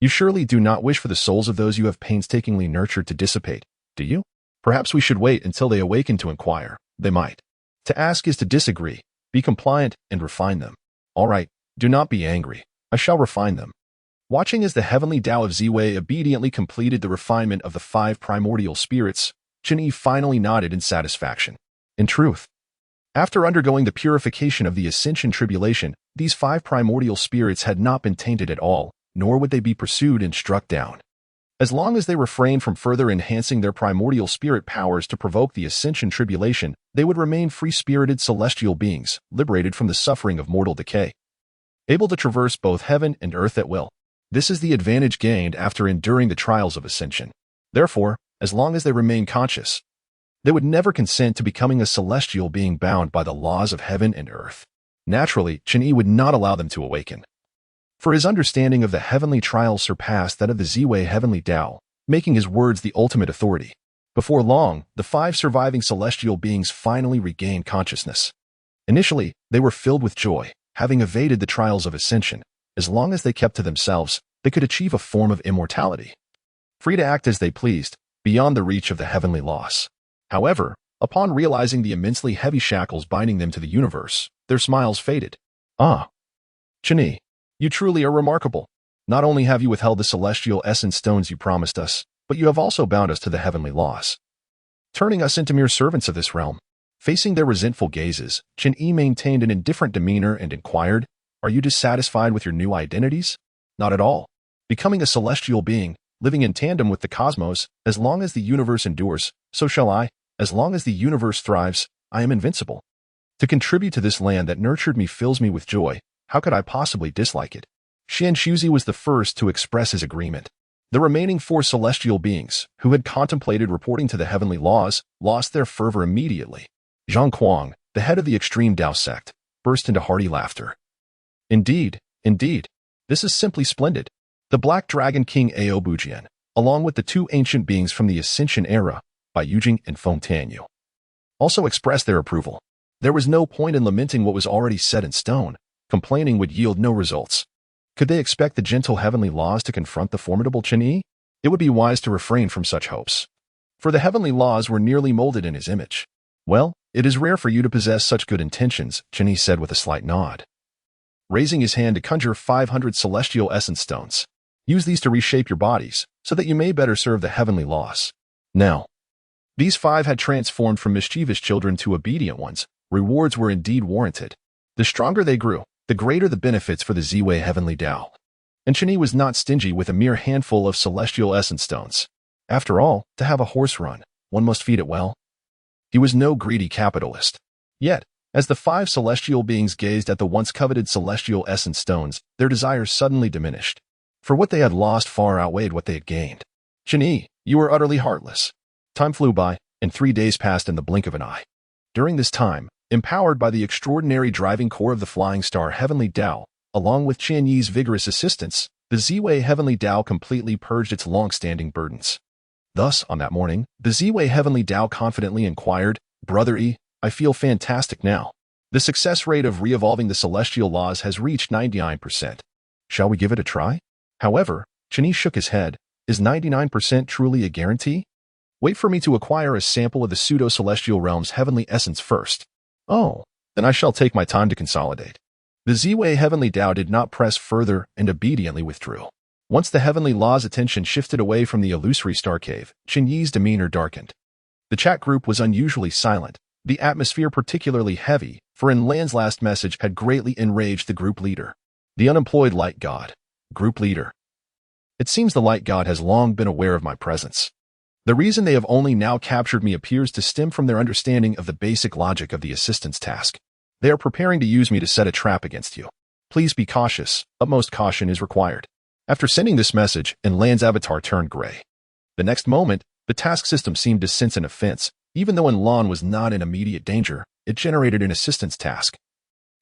[SPEAKER 1] You surely do not wish for the souls of those you have painstakingly nurtured to dissipate, do you? Perhaps we should wait until they awaken to inquire. They might. To ask is to disagree. Be compliant and refine them. All right, do not be angry. I shall refine them. Watching as the heavenly Tao of Ziwei obediently completed the refinement of the 5 primordial spirits, Chen Yi finally nodded in satisfaction. In truth, after undergoing the purification of the ascension tribulation, these 5 primordial spirits had not been tainted at all, nor would they be pursued and struck down. As long as they refrained from further enhancing their primordial spirit powers to provoke the ascension tribulation, they would remain free-spirited celestial beings, liberated from the suffering of mortal decay, able to traverse both heaven and earth at will. This is the advantage gained after enduring the trials of ascension. Therefore, as long as they remain conscious, they would never consent to becoming a celestial being bound by the laws of heaven and earth. Naturally, Chen Yi would not allow them to awaken, for his understanding of the heavenly trials surpassed that of the Ziwei heavenly Tao, making his words the ultimate authority. Before long, the 5 surviving celestial beings finally regained consciousness. Initially, they were filled with joy, having evaded the trials of ascension. As long as they kept to themselves, they could achieve a form of immortality, free to act as they pleased, beyond the reach of the heavenly laws. However, upon realizing the immensely heavy shackles binding them to the universe, their smiles faded. Ah, Chen Yi, you truly are remarkable. Not only have you withheld the celestial essence stones you promised us, but you have also bound us to the heavenly laws, turning us into mere servants of this realm. Facing their resentful gazes, Chen Yi maintained an indifferent demeanor and inquired, "Are you dissatisfied with your new identities?" "Not at all. Becoming a celestial being, living in tandem with the cosmos, as long as the universe endures, so shall I. As long as the universe thrives, I am invincible. To contribute to this land that nurtured me fills me with joy. How could I possibly dislike it?" Xian Shuzi was the first to express his agreement. The remaining 4 celestial beings, who had contemplated reporting to the heavenly laws, lost their fervor immediately. Zhang Kuang, the head of the extreme Dao sect, burst into hearty laughter. Indeed, this is simply splendid. The Black Dragon King Ao Bujian, along with the 2 ancient beings from the Ascension era, Bai Yujing and Feng Tianyu, also expressed their approval. There was no point in lamenting what was already set in stone. Complaining would yield no results. Could they expect the gentle heavenly laws to confront the formidable Chen Yi? It would be wise to refrain from such hopes, for the heavenly laws were nearly molded in his image. "Well, it is rare for you to possess such good intentions," Chen Yi said with a slight nod, raising his hand to conjure 500 celestial essence stones. "Use these to reshape your bodies, so that you may better serve the heavenly laws." Now, these 5 had transformed from mischievous children to obedient ones. Rewards were indeed warranted. The stronger they grew, the greater the benefits for the Ziwei heavenly Tao. And Chen Yi was not stingy with a mere handful of celestial essence stones. After all, to have a horse run, one must feed it well. He was no greedy capitalist. Yet, as the 5 celestial beings gazed at the once coveted celestial essence stones, their desires suddenly diminished. For what they had lost far outweighed what they had gained. "Chen Yi, you are utterly heartless." Time flew by, and 3 days passed in the blink of an eye. During this time, empowered by the extraordinary driving core of the Flying Star Heavenly Tao, along with Chen Yi's vigorous assistance, the Ziwei Heavenly Tao completely purged its long-standing burdens. Thus, on that morning, the Ziwei Heavenly Tao confidently inquired, "Brother Yi, I feel fantastic now. The success rate of re-evolving the celestial laws has reached 99%. Shall we give it a try?" However, Chen Yi shook his head. "Is 99% truly a guarantee? Wait for me to acquire a sample of the pseudo-celestial realm's heavenly essence first." "Oh, then I shall take my time to consolidate." The Ziwei Heavenly Tao did not press further and obediently withdrew. Once the heavenly law's attention shifted away from the illusory star cave, Chen Yi's demeanor darkened. The chat group was unusually silent, the atmosphere particularly heavy, for Lan's last message had greatly enraged the group leader. The unemployed light god. Group leader. It seems the light god has long been aware of my presence. The reason they have only now captured me appears to stem from their understanding of the basic logic of the assistance task. They are preparing to use me to set a trap against you. Please be cautious. Utmost caution is required. After sending this message, Lan's avatar turned gray. The next moment, the task system seemed to sense an offense. Even though Lan was not in immediate danger, it generated an assistance task,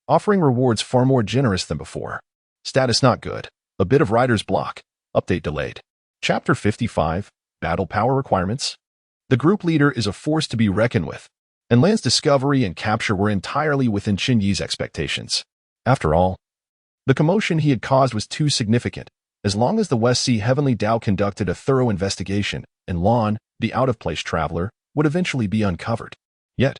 [SPEAKER 1] offering rewards far more generous than before. Status not good. A bit of writer's block. Update delayed. Chapter 55. Battle Power Requirements. The group leader is a force to be reckoned with, and Lan's discovery and capture were entirely within Chen Yi's expectations. After all, the commotion he had caused was too significant. As long as the West Sea Heavenly Tao conducted a thorough investigation, and Lan, the out-of-place traveler, would eventually be uncovered. Yet,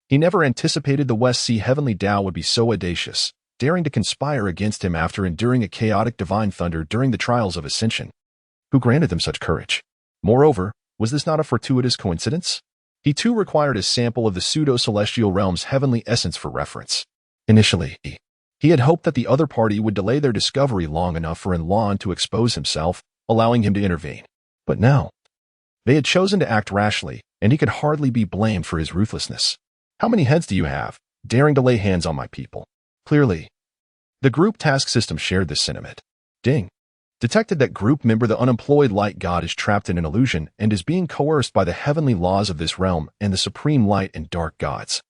[SPEAKER 1] he never anticipated the West Sea Heavenly Tao would be so audacious, daring to conspire against him after enduring a chaotic divine thunder during the trials of ascension. Who granted them such courage? Moreover, was this not a fortuitous coincidence? He too required a sample of the pseudo-celestial realm's heavenly essence for reference. Initially, he He had hoped that the other party would delay their discovery long enough for Inlan to expose himself, allowing him to intervene. But now, they had chosen to act rashly, and he could hardly be blamed for his ruthlessness. How many heads do you have, daring to lay hands on my people? Clearly, the group task system shared this sentiment. Ding. Detected that group member the unemployed light god is trapped in an illusion and is being coerced by the heavenly laws of this realm and the supreme light and dark gods.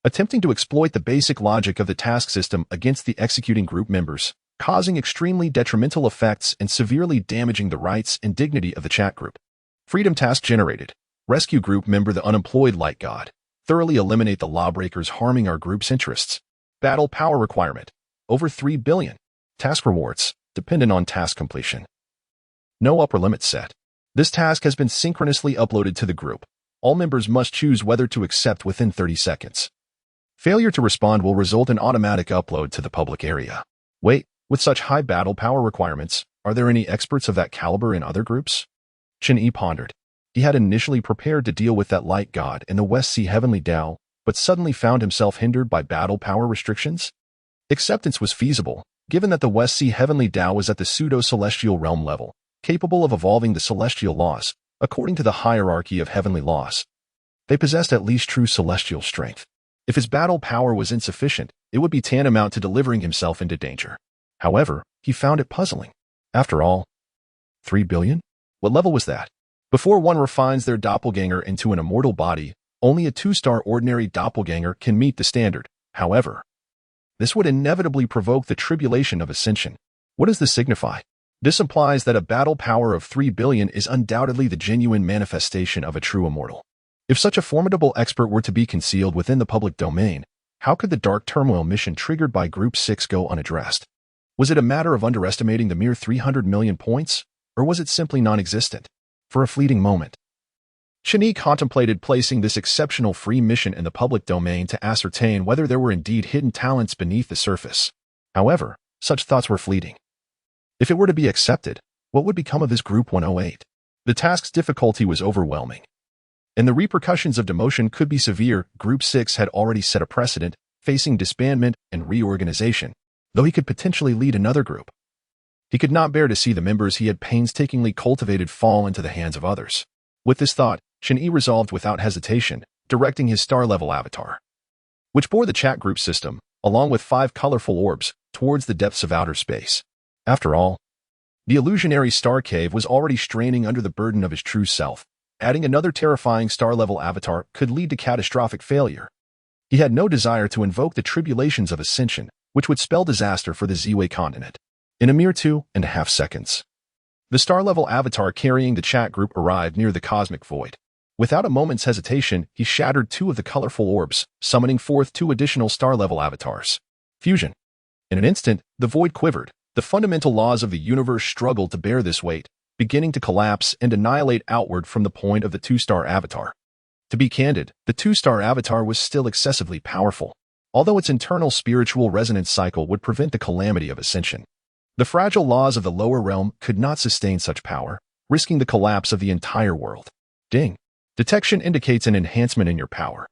[SPEAKER 1] Attempting to exploit the basic logic of the task system against the executing group members, causing extremely detrimental effects and severely damaging the rights and dignity of the chat group. Freedom task generated. Rescue group member the unemployed light god. Thoroughly eliminate the lawbreakers harming our group's interests. Battle power requirement. Over 3 billion. Task rewards, dependent on task completion. No upper limit set. This task has been synchronously uploaded to the group. All members must choose whether to accept within 30 seconds. Failure to respond will result in automatic upload to the public area. Wait, with such high battle power requirements, are there any experts of that caliber in other groups? Chen Yi pondered. He had initially prepared to deal with that light god in the West Sea Heavenly Tao, but suddenly found himself hindered by battle power restrictions. Acceptance was feasible, given that the West Sea Heavenly Tao was at the pseudo-celestial realm level, capable of evolving the celestial laws, according to the hierarchy of heavenly laws. They possessed at least true celestial strength. If his battle power was insufficient, it would be tantamount to delivering himself into danger. However, he found it puzzling. After all, 3 billion? What level was that? Before one refines their doppelganger into an immortal body, only a 2-star ordinary doppelganger can meet the standard. However, this would inevitably provoke the tribulation of ascension. What does this signify? This implies that a battle power of 3 billion is undoubtedly the genuine manifestation of a true immortal. If such a formidable expert were to be concealed within the public domain, how could the Dark Turmoil mission triggered by Group 6 go unaddressed? Was it a matter of underestimating the mere 300 million points, or was it simply non-existent? For a fleeting moment, Chen Yi contemplated placing this exceptional free mission in the public domain to ascertain whether there were indeed hidden talents beneath the surface. However, such thoughts were fleeting. If it were to be accepted, what would become of his Group 108? The task's difficulty was overwhelming, and the repercussions of demotion could be severe. Group 6 had already set a precedent, facing disbandment and reorganization, though he could potentially lead another group. He could not bear to see the members he had painstakingly cultivated fall into the hands of others. With this thought, Chen Yi resolved without hesitation, directing his star-level avatar, which bore the chat group system, along with 5 colorful orbs, towards the depths of outer space. After all, the illusionary star cave was already straining under the burden of his true self. Adding another terrifying star-level avatar could lead to catastrophic failure. He had no desire to invoke the tribulations of ascension, which would spell disaster for the Ziwei continent. In a mere 2.5 seconds, the star-level avatar carrying the chat group arrived near the cosmic void. Without a moment's hesitation, he shattered 2 of the colorful orbs, summoning forth 2 additional star-level avatars. Fusion. In an instant, the void quivered. The fundamental laws of the universe struggled to bear this weight, beginning to collapse and annihilate outward from the point of the 2-star avatar. To be candid, the 2-star avatar was still excessively powerful, although its internal spiritual resonance cycle would prevent the calamity of ascension. The fragile laws of the lower realm could not sustain such power, risking the collapse of the entire world. Ding. Detection indicates an enhancement in your power.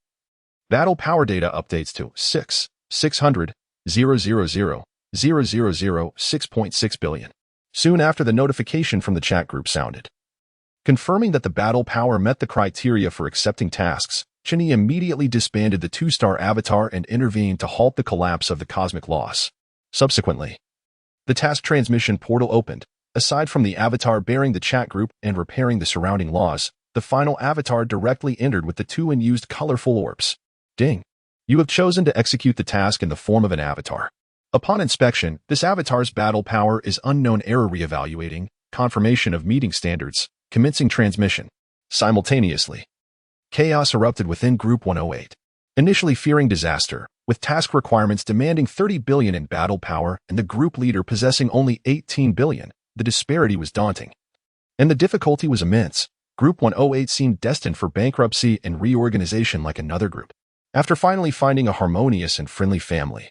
[SPEAKER 1] Battle power data updates to 600 000 6.6 billion. Soon after the notification from the chat group sounded, confirming that the battle power met the criteria for accepting tasks, Chen Yi immediately disbanded the 2-star avatar and intervened to halt the collapse of the cosmic laws. Subsequently, the task transmission portal opened. Aside from the avatar bearing the chat group and repairing the surrounding laws, the final avatar directly entered with the 2 unused colorful orbs. Ding. You have chosen to execute the task in the form of an avatar. Upon inspection, this avatar's battle power is unknown error reevaluating, confirmation of meeting standards, commencing transmission. Simultaneously, chaos erupted within Group 108. Initially fearing disaster, with task requirements demanding 30 billion in battle power and the group leader possessing only 18 billion, the disparity was daunting. And the difficulty was immense. Group 108 seemed destined for bankruptcy and reorganization like another group. After finally finding a harmonious and friendly family,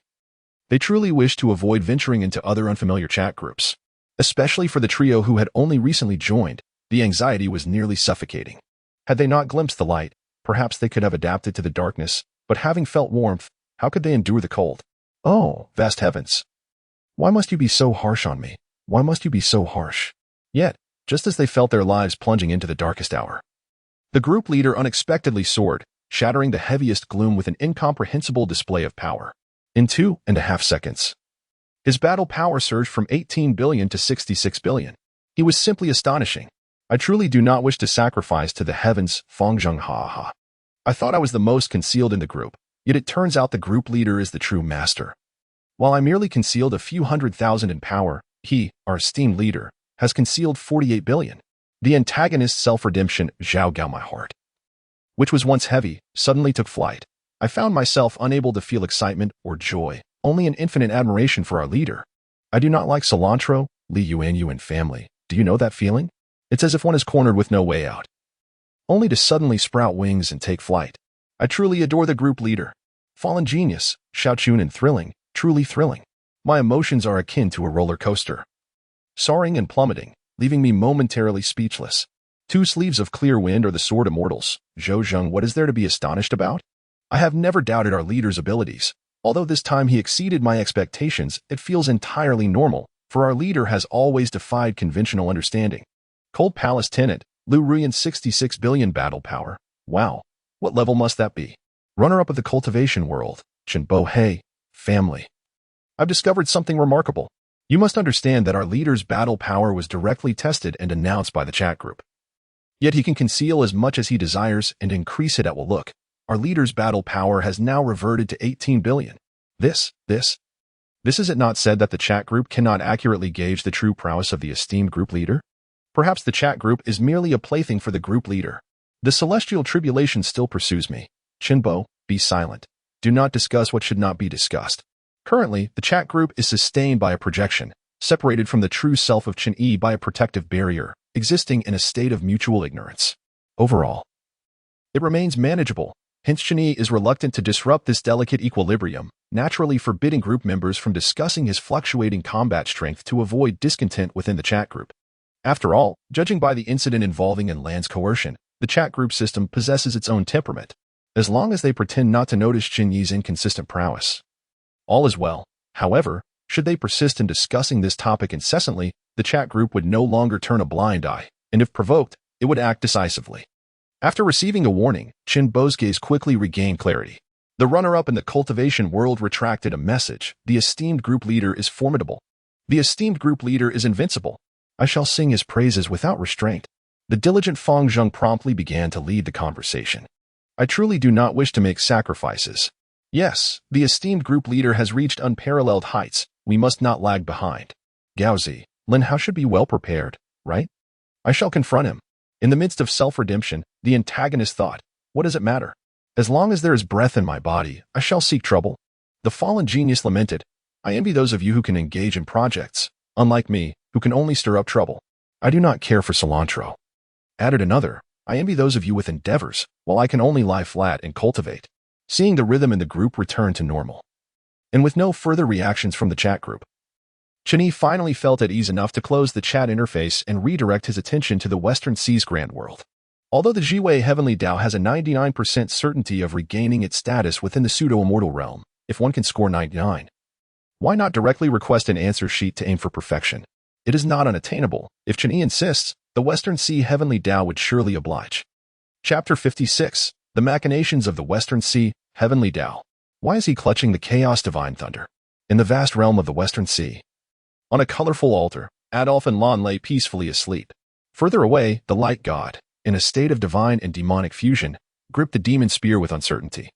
[SPEAKER 1] they truly wished to avoid venturing into other unfamiliar chat groups. Especially for the trio who had only recently joined, the anxiety was nearly suffocating. Had they not glimpsed the light, perhaps they could have adapted to the darkness, but having felt warmth, how could they endure the cold? Oh, vast heavens! Why must you be so harsh on me? Why must you be so harsh? Yet, just as they felt their lives plunging into the darkest hour, the group leader unexpectedly soared, shattering the heaviest gloom with an incomprehensible display of power. In 2.5 seconds, his battle power surged from 18 billion to 66 billion. He was simply astonishing. I truly do not wish to sacrifice to the heavens, Fangzheng ha. I thought I was the most concealed in the group, yet it turns out the group leader is the true master. While I merely concealed a few 100,000 in power, he, our esteemed leader, has concealed 48 billion. The antagonist's self-redemption, Zhao Gao my heart, which was once heavy, suddenly took flight. I found myself unable to feel excitement or joy, only an infinite admiration for our leader. I do not like cilantro, Li Yuanyu and family. Do you know that feeling? It's as if one is cornered with no way out, only to suddenly sprout wings and take flight. I truly adore the group leader. Fallen genius, Xiaochun, and thrilling, truly thrilling. My emotions are akin to a roller coaster, soaring and plummeting, leaving me momentarily speechless. 2 sleeves of clear wind or the sword immortals. Zhou Zheng, what is there to be astonished about? I have never doubted our leader's abilities. Although this time he exceeded my expectations, it feels entirely normal, for our leader has always defied conventional understanding. Cold Palace Tenant, Lu Ruyan 66 billion battle power. Wow, what level must that be? Runner-up of the cultivation world, Chen Bo-Hei, family. I've discovered something remarkable. You must understand that our leader's battle power was directly tested and announced by the chat group. Yet he can conceal as much as he desires and increase it at will. Look, our leader's battle power has now reverted to 18 billion. This is it not said that the chat group cannot accurately gauge the true prowess of the esteemed group leader? Perhaps the chat group is merely a plaything for the group leader. The celestial tribulation still pursues me. Chinbo, be silent. Do not discuss what should not be discussed. Currently, the chat group is sustained by a projection, separated from the true self of Chen Yi by a protective barrier, existing in a state of mutual ignorance. Overall, it remains manageable. Hence Chen Yi is reluctant to disrupt this delicate equilibrium, naturally forbidding group members from discussing his fluctuating combat strength to avoid discontent within the chat group. After all, judging by the incident involving Inland's coercion, the chat group system possesses its own temperament, as long as they pretend not to notice Chen Yi's inconsistent prowess. All is well. However, should they persist in discussing this topic incessantly, the chat group would no longer turn a blind eye, and if provoked, it would act decisively. After receiving a warning, Chen Bo's gaze quickly regained clarity. The runner-up in the cultivation world retracted a message. The esteemed group leader is formidable. The esteemed group leader is invincible. I shall sing his praises without restraint. The diligent Fang Zheng promptly began to lead the conversation. I truly do not wish to make sacrifices. Yes, the esteemed group leader has reached unparalleled heights. We must not lag behind. Gaozi, Lin Hao should be well prepared, right? I shall confront him. In the midst of self-redemption, the antagonist thought, what does it matter? As long as there is breath in my body, I shall seek trouble. The fallen genius lamented, I envy those of you who can engage in projects, unlike me, who can only stir up trouble. I do not care for cilantro. Added another, I envy those of you with endeavors, while I can only lie flat and cultivate. Seeing the rhythm in the group return to normal, and with no further reactions from the chat group, Chen Yi finally felt at ease enough to close the chat interface and redirect his attention to the Western Sea's Grand World. Although the Jiwei Heavenly Dao has a 99% certainty of regaining its status within the pseudo-immortal realm, if one can score 99, why not directly request an answer sheet to aim for perfection? It is not unattainable. If Chen Yi insists, the Western Sea Heavenly Dao would surely oblige. Chapter 56. The Machinations of the Western Sea Heavenly Dao. Why is he clutching the chaos divine thunder? In the vast realm of the Western Sea, on a colorful altar, Adolf and Lan lay peacefully asleep. Further away, the light god, in a state of divine and demonic fusion, gripped the demon spear with uncertainty,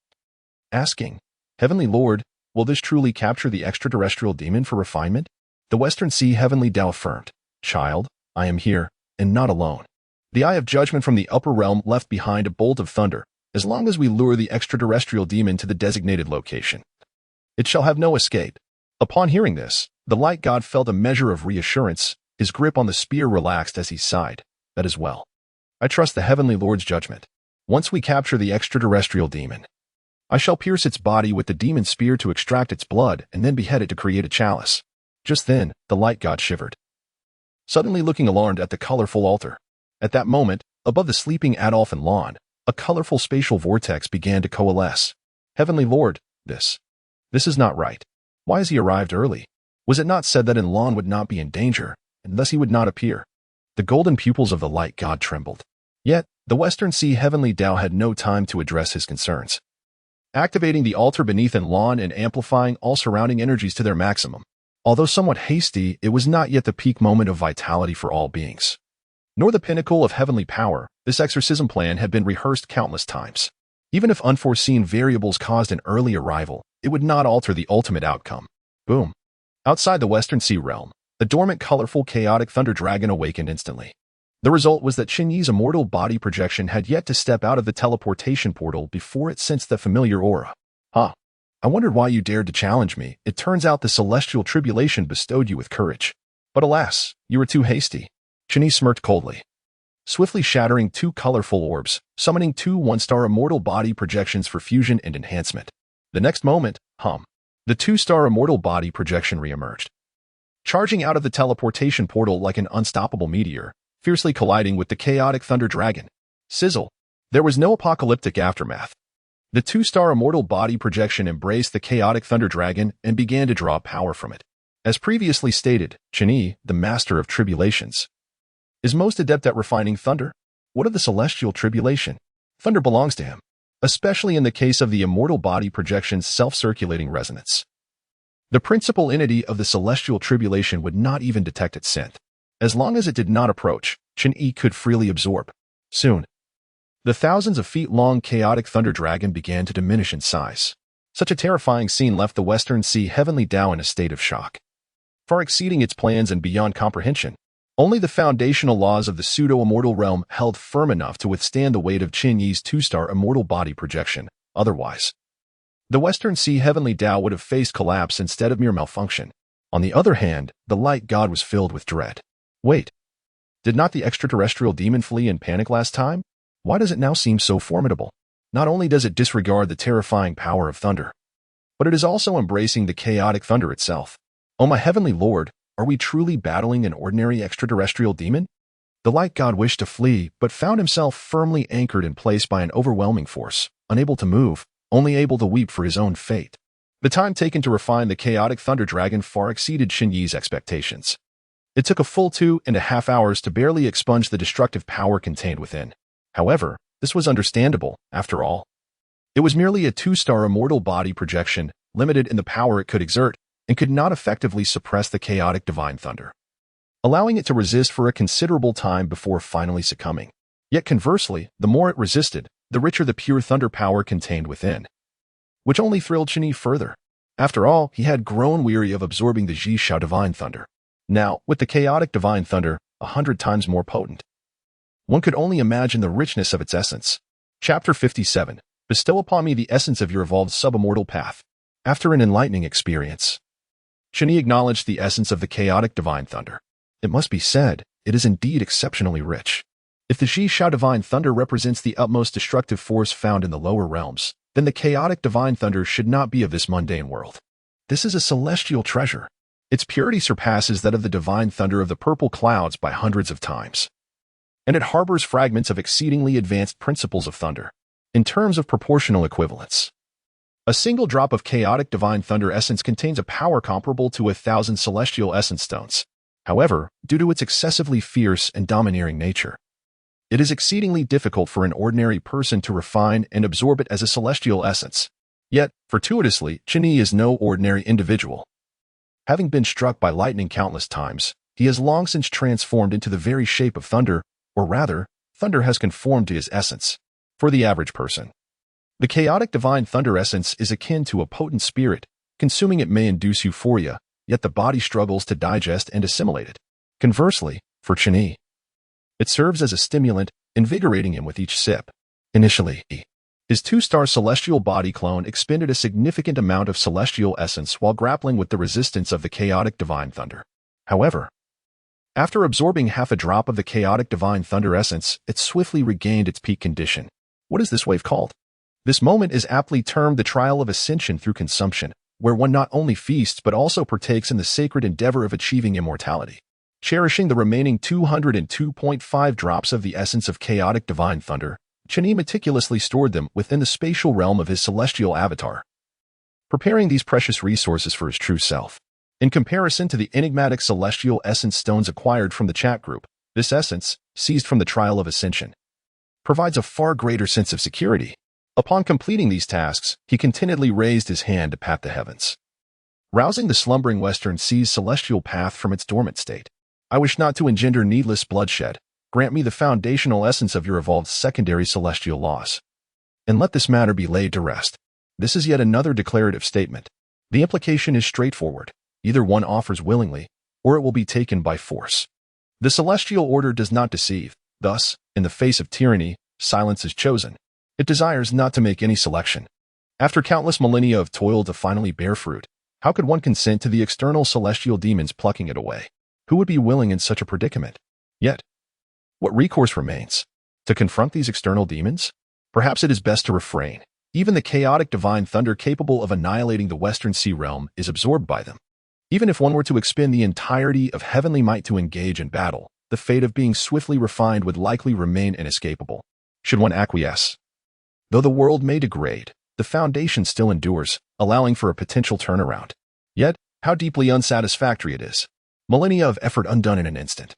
[SPEAKER 1] asking, Heavenly Lord, will this truly capture the extraterrestrial demon for refinement? The Western Sea Heavenly Dao affirmed, Child, I am here, and not alone. The eye of judgment from the upper realm left behind a bolt of thunder. As long as we lure the extraterrestrial demon to the designated location, it shall have no escape. Upon hearing this, the light god felt a measure of reassurance. His grip on the spear relaxed as he sighed. That is well. I trust the Heavenly Lord's judgment. Once we capture the extraterrestrial demon, I shall pierce its body with the demon spear to extract its blood and then behead it to create a chalice. Just then, the light god shivered, suddenly looking alarmed at the colorful altar. At that moment, above the sleeping Adolf and Lan, a colorful spatial vortex began to coalesce. Heavenly Lord, this is not right. Why has he arrived early? Was it not said that Enlon would not be in danger, and thus he would not appear? The golden pupils of the light god trembled. Yet, the Western Sea Heavenly Tao had no time to address his concerns. Activating the altar beneath Enlon and amplifying all surrounding energies to their maximum. Although somewhat hasty, it was not yet the peak moment of vitality for all beings. Nor the pinnacle of heavenly power. This exorcism plan had been rehearsed countless times. Even if unforeseen variables caused an early arrival, it would not alter the ultimate outcome. Boom. Outside the Western Sea realm, the dormant, colorful, chaotic thunder dragon awakened instantly. The result was that Chen Yi's immortal body projection had yet to step out of the teleportation portal before it sensed the familiar aura. Huh. I wondered why you dared to challenge me. It turns out the celestial tribulation bestowed you with courage. But alas, you were too hasty. Chen Yi smirked coldly. Swiftly shattering two colorful orbs, summoning two one-star immortal body projections for fusion and enhancement. The next moment, the two-star immortal body projection reemerged. Charging out of the teleportation portal like an unstoppable meteor, fiercely colliding with the chaotic thunder dragon. Sizzle. There was no apocalyptic aftermath. The two-star immortal body projection embraced the chaotic thunder dragon and began to draw power from it. As previously stated, Chen Yi, the master of tribulations, is most adept at refining thunder. What of the celestial tribulation? Thunder belongs to him, especially in the case of the immortal body projection's self-circulating resonance. The principal entity of the celestial tribulation would not even detect its scent. As long as it did not approach, Chen Yi could freely absorb. Soon, the thousands of feet-long chaotic thunder dragon began to diminish in size. Such a terrifying scene left the Western Sea Heavenly Tao in a state of shock. Far exceeding its plans and beyond comprehension, only the foundational laws of the pseudo-immortal realm held firm enough to withstand the weight of Chen Yi's two-star immortal body projection. Otherwise, the Western Sea Heavenly Tao would have faced collapse instead of mere malfunction. On the other hand, the light god was filled with dread. Wait, did not the extraterrestrial demon flee in panic last time? Why does it now seem so formidable? Not only does it disregard the terrifying power of thunder, but it is also embracing the chaotic thunder itself. Oh my heavenly lord, are we truly battling an ordinary extraterrestrial demon? The light god wished to flee, but found himself firmly anchored in place by an overwhelming force, unable to move, only able to weep for his own fate. The time taken to refine the chaotic thunder dragon far exceeded Chen Yi's expectations. It took a full 2.5 hours to barely expunge the destructive power contained within. However, this was understandable, after all. It was merely a two-star immortal body projection, limited in the power it could exert, and could not effectively suppress the chaotic divine thunder, allowing it to resist for a considerable time before finally succumbing. Yet conversely, the more it resisted, the richer the pure thunder power contained within, which only thrilled Chen Yi further. After all, he had grown weary of absorbing the Zhi-Shao divine thunder. Now, with the chaotic divine thunder, 100 times more potent, one could only imagine the richness of its essence. Chapter 57. Bestow upon me the essence of your evolved subimmortal path. After an enlightening experience, Chen Yi acknowledged the essence of the chaotic divine thunder. It must be said, it is indeed exceptionally rich. If the Zhi-Shao divine thunder represents the utmost destructive force found in the lower realms, then the chaotic divine thunder should not be of this mundane world. This is a celestial treasure. Its purity surpasses that of the divine thunder of the purple clouds by hundreds of times. And it harbors fragments of exceedingly advanced principles of thunder. In terms of proportional equivalence, a single drop of chaotic divine thunder essence contains a power comparable to 1,000 celestial essence stones. However, due to its excessively fierce and domineering nature, it is exceedingly difficult for an ordinary person to refine and absorb it as a celestial essence. Yet, fortuitously, Chen Yi is no ordinary individual. Having been struck by lightning countless times, he has long since transformed into the very shape of thunder, or rather, thunder has conformed to his essence. For the average person, the chaotic divine thunder essence is akin to a potent spirit. Consuming it may induce euphoria, yet the body struggles to digest and assimilate it. Conversely, for Chen Yi, it serves as a stimulant, invigorating him with each sip. Initially, his two-star celestial body clone expended a significant amount of celestial essence while grappling with the resistance of the chaotic divine thunder. However, after absorbing half a drop of the chaotic divine thunder essence, it swiftly regained its peak condition. What is this wave called? This moment is aptly termed the trial of ascension through consumption, where one not only feasts but also partakes in the sacred endeavor of achieving immortality. Cherishing the remaining 202.5 drops of the essence of chaotic divine thunder, Chen Yi meticulously stored them within the spatial realm of his celestial avatar. preparing these precious resources for his true self. In comparison to the enigmatic celestial essence stones acquired from the chat group, this essence, seized from the trial of ascension, provides a far greater sense of security. Upon completing these tasks, he contentedly raised his hand to pat the heavens, rousing the slumbering Western Sea's celestial path from its dormant state. I wish not to engender needless bloodshed. Grant me the foundational essence of your evolved secondary celestial laws, and let this matter be laid to rest. This is yet another declarative statement. The implication is straightforward. Either one offers willingly, or it will be taken by force. The celestial order does not deceive. Thus, in the face of tyranny, silence is chosen. It desires not to make any selection. After countless millennia of toil to finally bear fruit, how could one consent to the external celestial demons plucking it away? Who would be willing in such a predicament? Yet, what recourse remains? To confront these external demons? Perhaps it is best to refrain. Even the chaotic divine thunder capable of annihilating the Western Sea realm is absorbed by them. Even if one were to expend the entirety of heavenly might to engage in battle, the fate of being swiftly refined would likely remain inescapable. Should one acquiesce? Though the world may degrade, the foundation still endures, allowing for a potential turnaround. Yet, how deeply unsatisfactory it is. Millennia of effort undone in an instant.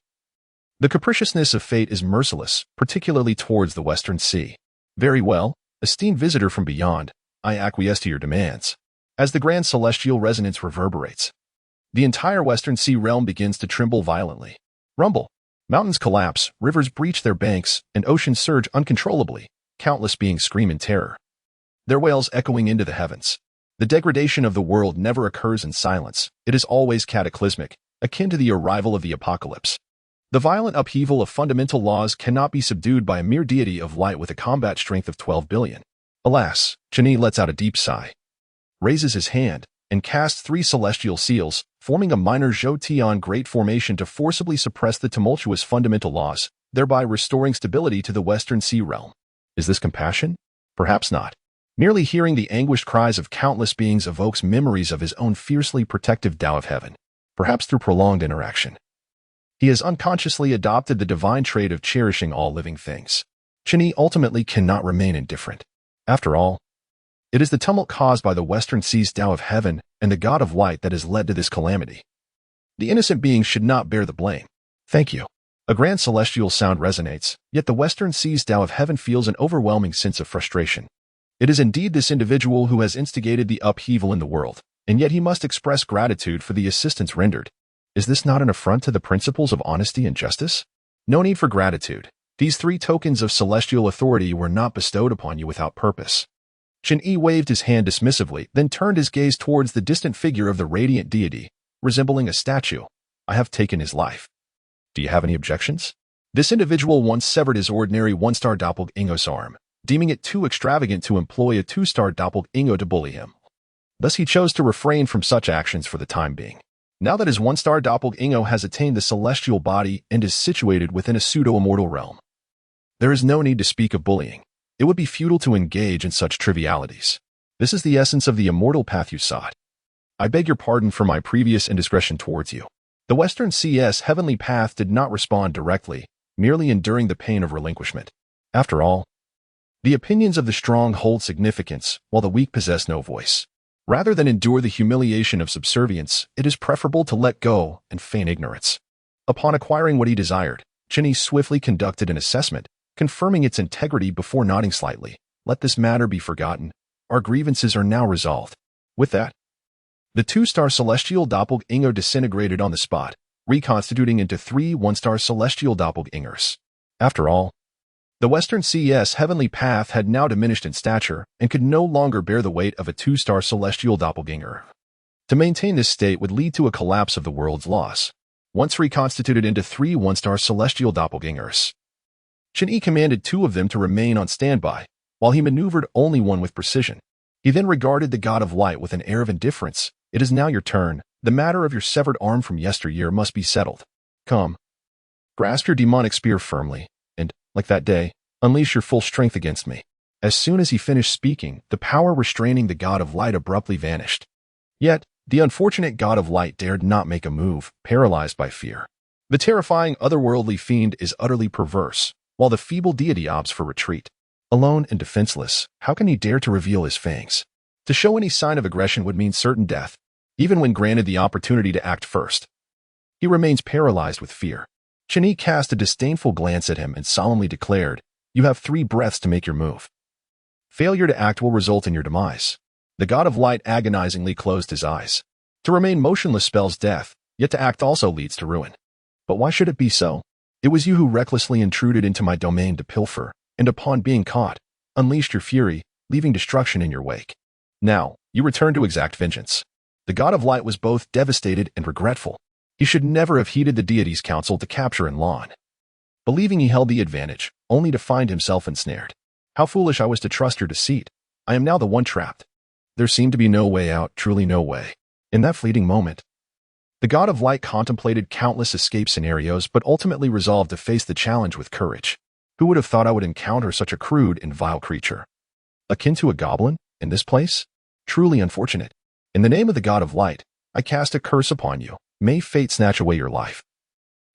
[SPEAKER 1] The capriciousness of fate is merciless, particularly towards the Western Sea. Very well, esteemed visitor from beyond, I acquiesce to your demands. As the grand celestial resonance reverberates, the entire Western Sea realm begins to tremble violently. Rumble. Mountains collapse, rivers breach their banks, and oceans surge uncontrollably. Countless beings scream in terror, their wails echoing into the heavens. The degradation of the world never occurs in silence. It is always cataclysmic, akin to the arrival of the apocalypse. The violent upheaval of fundamental laws cannot be subdued by a mere deity of light with a combat strength of 12 billion. Alas, Chen Yi lets out a deep sigh, raises his hand, and casts 3 celestial seals, forming a minor Zhou-Tian great formation to forcibly suppress the tumultuous fundamental laws, thereby restoring stability to the Western Sea realm. Is this compassion? Perhaps not. Merely hearing the anguished cries of countless beings evokes memories of his own fiercely protective Tao of Heaven, perhaps through prolonged interaction. He has unconsciously adopted the divine trait of cherishing all living things. Chen Yi ultimately cannot remain indifferent. After all, it is the tumult caused by the Western Sea's Tao of Heaven and the God of Light that has led to this calamity. The innocent beings should not bear the blame. Thank you. A grand celestial sound resonates, yet the Western Sea's Tao of Heaven feels an overwhelming sense of frustration. It is indeed this individual who has instigated the upheaval in the world, and yet he must express gratitude for the assistance rendered. Is this not an affront to the principles of honesty and justice? No need for gratitude. These 3 tokens of celestial authority were not bestowed upon you without purpose. Chen Yi waved his hand dismissively, then turned his gaze towards the distant figure of the radiant deity, resembling a statue. I have taken his life. Do you have any objections? This individual once severed his ordinary 1-star doppelganger's arm, deeming it too extravagant to employ a 2-star doppelganger to bully him. Thus he chose to refrain from such actions for the time being. Now that his 1-star doppelganger has attained the celestial body and is situated within a pseudo-immortal realm, there is no need to speak of bullying. It would be futile to engage in such trivialities. This is the essence of the immortal path you sought. I beg your pardon for my previous indiscretion towards you. The Western Sea's heavenly path did not respond directly, merely enduring the pain of relinquishment. After all, the opinions of the strong hold significance, while the weak possess no voice. Rather than endure the humiliation of subservience, it is preferable to let go and feign ignorance. Upon acquiring what he desired, Chen Yi swiftly conducted an assessment, confirming its integrity before nodding slightly. Let this matter be forgotten. Our grievances are now resolved. With that, the 2-star celestial doppelganger disintegrated on the spot, reconstituting into 3 1-star celestial doppelgangers. After all, the Western Sea's heavenly path had now diminished in stature and could no longer bear the weight of a 2-star celestial doppelganger. To maintain this state would lead to a collapse of the world's laws. Once reconstituted into 3 1-star celestial doppelgangers, Chen Yi commanded 2 of them to remain on standby, while he maneuvered only one with precision. He then regarded the God of Light with an air of indifference. It is now your turn. The matter of your severed arm from yesteryear must be settled. Come. Grasp your demonic spear firmly, and, like that day, unleash your full strength against me. As soon as he finished speaking, the power restraining the God of Light abruptly vanished. Yet, the unfortunate God of Light dared not make a move, paralyzed by fear. The terrifying otherworldly fiend is utterly perverse, while the feeble deity opts for retreat. Alone and defenseless, how can he dare to reveal his fangs? To show any sign of aggression would mean certain death, even when granted the opportunity to act first. He remains paralyzed with fear. Chen Yi cast a disdainful glance at him and solemnly declared, "You have 3 breaths to make your move. Failure to act will result in your demise." The god of light agonizingly closed his eyes. To remain motionless spells death, yet to act also leads to ruin. But why should it be so? It was you who recklessly intruded into my domain to pilfer, and upon being caught, unleashed your fury, leaving destruction in your wake. Now, you return to exact vengeance. The god of light was both devastated and regretful. He should never have heeded the deity's counsel to capture Lan, believing he held the advantage, only to find himself ensnared. How foolish I was to trust your deceit. I am now the one trapped. There seemed to be no way out, truly no way. In that fleeting moment, the god of light contemplated countless escape scenarios but ultimately resolved to face the challenge with courage. Who would have thought I would encounter such a crude and vile creature? Akin to a goblin, in this place? Truly unfortunate. In the name of the god of light, I cast a curse upon you. May fate snatch away your life.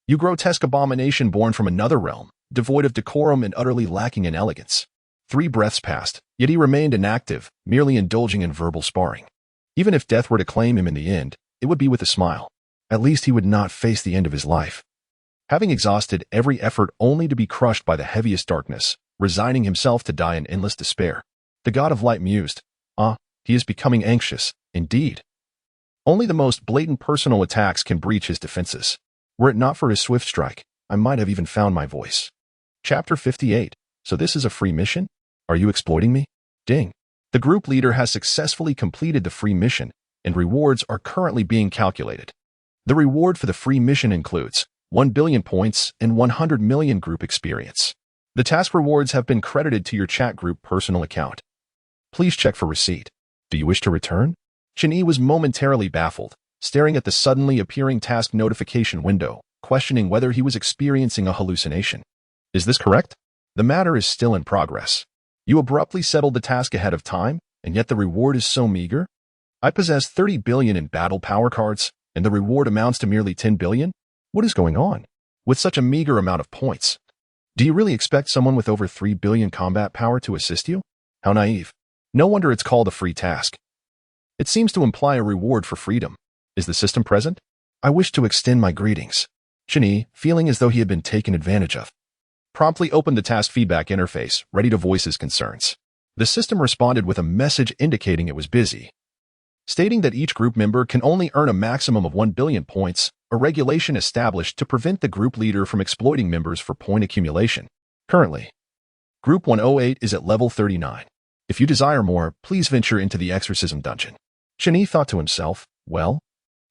[SPEAKER 1] You grotesque abomination born from another realm, devoid of decorum and utterly lacking in elegance. 3 breaths passed, yet he remained inactive, merely indulging in verbal sparring. Even if death were to claim him in the end, it would be with a smile. At least he would not face the end of his life. Having exhausted every effort only to be crushed by the heaviest darkness, resigning himself to die in endless despair, the god of light mused, he is becoming anxious, indeed. Only the most blatant personal attacks can breach his defenses. Were it not for his swift strike, I might have even found my voice. Chapter 58. So this is a free mission? Are you exploiting me? Ding. The group leader has successfully completed the free mission, and rewards are currently being calculated. The reward for the free mission includes 1 billion points and 100 million group experience. The task rewards have been credited to your chat group personal account. Please check for receipt. Do you wish to return? Chen Yi was momentarily baffled, staring at the suddenly appearing task notification window, questioning whether he was experiencing a hallucination. Is this correct? The matter is still in progress. You abruptly settled the task ahead of time, and yet the reward is so meager? I possess 30 billion in battle power cards, and the reward amounts to merely 10 billion? What is going on? With such a meager amount of points, do you really expect someone with over 3 billion combat power to assist you? How naive. No wonder it's called a free task. It seems to imply a reward for freedom. Is the system present? I wish to extend my greetings. Chen Yi, feeling as though he had been taken advantage of, promptly opened the task feedback interface, ready to voice his concerns. The system responded with a message indicating it was busy, stating that each group member can only earn a maximum of 1 billion points, a regulation established to prevent the group leader from exploiting members for point accumulation. Currently, Group 108 is at level 39. If you desire more, please venture into the exorcism dungeon. Chen Yi thought to himself, well,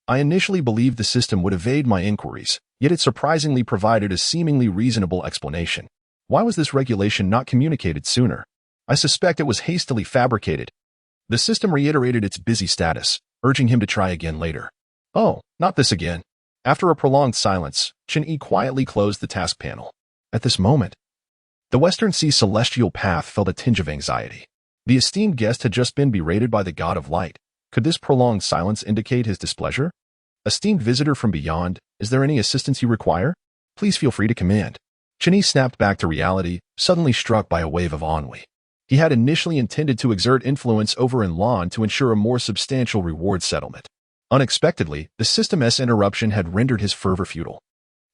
[SPEAKER 1] I initially believed the system would evade my inquiries, yet it surprisingly provided a seemingly reasonable explanation. Why was this regulation not communicated sooner? I suspect it was hastily fabricated. The system reiterated its busy status, urging him to try again later. Oh, not this again. After a prolonged silence, Chen Yi quietly closed the task panel. At this moment, the Western Sea celestial path felt a tinge of anxiety. The esteemed guest had just been berated by the god of light. Could this prolonged silence indicate his displeasure? Esteemed visitor from beyond, is there any assistance you require? Please feel free to command. Chen Yi snapped back to reality, suddenly struck by a wave of ennui. He had initially intended to exert influence over Lan to ensure a more substantial reward settlement. Unexpectedly, the system's interruption had rendered his fervor futile.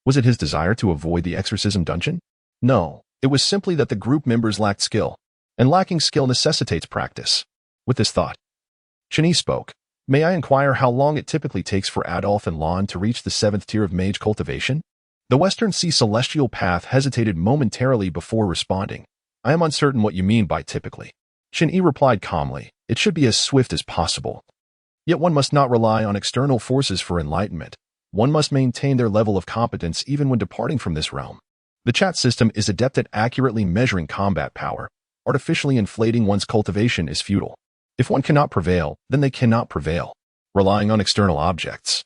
[SPEAKER 1] Was it his desire to avoid the exorcism dungeon? No, it was simply that the group members lacked skill, and lacking skill necessitates practice. With this thought, Chen Yi spoke. May I inquire how long it typically takes for Adolf and Lan to reach the 7th tier of mage cultivation? The Western Sea celestial path hesitated momentarily before responding. I am uncertain what you mean by typically. Chen Yi replied calmly, it should be as swift as possible. Yet one must not rely on external forces for enlightenment. One must maintain their level of competence even when departing from this realm. The chat system is adept at accurately measuring combat power. Artificially inflating one's cultivation is futile. If one cannot prevail, then they cannot prevail. Relying on external objects,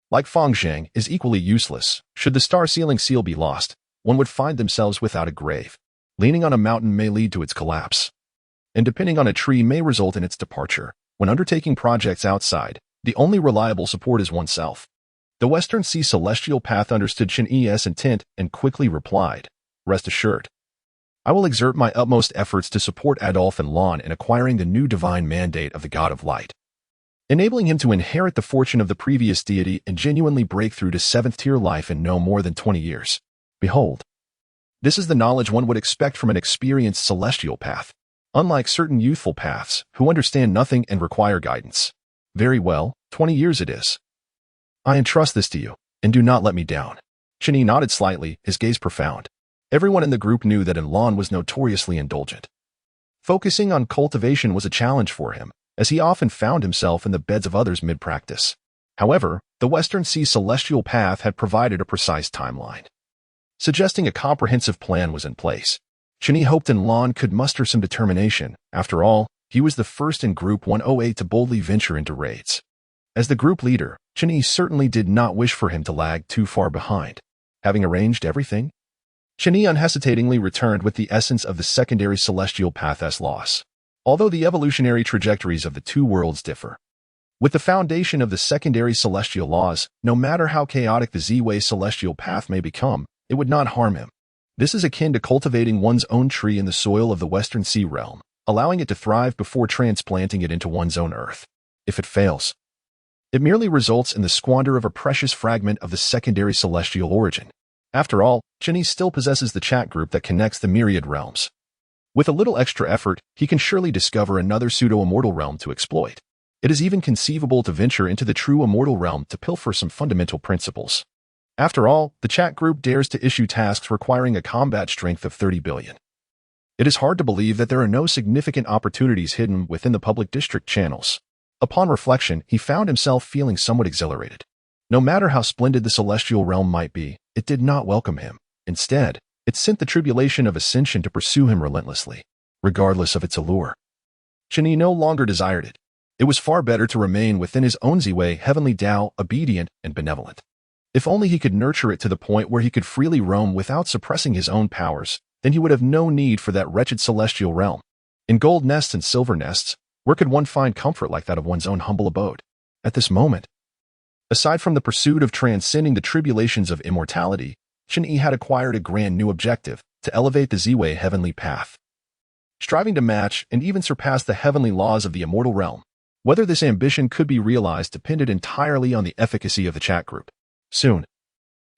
[SPEAKER 1] like Fengzhang, is equally useless. Should the star sealing seal be lost, one would find themselves without a grave. Leaning on a mountain may lead to its collapse, and depending on a tree may result in its departure. When undertaking projects outside, the only reliable support is oneself. The Western Sea celestial path understood Chen Yi's intent and quickly replied, rest assured, I will exert my utmost efforts to support Adolf and Lon in acquiring the new divine mandate of the God of Light, enabling him to inherit the fortune of the previous deity and genuinely break through to 7th-tier life in no more than 20 years. Behold, this is the knowledge one would expect from an experienced celestial path, unlike certain youthful paths who understand nothing and require guidance. Very well, 20 years it is. I entrust this to you, and do not let me down. Chen Yi nodded slightly, his gaze profound. Everyone in the group knew that Lon was notoriously indulgent. Focusing on cultivation was a challenge for him, as he often found himself in the beds of others mid-practice. However, the Western Sea celestial path had provided a precise timeline, suggesting a comprehensive plan was in place. Chen Yi hoped Lon could muster some determination. After all, he was the first in Group 108 to boldly venture into raids. As the group leader, Chen Yi certainly did not wish for him to lag too far behind. Having arranged everything, Chen Yi unhesitatingly returned with the essence of the secondary celestial path's loss. Although the evolutionary trajectories of the two worlds differ, with the foundation of the secondary celestial laws, no matter how chaotic the Z-Way celestial path may become, it would not harm him. This is akin to cultivating one's own tree in the soil of the Western Sea realm, allowing it to thrive before transplanting it into one's own earth. If it fails, it merely results in the squander of a precious fragment of the secondary celestial origin. After all, Chen Yi still possesses the chat group that connects the myriad realms. With a little extra effort, he can surely discover another pseudo-immortal realm to exploit. It is even conceivable to venture into the true immortal realm to pilfer some fundamental principles. After all, the chat group dares to issue tasks requiring a combat strength of 30 billion. It is hard to believe that there are no significant opportunities hidden within the public district channels. Upon reflection, he found himself feeling somewhat exhilarated. No matter how splendid the celestial realm might be, it did not welcome him. Instead, it sent the tribulation of ascension to pursue him relentlessly, regardless of its allure. Chen Yi no longer desired it. It was far better to remain within his own Z-Way heavenly Tao, obedient and benevolent. If only he could nurture it to the point where he could freely roam without suppressing his own powers, then he would have no need for that wretched celestial realm. In gold nests and silver nests, where could one find comfort like that of one's own humble abode? At this moment, aside from the pursuit of transcending the tribulations of immortality, Chen Yi had acquired a grand new objective, to elevate the Z-Way heavenly path, striving to match and even surpass the heavenly laws of the immortal realm. Whether this ambition could be realized depended entirely on the efficacy of the chat group. Soon,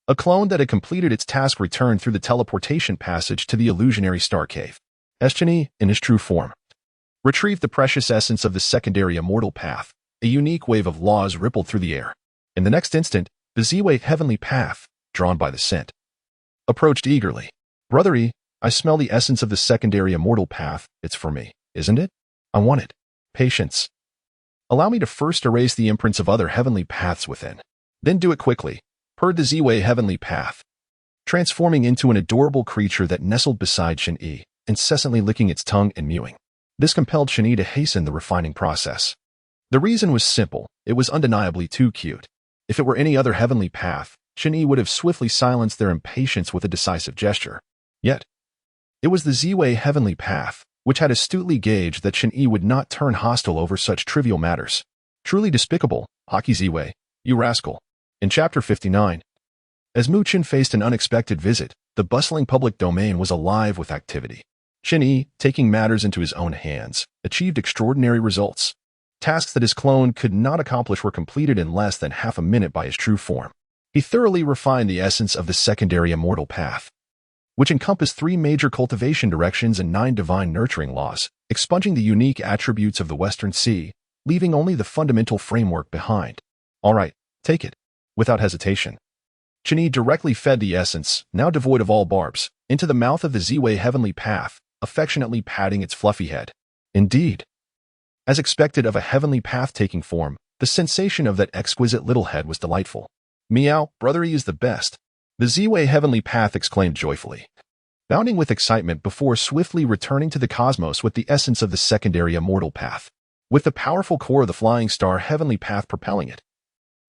[SPEAKER 1] a clone that had completed its task returned through the teleportation passage to the illusionary star cave. As Chen Yi, in his true form, retrieved the precious essence of the secondary immortal path, a unique wave of laws rippled through the air. In the next instant, the Z-Way heavenly path, drawn by the scent, approached eagerly. Brother E, I smell the essence of the secondary immortal path. It's for me, isn't it? I want it. Patience. Allow me to first erase the imprints of other heavenly paths within. Then do it quickly, purred the Z-Way heavenly path, transforming into an adorable creature that nestled beside Chen Yi, incessantly licking its tongue and mewing. This compelled Chen Yi to hasten the refining process. The reason was simple, it was undeniably too cute. If it were any other heavenly path, Chen Yi would have swiftly silenced their impatience with a decisive gesture. Yet, it was the Z-Way heavenly path, which had astutely gauged that Chen Yi would not turn hostile over such trivial matters. Truly despicable, Hockey Z-Way, you rascal. In Chapter 59, as Mu Chen faced an unexpected visit, the bustling public domain was alive with activity. Chen Yi, taking matters into his own hands, achieved extraordinary results. Tasks that his clone could not accomplish were completed in less than half a minute by his true form. He thoroughly refined the essence of the secondary immortal path, which encompassed 3 major cultivation directions and 9 divine nurturing laws, expunging the unique attributes of the Western Sea, leaving only the fundamental framework behind. All right, take it. Without hesitation, Chen Yi directly fed the essence, now devoid of all barbs, into the mouth of the Z-Way heavenly path, affectionately patting its fluffy head. Indeed, as expected of a heavenly path taking form, the sensation of that exquisite little head was delightful. Meow, Brother E is the best, the Z-Way heavenly path exclaimed joyfully, bounding with excitement before swiftly returning to the cosmos with the essence of the secondary immortal path, with the powerful core of the flying star heavenly path propelling it.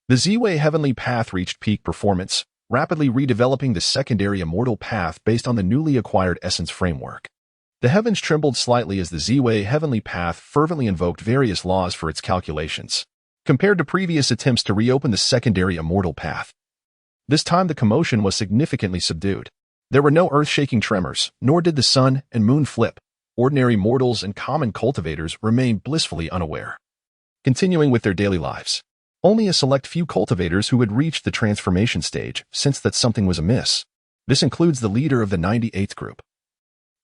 [SPEAKER 1] The Z-Way heavenly path reached peak performance, rapidly redeveloping the secondary immortal path based on the newly acquired essence framework. The heavens trembled slightly as the Z-Way heavenly path fervently invoked various laws for its calculations, compared to previous attempts to reopen the secondary immortal path. This time the commotion was significantly subdued. There were no earth-shaking tremors, nor did the sun and moon flip. Ordinary mortals and common cultivators remained blissfully unaware, continuing with their daily lives. Only a select few cultivators who had reached the transformation stage sensed that something was amiss. This includes the leader of the 98th group,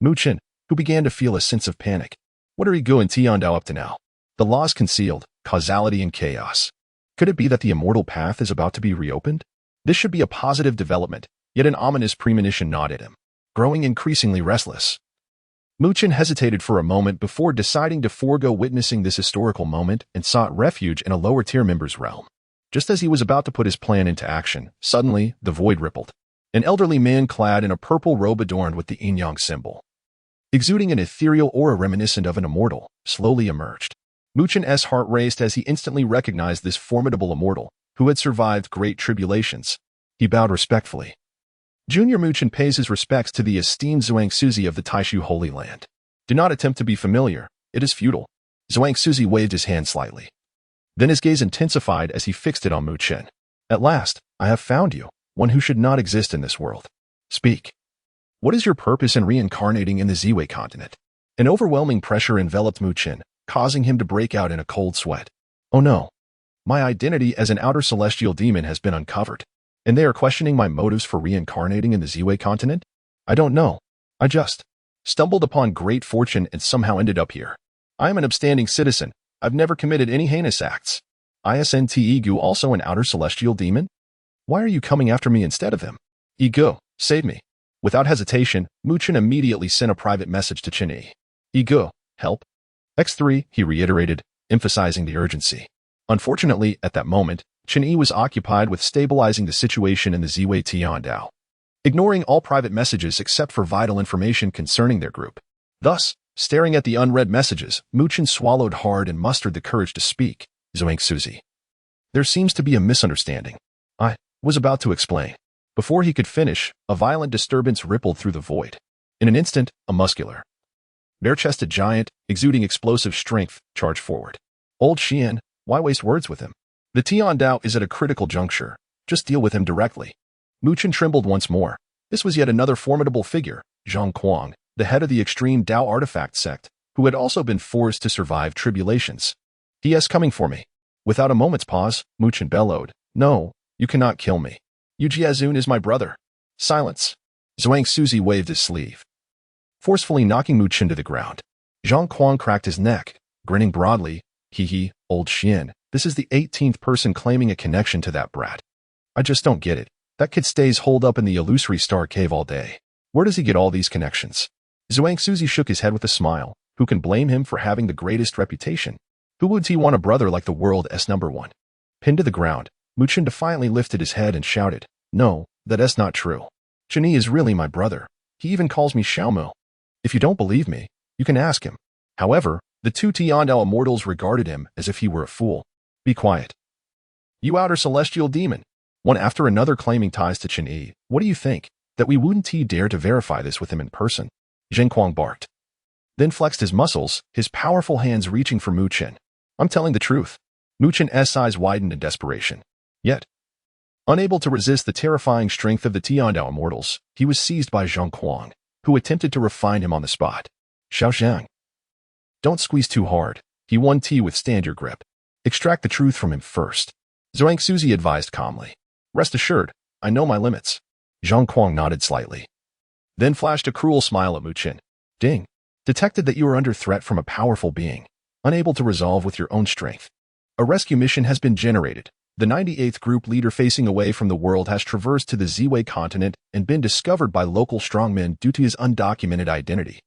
[SPEAKER 1] Mu Chen, who began to feel a sense of panic. What are Yigu and Tiandao up to now? The laws concealed, causality and chaos. Could it be that the immortal path is about to be reopened? This should be a positive development, yet an ominous premonition gnawed at him, growing increasingly restless. Mu Chen hesitated for a moment before deciding to forego witnessing this historical moment and sought refuge in a lower-tier member's realm. Just as he was about to put his plan into action, suddenly, the void rippled. An elderly man clad in a purple robe adorned with the yin-yang symbol, exuding an ethereal aura reminiscent of an immortal, slowly emerged. Mu Chen's heart raced as he instantly recognized this formidable immortal, who had survived great tribulations. He bowed respectfully. Junior Mu Chen pays his respects to the esteemed Zhuang Suzi of the Taishu Holy Land. Do not attempt to be familiar, it is futile. Zhuang Suzi waved his hand slightly. Then his gaze intensified as he fixed it on Mu Chen. At last, I have found you, one who should not exist in this world. Speak. What is your purpose in reincarnating in the Ziwei continent? An overwhelming pressure enveloped Mu Chen, causing him to break out in a cold sweat. Oh no. My identity as an outer celestial demon has been uncovered, and they are questioning my motives for reincarnating in the Ziwei continent? I don't know. I just stumbled upon great fortune and somehow ended up here. I am an upstanding citizen. I've never committed any heinous acts. Isn't Yigu also an outer celestial demon? Why are you coming after me instead of him? Yigu, save me. Without hesitation, Mu Chen immediately sent a private message to Chen Yi. Yigu, help. X3, he reiterated, emphasizing the urgency. Unfortunately, at that moment, Chen Yi was occupied with stabilizing the situation in the Ziwei Tiandao, ignoring all private messages except for vital information concerning their group. Thus, staring at the unread messages, Mu Chen swallowed hard and mustered the courage to speak. Zhuang Suzi. There seems to be a misunderstanding. I was about to explain. Before he could finish, a violent disturbance rippled through the void. In an instant, a muscular, bare-chested giant, exuding explosive strength, charged forward. Old Xian, why waste words with him? The Tiandao is at a critical juncture. Just deal with him directly. Mu Chen trembled once more. This was yet another formidable figure, Zhang Kuang, the head of the extreme Dao artifact sect, who had also been forced to survive tribulations. He is coming for me. Without a moment's pause, Mu Chen bellowed. No, you cannot kill me. Yu Jiazun is my brother. Silence. Zhuang Suzi waved his sleeve, forcefully knocking Mu Chen to the ground. Zhang Kuang cracked his neck, grinning broadly. Hee, old Xian, this is the 18th person claiming a connection to that brat. I just don't get it. That kid stays holed up in the illusory star cave all day. Where does he get all these connections? Zhuang Suzi shook his head with a smile. Who can blame him for having the greatest reputation? Who would he want a brother like the world's number one? Pinned to the ground, Mu Chen defiantly lifted his head and shouted, No, that's not true. Chen Yi is really my brother. He even calls me Xiaomu. If you don't believe me, you can ask him. However, the two Tiandao immortals regarded him as if he were a fool. Be quiet. You outer celestial demon. One after another claiming ties to Chen Yi. What do you think? That we wouldn't dare to verify this with him in person? Zheng Kuang barked. Then flexed his muscles, his powerful hands reaching for Mu Chen. I'm telling the truth. Mu Chen's eyes widened in desperation. Yet, unable to resist the terrifying strength of the Tiandao immortals, he was seized by Zhang Kuang, who attempted to refine him on the spot. Xiao Zhang. Don't squeeze too hard. He won to withstand your grip. Extract the truth from him first. Zhuang Suzi advised calmly. Rest assured, I know my limits. Zhang Kuang nodded slightly, then flashed a cruel smile at Mu Chen. Ding. Detected that you are under threat from a powerful being, unable to resolve with your own strength. A rescue mission has been generated. The 98th group leader facing away from the world has traversed to the Ziwei continent and been discovered by local strongmen due to his undocumented identity.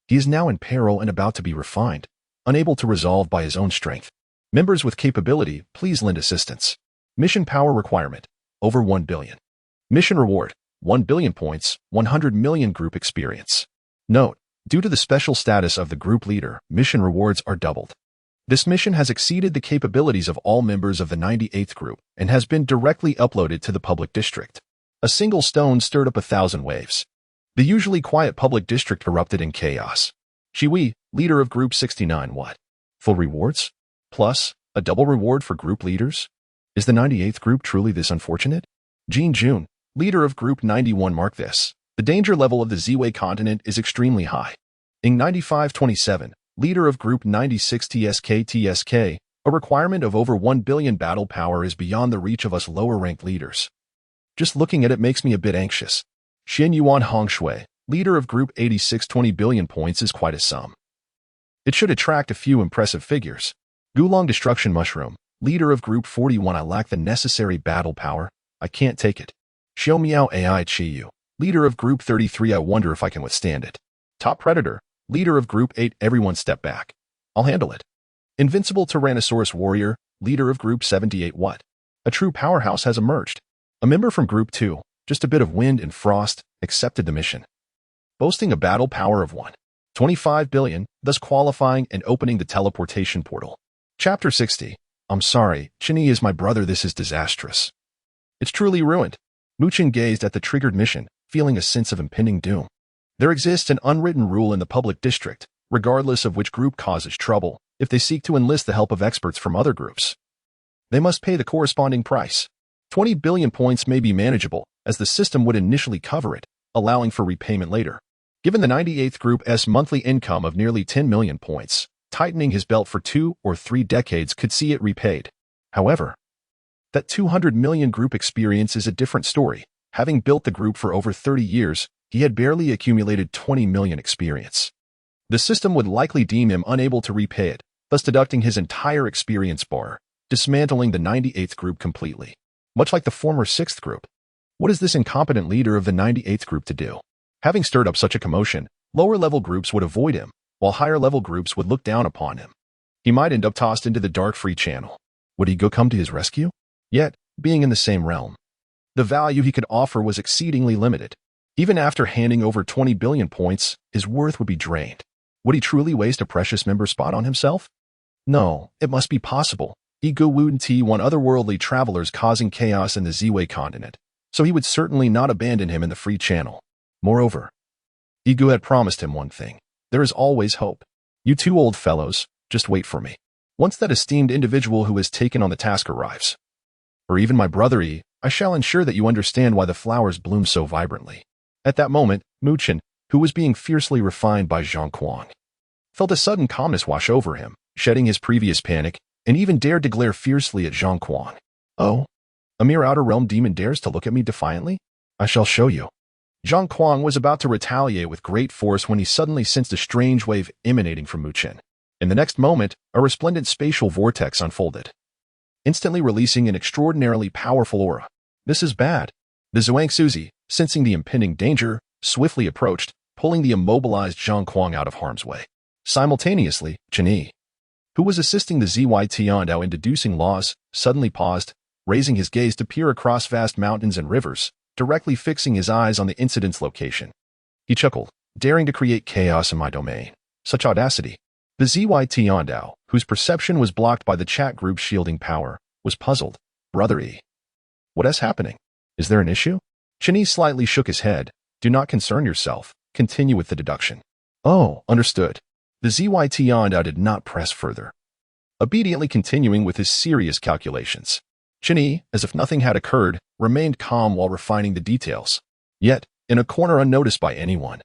[SPEAKER 1] He is now in peril and about to be refined, unable to resolve by his own strength. Members with capability, please lend assistance. Mission power requirement, over 1 billion. Mission reward, 1 billion points, 100 million group experience. Note, due to the special status of the group leader, mission rewards are doubled. This mission has exceeded the capabilities of all members of the 98th group and has been directly uploaded to the public district. A single stone stirred up 1,000 waves. The usually quiet public district erupted in chaos. Shiwi, leader of Group 69 what? Full rewards? Plus, a double reward for group leaders? Is the 98th group truly this unfortunate? Jean Jun, leader of Group 91 mark this. The danger level of the Z-Way continent is extremely high. In 9527, leader of Group 96 TSK, a requirement of over 1 billion battle power is beyond the reach of us lower-ranked leaders. Just looking at it makes me a bit anxious. Chen Yi Hongshui, leader of Group 86 20 billion points is quite a sum. It should attract a few impressive figures. Gulong Destruction Mushroom, leader of Group 41 I lack the necessary battle power. I can't take it. Xiao Miao AI Chiyu, leader of Group 33 I wonder if I can withstand it. Top Predator, leader of Group 8 everyone step back. I'll handle it. Invincible Tyrannosaurus Warrior, leader of Group 78 what? A true powerhouse has emerged. A member from Group 2, just a bit of wind and frost, accepted the mission. Boasting a battle power of 1.25 billion, thus qualifying and opening the teleportation portal. Chapter 60. I'm sorry, Chen Yi is my brother, this is disastrous. It's truly ruined. Muchen gazed at the triggered mission, feeling a sense of impending doom. There exists an unwritten rule in the public district, regardless of which group causes trouble, if they seek to enlist the help of experts from other groups, they must pay the corresponding price. 20 billion points may be manageable, as the system would initially cover it, allowing for repayment later. Given the 98th Group's monthly income of nearly 10 million points, tightening his belt for 2 or 3 decades could see it repaid. However, that 200 million group experience is a different story. Having built the group for over 30 years, he had barely accumulated 20 million experience. The system would likely deem him unable to repay it, thus deducting his entire experience bar, dismantling the 98th Group completely. Much like the former 6th Group. What is this incompetent leader of the 98th Group to do? Having stirred up such a commotion, lower-level groups would avoid him, while higher-level groups would look down upon him. He might end up tossed into the dark free channel. Would he come to his rescue? Yet, being in the same realm, the value he could offer was exceedingly limited. Even after handing over 20 billion points, his worth would be drained. Would he truly waste a precious member spot on himself? No, it must be possible. Ego Wuden T1 otherworldly travelers causing chaos in the Z-Way continent, so he would certainly not abandon him in the free channel. Moreover, Ego had promised him one thing. There is always hope. You two old fellows, just wait for me. Once that esteemed individual who has taken on the task arrives, or even my brother I shall ensure that you understand why the flowers bloom so vibrantly. At that moment, Muchen, who was being fiercely refined by Zhang Kuang, felt a sudden calmness wash over him, shedding his previous panic, and even dared to glare fiercely at Zhang Kuang. Oh, a mere outer realm demon dares to look at me defiantly? I shall show you. Zhang Kuang was about to retaliate with great force when he suddenly sensed a strange wave emanating from Muchen. In the next moment, a resplendent spatial vortex unfolded, instantly releasing an extraordinarily powerful aura. This is bad. The Zhuang Suzi, sensing the impending danger, swiftly approached, pulling the immobilized Zhang Kuang out of harm's way. Simultaneously, Chen Yi, who was assisting the ZY Tiandao in deducing laws, suddenly paused, raising his gaze to peer across vast mountains and rivers, directly fixing his eyes on the incident's location. He chuckled, daring to create chaos in my domain. Such audacity. The ZY Tiandao, whose perception was blocked by the chat group's shielding power, was puzzled. Brother E, what is happening? Is there an issue? Chen Yi slightly shook his head. Do not concern yourself. Continue with the deduction. Oh, understood. The ZY Tiandao did not press further, obediently continuing with his serious calculations. Chen Yi, as if nothing had occurred, remained calm while refining the details. Yet, in a corner unnoticed by anyone,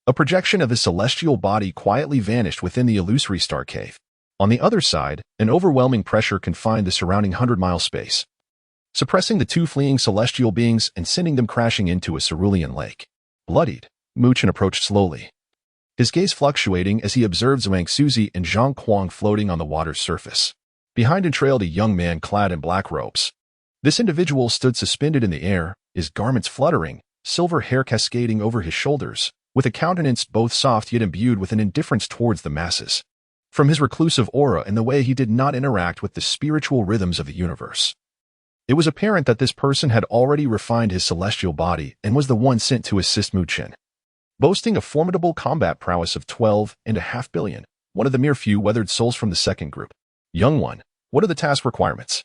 [SPEAKER 1] a projection of his celestial body quietly vanished within the illusory star cave. On the other side, an overwhelming pressure confined the surrounding 100-mile space, suppressing the two fleeing celestial beings and sending them crashing into a cerulean lake. Bloodied, Muchen approached slowly, his gaze fluctuating as he observed Zhuang Suzi and Zhang Kuang floating on the water's surface. Behind him trailed a young man clad in black robes. This individual stood suspended in the air, his garments fluttering, silver hair cascading over his shoulders, with a countenance both soft yet imbued with an indifference towards the masses. From his reclusive aura and the way he did not interact with the spiritual rhythms of the universe, it was apparent that this person had already refined his celestial body and was the one sent to assist Muchen. Boasting a formidable combat prowess of 12.5 billion, one of the mere few weathered souls from the 2nd Group. Young one, what are the task requirements?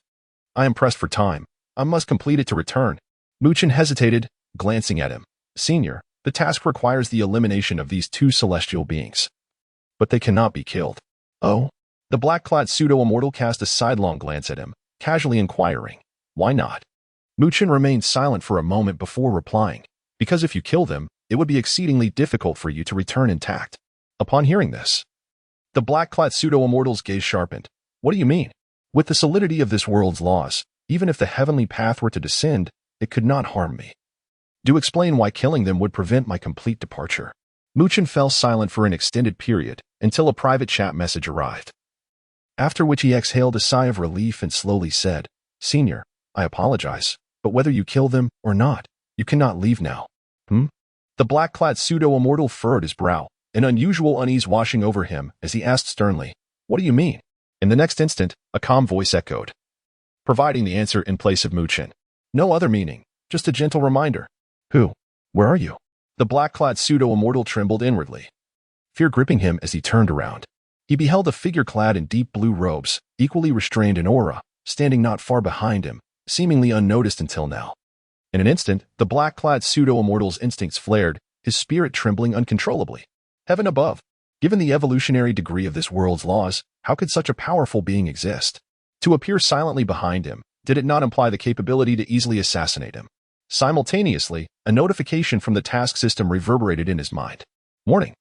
[SPEAKER 1] I am pressed for time. I must complete it to return. Muchen hesitated, glancing at him. Senior, the task requires the elimination of these two celestial beings. But they cannot be killed. Oh? The black-clad pseudo-immortal cast a sidelong glance at him, casually inquiring, why not? Muchen remained silent for a moment before replying. because if you kill them, it would be exceedingly difficult for you to return intact. Upon hearing this, the black-clad pseudo-immortal's gaze sharpened. What do you mean? With the solidity of this world's laws, even if the heavenly path were to descend, it could not harm me. Do explain why killing them would prevent my complete departure. Muchen fell silent for an extended period, until a private chat message arrived. After which he exhaled a sigh of relief and slowly said, Senior, I apologize, but whether you kill them or not, you cannot leave now. The black-clad pseudo-immortal furrowed his brow, an unusual unease washing over him as he asked sternly, What do you mean? In the next instant, a calm voice echoed, providing the answer in place of Muchen. No other meaning, just a gentle reminder. Who? Where are you? The black-clad pseudo-immortal trembled inwardly, fear gripping him as he turned around. He beheld a figure clad in deep blue robes, equally restrained in aura, standing not far behind him, seemingly unnoticed until now. In an instant, the black-clad pseudo-immortal's instincts flared, his spirit trembling uncontrollably. Heaven above! Given the evolutionary degree of this world's laws, how could such a powerful being exist? To appear silently behind him, did it not imply the capability to easily assassinate him? Simultaneously, a notification from the task system reverberated in his mind. Warning!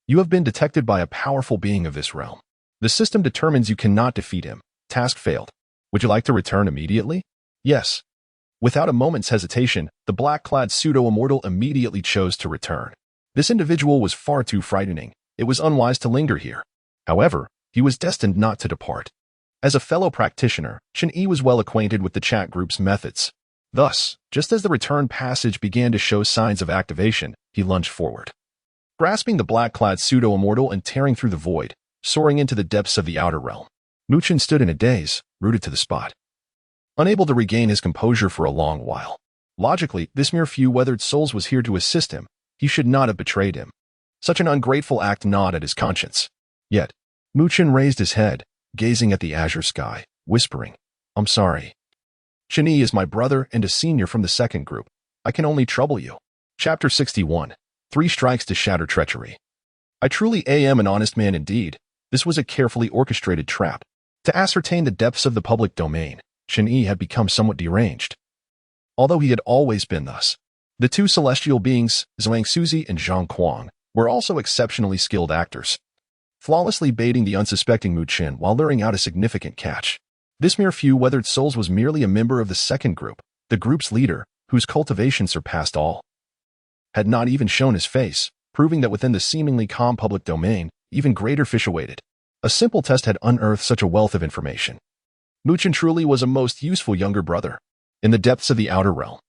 [SPEAKER 1] You have been detected by a powerful being of this realm. The system determines you cannot defeat him. Task failed. Would you like to return immediately? Yes. Without a moment's hesitation, the black-clad pseudo-immortal immediately chose to return. This individual was far too frightening. It was unwise to linger here. However, he was destined not to depart. As a fellow practitioner, Chen Yi was well acquainted with the chat group's methods. Thus, just as the return passage began to show signs of activation, he lunged forward. Grasping the black-clad pseudo-immortal and tearing through the void, soaring into the depths of the outer realm. Muchen stood in a daze, rooted to the spot, unable to regain his composure for a long while. Logically, this mere few weathered souls was here to assist him. He should not have betrayed him. Such an ungrateful act gnawed at his conscience. Yet, Muchen raised his head, gazing at the azure sky, whispering, I'm sorry. Chen Yi is my brother and a senior from the second group. I can only trouble you. Chapter 61. 3 Strikes to Shatter Treachery. I truly am an honest man indeed. This was a carefully orchestrated trap. To ascertain the depths of the public domain, Chen Yi had become somewhat deranged. Although he had always been thus. The 2 celestial beings, Zhuang Suzi and Zhang Kuang, were also exceptionally skilled actors, flawlessly baiting the unsuspecting Muchen while luring out a significant catch. This mere few weathered souls was merely a member of the second group, the group's leader, whose cultivation surpassed all. Had not even shown his face, proving that within the seemingly calm public domain, even greater fish awaited. A simple test had unearthed such a wealth of information. Muchen truly was a most useful younger brother. In the depths of the outer realm,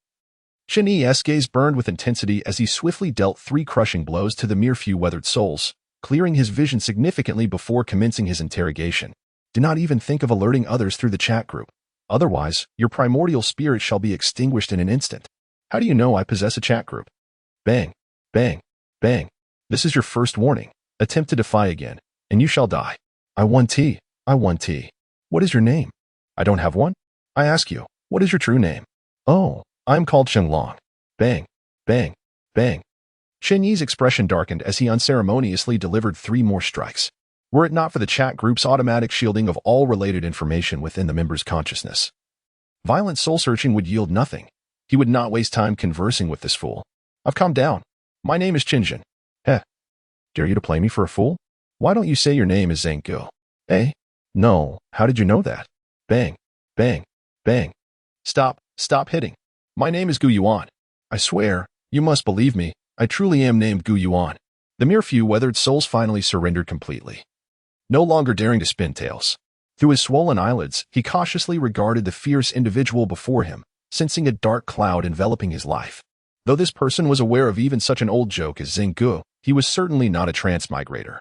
[SPEAKER 1] Chen Yi's gaze burned with intensity as he swiftly dealt 3 crushing blows to the mere few weathered souls, clearing his vision significantly before commencing his interrogation. Do not even think of alerting others through the chat group. Otherwise, your primordial spirit shall be extinguished in an instant. How do you know I possess a chat group? Bang, bang, bang. This is your first warning. Attempt to defy again, and you shall die. I want tea. I want tea. What is your name? I don't have one. I ask you, what is your true name? Oh, I'm called Sheng Long. Bang, bang, bang. Chen Yi's expression darkened as he unceremoniously delivered 3 more strikes. Were it not for the chat group's automatic shielding of all related information within the member's consciousness, violent soul-searching would yield nothing. He would not waste time conversing with this fool. I've calmed down. My name is Qinjin. Heh. Dare you to play me for a fool? Why don't you say your name is Zhang Gu? Eh? No, how did you know that? Bang, bang, bang. Stop hitting. My name is Gu Yuan. I swear, you must believe me, I truly am named Gu Yuan. The mere few weathered souls finally surrendered completely. No longer daring to spin tales. Through his swollen eyelids, he cautiously regarded the fierce individual before him, sensing a dark cloud enveloping his life. Though this person was aware of even such an old joke as Zhenggu, he was certainly not a transmigrator.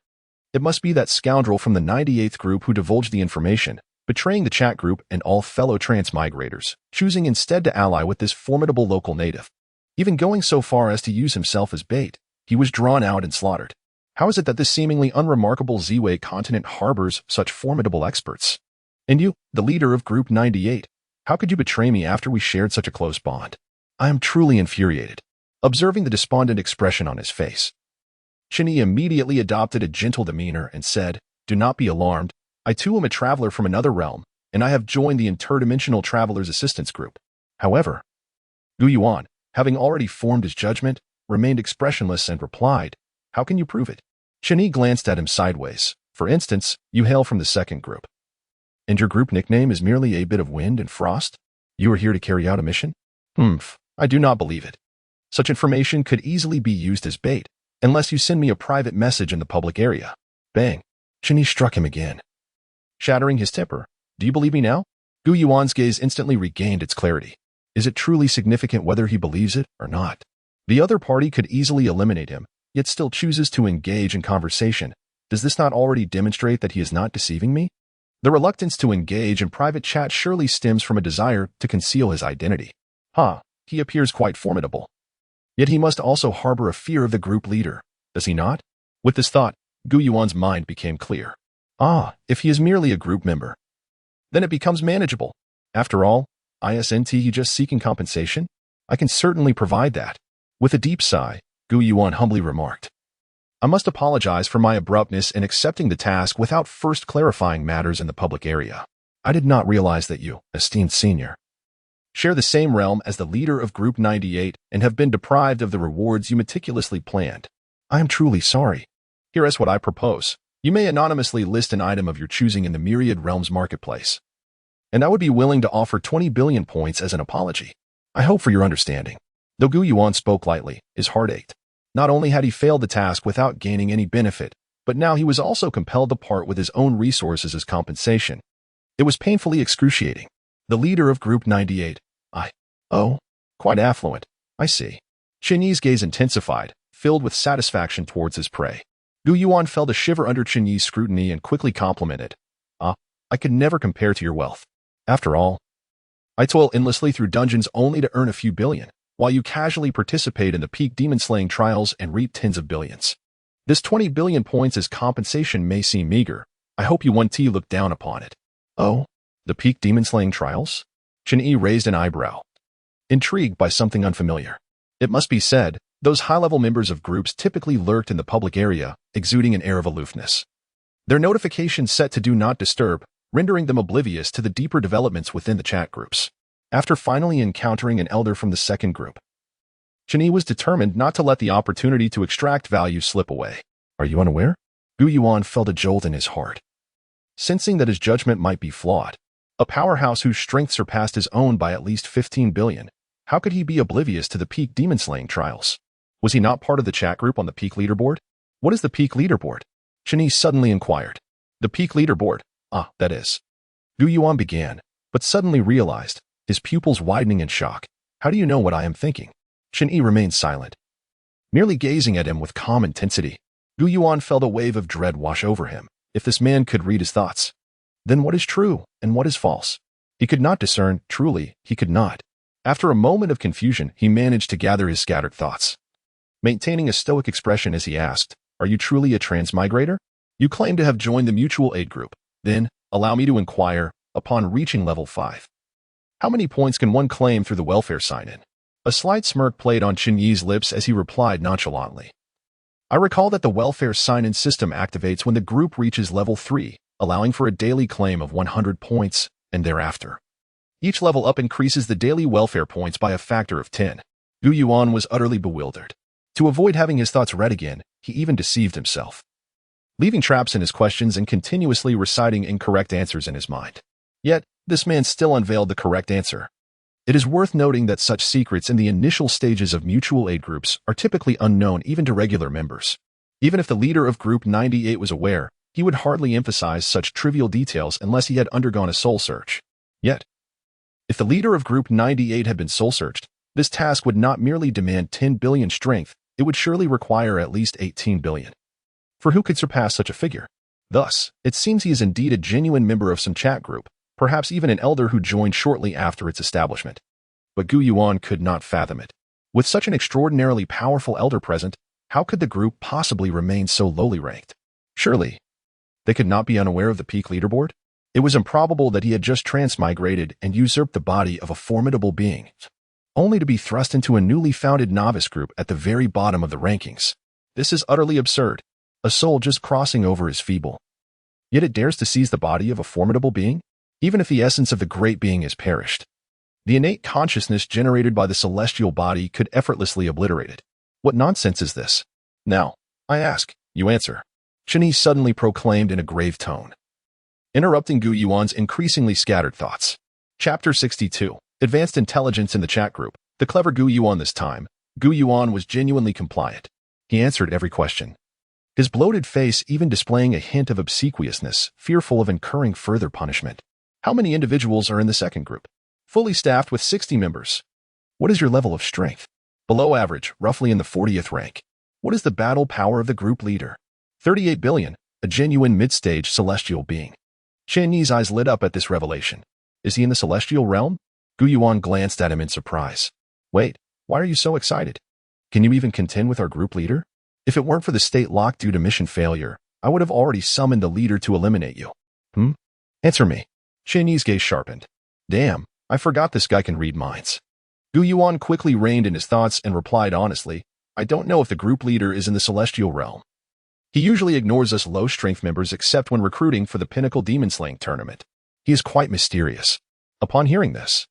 [SPEAKER 1] It must be that scoundrel from the 98th group who divulged the information, betraying the chat group and all fellow transmigrators, choosing instead to ally with this formidable local native. Even going so far as to use himself as bait, he was drawn out and slaughtered. How is it that this seemingly unremarkable Ziwei continent harbors such formidable experts? And you, the leader of Group 98, how could you betray me after we shared such a close bond? I am truly infuriated. Observing the despondent expression on his face, Chen Yi immediately adopted a gentle demeanor and said, "Do not be alarmed. I too am a traveler from another realm, and I have joined the Interdimensional Travelers Assistance Group. However, Gu Yuan, having already formed his judgment, remained expressionless and replied, "How can you prove it?" Chen Yi glanced at him sideways. "For instance, you hail from the second group. And your group nickname is merely a bit of wind and frost? You are here to carry out a mission? I do not believe it. Such information could easily be used as bait, unless you send me a private message in the public area." Bang! Chen Yi struck him again, shattering his temper. "Do you believe me now?" Gu Yuan's gaze instantly regained its clarity. Is it truly significant whether he believes it or not? The other party could easily eliminate him, yet still chooses to engage in conversation. Does this not already demonstrate that he is not deceiving me? The reluctance to engage in private chat surely stems from a desire to conceal his identity. He appears quite formidable. Yet he must also harbor a fear of the group leader, does he not? With this thought, Gu Yuan's mind became clear. If he is merely a group member, then it becomes manageable. After all, isn't he just seeking compensation? I can certainly provide that. With a deep sigh, Gu Yuan humbly remarked, "I must apologize for my abruptness in accepting the task without first clarifying matters in the public area. I did not realize that you, esteemed senior, share the same realm as the leader of Group 98 and have been deprived of the rewards you meticulously planned. I am truly sorry. Here is what I propose. You may anonymously list an item of your choosing in the Myriad Realms marketplace, and I would be willing to offer 20 billion points as an apology. I hope for your understanding." Though Gu Yuan spoke lightly, his heart ached. Not only had he failed the task without gaining any benefit, but now he was also compelled to part with his own resources as compensation. It was painfully excruciating. The leader of Group 98. Quite affluent. I see. Chen Yi's gaze intensified, filled with satisfaction towards his prey. Gu Yuan felt a shiver under Chen Yi's scrutiny and quickly complimented. I could never compare to your wealth. After all, I toil endlessly through dungeons only to earn a few billion, while you casually participate in the peak demon-slaying trials and reap tens of billions. This 20 billion points as compensation may seem meager. I hope you want to look down upon it. The peak demon-slaying trials? Chen Yi raised an eyebrow, intrigued by something unfamiliar. It must be said, those high-level members of groups typically lurked in the public area, exuding an air of aloofness. Their notifications set to Do Not Disturb, rendering them oblivious to the deeper developments within the chat groups. After finally encountering an elder from the second group, Chen Yi was determined not to let the opportunity to extract value slip away. Are you unaware? Gu Yuan felt a jolt in his heart, sensing that his judgment might be flawed. A powerhouse whose strength surpassed his own by at least 15 billion. How could he be oblivious to the peak demon-slaying trials? Was he not part of the chat group on the peak leaderboard? What is the peak leaderboard? Chen Yi suddenly inquired. The peak leaderboard. That is. Gu Yuan began, but suddenly realized, his pupils widening in shock. How do you know what I am thinking? Chen Yi remained silent, merely gazing at him with calm intensity. Gu Yuan felt a wave of dread wash over him. If this man could read his thoughts, then what is true and what is false? He could not discern, truly, he could not. After a moment of confusion, he managed to gather his scattered thoughts, maintaining a stoic expression as he asked, "Are you truly a transmigrator? You claim to have joined the mutual aid group. Then, allow me to inquire, upon reaching level 5. How many points can one claim through the welfare sign-in?" A slight smirk played on Chen Yi's lips as he replied nonchalantly. "I recall that the welfare sign-in system activates when the group reaches level 3, allowing for a daily claim of 100 points, and thereafter. Each level up increases the daily welfare points by a factor of 10. Gu Yuan was utterly bewildered. To avoid having his thoughts read again, he even deceived himself, leaving traps in his questions and continuously reciting incorrect answers in his mind. Yet, this man still unveiled the correct answer. It is worth noting that such secrets in the initial stages of mutual aid groups are typically unknown even to regular members. Even if the leader of Group 98 was aware, he would hardly emphasize such trivial details unless he had undergone a soul search. Yet, if the leader of Group 98 had been soul-searched, this task would not merely demand 10 billion strength, it would surely require at least 18 billion. For who could surpass such a figure? Thus, it seems he is indeed a genuine member of some chat group, perhaps even an elder who joined shortly after its establishment. But Gu Yuan could not fathom it. With such an extraordinarily powerful elder present, how could the group possibly remain so lowly ranked? Surely, they could not be unaware of the peak leaderboard? It was improbable that he had just transmigrated and usurped the body of a formidable being, only to be thrust into a newly founded novice group at the very bottom of the rankings. This is utterly absurd. A soul just crossing over is feeble. Yet it dares to seize the body of a formidable being, even if the essence of the great being is perished. The innate consciousness generated by the celestial body could effortlessly obliterate it. What nonsense is this? Now, I ask, you answer. Chen Yi suddenly proclaimed in a grave tone, interrupting Gu Yuan's increasingly scattered thoughts. Chapter 62. Advanced Intelligence in the Chat Group. The clever Gu Yuan this time. Gu Yuan was genuinely compliant. He answered every question, his bloated face even displaying a hint of obsequiousness, fearful of incurring further punishment. How many individuals are in the second group? Fully staffed with 60 members. What is your level of strength? Below average, roughly in the 40th rank. What is the battle power of the group leader? 38 billion, a genuine mid-stage celestial being. Chen Yi's eyes lit up at this revelation. Is he in the celestial realm? Gu Yuan glanced at him in surprise. Wait, why are you so excited? Can you even contend with our group leader? If it weren't for the state lock due to mission failure, I would have already summoned the leader to eliminate you. Answer me. Chen Yi's gaze sharpened. Damn, I forgot this guy can read minds. Gu Yuan quickly reined in his thoughts and replied honestly, I don't know if the group leader is in the celestial realm. He usually ignores us low-strength members except when recruiting for the Pinnacle Demon-Slaying Tournament. He is quite mysterious. Upon hearing this,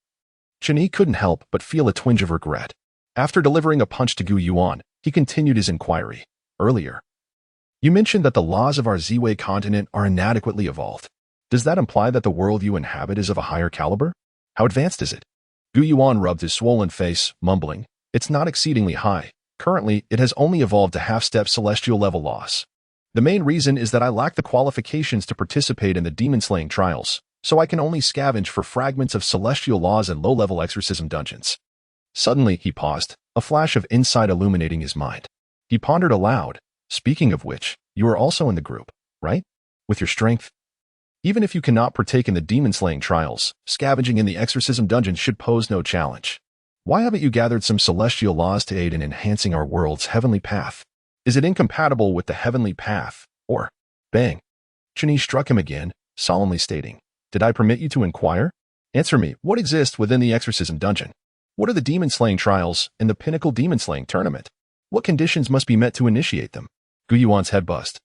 [SPEAKER 1] Chen Yi couldn't help but feel a twinge of regret. After delivering a punch to Gu Yuan, he continued his inquiry. Earlier, you mentioned that the laws of our Ziwei continent are inadequately evolved. Does that imply that the world you inhabit is of a higher caliber? How advanced is it? Gu Yuan rubbed his swollen face, mumbling, it's not exceedingly high. Currently, it has only evolved to half-step celestial level laws. The main reason is that I lack the qualifications to participate in the demon-slaying trials, so I can only scavenge for fragments of celestial laws and low-level exorcism dungeons. Suddenly, he paused, a flash of insight illuminating his mind. He pondered aloud, speaking of which, you are also in the group, right? With your strength? Even if you cannot partake in the demon-slaying trials, scavenging in the exorcism dungeons should pose no challenge. Why haven't you gathered some celestial laws to aid in enhancing our world's heavenly path? Is it incompatible with the heavenly path? Or, bang. Chen Yi struck him again, solemnly stating, did I permit you to inquire? Answer me, what exists within the exorcism dungeon? What are the demon-slaying trials and the Pinnacle Demon-Slaying Tournament? What conditions must be met to initiate them? Gu Yuan's head buzzed.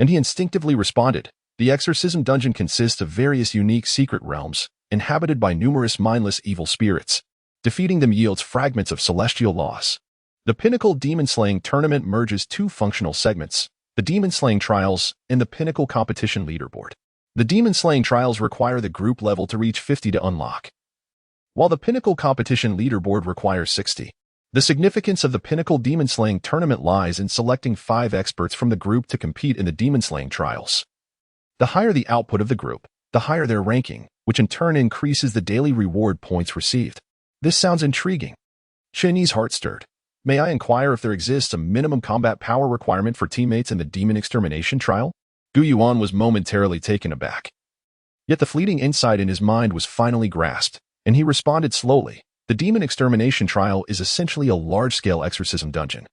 [SPEAKER 1] And he instinctively responded, the exorcism dungeon consists of various unique secret realms, inhabited by numerous mindless evil spirits. Defeating them yields fragments of celestial laws. The Pinnacle Demon-Slaying Tournament merges two functional segments, the Demon-Slaying Trials and the Pinnacle Competition Leaderboard. The Demon-Slaying Trials require the group level to reach 50 to unlock, while the Pinnacle Competition Leaderboard requires 60. The significance of the Pinnacle Demon-Slaying Tournament lies in selecting 5 experts from the group to compete in the Demon-Slaying Trials. The higher the output of the group, the higher their ranking, which in turn increases the daily reward points received. This sounds intriguing. Chen Yi's heart stirred. May I inquire if there exists a minimum combat power requirement for teammates in the Demon Extermination Trial? Gu Yuan was momentarily taken aback. Yet the fleeting insight in his mind was finally grasped, and he responded slowly. The Demon Extermination Trial is essentially a large-scale exorcism dungeon.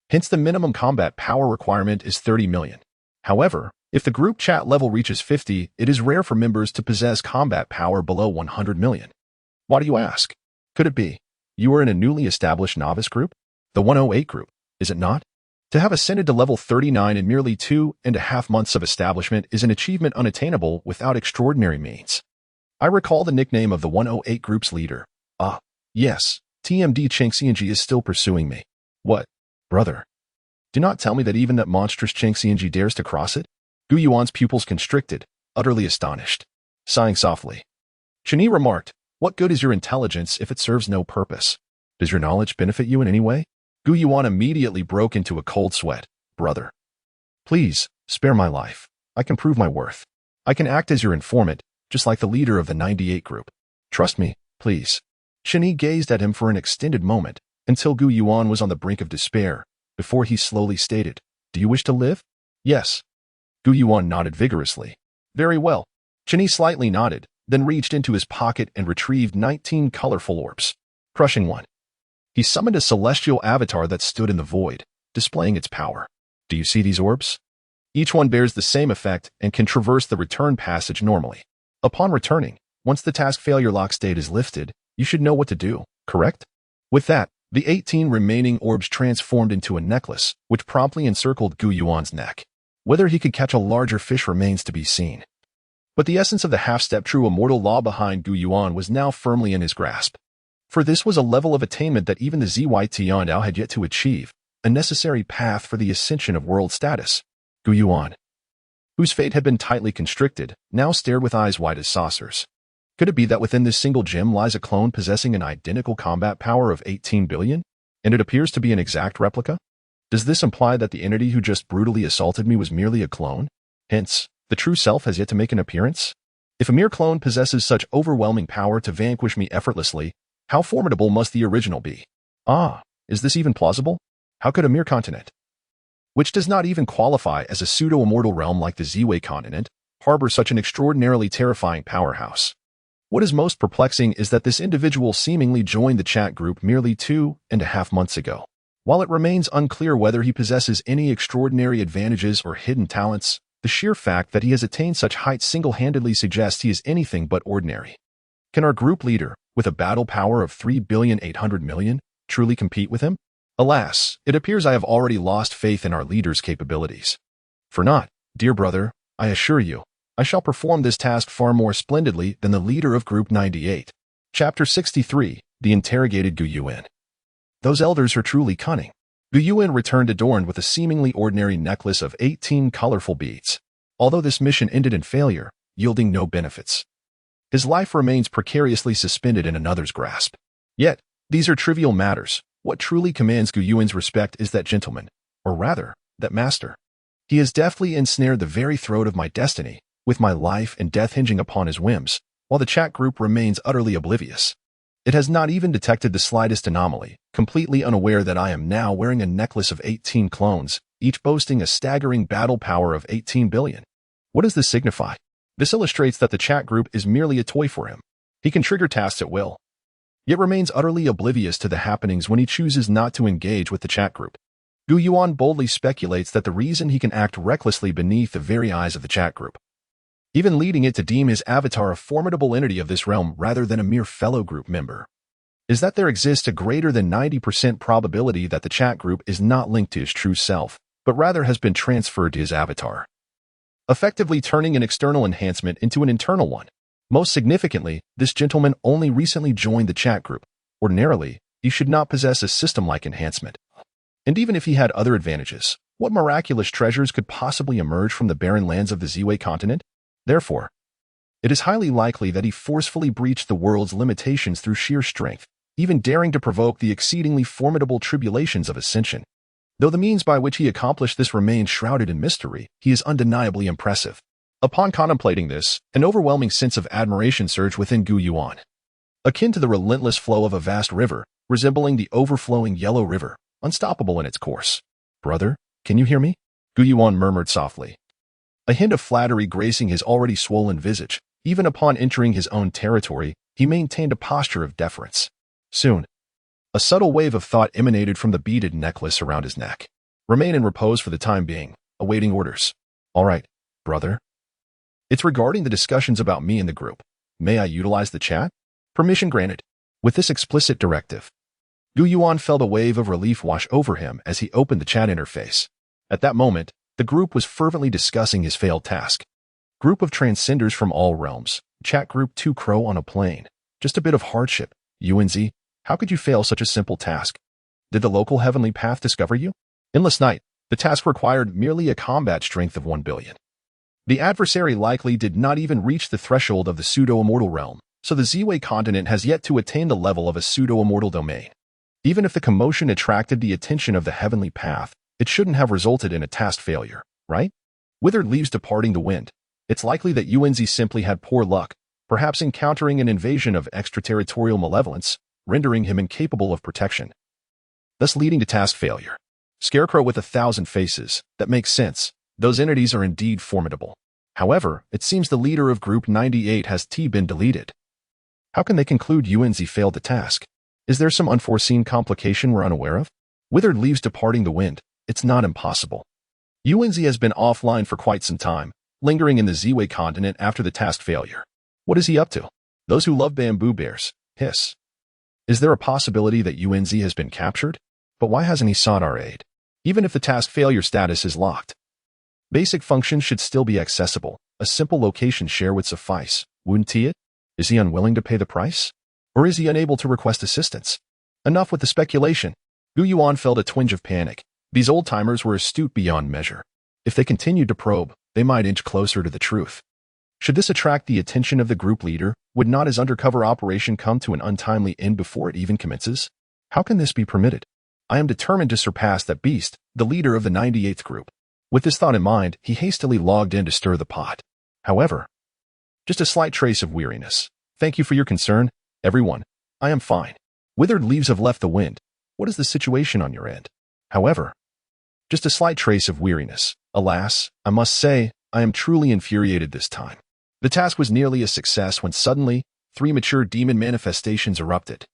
[SPEAKER 1] Hence the minimum combat power requirement is 30 million. However, if the group chat level reaches 50, it is rare for members to possess combat power below 100 million. Why do you ask? Could it be you are in a newly established novice group? The 108 group, is it not? To have ascended to level 39 in merely 2.5 months of establishment is an achievement unattainable without extraordinary means. I recall the nickname of the 108 group's leader. Ah, yes, TMD Chen Yi is still pursuing me. What, brother? Do not tell me that even that monstrous Chen Yi dares to cross it? Gu Yuan's pupils constricted, utterly astonished. Sighing softly, Chen Yi remarked, what good is your intelligence if it serves no purpose? Does your knowledge benefit you in any way? Gu Yuan immediately broke into a cold sweat. Brother, please, spare my life. I can prove my worth. I can act as your informant, just like the leader of the 98 group. Trust me, please. Chen Yi gazed at him for an extended moment, until Gu Yuan was on the brink of despair, before he slowly stated, do you wish to live? Yes. Gu Yuan nodded vigorously. Very well. Chen Yi slightly nodded, then reached into his pocket and retrieved 19 colorful orbs. Crushing one. He summoned a celestial avatar that stood in the void, displaying its power. Do you see these orbs? Each one bears the same effect and can traverse the return passage normally. Upon returning, once the task failure lock state is lifted, you should know what to do, correct? With that, the 18 remaining orbs transformed into a necklace, which promptly encircled Gu Yuan's neck. Whether he could catch a larger fish remains to be seen. But the essence of the half-step true immortal law behind Gu Yuan was now firmly in his grasp. For this was a level of attainment that even the Zytiandao had yet to achieve, a necessary path for the ascension of world status. Gu Yuan, whose fate had been tightly constricted, now stared with eyes wide as saucers. Could it be that within this single gem lies a clone possessing an identical combat power of 18 billion? And it appears to be an exact replica? Does this imply that the entity who just brutally assaulted me was merely a clone? Hence, the true self has yet to make an appearance? If a mere clone possesses such overwhelming power to vanquish me effortlessly, how formidable must the original be? Ah, is this even plausible? How could a mere continent, which does not even qualify as a pseudo-immortal realm like the Ziwei continent, harbor such an extraordinarily terrifying powerhouse? What is most perplexing is that this individual seemingly joined the chat group merely 2.5 months ago. While it remains unclear whether he possesses any extraordinary advantages or hidden talents, the sheer fact that he has attained such heights single-handedly suggests he is anything but ordinary. Can our group leader, with a battle power of 3,800,000,000, truly compete with him? Alas, it appears I have already lost faith in our leader's capabilities. For not, dear brother, I assure you, I shall perform this task far more splendidly than the leader of Group 98. Chapter 63, The Interrogated Gu Yuan. Those elders are truly cunning. Gu Yuan returned adorned with a seemingly ordinary necklace of 18 colorful beads. Although this mission ended in failure, yielding no benefits, his life remains precariously suspended in another's grasp. Yet, these are trivial matters. What truly commands Gu Yuan's respect is that gentleman, or rather, that master. He has deftly ensnared the very throat of my destiny, with my life and death hinging upon his whims, while the chat group remains utterly oblivious. It has not even detected the slightest anomaly, completely unaware that I am now wearing a necklace of 18 clones, each boasting a staggering battle power of 18 billion. What does this signify? This illustrates that the chat group is merely a toy for him. He can trigger tasks at will, yet remains utterly oblivious to the happenings when he chooses not to engage with the chat group. Gu Yuan boldly speculates that the reason he can act recklessly beneath the very eyes of the chat group, even leading it to deem his avatar a formidable entity of this realm rather than a mere fellow group member, is that there exists a greater than 90% probability that the chat group is not linked to his true self, but rather has been transferred to his avatar, effectively turning an external enhancement into an internal one. Most significantly, this gentleman only recently joined the chat group. Ordinarily, he should not possess a system-like enhancement. And even if he had other advantages, what miraculous treasures could possibly emerge from the barren lands of the Ziwei continent? Therefore, it is highly likely that he forcefully breached the world's limitations through sheer strength, even daring to provoke the exceedingly formidable tribulations of ascension. Though the means by which he accomplished this remains shrouded in mystery, he is undeniably impressive. Upon contemplating this, an overwhelming sense of admiration surged within Gu Yuan. Akin to the relentless flow of a vast river, resembling the overflowing Yellow River, unstoppable in its course. Brother, can you hear me? Gu Yuan murmured softly, a hint of flattery gracing his already swollen visage. Even upon entering his own territory, he maintained a posture of deference. Soon, a subtle wave of thought emanated from the beaded necklace around his neck. Remain in repose for the time being, awaiting orders. All right, brother. It's regarding the discussions about me in the group. May I utilize the chat? Permission granted. With this explicit directive, Gu Yuan felt a wave of relief wash over him as he opened the chat interface. At that moment, the group was fervently discussing his failed task. Group of transcenders from all realms. Chat group 2 Crow on a plane. Just a bit of hardship. UNZ, how could you fail such a simple task? Did the local heavenly path discover you? Endless night. The task required merely a combat strength of 1 billion. The adversary likely did not even reach the threshold of the pseudo-immortal realm, so the Ziwei continent has yet to attain the level of a pseudo-immortal domain. Even if the commotion attracted the attention of the heavenly path, it shouldn't have resulted in a task failure, right? Withered leaves departing the wind. It's likely that UNZ simply had poor luck, perhaps encountering an invasion of extraterritorial malevolence, rendering him incapable of protection, thus leading to task failure. Scarecrow with 1,000 faces. That makes sense. Those entities are indeed formidable. However, it seems the leader of Group 98 has been deleted. How can they conclude UNZ failed the task? Is there some unforeseen complication we're unaware of? Withered leaves departing the wind. It's not impossible. UNZ has been offline for quite some time, lingering in the Ziwei continent after the task failure. What is he up to? Those who love bamboo bears. Hiss. Is there a possibility that UNZ has been captured? But why hasn't he sought our aid? Even if the task failure status is locked, basic functions should still be accessible. a simple location share would suffice, wouldn't it? Is he unwilling to pay the price? Or is he unable to request assistance? Enough with the speculation. Gu Yuan felt a twinge of panic. These old-timers were astute beyond measure. If they continued to probe, they might inch closer to the truth. Should this attract the attention of the group leader, would not his undercover operation come to an untimely end before it even commences? How can this be permitted? I am determined to surpass that beast, the leader of the 98th group. With this thought in mind, he hastily logged in to stir the pot. However, just a slight trace of weariness. Thank you for your concern, everyone. I am fine. Withered leaves have left the wind. What is the situation on your end? However, just a slight trace of weariness. Alas, I must say, I am truly infuriated this time. The task was nearly a success when suddenly, 3 mature demon manifestations erupted.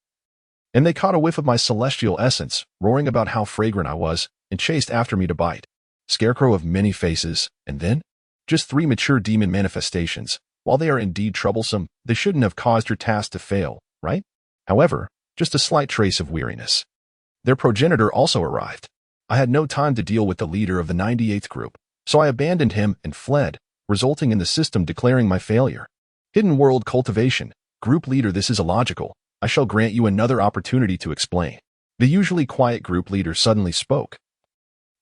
[SPEAKER 1] And they caught a whiff of my celestial essence, roaring about how fragrant I was, and chased after me to bite. Scarecrow of many faces, and then? Just 3 mature demon manifestations. While they are indeed troublesome, they shouldn't have caused your task to fail, right? However, just a slight trace of weariness. Their progenitor also arrived. I had no time to deal with the leader of the 98th group, so I abandoned him and fled, resulting in the system declaring my failure. Hidden world cultivation. Group leader, this is illogical. I shall grant you another opportunity to explain. The usually quiet group leader suddenly spoke,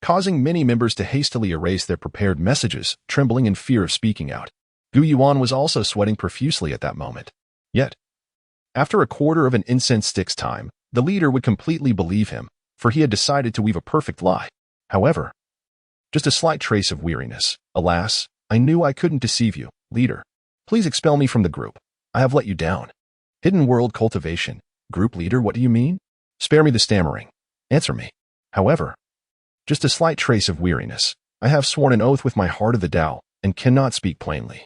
[SPEAKER 1] causing many members to hastily erase their prepared messages, trembling in fear of speaking out. Gu Yuan was also sweating profusely at that moment. Yet, after a quarter of an incense stick's time, the leader would completely believe him, for he had decided to weave a perfect lie. However, just a slight trace of weariness. Alas, I knew I couldn't deceive you, leader. Please expel me from the group. I have let you down. Hidden world cultivation. Group leader, what do you mean? Spare me the stammering. Answer me. However, just a slight trace of weariness. I have sworn an oath with my heart of the Tao, and cannot speak plainly.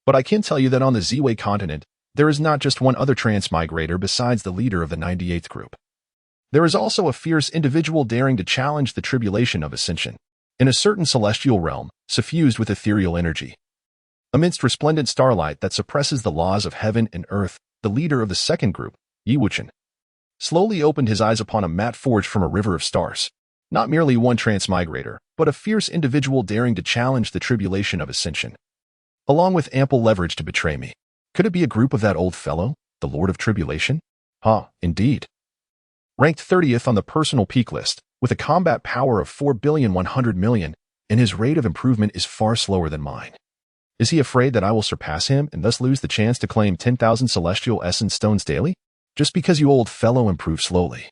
[SPEAKER 1] But I can tell you that on the Ziwei continent, there is not just one other transmigrator besides the leader of the 98th group. There is also a fierce individual daring to challenge the tribulation of ascension, in a certain celestial realm, suffused with ethereal energy. Amidst resplendent starlight that suppresses the laws of heaven and earth, the leader of the second group, Yi slowly opened his eyes upon a mat forged from a river of stars. Not merely one transmigrator, but a fierce individual daring to challenge the tribulation of ascension, along with ample leverage to betray me. Could it be a group of that old fellow, the Lord of Tribulation? Indeed. Ranked 30th on the personal peak list, with a combat power of 4,100,000,000, and his rate of improvement is far slower than mine. Is he afraid that I will surpass him and thus lose the chance to claim 10,000 celestial essence stones daily? Just because you old fellow improve slowly.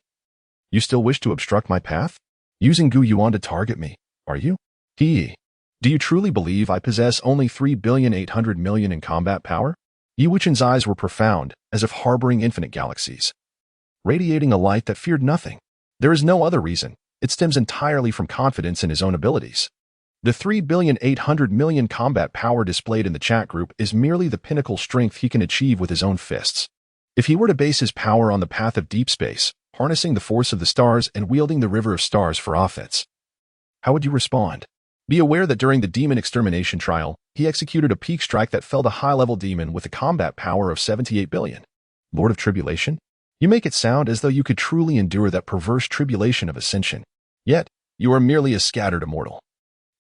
[SPEAKER 1] You still wish to obstruct my path? Using Gu Yuan to target me, are you? He. Do you truly believe I possess only 3,800,000,000 in combat power? Yi Wuchen's eyes were profound, as if harboring infinite galaxies, radiating a light that feared nothing. There is no other reason. It stems entirely from confidence in his own abilities. The 3,800,000,000 combat power displayed in the chat group is merely the pinnacle strength he can achieve with his own fists. If he were to base his power on the path of deep space, harnessing the force of the stars and wielding the river of stars for offense, how would you respond? Be aware that during the demon extermination trial, he executed a peak strike that felled a high-level demon with a combat power of 78 billion. Lord of Tribulation? You make it sound as though you could truly endure that perverse tribulation of ascension. Yet, you are merely a scattered immortal,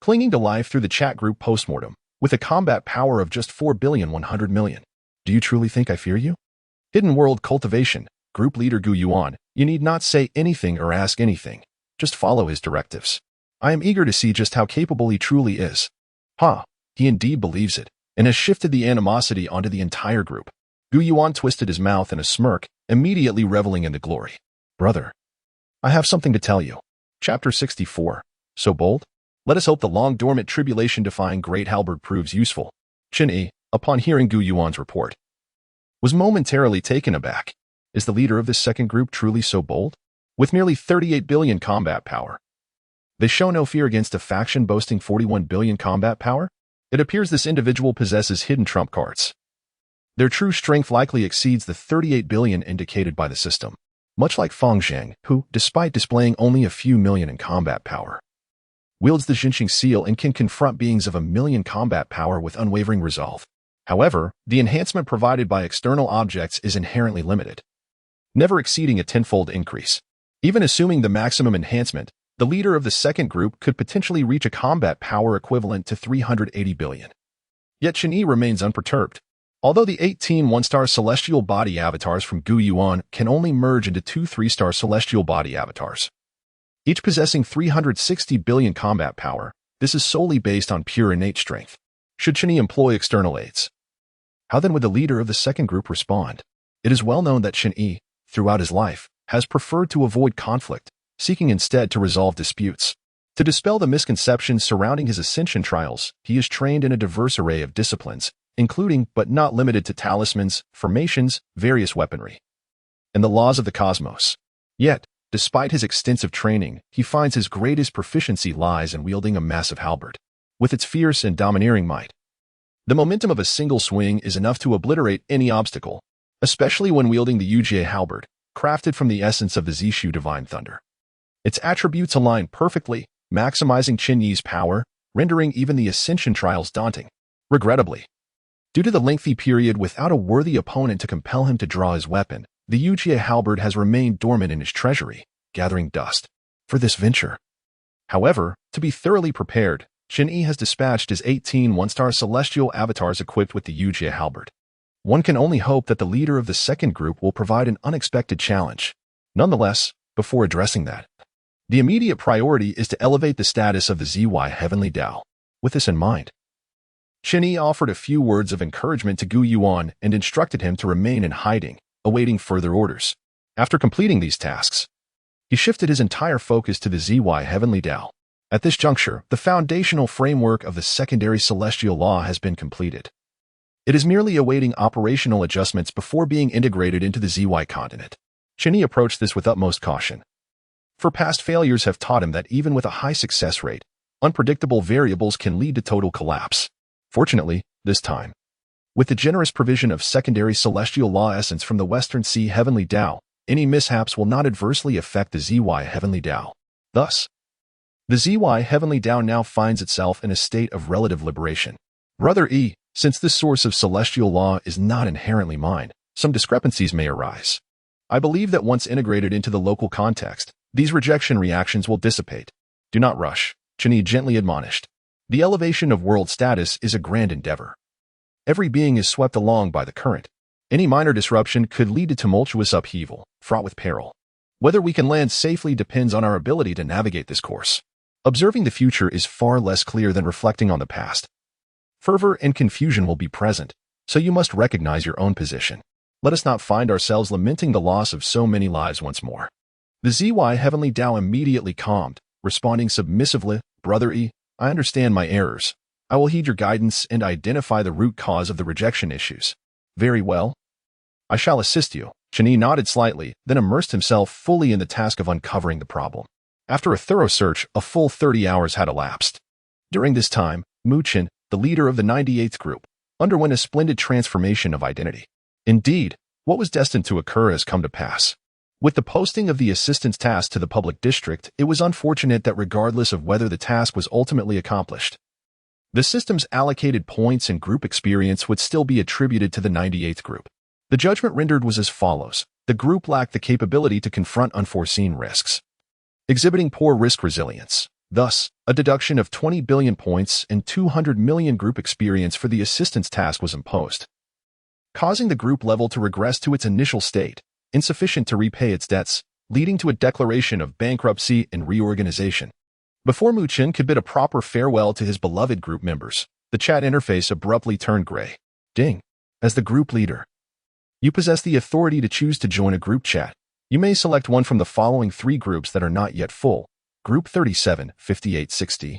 [SPEAKER 1] clinging to life through the chat group postmortem, with a combat power of just 4,100,000,000. Do you truly think I fear you? Hidden world cultivation. Group leader Gu Yuan, you need not say anything or ask anything. Just follow his directives. I am eager to see just how capable he truly is. He indeed believes it, and has shifted the animosity onto the entire group. Gu Yuan twisted his mouth in a smirk, immediately reveling in the glory. Brother, I have something to tell you. Chapter 64. So bold? Let us hope the long-dormant tribulation-defying great halberd proves useful. Chen Yi, upon hearing Gu Yuan's report, was momentarily taken aback. Is the leader of this second group truly so bold? With nearly 38 billion combat power, they show no fear against a faction boasting 41 billion combat power? It appears this individual possesses hidden trump cards. Their true strength likely exceeds the 38 billion indicated by the system, much like Feng Zheng, who, despite displaying only a few million in combat power, wields the Xinqing seal and can confront beings of 1,000,000 combat power with unwavering resolve. However, the enhancement provided by external objects is inherently limited, never exceeding a tenfold increase. Even assuming the maximum enhancement, the leader of the second group could potentially reach a combat power equivalent to 380 billion. Yet Chen Yi remains unperturbed. Although the 18 one-star celestial body avatars from Gu Yuan can only merge into 2 3-star celestial body avatars, each possessing 360 billion combat power, this is solely based on pure innate strength. Should Chen Yi employ external aids? How then would the leader of the second group respond? It is well known that Chen Yi, throughout his life, has preferred to avoid conflict, seeking instead to resolve disputes. To dispel the misconceptions surrounding his ascension trials, he is trained in a diverse array of disciplines, including but not limited to talismans, formations, various weaponry, and the laws of the cosmos. Yet, despite his extensive training, he finds his greatest proficiency lies in wielding a massive halberd. With its fierce and domineering might, the momentum of a single swing is enough to obliterate any obstacle, especially when wielding the Yujie halberd, crafted from the essence of the Zishu Divine Thunder. Its attributes align perfectly, maximizing Chen Yi's power, rendering even the ascension trials daunting. Regrettably, due to the lengthy period without a worthy opponent to compel him to draw his weapon, the Yujie halberd has remained dormant in his treasury, gathering dust for this venture. However, to be thoroughly prepared, Chen Yi has dispatched his 18 one-star celestial avatars equipped with the Yujie halberd. One can only hope that the leader of the second group will provide an unexpected challenge. Nonetheless, before addressing that, the immediate priority is to elevate the status of the ZY Heavenly Tao. With this in mind, Chen Yi offered a few words of encouragement to Gu Yuan and instructed him to remain in hiding, awaiting further orders. After completing these tasks, he shifted his entire focus to the ZY Heavenly Tao. At this juncture, the foundational framework of the secondary celestial law has been completed. It is merely awaiting operational adjustments before being integrated into the ZY continent. Chen Yi approached this with utmost caution, for past failures have taught him that even with a high success rate, unpredictable variables can lead to total collapse. Fortunately, this time, with the generous provision of secondary celestial law essence from the Western Sea Heavenly Tao, any mishaps will not adversely affect the ZY Heavenly Tao. Thus, the ZY Heavenly Tao now finds itself in a state of relative liberation. Brother E, since this source of celestial law is not inherently mine, some discrepancies may arise. I believe that once integrated into the local context, these rejection reactions will dissipate. Do not rush, Chen Yi gently admonished. The elevation of world status is a grand endeavor. Every being is swept along by the current. Any minor disruption could lead to tumultuous upheaval, fraught with peril. Whether we can land safely depends on our ability to navigate this course. Observing the future is far less clear than reflecting on the past. Fervor and confusion will be present, so you must recognize your own position. Let us not find ourselves lamenting the loss of so many lives once more. The ZY Heavenly Tao immediately calmed, responding submissively, Brother E, I understand my errors. I will heed your guidance and identify the root cause of the rejection issues. Very well. I shall assist you. Chen Yi nodded slightly, then immersed himself fully in the task of uncovering the problem. After a thorough search, a full 30 hours had elapsed. During this time, Mu Chen, the leader of the 98th group, underwent a splendid transformation of identity. Indeed, what was destined to occur has come to pass. With the posting of the assistance task to the public district, it was unfortunate that regardless of whether the task was ultimately accomplished, the system's allocated points and group experience would still be attributed to the 98th group. The judgment rendered was as follows. The group lacked the capability to confront unforeseen risks, exhibiting poor risk resilience. Thus, a deduction of 20 billion points and 200 million group experience for the assistance task was imposed, causing the group level to regress to its initial state, insufficient to repay its debts, leading to a declaration of bankruptcy and reorganization. Before Mu Chen could bid a proper farewell to his beloved group members, the chat interface abruptly turned gray. Ding. As the group leader, you possess the authority to choose to join a group chat. You may select one from the following 3 groups that are not yet full. Group 37, 5860.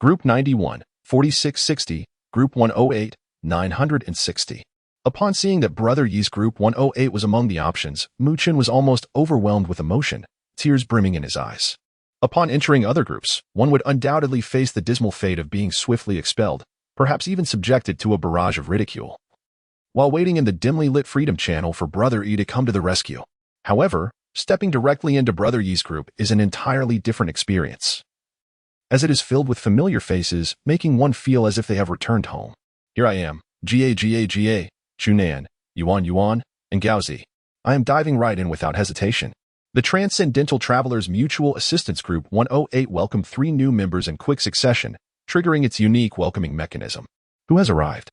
[SPEAKER 1] Group 91, 4660. Group 108, 960. Upon seeing that Brother Yi's Group 108 was among the options, Mu Chen was almost overwhelmed with emotion, tears brimming in his eyes. Upon entering other groups, one would undoubtedly face the dismal fate of being swiftly expelled, perhaps even subjected to a barrage of ridicule, while waiting in the dimly lit Freedom Channel for Brother Yi to come to the rescue. However, stepping directly into Brother Yi's group is an entirely different experience, as it is filled with familiar faces, making one feel as if they have returned home. Here I am, Ga, Chunan, Yuan, and Gaozi. I am diving right in without hesitation. The Transcendental Travelers Mutual Assistance Group 108 welcomed 3 new members in quick succession, triggering its unique welcoming mechanism. Who has arrived?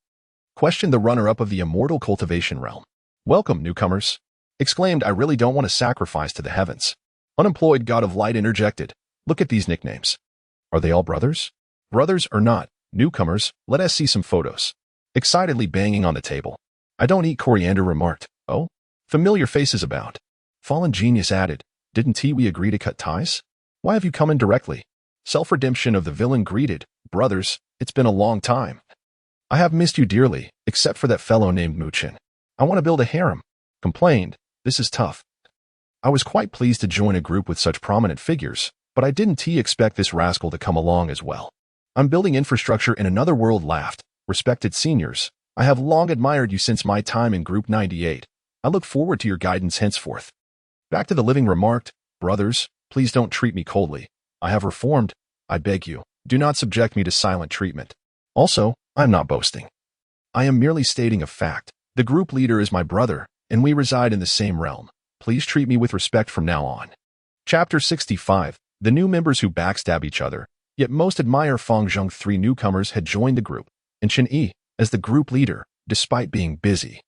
[SPEAKER 1] Questioned the runner-up of the immortal cultivation realm. Welcome, newcomers. Exclaimed, I really don't want to sacrifice to the heavens. Unemployed god of light interjected. Look at these nicknames. Are they all brothers? Brothers or not, newcomers, let us see some photos. Excitedly banging on the table. I don't eat coriander remarked. Oh? Familiar faces abound. Fallen genius added. Didn't we agree to cut ties? Why have you come in directly? Self-redemption of the villain greeted. Brothers, it's been a long time. I have missed you dearly, except for that fellow named Muchin. I want to build a harem. Complained. This is tough. I was quite pleased to join a group with such prominent figures, but I didn't expect this rascal to come along as well. I'm building infrastructure in another world laughed. Respected seniors, I have long admired you since my time in Group 98. I look forward to your guidance henceforth. Back to the living remarked, brothers, please don't treat me coldly. I have reformed. I beg you, do not subject me to silent treatment. Also, I'm not boasting. I am merely stating a fact. The group leader is my brother, and we reside in the same realm. Please treat me with respect from now on. Chapter 65. The new members who backstab each other, yet most admire Fang Zheng. 3 newcomers had joined the group, and Chen Yi, as the group leader, despite being busy,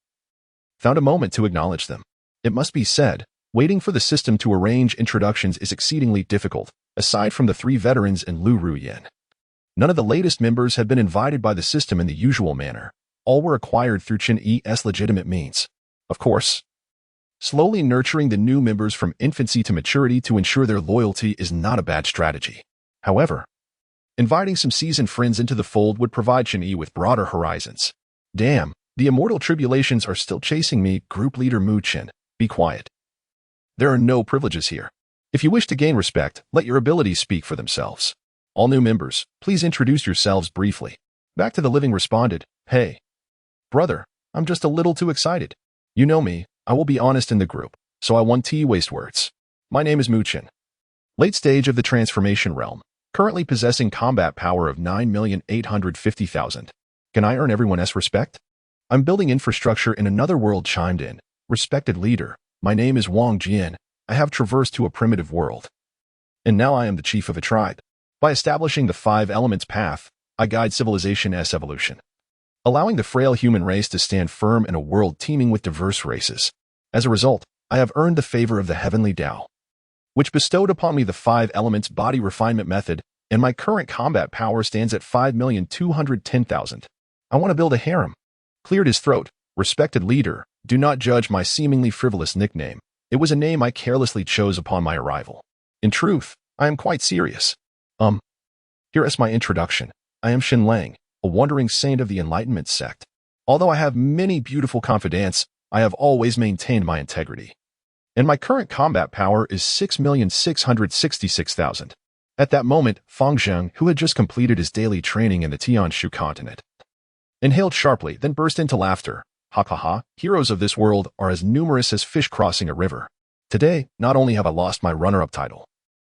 [SPEAKER 1] found a moment to acknowledge them. It must be said, waiting for the system to arrange introductions is exceedingly difficult, aside from the 3 veterans and Lu Ruyan. None of the latest members had been invited by the system in the usual manner. All were acquired through Chen Yi's legitimate means. Of course, slowly nurturing the new members from infancy to maturity to ensure their loyalty is not a bad strategy. However, inviting some seasoned friends into the fold would provide Chen Yi with broader horizons. Damn, the immortal tribulations are still chasing me, group leader Mu Chen. Be quiet. There are no privileges here. If you wish to gain respect, let your abilities speak for themselves. All new members, please introduce yourselves briefly. Back to the living responded, hey. Brother, I'm just a little too excited. You know me, I will be honest in the group, so I won't waste words. My name is Mu Chen. Late stage of the transformation realm, currently possessing combat power of 9,850,000. Can I earn everyone's respect? I'm building infrastructure in another world chimed in. Respected leader, my name is Wang Jian. I have traversed to a primitive world. And now I am the chief of a tribe. By establishing the 5 elements path, I guide civilization's evolution, allowing the frail human race to stand firm in a world teeming with diverse races. As a result, I have earned the favor of the heavenly Tao, which bestowed upon me the 5 elements body refinement method, and my current combat power stands at 5,210,000. I want to build a harem. Cleared his throat. Respected leader, do not judge my seemingly frivolous nickname. It was a name I carelessly chose upon my arrival. In truth, I am quite serious. Here is my introduction. I am Xin Lang, a wandering saint of the Enlightenment sect. Although I have many beautiful confidants, I have always maintained my integrity. And my current combat power is 6,666,000. At that moment, Fang Zheng, who had just completed his daily training in the Tianshu continent, inhaled sharply, then burst into laughter. Ha ha ha, heroes of this world are as numerous as fish crossing a river. Today, not only have I lost my runner-up title,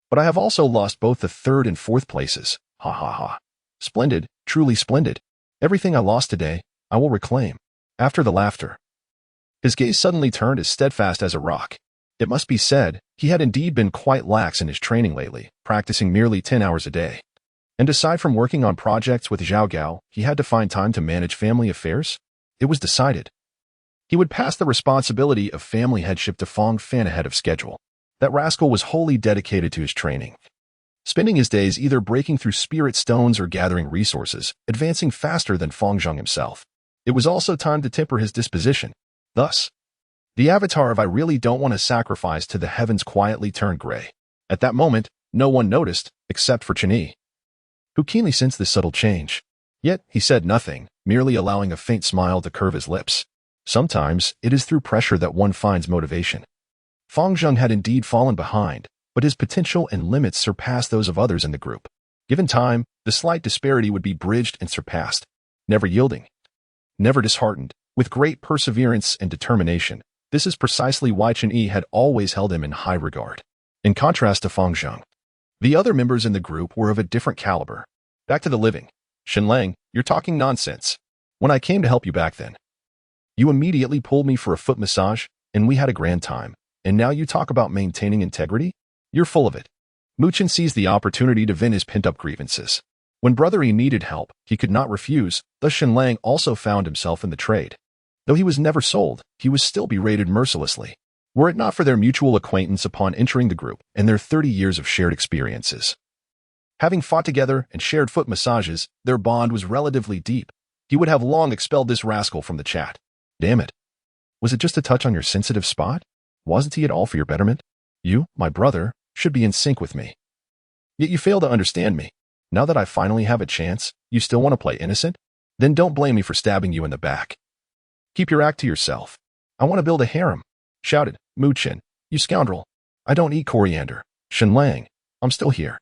[SPEAKER 1] but I have also lost both the 3rd and 4th places. Ha ha ha. Splendid, truly splendid. Everything I lost today, I will reclaim. After the laughter, his gaze suddenly turned as steadfast as a rock. It must be said, he had indeed been quite lax in his training lately, practicing merely 10 hours a day. And aside from working on projects with Zhao Gao, he had to find time to manage family affairs. It was decided he would pass the responsibility of family headship to Fang Fan ahead of schedule. That rascal was wholly dedicated to his training, spending his days either breaking through spirit stones or gathering resources, advancing faster than Fang Zheng himself. It was also time to temper his disposition. Thus, the avatar of I really don't want to sacrifice to the heavens quietly turned gray. At that moment, no one noticed, except for Chen Yi, who keenly sensed this subtle change. Yet, he said nothing, merely allowing a faint smile to curve his lips. Sometimes, it is through pressure that one finds motivation. Fang Zheng had indeed fallen behind, but his potential and limits surpassed those of others in the group. Given time, the slight disparity would be bridged and surpassed. Never yielding, never disheartened, with great perseverance and determination. This is precisely why Chen Yi had always held him in high regard. In contrast to Fang Zheng, the other members in the group were of a different caliber. Back to the living. Xin Lang, you're talking nonsense. When I came to help you back then, you immediately pulled me for a foot massage, and we had a grand time. And now you talk about maintaining integrity? You're full of it. Mu Chen seized the opportunity to vent his pent-up grievances. When Brother Yi needed help, he could not refuse, thus Shen Lang also found himself in the trade. Though he was never sold, he was still berated mercilessly. Were it not for their mutual acquaintance upon entering the group and their 30 years of shared experiences. Having fought together and shared foot massages, their bond was relatively deep. He would have long expelled this rascal from the chat. Damn it. Was it just a touch on your sensitive spot? Wasn't he at all for your betterment? You, my brother, should be in sync with me. Yet you fail to understand me. Now that I finally have a chance, you still want to play innocent? Then don't blame me for stabbing you in the back. Keep your act to yourself. I want to build a harem, shouted Mu Chen. You scoundrel. I don't eat coriander. Shen Lang, I'm still here.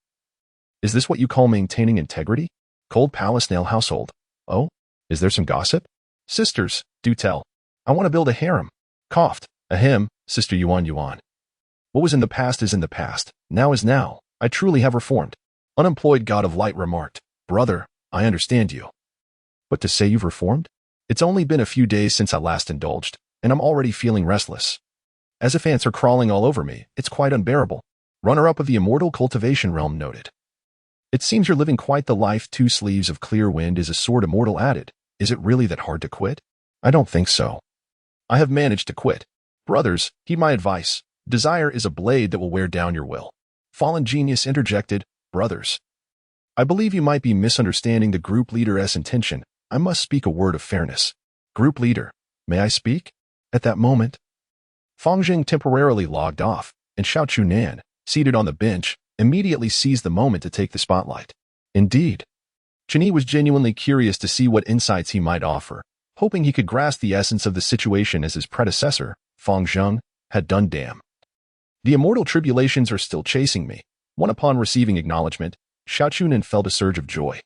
[SPEAKER 1] Is this what you call maintaining integrity? Cold Palace Nail Household. Oh, is there some gossip? Sisters, do tell. I want to build a harem. Coughed. Ahem, Sister Yuan Yuan. What was in the past is in the past. Now is now. I truly have reformed. Unemployed God of Light remarked. Brother, I understand you. But to say you've reformed? It's only been a few days since I last indulged, and I'm already feeling restless. As if ants are crawling all over me, it's quite unbearable. Runner-up of the immortal cultivation realm noted. It seems you're living quite the life. 2 sleeves of clear wind is a sword immortal added. Is it really that hard to quit? I don't think so. I have managed to quit. Brothers, heed my advice. Desire is a blade that will wear down your will. Fallen Genius interjected. Brothers, I believe you might be misunderstanding the group leader's intention. I must speak a word of fairness. Group leader, may I speak? At that moment, Fang Jing temporarily logged off, and Xiao Chunan, seated on the bench, immediately seized the moment to take the spotlight. Indeed, Chen Yi was genuinely curious to see what insights he might offer, hoping he could grasp the essence of the situation as his predecessor, Fang Zheng, had done. Damn. The immortal tribulations are still chasing me. One upon receiving acknowledgement, Xiao Chunan felt a surge of joy.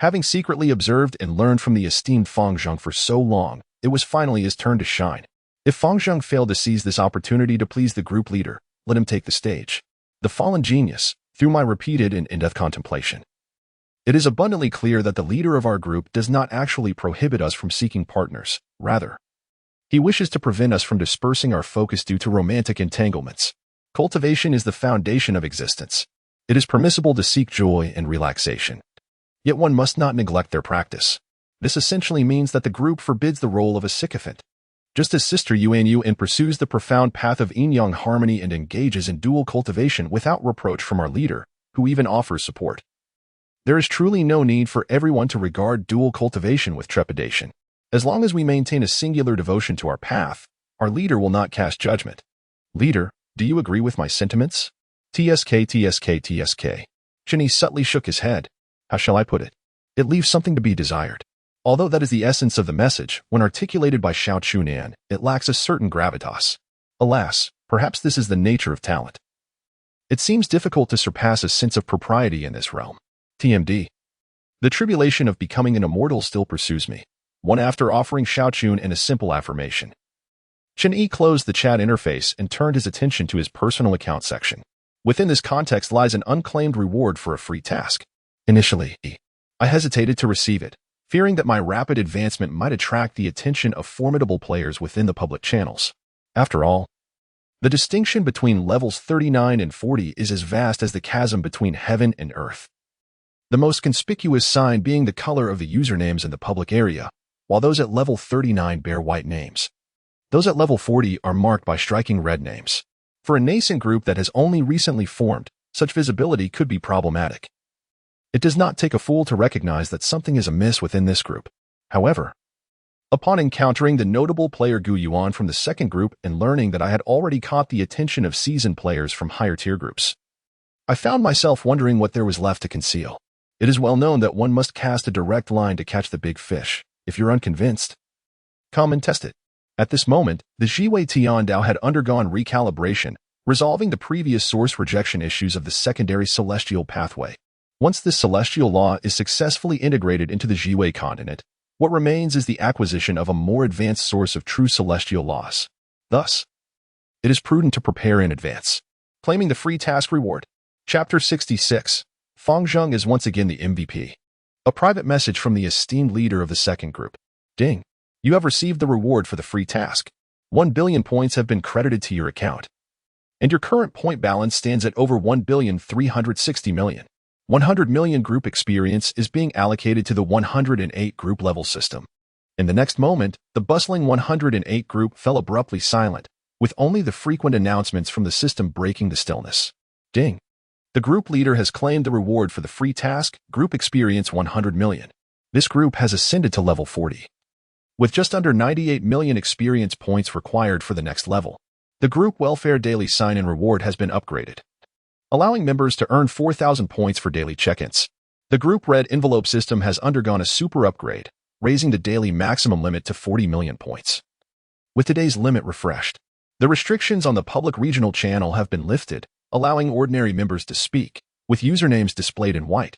[SPEAKER 1] Having secretly observed and learned from the esteemed Fang Zheng for so long, it was finally his turn to shine. If Fang Zheng failed to seize this opportunity to please the group leader, let him take the stage. The fallen genius, through my repeated and in-depth contemplation. It is abundantly clear that the leader of our group does not actually prohibit us from seeking partners. Rather, he wishes to prevent us from dispersing our focus due to romantic entanglements. Cultivation is the foundation of existence. It is permissible to seek joy and relaxation. Yet one must not neglect their practice. This essentially means that the group forbids the role of a sycophant. Just as Sister Yuan Yuan pursues the profound path of yin-yang harmony and engages in dual cultivation without reproach from our leader, who even offers support. There is truly no need for everyone to regard dual cultivation with trepidation. As long as we maintain a singular devotion to our path, our leader will not cast judgment. Leader, do you agree with my sentiments? TSK. Chen Yi subtly shook his head. How shall I put it? It leaves something to be desired. Although that is the essence of the message, when articulated by Xiao Chunan, it lacks a certain gravitas. Alas, perhaps this is the nature of talent. It seems difficult to surpass a sense of propriety in this realm. TMD. The tribulation of becoming an immortal still pursues me. One after offering Xiao Chun a simple affirmation. Chen Yi closed the chat interface and turned his attention to his personal account section. Within this context lies an unclaimed reward for a free task. Initially, I hesitated to receive it, fearing that my rapid advancement might attract the attention of formidable players within the public channels. After all, the distinction between levels 39 and 40 is as vast as the chasm between heaven and earth. The most conspicuous sign being the color of the usernames in the public area, while those at level 39 bear white names. Those at level 40 are marked by striking red names. For a nascent group that has only recently formed, such visibility could be problematic. It does not take a fool to recognize that something is amiss within this group. However, upon encountering the notable player Gu Yuan from the second group and learning that I had already caught the attention of seasoned players from higher tier groups, I found myself wondering what there was left to conceal. It is well known that one must cast a direct line to catch the big fish. If you're unconvinced, come and test it. At this moment, the Jiwei Tiandao had undergone recalibration, resolving the previous source rejection issues of the secondary celestial pathway. Once this celestial law is successfully integrated into the Jiwei continent, what remains is the acquisition of a more advanced source of true celestial laws. Thus, it is prudent to prepare in advance. Claiming the free task reward. Chapter 66. Fang Zheng is once again the MVP. A private message from the esteemed leader of the second group. Ding. You have received the reward for the free task. 1 billion points have been credited to your account. And your current point balance stands at over 1,360,000,000. 100 million group experience is being allocated to the 108 group level system. In the next moment, the bustling 108 group fell abruptly silent, with only the frequent announcements from the system breaking the stillness. Ding! The group leader has claimed the reward for the free task, Group Experience 100 million. This group has ascended to level 40. With just under 98 million experience points required for the next level, the Group Welfare Daily Sign-In Reward has been upgraded, allowing members to earn 4,000 points for daily check-ins. The Group Red Envelope system has undergone a super upgrade, raising the daily maximum limit to 40 million points. With today's limit refreshed, the restrictions on the public regional channel have been lifted, allowing ordinary members to speak, with usernames displayed in white,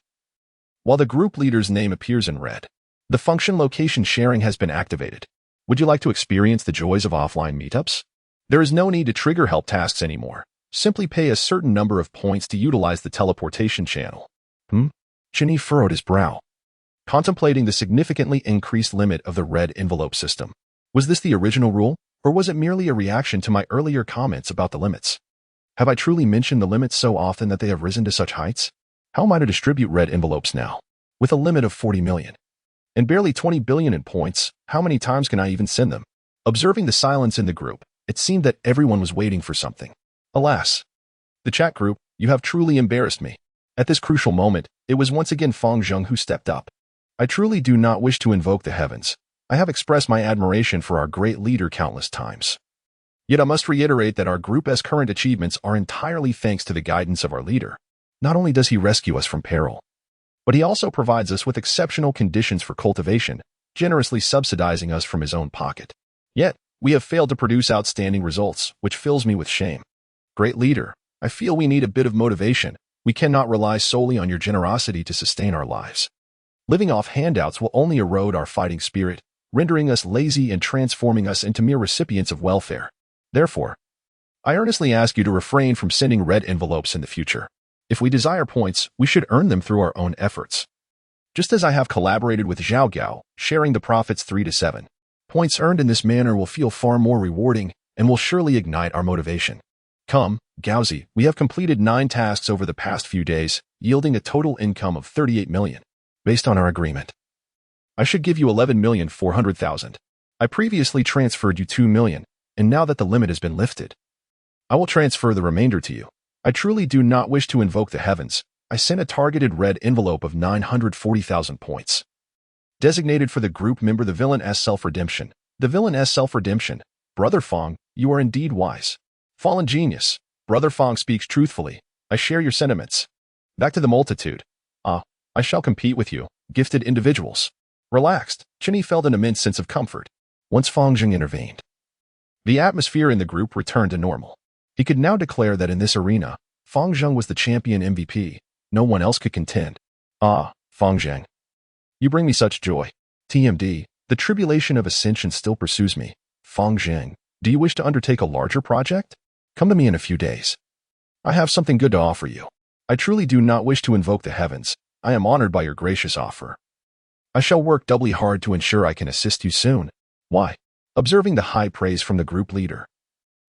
[SPEAKER 1] while the group leader's name appears in red. The function location sharing has been activated. Would you like to experience the joys of offline meetups? There is no need to trigger help tasks anymore. Simply pay a certain number of points to utilize the teleportation channel. Chen Yi furrowed his brow, contemplating the significantly increased limit of the red envelope system. Was this the original rule, or was it merely a reaction to my earlier comments about the limits? Have I truly mentioned the limits so often that they have risen to such heights? How am I to distribute red envelopes now? With a limit of 40 million. And barely 20 billion in points, how many times can I even send them? Observing the silence in the group, it seemed that everyone was waiting for something. Alas. The chat group, you have truly embarrassed me. At this crucial moment, it was once again Fang Zheng who stepped up. I truly do not wish to invoke the heavens. I have expressed my admiration for our great leader countless times. Yet I must reiterate that our group's current achievements are entirely thanks to the guidance of our leader. Not only does he rescue us from peril, but he also provides us with exceptional conditions for cultivation, generously subsidizing us from his own pocket. Yet, we have failed to produce outstanding results, which fills me with shame. Great leader, I feel we need a bit of motivation. We cannot rely solely on your generosity to sustain our lives. Living off handouts will only erode our fighting spirit, rendering us lazy and transforming us into mere recipients of welfare. Therefore, I earnestly ask you to refrain from sending red envelopes in the future. If we desire points, we should earn them through our own efforts. Just as I have collaborated with Zhao Gao, sharing the profits 3 to 7. Points earned in this manner will feel far more rewarding and will surely ignite our motivation. Come, Gaozi, we have completed 9 tasks over the past few days, yielding a total income of 38 million. Based on our agreement, I should give you 11,400,000. I previously transferred you 2 million, and now that the limit has been lifted, I will transfer the remainder to you. I truly do not wish to invoke the heavens. I sent a targeted red envelope of 940,000 points. Designated for the group member the villain S self-redemption. The villain S self-redemption. Brother Fong, you are indeed wise. Fallen genius. Brother Fong speaks truthfully. I share your sentiments. Back to the multitude. I shall compete with you, gifted individuals. Relaxed, Chen Yi felt an immense sense of comfort. Once Fang Zheng intervened, the atmosphere in the group returned to normal. He could now declare that in this arena, Fang Zheng was the champion MVP. No one else could contend. Fang Zheng, you bring me such joy. TMD, the tribulation of ascension still pursues me. Fang Zheng, do you wish to undertake a larger project? Come to me in a few days. I have something good to offer you. I truly do not wish to invoke the heavens. I am honored by your gracious offer. I shall work doubly hard to ensure I can assist you soon. Why? Observing the high praise from the group leader,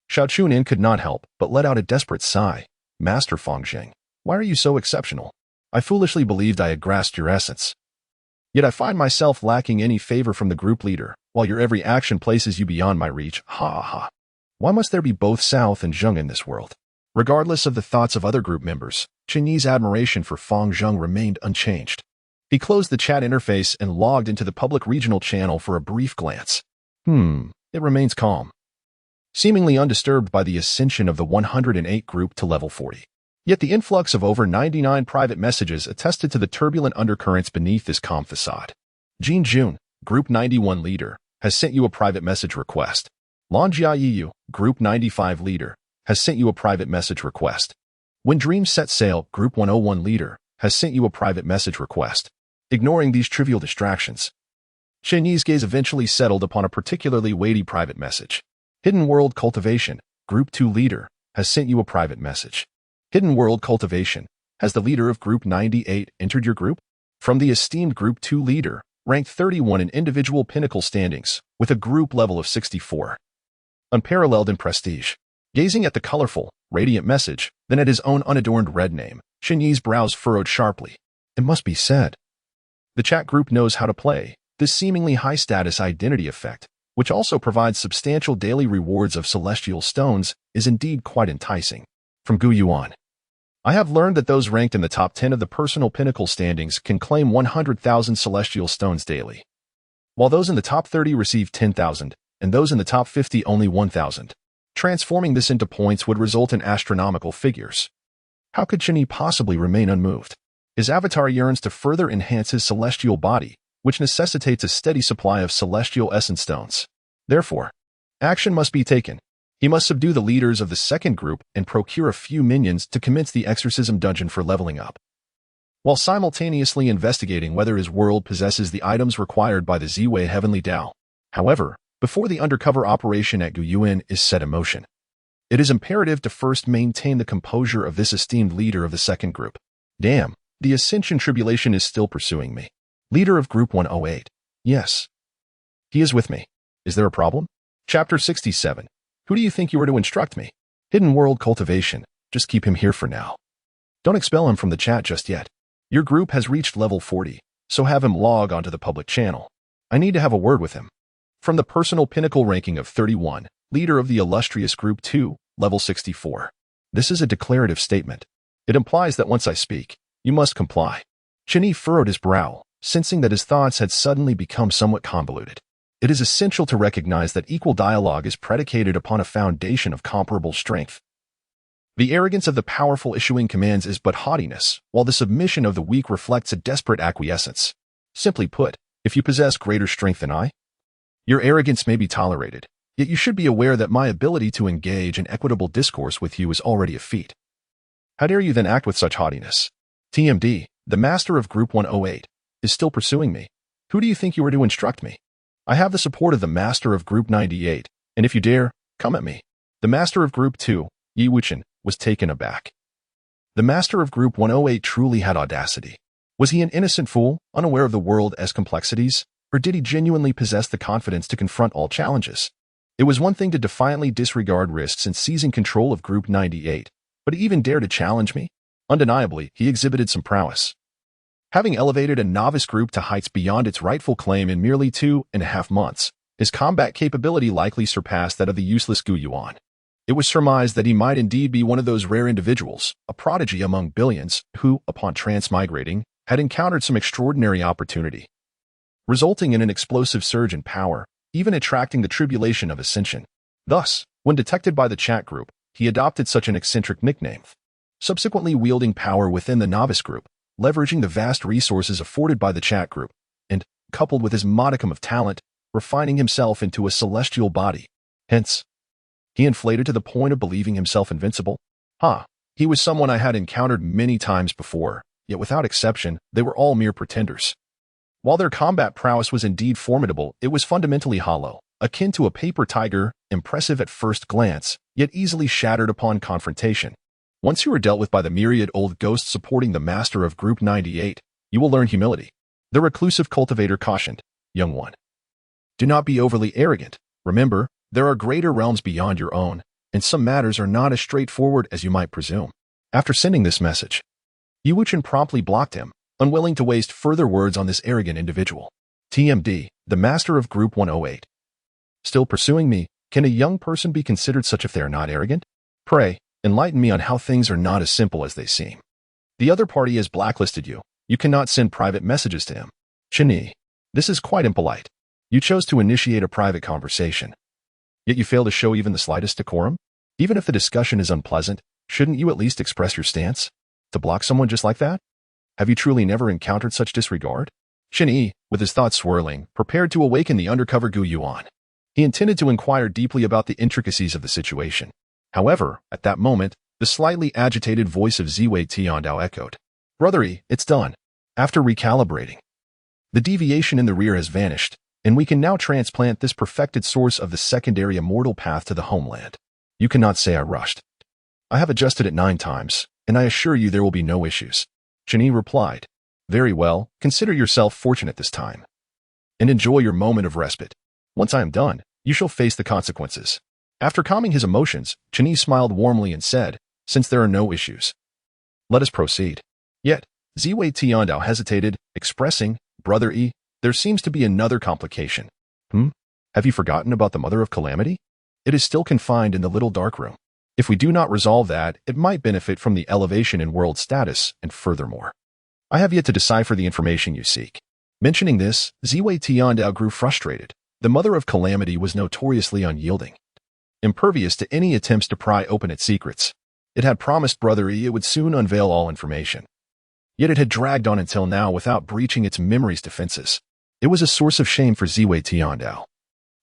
[SPEAKER 1] Xiao Chunin could not help but let out a desperate sigh. Master Fang Zheng, why are you so exceptional? I foolishly believed I had grasped your essence. Yet I find myself lacking any favor from the group leader, while your every action places you beyond my reach. Ha ha. Why must there be both South and Zheng in this world? Regardless of the thoughts of other group members, Chen Yi's admiration for Fang Zheng remained unchanged. He closed the chat interface and logged into the public regional channel for a brief glance. It remains calm, seemingly undisturbed by the ascension of the 108 group to level 40. Yet the influx of over 99 private messages attested to the turbulent undercurrents beneath this calm facade. Jin Jun, Group 91 leader, has sent you a private message request. Lan Jiayiyu, Group 95 leader, has sent you a private message request. When Dreams Set Sail, Group 101 leader, has sent you a private message request. Ignoring these trivial distractions, Chen Yi's gaze eventually settled upon a particularly weighty private message. Hidden World Cultivation, Group 2 leader, has sent you a private message. Hidden World Cultivation, has the leader of Group 98 entered your group? From the esteemed Group 2 leader, ranked 31 in individual pinnacle standings, with a group level of 64. Unparalleled in prestige. Gazing at the colorful, radiant message, then at his own unadorned red name, Chen Yi's brows furrowed sharply. It must be said, the chat group knows how to play this seemingly high-status identity effect, which also provides substantial daily rewards of celestial stones, is indeed quite enticing. From Gu Yuan. I have learned that those ranked in the top 10 of the personal pinnacle standings can claim 100,000 celestial stones daily, while those in the top 30 receive 10,000, and those in the top 50 only 1,000. Transforming this into points would result in astronomical figures. How could Chen Yi possibly remain unmoved? His avatar yearns to further enhance his celestial body, which necessitates a steady supply of celestial essence stones. Therefore, action must be taken. He must subdue the leaders of the second group and procure a few minions to commence the exorcism dungeon for leveling up, while simultaneously investigating whether his world possesses the items required by the Ziwei Heavenly Tao. However, before the undercover operation at Guyuan is set in motion, it is imperative to first maintain the composure of this esteemed leader of the second group. Damn, the ascension tribulation is still pursuing me. Leader of Group 108. Yes. He is with me. Is there a problem? Chapter 67. Who do you think you are to instruct me? Hidden world cultivation. Just keep him here for now. Don't expel him from the chat just yet. Your group has reached level 40, so have him log onto the public channel. I need to have a word with him. From the personal pinnacle ranking of 31, leader of the illustrious Group 2, level 64. This is a declarative statement. It implies that once I speak, you must comply. Chen Yi furrowed his brow, sensing that his thoughts had suddenly become somewhat convoluted. It is essential to recognize that equal dialogue is predicated upon a foundation of comparable strength. The arrogance of the powerful issuing commands is but haughtiness, while the submission of the weak reflects a desperate acquiescence. Simply put, if you possess greater strength than I, your arrogance may be tolerated, yet you should be aware that my ability to engage in equitable discourse with you is already a feat. How dare you then act with such haughtiness? TMD, the master of Group 108, is still pursuing me. Who do you think you are to instruct me? I have the support of the master of Group 98, and if you dare, come at me. The master of Group 2, Yi Wuchen, was taken aback. The master of Group 108 truly had audacity. Was he an innocent fool, unaware of the world's complexities, or did he genuinely possess the confidence to confront all challenges? It was one thing to defiantly disregard risks in seizing control of Group 98, but he even dared to challenge me? Undeniably, he exhibited some prowess. Having elevated a novice group to heights beyond its rightful claim in merely 2.5 months, his combat capability likely surpassed that of the useless Gu Yuan. It was surmised that he might indeed be one of those rare individuals, a prodigy among billions, who, upon transmigrating, had encountered some extraordinary opportunity, resulting in an explosive surge in power, even attracting the tribulation of ascension. Thus, when detected by the chat group, he adopted such an eccentric nickname, subsequently wielding power within the novice group, leveraging the vast resources afforded by the chat group, and, coupled with his modicum of talent, refining himself into a celestial body. Hence, he inflated to the point of believing himself invincible. He was someone I had encountered many times before, yet without exception, they were all mere pretenders. While their combat prowess was indeed formidable, it was fundamentally hollow, akin to a paper tiger, impressive at first glance, yet easily shattered upon confrontation. Once you are dealt with by the myriad old ghosts supporting the master of Group 98, you will learn humility. The reclusive cultivator cautioned, young one. Do not be overly arrogant. Remember, there are greater realms beyond your own, and some matters are not as straightforward as you might presume. After sending this message, Yi Wuchen promptly blocked him, unwilling to waste further words on this arrogant individual. TMD, the master of Group 108. Still pursuing me, can a young person be considered such if they are not arrogant? Pray, enlighten me on how things are not as simple as they seem. The other party has blacklisted you. You cannot send private messages to him. Chen Yi, this is quite impolite. You chose to initiate a private conversation, yet you fail to show even the slightest decorum? Even if the discussion is unpleasant, shouldn't you at least express your stance? To block someone just like that? Have you truly never encountered such disregard? Chen Yi, with his thoughts swirling, prepared to awaken the undercover Gu Yuan. He intended to inquire deeply about the intricacies of the situation. However, at that moment, the slightly agitated voice of Ziwei Tiandao echoed. Brothery, it's done. After recalibrating, the deviation in the rear has vanished, and we can now transplant this perfected source of the secondary immortal path to the homeland. You cannot say I rushed. I have adjusted it 9 times, and I assure you there will be no issues. Chen Yi replied. Very well, consider yourself fortunate this time, and enjoy your moment of respite. Once I am done, you shall face the consequences. After calming his emotions, Chen Yi smiled warmly and said, since there are no issues, Let us proceed. Yet, Ziwei Tiandao hesitated, expressing, Brother E, there seems to be another complication. Have you forgotten about the Mother of Calamity? It is still confined in the little dark room. If we do not resolve that, it might benefit from the elevation in world status, and furthermore. I have yet to decipher the information you seek. Mentioning this, Ziwei Tiandao grew frustrated. The Mother of Calamity was notoriously unyielding, impervious to any attempts to pry open its secrets. It had promised Brother E it would soon unveil all information. Yet it had dragged on until now without breaching its memory's defenses. It was a source of shame for Ziwei Tiandao,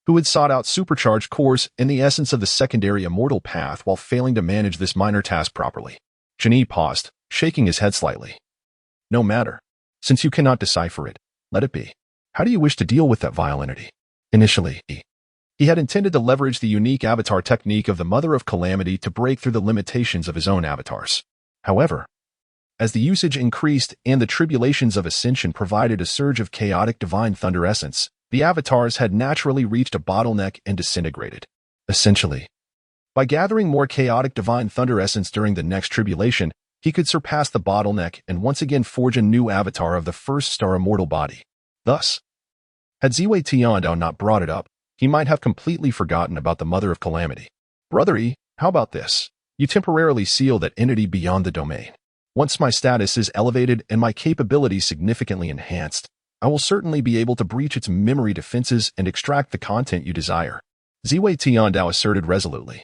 [SPEAKER 1] who had sought out supercharged cores in the essence of the secondary immortal path while failing to manage this minor task properly. Chen Yi paused, shaking his head slightly. No matter. Since you cannot decipher it, let it be. How do you wish to deal with that vile entity? Initially, he had intended to leverage the unique avatar technique of the Mother of Calamity to break through the limitations of his own avatars. However, as the usage increased and the tribulations of ascension provided a surge of chaotic divine thunder essence, the avatars had naturally reached a bottleneck and disintegrated. Essentially, by gathering more chaotic divine thunder essence during the next tribulation, he could surpass the bottleneck and once again forge a new avatar of the first star immortal body. Thus, had Ziwei Tiandao not brought it up, he might have completely forgotten about the Mother of Calamity. Brother E, how about this? You temporarily seal that entity beyond the domain. Once my status is elevated and my capabilities significantly enhanced, I will certainly be able to breach its memory defenses and extract the content you desire. Ziwei Tiandao asserted resolutely.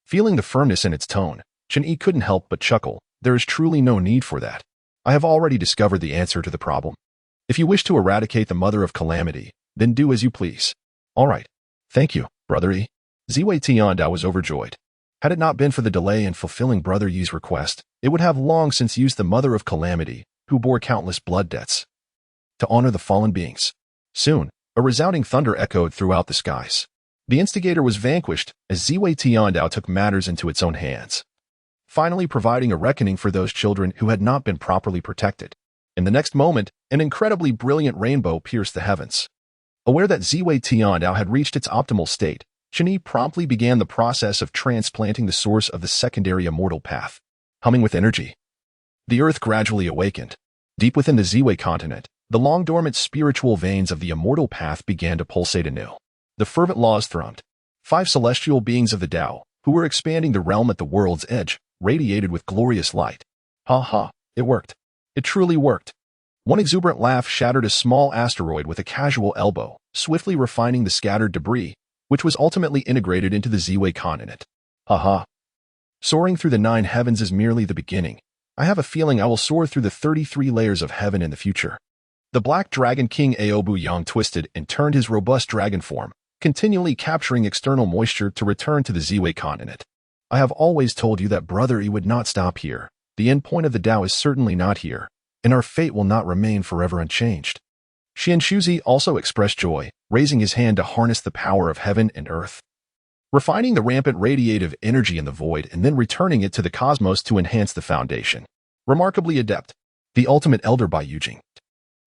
[SPEAKER 1] Feeling the firmness in its tone, Chen Yi couldn't help but chuckle. There is truly no need for that. I have already discovered the answer to the problem. If you wish to eradicate the Mother of Calamity, then do as you please. All right. Thank you, Brother E. Ziwei Tiandao was overjoyed. Had it not been for the delay in fulfilling Brother Yi's request, it would have long since used the Mother of Calamity, who bore countless blood debts, to honor the fallen beings. Soon, a resounding thunder echoed throughout the skies. The instigator was vanquished as Ziwei Tiandao took matters into its own hands, finally providing a reckoning for those children who had not been properly protected. In the next moment, an incredibly brilliant rainbow pierced the heavens. Aware that Ziwei Tiandao had reached its optimal state, Chen Yi promptly began the process of transplanting the source of the secondary immortal path. Humming with energy, the earth gradually awakened. Deep within the Ziwei continent, the long-dormant spiritual veins of the immortal path began to pulsate anew. The fervent laws thrummed. 5 celestial beings of the Tao, who were expanding the realm at the world's edge, radiated with glorious light. Ha ha, it worked. It truly worked. One exuberant laugh shattered a small asteroid with a casual elbow, swiftly refining the scattered debris, which was ultimately integrated into the Ziwei continent. Ha ha. Soaring through the 9 heavens is merely the beginning. I have a feeling I will soar through the 33 layers of heaven in the future. The Black Dragon King Aobu Yang twisted and turned his robust dragon form, continually capturing external moisture to return to the Ziwei continent. I have always told you that Brother E would not stop here. The end point of the Tao is certainly not here, and our fate will not remain forever unchanged. Xian Shuzi also expressed joy, raising his hand to harness the power of heaven and earth, refining the rampant radiative energy in the void and then returning it to the cosmos to enhance the foundation. Remarkably adept, the ultimate elder Bai Yujing,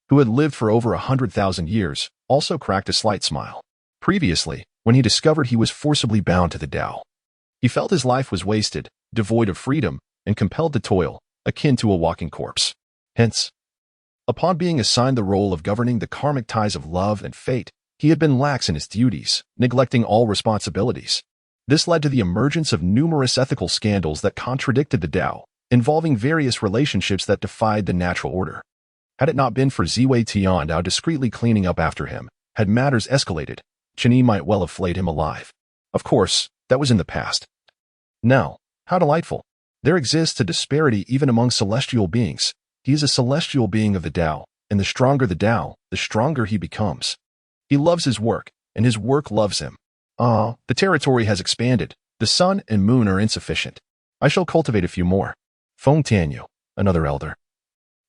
[SPEAKER 1] who had lived for over 100,000 years, also cracked a slight smile. Previously, when he discovered he was forcibly bound to the Tao, he felt his life was wasted, devoid of freedom, and compelled to toil, akin to a walking corpse. Hence, upon being assigned the role of governing the karmic ties of love and fate, he had been lax in his duties, neglecting all responsibilities. This led to the emergence of numerous ethical scandals that contradicted the Tao, involving various relationships that defied the natural order. Had it not been for Ziwei Tiandao discreetly cleaning up after him, had matters escalated, Chen Yi might well have flayed him alive. Of course, that was in the past. Now, how delightful. There exists a disparity even among celestial beings. He is a celestial being of the Tao, and the stronger the Tao, the stronger he becomes. He loves his work, and his work loves him. The territory has expanded. The sun and moon are insufficient. I shall cultivate a few more. Feng Tianyu, another elder,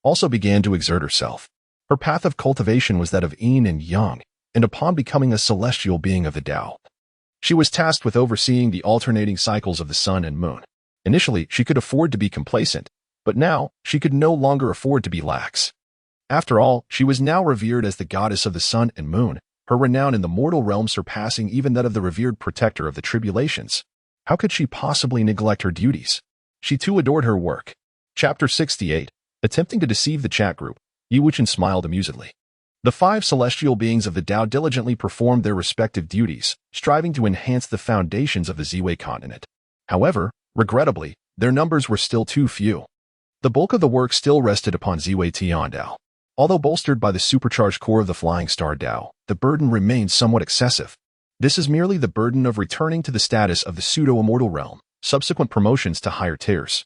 [SPEAKER 1] also began to exert herself. Her path of cultivation was that of yin and yang, and upon becoming a celestial being of the Tao, she was tasked with overseeing the alternating cycles of the sun and moon. Initially, she could afford to be complacent, but now she could no longer afford to be lax. After all, she was now revered as the goddess of the sun and moon, her renown in the mortal realm surpassing even that of the revered protector of the tribulations. How could she possibly neglect her duties? She too adored her work. Chapter 68. Attempting to deceive the chat group, Yi smiled amusedly. The 5 celestial beings of the Tao diligently performed their respective duties, striving to enhance the foundations of the Ziwei continent. However, regrettably, their numbers were still too few. The bulk of the work still rested upon Ziwei Tiandao. Although bolstered by the supercharged core of the Flying Star Tao, the burden remained somewhat excessive. This is merely the burden of returning to the status of the pseudo-immortal realm, subsequent promotions to higher tiers.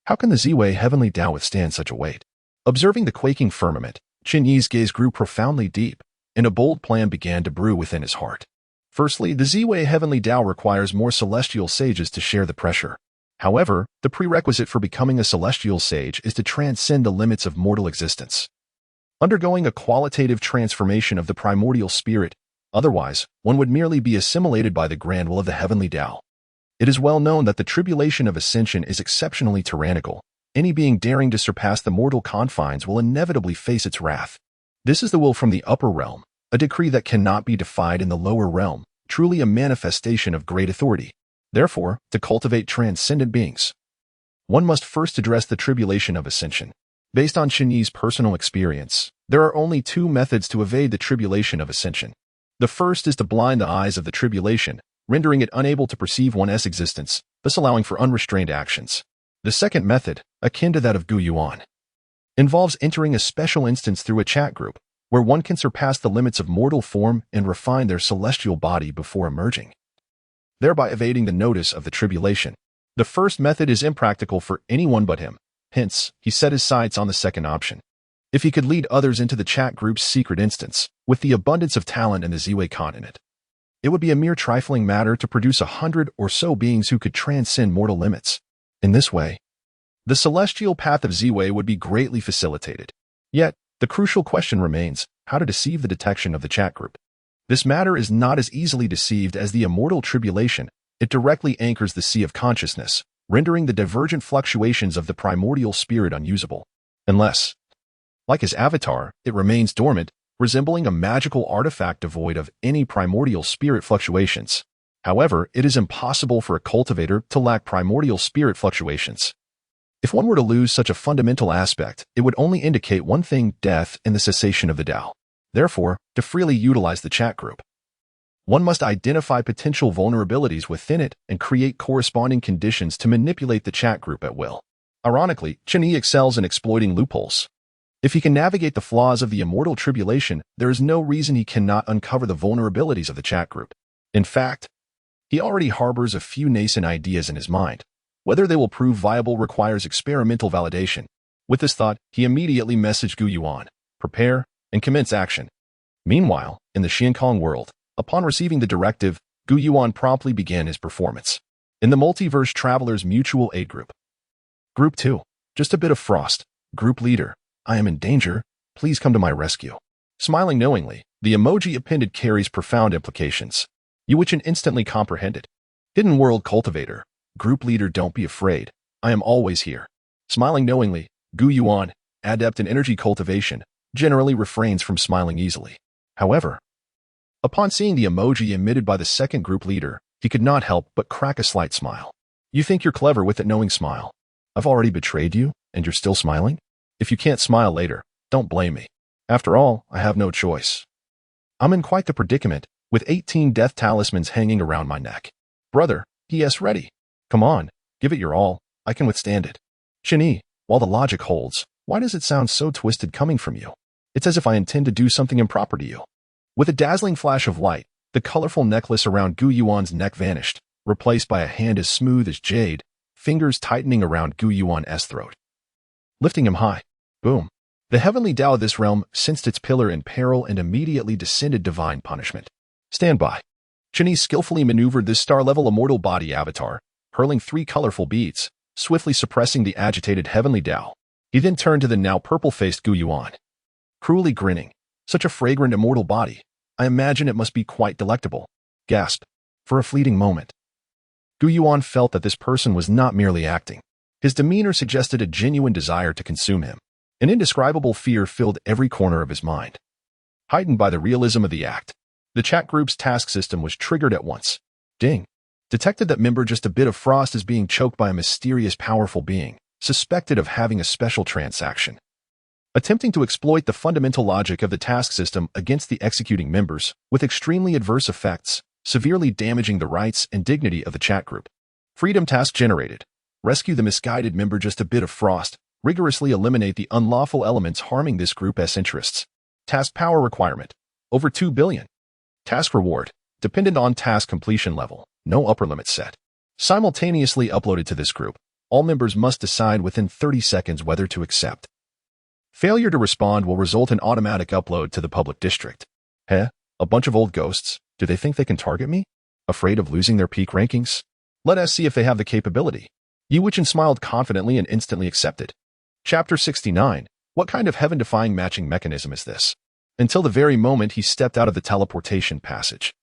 [SPEAKER 1] How can the Ziwei Heavenly Tao withstand such a weight? Observing the quaking firmament, Chen Yi's gaze grew profoundly deep, and a bold plan began to brew within his heart. Firstly, the Ziwei Heavenly Tao requires more celestial sages to share the pressure. However, the prerequisite for becoming a celestial sage is to transcend the limits of mortal existence, undergoing a qualitative transformation of the primordial spirit. Otherwise, one would merely be assimilated by the grand will of the Heavenly Tao. It is well known that the tribulation of ascension is exceptionally tyrannical. Any being daring to surpass the mortal confines will inevitably face its wrath. This is the will from the upper realm, a decree that cannot be defied in the lower realm, truly a manifestation of great authority. Therefore, to cultivate transcendent beings, one must first address the tribulation of ascension. Based on Chen Yi's personal experience, there are only 2 methods to evade the tribulation of ascension. The first is to blind the eyes of the tribulation, rendering it unable to perceive one's existence, thus allowing for unrestrained actions. The second method, akin to that of Gu Yuan, involves entering a special instance through a chat group, where one can surpass the limits of mortal form and refine their celestial body before emerging, thereby evading the notice of the tribulation. The first method is impractical for anyone but him. Hence, he set his sights on the second option. If he could lead others into the chat group's secret instance, with the abundance of talent in the Ziwei continent, it would be a mere trifling matter to produce 100 or so beings who could transcend mortal limits. In this way, the celestial path of Ziwei would be greatly facilitated. Yet, the crucial question remains, how to deceive the detection of the chat group. This matter is not as easily deceived as the immortal tribulation. It directly anchors the sea of consciousness, rendering the divergent fluctuations of the primordial spirit unusable. Unless, like his avatar, it remains dormant, resembling a magical artifact devoid of any primordial spirit fluctuations. However, it is impossible for a cultivator to lack primordial spirit fluctuations. If one were to lose such a fundamental aspect, it would only indicate one thing: death and the cessation of the Tao. Therefore, to freely utilize the chat group, one must identify potential vulnerabilities within it and create corresponding conditions to manipulate the chat group at will. Ironically, Chen Yi excels in exploiting loopholes. If he can navigate the flaws of the immortal tribulation, there is no reason he cannot uncover the vulnerabilities of the chat group. In fact, he already harbors a few nascent ideas in his mind. Whether they will prove viable requires experimental validation. With this thought, he immediately messaged Gu Yuan, prepare, and commence action. Meanwhile, in the Xiankong world, upon receiving the directive, Gu Yuan promptly began his performance. In the Multiverse Travelers Mutual Aid Group. Group 2. Just a bit of frost. Group leader. I am in danger. Please come to my rescue. Smiling knowingly, the emoji appended carries profound implications. Yuchen instantly comprehended. Hidden World Cultivator. Group leader, don't be afraid. I am always here. Smiling knowingly, Gu Yuan, adept in energy cultivation, generally refrains from smiling easily. However, upon seeing the emoji emitted by the second group leader, he could not help but crack a slight smile. You think you're clever with that knowing smile. I've already betrayed you, and you're still smiling? If you can't smile later, don't blame me. After all, I have no choice. I'm in quite the predicament, with 18 death talismans hanging around my neck. Brother, PS ready. Come on, give it your all. I can withstand it. Chen Yi, while the logic holds, why does it sound so twisted coming from you? It's as if I intend to do something improper to you. With a dazzling flash of light, the colorful necklace around Gu Yuan's neck vanished, replaced by a hand as smooth as jade, fingers tightening around Gu Yuan's throat. Lifting him high. Boom. The heavenly Tao of this realm sensed its pillar in peril and immediately descended divine punishment. Stand by. Chen Yi skillfully maneuvered this star-level immortal body avatar, hurling 3 colorful beads, swiftly suppressing the agitated heavenly Tao. He then turned to the now purple-faced Gu Yuan. Cruelly grinning. Such a fragrant immortal body. I imagine it must be quite delectable. Gasp. For a fleeting moment, Gu Yuan felt that this person was not merely acting. His demeanor suggested a genuine desire to consume him. An indescribable fear filled every corner of his mind. Heightened by the realism of the act, the chat group's task system was triggered at once. Ding. Detected that member just a bit of frost is being choked by a mysterious powerful being. suspected of having a special transaction, attempting to exploit the fundamental logic of the task system against the executing members with extremely adverse effects, severely damaging the rights and dignity of the chat group. Freedom task generated. Rescue the misguided member just a bit of frost, rigorously eliminate the unlawful elements harming this group's interests. Task power requirement. Over 2 billion. Task reward. Dependent on task completion level. No upper limit set. Simultaneously uploaded to this group. All members must decide within 30 seconds whether to accept. Failure to respond will result in automatic upload to the public district. A bunch of old ghosts. Do they think they can target me? Afraid of losing their peak rankings? Let us see if they have the capability. Yi-Wuchen smiled confidently and instantly accepted. Chapter 69. What kind of heaven-defying matching mechanism is this? Until the very moment he stepped out of the teleportation passage,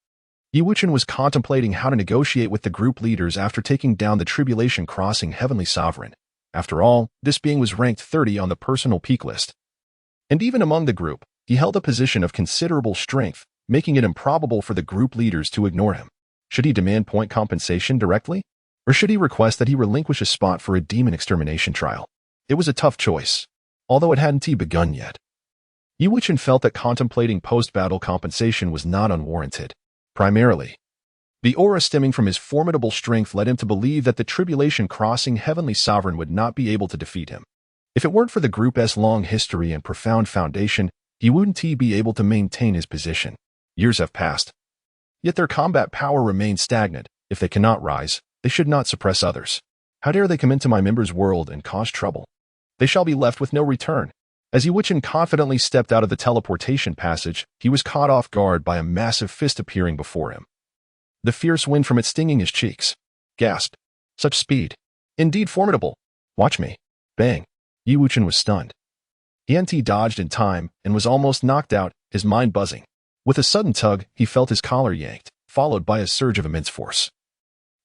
[SPEAKER 1] Yi-Wuchen was contemplating how to negotiate with the group leaders after taking down the tribulation crossing heavenly sovereign. After all, this being was ranked 30 on the personal peak list. And even among the group, he held a position of considerable strength, making it improbable for the group leaders to ignore him. Should he demand point compensation directly? Or should he request that he relinquish a spot for a demon extermination trial? It was a tough choice, although it hadn't begun yet. Yi-Wuchen felt that contemplating post-battle compensation was not unwarranted. Primarily, the aura stemming from his formidable strength led him to believe that the tribulation crossing heavenly sovereign would not be able to defeat him. If it weren't for the group's long history and profound foundation, he wouldn't be able to maintain his position. Years have passed. Yet their combat power remains stagnant. If they cannot rise, they should not suppress others. How dare they come into my members' world and cause trouble? They shall be left with no return. As Yi-Wuchen confidently stepped out of the teleportation passage, he was caught off guard by a massive fist appearing before him. The fierce wind from it stinging his cheeks. Gasped. Such speed. Indeed formidable. Watch me. Bang. Yi-Wuchen was stunned. He dodged in time and was almost knocked out, his mind buzzing. With a sudden tug, he felt his collar yanked, followed by a surge of immense force,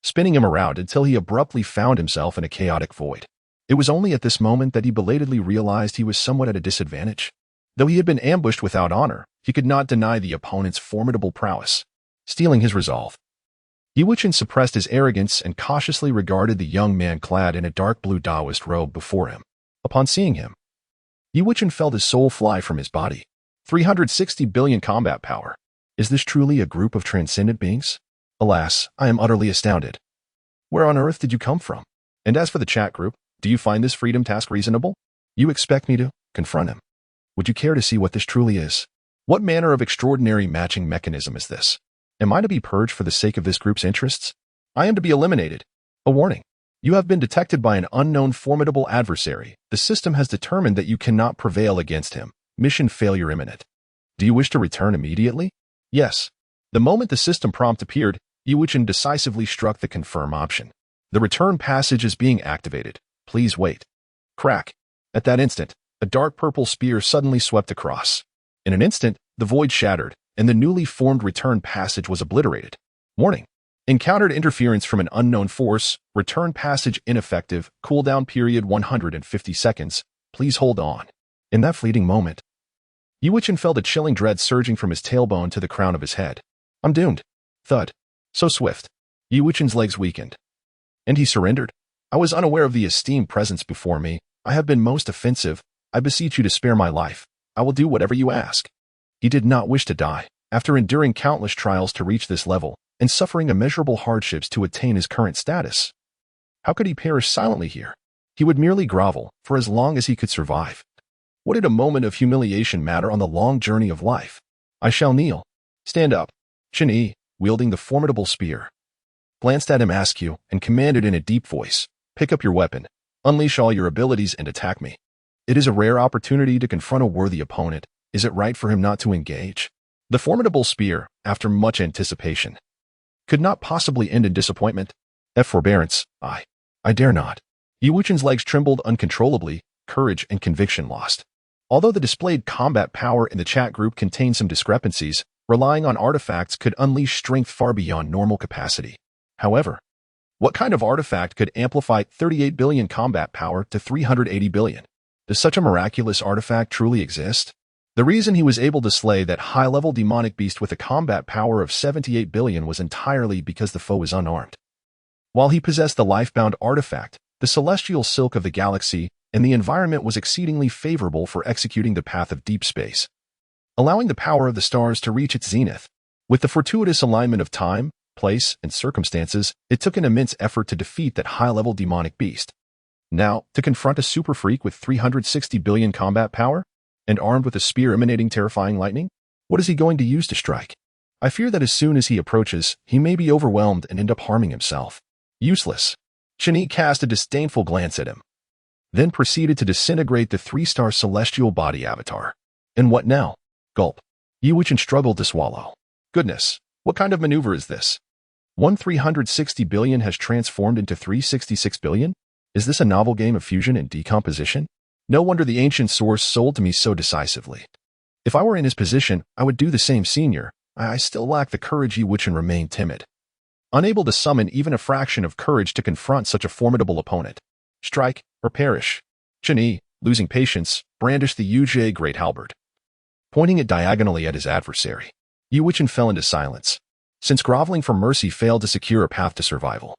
[SPEAKER 1] spinning him around until he abruptly found himself in a chaotic void. It was only at this moment that he belatedly realized he was somewhat at a disadvantage. Though he had been ambushed without honor, he could not deny the opponent's formidable prowess, stealing his resolve. Yi-Wuchen suppressed his arrogance and cautiously regarded the young man clad in a dark blue Taoist robe before him. Upon seeing him, Yi-Wuchen felt his soul fly from his body. 360 billion combat power. Is this truly a group of transcendent beings? Alas, I am utterly astounded. Where on earth did you come from? And as for the chat group, do you find this freedom task reasonable? You expect me to confront him? Would you care to see what this truly is? What manner of extraordinary matching mechanism is this? Am I to be purged for the sake of this group's interests? I am to be eliminated. A warning. You have been detected by an unknown formidable adversary. The system has determined that you cannot prevail against him. Mission failure imminent. Do you wish to return immediately? Yes. The moment the system prompt appeared, Yi-Wuchen decisively struck the confirm option. The return passage is being activated. Please wait. Crack. At that instant, a dark purple spear suddenly swept across. In an instant, the void shattered, and the newly formed return passage was obliterated. Warning. Encountered interference from an unknown force. Return passage ineffective. Cooldown period 150 seconds. Please hold on. In that fleeting moment, Yi-Wuchen felt a chilling dread surging from his tailbone to the crown of his head. I'm doomed. Thud. So swift. Yi-Wuchen's legs weakened. And he surrendered. I was unaware of the esteemed presence before me. I have been most offensive. I beseech you to spare my life. I will do whatever you ask. He did not wish to die. After enduring countless trials to reach this level, and suffering immeasurable hardships to attain his current status, how could he perish silently here? He would merely grovel, for as long as he could survive. What did a moment of humiliation matter on the long journey of life? I shall kneel. Stand up. Chen Yi, wielding the formidable spear, glanced at him askew and commanded in a deep voice, pick up your weapon, unleash all your abilities and attack me. It is a rare opportunity to confront a worthy opponent. Is it right for him not to engage? The formidable spear, after much anticipation, could not possibly end in disappointment. Forbearance. I dare not. Yi-Wuchen's legs trembled uncontrollably, courage and conviction lost. Although the displayed combat power in the chat group contained some discrepancies, relying on artifacts could unleash strength far beyond normal capacity. However, what kind of artifact could amplify 38 billion combat power to 380 billion? Does such a miraculous artifact truly exist? The reason he was able to slay that high-level demonic beast with a combat power of 78 billion was entirely because the foe was unarmed. While he possessed the life-bound artifact, the celestial silk of the galaxy, and the environment was exceedingly favorable for executing the path of deep space, allowing the power of the stars to reach its zenith. With the fortuitous alignment of time, place, and circumstances, it took an immense effort to defeat that high-level demonic beast. Now, to confront a super freak with 360 billion combat power, and armed with a spear emanating terrifying lightning? What is he going to use to strike? I fear that as soon as he approaches, he may be overwhelmed and end up harming himself. Useless. Chen Yi cast a disdainful glance at him, then proceeded to disintegrate the 3-star celestial body avatar. And what now? Gulp. Yi-Wuchen struggled to swallow. Goodness, what kind of maneuver is this? 360 billion has transformed into 366 billion? Is this a novel game of fusion and decomposition? No wonder the ancient source sold to me so decisively. If I were in his position, I would do the same, senior. I still lack the courage Yi-Wuchen remained timid, unable to summon even a fraction of courage to confront such a formidable opponent. Strike or perish. Chen Yi, losing patience, brandished the Yuji great halberd, pointing it diagonally at his adversary. Yi-Wuchen fell into silence, since groveling for mercy failed to secure a path to survival.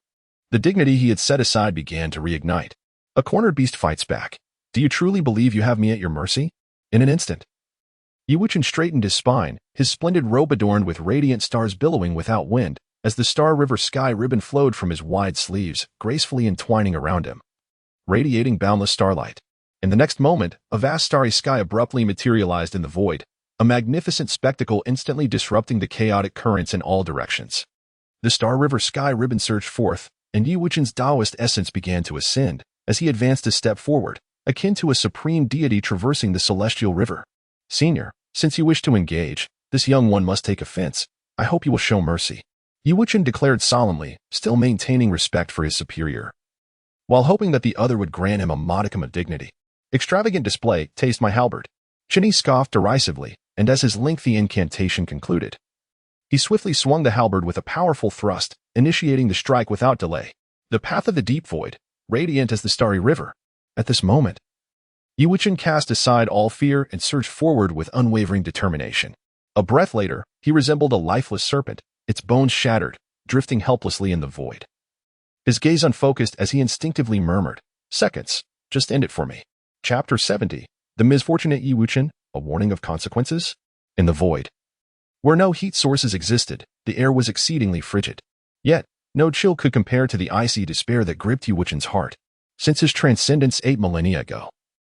[SPEAKER 1] The dignity he had set aside began to reignite. A cornered beast fights back. Do you truly believe you have me at your mercy? In an instant, Yi-Wuchen straightened his spine, his splendid robe adorned with radiant stars billowing without wind, as the Star River sky ribbon flowed from his wide sleeves, gracefully entwining around him, radiating boundless starlight. In the next moment, a vast starry sky abruptly materialized in the void, a magnificent spectacle instantly disrupting the chaotic currents in all directions. The Star River sky ribbon surged forth, and Yi-Wuchen's Taoist essence began to ascend, as he advanced a step forward, akin to a supreme deity traversing the celestial river. Senior, since you wish to engage, this young one must take offense. I hope you will show mercy. Yi-Wuchen declared solemnly, still maintaining respect for his superior, while hoping that the other would grant him a modicum of dignity. Extravagant display, taste my halberd. Chen Yi scoffed derisively, and as his lengthy incantation concluded, he swiftly swung the halberd with a powerful thrust, initiating the strike without delay. The path of the deep void, radiant as the starry river. At this moment, Yi-Wuchen cast aside all fear and surged forward with unwavering determination. A breath later, he resembled a lifeless serpent, its bones shattered, drifting helplessly in the void. His gaze unfocused as he instinctively murmured, "Seconds, just end it for me." Chapter 70. The Misfortunate Yi-Wuchen, a warning of consequences? In the void, where no heat sources existed, the air was exceedingly frigid. Yet, no chill could compare to the icy despair that gripped Yi-Wuchen's heart. Since his transcendence 8 millennia ago,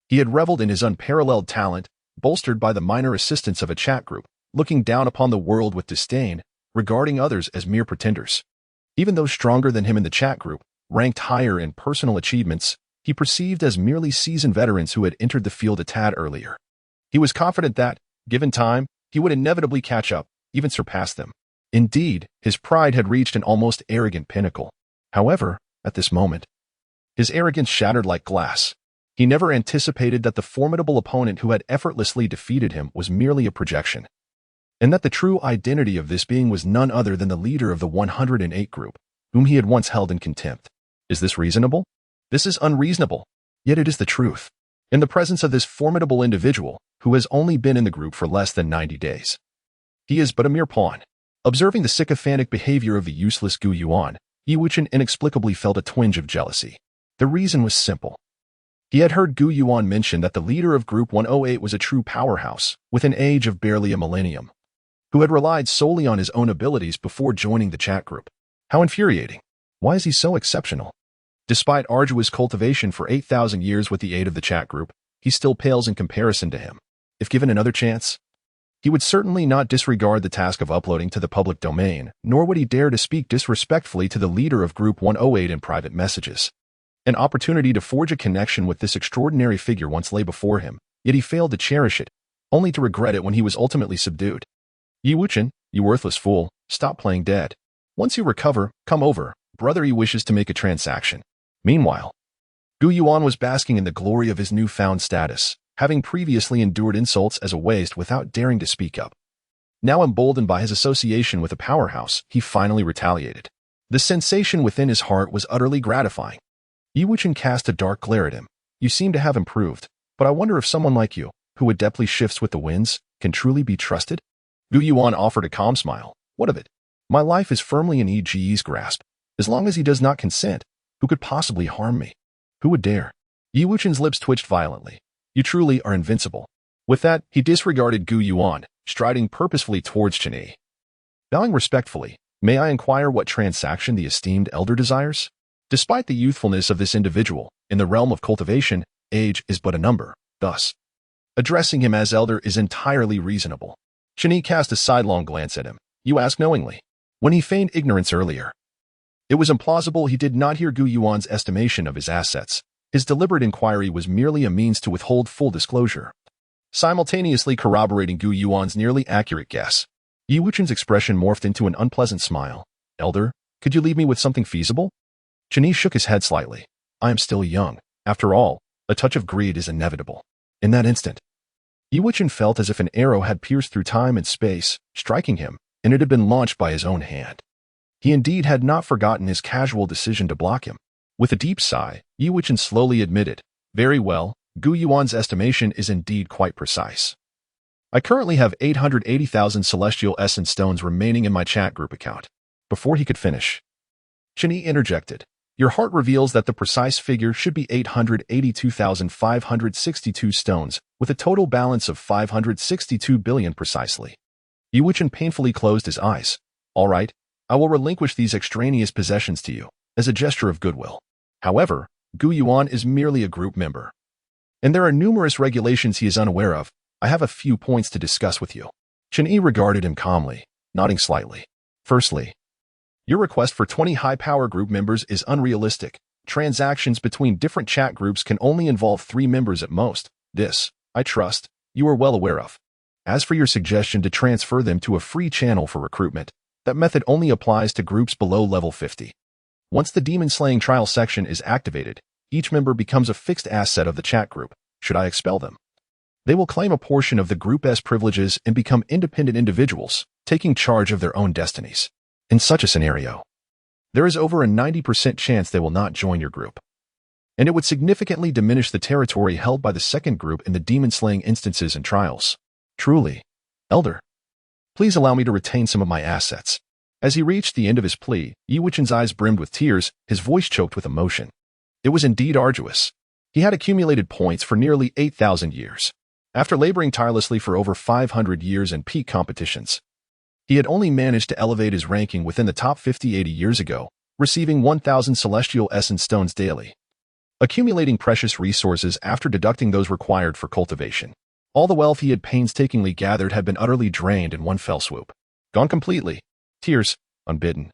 [SPEAKER 1] he had reveled in his unparalleled talent, bolstered by the minor assistance of a chat group, looking down upon the world with disdain, regarding others as mere pretenders. Even those stronger than him in the chat group, ranked higher in personal achievements, he perceived as merely seasoned veterans who had entered the field a tad earlier. He was confident that, given time, he would inevitably catch up, even surpass them. Indeed, his pride had reached an almost arrogant pinnacle. However, at this moment, his arrogance shattered like glass. He never anticipated that the formidable opponent who had effortlessly defeated him was merely a projection, and that the true identity of this being was none other than the leader of the 108 group, whom he had once held in contempt. Is this reasonable? This is unreasonable, yet it is the truth. In the presence of this formidable individual, who has only been in the group for less than 90 days, he is but a mere pawn. Observing the sycophantic behavior of the useless Gu Yuan, Yi-Wuchen inexplicably felt a twinge of jealousy. The reason was simple. He had heard Gu Yuan mention that the leader of Group 108 was a true powerhouse, with an age of barely a millennium, who had relied solely on his own abilities before joining the chat group. How infuriating. Why is he so exceptional? Despite arduous cultivation for 8,000 years with the aid of the chat group, he still pales in comparison to him. If given another chance, he would certainly not disregard the task of uploading to the public domain, nor would he dare to speak disrespectfully to the leader of Group 108 in private messages. An opportunity to forge a connection with this extraordinary figure once lay before him, yet he failed to cherish it, only to regret it when he was ultimately subdued. Yi-Wuchen, you worthless fool, stop playing dead. Once you recover, come over. Brother Yi wishes to make a transaction. Meanwhile, Gu Yuan was basking in the glory of his newfound status, having previously endured insults as a waste without daring to speak up. Now emboldened by his association with a powerhouse, he finally retaliated. The sensation within his heart was utterly gratifying. Yi-Wuchen cast a dark glare at him. You seem to have improved, but I wonder if someone like you, who adeptly shifts with the winds, can truly be trusted? Gu Yuan offered a calm smile. What of it? My life is firmly in Yi Ji's grasp. As long as he does not consent, who could possibly harm me? Who would dare? Yi Wuchen's lips twitched violently. You truly are invincible. With that, he disregarded Gu Yuan, striding purposefully towards Chen Yi. Bowing respectfully, may I inquire what transaction the esteemed elder desires? Despite the youthfulness of this individual, in the realm of cultivation, age is but a number, thus, addressing him as elder is entirely reasonable. Chen Yi cast a sidelong glance at him. You ask knowingly. When he feigned ignorance earlier, it was implausible he did not hear Gu Yuan's estimation of his assets. His deliberate inquiry was merely a means to withhold full disclosure, simultaneously corroborating Gu Yuan's nearly accurate guess. Yi Wuchen's expression morphed into an unpleasant smile. Elder, could you leave me with something feasible? Chen Yi shook his head slightly. I am still young. After all, a touch of greed is inevitable. In that instant, Yi Wuchen felt as if an arrow had pierced through time and space, striking him, and it had been launched by his own hand. He indeed had not forgotten his casual decision to block him. With a deep sigh, Yi Wuchen slowly admitted, very well, Gu Yuan's estimation is indeed quite precise. I currently have 880,000 celestial essence stones remaining in my chat group account. Before he could finish, Chen Yi interjected, your heart reveals that the precise figure should be 882,562 stones, with a total balance of 562 billion precisely. Yi Wuchen painfully closed his eyes. All right, I will relinquish these extraneous possessions to you, as a gesture of goodwill. However, Gu Yuan is merely a group member, and there are numerous regulations he is unaware of. I have a few points to discuss with you. Chen Yi regarded him calmly, nodding slightly. Firstly, your request for 20 high-power group members is unrealistic. Transactions between different chat groups can only involve 3 members at most. This, I trust, you are well aware of. As for your suggestion to transfer them to a free channel for recruitment, that method only applies to groups below level 50. Once the demon-slaying trial section is activated, each member becomes a fixed asset of the chat group. Should I expel them, they will claim a portion of the group's privileges and become independent individuals, taking charge of their own destinies. In such a scenario, there is over a 90% chance they will not join your group, and it would significantly diminish the territory held by the second group in the demon-slaying instances and trials. Truly, Elder, please allow me to retain some of my assets. As he reached the end of his plea, Yi Wuchen's eyes brimmed with tears, his voice choked with emotion. It was indeed arduous. He had accumulated points for nearly 8,000 years. After laboring tirelessly for over 500 years in peak competitions, he had only managed to elevate his ranking within the top 50 80 years ago, receiving 1,000 celestial essence stones daily, accumulating precious resources after deducting those required for cultivation. All the wealth he had painstakingly gathered had been utterly drained in one fell swoop. Gone completely. Tears, unbidden,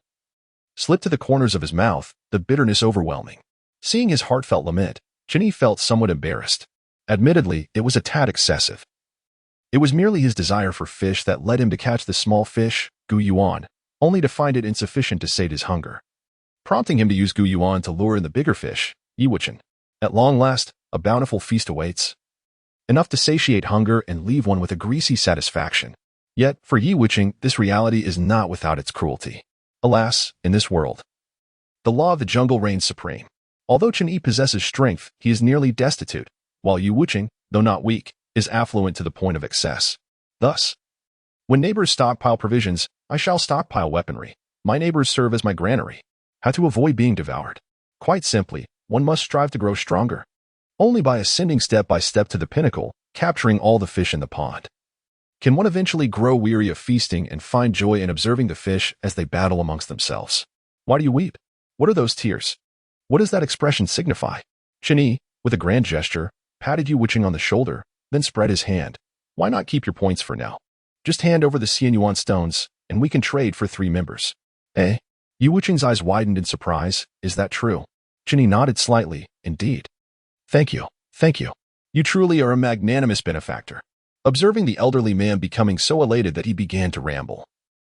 [SPEAKER 1] slipped to the corners of his mouth, the bitterness overwhelming. Seeing his heartfelt lament, Chen Yi felt somewhat embarrassed. Admittedly, it was a tad excessive. It was merely his desire for fish that led him to catch the small fish, Gu Yuan, only to find it insufficient to sate his hunger, prompting him to use Gu Yuan to lure in the bigger fish, Yi Wuchen. At long last, a bountiful feast awaits, enough to satiate hunger and leave one with a greasy satisfaction. Yet, for Yi Wuchen, this reality is not without its cruelty. Alas, in this world, the law of the jungle reigns supreme. Although Chen Yi possesses strength, he is nearly destitute, while Yi Wuchen, though not weak, is affluent to the point of excess. Thus, when neighbors stockpile provisions, I shall stockpile weaponry. My neighbors serve as my granary. How to avoid being devoured? Quite simply, one must strive to grow stronger. Only by ascending step by step to the pinnacle, capturing all the fish in the pond, can one eventually grow weary of feasting and find joy in observing the fish as they battle amongst themselves. Why do you weep? What are those tears? What does that expression signify? Chen Yi, with a grand gesture, patted Yi Wuchen on the shoulder, then spread his hand. Why not keep your points for now? Just hand over the Xianyuan stones, and we can trade for 3 members. Eh? Yi Wuchen's eyes widened in surprise. Is that true? Chen Yi nodded slightly. Indeed. Thank you. Thank you. You truly are a magnanimous benefactor. Observing the elderly man becoming so elated that he began to ramble,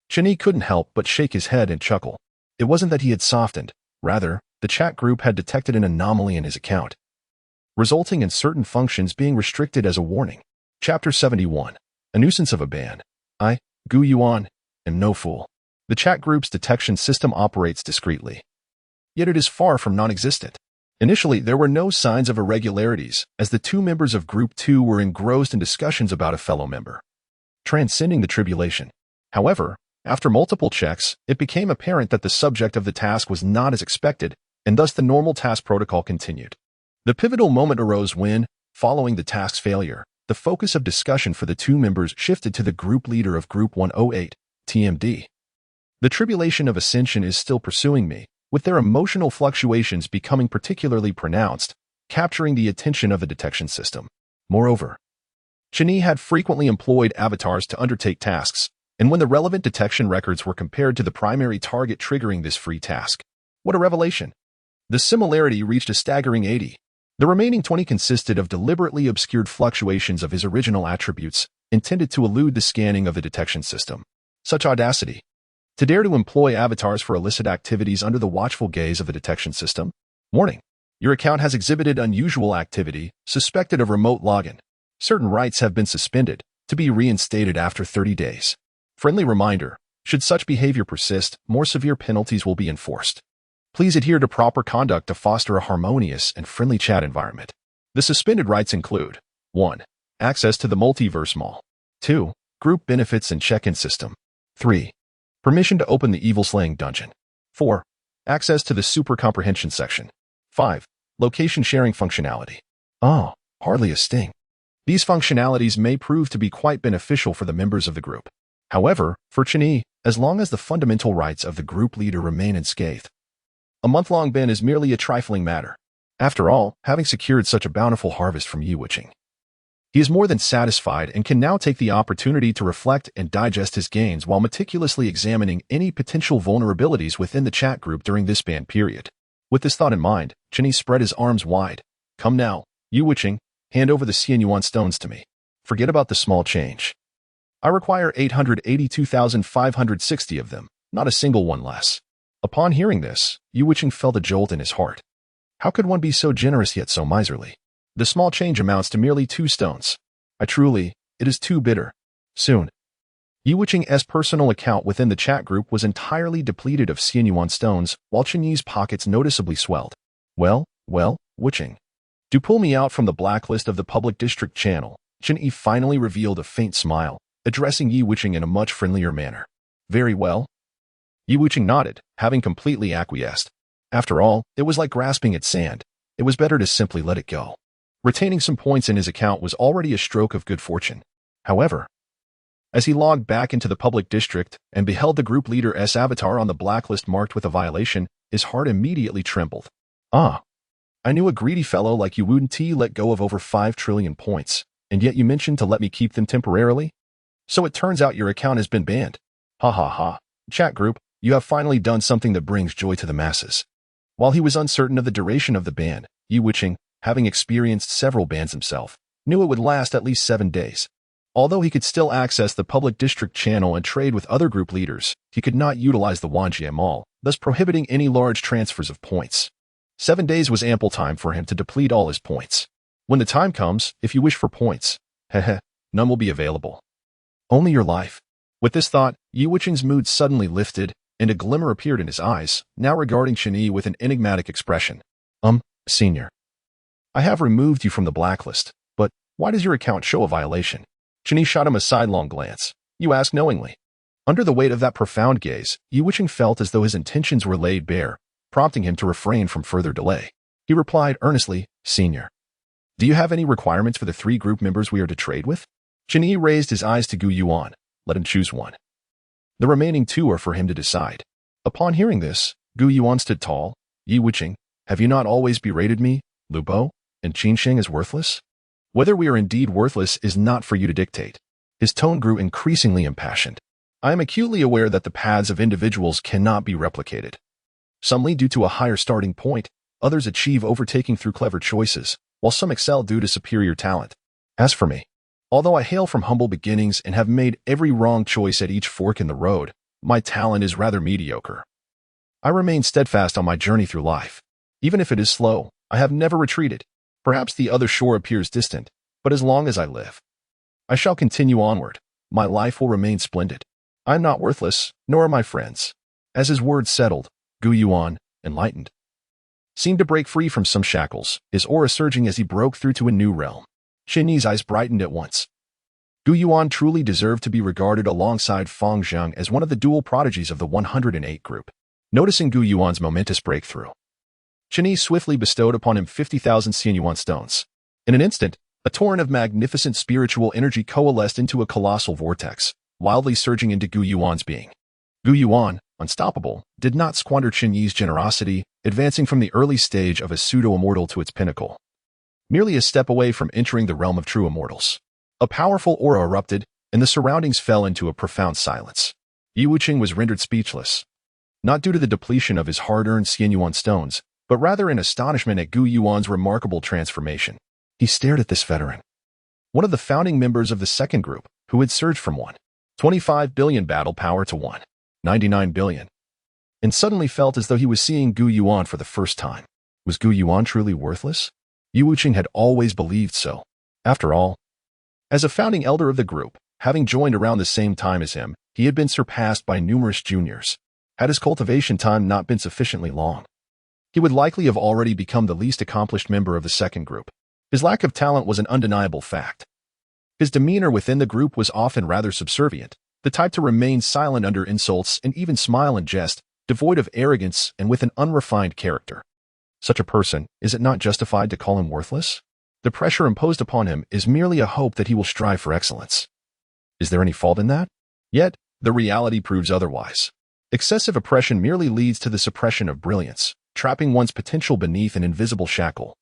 [SPEAKER 1] Chen Yi couldn't help but shake his head and chuckle. It wasn't that he had softened. Rather, the chat group had detected an anomaly in his account, resulting in certain functions being restricted as a warning. Chapter 71. A nuisance of a ban. I, Gu Yuan, am no fool. The chat group's detection system operates discreetly, yet it is far from non-existent. Initially, there were no signs of irregularities, as the 2 members of Group 2 were engrossed in discussions about a fellow member transcending the tribulation. However, after multiple checks, it became apparent that the subject of the task was not as expected, and thus the normal task protocol continued. The pivotal moment arose when, following the task's failure, the focus of discussion for the two members shifted to the group leader of Group 108, TMD. The tribulation of ascension is still pursuing me, with their emotional fluctuations becoming particularly pronounced, capturing the attention of the detection system. Moreover, Chen Yi had frequently employed avatars to undertake tasks, and when the relevant detection records were compared to the primary target triggering this free task, what a revelation! The similarity reached a staggering 80. The remaining 20 consisted of deliberately obscured fluctuations of his original attributes, intended to elude the scanning of the detection system. Such audacity! To dare to employ avatars for illicit activities under the watchful gaze of the detection system? Warning! Your account has exhibited unusual activity, suspected of remote login. Certain rights have been suspended, to be reinstated after 30 days. Friendly reminder, should such behavior persist, more severe penalties will be enforced. Please adhere to proper conduct to foster a harmonious and friendly chat environment. The suspended rights include 1. Access to the Multiverse Mall. 2. Group benefits and check-in system. 3. Permission to open the evil-slaying dungeon. 4. Access to the super comprehension section. 5. Location sharing functionality. Oh, hardly a sting. These functionalities may prove to be quite beneficial for the members of the group. However, for Chen Yi, as long as the fundamental rights of the group leader remain unscathed, a month-long ban is merely a trifling matter. After all, having secured such a bountiful harvest from Yi Wuqing, he is more than satisfied and can now take the opportunity to reflect and digest his gains while meticulously examining any potential vulnerabilities within the chat group during this ban period. With this thought in mind, Chen Yi spread his arms wide. Come now, Yi Wuqing, hand over the Xianyuan stones to me. Forget about the small change. I require 882,560 of them, not a single one less. Upon hearing this, Yi Wuqing felt a jolt in his heart. How could one be so generous yet so miserly? The small change amounts to merely 2 stones. It is too bitter. Soon, Yi Wuqing's personal account within the chat group was entirely depleted of Xianyuan stones, while Chen Yi's pockets noticeably swelled. Well, Wuqing. To pull me out from the blacklist of the public district channel, Chen Yi finally revealed a faint smile, addressing Yi Wuqing in a much friendlier manner. Very well. Yi Wuqing nodded, having completely acquiesced. After all, it was like grasping at sand. It was better to simply let it go. Retaining some points in his account was already a stroke of good fortune. However, as he logged back into the public district and beheld the group leader's avatar on the blacklist marked with a violation, his heart immediately trembled. I knew a greedy fellow like you wouldn't let go of over 5 trillion points, and yet you mentioned to let me keep them temporarily? So it turns out your account has been banned. Ha ha ha. Chat group, you have finally done something that brings joy to the masses. While he was uncertain of the duration of the ban, Yi Wuqing, having experienced several bans himself, knew it would last at least 7 days. Although he could still access the public district channel and trade with other group leaders, he could not utilize the Wanjie Mall, thus prohibiting any large transfers of points. 7 days was ample time for him to deplete all his points. When the time comes, if you wish for points, none will be available. Only your life. With this thought, Yi Wuqing's mood suddenly lifted, and a glimmer appeared in his eyes, now regarding Chen Yi with an enigmatic expression. Senior. I have removed you from the blacklist, but why does your account show a violation? Chen Yi shot him a sidelong glance. You ask knowingly. Under the weight of that profound gaze, Yi Wuqing felt as though his intentions were laid bare, prompting him to refrain from further delay. He replied earnestly, Senior. Do you have any requirements for the 3 group members we are to trade with? Chen Yi raised his eyes to Gu Yuan. Let him choose one. The remaining 2 are for him to decide. Upon hearing this, Gu Yuan stood tall. Yi Wuqing, have you not always berated me, Lu Bo, and Qin Sheng as worthless? Whether we are indeed worthless is not for you to dictate. His tone grew increasingly impassioned. I am acutely aware that the paths of individuals cannot be replicated. Some lead due to a higher starting point, others achieve overtaking through clever choices, while some excel due to superior talent. As for me, although I hail from humble beginnings and have made every wrong choice at each fork in the road, my talent is rather mediocre. I remain steadfast on my journey through life. Even if it is slow, I have never retreated. Perhaps the other shore appears distant, but as long as I live, I shall continue onward. My life will remain splendid. I am not worthless, nor are my friends. As his words settled, Gu Yuan, enlightened, seemed to break free from some shackles, his aura surging as he broke through to a new realm. Chen Yi's eyes brightened at once. Gu Yuan truly deserved to be regarded alongside Feng Zheng as one of the dual prodigies of the 108 group. Noticing Gu Yuan's momentous breakthrough, Chen Yi swiftly bestowed upon him 50,000 Xianyuan stones. In an instant, a torrent of magnificent spiritual energy coalesced into a colossal vortex, wildly surging into Gu Yuan's being. Gu Yuan, unstoppable, did not squander Chen Yi's generosity, advancing from the early stage of a pseudo-immortal to its pinnacle. Merely a step away from entering the realm of true immortals. A powerful aura erupted, and the surroundings fell into a profound silence. Yi Wuqing was rendered speechless, not due to the depletion of his hard-earned Xianyuan stones, but rather in astonishment at Gu Yuan's remarkable transformation. He stared at this veteran, one of the founding members of the second group, who had surged from 1.25 billion battle power to 1.99 billion, and suddenly felt as though he was seeing Gu Yuan for the first time. Was Gu Yuan truly worthless? Yi Wuqing had always believed so. After all, as a founding elder of the group, having joined around the same time as him, he had been surpassed by numerous juniors. Had his cultivation time not been sufficiently long, he would likely have already become the least accomplished member of the second group. His lack of talent was an undeniable fact. His demeanor within the group was often rather subservient, the type to remain silent under insults and even smile and jest, devoid of arrogance and with an unrefined character. Such a person, is it not justified to call him worthless? The pressure imposed upon him is merely a hope that he will strive for excellence. Is there any fault in that? Yet, the reality proves otherwise. Excessive oppression merely leads to the suppression of brilliance, trapping one's potential beneath an invisible shackle,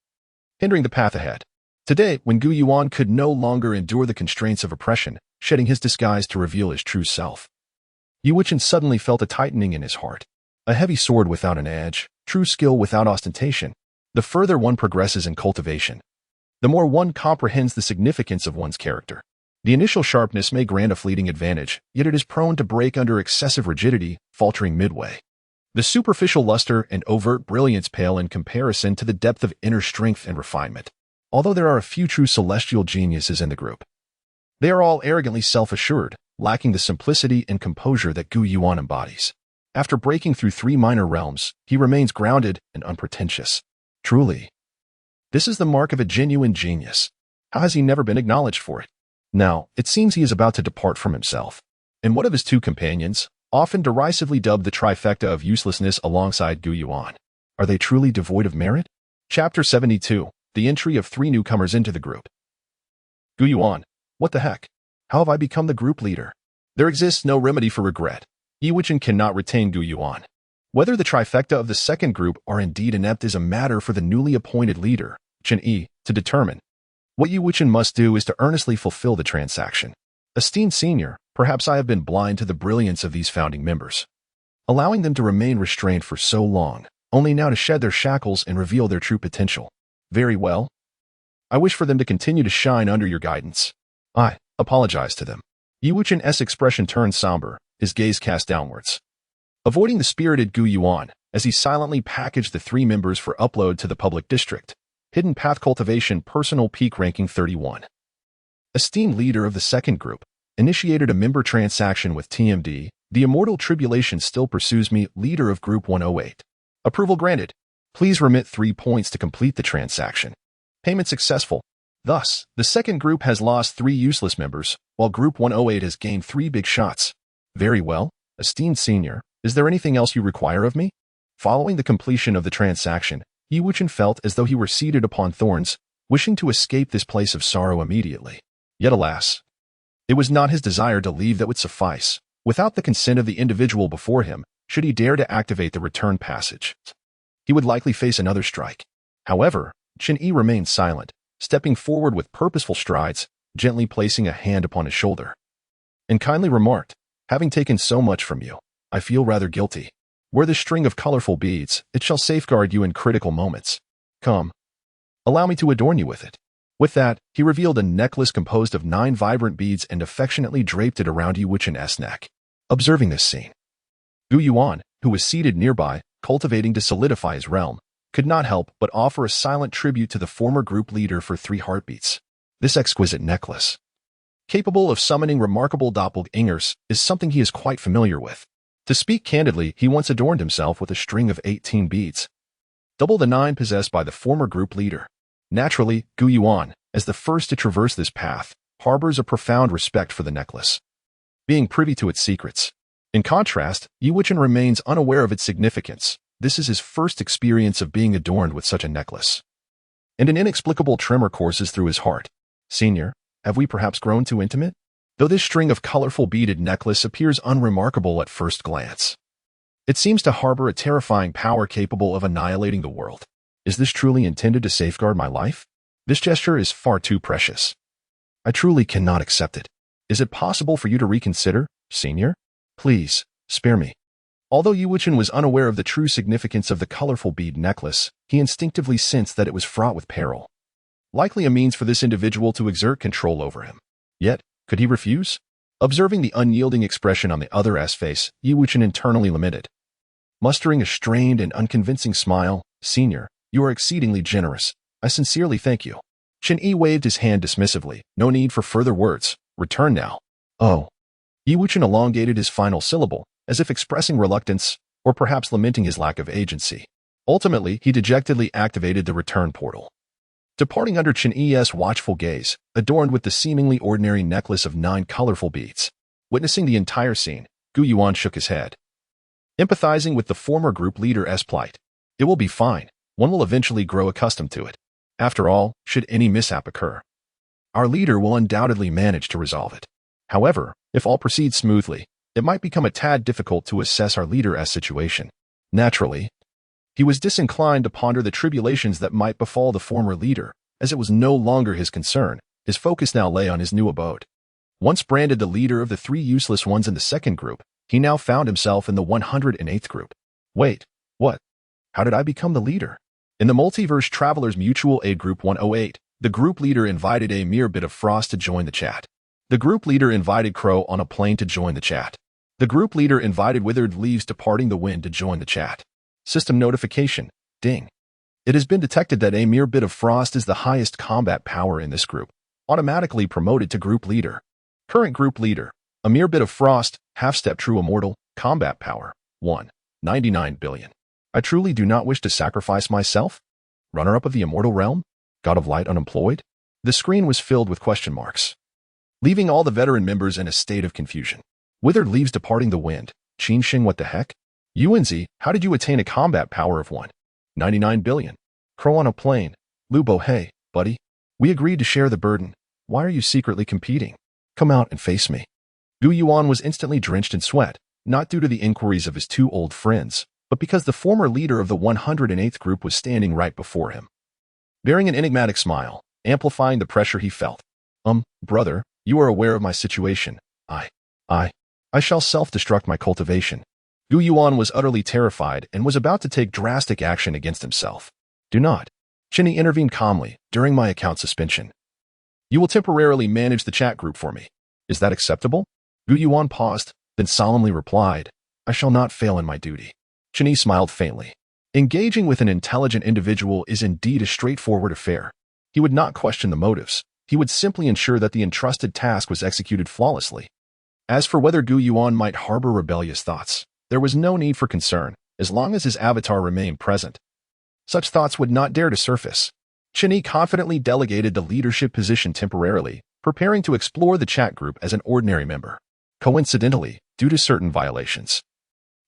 [SPEAKER 1] hindering the path ahead. Today, when Gu Yuan could no longer endure the constraints of oppression, shedding his disguise to reveal his true self, Yi Wuqing suddenly felt a tightening in his heart. A heavy sword without an edge, true skill without ostentation. The further one progresses in cultivation, the more one comprehends the significance of one's character. The initial sharpness may grant a fleeting advantage, yet it is prone to break under excessive rigidity, faltering midway. The superficial luster and overt brilliance pale in comparison to the depth of inner strength and refinement. Although there are a few true celestial geniuses in the group, they are all arrogantly self-assured, lacking the simplicity and composure that Gu Yuan embodies. After breaking through 3 minor realms, he remains grounded and unpretentious. Truly, this is the mark of a genuine genius. How has he never been acknowledged for it? Now, it seems he is about to depart from himself, and one of his 2 companions, often derisively dubbed the trifecta of uselessness alongside Gu Yuan. Are they truly devoid of merit? Chapter 72, the entry of 3 newcomers into the group. Gu Yuan, what the heck? How have I become the group leader? There exists no remedy for regret. Yi Wuqing cannot retain Gu Yuan. Whether the trifecta of the second group are indeed inept is a matter for the newly appointed leader, Chen Yi, to determine. What Yi Wuqing must do is to earnestly fulfill the transaction. Esteemed senior, perhaps I have been blind to the brilliance of these founding members, allowing them to remain restrained for so long, only now to shed their shackles and reveal their true potential. Very well. I wish for them to continue to shine under your guidance. I apologize to them. Yi Wuqing's expression turned somber, his gaze cast downwards, avoiding the spirited Gu Yuan, as he silently packaged the 3 members for upload to the public district. Hidden Path Cultivation Personal Peak Ranking 31. Esteemed leader of the second group, initiated a member transaction with TMD. The immortal tribulation still pursues me, leader of Group 108. Approval granted. Please remit 3 points to complete the transaction. Payment successful. Thus, the second group has lost 3 useless members, while Group 108 has gained 3 big shots. Very well, esteemed senior, is there anything else you require of me? Following the completion of the transaction, Yi Wuqing felt as though he were seated upon thorns, wishing to escape this place of sorrow immediately. Yet alas, it was not his desire to leave that would suffice. Without the consent of the individual before him, should he dare to activate the return passage, he would likely face another strike. However, Chen Yi remained silent, stepping forward with purposeful strides, gently placing a hand upon his shoulder, and kindly remarked, having taken so much from you, I feel rather guilty. Wear this string of colorful beads, it shall safeguard you in critical moments. Come, allow me to adorn you with it. With that, he revealed a necklace composed of 9 vibrant beads and affectionately draped it around Yi Wuqing's neck. Observing this scene, Gu Yuan, who was seated nearby, cultivating to solidify his realm, could not help but offer a silent tribute to the former group leader for 3 heartbeats. This exquisite necklace, capable of summoning remarkable doppelgangers, is something he is quite familiar with. To speak candidly, he once adorned himself with a string of 18 beads, double the 9 possessed by the former group leader. Naturally, Gu Yuan, as the first to traverse this path, harbors a profound respect for the necklace, being privy to its secrets. In contrast, Yi Wuqing remains unaware of its significance, This is his first experience of being adorned with such a necklace. And an inexplicable tremor courses through his heart. Senior, have we perhaps grown too intimate? Though this string of colorful beaded necklace appears unremarkable at first glance, it seems to harbor a terrifying power capable of annihilating the world. Is this truly intended to safeguard my life? This gesture is far too precious. I truly cannot accept it. Is it possible for you to reconsider, Senior? Please, spare me. Although Yu-Chen was unaware of the true significance of the colorful bead necklace, he instinctively sensed that it was fraught with peril. Likely a means for this individual to exert control over him. Yet, could he refuse? Observing the unyielding expression on the other's face, Yu-Chen internally lamented. Mustering a strained and unconvincing smile, Senior, you are exceedingly generous. I sincerely thank you. Chen Yi waved his hand dismissively. No need for further words. Return now. Oh. Yu-Chen elongated his final syllable, as if expressing reluctance, or perhaps lamenting his lack of agency. Ultimately, he dejectedly activated the return portal. Departing under Chen Yi's watchful gaze, adorned with the seemingly ordinary necklace of 9 colorful beads. Witnessing the entire scene, Gu Yuan shook his head. Empathizing with the former group leader's plight. It will be fine. One will eventually grow accustomed to it. After all, should any mishap occur, our leader will undoubtedly manage to resolve it. However, if all proceeds smoothly, it might become a tad difficult to assess our leader's situation. Naturally, he was disinclined to ponder the tribulations that might befall the former leader, as it was no longer his concern. His focus now lay on his new abode. Once branded the leader of the 3 useless ones in the second group, he now found himself in the 108th group. Wait, what? How did I become the leader? In the Multiverse Travelers Mutual Aid Group 108, the group leader invited a mere bit of frost to join the chat. The group leader invited Crow on a plane to join the chat. The group leader invited withered leaves departing the wind to join the chat. System notification. Ding. It has been detected that a mere bit of frost is the highest combat power in this group. Automatically promoted to group leader. Current group leader. A mere bit of frost, half-step true immortal, combat power. 1.99 billion. I truly do not wish to sacrifice myself? Runner-up of the immortal realm? God of light unemployed? The screen was filled with question marks, leaving all the veteran members in a state of confusion. Withered leaves departing the wind. Qinsheng, what the heck? Yuanzi, how did you attain a combat power of 1.99 billion? Crow on a plane. Lubo, hey, buddy. We agreed to share the burden. Why are you secretly competing? Come out and face me. Gu Yuan was instantly drenched in sweat, not due to the inquiries of his 2 old friends, but because the former leader of the 108th group was standing right before him. Bearing an enigmatic smile, amplifying the pressure he felt. Brother, you are aware of my situation. I shall self-destruct my cultivation. Gu Yuan was utterly terrified and was about to take drastic action against himself. Do not. Chen Yi intervened calmly, during my account suspension. You will temporarily manage the chat group for me. Is that acceptable? Gu Yuan paused, then solemnly replied, I shall not fail in my duty. Chen Yi smiled faintly. Engaging with an intelligent individual is indeed a straightforward affair. He would not question the motives. He would simply ensure that the entrusted task was executed flawlessly. As for whether Gu Yuan might harbor rebellious thoughts, there was no need for concern, as long as his avatar remained present. Such thoughts would not dare to surface. Chen Yi confidently delegated the leadership position temporarily, preparing to explore the chat group as an ordinary member. Coincidentally, due to certain violations,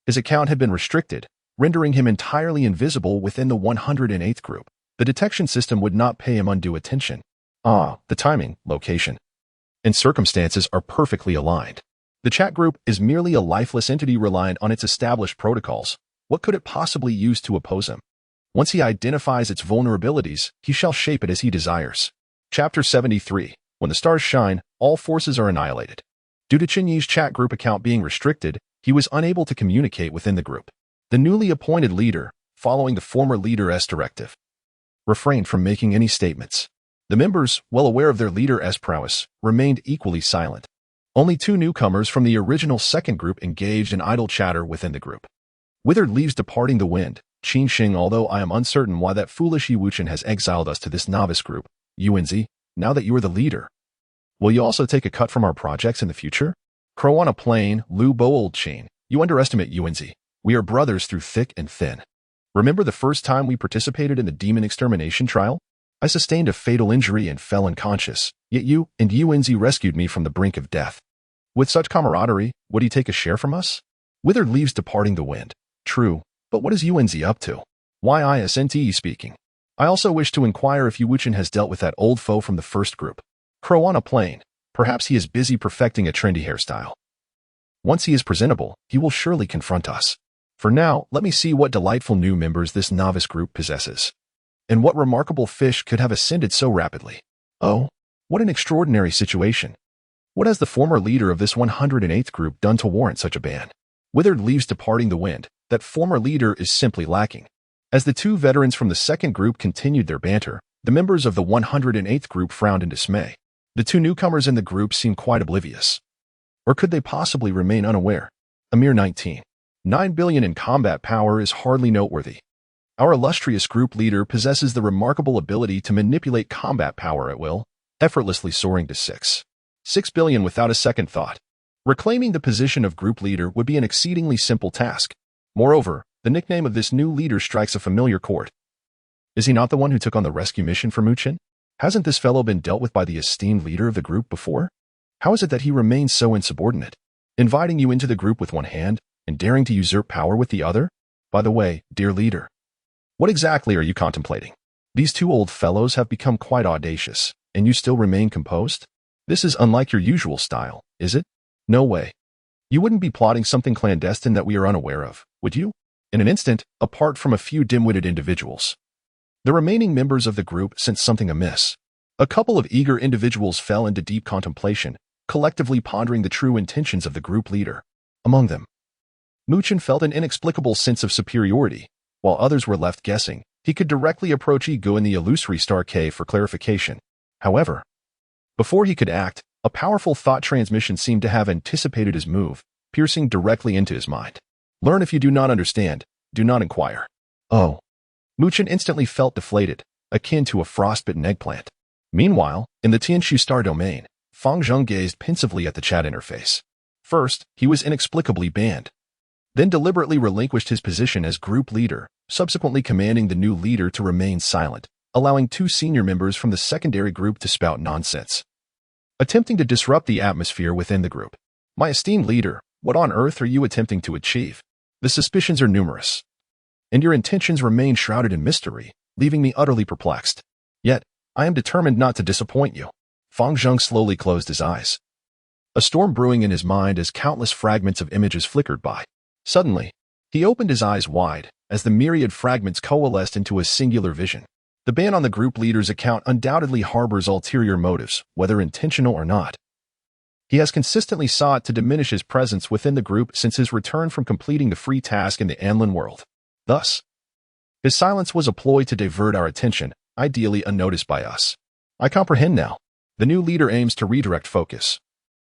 [SPEAKER 1] his account had been restricted, rendering him entirely invisible within the 108th group. The detection system would not pay him undue attention. The timing, location, and circumstances are perfectly aligned. The chat group is merely a lifeless entity reliant on its established protocols. What could it possibly use to oppose him? Once he identifies its vulnerabilities, he shall shape it as he desires. Chapter 73. When the stars shine, all forces are annihilated. Due to Chen Yi's chat group account being restricted, he was unable to communicate within the group. The newly appointed leader, following the former leader's directive, refrained from making any statements. The members, well aware of their leader's prowess, remained equally silent. Only 2 newcomers from the original second group engaged in idle chatter within the group. Withered leaves departing the wind. Qinsheng, although I am uncertain why that foolish Yu-Chen has exiled us to this novice group. Yuanzi, now that you are the leader, will you also take a cut from our projects in the future? Crow on a plane, Lu Bo Old Chain. You underestimate Yuanzi. We are brothers through thick and thin. Remember the first time we participated in the demon extermination trial? I sustained a fatal injury and fell unconscious, yet you and Yuanzi rescued me from the brink of death. With such camaraderie, would he take a share from us? Withered leaves departing the wind. True, But what is UNZ up to? Why isn't speaking? I also wish to inquire if Yu Wuchen has dealt with that old foe from the first group. Crow on a plane. Perhaps he is busy perfecting a trendy hairstyle. Once he is presentable, he will surely confront us. For now, let me see what delightful new members this novice group possesses. And what remarkable fish could have ascended so rapidly? Oh, what an extraordinary situation. What has the former leader of this 108th group done to warrant such a ban? Withered leaves departing the wind, that former leader is simply lacking. As the two veterans from the second group continued their banter, the members of the 108th group frowned in dismay. The two newcomers in the group seemed quite oblivious. Or could they possibly remain unaware? A mere 9 billion in combat power is hardly noteworthy. Our illustrious group leader possesses the remarkable ability to manipulate combat power at will, effortlessly soaring to 6 billion without a second thought. Reclaiming the position of group leader would be an exceedingly simple task. Moreover, the nickname of this new leader strikes a familiar chord. Is he not the one who took on the rescue mission for Muchen? Hasn't this fellow been dealt with by the esteemed leader of the group before? How is it that he remains so insubordinate, inviting you into the group with one hand and daring to usurp power with the other? By the way, dear leader, what exactly are you contemplating? These two old fellows have become quite audacious, and you still remain composed? This is unlike your usual style, is it? No way. You wouldn't be plotting something clandestine that we are unaware of, would you? In an instant, apart from a few dim-witted individuals, the remaining members of the group sensed something amiss. A couple of eager individuals fell into deep contemplation, collectively pondering the true intentions of the group leader. Among them, Muchen felt an inexplicable sense of superiority, while others were left guessing. He could directly approach Ego in the illusory Star K for clarification. However, before he could act, a powerful thought transmission seemed to have anticipated his move, piercing directly into his mind. Learn if you do not understand, do not inquire. Oh. Muchen instantly felt deflated, akin to a frostbitten eggplant. Meanwhile, in the Tianshu star domain, Fang Zheng gazed pensively at the chat interface. First, he was inexplicably banned, then deliberately relinquished his position as group leader, subsequently commanding the new leader to remain silent, allowing two senior members from the secondary group to spout nonsense, attempting to disrupt the atmosphere within the group. My esteemed leader, what on earth are you attempting to achieve? The suspicions are numerous, and your intentions remain shrouded in mystery, leaving me utterly perplexed. Yet, I am determined not to disappoint you. Fang Zheng slowly closed his eyes, a storm brewing in his mind as countless fragments of images flickered by. Suddenly, he opened his eyes wide as the myriad fragments coalesced into a singular vision. The ban on the group leader's account undoubtedly harbors ulterior motives, whether intentional or not. He has consistently sought to diminish his presence within the group since his return from completing the free task in the Anlin world. Thus, his silence was a ploy to divert our attention, ideally unnoticed by us. I comprehend now. The new leader aims to redirect focus,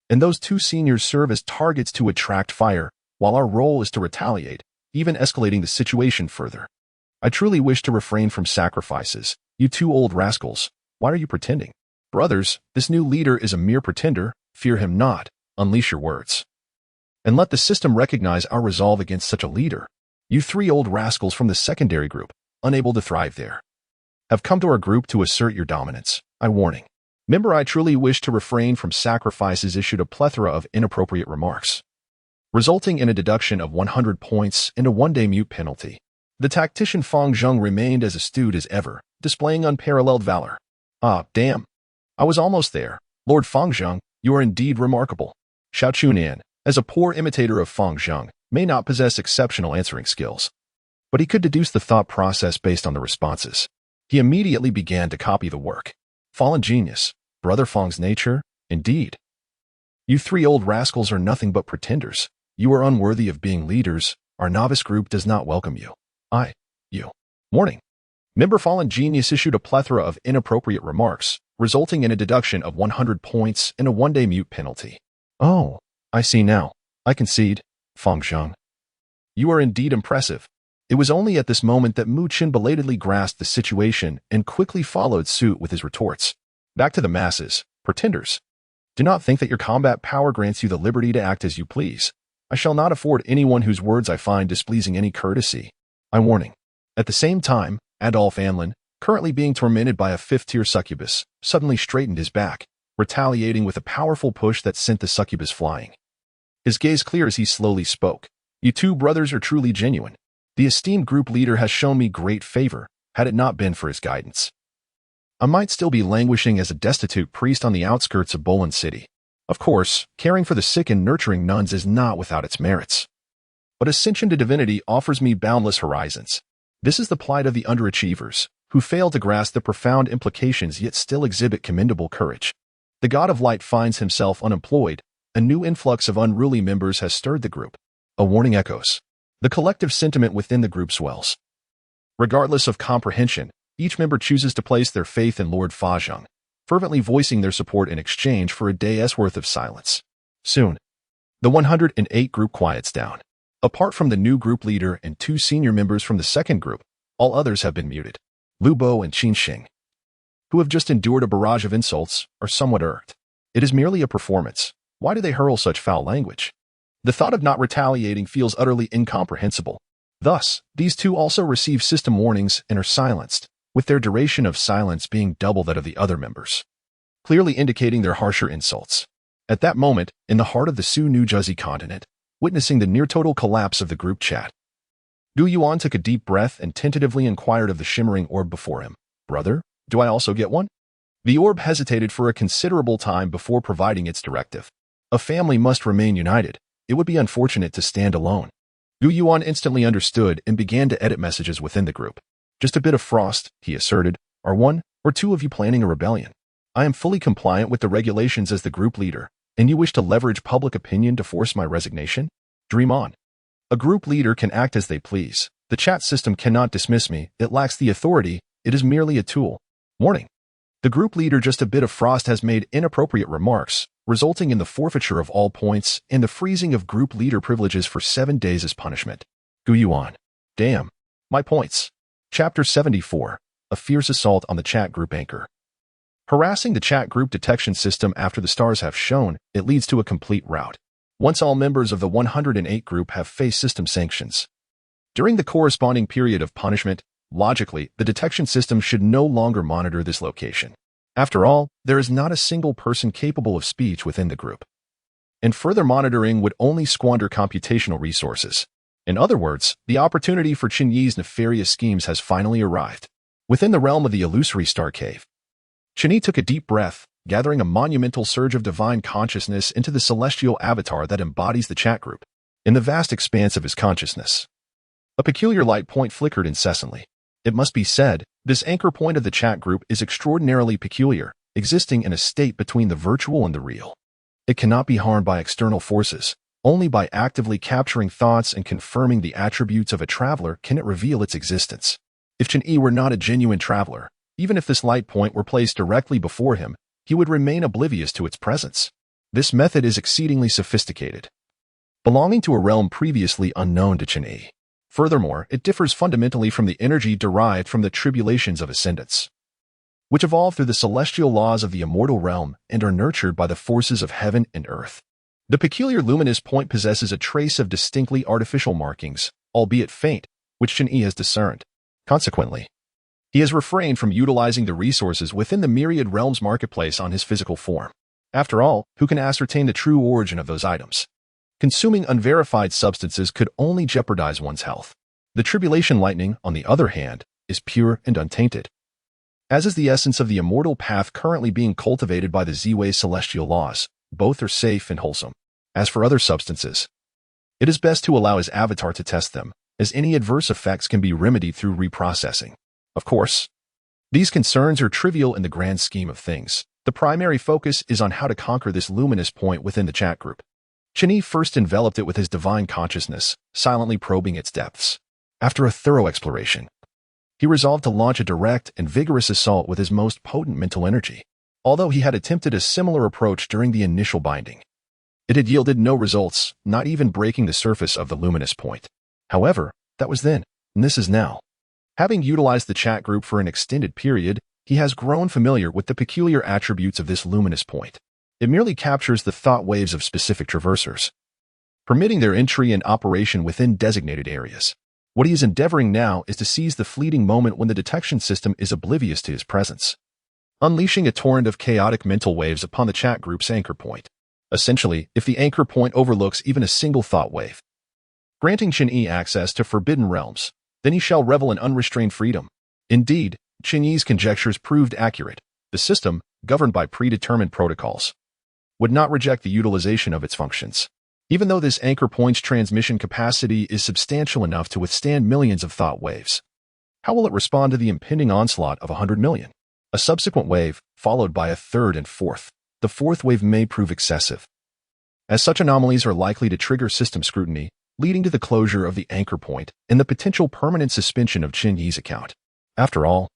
[SPEAKER 1] and those two seniors serve as targets to attract fire, while our role is to retaliate, even escalating the situation further. I truly wish to refrain from sacrifices. You two old rascals, why are you pretending? Brothers, this new leader is a mere pretender. Fear him not. Unleash your words, and let the system recognize our resolve against such a leader. You three old rascals from the secondary group, unable to thrive there, have come to our group to assert your dominance. Warning. Member, I truly wish to refrain from sacrifices, issued a plethora of inappropriate remarks, resulting in a deduction of 100 points and a one-day mute penalty. The tactician Fang Zheng remained as astute as ever, displaying unparalleled valor. Ah, damn. I was almost there. Lord Fang Zheng, you are indeed remarkable. Xiao Chunan, as a poor imitator of Fang Zheng, may not possess exceptional answering skills, but he could deduce the thought process based on the responses. He immediately began to copy the work. Fallen genius, Brother Fang's nature, indeed. You three old rascals are nothing but pretenders. You are unworthy of being leaders. Our novice group does not welcome you. You. Morning. Member Fallen Genius issued a plethora of inappropriate remarks, resulting in a deduction of 100 points and a one-day mute penalty. Oh, I see now. I concede, Fang Zheng. You are indeed impressive. It was only at this moment that Mu Qin belatedly grasped the situation and quickly followed suit with his retorts. Back to the masses, pretenders. Do not think that your combat power grants you the liberty to act as you please. I shall not afford anyone whose words I find displeasing any courtesy. Warning. At the same time, Adolf Anlin, currently being tormented by a fifth-tier succubus, suddenly straightened his back, retaliating with a powerful push that sent the succubus flying. His gaze clear as he slowly spoke. You two brothers are truly genuine. The esteemed group leader has shown me great favor, had it not been for his guidance. I might still be languishing as a destitute priest on the outskirts of Bolin City. Of course, caring for the sick and nurturing nuns is not without its merits. But ascension to divinity offers me boundless horizons. This is the plight of the underachievers, who fail to grasp the profound implications yet still exhibit commendable courage. The god of light finds himself unemployed. A new influx of unruly members has stirred the group. A warning echoes. The collective sentiment within the group swells. Regardless of comprehension, each member chooses to place their faith in Lord Fazheng, fervently voicing their support in exchange for a day's worth of silence. Soon, the 108 group quiets down. Apart from the new group leader and 2 senior members from the second group, all others have been muted. Lu Bo and Qin Xing, who have just endured a barrage of insults, are somewhat irked. It is merely a performance. Why do they hurl such foul language? The thought of not retaliating feels utterly incomprehensible. Thus, these 2 also receive system warnings and are silenced, with their duration of silence being double that of the other members, clearly indicating their harsher insults. At that moment, in the heart of the Su-Nu Juzzy continent, witnessing the near-total collapse of the group chat, Gu Yuan took a deep breath and tentatively inquired of the shimmering orb before him. Brother, do I also get one? The orb hesitated for a considerable time before providing its directive. A family must remain united. It would be unfortunate to stand alone. Gu Yuan instantly understood and began to edit messages within the group. Just a bit of frost, he asserted. Are 1 or 2 of you planning a rebellion? I am fully compliant with the regulations as the group leader, and you wish to leverage public opinion to force my resignation? Dream on. A group leader can act as they please. The chat system cannot dismiss me. It lacks the authority. It is merely a tool. Warning. The group leader Just a Bit of Frost has made inappropriate remarks, resulting in the forfeiture of all points and the freezing of group leader privileges for 7 days as punishment. Gu Yuan. Damn. My points. Chapter 74. A fierce assault on the chat group anchor. Harassing the chat group detection system after the stars have shone, it leads to a complete rout. Once all members of the 108 group have faced system sanctions. During the corresponding period of punishment, logically, the detection system should no longer monitor this location. After all, there is not a single person capable of speech within the group. And further monitoring would only squander computational resources. In other words, the opportunity for Chen Yi's nefarious schemes has finally arrived. Within the realm of the illusory star cave, Chen Yi took a deep breath, gathering a monumental surge of divine consciousness into the celestial avatar that embodies the chat group. In the vast expanse of his consciousness, a peculiar light point flickered incessantly. It must be said, this anchor point of the chat group is extraordinarily peculiar, existing in a state between the virtual and the real. It cannot be harmed by external forces. Only by actively capturing thoughts and confirming the attributes of a traveler can it reveal its existence. If Chen Yi were not a genuine traveler, even if this light point were placed directly before him, he would remain oblivious to its presence. This method is exceedingly sophisticated, belonging to a realm previously unknown to Chen Yi. Furthermore, it differs fundamentally from the energy derived from the tribulations of ascendants, which evolve through the celestial laws of the immortal realm and are nurtured by the forces of heaven and earth. The peculiar luminous point possesses a trace of distinctly artificial markings, albeit faint, which Chen Yi has discerned. Consequently, he has refrained from utilizing the resources within the myriad realms marketplace on his physical form. After all, who can ascertain the true origin of those items? Consuming unverified substances could only jeopardize one's health. The tribulation lightning, on the other hand, is pure and untainted, as is the essence of the immortal path currently being cultivated by the Z-Way celestial laws. Both are safe and wholesome. As for other substances, it is best to allow his avatar to test them, as any adverse effects can be remedied through reprocessing. Of course, these concerns are trivial in the grand scheme of things. The primary focus is on how to conquer this luminous point within the chat group. Chen Yi first enveloped it with his divine consciousness, silently probing its depths. After a thorough exploration, he resolved to launch a direct and vigorous assault with his most potent mental energy. Although he had attempted a similar approach during the initial binding, it had yielded no results, not even breaking the surface of the luminous point. However, that was then, and this is now. Having utilized the chat group for an extended period, he has grown familiar with the peculiar attributes of this luminous point. It merely captures the thought waves of specific traversers, permitting their entry and operation within designated areas. What he is endeavoring now is to seize the fleeting moment when the detection system is oblivious to his presence, unleashing a torrent of chaotic mental waves upon the chat group's anchor point. Essentially, if the anchor point overlooks even a single thought wave, granting Chen Yi access to forbidden realms. Then he shall revel in unrestrained freedom. Indeed, Chen Yi's conjectures proved accurate. The system, governed by predetermined protocols, would not reject the utilization of its functions. Even though this anchor point's transmission capacity is substantial enough to withstand millions of thought waves, how will it respond to the impending onslaught of 100 million? A subsequent wave, followed by a third and fourth. The fourth wave may prove excessive, as such anomalies are likely to trigger system scrutiny, leading to the closure of the anchor point and the potential permanent suspension of Chen Yi's account. After all,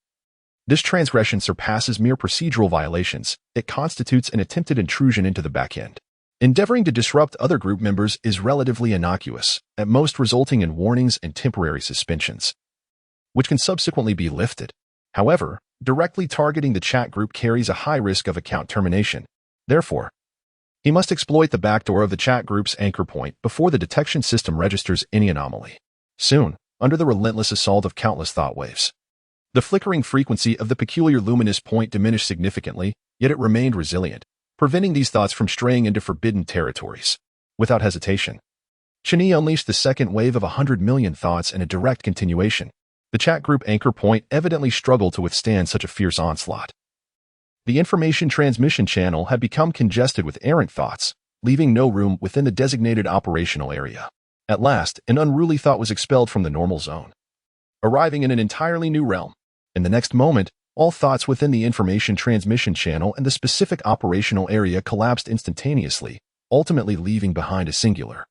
[SPEAKER 1] this transgression surpasses mere procedural violations. It constitutes an attempted intrusion into the backend. Endeavoring to disrupt other group members is relatively innocuous, at most resulting in warnings and temporary suspensions, which can subsequently be lifted. However, directly targeting the chat group carries a high risk of account termination. Therefore, he must exploit the backdoor of the chat group's anchor point before the detection system registers any anomaly. Soon, under the relentless assault of countless thought waves, the flickering frequency of the peculiar luminous point diminished significantly, yet it remained resilient, preventing these thoughts from straying into forbidden territories. Without hesitation, Chen Yi unleashed the second wave of 100 million thoughts in a direct continuation. The chat group anchor point evidently struggled to withstand such a fierce onslaught. The information transmission channel had become congested with errant thoughts, leaving no room within the designated operational area. At last, an unruly thought was expelled from the normal zone, arriving in an entirely new realm. In the next moment, all thoughts within the information transmission channel and the specific operational area collapsed instantaneously, ultimately leaving behind a singular,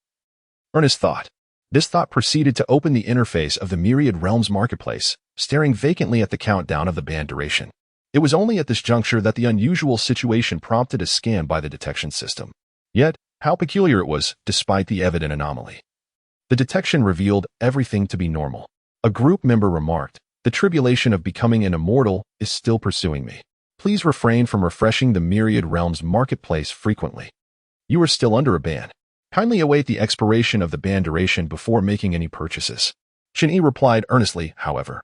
[SPEAKER 1] earnest thought. This thought proceeded to open the interface of the Myriad Realms marketplace, staring vacantly at the countdown of the band duration. It was only at this juncture that the unusual situation prompted a scan by the detection system. Yet, how peculiar it was, despite the evident anomaly. The detection revealed everything to be normal. A group member remarked, "The tribulation of becoming an immortal is still pursuing me. Please refrain from refreshing the Myriad Realms marketplace frequently. You are still under a ban. Kindly await the expiration of the ban duration before making any purchases." Chen Yi replied earnestly, however,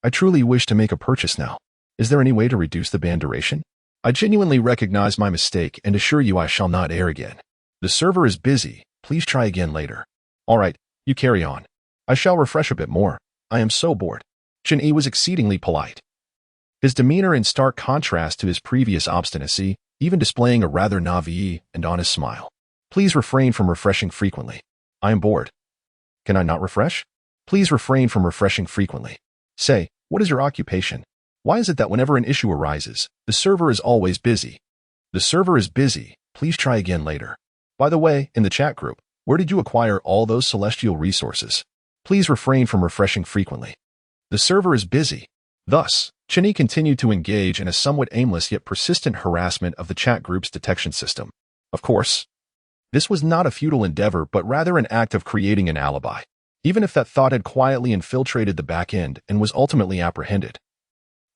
[SPEAKER 1] "I truly wish to make a purchase now. Is there any way to reduce the ban duration? I genuinely recognize my mistake and assure you I shall not err again. The server is busy. Please try again later." "All right, you carry on. I shall refresh a bit more. I am so bored." Chen Yi was exceedingly polite, his demeanor in stark contrast to his previous obstinacy, even displaying a rather naïve and honest smile. "Please refrain from refreshing frequently. I am bored." "Can I not refresh?" "Please refrain from refreshing frequently. Say, what is your occupation? Why is it that whenever an issue arises, the server is always busy?" "The server is busy. Please try again later. By the way, in the chat group, where did you acquire all those celestial resources? Please refrain from refreshing frequently. The server is busy." Thus, Chen Yi continued to engage in a somewhat aimless yet persistent harassment of the chat group's detection system. Of course, this was not a futile endeavor but rather an act of creating an alibi, even if that thought had quietly infiltrated the back end and was ultimately apprehended.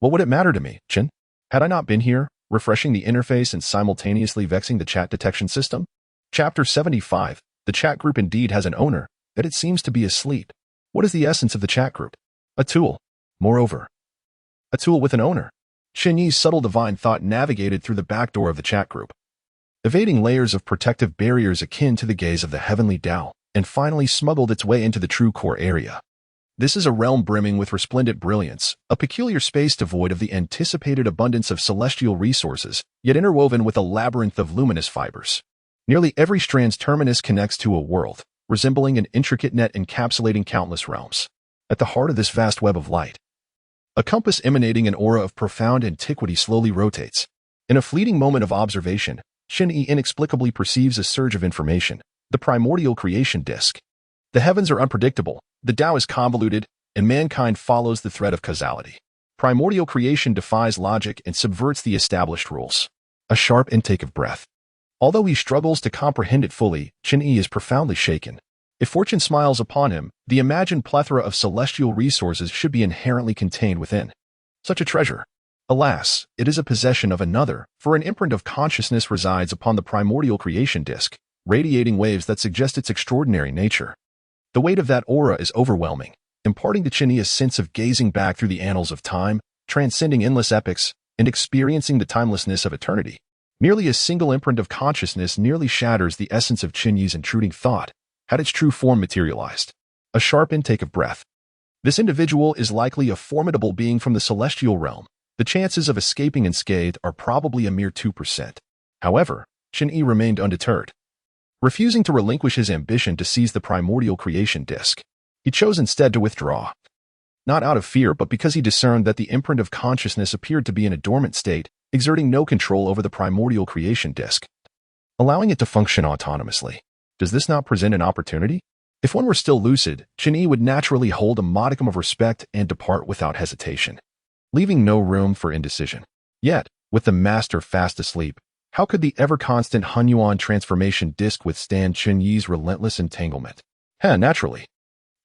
[SPEAKER 1] What would it matter to me, Chen? Had I not been here, refreshing the interface and simultaneously vexing the chat detection system? Chapter 75. The chat group indeed has an owner, yet it seems to be asleep. What is the essence of the chat group? A tool. Moreover, a tool with an owner. Chen Yi's subtle divine thought navigated through the back door of the chat group, evading layers of protective barriers akin to the gaze of the heavenly Tao, and finally smuggled its way into the true core area. This is a realm brimming with resplendent brilliance, a peculiar space devoid of the anticipated abundance of celestial resources, yet interwoven with a labyrinth of luminous fibers. Nearly every strand's terminus connects to a world, resembling an intricate net encapsulating countless realms. At the heart of this vast web of light, a compass emanating an aura of profound antiquity slowly rotates. In a fleeting moment of observation, Chen Yi inexplicably perceives a surge of information, the primordial creation disk. The heavens are unpredictable, the Tao is convoluted, and mankind follows the thread of causality. Primordial creation defies logic and subverts the established rules. A sharp intake of breath. Although he struggles to comprehend it fully, Chen Yi is profoundly shaken. If fortune smiles upon him, the imagined plethora of celestial resources should be inherently contained within such a treasure. Alas, it is a possession of another, for an imprint of consciousness resides upon the primordial creation disk, radiating waves that suggest its extraordinary nature. The weight of that aura is overwhelming, imparting to Chen Yi a sense of gazing back through the annals of time, transcending endless epochs, and experiencing the timelessness of eternity. Merely a single imprint of consciousness nearly shatters the essence of Chen Yi's intruding thought, had its true form materialized. A sharp intake of breath. This individual is likely a formidable being from the celestial realm. The chances of escaping unscathed are probably a mere 2%. However, Chen Yi remained undeterred, refusing to relinquish his ambition to seize the primordial creation disk. He chose instead to withdraw. Not out of fear, but because he discerned that the imprint of consciousness appeared to be in a dormant state, exerting no control over the primordial creation disk, allowing it to function autonomously. Does this not present an opportunity? If one were still lucid, Chen Yi would naturally hold a modicum of respect and depart without hesitation, leaving no room for indecision. Yet, with the master fast asleep, how could the ever-constant Hunyuan transformation disk withstand Chen Yi's relentless entanglement? Naturally.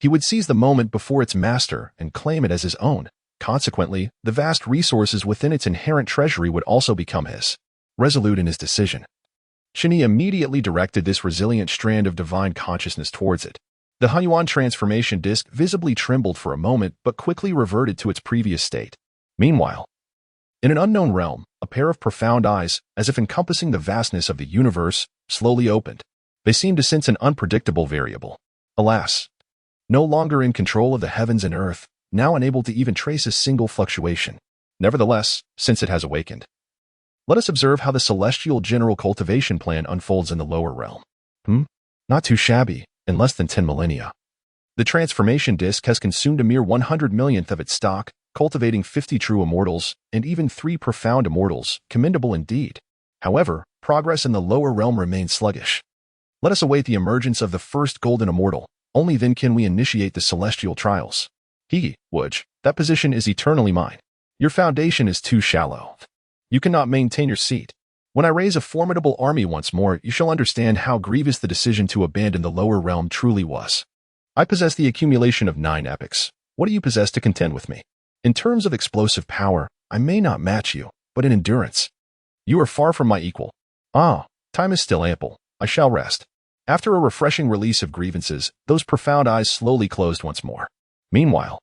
[SPEAKER 1] He would seize the moment before its master and claim it as his own. Consequently, the vast resources within its inherent treasury would also become his. Resolute in his decision, Chen Yi immediately directed this resilient strand of divine consciousness towards it. The Hunyuan transformation disk visibly trembled for a moment but quickly reverted to its previous state. Meanwhile, in an unknown realm, a pair of profound eyes, as if encompassing the vastness of the universe, slowly opened. They seemed to sense an unpredictable variable. Alas, no longer in control of the heavens and earth, now unable to even trace a single fluctuation. Nevertheless, since it has awakened, let us observe how the celestial general cultivation plan unfolds in the lower realm. Not too shabby, in less than 10 millennia. The transformation disk has consumed a mere 100 millionth of its stock, cultivating 50 true immortals, and even 3 profound immortals, commendable indeed. However, progress in the lower realm remains sluggish. Let us await the emergence of the first golden immortal. Only then can we initiate the celestial trials. Wudge, that position is eternally mine. Your foundation is too shallow. You cannot maintain your seat. When I raise a formidable army once more, you shall understand how grievous the decision to abandon the lower realm truly was. I possess the accumulation of 9 epics. What do you possess to contend with me? In terms of explosive power, I may not match you, but in endurance, you are far from my equal. Time is still ample. I shall rest. After a refreshing release of grievances, those profound eyes slowly closed once more. Meanwhile,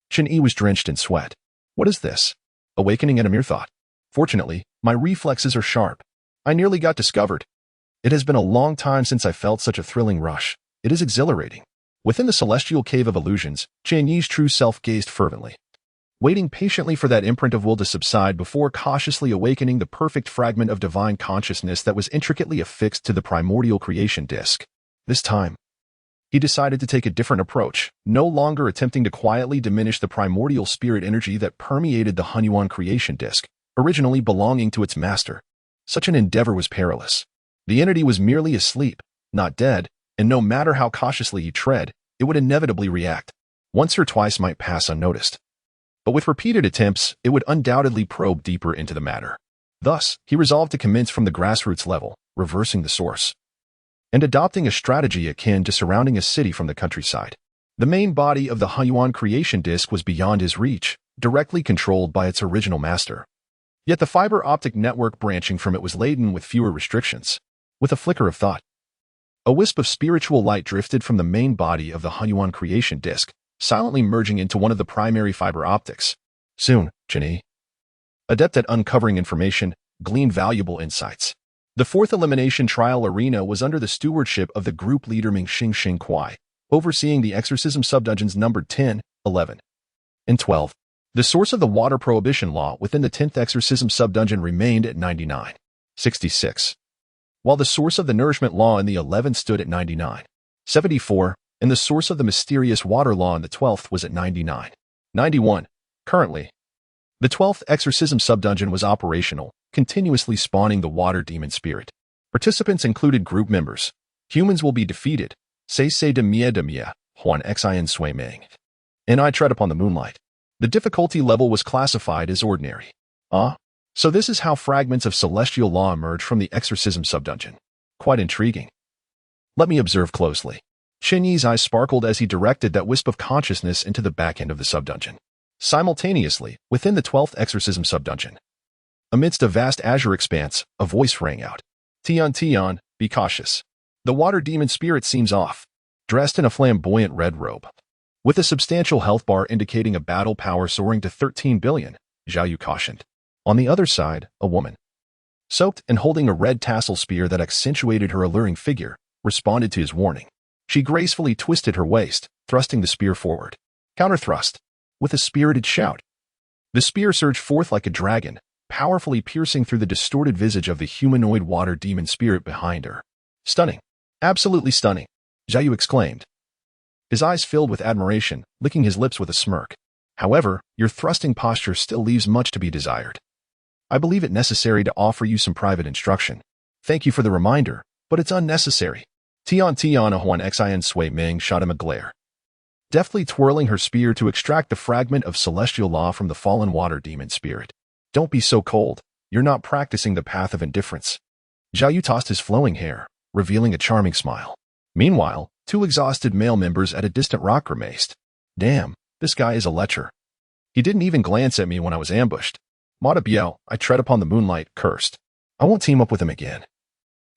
[SPEAKER 1] Chen Yi was drenched in sweat. What is this? Awakening at a mere thought. Fortunately, my reflexes are sharp. I nearly got discovered. It has been a long time since I felt such a thrilling rush. It is exhilarating. Within the celestial cave of illusions, Chen Yi's true self gazed fervently, waiting patiently for that imprint of will to subside before cautiously awakening the perfect fragment of divine consciousness that was intricately affixed to the primordial creation disk. This time, he decided to take a different approach, no longer attempting to quietly diminish the primordial spirit energy that permeated the Hunyuan creation disk, originally belonging to its master. Such an endeavor was perilous. The entity was merely asleep, not dead, and no matter how cautiously he tread, it would inevitably react. Once or twice might pass unnoticed, but with repeated attempts, it would undoubtedly probe deeper into the matter. Thus, he resolved to commence from the grassroots level, reversing the source, and adopting a strategy akin to surrounding a city from the countryside. The main body of the Hunyuan creation disk was beyond his reach, directly controlled by its original master. Yet the fiber optic network branching from it was laden with fewer restrictions. With a flicker of thought, a wisp of spiritual light drifted from the main body of the Hunyuan creation disk, silently merging into one of the primary fiber optics. Soon, Chen Yi, adept at uncovering information, gleaned valuable insights. The 4th elimination trial arena was under the stewardship of the group leader Ming-Xing Kuai, overseeing the exorcism subdungeons numbered 10, 11, and 12. The source of the water prohibition law within the 10th exorcism subdungeon remained at 99, 66, while the source of the nourishment law in the 11th stood at 99, 74, and the source of the mysterious water law in the 12th was at 99, 91. Currently, the 12th exorcism subdungeon was operational, continuously spawning the water demon spirit. Participants included group members. Humans will be defeated. Say de mia, Huan xin sui meng. And I tread upon the moonlight. The difficulty level was classified as ordinary. So this is how fragments of celestial law emerge from the exorcism subdungeon. Quite intriguing. Let me observe closely. Chen Yi's eyes sparkled as he directed that wisp of consciousness into the back end of the subdungeon. Simultaneously, within the 12th exorcism subdungeon, amidst a vast azure expanse, a voice rang out. Tian, be cautious. The water demon spirit seems off, dressed in a flamboyant red robe, with a substantial health bar indicating a battle power soaring to 13 billion, Zhao Yu cautioned. On the other side, a woman, soaked and holding a red tassel spear that accentuated her alluring figure, responded to his warning. She gracefully twisted her waist, thrusting the spear forward. Counterthrust. With a spirited shout. The spear surged forth like a dragon, powerfully piercing through the distorted visage of the humanoid water demon spirit behind her. Stunning. Absolutely stunning, Zhao Yu exclaimed. His eyes filled with admiration, licking his lips with a smirk. However, your thrusting posture still leaves much to be desired. I believe it necessary to offer you some private instruction. Thank you for the reminder, but it's unnecessary. Tian Huan Xin Sui Ming shot him a glare. Deftly twirling her spear to extract the fragment of celestial law from the fallen water demon spirit. Don't be so cold. You're not practicing the path of indifference. Zhao Yu tossed his flowing hair, revealing a charming smile. Meanwhile, two exhausted male members at a distant rock grimaced. Damn, this guy is a lecher. He didn't even glance at me when I was ambushed. Mata Biao, I tread upon the moonlight, cursed. I won't team up with him again.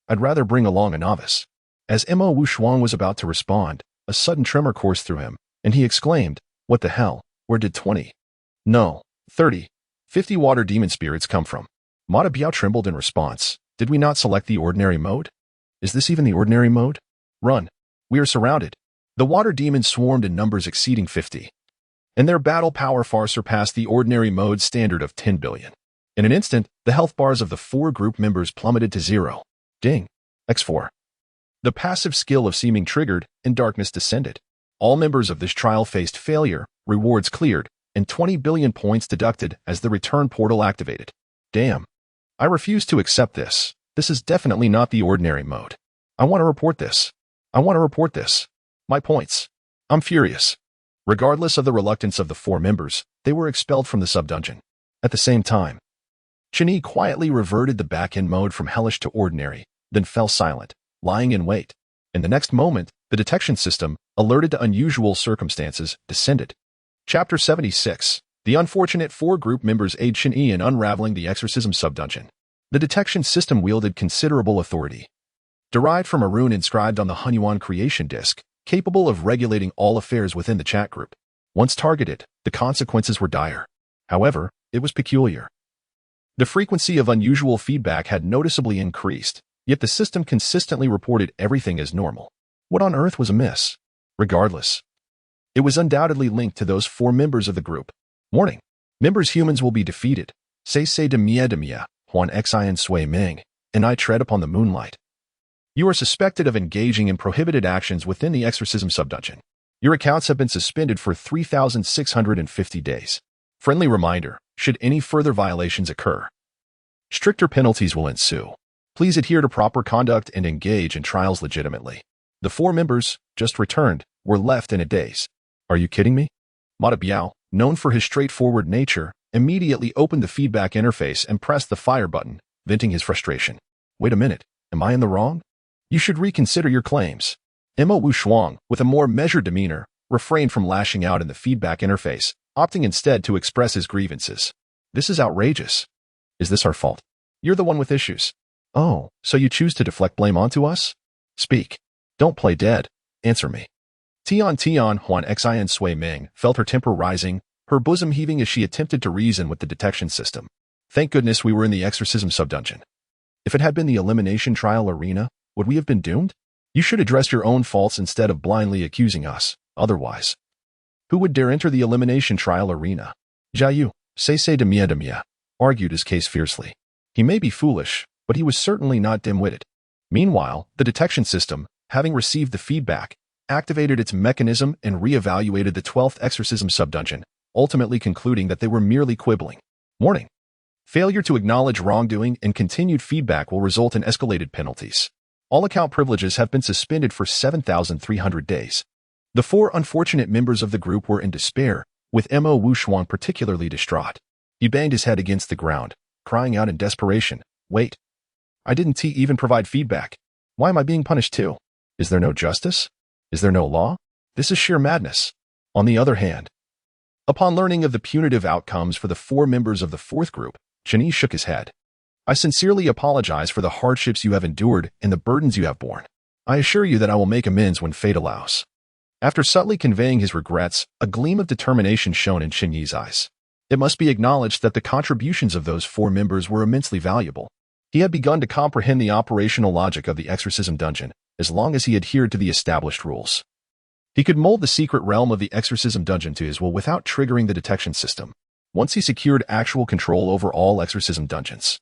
[SPEAKER 1] I'd rather bring along a novice. As Mo Wushuang was about to respond, a sudden tremor coursed through him, and he exclaimed, what the hell, where did 20? No, 30, 50 water demon spirits come from? Mata Biao trembled in response. Did we not select the ordinary mode? Is this even the ordinary mode? Run. We are surrounded. The water demons swarmed in numbers exceeding 50. And their battle power far surpassed the ordinary mode standard of 10 billion. In an instant, the health bars of the 4 group members plummeted to 0. Ding. X4. The passive skill of seeming triggered, and darkness descended. All members of this trial faced failure, rewards cleared, and 20 billion points deducted as the return portal activated. Damn. I refuse to accept this. This is definitely not the ordinary mode. I want to report this. My points. I'm furious. Regardless of the reluctance of the 4 members, they were expelled from the sub-dungeon. At the same time, Chen Yi quietly reverted the back-end mode from hellish to ordinary, then fell silent, lying in wait. In the next moment, the detection system, alerted to unusual circumstances, descended. Chapter 76. The unfortunate 4 group members aid Chen Yi in unraveling the exorcism sub-dungeon. The detection system wielded considerable authority. Derived from a rune inscribed on the Hunyuan creation disk, capable of regulating all affairs within the chat group. Once targeted, the consequences were dire. However, it was peculiar. The frequency of unusual feedback had noticeably increased, yet the system consistently reported everything as normal. What on earth was amiss? Regardless, it was undoubtedly linked to those 4 members of the group. Warning. Members humans will be defeated. Say de Mia, Huan Xin Sui Ming, and I tread upon the moonlight. You are suspected of engaging in prohibited actions within the exorcism subdungeon. Your accounts have been suspended for 3,650 days. Friendly reminder, should any further violations occur, stricter penalties will ensue. Please adhere to proper conduct and engage in trials legitimately. The 4 members, just returned, were left in a daze. Are you kidding me? Mata Biao, known for his straightforward nature, immediately opened the feedback interface and pressed the fire button, venting his frustration. Wait a minute, am I in the wrong? You should reconsider your claims. Mo Wushuang, with a more measured demeanor, refrained from lashing out in the feedback interface, opting instead to express his grievances. This is outrageous. Is this our fault? You're the one with issues. Oh, so you choose to deflect blame onto us? Speak. Don't play dead. Answer me. Tian Huan Xin Sui Ming felt her temper rising, her bosom heaving as she attempted to reason with the detection system. Thank goodness we were in the exorcism subdungeon. If it had been the elimination trial arena, would we have been doomed? You should address your own faults instead of blindly accusing us. Otherwise, who would dare enter the elimination trial arena? Zhao Yu, say de Mia, argued his case fiercely. He may be foolish, but he was certainly not dim-witted. Meanwhile, the detection system, having received the feedback, activated its mechanism and re-evaluated the 12th exorcism subdungeon, ultimately concluding that they were merely quibbling. Warning. Failure to acknowledge wrongdoing and continued feedback will result in escalated penalties. All account privileges have been suspended for 7,300 days. The 4 unfortunate members of the group were in despair, with Mo Wushuang particularly distraught. He banged his head against the ground, crying out in desperation, Wait. I didn't even provide feedback. Why am I being punished too? Is there no justice? Is there no law? This is sheer madness. On the other hand, upon learning of the punitive outcomes for the 4 members of the 4th group, Chen Yi shook his head. I sincerely apologize for the hardships you have endured and the burdens you have borne. I assure you that I will make amends when fate allows. After subtly conveying his regrets, a gleam of determination shone in Chen Yi's eyes. It must be acknowledged that the contributions of those 4 members were immensely valuable. He had begun to comprehend the operational logic of the exorcism dungeon, as long as he adhered to the established rules. He could mold the secret realm of the exorcism dungeon to his will without triggering the detection system. Once he secured actual control over all exorcism dungeons,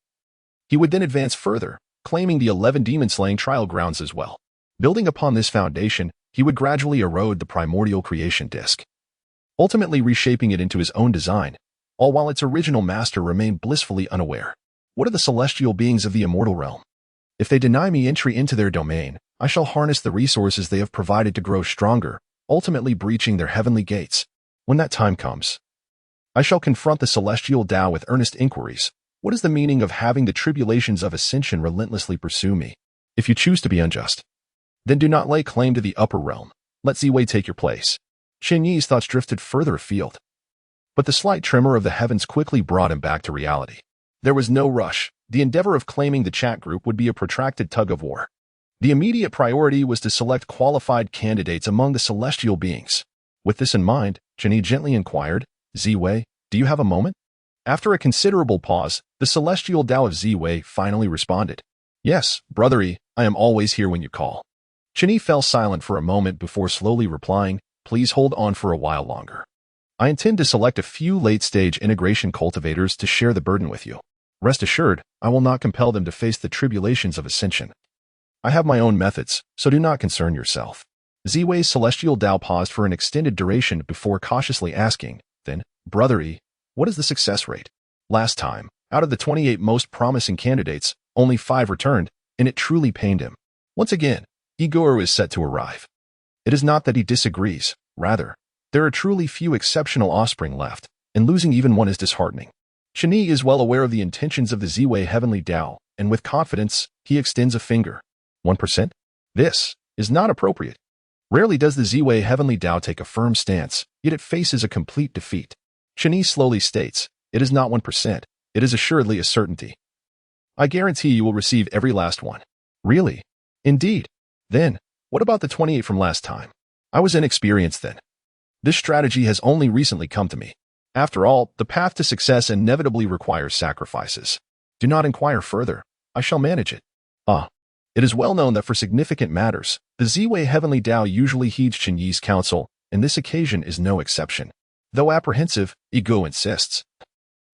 [SPEAKER 1] he would then advance further, claiming the 11 demon-slaying trial grounds as well. Building upon this foundation, he would gradually erode the primordial creation disk, ultimately reshaping it into his own design, all while its original master remained blissfully unaware. What are the celestial beings of the immortal realm? If they deny me entry into their domain, I shall harness the resources they have provided to grow stronger, ultimately breaching their heavenly gates. When that time comes, I shall confront the celestial Tao with earnest inquiries. What is the meaning of having the tribulations of ascension relentlessly pursue me? If you choose to be unjust, then do not lay claim to the upper realm. Let Ziwei take your place. Chen Yi's thoughts drifted further afield, but the slight tremor of the heavens quickly brought him back to reality. There was no rush. The endeavor of claiming the chat group would be a protracted tug-of-war. The immediate priority was to select qualified candidates among the celestial beings. With this in mind, Chen Yi gently inquired, Ziwei, do you have a moment? After a considerable pause, the celestial Tao of Ziwei finally responded. Yes, Brother Yi, I am always here when you call. Chen Yi fell silent for a moment before slowly replying, please hold on for a while longer. I intend to select a few late-stage integration cultivators to share the burden with you. Rest assured, I will not compel them to face the tribulations of ascension. I have my own methods, so do not concern yourself. Ziwei's celestial Tao paused for an extended duration before cautiously asking, then, Brother Yi, what is the success rate? Last time, out of the 28 most promising candidates, only 5 returned, and it truly pained him. Once again, Igor is set to arrive. It is not that he disagrees, rather, there are truly few exceptional offspring left, and losing even one is disheartening. Chen Yi is well aware of the intentions of the Ziwei heavenly Tao, and with confidence, he extends a finger. 1%? This is not appropriate. Rarely does the Ziwei heavenly Tao take a firm stance, yet it faces a complete defeat. Chen Yi slowly states, it is not 1%, it is assuredly a certainty. I guarantee you will receive every last one. Really? Indeed. Then, what about the 28 from last time? I was inexperienced then. This strategy has only recently come to me. After all, the path to success inevitably requires sacrifices. Do not inquire further. I shall manage it. It is well known that for significant matters, the Ziwei heavenly Tao usually heeds Chen Yi's counsel, and this occasion is no exception. Though apprehensive, Ego insists.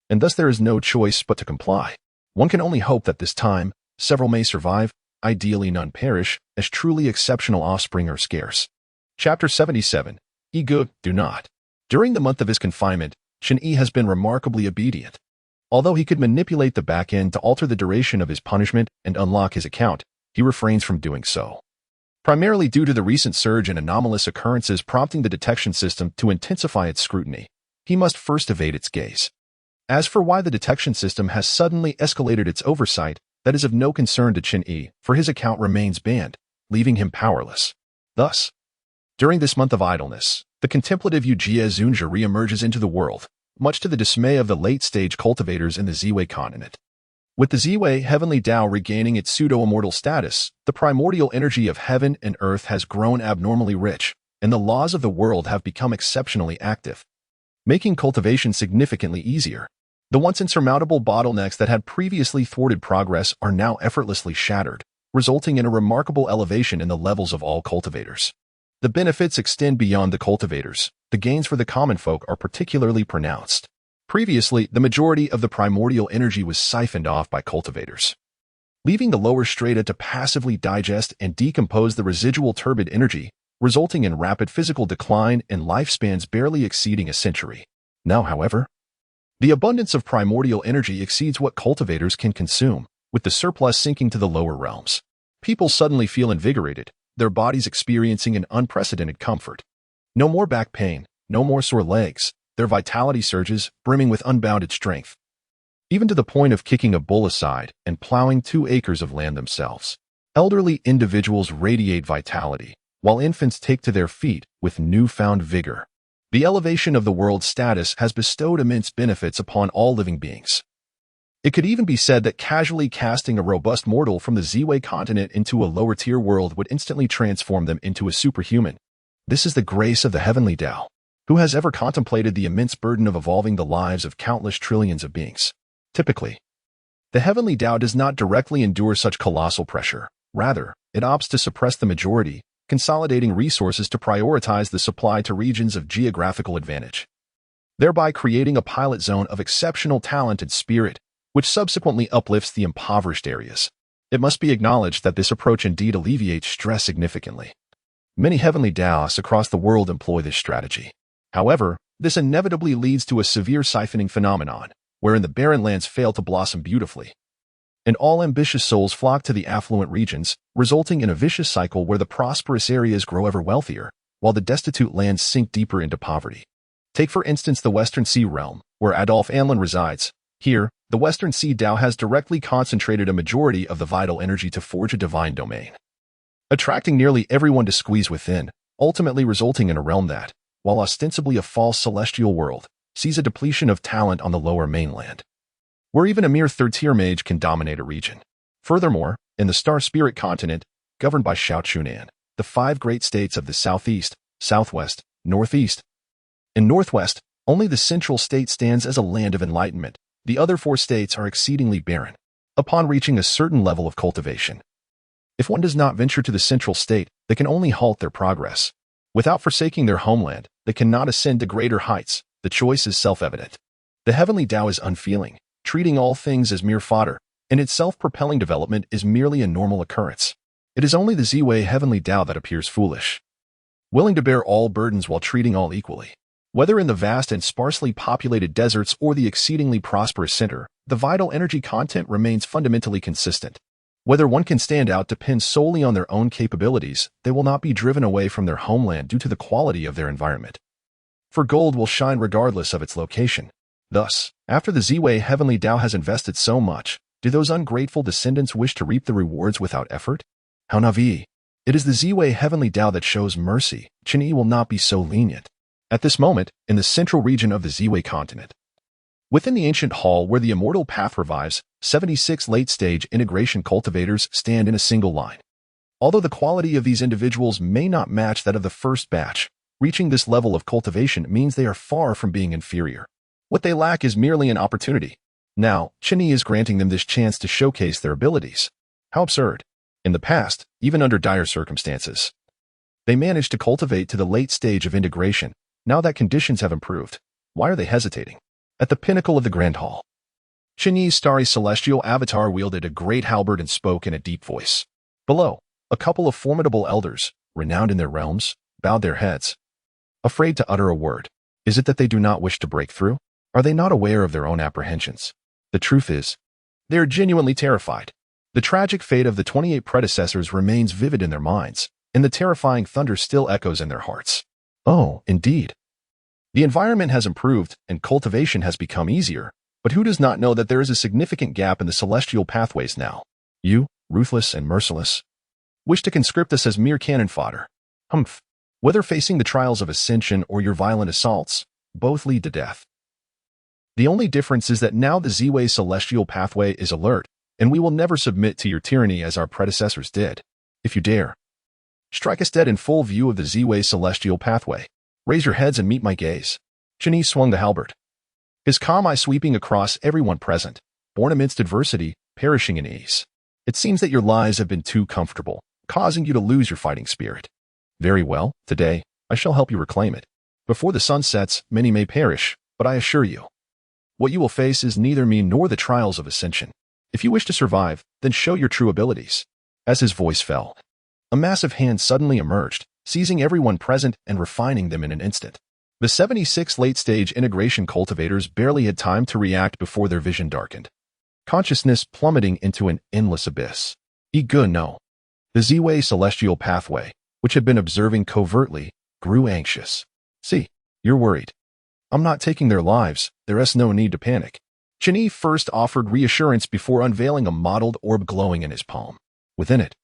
[SPEAKER 1] And thus there is no choice but to comply. One can only hope that this time, several may survive, ideally none perish, as truly exceptional offspring are scarce. Chapter 77. Ego, do not. During the month of his confinement, Chen Yi has been remarkably obedient. Although he could manipulate the back end to alter the duration of his punishment and unlock his account, he refrains from doing so. Primarily due to the recent surge in anomalous occurrences prompting the detection system to intensify its scrutiny, he must first evade its gaze. As for why the detection system has suddenly escalated its oversight, that is of no concern to Chen Yi, for his account remains banned, leaving him powerless. Thus, during this month of idleness, the contemplative Yujie Zunja re-emerges into the world, much to the dismay of the late-stage cultivators in the Ziwei continent. With the Ziwei heavenly Tao regaining its pseudo-immortal status, the primordial energy of heaven and earth has grown abnormally rich, and the laws of the world have become exceptionally active, making cultivation significantly easier. The once insurmountable bottlenecks that had previously thwarted progress are now effortlessly shattered, resulting in a remarkable elevation in the levels of all cultivators. The benefits extend beyond the cultivators. The gains for the common folk are particularly pronounced. Previously, the majority of the primordial energy was siphoned off by cultivators, leaving the lower strata to passively digest and decompose the residual turbid energy, resulting in rapid physical decline and lifespans barely exceeding a century. Now, however, the abundance of primordial energy exceeds what cultivators can consume, with the surplus sinking to the lower realms. People suddenly feel invigorated, their bodies experiencing an unprecedented comfort. No more back pain, no more sore legs, their vitality surges, brimming with unbounded strength, even to the point of kicking a bull aside and plowing 2 acres of land themselves. Elderly individuals radiate vitality, while infants take to their feet with newfound vigor. The elevation of the world's status has bestowed immense benefits upon all living beings. It could even be said that casually casting a robust mortal from the Ziwei continent into a lower-tier world would instantly transform them into a superhuman. This is the grace of the heavenly Tao. Who has ever contemplated the immense burden of evolving the lives of countless trillions of beings? Typically, the heavenly Tao does not directly endure such colossal pressure. Rather, it opts to suppress the majority, consolidating resources to prioritize the supply to regions of geographical advantage, thereby creating a pilot zone of exceptional talent and spirit, which subsequently uplifts the impoverished areas. It must be acknowledged that this approach indeed alleviates stress significantly. Many heavenly Taoists across the world employ this strategy. However, this inevitably leads to a severe siphoning phenomenon, wherein the barren lands fail to blossom beautifully, and all ambitious souls flock to the affluent regions, resulting in a vicious cycle where the prosperous areas grow ever wealthier, while the destitute lands sink deeper into poverty. Take for instance the Western Sea realm, where Adolf Anlin resides. Here, the Western Sea Tao has directly concentrated a majority of the vital energy to forge a divine domain, attracting nearly everyone to squeeze within, ultimately resulting in a realm that, while ostensibly a false celestial world, sees a depletion of talent on the lower mainland, where even a mere third-tier mage can dominate a region. Furthermore, in the Star Spirit continent, governed by Shao Chunan, the 5 great states of the southeast, southwest, northeast, and northwest, only the central state stands as a land of enlightenment. The other 4 states are exceedingly barren, upon reaching a certain level of cultivation. If one does not venture to the central state, they can only halt their progress. Without forsaking their homeland, they cannot ascend to greater heights. The choice is self-evident. The heavenly Tao is unfeeling, treating all things as mere fodder, and its self-propelling development is merely a normal occurrence. It is only the Ziwei heavenly Tao that appears foolish, willing to bear all burdens while treating all equally. Whether in the vast and sparsely populated deserts or the exceedingly prosperous center, the vital energy content remains fundamentally consistent. Whether one can stand out depends solely on their own capabilities. They will not be driven away from their homeland due to the quality of their environment, for gold will shine regardless of its location. Thus, after the Ziwei heavenly Tao has invested so much, do those ungrateful descendants wish to reap the rewards without effort? How naive! It is the Ziwei heavenly Tao that shows mercy. Chen Yi will not be so lenient. At this moment, in the central region of the Ziwei continent, within the ancient hall where the immortal path revives, 76 late-stage integration cultivators stand in a single line. Although the quality of these individuals may not match that of the first batch, reaching this level of cultivation means they are far from being inferior. What they lack is merely an opportunity. Now, Chen Yi is granting them this chance to showcase their abilities. How absurd. In the past, even under dire circumstances, they managed to cultivate to the late stage of integration. Now that conditions have improved, why are they hesitating? At the pinnacle of the Grand Hall, Chen Yi's starry celestial avatar wielded a great halberd and spoke in a deep voice. Below, a couple of formidable elders, renowned in their realms, bowed their heads, afraid to utter a word. Is it that they do not wish to break through? Are they not aware of their own apprehensions? The truth is, they are genuinely terrified. The tragic fate of the 28 predecessors remains vivid in their minds, and the terrifying thunder still echoes in their hearts. Oh, indeed. The environment has improved, and cultivation has become easier, but who does not know that there is a significant gap in the celestial pathways now? You, ruthless and merciless, wish to conscript us as mere cannon fodder. Humph. Whether facing the trials of ascension or your violent assaults, both lead to death. The only difference is that now the Ziwei celestial pathway is alert, and we will never submit to your tyranny as our predecessors did. If you dare, strike us dead in full view of the Ziwei celestial pathway. Raise your heads and meet my gaze. Chen Yi swung the halberd, his calm eye sweeping across everyone present, born amidst adversity, perishing in ease. It seems that your lives have been too comfortable, causing you to lose your fighting spirit. Very well, today, I shall help you reclaim it. Before the sun sets, many may perish, but I assure you, what you will face is neither me nor the trials of ascension. If you wish to survive, then show your true abilities. As his voice fell, a massive hand suddenly emerged, seizing everyone present and refining them in an instant. The 76 late-stage integration cultivators barely had time to react before their vision darkened, consciousness plummeting into an endless abyss. No. The Ziwei celestial pathway, which had been observing covertly, grew anxious. See, you're worried. I'm not taking their lives, there is no need to panic. Chen Yi first offered reassurance before unveiling a mottled orb glowing in his palm. Within it,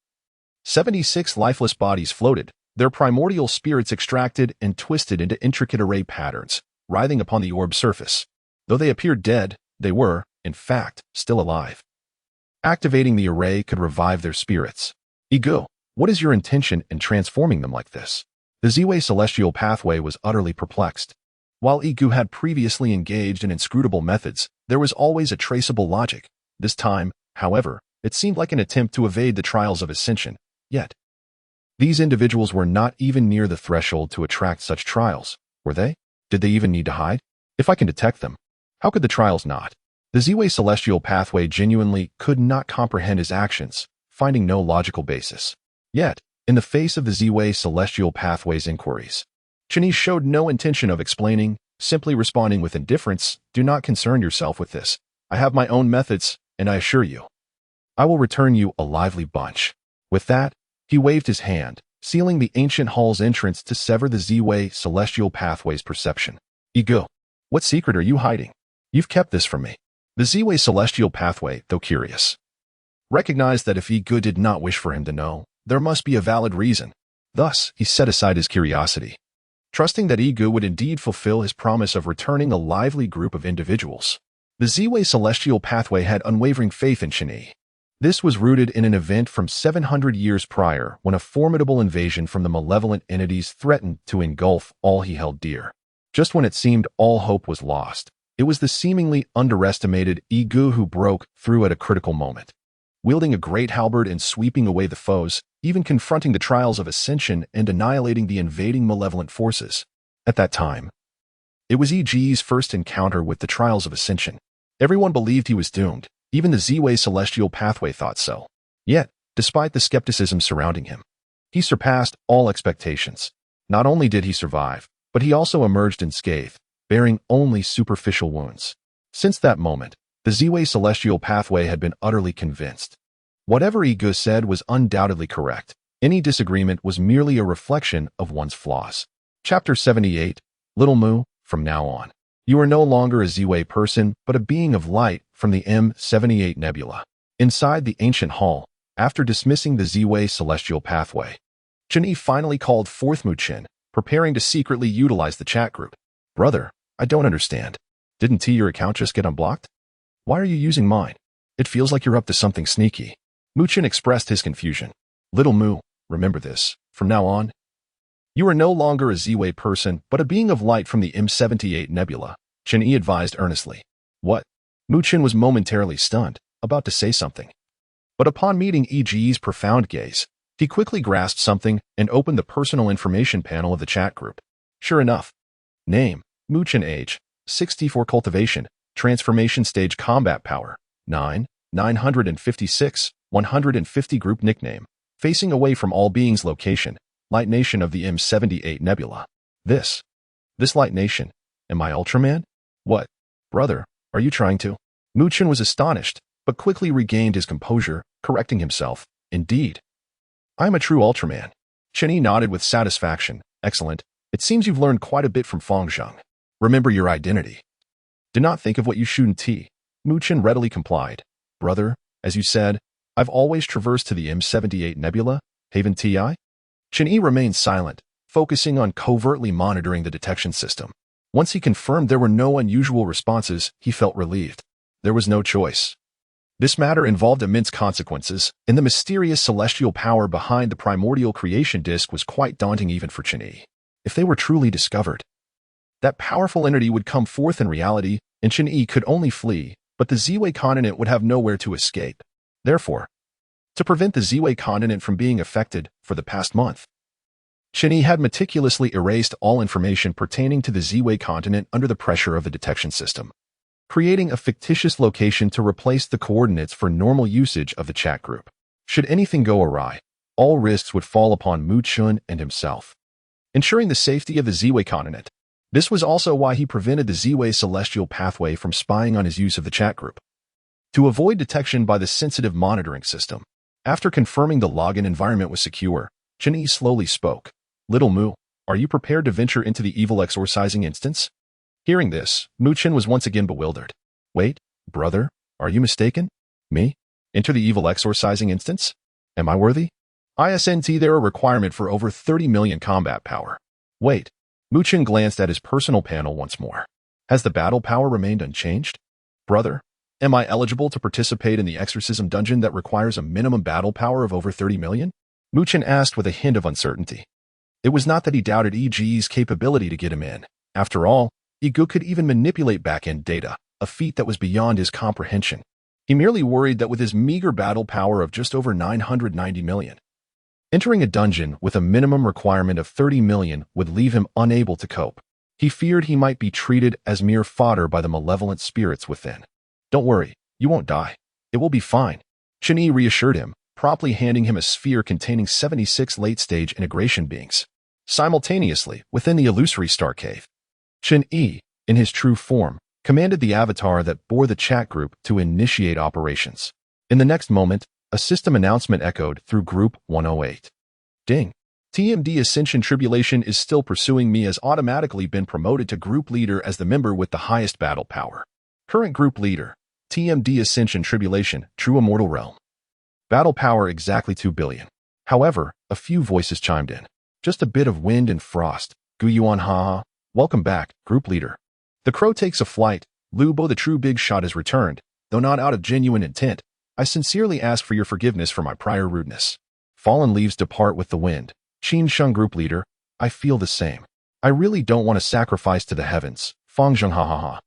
[SPEAKER 1] 76 lifeless bodies floated, their primordial spirits extracted and twisted into intricate array patterns, writhing upon the orb's surface. Though they appeared dead, they were, in fact, still alive. Activating the array could revive their spirits. What is your intention in transforming them like this? The Ziwei celestial pathway was utterly perplexed. While Igu had previously engaged in inscrutable methods, there was always a traceable logic. This time, however, It seemed like an attempt to evade the trials of ascension, yet these individuals were not even near the threshold to attract such trials, were they? Did they even need to hide? If I can detect them, how could the trials not? The Z-Way celestial pathway genuinely could not comprehend his actions, finding no logical basis. Yet, in the face of the Z-Way celestial pathway's inquiries, Chen Yi showed no intention of explaining, simply responding with indifference. Do not concern yourself with this. I have my own methods, and I assure you, I will return you a lively bunch. With that, he waved his hand, sealing the ancient hall's entrance to sever the Z-Way celestial pathway's perception. Ego, what secret are you hiding? You've kept this from me. The Z-Way celestial pathway, though curious, recognized that if Ego did not wish for him to know, there must be a valid reason. Thus, he set aside his curiosity, trusting that Ego would indeed fulfill his promise of returning a lively group of individuals. The Z-Way celestial pathway had unwavering faith in Chen Yi. This was rooted in an event from 700 years prior when a formidable invasion from the malevolent entities threatened to engulf all he held dear. Just when it seemed all hope was lost, it was the seemingly underestimated Ego who broke through at a critical moment. Wielding a great halberd and sweeping away the foes, even confronting the trials of ascension and annihilating the invading malevolent forces. At that time, it was EG's first encounter with the trials of ascension. Everyone believed he was doomed. Even the Z-Way celestial pathway thought so. Yet, despite the skepticism surrounding him, he surpassed all expectations. Not only did he survive, but he also emerged unscathed, bearing only superficial wounds. Since that moment, the Z-Way celestial pathway had been utterly convinced. Whatever Ego said was undoubtedly correct. Any disagreement was merely a reflection of one's flaws. Chapter 78, Little Mu, from now on, you are no longer a Z-Way person, but a being of light from the M78 Nebula. Inside the ancient hall, after dismissing the Z-Way celestial pathway, Chen Yi finally called forth Mu Chen, preparing to secretly utilize the chat group. Brother, I don't understand. Didn't your account just get unblocked? Why are you using mine? It feels like you're up to something sneaky. Mu Chen expressed his confusion. Little Mu, remember this. From now on, you are no longer a Z-Way person, but a being of light from the M78 Nebula, Chen Yi advised earnestly. What? Mu Chen was momentarily stunned, about to say something. But upon meeting EG's profound gaze, he quickly grasped something and opened the personal information panel of the chat group. Sure enough. Name, Mu Chen. Age, 64. Cultivation, transformation stage. Combat power, 9, 956, 150. Group nickname, facing away from all beings. Location, Light Nation of the M78 Nebula. This Light Nation, am I Ultraman? What? Brother, are you trying to? Mu Chen was astonished, but quickly regained his composure, correcting himself. Indeed. I am a true Ultraman. Chen Yi nodded with satisfaction. Excellent. It seems you've learned quite a bit from Feng Zheng. Remember your identity. Do not think of what you shouldn't. Mu Chen readily complied. Brother, as you said, I've always traversed to the M78 Nebula, Haven Ti. Chen Yi remained silent, focusing on covertly monitoring the detection system. Once he confirmed there were no unusual responses, he felt relieved. There was no choice. This matter involved immense consequences, and the mysterious celestial power behind the primordial creation disk was quite daunting even for Chen Yi. If they were truly discovered, that powerful entity would come forth in reality, and Chen Yi could only flee, but the Z-Way continent would have nowhere to escape. Therefore, to prevent the Z-Way continent from being affected for the past month, Chen Yi had meticulously erased all information pertaining to the Z-Way continent under the pressure of the detection system, creating a fictitious location to replace the coordinates for normal usage of the chat group. Should anything go awry, all risks would fall upon Mu Chen and himself, ensuring the safety of the Z-Way continent. This was also why he prevented the Z-Way celestial pathway from spying on his use of the chat group. To avoid detection by the sensitive monitoring system, after confirming the login environment was secure, Chen Yi slowly spoke. Little Mu, are you prepared to venture into the evil exorcising instance? Hearing this, Mu Chen was once again bewildered. Wait, brother, are you mistaken? Me? Enter the evil exorcising instance? Am I worthy? Isn't there a requirement for over 30 million combat power? Wait. Mu Chen glanced at his personal panel once more. Has the battle power remained unchanged? Brother, am I eligible to participate in the exorcism dungeon that requires a minimum battle power of over 30 million? Mu Chen asked with a hint of uncertainty. It was not that he doubted EG's capability to get him in. After all, Ego could even manipulate back-end data, a feat that was beyond his comprehension. He merely worried that with his meager battle power of just over 990 million, entering a dungeon with a minimum requirement of 30 million would leave him unable to cope. He feared he might be treated as mere fodder by the malevolent spirits within. Don't worry, you won't die. It will be fine. Chen Yi reassured him, promptly handing him a sphere containing 76 late-stage integration beings, simultaneously within the illusory star cave. Chen Yi, in his true form, commanded the avatar that bore the chat group to initiate operations. In the next moment, a system announcement echoed through Group 108. Ding. TMD Ascension Tribulation is still pursuing me has automatically been promoted to group leader as the member with the highest battle power. Current group leader, TMD Ascension Tribulation, True Immortal Realm. Battle power exactly 2 billion. However, a few voices chimed in. Just a bit of wind and frost. Gu Yuan haha. Welcome back, group leader. The crow takes a flight. Lubo the true big shot has returned. Though not out of genuine intent, I sincerely ask for your forgiveness for my prior rudeness. Fallen leaves depart with the wind. Qin Sheng group leader, I feel the same. I really don't want to sacrifice to the heavens. Fang Zheng ha ha ha.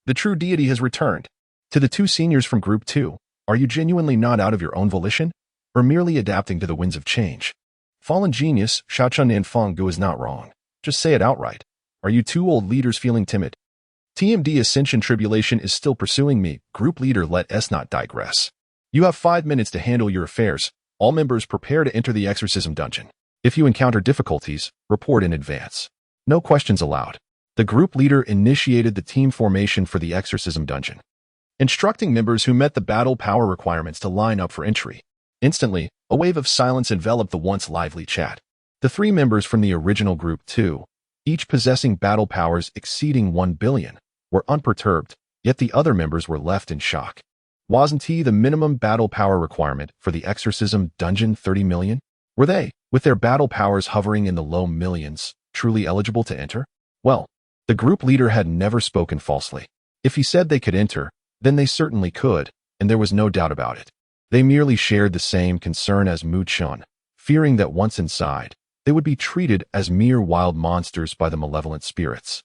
[SPEAKER 1] The true deity has returned. To the two seniors from group 2, are you genuinely not out of your own volition, or merely adapting to the winds of change? Fallen genius, Shaochun and Feng Gu is not wrong. Just say it outright. Are you two old leaders feeling timid? TMD Ascension Tribulation is still pursuing me. Group leader, let us not digress. You have 5 minutes to handle your affairs. All members prepare to enter the exorcism dungeon. If you encounter difficulties, report in advance. No questions allowed. The group leader initiated the team formation for the exorcism dungeon, instructing members who met the battle power requirements to line up for entry. Instantly, a wave of silence enveloped the once lively chat. The 3 members from the original group 2, each possessing battle powers exceeding 1 billion, were unperturbed, yet the other members were left in shock. Wasn't the minimum battle power requirement for the exorcism dungeon 30 million? Were they, with their battle powers hovering in the low millions, truly eligible to enter? Well, the group leader had never spoken falsely. If he said they could enter, then they certainly could, and there was no doubt about it. They merely shared the same concern as Mu Chun, fearing that once inside, they would be treated as mere wild monsters by the malevolent spirits.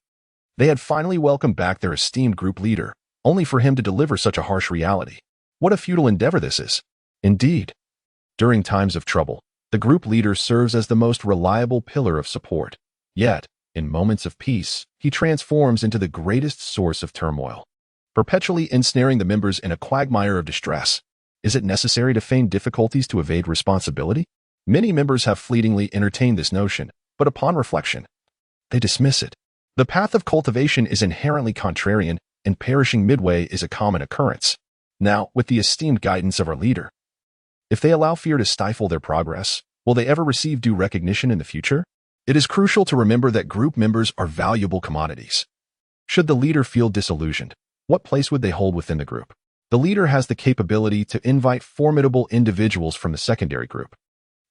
[SPEAKER 1] They had finally welcomed back their esteemed group leader, only for him to deliver such a harsh reality. What a futile endeavor this is. Indeed. During times of trouble, the group leader serves as the most reliable pillar of support. Yet, in moments of peace, he transforms into the greatest source of turmoil, perpetually ensnaring the members in a quagmire of distress. Is it necessary to feign difficulties to evade responsibility? Many members have fleetingly entertained this notion, but upon reflection, they dismiss it. The path of cultivation is inherently contrarian, and perishing midway is a common occurrence. Now, with the esteemed guidance of our leader, if they allow fear to stifle their progress, will they ever receive due recognition in the future? It is crucial to remember that group members are valuable commodities. Should the leader feel disillusioned, what place would they hold within the group? The leader has the capability to invite formidable individuals from the secondary group,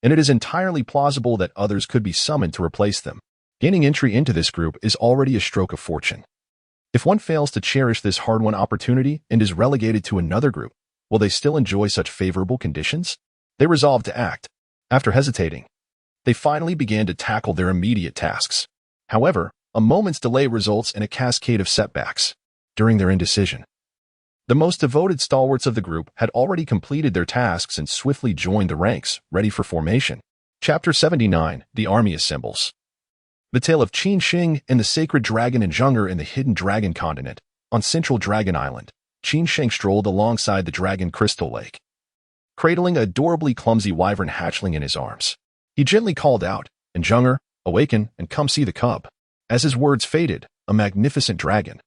[SPEAKER 1] and it is entirely plausible that others could be summoned to replace them. Gaining entry into this group is already a stroke of fortune. If one fails to cherish this hard-won opportunity and is relegated to another group, will they still enjoy such favorable conditions? They resolved to act. After hesitating, they finally began to tackle their immediate tasks. However, a moment's delay results in a cascade of setbacks. During their indecision, the most devoted stalwarts of the group had already completed their tasks and swiftly joined the ranks, ready for formation. Chapter 79, The Army Assembles. The tale of Qin Sheng and the sacred dragon and Zheng'er in the hidden dragon continent. On Central Dragon Island, Qin Sheng strolled alongside the dragon crystal lake, cradling a adorably clumsy wyvern hatchling in his arms. He gently called out, and Zheng'er, awaken and come see the cub. As his words faded, a magnificent dragon,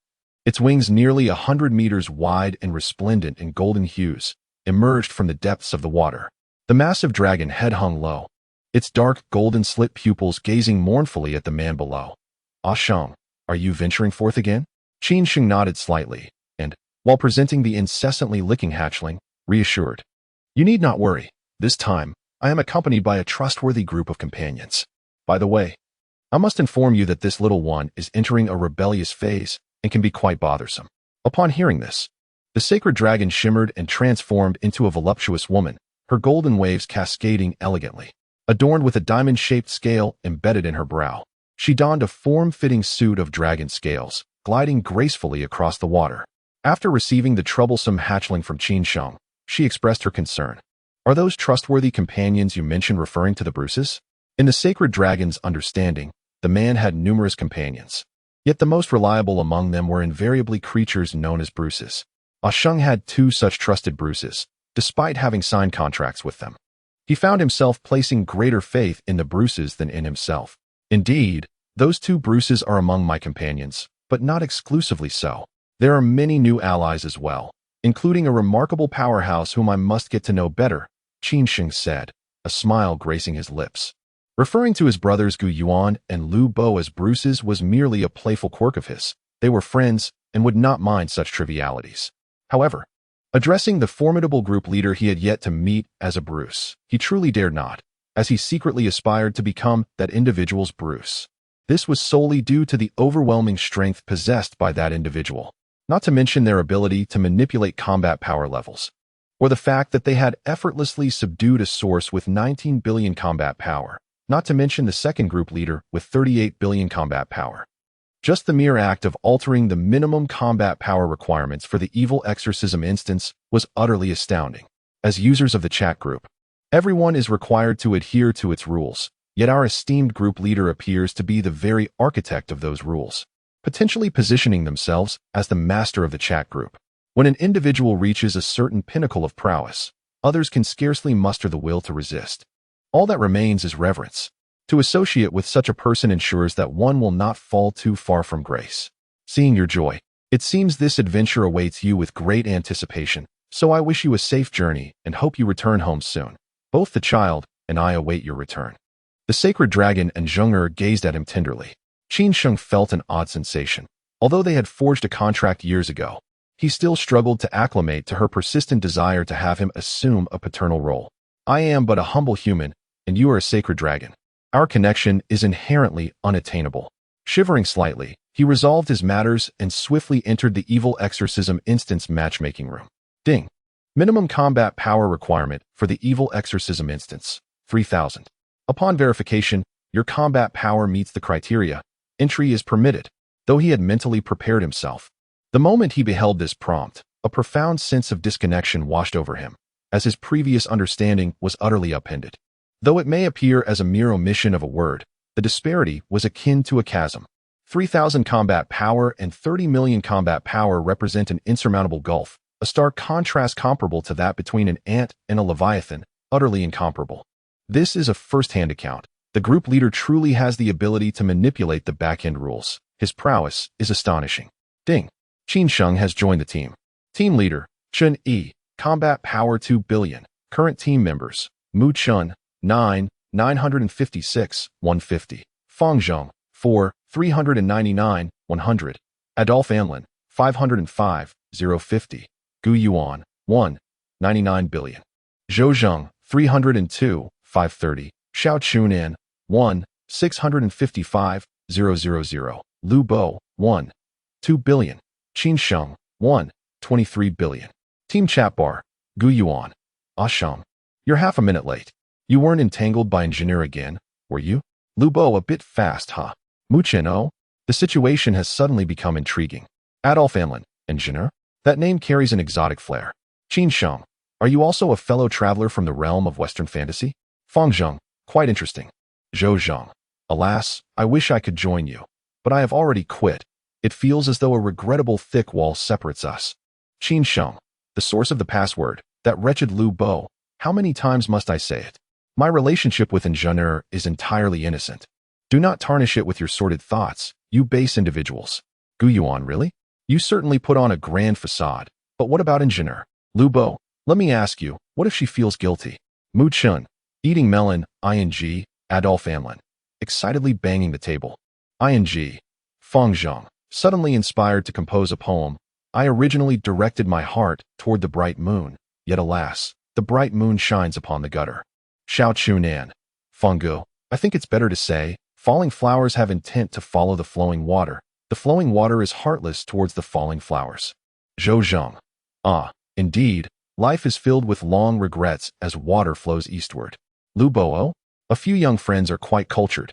[SPEAKER 1] its wings nearly 100 meters wide and resplendent in golden hues, emerged from the depths of the water. The massive dragon head hung low, its dark golden slit pupils gazing mournfully at the man below. Ah Shang, are you venturing forth again? Qin Sheng nodded slightly, and, while presenting the incessantly licking hatchling, reassured. You need not worry. This time, I am accompanied by a trustworthy group of companions. By the way, I must inform you that this little one is entering a rebellious phase and can be quite bothersome. Upon hearing this, the sacred dragon shimmered and transformed into a voluptuous woman, her golden waves cascading elegantly, adorned with a diamond-shaped scale embedded in her brow. She donned a form-fitting suit of dragon scales, gliding gracefully across the water. After receiving the troublesome hatchling from Qin Sheng, she expressed her concern. Are those trustworthy companions you mentioned referring to the Bruces? In the sacred dragon's understanding, the man had numerous companions. Yet the most reliable among them were invariably creatures known as Bruces. Sheng had 2 such trusted Bruces, despite having signed contracts with them. He found himself placing greater faith in the Bruces than in himself. Indeed, those 2 Bruces are among my companions, but not exclusively so. There are many new allies as well, including a remarkable powerhouse whom I must get to know better, Qin Sheng said, a smile gracing his lips. Referring to his brothers Gu Yuan and Lu Bo as Bruces was merely a playful quirk of his. They were friends and would not mind such trivialities. However, addressing the formidable group leader he had yet to meet as a Bruce, he truly dared not, as he secretly aspired to become that individual's Bruce. This was solely due to the overwhelming strength possessed by that individual, not to mention their ability to manipulate combat power levels, or the fact that they had effortlessly subdued a source with 19 billion combat power, not to mention the second group leader with 38 billion combat power. Just the mere act of altering the minimum combat power requirements for the evil exorcism instance was utterly astounding. As users of the chat group, everyone is required to adhere to its rules, yet our esteemed group leader appears to be the very architect of those rules, potentially positioning themselves as the master of the chat group. When an individual reaches a certain pinnacle of prowess, others can scarcely muster the will to resist. All that remains is reverence. To associate with such a person ensures that one will not fall too far from grace. Seeing your joy, it seems this adventure awaits you with great anticipation, so I wish you a safe journey and hope you return home soon. Both the child and I await your return. The sacred dragon and Zheng gazed at him tenderly. Qin Sheng felt an odd sensation. Although they had forged a contract years ago, he still struggled to acclimate to her persistent desire to have him assume a paternal role. I am but a humble human, and you are a sacred dragon. Our connection is inherently unattainable. Shivering slightly, he resolved his matters and swiftly entered the evil exorcism instance matchmaking room. Ding. Minimum combat power requirement for the evil exorcism instance, 3,000. Upon verification, your combat power meets the criteria. Entry is permitted. Though he had mentally prepared himself, the moment he beheld this prompt, a profound sense of disconnection washed over him, as his previous understanding was utterly upended. Though it may appear as a mere omission of a word, the disparity was akin to a chasm. 3,000 combat power and 30 million combat power represent an insurmountable gulf, a stark contrast comparable to that between an ant and a leviathan, utterly incomparable. This is a first-hand account. The group leader truly has the ability to manipulate the back-end rules. His prowess is astonishing. Ding. Qin Sheng has joined the team. Team leader, Chen Yi, combat power 2 billion. Current team members, Mu Chun, 9, 956, 150. Fang Zheng, 4, 399, 100. Adolf Anlin, 505, 050. Gu Yuan, 1, 99 billion. Zhou Zheng, 302, 530. Xiao Chunan, 1, 655, 000. Lu Bo, 1, 2 billion. Qin Sheng, 1, 23 billion. Team chat bar, Gu Yuan. Sheng, you're half a minute late. You weren't entangled by engineer again, were you? Lu Bo a bit fast, huh? Mu Chen O? The situation has suddenly become intriguing. Adolf Anlin, engineer? That name carries an exotic flair. Qin Sheng, are you also a fellow traveler from the realm of Western fantasy? Fang Zheng, quite interesting. Zhou Zheng, alas, I wish I could join you, but I have already quit. It feels as though a regrettable thick wall separates us. Qin Sheng, the source of the password, that wretched Lu Bo, how many times must I say it? My relationship with engineer is entirely innocent. Do not tarnish it with your sordid thoughts, you base individuals. Gu Yuan, really? You certainly put on a grand facade, but what about engineer? Lu Bo, let me ask you, what if she feels guilty? Mu Chun, eating melon, ing, Adolf Anlin, excitedly banging the table. Ing, Fang Zheng, suddenly inspired to compose a poem. I originally directed my heart toward the bright moon, yet alas, the bright moon shines upon the gutter. Xiao Chunan, Fungu, I think it's better to say, falling flowers have intent to follow the flowing water. The flowing water is heartless towards the falling flowers. Zhou Zheng, indeed, life is filled with long regrets as water flows eastward. Lu Bo, a few young friends are quite cultured.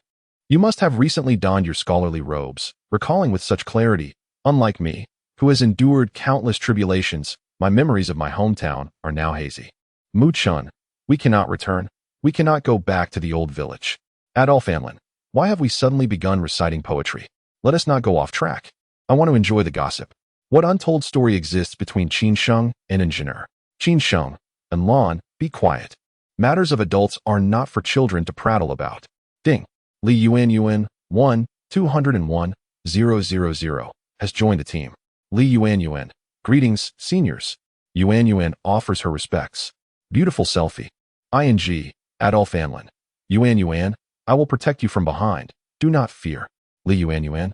[SPEAKER 1] You must have recently donned your scholarly robes, recalling with such clarity, unlike me, who has endured countless tribulations. My memories of my hometown are now hazy. Mu-chun, we cannot return. We cannot go back to the old village. Adolf Amlin, why have we suddenly begun reciting poetry? Let us not go off track. I want to enjoy the gossip. What untold story exists between Qin Sheng and Engineer? Qin Sheng and Lan, be quiet. Matters of adults are not for children to prattle about. Ding. Li Yuan 1-201-000 has joined the team. Li Yuan, greetings, seniors. Yuan offers her respects. Beautiful selfie. ING, Adolf Amlin. Yuan, I will protect you from behind. Do not fear. Li Yuan.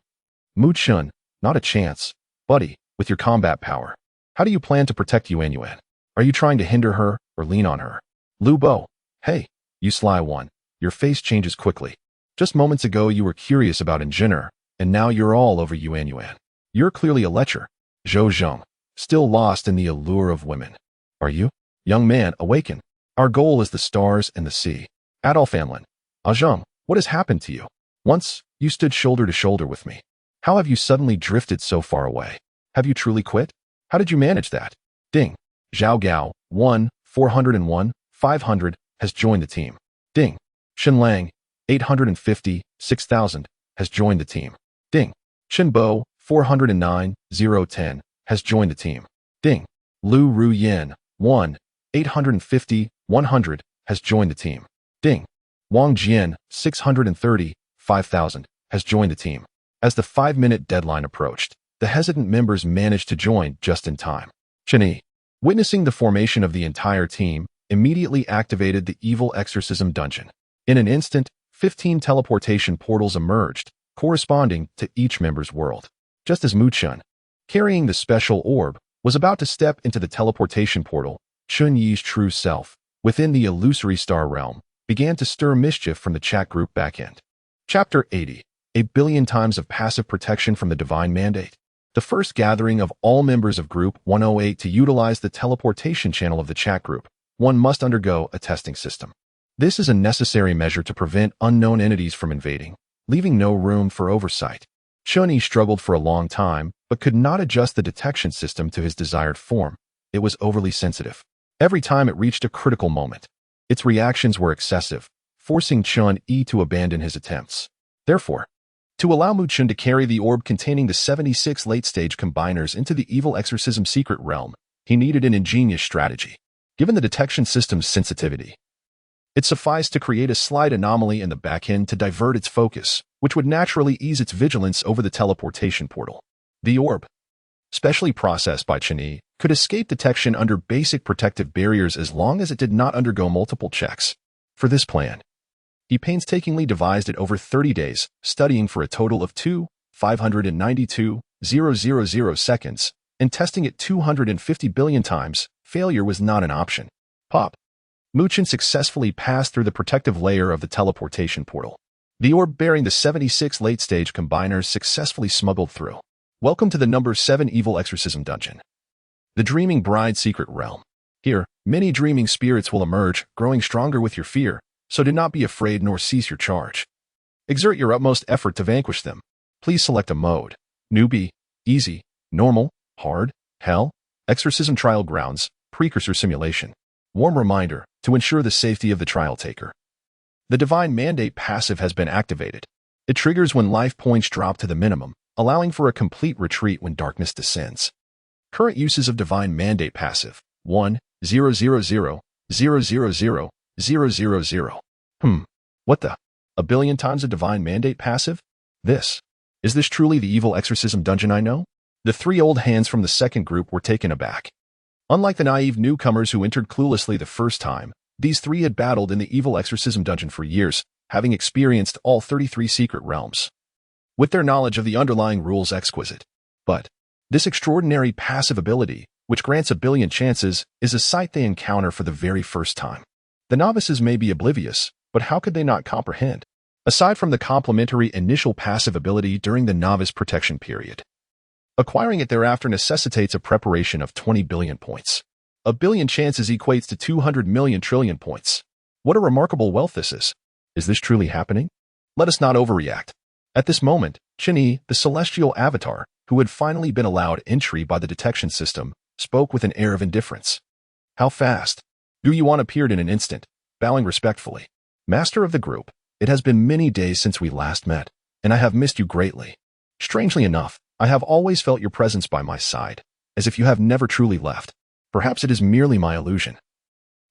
[SPEAKER 1] Mu-chun, not a chance. Buddy, with your combat power. How do you plan to protect Yuan? Are you trying to hinder her or lean on her? Lu Bo, hey, you sly one. Your face changes quickly. Just moments ago you were curious about Engineer, and now you're all over Yuan. You're clearly a lecher. Zhou Zheng, still lost in the allure of women. Are you? Young man, awaken. Our goal is the stars and the sea. Adolf Amlin. Zheng, what has happened to you? Once, you stood shoulder to shoulder with me. How have you suddenly drifted so far away? Have you truly quit? How did you manage that? Ding. Zhao Gao, 1-401-500, has joined the team. Ding. Shen Lang, 850-6000, has joined the team. Ding. Chen Bo, 409-010, has joined the team. Ding. Lu Ru Yin, 1-850-100, has joined the team. Ding. Wang Jian, 630-5000, has joined the team. As the 5-minute deadline approached, the hesitant members managed to join just in time. Chen Yi, witnessing the formation of the entire team, immediately activated the evil exorcism dungeon. In an instant, 15 teleportation portals emerged, corresponding to each member's world. Just as Mu-chun, carrying the special orb, was about to step into the teleportation portal, Chen Yi's true self, within the illusory star realm, began to stir mischief from the chat group backend. Chapter 80. A billion times of passive protection from the divine mandate. The first gathering of all members of Group 108 to utilize the teleportation channel of the chat group, one must undergo a testing system. This is a necessary measure to prevent unknown entities from invading, leaving no room for oversight. Chen Yi struggled for a long time, but could not adjust the detection system to his desired form. It was overly sensitive. Every time it reached a critical moment, its reactions were excessive, forcing Chen Yi to abandon his attempts. Therefore, to allow Mu-chun to carry the orb containing the 76 late-stage combiners into the evil exorcism secret realm, he needed an ingenious strategy. Given the detection system's sensitivity, it sufficed to create a slight anomaly in the backend to divert its focus, which would naturally ease its vigilance over the teleportation portal. The orb, specially processed by Chen Yi, could escape detection under basic protective barriers as long as it did not undergo multiple checks. For this plan, he painstakingly devised it over 30 days, studying for a total of 2,592,000 seconds, and testing it 250 billion times. Failure was not an option. Pop. Mu-chun successfully passed through the protective layer of the teleportation portal. The orb bearing the 76 late-stage combiners successfully smuggled through. Welcome to the number 7 evil exorcism dungeon. The Dreaming Bride Secret Realm. Here, many dreaming spirits will emerge, growing stronger with your fear, so do not be afraid nor cease your charge. Exert your utmost effort to vanquish them. Please select a mode: Newbie, Easy, Normal, Hard, Hell, Exorcism Trial Grounds, Precursor Simulation. Warm reminder, to ensure the safety of the trial taker. The Divine Mandate passive has been activated. It triggers when life points drop to the minimum, allowing for a complete retreat when darkness descends. Current uses of Divine Mandate passive: 1-000-000-000. What the? A billion times a Divine Mandate passive? Is this truly the evil exorcism dungeon I know? The 3 old hands from the second group were taken aback. Unlike the naive newcomers who entered cluelessly the first time, these 3 had battled in the evil exorcism dungeon for years, having experienced all 33 secret realms. With their knowledge of the underlying rules exquisite. But this extraordinary passive ability, which grants a billion chances, is a sight they encounter for the very first time. The novices may be oblivious, but how could they not comprehend? Aside from the complementary initial passive ability during the novice protection period, acquiring it thereafter necessitates a preparation of 20 billion points. A billion chances equates to 200 million trillion points. What a remarkable wealth this is. Is this truly happening? Let us not overreact. At this moment, Chen Yi, the celestial avatar, who had finally been allowed entry by the detection system, spoke with an air of indifference. How fast? Gu Yuan appeared in an instant, bowing respectfully. Master of the group, it has been many days since we last met, and I have missed you greatly. Strangely enough, I have always felt your presence by my side, as if you have never truly left. Perhaps it is merely my illusion.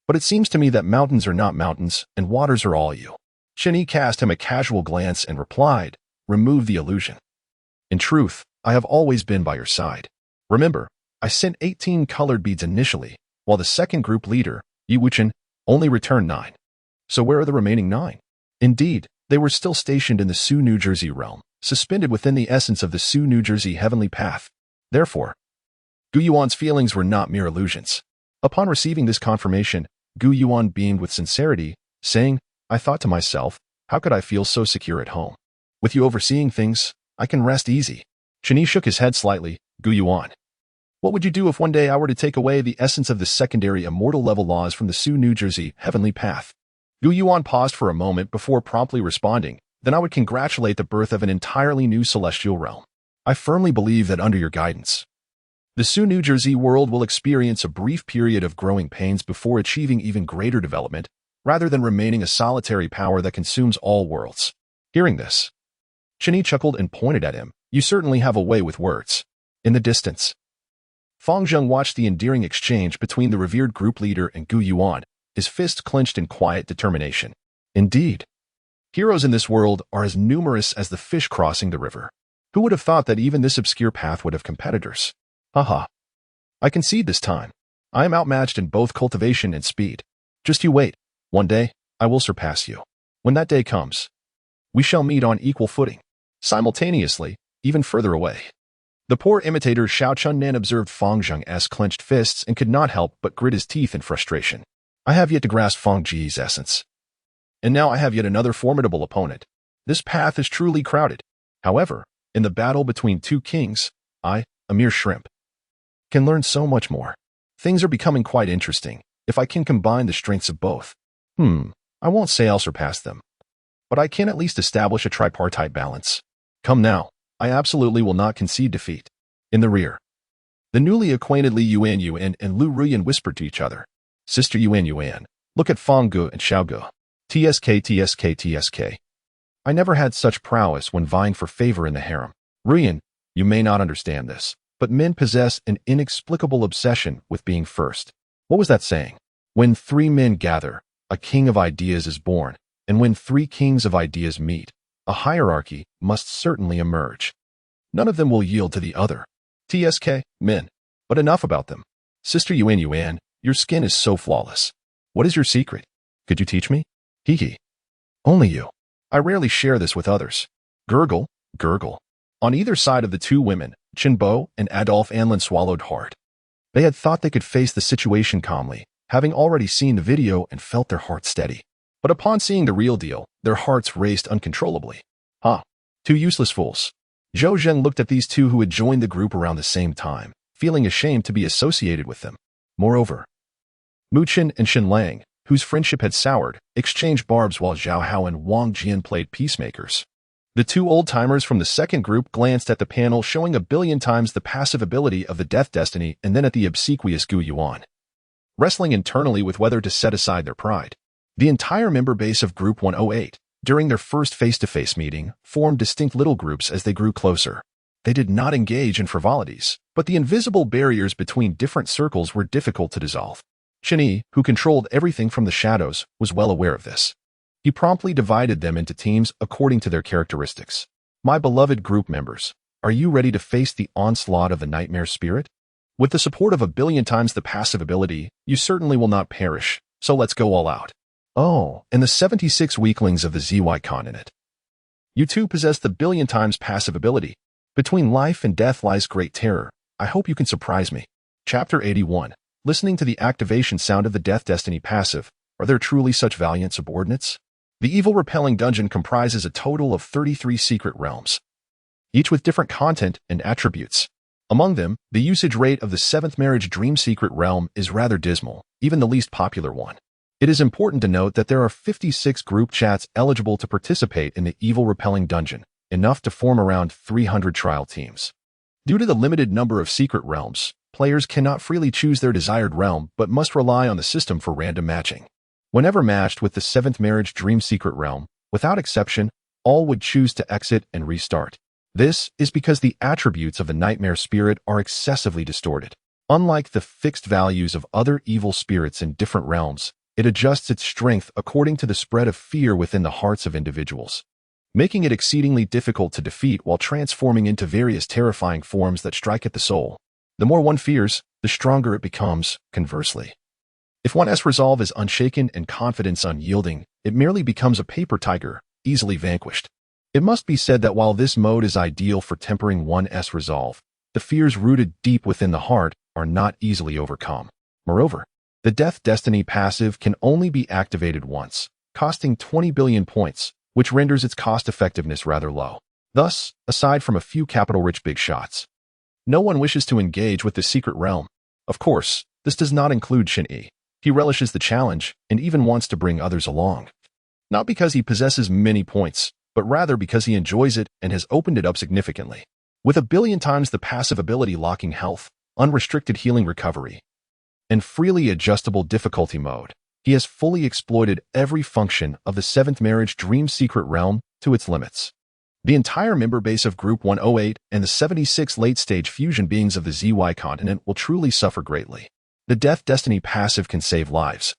[SPEAKER 1] But it seems to me that mountains are not mountains, and waters are all you. Chen Yi cast him a casual glance and replied, remove the illusion. In truth, I have always been by your side. Remember, I sent 18 colored beads initially, while the second group leader, Yi Wuchen, only returned 9. So where are the remaining 9? Indeed, they were still stationed in the Sioux, New Jersey realm, suspended within the essence of the Sioux, New Jersey heavenly path. Therefore, Gu Yuan's feelings were not mere illusions. Upon receiving this confirmation, Gu Yuan beamed with sincerity, saying, I thought to myself, how could I feel so secure at home? With you overseeing things, I can rest easy. Chen Yi shook his head slightly. Gu Yuan, what would you do if one day I were to take away the essence of the secondary immortal level laws from the Sioux, New Jersey heavenly path? Gu Yuan paused for a moment before promptly responding, then I would congratulate the birth of an entirely new celestial realm. I firmly believe that under your guidance, the Sioux, New Jersey world will experience a brief period of growing pains before achieving even greater development, rather than remaining a solitary power that consumes all worlds. Hearing this, Chen Yi chuckled and pointed at him. You certainly have a way with words. In the distance, Fang Zheng watched the endearing exchange between the revered group leader and Gu Yuan, his fists clenched in quiet determination. Indeed, heroes in this world are as numerous as the fish crossing the river. Who would have thought that even this obscure path would have competitors? Haha. I concede this time. I am outmatched in both cultivation and speed. Just you wait. One day, I will surpass you. When that day comes, we shall meet on equal footing. Simultaneously, even further away. The poor imitator Xiao Chunnan observed Fang Zheng's clenched fists and could not help but grit his teeth in frustration. I have yet to grasp Fang Ji's essence. And now I have yet another formidable opponent. This path is truly crowded. However, in the battle between two kings, I, a mere shrimp, can learn so much more. Things are becoming quite interesting, if I can combine the strengths of both. I won't say I'll surpass them, but I can at least establish a tripartite balance. Come now, I absolutely will not concede defeat. In the rear, the newly acquainted Li Yuan and Lu Ruyan whispered to each other. Sister Yuan, look at Fang Gu and Xiao Gu. TSK. I never had such prowess when vying for favor in the harem. Ruyan, you may not understand this, but men possess an inexplicable obsession with being first. What was that saying? When 3 men gather, a king of ideas is born, and when 3 kings of ideas meet, a hierarchy must certainly emerge. None of them will yield to the other. TSK, men. But enough about them. Sister Yuan, your skin is so flawless. What is your secret? Could you teach me? Hee. Only you. I rarely share this with others. Gurgle. On either side of the 2 women, Chen Bo and Adolphe Anlin swallowed hard. They had thought they could face the situation calmly, having already seen the video and felt their hearts steady. But upon seeing the real deal, their hearts raced uncontrollably. 2 useless fools. Zhou Zhen looked at these 2 who had joined the group around the same time, feeling ashamed to be associated with them. Moreover, Mu Chen and Shen Lang, whose friendship had soured, exchanged barbs while Zhao Hao and Wang Jian played peacemakers. The 2 old-timers from the second group glanced at the panel showing 1,000,000,000 times the passive ability of the Death Destiny and then at the obsequious Gu Yuan, wrestling internally with whether to set aside their pride. The entire member base of Group 108, during their first face-to-face meeting, formed distinct little groups as they grew closer. They did not engage in frivolities, but the invisible barriers between different circles were difficult to dissolve. Chen Yi, who controlled everything from the shadows, was well aware of this. He promptly divided them into teams according to their characteristics. My beloved group members, are you ready to face the onslaught of the nightmare spirit? With the support of 1,000,000,000 times the passive ability, you certainly will not perish, so let's go all out. Oh, and the 76 weaklings of the ZY continent. You too possess the 1,000,000,000 times passive ability. Between life and death lies great terror. I hope you can surprise me. Chapter 81. Listening to the activation sound of the Death Destiny passive, are there truly such valiant subordinates? The evil repelling dungeon comprises a total of 33 secret realms, each with different content and attributes. Among them, the usage rate of the 7th Marriage Dream Secret Realm is rather dismal, even the least popular one. It is important to note that there are 56 group chats eligible to participate in the evil repelling dungeon, enough to form around 300 trial teams. Due to the limited number of secret realms, players cannot freely choose their desired realm but must rely on the system for random matching. Whenever matched with the 7th Marriage Dream Secret Realm, without exception, all would choose to exit and restart. This is because the attributes of the nightmare spirit are excessively distorted. Unlike the fixed values of other evil spirits in different realms, it adjusts its strength according to the spread of fear within the hearts of individuals, making it exceedingly difficult to defeat while transforming into various terrifying forms that strike at the soul. The more one fears, the stronger it becomes, conversely. If one's resolve is unshaken and confidence unyielding, it merely becomes a paper tiger, easily vanquished. It must be said that while this mode is ideal for tempering one's resolve, the fears rooted deep within the heart are not easily overcome. Moreover, the Death Destiny passive can only be activated once, costing 20 billion points, which renders its cost-effectiveness rather low. Thus, aside from a few capital-rich big shots, no one wishes to engage with the secret realm. Of course, this does not include Chen Yi. He relishes the challenge and even wants to bring others along. Not because he possesses many points, but rather because he enjoys it and has opened it up significantly. With 1 billion times the passive ability locking health, unrestricted healing recovery, and freely adjustable difficulty mode, he has fully exploited every function of the 7th Marriage Dream Secret Realm to its limits. The entire member base of Group 108 and the 76 late-stage fusion beings of the ZY continent will truly suffer greatly. The Death Destiny passive can save lives,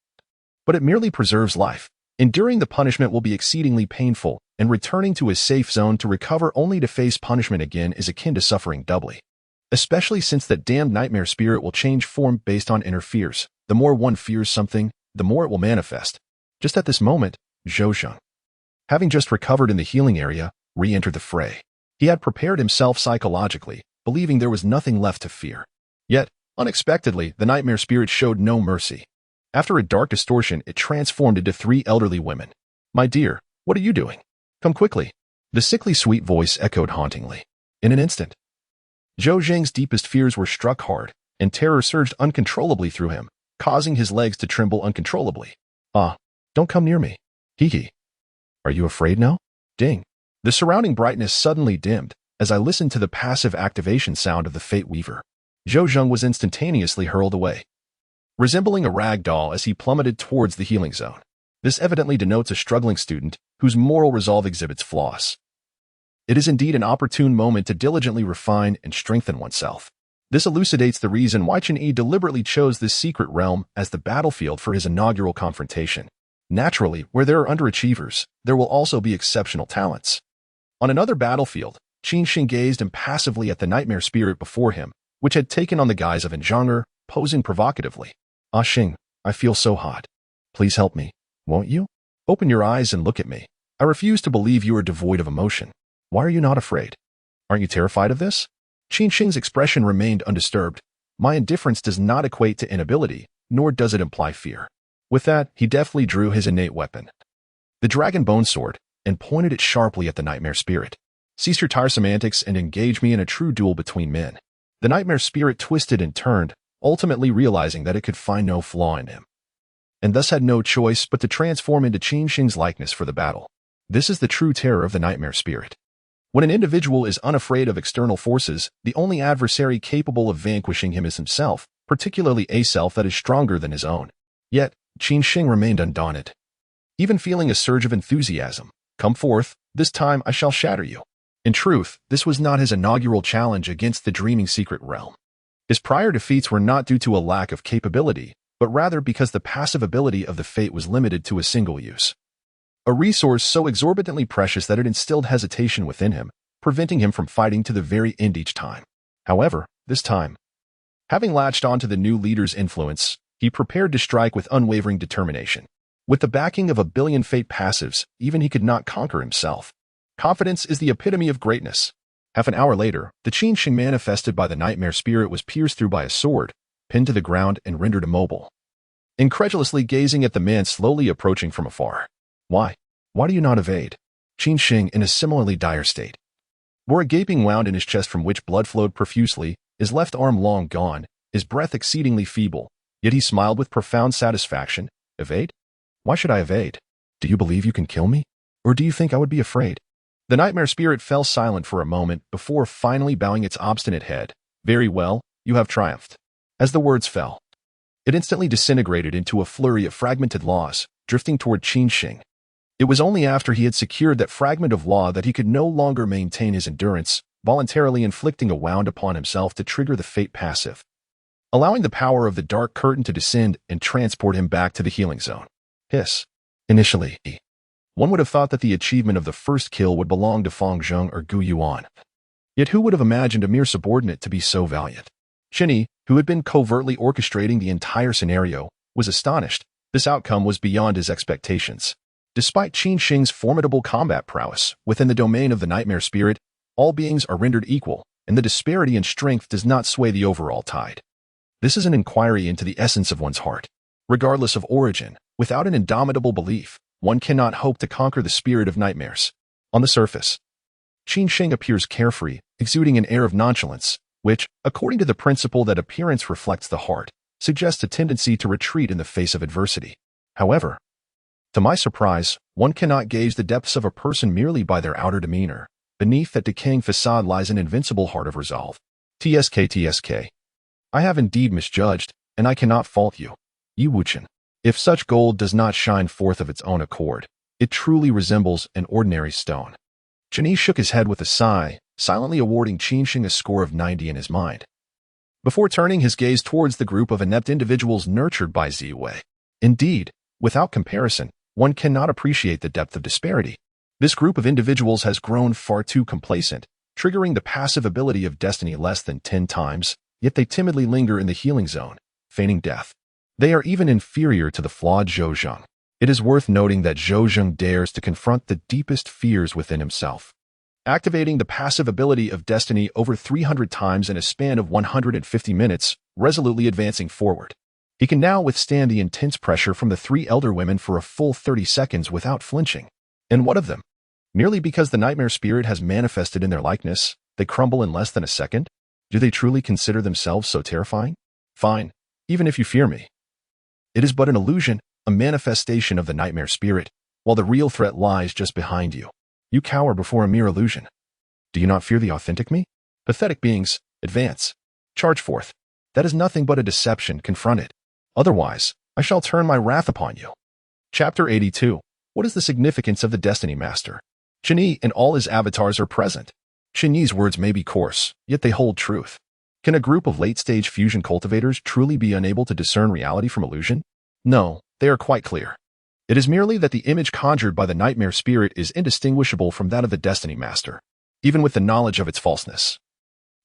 [SPEAKER 1] but it merely preserves life. Enduring the punishment will be exceedingly painful, and returning to a safe zone to recover only to face punishment again is akin to suffering doubly. Especially since that damned nightmare spirit will change form based on inner fears. The more one fears something, the more it will manifest. Just at this moment, Zhou Zheng, having just recovered in the healing area, re-entered the fray. He had prepared himself psychologically, believing there was nothing left to fear. Yet, unexpectedly, the nightmare spirit showed no mercy. After a dark distortion, it transformed into 3 elderly women. "My dear, what are you doing? Come quickly." The sickly sweet voice echoed hauntingly. In an instant, Zhou Zheng's deepest fears were struck hard, and terror surged uncontrollably through him, causing his legs to tremble uncontrollably. "Ah, don't come near me. Hee. Are you afraid now?" Ding. The surrounding brightness suddenly dimmed as I listened to the passive activation sound of the Fate Weaver. Zhou Zheng was instantaneously hurled away, resembling a rag doll as he plummeted towards the healing zone. This evidently denotes a struggling student whose moral resolve exhibits flaws. It is indeed an opportune moment to diligently refine and strengthen oneself. This elucidates the reason why Chen Yi deliberately chose this secret realm as the battlefield for his inaugural confrontation. Naturally, where there are underachievers, there will also be exceptional talents. On another battlefield, Qin Xing gazed impassively at the nightmare spirit before him, which had taken on the guise of Enjonger, posing provocatively. "Ah Xing, I feel so hot. Please help me, won't you? Open your eyes and look at me. I refuse to believe you are devoid of emotion. Why are you not afraid? Aren't you terrified of this?" Qin Xing's expression remained undisturbed. My indifference does not equate to inability, nor does it imply fear. With that, he deftly drew his innate weapon, the Dragon Bone Sword, and pointed it sharply at the nightmare spirit. "Cease your tiresome antics and engage me in a true duel between men." The nightmare spirit twisted and turned, ultimately realizing that it could find no flaw in him, and thus had no choice but to transform into Qin Xing's likeness for the battle. This is the true terror of the nightmare spirit. When an individual is unafraid of external forces, the only adversary capable of vanquishing him is himself, particularly a self that is stronger than his own. Yet, Qin Xing remained undaunted. Even feeling a surge of enthusiasm, "Come forth, this time I shall shatter you." In truth, this was not his inaugural challenge against the dreaming secret realm. His prior defeats were not due to a lack of capability, but rather because the passive ability of the Fate was limited to a single use. A resource so exorbitantly precious that it instilled hesitation within him, preventing him from fighting to the very end each time. However, this time, having latched onto the new leader's influence, he prepared to strike with unwavering determination. With the backing of 1 billion Fate passives, even he could not conquer himself. Confidence is the epitome of greatness. Half an hour later, the Qin Xing manifested by the nightmare spirit was pierced through by a sword, pinned to the ground and rendered immobile, incredulously gazing at the man slowly approaching from afar. Why do you not evade?" Qin Xing, in a similarly dire state, bore a gaping wound in his chest from which blood flowed profusely, his left arm long gone, his breath exceedingly feeble, yet he smiled with profound satisfaction. "Evade? Why should I evade? Do you believe you can kill me? Or do you think I would be afraid?" The nightmare spirit fell silent for a moment before finally bowing its obstinate head. Very well, you have triumphed. As the words fell, it instantly disintegrated into a flurry of fragmented laws, drifting toward Qin Shing. It was only after he had secured that fragment of law that he could no longer maintain his endurance, voluntarily inflicting a wound upon himself to trigger the fate passive, allowing the power of the dark curtain to descend and transport him back to the healing zone. Hiss. Initially, one would have thought that the achievement of the first kill would belong to Feng Zheng or Gu Yuan. Yet who would have imagined a mere subordinate to be so valiant? Chen Yi, who had been covertly orchestrating the entire scenario, was astonished. This outcome was beyond his expectations. Despite Qin Shing's formidable combat prowess within the domain of the nightmare spirit, all beings are rendered equal, and the disparity in strength does not sway the overall tide. This is an inquiry into the essence of one's heart. Regardless of origin, without an indomitable belief, one cannot hope to conquer the spirit of nightmares. On the surface, Qin Shing appears carefree, exuding an air of nonchalance, which, according to the principle that appearance reflects the heart, suggests a tendency to retreat in the face of adversity. However, to my surprise, one cannot gauge the depths of a person merely by their outer demeanor. Beneath that decaying facade lies an invincible heart of resolve. TSK. I have indeed misjudged, and I cannot fault you. Yi Wuchen. If such gold does not shine forth of its own accord, it truly resembles an ordinary stone. Chen Yi shook his head with a sigh, silently awarding Qin Shing a score of 90 in his mind, before turning his gaze towards the group of inept individuals nurtured by Ziwei. Indeed, without comparison, one cannot appreciate the depth of disparity. This group of individuals has grown far too complacent, triggering the passive ability of destiny less than 10 times, yet they timidly linger in the healing zone, feigning death. They are even inferior to the flawed Zhou Zheng. It is worth noting that Zhou Zheng dares to confront the deepest fears within himself, activating the passive ability of destiny over 300 times in a span of 150 minutes, resolutely advancing forward. He can now withstand the intense pressure from the 3 elder women for a full 30 seconds without flinching. And what of them? Merely because the nightmare spirit has manifested in their likeness, they crumble in less than a second? Do they truly consider themselves so terrifying? Fine, even if you fear me. It is but an illusion, a manifestation of the nightmare spirit, while the real threat lies just behind you. You cower before a mere illusion. Do you not fear the authentic me? Pathetic beings, advance. Charge forth. That is nothing but a deception, confront it. Otherwise, I shall turn my wrath upon you. Chapter 82. What is the significance of the Destiny Master? Chen Yi and all his avatars are present. Chen Yi's words may be coarse, yet they hold truth. Can a group of late-stage fusion cultivators truly be unable to discern reality from illusion? No, they are quite clear. It is merely that the image conjured by the nightmare spirit is indistinguishable from that of the Destiny Master, even with the knowledge of its falseness.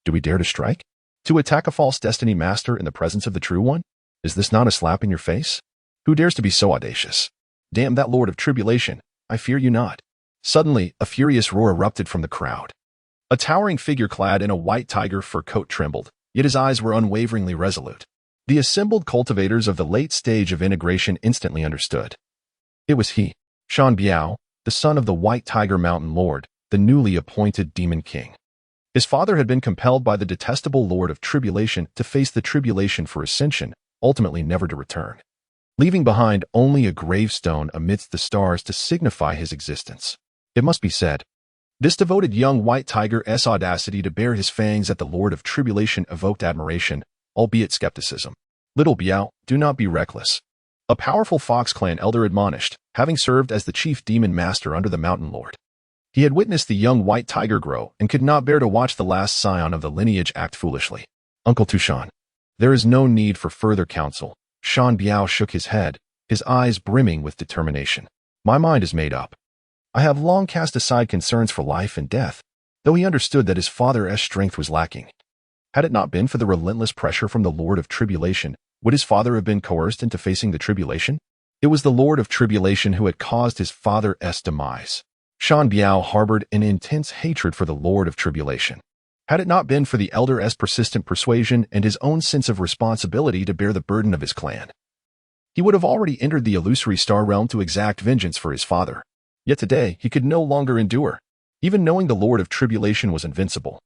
[SPEAKER 1] Do we dare to strike? To attack a false Destiny Master in the presence of the true one? Is this not a slap in your face? Who dares to be so audacious? Damn that Lord of Tribulation, I fear you not. Suddenly, a furious roar erupted from the crowd. A towering figure clad in a white tiger fur coat trembled, yet his eyes were unwaveringly resolute. The assembled cultivators of the late stage of integration instantly understood. It was he, Shan Biao, the son of the White Tiger Mountain Lord, the newly appointed Demon King. His father had been compelled by the detestable Lord of Tribulation to face the tribulation for ascension, ultimately never to return, leaving behind only a gravestone amidst the stars to signify his existence. It must be said, this devoted young white tiger's audacity to bare his fangs at the Lord of Tribulation evoked admiration, albeit skepticism. Little Biao, do not be reckless. A powerful Fox Clan elder admonished, having served as the chief demon master under the Mountain Lord. He had witnessed the young white tiger grow and could not bear to watch the last scion of the lineage act foolishly. Uncle Tushan, there is no need for further counsel. Shan Biao shook his head, his eyes brimming with determination. My mind is made up. I have long cast aside concerns for life and death, though he understood that his father's strength was lacking. Had it not been for the relentless pressure from the Lord of Tribulation, would his father have been coerced into facing the tribulation? It was the Lord of Tribulation who had caused his father's demise. Shan Biao harbored an intense hatred for the Lord of Tribulation. Had it not been for the elder's persistent persuasion and his own sense of responsibility to bear the burden of his clan, he would have already entered the illusory star realm to exact vengeance for his father. Yet today he could no longer endure, even knowing the Lord of Tribulation was invincible.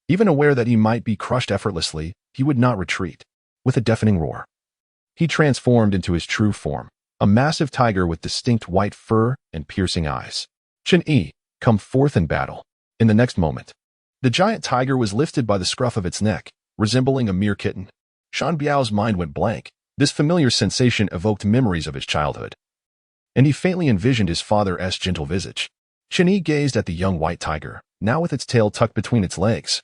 [SPEAKER 1] Even aware that he might be crushed effortlessly, he would not retreat. With a deafening roar, he transformed into his true form, a massive tiger with distinct white fur and piercing eyes. Chen Yi, come forth in battle. In the next moment, the giant tiger was lifted by the scruff of its neck, resembling a mere kitten. Shan Biao's mind went blank. This familiar sensation evoked memories of his childhood, and he faintly envisioned his father's gentle visage. Chen Yi gazed at the young white tiger, now with its tail tucked between its legs,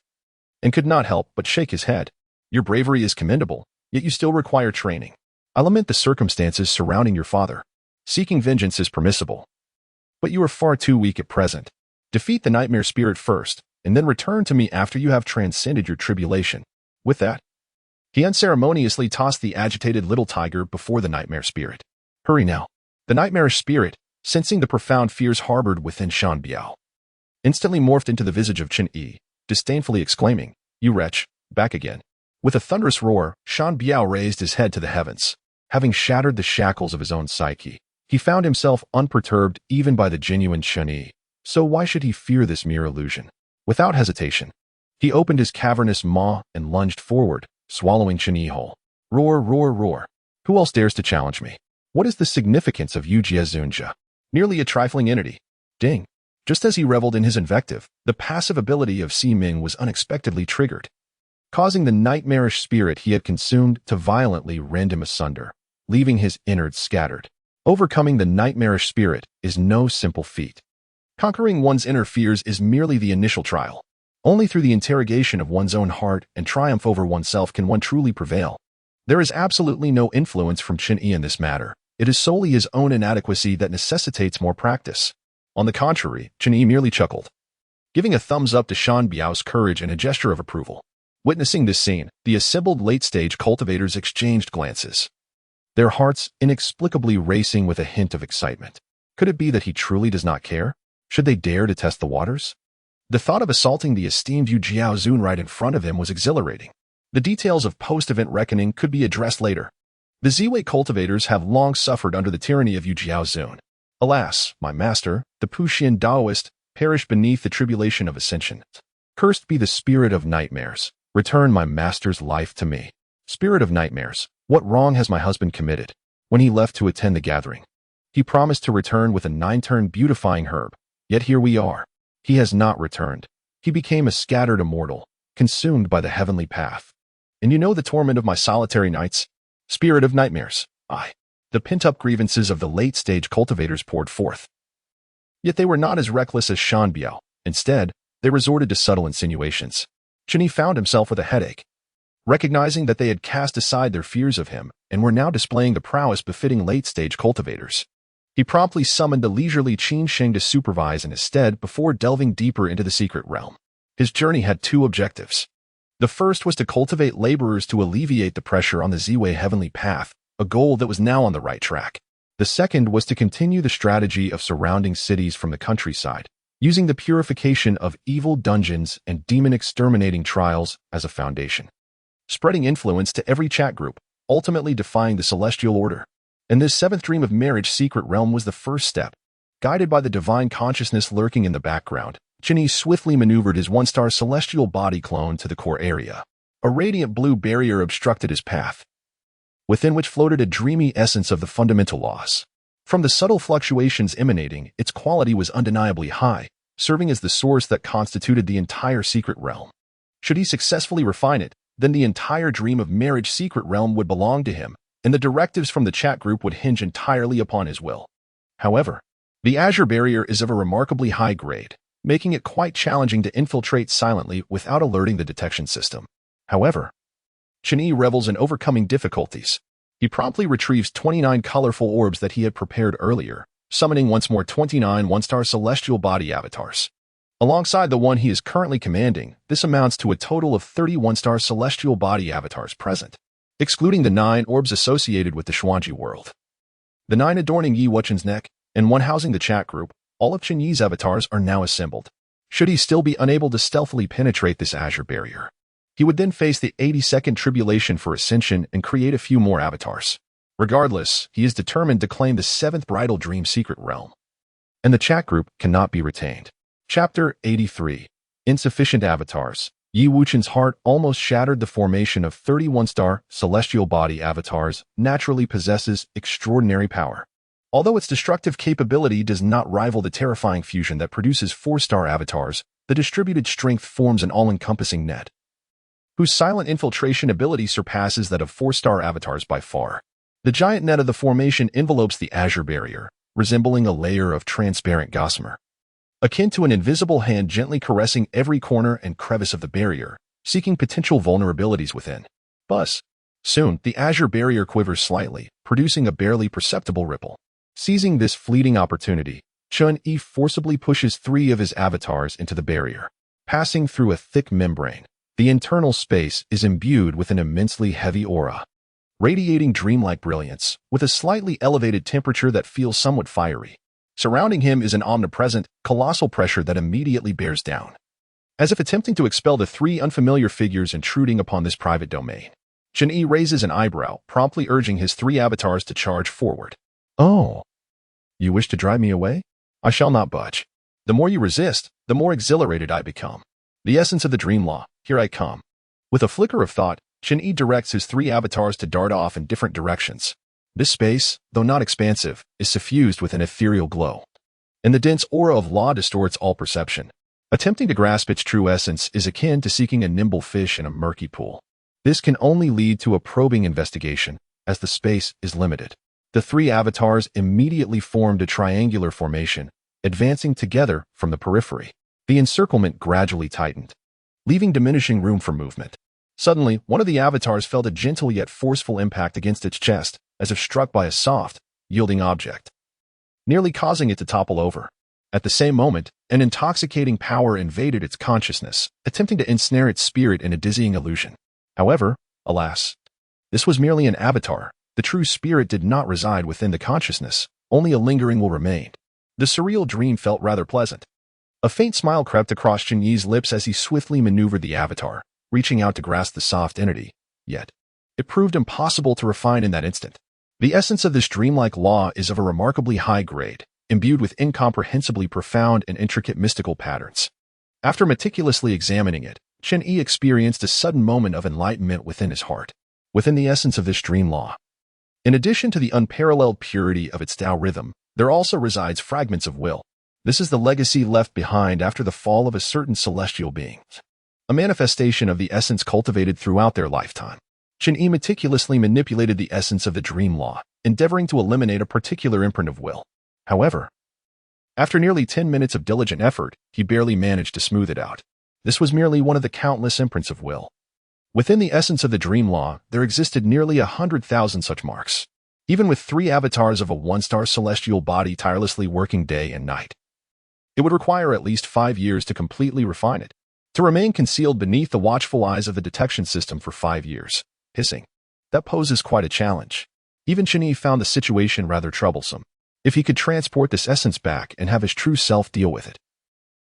[SPEAKER 1] and could not help but shake his head. Your bravery is commendable, yet you still require training. I lament the circumstances surrounding your father. Seeking vengeance is permissible, but you are far too weak at present. Defeat the nightmare spirit first, and then return to me after you have transcended your tribulation. With that, he unceremoniously tossed the agitated little tiger before the nightmare spirit. Hurry now. The nightmarish spirit, sensing the profound fears harbored within Shan Biao, instantly morphed into the visage of Chen Yi, disdainfully exclaiming, You wretch, back again. With a thunderous roar, Shan Biao raised his head to the heavens. Having shattered the shackles of his own psyche, he found himself unperturbed even by the genuine Chen Yi. So why should he fear this mere illusion? Without hesitation, he opened his cavernous maw and lunged forward, swallowing Chen Yi whole. Roar, roar, roar. Who else dares to challenge me? What is the significance of Yujie Zunjia? Nearly a trifling entity. Ding. Just as he reveled in his invective, the passive ability of Si Ming was unexpectedly triggered, causing the nightmarish spirit he had consumed to violently rend him asunder, leaving his innards scattered. Overcoming the nightmarish spirit is no simple feat. Conquering one's inner fears is merely the initial trial. Only through the interrogation of one's own heart and triumph over oneself can one truly prevail. There is absolutely no influence from Chen Yi in this matter. It is solely his own inadequacy that necessitates more practice. On the contrary, Chen Yi merely chuckled, giving a thumbs up to Shan Biao's courage and a gesture of approval. Witnessing this scene, the assembled late-stage cultivators exchanged glances, their hearts inexplicably racing with a hint of excitement. Could it be that he truly does not care? Should they dare to test the waters? The thought of assaulting the esteemed Yu Jiaozun right in front of him was exhilarating. The details of post-event reckoning could be addressed later. The Ziwei cultivators have long suffered under the tyranny of Yu Jiaozun. Alas, my master, the Puxian Taoist, perished beneath the tribulation of ascension. Cursed be the spirit of nightmares. Return my master's life to me. Spirit of nightmares, what wrong has my husband committed? When he left to attend the gathering, he promised to return with a 9-turn beautifying herb. Yet here we are. He has not returned. He became a scattered immortal, consumed by the heavenly path. And you know the torment of my solitary nights? Spirit of nightmares, the pent-up grievances of the late-stage cultivators poured forth. Yet they were not as reckless as Shan Biao. Instead, they resorted to subtle insinuations. Chen Yi found himself with a headache, recognizing that they had cast aside their fears of him and were now displaying the prowess befitting late-stage cultivators. He promptly summoned the leisurely Qin Sheng to supervise in his stead before delving deeper into the secret realm. His journey had two objectives. The first was to cultivate laborers to alleviate the pressure on the Ziwei heavenly path, a goal that was now on the right track. The second was to continue the strategy of surrounding cities from the countryside, using the purification of evil dungeons and demon-exterminating trials as a foundation, spreading influence to every chat group, ultimately defying the celestial order. And this seventh dream of marriage secret realm was the first step. Guided by the divine consciousness lurking in the background, Chen Yi swiftly maneuvered his one-star celestial body clone to the core area. A radiant blue barrier obstructed his path, within which floated a dreamy essence of the fundamental laws. From the subtle fluctuations emanating, its quality was undeniably high, serving as the source that constituted the entire secret realm. Should he successfully refine it, then the entire dream of marriage secret realm would belong to him, and the directives from the chat group would hinge entirely upon his will. However, the Azure barrier is of a remarkably high grade, making it quite challenging to infiltrate silently without alerting the detection system. However, Chen Yi revels in overcoming difficulties. He promptly retrieves 29 colorful orbs that he had prepared earlier, summoning once more 29 one-star celestial body avatars. Alongside the one he is currently commanding, this amounts to a total of 30 one-star celestial body avatars present, excluding the 9 orbs associated with the Xuanji world. The 9 adorning Yi Wuchen's neck, and 1 housing the chat group, all of Chen Yi's avatars are now assembled. Should he still be unable to stealthily penetrate this Azure barrier, he would then face the 82nd tribulation for ascension and create a few more avatars. Regardless, he is determined to claim the 7th bridal dream secret realm, and the chat group cannot be retained. Chapter 83. Insufficient Avatars. Yi Wuchen's heart almost shattered. The formation of 31-star celestial body avatars naturally possesses extraordinary power. Although its destructive capability does not rival the terrifying fusion that produces 4-star avatars, the distributed strength forms an all-encompassing net, whose silent infiltration ability surpasses that of 4-star avatars by far. The giant net of the formation envelopes the azure barrier, resembling a layer of transparent gossamer, akin to an invisible hand gently caressing every corner and crevice of the barrier, seeking potential vulnerabilities within. Buzz. Soon, the azure barrier quivers slightly, producing a barely perceptible ripple. Seizing this fleeting opportunity, Chen Yi forcibly pushes 3 of his avatars into the barrier. Passing through a thick membrane, the internal space is imbued with an immensely heavy aura, radiating dreamlike brilliance, with a slightly elevated temperature that feels somewhat fiery. Surrounding him is an omnipresent, colossal pressure that immediately bears down, as if attempting to expel the 3 unfamiliar figures intruding upon this private domain. Chen Yi raises an eyebrow, promptly urging his 3 avatars to charge forward. Oh, you wish to drive me away? I shall not budge. The more you resist, the more exhilarated I become. The essence of the dream law, here I come. With a flicker of thought, Chen Yi directs his 3 avatars to dart off in different directions. This space, though not expansive, is suffused with an ethereal glow, and the dense aura of law distorts all perception. Attempting to grasp its true essence is akin to seeking a nimble fish in a murky pool. This can only lead to a probing investigation, as the space is limited. The 3 avatars immediately formed a triangular formation, advancing together from the periphery. The encirclement gradually tightened, leaving diminishing room for movement. Suddenly, one of the avatars felt a gentle yet forceful impact against its chest, as if struck by a soft, yielding object, nearly causing it to topple over. At the same moment, an intoxicating power invaded its consciousness, attempting to ensnare its spirit in a dizzying illusion. However, alas, this was merely an avatar. The true spirit did not reside within the consciousness, only a lingering will remained. The surreal dream felt rather pleasant. A faint smile crept across Chen Yi's lips as he swiftly maneuvered the avatar, reaching out to grasp the soft entity. Yet, it proved impossible to refine in that instant. The essence of this dreamlike law is of a remarkably high grade, imbued with incomprehensibly profound and intricate mystical patterns. After meticulously examining it, Chen Yi experienced a sudden moment of enlightenment within his heart. Within the essence of this dream law, in addition to the unparalleled purity of its Tao rhythm, there also resides fragments of will. This is the legacy left behind after the fall of a certain celestial being, a manifestation of the essence cultivated throughout their lifetime. Chen Yi meticulously manipulated the essence of the dream law, endeavoring to eliminate a particular imprint of will. However, after nearly 10 minutes of diligent effort, he barely managed to smooth it out. This was merely one of the countless imprints of will. Within the essence of the dream law, there existed nearly 100,000 such marks, even with 3 avatars of a 1-star celestial body tirelessly working day and night. It would require at least 5 years to completely refine it, to remain concealed beneath the watchful eyes of the detection system for 5 years. Hissing. That poses quite a challenge. Even Chen Yi found the situation rather troublesome. If he could transport this essence back and have his true self deal with it,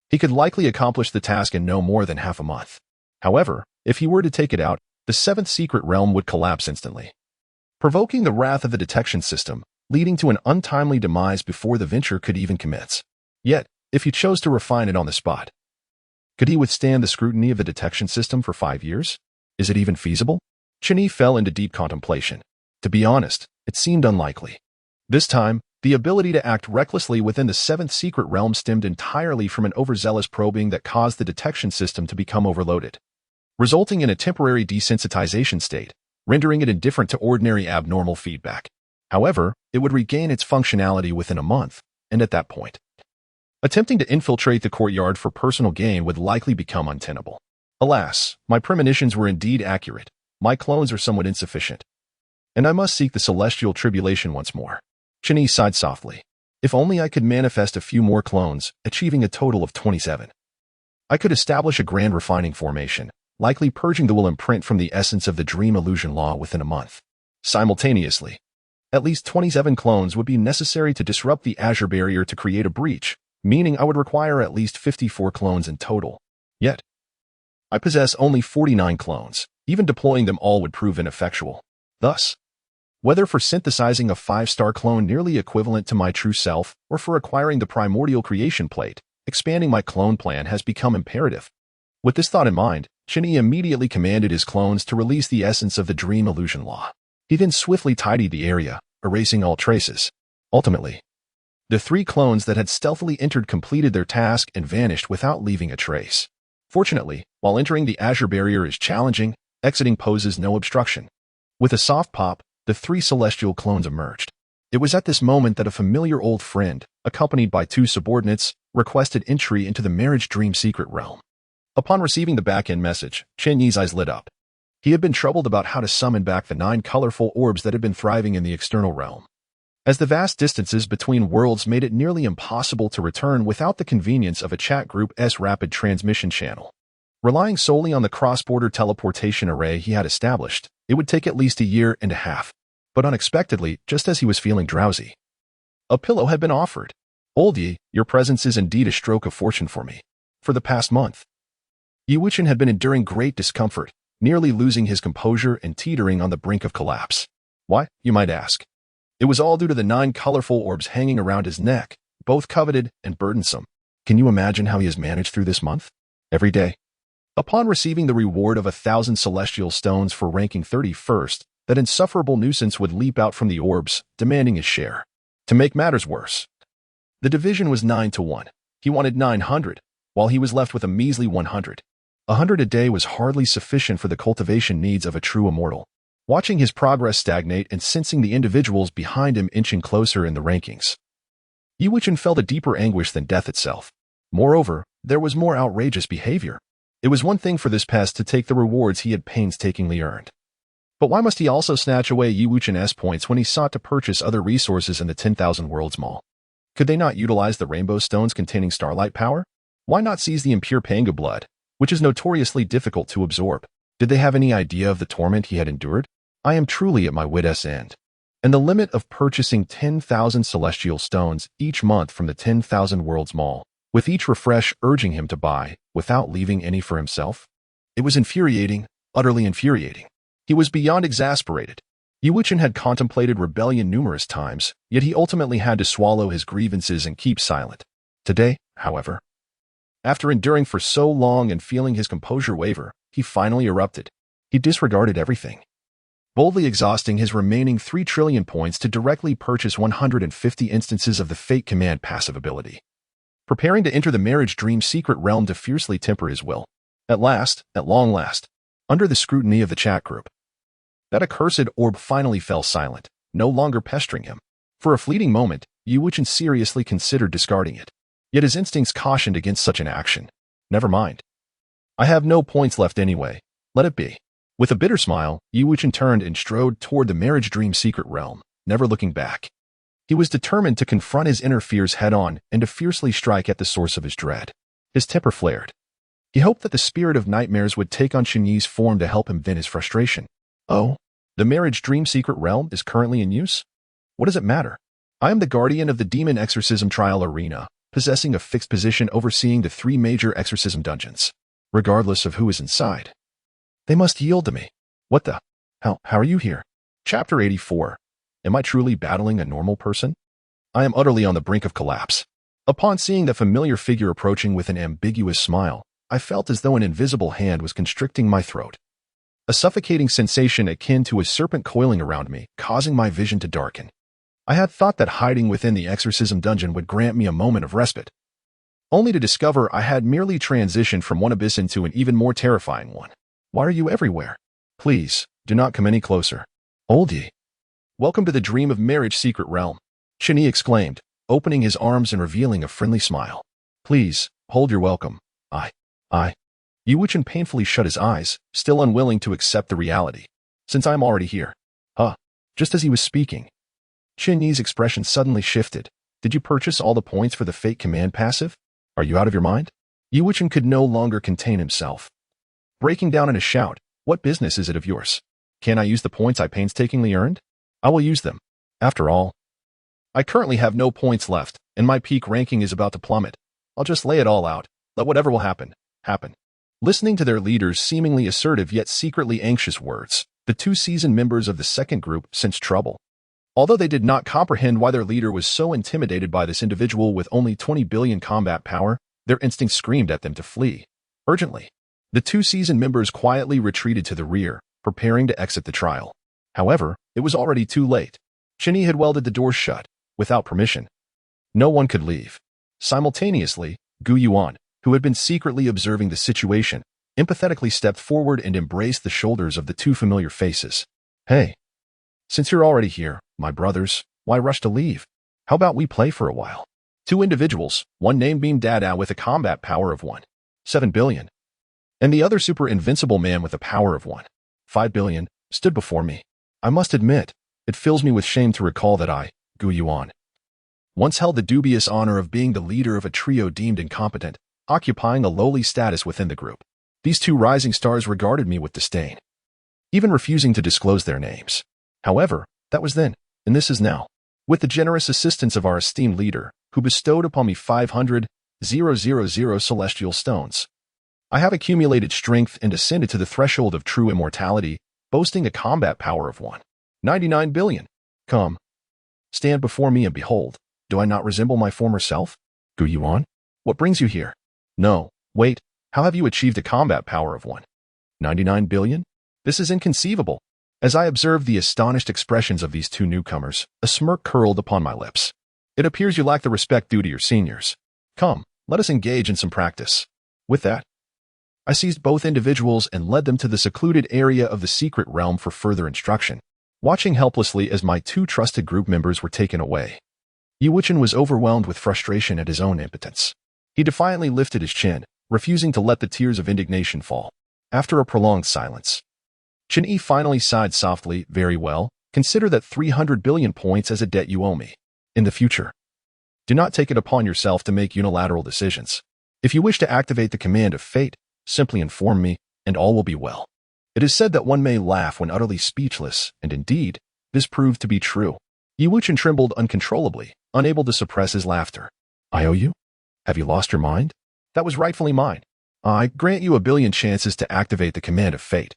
[SPEAKER 1] he could likely accomplish the task in no more than half a month. However, if he were to take it out, the 7th secret realm would collapse instantly, provoking the wrath of the detection system, leading to an untimely demise before the venture could even commence. Yet, if he chose to refine it on the spot, could he withstand the scrutiny of the detection system for 5 years? Is it even feasible? Chen Yi fell into deep contemplation. To be honest, it seemed unlikely. This time, the ability to act recklessly within the 7th secret realm stemmed entirely from an overzealous probing that caused the detection system to become overloaded, resulting in a temporary desensitization state, rendering it indifferent to ordinary abnormal feedback. However, it would regain its functionality within a month, and at that point, attempting to infiltrate the courtyard for personal gain would likely become untenable. Alas, my premonitions were indeed accurate. My clones are somewhat insufficient, and I must seek the celestial tribulation once more. Chen Yi sighed softly. If only I could manifest a few more clones, achieving a total of 27. I could establish a grand refining formation, likely purging the will imprint from the essence of the dream illusion law within a month. Simultaneously, at least 27 clones would be necessary to disrupt the azure barrier to create a breach, meaning I would require at least 54 clones in total. Yet, I possess only 49 clones. Even deploying them all would prove ineffectual. Thus, whether for synthesizing a 5-star clone nearly equivalent to my true self, or for acquiring the primordial creation plate, expanding my clone plan has become imperative. With this thought in mind, Chen Yi immediately commanded his clones to release the essence of the dream illusion law. He then swiftly tidied the area, erasing all traces. Ultimately, the three clones that had stealthily entered completed their task and vanished without leaving a trace. Fortunately, while entering the Azure barrier is challenging, exiting poses no obstruction. With a soft pop, the three celestial clones emerged. It was at this moment that a familiar old friend, accompanied by two subordinates, requested entry into the marriage dream secret realm. Upon receiving the back-end message, Chen Yi's eyes lit up. He had been troubled about how to summon back the 9 colorful orbs that had been thriving in the external realm, as the vast distances between worlds made it nearly impossible to return without the convenience of a chat group's rapid transmission channel. Relying solely on the cross-border teleportation array he had established, it would take at least a year and a half. But unexpectedly, just as he was feeling drowsy, a pillow had been offered. Old Yi, your presence is indeed a stroke of fortune for me. For the past month, Yi Wuchen had been enduring great discomfort, nearly losing his composure and teetering on the brink of collapse. Why, you might ask? It was all due to the 9 colorful orbs hanging around his neck, both coveted and burdensome. Can you imagine how he has managed through this month? Every day. Upon receiving the reward of 1,000 celestial stones for ranking 31st, that insufferable nuisance would leap out from the orbs, demanding his share. To make matters worse, the division was 9-1. He wanted 900, while he was left with a measly 100. 100 a day was hardly sufficient for the cultivation needs of a true immortal. Watching his progress stagnate and sensing the individuals behind him inching closer in the rankings, Yi Wuchen felt a deeper anguish than death itself. Moreover, there was more outrageous behavior. It was one thing for this pest to take the rewards he had painstakingly earned. But why must he also snatch away Yi Wuchen's points when he sought to purchase other resources in the 10,000 Worlds Mall? Could they not utilize the rainbow stones containing starlight power? Why not seize the impure Panga blood, which is notoriously difficult to absorb? Did they have any idea of the torment he had endured? I am truly at my wit's end. And the limit of purchasing 10,000 celestial stones each month from the 10,000 Worlds Mall, with each refresh urging him to buy, without leaving any for himself? It was infuriating, utterly infuriating. He was beyond exasperated. Yi Wuchen had contemplated rebellion numerous times, yet he ultimately had to swallow his grievances and keep silent. Today, however, after enduring for so long and feeling his composure waver, he finally erupted. He disregarded everything, boldly exhausting his remaining 3 trillion points to directly purchase 150 instances of the Fate Command passive ability, preparing to enter the marriage dream secret realm to fiercely temper his will. At long last, under the scrutiny of the chat group, that accursed orb finally fell silent, no longer pestering him. For a fleeting moment, Yi Wuchen seriously considered discarding it. Yet his instincts cautioned against such an action. Never mind. I have no points left anyway. Let it be. With a bitter smile, Yi Wuchen turned and strode toward the marriage dream secret realm, never looking back. He was determined to confront his inner fears head-on and to fiercely strike at the source of his dread. His temper flared. He hoped that the spirit of nightmares would take on Chen Yi's form to help him vent his frustration. Oh, the marriage dream secret realm is currently in use? What does it matter? I am the guardian of the demon exorcism trial arena, possessing a fixed position overseeing the 3 major exorcism dungeons, regardless of who is inside. They must yield to me. What the? How are you here? Chapter 84. Am I truly battling a normal person? I am utterly on the brink of collapse. Upon seeing the familiar figure approaching with an ambiguous smile, I felt as though an invisible hand was constricting my throat. A suffocating sensation akin to a serpent coiling around me, causing my vision to darken. I had thought that hiding within the exorcism dungeon would grant me a moment of respite, only to discover I had merely transitioned from one abyss into an even more terrifying one. Why are you everywhere? Please, do not come any closer. Old Yi. Welcome to the dream of marriage secret realm, Chen Yi exclaimed, opening his arms and revealing a friendly smile. Please, hold your welcome. Yi Wuchen painfully shut his eyes, still unwilling to accept the reality. Since I am already here. Just as he was speaking, Chen Yi's expression suddenly shifted. Did you purchase all the points for the Fate Command passive? Are you out of your mind? Yi Wuchen could no longer contain himself, breaking down in a shout. What business is it of yours? Can I use the points I painstakingly earned? I will use them. After all, I currently have no points left, and my peak ranking is about to plummet. I'll just lay it all out. Let whatever will happen, happen. Listening to their leader's seemingly assertive yet secretly anxious words, the 2 seasoned members of the second group sensed trouble. Although they did not comprehend why their leader was so intimidated by this individual with only 20 billion combat power, their instincts screamed at them to flee. Urgently, the 2 seasoned members quietly retreated to the rear, preparing to exit the trial. However, it was already too late. Chen Yi had welded the doors shut, without permission. No one could leave. Simultaneously, Gu Yuan, who had been secretly observing the situation, empathetically stepped forward and embraced the shoulders of the two familiar faces. Hey, since you're already here, my brothers, why rush to leave? How about we play for a while? Two individuals, one named Beam Dada with a combat power of 1.7 billion, and the other super invincible man with a power of 1.5 billion, stood before me. I must admit, it fills me with shame to recall that I, Gu Yuan, once held the dubious honor of being the leader of a trio deemed incompetent, occupying a lowly status within the group. These two rising stars regarded me with disdain, even refusing to disclose their names. However, that was then, and this is now. With the generous assistance of our esteemed leader, who bestowed upon me 500,000 celestial stones, I have accumulated strength and ascended to the threshold of true immortality, boasting a combat power of 1.99 billion. Come, stand before me and behold, do I not resemble my former self? Gu Yuan? What brings you here? No, wait, how have you achieved a combat power of 1.99 billion? This is inconceivable. As I observed the astonished expressions of these two newcomers, a smirk curled upon my lips. It appears you lack the respect due to your seniors. Come, let us engage in some practice. With that, I seized both individuals and led them to the secluded area of the secret realm for further instruction, watching helplessly as my two trusted group members were taken away. Yiwuchen was overwhelmed with frustration at his own impotence. He defiantly lifted his chin, refusing to let the tears of indignation fall. After a prolonged silence, Chen Yi finally sighed softly. Very well, consider that 300 billion points as a debt you owe me. In the future, do not take it upon yourself to make unilateral decisions. If you wish to activate the command of fate, simply inform me, and all will be well. It is said that one may laugh when utterly speechless, and indeed, this proved to be true. Yiwuchen trembled uncontrollably, unable to suppress his laughter. I owe you? Have you lost your mind? That was rightfully mine. I grant you 1 billion chances to activate the command of fate,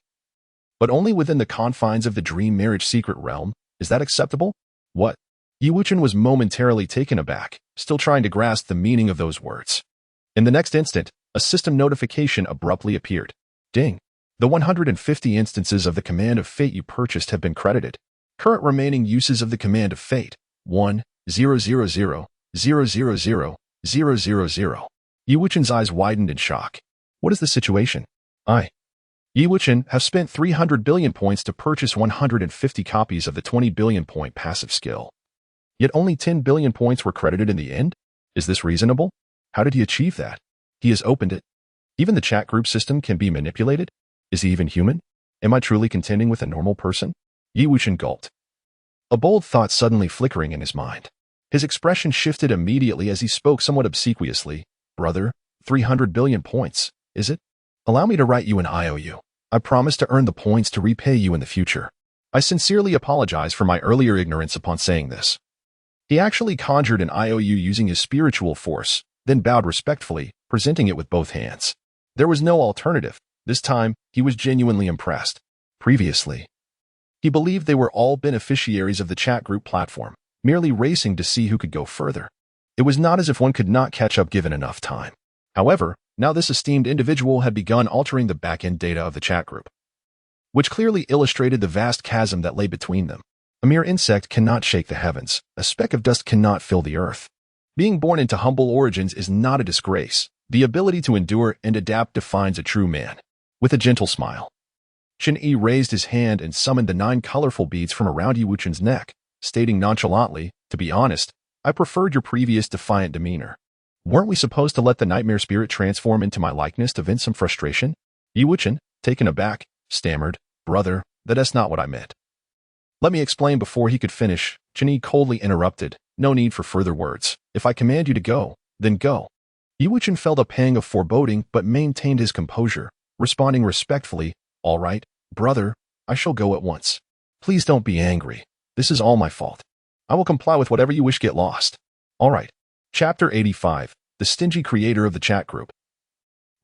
[SPEAKER 1] but only within the confines of the dream marriage secret realm. Is that acceptable? What? Yiwuchen was momentarily taken aback, still trying to grasp the meaning of those words. In the next instant, a system notification abruptly appeared. Ding. The 150 instances of the command of fate you purchased have been credited. Current remaining uses of the command of fate, 1,000,000,000,000. Yiwuchen's eyes widened in shock. What is the situation? Yiwuchen have spent 300 billion points to purchase 150 copies of the 20 billion point passive skill. Yet only 10 billion points were credited in the end? Is this reasonable? How did he achieve that? He has opened it. Even the chat group system can be manipulated? Is he even human? Am I truly contending with a normal person? Yiwuchen gulped, a bold thought suddenly flickering in his mind. His expression shifted immediately as he spoke somewhat obsequiously. Brother, 300 billion points, is it? Allow me to write you an IOU. I promise to earn the points to repay you in the future. I sincerely apologize for my earlier ignorance upon saying this. He actually conjured an IOU using his spiritual force, then bowed respectfully, presenting it with both hands. There was no alternative. This time, he was genuinely impressed. Previously, he believed they were all beneficiaries of the chat group platform, merely racing to see who could go further. It was not as if one could not catch up given enough time. However, now this esteemed individual had begun altering the back-end data of the chat group, which clearly illustrated the vast chasm that lay between them. A mere insect cannot shake the heavens. A speck of dust cannot fill the earth. Being born into humble origins is not a disgrace. The ability to endure and adapt defines a true man. With a gentle smile, Chen Yi raised his hand and summoned the 9 colorful beads from around Yiwuchen's neck, stating nonchalantly, to be honest, I preferred your previous defiant demeanor. Weren't we supposed to let the nightmare spirit transform into my likeness to vent some frustration? Yiwuchen, taken aback, stammered, Brother, that's not what I meant. Let me explain. Before he could finish, Chen Yi coldly interrupted. No need for further words. If I command you to go, then go. Yiwuchen felt a pang of foreboding but maintained his composure, responding respectfully, All right, brother, I shall go at once. Please don't be angry. This is all my fault. I will comply with whatever you wish. Get lost. All right. Chapter 85. The Stingy Creator of the Chat Group.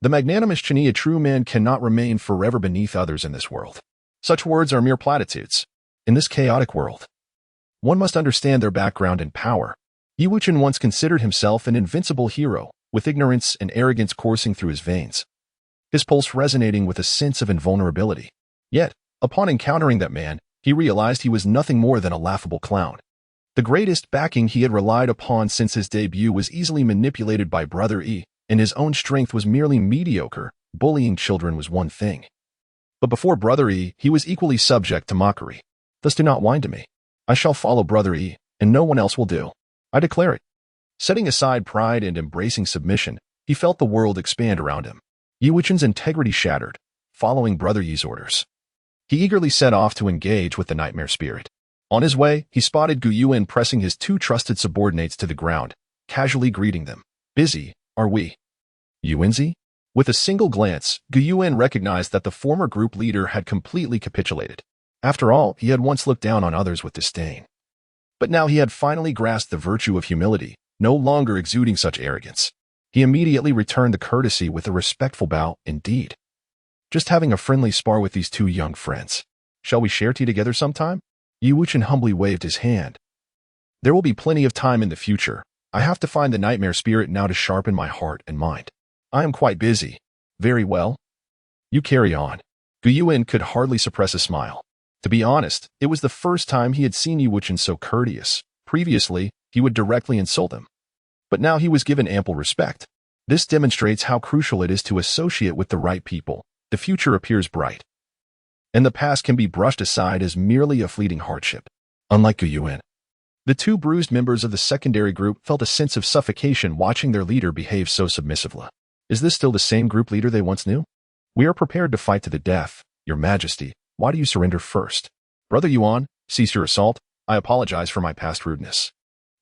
[SPEAKER 1] The magnanimous Chen Yi, a true man, cannot remain forever beneath others in this world. Such words are mere platitudes. In this chaotic world, one must understand their background and power. Yiwuchen once considered himself an invincible hero, with ignorance and arrogance coursing through his veins, his pulse resonating with a sense of invulnerability. Yet, upon encountering that man, he realized he was nothing more than a laughable clown. The greatest backing he had relied upon since his debut was easily manipulated by Brother Yi, and his own strength was merely mediocre. Bullying children was one thing. But before Brother Yi, he was equally subject to mockery. Thus do not whine to me. I shall follow Brother Yi, and no one else will do. I declare it. Setting aside pride and embracing submission, he felt the world expand around him. Yi Wuchen's integrity shattered, following Brother Yi's orders. He eagerly set off to engage with the nightmare spirit. On his way, he spotted Gu Yuan pressing his two trusted subordinates to the ground, casually greeting them. Busy, are we? Yuanzi? With a single glance, Gu Yuan recognized that the former group leader had completely capitulated. After all, he had once looked down on others with disdain. But now he had finally grasped the virtue of humility, no longer exuding such arrogance. He immediately returned the courtesy with a respectful bow. Indeed. Just having a friendly spar with these two young friends. Shall we share tea together sometime? Yi Wuchen humbly waved his hand. There will be plenty of time in the future. I have to find the nightmare spirit now to sharpen my heart and mind. I am quite busy. Very well. You carry on. Gu Yuan could hardly suppress a smile. To be honest, it was the first time he had seen Yi Wuchen so courteous. Previously, he would directly insult him. But now he was given ample respect. This demonstrates how crucial it is to associate with the right people. The future appears bright. And the past can be brushed aside as merely a fleeting hardship. Unlike Gu Yuan, the two bruised members of the secondary group felt a sense of suffocation watching their leader behave so submissively. Is this still the same group leader they once knew? We are prepared to fight to the death, Your Majesty. Why do you surrender first? Brother Yuan, cease your assault. I apologize for my past rudeness.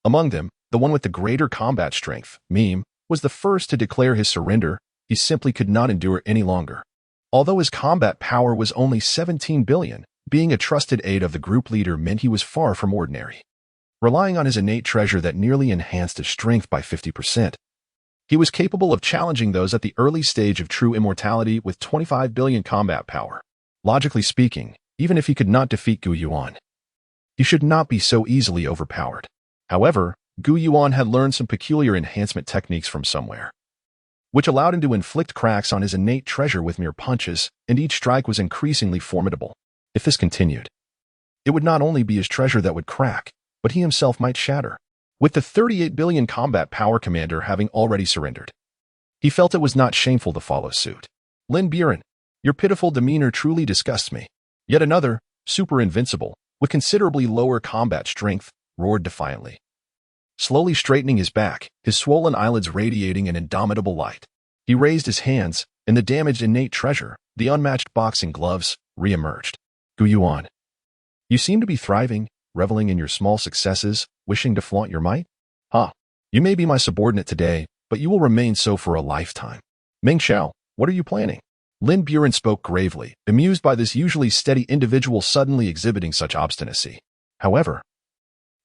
[SPEAKER 1] Among them, the one with the greater combat strength, Meme, was the first to declare his surrender. He simply could not endure any longer. Although his combat power was only 17 billion, being a trusted aide of the group leader meant he was far from ordinary. Relying on his innate treasure that nearly enhanced his strength by 50%, he was capable of challenging those at the early stage of true immortality with 25 billion combat power. Logically speaking, even if he could not defeat Gu Yuan, he should not be so easily overpowered. However, Gu Yuan had learned some peculiar enhancement techniques from somewhere, which allowed him to inflict cracks on his innate treasure with mere punches, and each strike was increasingly formidable. If this continued, it would not only be his treasure that would crack, but he himself might shatter. With the 38 billion combat power commander having already surrendered, he felt it was not shameful to follow suit. Lin Buren, your pitiful demeanor truly disgusts me. Yet another, super invincible, with considerably lower combat strength, roared defiantly. Slowly straightening his back, his swollen eyelids radiating an indomitable light, he raised his hands, and the damaged innate treasure, the unmatched boxing gloves, re-emerged. Gu Yuan, you seem to be thriving, reveling in your small successes, wishing to flaunt your might? You may be my subordinate today, but you will remain so for a lifetime. Meng Xiao, what are you planning? Lin Buren spoke gravely, amused by this usually steady individual suddenly exhibiting such obstinacy. However,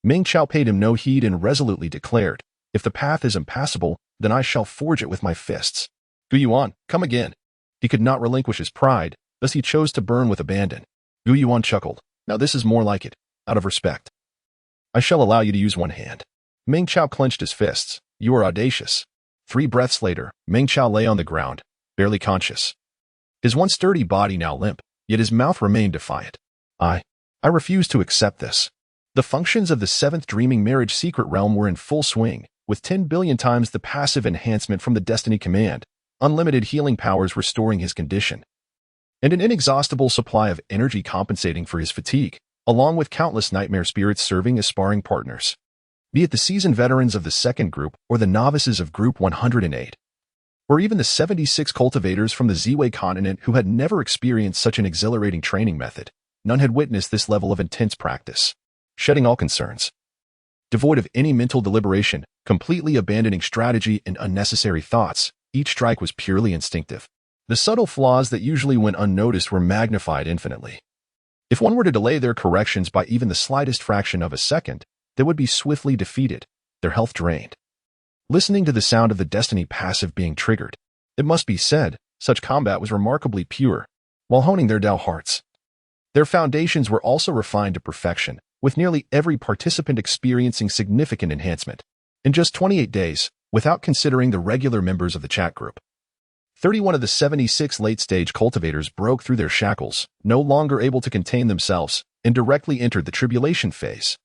[SPEAKER 1] Meng Xiao paid him no heed and resolutely declared, if the path is impassable, then I shall forge it with my fists. Gu Yuan, come again. He could not relinquish his pride, thus he chose to burn with abandon. Gu Yuan chuckled. Now this is more like it. Out of respect, I shall allow you to use one hand. Meng Xiao clenched his fists. You are audacious. 3 breaths later, Meng Xiao lay on the ground, barely conscious. His once sturdy body now limp, yet his mouth remained defiant. I refuse to accept this. The functions of the 7th Dreaming Marriage Secret Realm were in full swing, with 10 billion times the passive enhancement from the Destiny Command, unlimited healing powers restoring his condition, and an inexhaustible supply of energy compensating for his fatigue, along with countless nightmare spirits serving as sparring partners. Be it the seasoned veterans of the 2nd group or the novices of Group 108, or even the 76 cultivators from the Ziwei continent who had never experienced such an exhilarating training method, none had witnessed this level of intense practice. Shedding all concerns, devoid of any mental deliberation, completely abandoning strategy and unnecessary thoughts, each strike was purely instinctive. The subtle flaws that usually went unnoticed were magnified infinitely. If one were to delay their corrections by even the slightest fraction of a second, they would be swiftly defeated, their health drained. Listening to the sound of the Destiny passive being triggered, it must be said, such combat was remarkably pure, while honing their Dao hearts. Their foundations were also refined to perfection, with nearly every participant experiencing significant enhancement. In just 28 days, without considering the regular members of the chat group, 31 of the 76 late-stage cultivators broke through their shackles, no longer able to contain themselves, and directly entered the tribulation phase.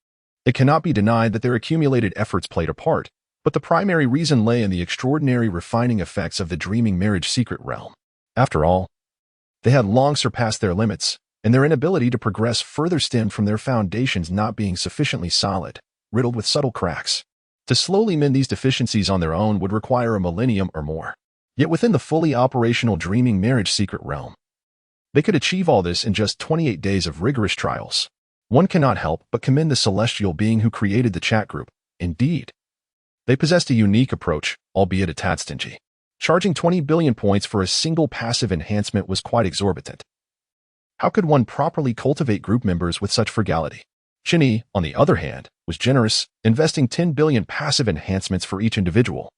[SPEAKER 1] It cannot be denied that their accumulated efforts played a part, but the primary reason lay in the extraordinary refining effects of the dreaming marriage secret realm. After all, they had long surpassed their limits, and their inability to progress further stemmed from their foundations not being sufficiently solid, riddled with subtle cracks. To slowly mend these deficiencies on their own would require a millennium or more. Yet within the fully operational dreaming marriage secret realm, they could achieve all this in just 28 days of rigorous trials. One cannot help but commend the celestial being who created the chat group. Indeed, they possessed a unique approach, albeit a tad stingy. Charging 20 billion points for a single passive enhancement was quite exorbitant. How could one properly cultivate group members with such frugality? Chen Yi, on the other hand, was generous, investing 10 billion passive enhancements for each individual,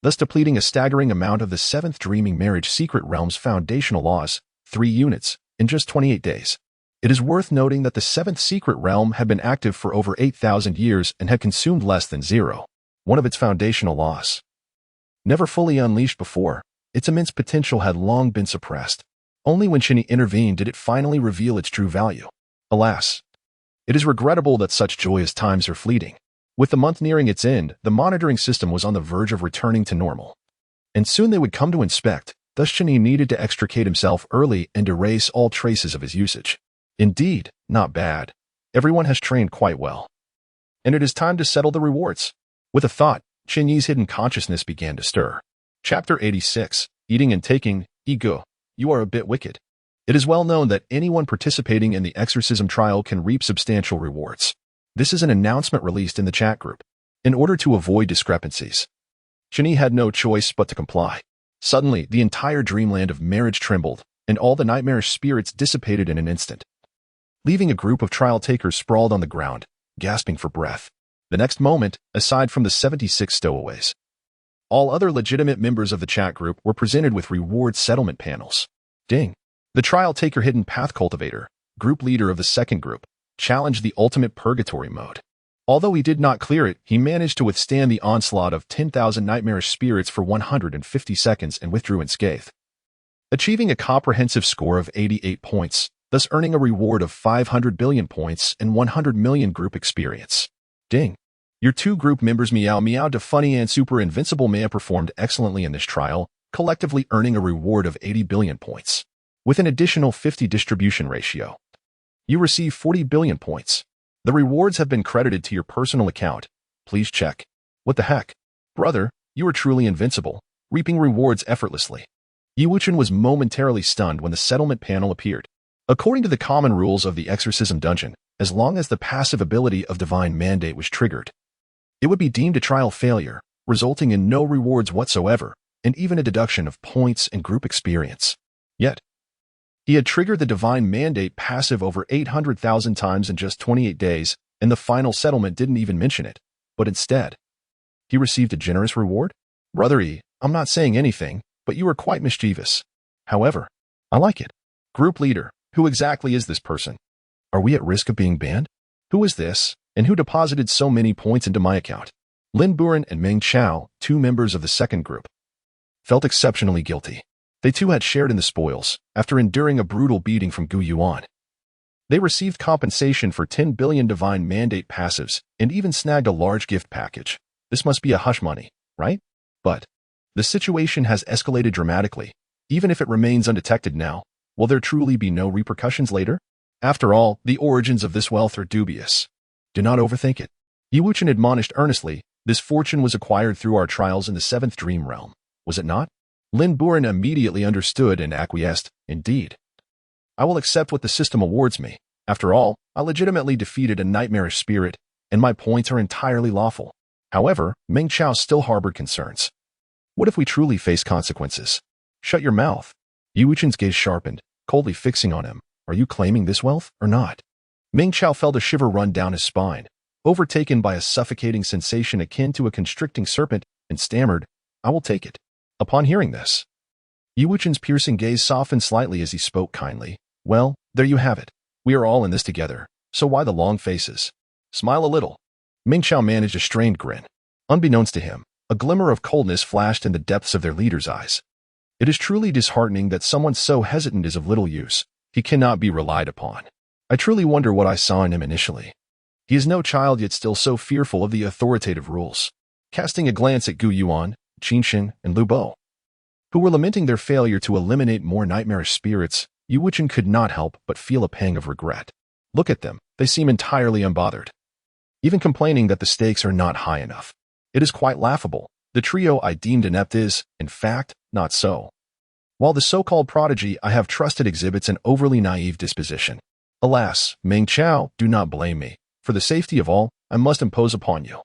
[SPEAKER 1] thus depleting a staggering amount of the 7th Dreaming Marriage Secret Realm's foundational laws, 3 units, in just 28 days. It is worth noting that the 7th Secret Realm had been active for over 8,000 years and had consumed less than 0, one of its foundational laws. Never fully unleashed before, its immense potential had long been suppressed. Only when Chen Yi intervened did it finally reveal its true value. Alas, it is regrettable that such joyous times are fleeting. With the month nearing its end, the monitoring system was on the verge of returning to normal. And soon they would come to inspect, thus Chen Yi needed to extricate himself early and erase all traces of his usage. Indeed, not bad. Everyone has trained quite well. And it is time to settle the rewards. With a thought, Chen Yi's hidden consciousness began to stir. Chapter 86, Eating and Taking, Ego. You are a bit wicked. It is well known that anyone participating in the exorcism trial can reap substantial rewards. This is an announcement released in the chat group. In order to avoid discrepancies, Chen Yi had no choice but to comply. Suddenly, the entire dreamland of marriage trembled, and all the nightmarish spirits dissipated in an instant, leaving a group of trial takers sprawled on the ground, gasping for breath. The next moment, aside from the 76 stowaways, all other legitimate members of the chat group were presented with reward settlement panels. Ding! The trial taker hidden path cultivator, group leader of the second group, challenged the ultimate purgatory mode. Although he did not clear it, he managed to withstand the onslaught of 10,000 nightmarish spirits for 150 seconds and withdrew unscathed, achieving a comprehensive score of 88 points, thus earning a reward of 500 billion points and 100 million group experience. Ding! Your 2 group members Meow Meow to Funny and Super Invincible Maya performed excellently in this trial, collectively earning a reward of 80 billion points. With an additional 50 distribution ratio, you receive 40 billion points. The rewards have been credited to your personal account. Please check. What the heck? Brother, you are truly invincible, reaping rewards effortlessly. Yiwuchen was momentarily stunned when the settlement panel appeared. According to the common rules of the exorcism dungeon, as long as the passive ability of Divine Mandate was triggered, it would be deemed a trial failure, resulting in no rewards whatsoever, and even a deduction of points and group experience. Yet, he had triggered the Divine Mandate passive over 800,000 times in just 28 days, and the final settlement didn't even mention it, but instead, he received a generous reward? Brother E, I'm not saying anything, but you are quite mischievous. However, I like it. Group leader, who exactly is this person? Are we at risk of being banned? Who is this, and who deposited so many points into my account? Lin Buren and Meng Chao, 2 members of the second group, felt exceptionally guilty. They too had shared in the spoils, after enduring a brutal beating from Gu Yuan. They received compensation for 10 billion Divine Mandate passives, and even snagged a large gift package. This must be a hush money, right? But the situation has escalated dramatically. Even if it remains undetected now, will there truly be no repercussions later? After all, the origins of this wealth are dubious. Do not overthink it. Yiwuchen admonished earnestly, this fortune was acquired through our trials in the 7th Dream Realm, was it not? Lin Buren immediately understood and acquiesced. Indeed. I will accept what the system awards me. After all, I legitimately defeated a nightmarish spirit, and my points are entirely lawful. However, Meng Chao still harbored concerns. What if we truly face consequences? Shut your mouth. Yiwuchen's gaze sharpened, coldly fixing on him. Are you claiming this wealth or not? Meng Chao felt a shiver run down his spine, overtaken by a suffocating sensation akin to a constricting serpent, and stammered, I will take it. Upon hearing this, Yiwuchen's piercing gaze softened slightly as he spoke kindly. Well, there you have it. We are all in this together, so why the long faces? Smile a little. Meng Chao managed a strained grin. Unbeknownst to him, a glimmer of coldness flashed in the depths of their leader's eyes. It is truly disheartening that someone so hesitant is of little use. He cannot be relied upon. I truly wonder what I saw in him initially. He is no child yet still so fearful of the authoritative rules. Casting a glance at Gu Yuan, Qin Xin, and Lu Bo, who were lamenting their failure to eliminate more nightmarish spirits, Yu Wuchen could not help but feel a pang of regret. Look at them, they seem entirely unbothered, even complaining that the stakes are not high enough. It is quite laughable. The trio I deemed inept is, in fact, not so. While the so-called prodigy I have trusted exhibits an overly naive disposition. Alas, Meng Chao, do not blame me. For the safety of all, I must impose upon you.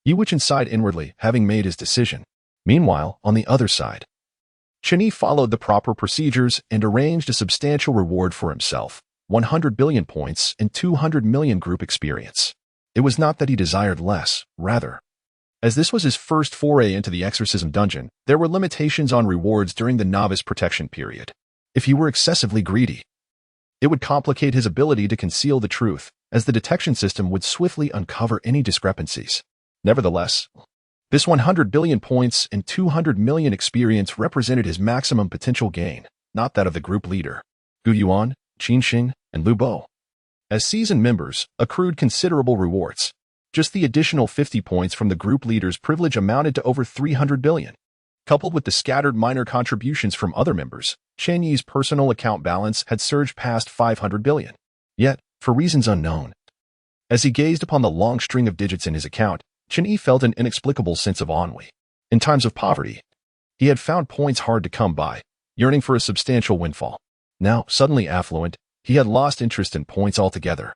[SPEAKER 1] Yu Wuchen sighed inwardly, having made his decision. Meanwhile, on the other side, Chen Yi followed the proper procedures and arranged a substantial reward for himself, 100 billion points and 200 million group experience. It was not that he desired less, rather, as this was his first foray into the exorcism dungeon, there were limitations on rewards during the novice protection period. If he were excessively greedy, it would complicate his ability to conceal the truth, as the detection system would swiftly uncover any discrepancies. Nevertheless, this 100 billion points and 200 million experience represented his maximum potential gain, not that of the group leader, Gu Yuan, Qin Xin, and Lu Bo. As seasoned members, accrued considerable rewards. Just the additional 50 points from the group leader's privilege amounted to over 300 billion. Coupled with the scattered minor contributions from other members, Chen Yi's personal account balance had surged past 500 billion. Yet, for reasons unknown, as he gazed upon the long string of digits in his account, Chen Yi felt an inexplicable sense of ennui. In times of poverty, he had found points hard to come by, yearning for a substantial windfall. Now, suddenly affluent, he had lost interest in points altogether.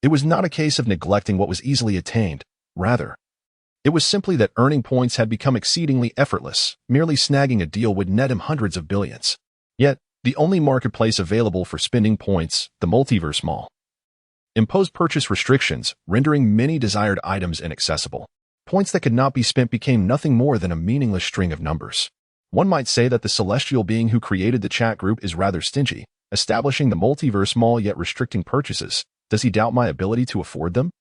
[SPEAKER 1] It was not a case of neglecting what was easily attained. Rather, it was simply that earning points had become exceedingly effortless. Merely snagging a deal would net him hundreds of billions. Yet, the only marketplace available for spending points, the Multiverse Mall, imposed purchase restrictions, rendering many desired items inaccessible. Points that could not be spent became nothing more than a meaningless string of numbers. One might say that the celestial being who created the chat group is rather stingy, establishing the Multiverse Mall yet restricting purchases. Does he doubt my ability to afford them?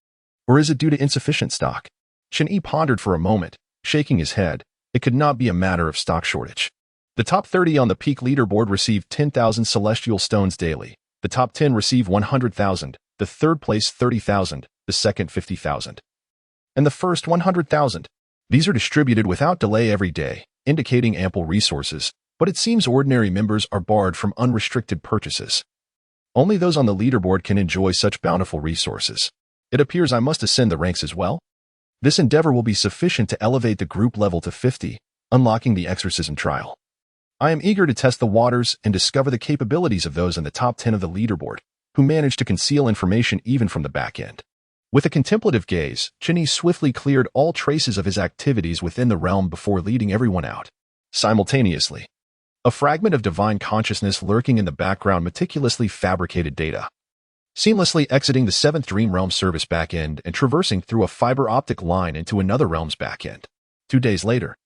[SPEAKER 1] Or is it due to insufficient stock? Chen Yi pondered for a moment, shaking his head. It could not be a matter of stock shortage. The top 30 on the peak leaderboard received 10,000 celestial stones daily. The top 10 receive 100,000, the third place 30,000, the second 50,000, and the first 100,000. These are distributed without delay every day, indicating ample resources, but it seems ordinary members are barred from unrestricted purchases. Only those on the leaderboard can enjoy such bountiful resources. It appears I must ascend the ranks as well. This endeavor will be sufficient to elevate the group level to 50, unlocking the exorcism trial. I am eager to test the waters and discover the capabilities of those in the top 10 of the leaderboard, who manage to conceal information even from the back end. With a contemplative gaze, Chen Yi swiftly cleared all traces of his activities within the realm before leading everyone out. Simultaneously, a fragment of divine consciousness lurking in the background meticulously fabricated data, seamlessly exiting the 7th Dream Realm service backend and traversing through a fiber optic line into another realm's backend. 2 days later,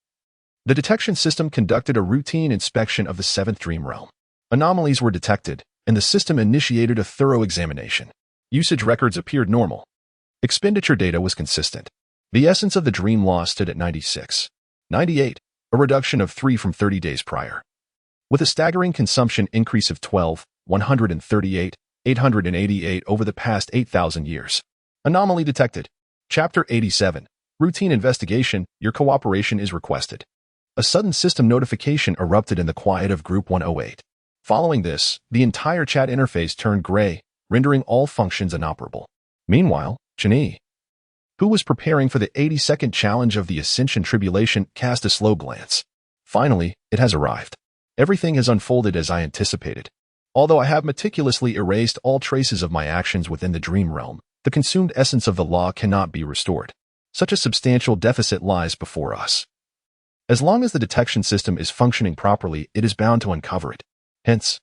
[SPEAKER 1] the detection system conducted a routine inspection of the 7th Dream Realm. Anomalies were detected, and the system initiated a thorough examination. Usage records appeared normal. Expenditure data was consistent. The essence of the dream loss stood at 96. 98, a reduction of 3 from 30 days prior. With a staggering consumption increase of 12, 138, 888 over the past 8,000 years. Anomaly detected. Chapter 87. Routine investigation. Your cooperation is requested. A sudden system notification erupted in the quiet of Group 108. Following this, the entire chat interface turned gray, rendering all functions inoperable. Meanwhile, Chen Yi, who was preparing for the 82nd challenge of the Ascension Tribulation, cast a slow glance. Finally, it has arrived. Everything has unfolded as I anticipated. Although I have meticulously erased all traces of my actions within the dream realm, the consumed essence of the law cannot be restored. Such a substantial deficit lies before us. As long as the detection system is functioning properly, it is bound to uncover it. Hence,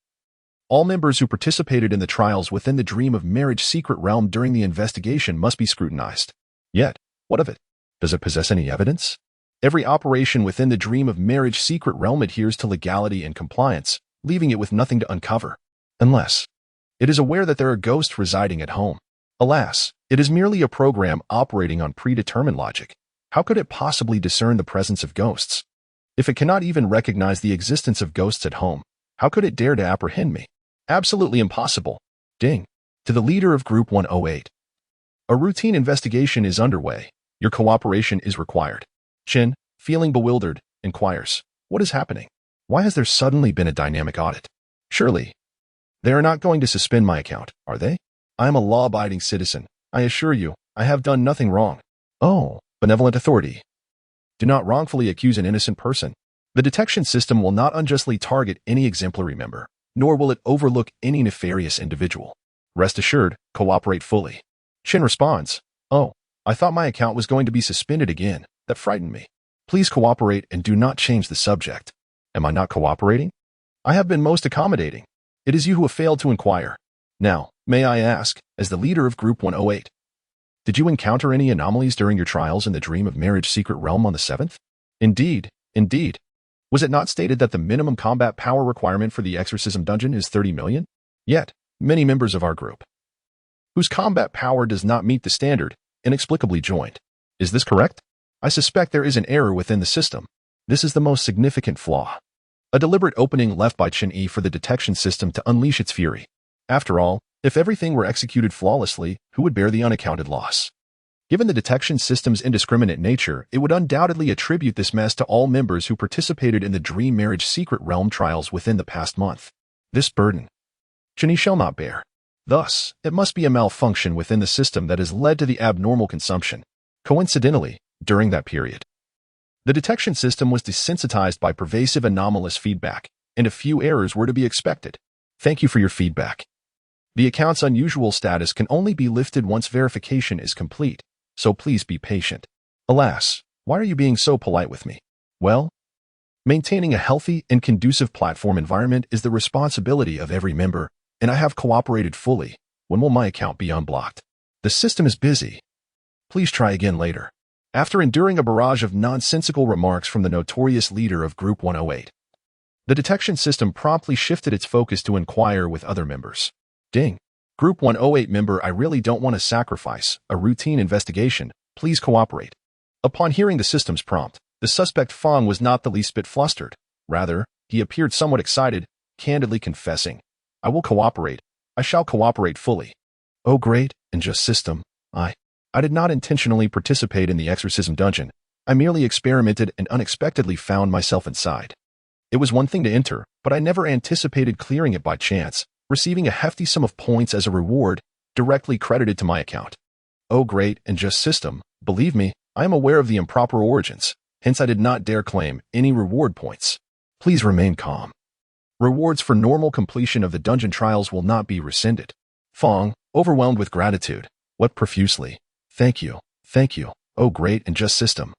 [SPEAKER 1] all members who participated in the trials within the Dream of Marriage secret realm during the investigation must be scrutinized. Yet, what of it? Does it possess any evidence? Every operation within the Dream of Marriage secret realm adheres to legality and compliance, leaving it with nothing to uncover. Unless it is aware that there are ghosts residing at home. Alas, it is merely a program operating on predetermined logic. How could it possibly discern the presence of ghosts? If it cannot even recognize the existence of ghosts at home, how could it dare to apprehend me? Absolutely impossible. Ding. To the leader of Group 108. A routine investigation is underway. Your cooperation is required. Chen, feeling bewildered, inquires, what is happening? Why has there suddenly been a dynamic audit? Surely, they are not going to suspend my account, are they? I am a law-abiding citizen. I assure you, I have done nothing wrong. Oh, benevolent authority. Do not wrongfully accuse an innocent person. The detection system will not unjustly target any exemplary member, nor will it overlook any nefarious individual. Rest assured, cooperate fully. Chen responds, oh, I thought my account was going to be suspended again. That frightened me. Please cooperate and do not change the subject. Am I not cooperating? I have been most accommodating. It is you who have failed to inquire. Now, may I ask, as the leader of Group 108, did you encounter any anomalies during your trials in the Dream of Marriage Secret Realm on the 7th? Indeed. Was it not stated that the minimum combat power requirement for the Exorcism Dungeon is 30 million? Yet, many members of our group, whose combat power does not meet the standard, inexplicably joined. Is this correct? I suspect there is an error within the system. This is the most significant flaw. A deliberate opening left by Chen Yi for the detection system to unleash its fury. After all, if everything were executed flawlessly, who would bear the unaccounted loss? Given the detection system's indiscriminate nature, it would undoubtedly attribute this mess to all members who participated in the Dream Marriage Secret Realm trials within the past month. This burden, Chen Yi shall not bear. Thus, it must be a malfunction within the system that has led to the abnormal consumption. Coincidentally, during that period, the detection system was desensitized by pervasive anomalous feedback, and a few errors were to be expected. Thank you for your feedback. The account's unusual status can only be lifted once verification is complete, so please be patient. Alas, why are you being so polite with me? Well, maintaining a healthy and conducive platform environment is the responsibility of every member, and I have cooperated fully. When will my account be unblocked? The system is busy. Please try again later. After enduring a barrage of nonsensical remarks from the notorious leader of Group 108, the detection system promptly shifted its focus to inquire with other members. Ding. Group 108 member, I really don't want to sacrifice a routine investigation. Please cooperate. Upon hearing the system's prompt, the suspect Fong was not the least bit flustered. Rather, he appeared somewhat excited, candidly confessing, I will cooperate. I shall cooperate fully. Oh great and just system, I did not intentionally participate in the exorcism dungeon. I merely experimented and unexpectedly found myself inside. It was one thing to enter, but I never anticipated clearing it by chance, receiving a hefty sum of points as a reward, directly credited to my account. Oh great and just system, believe me, I am aware of the improper origins, hence I did not dare claim any reward points. Please remain calm. Rewards for normal completion of the dungeon trials will not be rescinded. Fong, overwhelmed with gratitude, wept profusely. Thank you, oh great and just system.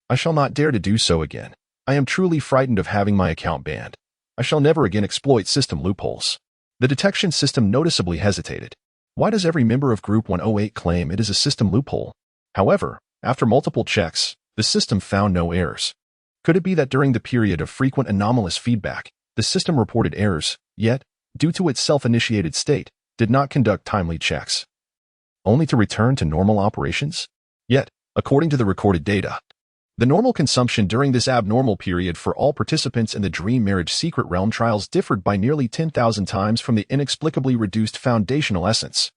[SPEAKER 1] I shall not dare to do so again. I am truly frightened of having my account banned. I shall never again exploit system loopholes. The detection system noticeably hesitated. Why does every member of Group 108 claim it is a system loophole? However, after multiple checks, the system found no errors. Could it be that during the period of frequent anomalous feedback, the system reported errors, yet, due to its self-initiated state, did not conduct timely checks, only to return to normal operations? Yet, according to the recorded data, the normal consumption during this abnormal period for all participants in the Dream Marriage Secret Realm trials differed by nearly 10,000 times from the inexplicably reduced foundational essence.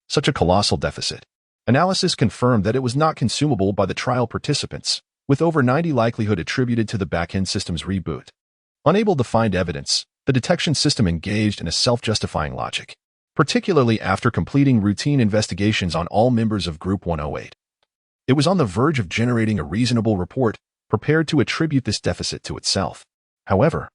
[SPEAKER 1] Such a colossal deficit. Analysis confirmed that it was not consumable by the trial participants, with over 90% likelihood attributed to the backend system's reboot. Unable to find evidence, the detection system engaged in a self-justifying logic, particularly after completing routine investigations on all members of Group 108. It was on the verge of generating a reasonable report, prepared to attribute this deficit to itself. However,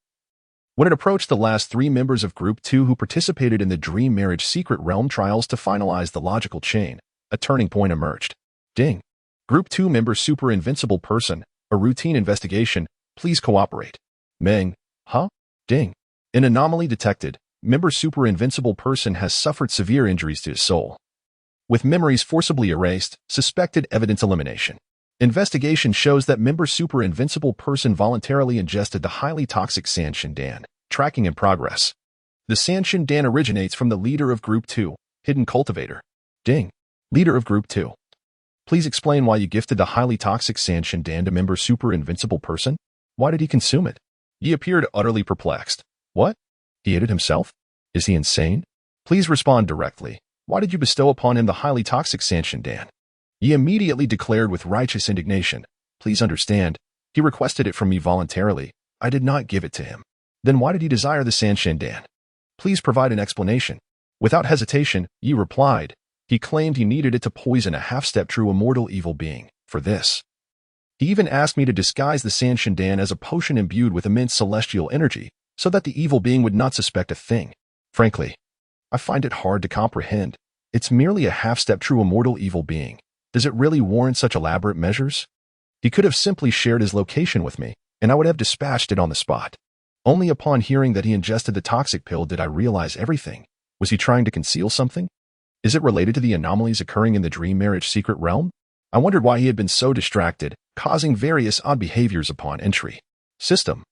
[SPEAKER 1] when it approached the last 3 members of Group 2 who participated in the Dream Marriage Secret Realm trials to finalize the logical chain, a turning point emerged. Ding. Group 2 member Super Invincible Person, a routine investigation, please cooperate. Meng. Huh? Ding. An anomaly detected. Member Super Invincible Person has suffered severe injuries to his soul. With memories forcibly erased, suspected evidence elimination. Investigation shows that member Super Invincible Person voluntarily ingested the highly toxic ascension Dan. Tracking in progress. The ascension Dan originates from the leader of Group 2, Hidden Cultivator. Ding. Leader of Group 2. Please explain why you gifted the highly toxic ascension Dan to member Super Invincible Person? Why did he consume it? He appeared utterly perplexed. What? He ate it himself? Is he insane? Please respond directly. Why did you bestow upon him the highly toxic ascension, Dan? Yi immediately declared with righteous indignation. Please understand, he requested it from me voluntarily. I did not give it to him. Then why did he desire the ascension, Dan? Please provide an explanation. Without hesitation, Yi replied. He claimed he needed it to poison a half-step true immortal evil being. For this, he even asked me to disguise the ascension Dan as a potion imbued with immense celestial energy, so that the evil being would not suspect a thing. Frankly, I find it hard to comprehend. It's merely a half-step true immortal evil being. Does it really warrant such elaborate measures? He could have simply shared his location with me, and I would have dispatched it on the spot. Only upon hearing that he ingested the toxic pill did I realize everything. Was he trying to conceal something? Is it related to the anomalies occurring in the dream marriage secret realm? I wondered why he had been so distracted, causing various odd behaviors upon entry. System.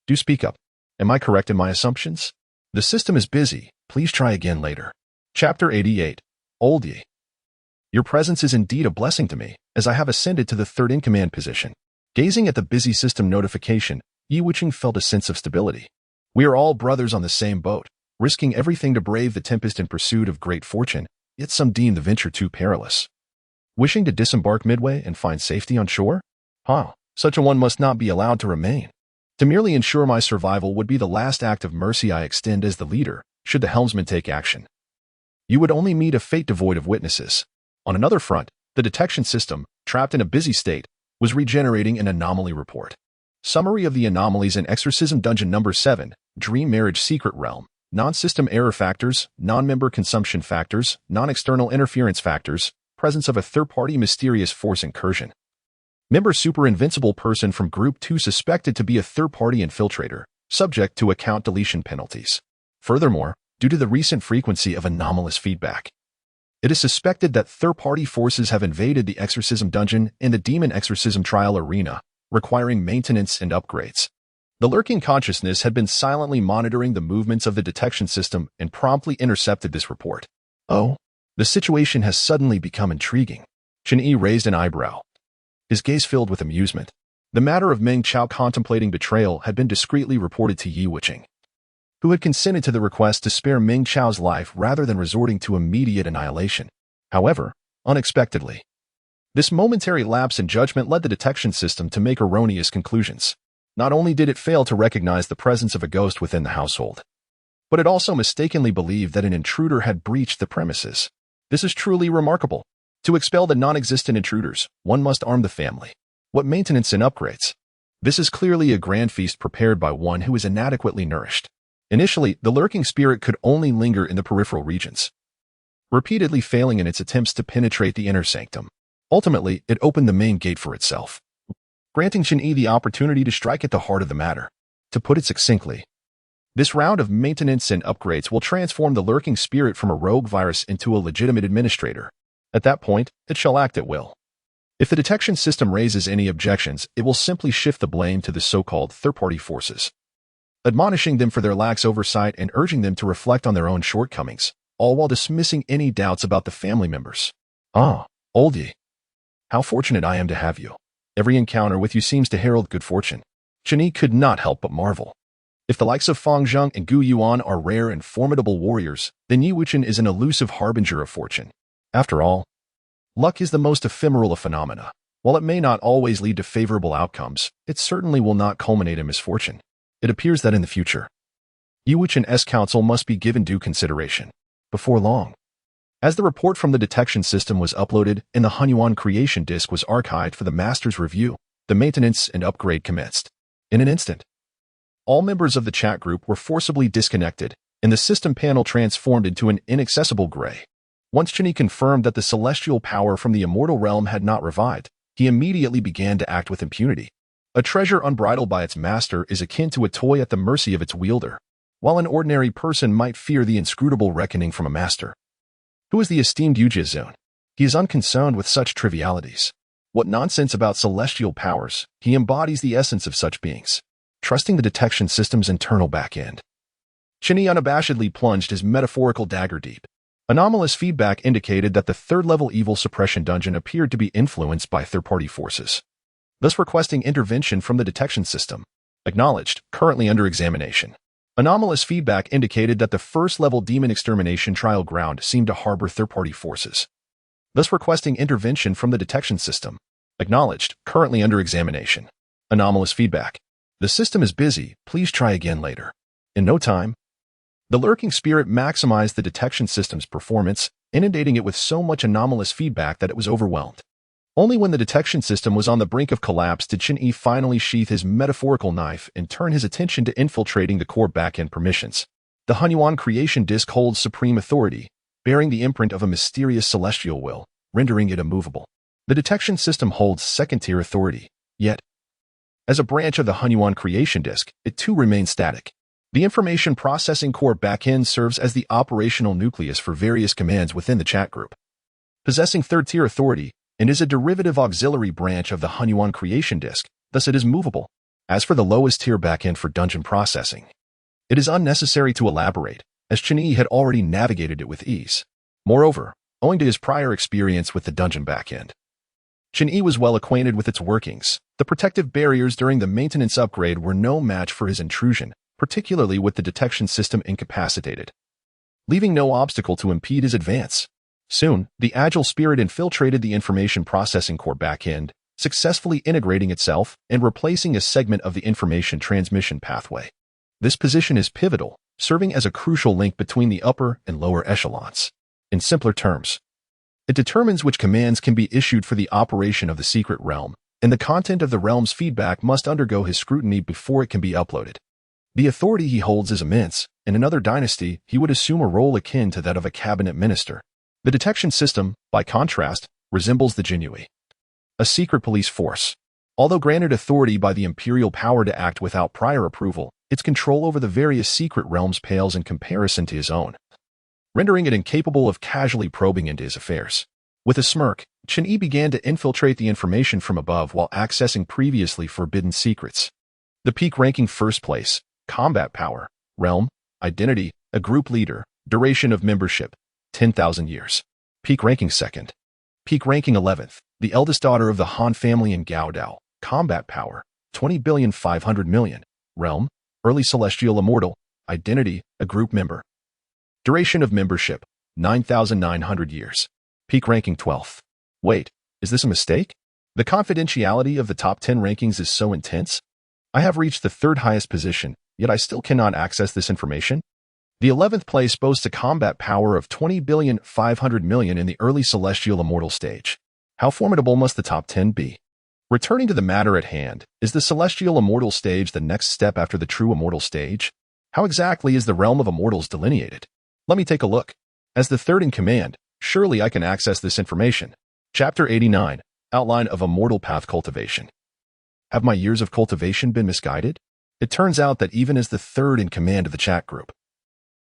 [SPEAKER 1] Do speak up. Am I correct in my assumptions? The system is busy. Please try again later. Chapter 88. Old Yi. Your presence is indeed a blessing to me, as I have ascended to the third-in-command position. Gazing at the busy system notification, Yi Wucheng felt a sense of stability. We are all brothers on the same boat, risking everything to brave the tempest in pursuit of great fortune, yet some deem the venture too perilous. Wishing to disembark midway and find safety on shore? Such a one must not be allowed to remain. To merely ensure my survival would be the last act of mercy I extend as the leader, should the helmsman take action. You would only meet a fate devoid of witnesses. On another front, the detection system, trapped in a busy state, was regenerating an anomaly report. Summary of the anomalies in Exorcism Dungeon Number 7, Dream Marriage Secret Realm. Non-system error factors, non-member consumption factors, non-external interference factors, presence of a third-party mysterious force incursion. Member super invincible person from Group 2 suspected to be a third-party infiltrator, subject to account deletion penalties. Furthermore, due to the recent frequency of anomalous feedback, it is suspected that third-party forces have invaded the Exorcism Dungeon and the Demon Exorcism Trial Arena, requiring maintenance and upgrades. The lurking consciousness had been silently monitoring the movements of the detection system and promptly intercepted this report. Oh, the situation has suddenly become intriguing. Chen Yi raised an eyebrow, his gaze filled with amusement. The matter of Meng Chao contemplating betrayal had been discreetly reported to Yi Wucheng, who had consented to the request to spare Meng Chao's life rather than resorting to immediate annihilation. However, unexpectedly, this momentary lapse in judgment led the detection system to make erroneous conclusions. Not only did it fail to recognize the presence of a ghost within the household, but it also mistakenly believed that an intruder had breached the premises. This is truly remarkable. To expel the non-existent intruders, one must arm the family. What maintenance and upgrades? This is clearly a grand feast prepared by one who is inadequately nourished. Initially, the lurking spirit could only linger in the peripheral regions, repeatedly failing in its attempts to penetrate the inner sanctum. Ultimately, it opened the main gate for itself, granting Chen Yi the opportunity to strike at the heart of the matter. To put it succinctly, this round of maintenance and upgrades will transform the lurking spirit from a rogue virus into a legitimate administrator. At that point, it shall act at will. If the detection system raises any objections, it will simply shift the blame to the so-called third-party forces, admonishing them for their lax oversight and urging them to reflect on their own shortcomings, all while dismissing any doubts about the family members. Old Yi, how fortunate I am to have you. Every encounter with you seems to herald good fortune. Chen Yi could not help but marvel. If the likes of Fang Zheng and Gu Yuan are rare and formidable warriors, then Yi Wucheng is an elusive harbinger of fortune. After all, luck is the most ephemeral of phenomena. While it may not always lead to favorable outcomes, it certainly will not culminate in misfortune. It appears that in the future, Yi Wucheng's counsel must be given due consideration. Before long, as the report from the detection system was uploaded and the Hunyuan creation disk was archived for the master's review, the maintenance and upgrade commenced. In an instant, all members of the chat group were forcibly disconnected, and the system panel transformed into an inaccessible gray. Once Chen Yi confirmed that the celestial power from the immortal realm had not revived, he immediately began to act with impunity. A treasure unbridled by its master is akin to a toy at the mercy of its wielder, while an ordinary person might fear the inscrutable reckoning from a master. Who is the esteemed Yu Jiazun? He is unconcerned with such trivialities. What nonsense about celestial powers? He embodies the essence of such beings, trusting the detection system's internal back-end. Chen Yi unabashedly plunged his metaphorical dagger deep. Anomalous feedback indicated that the third-level evil suppression dungeon appeared to be influenced by third-party forces, thus requesting intervention from the detection system. Acknowledged, currently under examination. Anomalous feedback indicated that the first-level demon extermination trial ground seemed to harbor third-party forces, thus requesting intervention from the detection system. Acknowledged, currently under examination. Anomalous feedback. The system is busy, please try again later. In no time, the lurking spirit maximized the detection system's performance, inundating it with so much anomalous feedback that it was overwhelmed. Only when the detection system was on the brink of collapse did Chen Yi finally sheath his metaphorical knife and turn his attention to infiltrating the core backend permissions. The Hunyuan creation disk holds supreme authority, bearing the imprint of a mysterious celestial will, rendering it immovable. The detection system holds second-tier authority, yet, as a branch of the Hunyuan creation disk, it too remains static. The information processing core backend serves as the operational nucleus for various commands within the chat group, possessing third-tier authority, and is a derivative auxiliary branch of the Hunyuan creation disk, thus it is movable. As for the lowest tier backend for dungeon processing, it is unnecessary to elaborate, as Chen Yi had already navigated it with ease. Moreover, owing to his prior experience with the dungeon backend, Chen Yi was well acquainted with its workings. The protective barriers during the maintenance upgrade were no match for his intrusion, particularly with the detection system incapacitated, leaving no obstacle to impede his advance. Soon, the agile spirit infiltrated the information processing core backend, successfully integrating itself and replacing a segment of the information transmission pathway. This position is pivotal, serving as a crucial link between the upper and lower echelons. In simpler terms, it determines which commands can be issued for the operation of the secret realm, and the content of the realm's feedback must undergo his scrutiny before it can be uploaded. The authority he holds is immense. In another dynasty, he would assume a role akin to that of a cabinet minister. The detection system, by contrast, resembles the Jinui, a secret police force. Although granted authority by the imperial power to act without prior approval, its control over the various secret realms pales in comparison to his own, rendering it incapable of casually probing into his affairs. With a smirk, Chen Yi began to infiltrate the information from above while accessing previously forbidden secrets. The peak ranking first place, combat power, realm, identity, a group leader, duration of membership, 10,000 years. Peak ranking second. Peak ranking 11th, the eldest daughter of the Han family in Gaodao, combat power, 20,500,000,000. Realm, early celestial immortal, identity, a group member. Duration of membership, 9,900 years. Peak ranking 12th. Wait, is this a mistake? The confidentiality of the top 10 rankings is so intense. I have reached the third highest position, yet I still cannot access this information. The 11th place boasts a combat power of 20,500,000,000 in the early celestial immortal stage. How formidable must the top 10 be? Returning to the matter at hand, is the celestial immortal stage the next step after the true immortal stage? How exactly is the realm of immortals delineated? Let me take a look. As the third in command, surely I can access this information. Chapter 89, Outline of Immortal Path Cultivation. Have my years of cultivation been misguided? It turns out that even as the third in command of the chat group,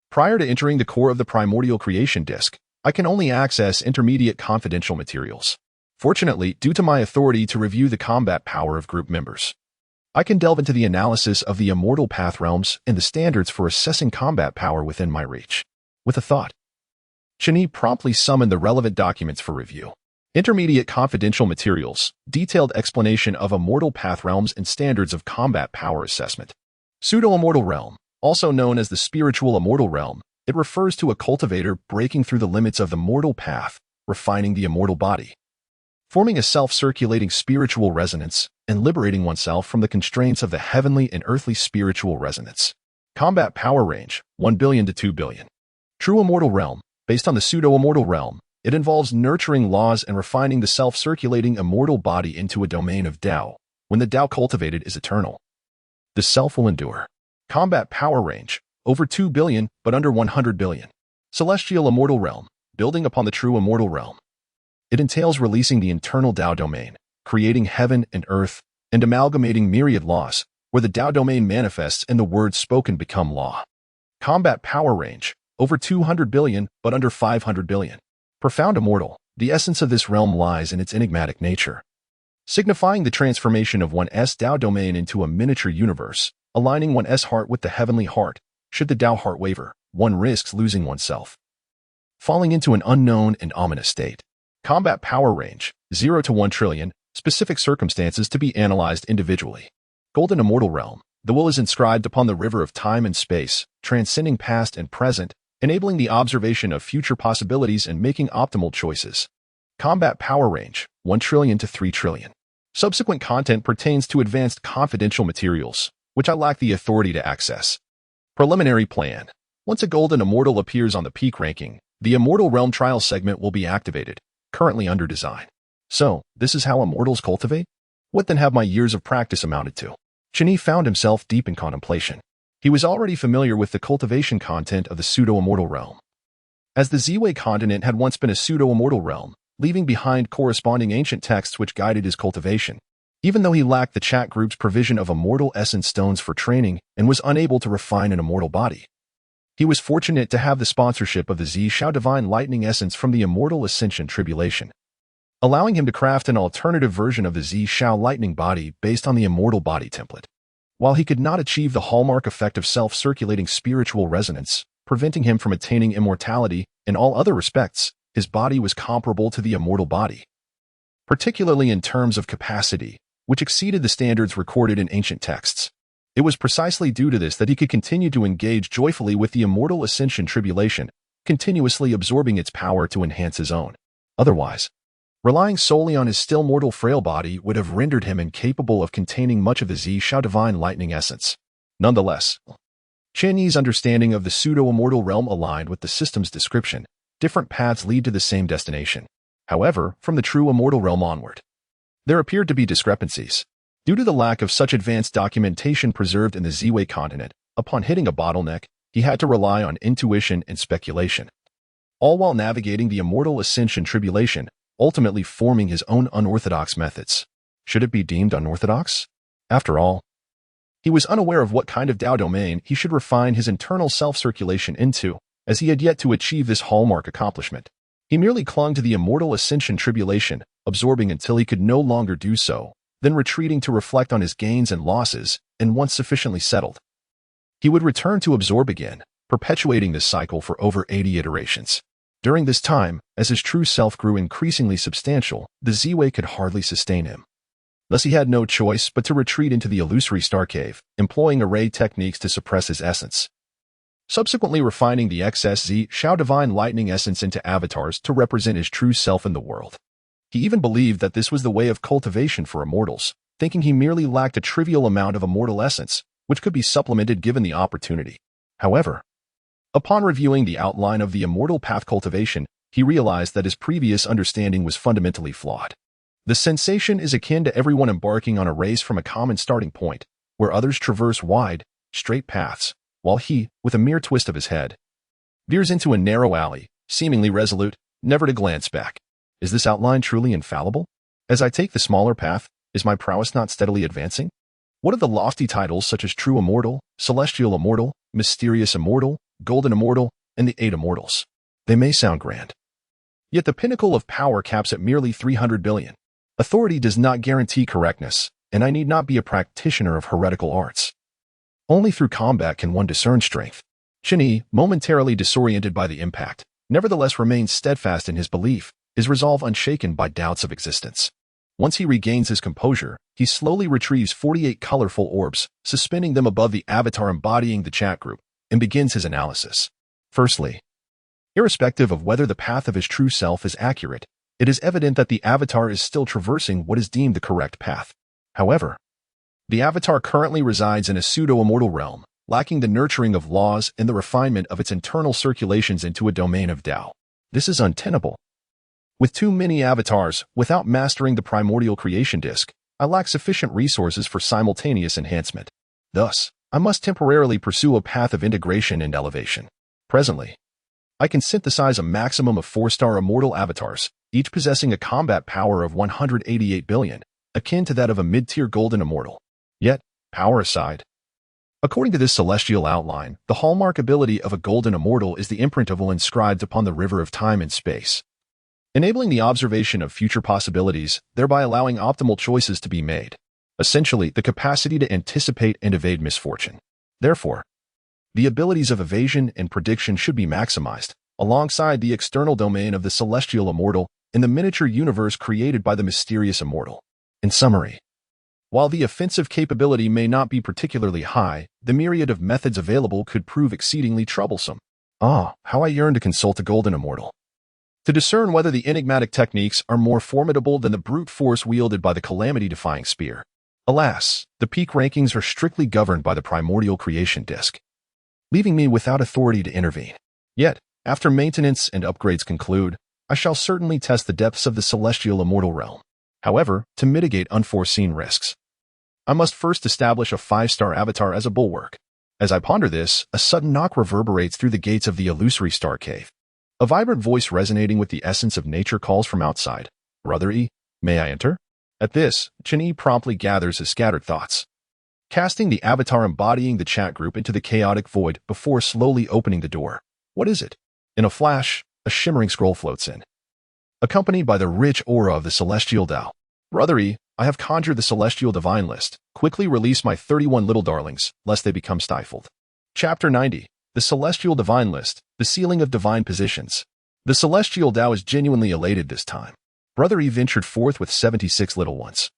[SPEAKER 1] prior to entering the core of the primordial creation disk, I can only access intermediate confidential materials. Fortunately, due to my authority to review the combat power of group members, I can delve into the analysis of the immortal path realms and the standards for assessing combat power within my reach. With a thought, Chen Yi promptly summoned the relevant documents for review. Intermediate confidential materials, detailed explanation of immortal path realms and standards of combat power assessment. Pseudo-immortal realm, also known as the spiritual immortal realm, it refers to a cultivator breaking through the limits of the mortal path, refining the immortal body, forming a self-circulating spiritual resonance, and liberating oneself from the constraints of the heavenly and earthly spiritual resonance. Combat power range, 1 billion to 2 billion. True immortal realm, based on the pseudo-immortal realm, it involves nurturing laws and refining the self-circulating immortal body into a domain of Tao, when the Tao cultivated is eternal. The self will endure. Combat power range, over 2 billion but under 100 billion. Celestial immortal realm, building upon the true immortal realm. It entails releasing the internal Tao domain, creating heaven and earth, and amalgamating myriad laws, where the Tao domain manifests and the words spoken become law. Combat power range, over 200 billion but under 500 billion. Profound immortal, the essence of this realm lies in its enigmatic nature, signifying the transformation of one's Tao domain into a miniature universe, aligning one's heart with the heavenly heart. Should the Tao heart waver, one risks losing oneself, falling into an unknown and ominous state. Combat power range, 0 to 1 trillion, specific circumstances to be analyzed individually. Golden immortal realm, The will is inscribed upon the river of time and space, transcending past and present, enabling the observation of future possibilities and making optimal choices. Combat power range, 1 trillion to 3 trillion. Subsequent content pertains to advanced confidential materials, which I lack the authority to access. Preliminary plan. Once a golden immortal appears on the peak ranking, the Immortal Realm Trial segment will be activated, currently under design. So, this is how immortals cultivate? What then have my years of practice amounted to? Chen Yi found himself deep in contemplation. He was already familiar with the cultivation content of the pseudo-immortal realm. As the Ziwei continent had once been a pseudo-immortal realm, leaving behind corresponding ancient texts which guided his cultivation. Even though he lacked the chat group's provision of immortal essence stones for training and was unable to refine an immortal body, he was fortunate to have the sponsorship of the Zishao Divine Lightning Essence from the Immortal Ascension Tribulation, allowing him to craft an alternative version of the Zishao Lightning Body based on the Immortal Body template. While he could not achieve the hallmark effect of self-circulating spiritual resonance, preventing him from attaining immortality, in all other respects, his body was comparable to the immortal body, particularly in terms of capacity, which exceeded the standards recorded in ancient texts. It was precisely due to this that he could continue to engage joyfully with the Immortal Ascension Tribulation, continuously absorbing its power to enhance his own. Otherwise, relying solely on his still mortal frail body would have rendered him incapable of containing much of the Zishao Divine Lightning Essence. Nonetheless, Chen Yi's understanding of the pseudo-immortal realm aligned with the system's description. Different paths lead to the same destination. However, from the true immortal realm onward, there appeared to be discrepancies. Due to the lack of such advanced documentation preserved in the Ziwei continent, upon hitting a bottleneck, he had to rely on intuition and speculation, all while navigating the Immortal Ascension Tribulation, ultimately forming his own unorthodox methods. Should it be deemed unorthodox? After all, he was unaware of what kind of Dao domain he should refine his internal self-circulation into, as he had yet to achieve this hallmark accomplishment. He merely clung to the Immortal Ascension Tribulation, absorbing until he could no longer do so, then retreating to reflect on his gains and losses, and once sufficiently settled, he would return to absorb again, perpetuating this cycle for over 80 iterations. During this time, as his true self grew increasingly substantial, the Ziwei could hardly sustain him. Thus he had no choice but to retreat into the illusory star cave, employing array techniques to suppress his essence, subsequently refining the excess Zishao Divine Lightning Essence into avatars to represent his true self in the world. He even believed that this was the way of cultivation for immortals, thinking he merely lacked a trivial amount of immortal essence, which could be supplemented given the opportunity. However, upon reviewing the outline of the immortal path cultivation, he realized that his previous understanding was fundamentally flawed. The sensation is akin to everyone embarking on a race from a common starting point, where others traverse wide, straight paths, while he, with a mere twist of his head, veers into a narrow alley, seemingly resolute, never to glance back. Is this outline truly infallible? As I take the smaller path, is my prowess not steadily advancing? What of the lofty titles such as True Immortal, Celestial Immortal, Mysterious Immortal, Golden Immortal, and the 8 Immortals? They may sound grand. Yet the pinnacle of power caps at merely 300 billion. Authority does not guarantee correctness, and I need not be a practitioner of heretical arts. Only through combat can one discern strength. Chen Yi, momentarily disoriented by the impact, nevertheless remains steadfast in his belief, his resolve unshaken by doubts of existence. Once he regains his composure, he slowly retrieves 48 colorful orbs, suspending them above the avatar embodying the chat group, and begins his analysis. Firstly, irrespective of whether the path of his true self is accurate, it is evident that the avatar is still traversing what is deemed the correct path. However, the avatar currently resides in a pseudo-immortal realm, lacking the nurturing of laws and the refinement of its internal circulations into a domain of Tao. This is untenable. With too many avatars, without mastering the primordial creation disk, I lack sufficient resources for simultaneous enhancement. Thus, I must temporarily pursue a path of integration and elevation. Presently, I can synthesize a maximum of 4-star immortal avatars, each possessing a combat power of 188 billion, akin to that of a mid-tier golden immortal. Yet, power aside, according to this celestial outline, the hallmark ability of a golden immortal is the imprint of will inscribed upon the river of time and space, enabling the observation of future possibilities, thereby allowing optimal choices to be made. Essentially, the capacity to anticipate and evade misfortune. Therefore, the abilities of evasion and prediction should be maximized, alongside the external domain of the celestial immortal in the miniature universe created by the mysterious immortal. In summary, While the offensive capability may not be particularly high, the myriad of methods available could prove exceedingly troublesome. Ah, how I yearn to consult a golden immortal, to discern whether the enigmatic techniques are more formidable than the brute force wielded by the calamity-defying spear. Alas, the peak rankings are strictly governed by the primordial creation disk, leaving me without authority to intervene. Yet, after maintenance and upgrades conclude, I shall certainly test the depths of the celestial immortal realm. However, to mitigate unforeseen risks, I must first establish a 5-star avatar as a bulwark. As I ponder this, a sudden knock reverberates through the gates of the illusory star cave. A vibrant voice resonating with the essence of nature calls from outside. Brother E, may I enter? At this, Chen Yi promptly gathers his scattered thoughts, casting the avatar embodying the chat group into the chaotic void before slowly opening the door. What is it? In a flash, a shimmering scroll floats in, accompanied by the rich aura of the celestial Tao. Brother E, I have conjured the celestial divine list. Quickly release my 31 little darlings, lest they become stifled. Chapter 90. The Celestial Divine List, the Sealing of Divine Positions. The celestial Tao is genuinely elated this time. Brother E ventured forth with 76 little ones,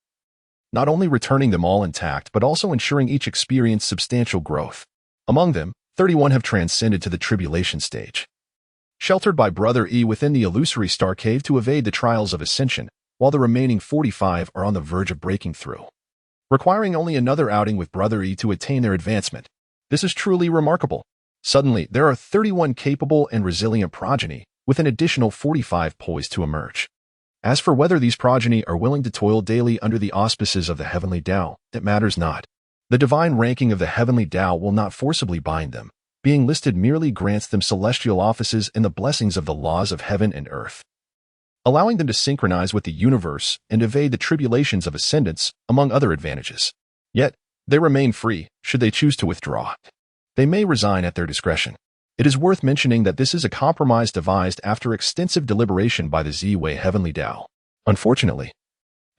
[SPEAKER 1] not only returning them all intact, but also ensuring each experienced substantial growth. Among them, 31 have transcended to the tribulation stage, sheltered by Brother E within the illusory star cave to evade the trials of ascension, while the remaining 45 are on the verge of breaking through, requiring only another outing with Brother E to attain their advancement. This is truly remarkable. Suddenly, there are 31 capable and resilient progeny, with an additional 45 poised to emerge. As for whether these progeny are willing to toil daily under the auspices of the heavenly Tao, it matters not. The divine ranking of the heavenly Tao will not forcibly bind them. Being listed merely grants them celestial offices and the blessings of the laws of heaven and earth, allowing them to synchronize with the universe and evade the tribulations of ascendance, among other advantages. Yet, they remain free, should they choose to withdraw. They may resign at their discretion. It is worth mentioning that this is a compromise devised after extensive deliberation by the Z-Way Heavenly Tao. Unfortunately,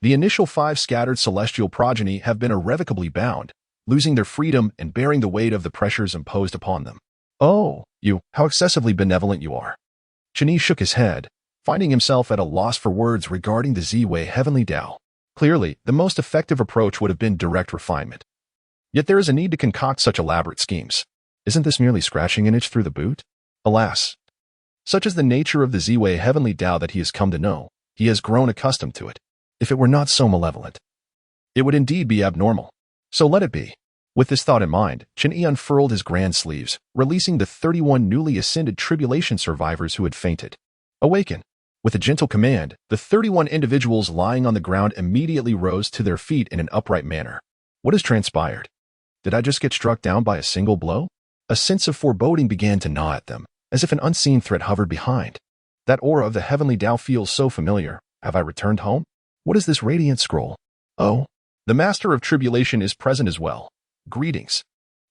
[SPEAKER 1] the initial 5 scattered celestial progeny have been irrevocably bound, losing their freedom and bearing the weight of the pressures imposed upon them. Oh, you, how excessively benevolent you are. Chen Yi shook his head, finding himself at a loss for words regarding the Z-Way Heavenly Tao. Clearly, the most effective approach would have been direct refinement. Yet there is a need to concoct such elaborate schemes. Isn't this merely scratching an itch through the boot? Alas, such is the nature of the Z-Way Heavenly Tao that he has come to know. He has grown accustomed to it. If it were not so malevolent, it would indeed be abnormal. So let it be. With this thought in mind, Chen Yi unfurled his grand sleeves, releasing the 31 newly ascended tribulation survivors who had fainted. Awaken. With a gentle command, the 31 individuals lying on the ground immediately rose to their feet in an upright manner. What has transpired? Did I just get struck down by a single blow? A sense of foreboding began to gnaw at them, as if an unseen threat hovered behind. That aura of the heavenly Tao feels so familiar. Have I returned home? What is this radiant scroll? Oh, the master of tribulation is present as well. Greetings.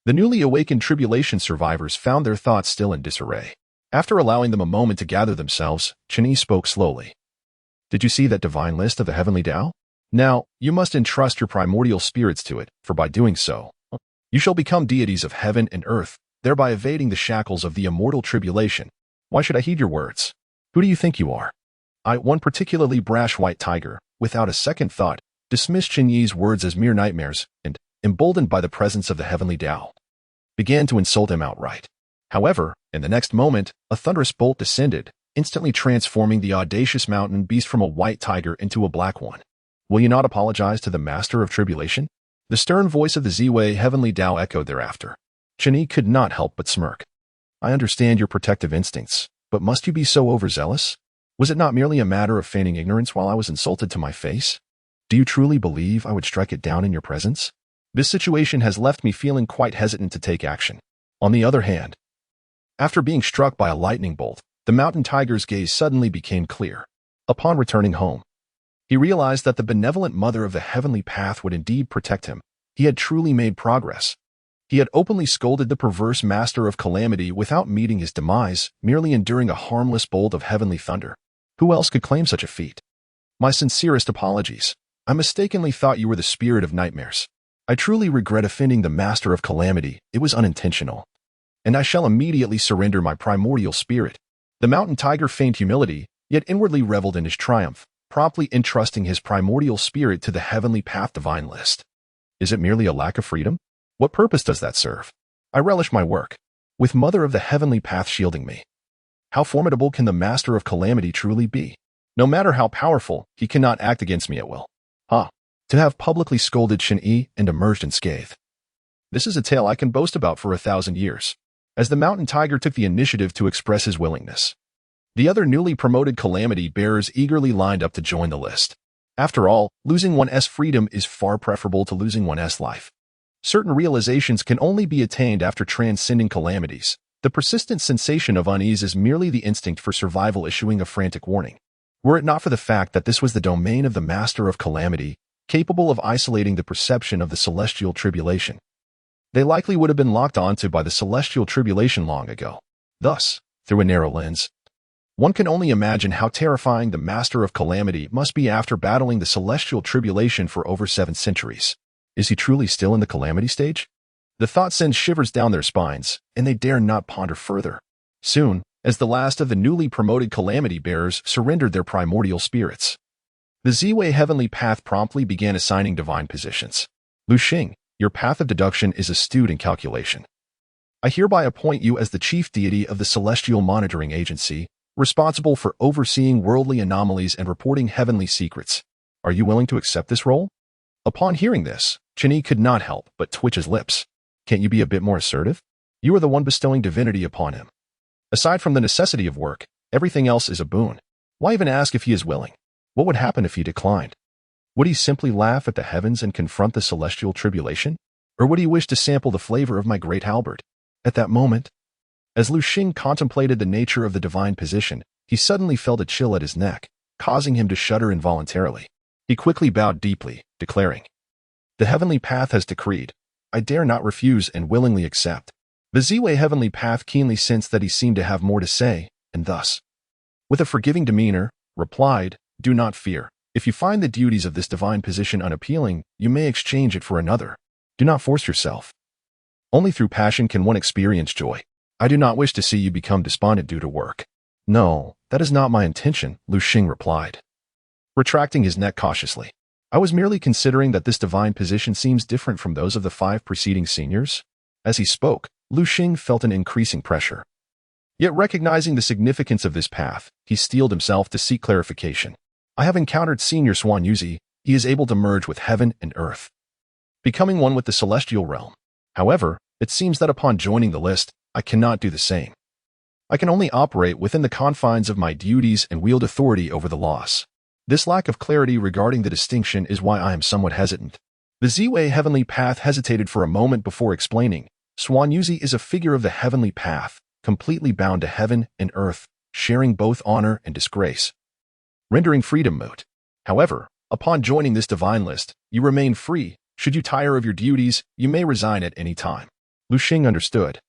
[SPEAKER 1] The newly awakened tribulation survivors found their thoughts still in disarray. After allowing them a moment to gather themselves, Chen Yi spoke slowly. Did you see that divine list of the heavenly Tao? Now, you must entrust your primordial spirits to it, for by doing so, you shall become deities of heaven and earth, thereby evading the shackles of the immortal tribulation. Why should I heed your words? Who do you think you are? One particularly brash white tiger, without a second thought, dismissed Chen Yi's words as mere nightmares, and, emboldened by the presence of the heavenly Tao, began to insult him outright. However, in the next moment, a thunderous bolt descended, instantly transforming the audacious mountain beast from a white tiger into a black one. Will you not apologize to the master of tribulation? The stern voice of the Z-Way Heavenly Tao echoed thereafter. Chen Yi could not help but smirk. I understand your protective instincts, but must you be so overzealous? Was it not merely a matter of feigning ignorance while I was insulted to my face? Do you truly believe I would strike it down in your presence? This situation has left me feeling quite hesitant to take action. On the other hand, after being struck by a lightning bolt, the mountain tiger's gaze suddenly became clear. Upon returning home, he realized that the benevolent mother of the heavenly path would indeed protect him. He had truly made progress. He had openly scolded the perverse master of calamity without meeting his demise, merely enduring a harmless bolt of heavenly thunder. Who else could claim such a feat? My sincerest apologies. I mistakenly thought you were the spirit of nightmares. I truly regret offending the master of calamity. It was unintentional. And I shall immediately surrender my primordial spirit. The mountain tiger feigned humility, yet inwardly reveled in his triumph, promptly entrusting his primordial spirit to the heavenly path divine list. Is it merely a lack of freedom? What purpose does that serve? I relish my work, with Mother of the Heavenly Path shielding me. How formidable can the Master of Calamity truly be? No matter how powerful, he cannot act against me at will. To have publicly scolded Chen Yi and emerged unscathed. This is a tale I can boast about for 1,000 years, as the mountain tiger took the initiative to express his willingness. The other newly promoted calamity bearers eagerly lined up to join the list. After all, losing one's freedom is far preferable to losing one's life. Certain realizations can only be attained after transcending calamities. The persistent sensation of unease is merely the instinct for survival issuing a frantic warning. Were it not for the fact that this was the domain of the Master of Calamity, capable of isolating the perception of the celestial tribulation, they likely would have been locked onto by the celestial tribulation long ago. Thus, through a narrow lens, one can only imagine how terrifying the Master of Calamity must be after battling the celestial tribulation for over 7 centuries. Is he truly still in the calamity stage? The thought sends shivers down their spines, and they dare not ponder further. Soon, as the last of the newly promoted calamity bearers surrendered their primordial spirits, the Ziwei Heavenly Path promptly began assigning divine positions. Lu Xing, your path of deduction is astute in calculation. I hereby appoint you as the chief deity of the Celestial Monitoring Agency, responsible for overseeing worldly anomalies and reporting heavenly secrets. Are you willing to accept this role? Upon hearing this, Chen Yi could not help but twitch his lips. Can't you be a bit more assertive? You are the one bestowing divinity upon him. Aside from the necessity of work, everything else is a boon. Why even ask if he is willing? What would happen if he declined? Would he simply laugh at the heavens and confront the celestial tribulation? Or would he wish to sample the flavor of my great halberd? At that moment, as Lu Xing contemplated the nature of the divine position, he suddenly felt a chill at his neck, causing him to shudder involuntarily. He quickly bowed deeply, declaring, "The Heavenly Path has decreed. I dare not refuse and willingly accept." The Ziwei Heavenly Path keenly sensed that he seemed to have more to say, and thus, with a forgiving demeanor, replied, "Do not fear. If you find the duties of this divine position unappealing, you may exchange it for another. Do not force yourself. Only through passion can one experience joy. I do not wish to see you become despondent due to work." "No, that is not my intention," Lu Xing replied, retracting his neck cautiously. "I was merely considering that this divine position seems different from those of the 5 preceding seniors." As he spoke, Lu Xing felt an increasing pressure. Yet recognizing the significance of this path, he steeled himself to seek clarification. "I have encountered Senior Xuan Yuzi. He is able to merge with heaven and earth, becoming one with the celestial realm. However, it seems that upon joining the list, I cannot do the same. I can only operate within the confines of my duties and wield authority over the laws. This lack of clarity regarding the distinction is why I am somewhat hesitant." The Ziwei Heavenly Path hesitated for a moment before explaining, "Xuan Yuzi is a figure of the Heavenly Path, completely bound to heaven and earth, sharing both honor and disgrace, rendering freedom moot. However, upon joining this divine list, you remain free. Should you tire of your duties, you may resign at any time." Lu Xing understood.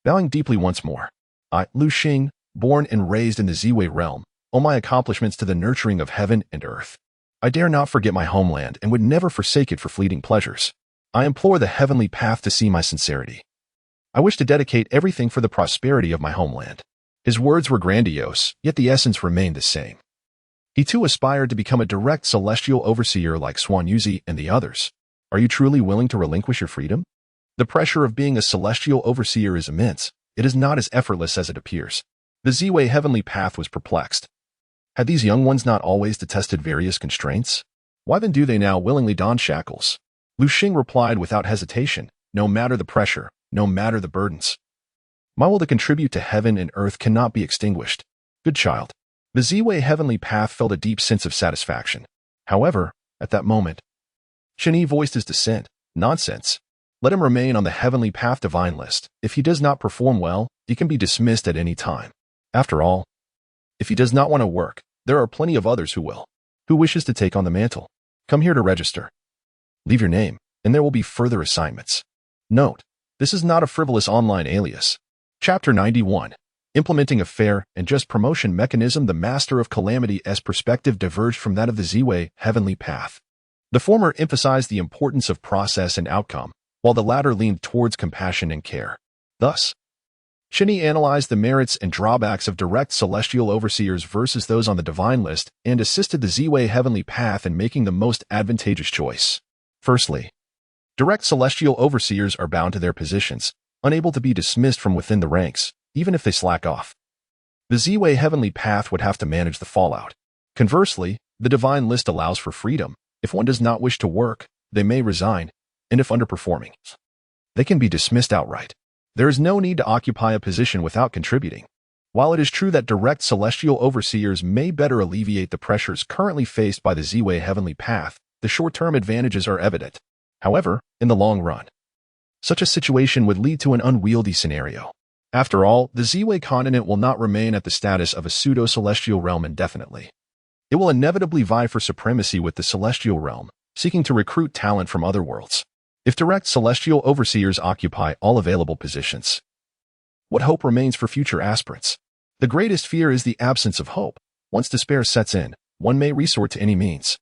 [SPEAKER 1] Bowing deeply once more, "I, Lu Xing, born and raised in the Ziwei realm, owe my accomplishments to the nurturing of heaven and earth. I dare not forget my homeland and would never forsake it for fleeting pleasures. I implore the Heavenly Path to see my sincerity. I wish to dedicate everything for the prosperity of my homeland." His words were grandiose, yet the essence remained the same. He too aspired to become a direct celestial overseer like Xuan Yuzi and the others. Are you truly willing to relinquish your freedom? The pressure of being a celestial overseer is immense. It is not as effortless as it appears. The Ziwei Heavenly Path was perplexed. Had these young ones not always detested various constraints? Why then do they now willingly don shackles? Lu Xing replied without hesitation, "No matter the pressure, no matter the burdens, my will to contribute to heaven and earth cannot be extinguished. Good child." The Ziwei Heavenly Path felt a deep sense of satisfaction. However, at that moment, Chen Yi voiced his dissent. "Nonsense. Let him remain on the Heavenly Path divine list. If he does not perform well, he can be dismissed at any time. After all, if he does not want to work, there are plenty of others who will. Who wishes to take on the mantle? Come here to register. Leave your name, and there will be further assignments." Note, this is not a frivolous online alias. Chapter 91. Implementing a fair and just promotion mechanism. The Master of Calamity's perspective diverged from that of the Ziwei Heavenly Path. The former emphasized the importance of process and outcome, while the latter leaned towards compassion and care. Thus, Chen Yi analyzed the merits and drawbacks of direct celestial overseers versus those on the divine list and assisted the Ziwei Heavenly Path in making the most advantageous choice. Firstly, Direct celestial overseers are bound to their positions, unable to be dismissed from within the ranks, even if they slack off. The Z-Way heavenly path would have to manage the fallout. Conversely, the divine list allows for freedom. If one does not wish to work, they may resign, and if underperforming, they can be dismissed outright. There is no need to occupy a position without contributing. While it is true that direct celestial overseers may better alleviate the pressures currently faced by the Z-Way heavenly path, the short-term advantages are evident. However, in the long run, such a situation would lead to an unwieldy scenario. After all, the Z-Way continent will not remain at the status of a pseudo-celestial realm indefinitely. It will inevitably vie for supremacy with the celestial realm, seeking to recruit talent from other worlds. If direct celestial overseers occupy all available positions, what hope remains for future aspirants? The greatest fear is the absence of hope. Once despair sets in, one may resort to any means.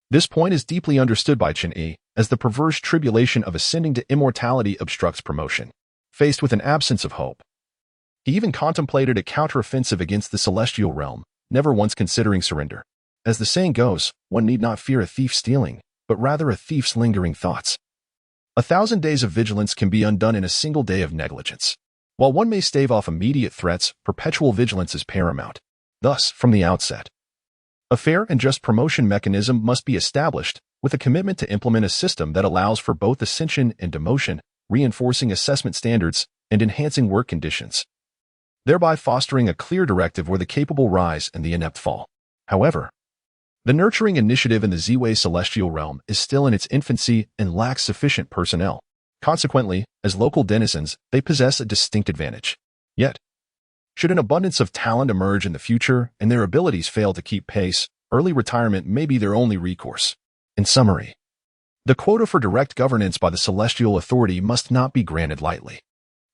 [SPEAKER 1] This point is deeply understood by Chen Yi, as the perverse tribulation of ascending to immortality obstructs promotion. Faced with an absence of hope, he even contemplated a counteroffensive against the celestial realm, never once considering surrender. As the saying goes, one need not fear a thief stealing, but rather a thief's lingering thoughts. 1,000 days of vigilance can be undone in a single day of negligence. While one may stave off immediate threats, perpetual vigilance is paramount. Thus, from the outset, a fair and just promotion mechanism must be established, with a commitment to implement a system that allows for both ascension and demotion, reinforcing assessment standards and enhancing work conditions, thereby fostering a clear directive where the capable rise and the inept fall. However, the nurturing initiative in the Z-Way celestial realm is still in its infancy and lacks sufficient personnel. Consequently, as local denizens, they possess a distinct advantage. Yet, should an abundance of talent emerge in the future and their abilities fail to keep pace, early retirement may be their only recourse. In summary, the quota for direct governance by the celestial authority must not be granted lightly.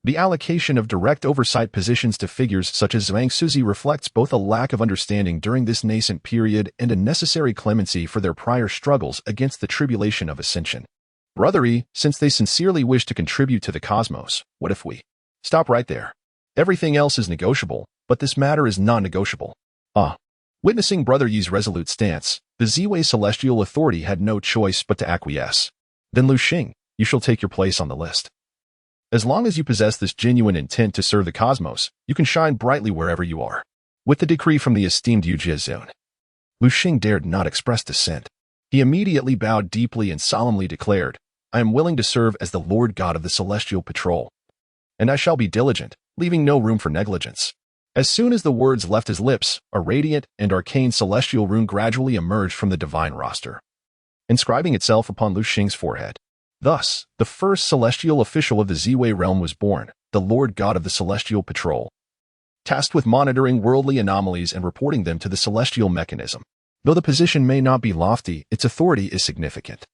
[SPEAKER 1] The allocation of direct oversight positions to figures such as Zhang Suzi reflects both a lack of understanding during this nascent period and a necessary clemency for their prior struggles against the tribulation of ascension. Brothery, since they sincerely wish to contribute to the cosmos, what if we stop right there? Everything else is negotiable, but this matter is non-negotiable. Witnessing Brother Yi's resolute stance, the Z-Way celestial authority had no choice but to acquiesce. Then Lu Xing, you shall take your place on the list. As long as you possess this genuine intent to serve the cosmos, you can shine brightly wherever you are. With the decree from the esteemed Yu Jiezun, Lu Xing dared not express dissent. He immediately bowed deeply and solemnly declared, I am willing to serve as the Lord God of the Celestial Patrol, and I shall be diligent, leaving no room for negligence. As soon as the words left his lips, a radiant and arcane celestial rune gradually emerged from the divine roster, inscribing itself upon Lu Xing's forehead. Thus, the first celestial official of the Z-Way realm was born, the Lord God of the Celestial Patrol, tasked with monitoring worldly anomalies and reporting them to the celestial mechanism. Though the position may not be lofty, its authority is significant.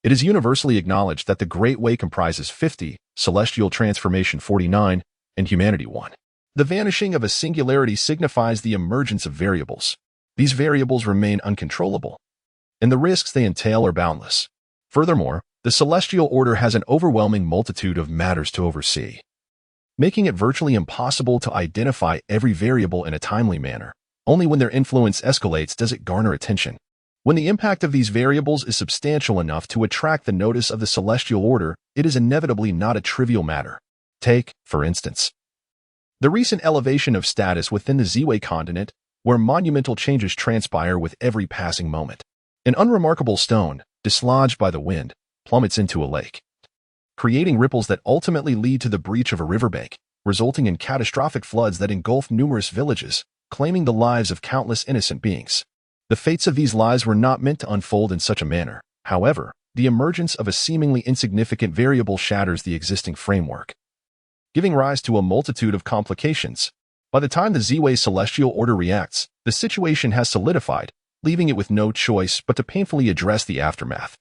[SPEAKER 1] It is universally acknowledged that the Great Way comprises 50, Celestial Transformation 49, and Humanity 1. The vanishing of a singularity signifies the emergence of variables. These variables remain uncontrollable, and the risks they entail are boundless. Furthermore, the celestial order has an overwhelming multitude of matters to oversee, making it virtually impossible to identify every variable in a timely manner. Only when their influence escalates does it garner attention. When the impact of these variables is substantial enough to attract the notice of the celestial order, it is inevitably not a trivial matter. Take, for instance, the recent elevation of status within the Z-Way continent, where monumental changes transpire with every passing moment. An unremarkable stone, dislodged by the wind, plummets into a lake, creating ripples that ultimately lead to the breach of a riverbank, resulting in catastrophic floods that engulf numerous villages, claiming the lives of countless innocent beings. The fates of these lives were not meant to unfold in such a manner. However, the emergence of a seemingly insignificant variable shatters the existing framework, giving rise to a multitude of complications. By the time the Z-Way celestial order reacts, the situation has solidified, leaving it with no choice but to painfully address the aftermath,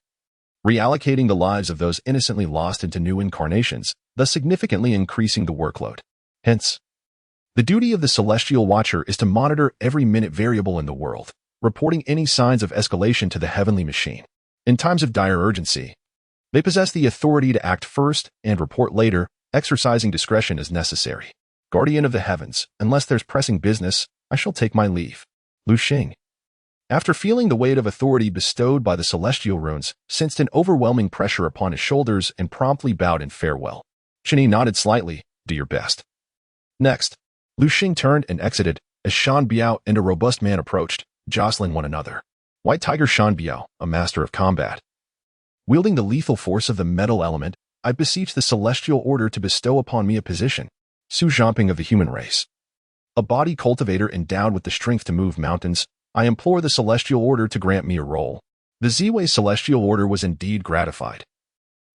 [SPEAKER 1] reallocating the lives of those innocently lost into new incarnations, thus significantly increasing the workload. Hence, the duty of the Celestial Watcher is to monitor every minute variable in the world, reporting any signs of escalation to the heavenly machine. In times of dire urgency, they possess the authority to act first and report later, exercising discretion as necessary. Guardian of the heavens, unless there's pressing business, I shall take my leave. Lu Xing. After feeling the weight of authority bestowed by the celestial runes, sensed an overwhelming pressure upon his shoulders and promptly bowed in farewell. Chen Yi nodded slightly. Do your best. Next, Lu Xing turned and exited as Shan Biao and a robust man approached, jostling one another. White Tiger Shan Biao, a master of combat. Wielding the lethal force of the metal element, I beseech the celestial order to bestow upon me a position. Su Zhamping of the human race. A body cultivator endowed with the strength to move mountains, I implore the celestial order to grant me a role. The Ziwei celestial order was indeed gratified,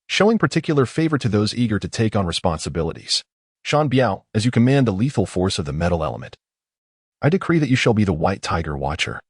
[SPEAKER 1] showing particular favor to those eager to take on responsibilities. Shan Biao, as you command the lethal force of the metal element, I decree that you shall be the White Tiger Watcher.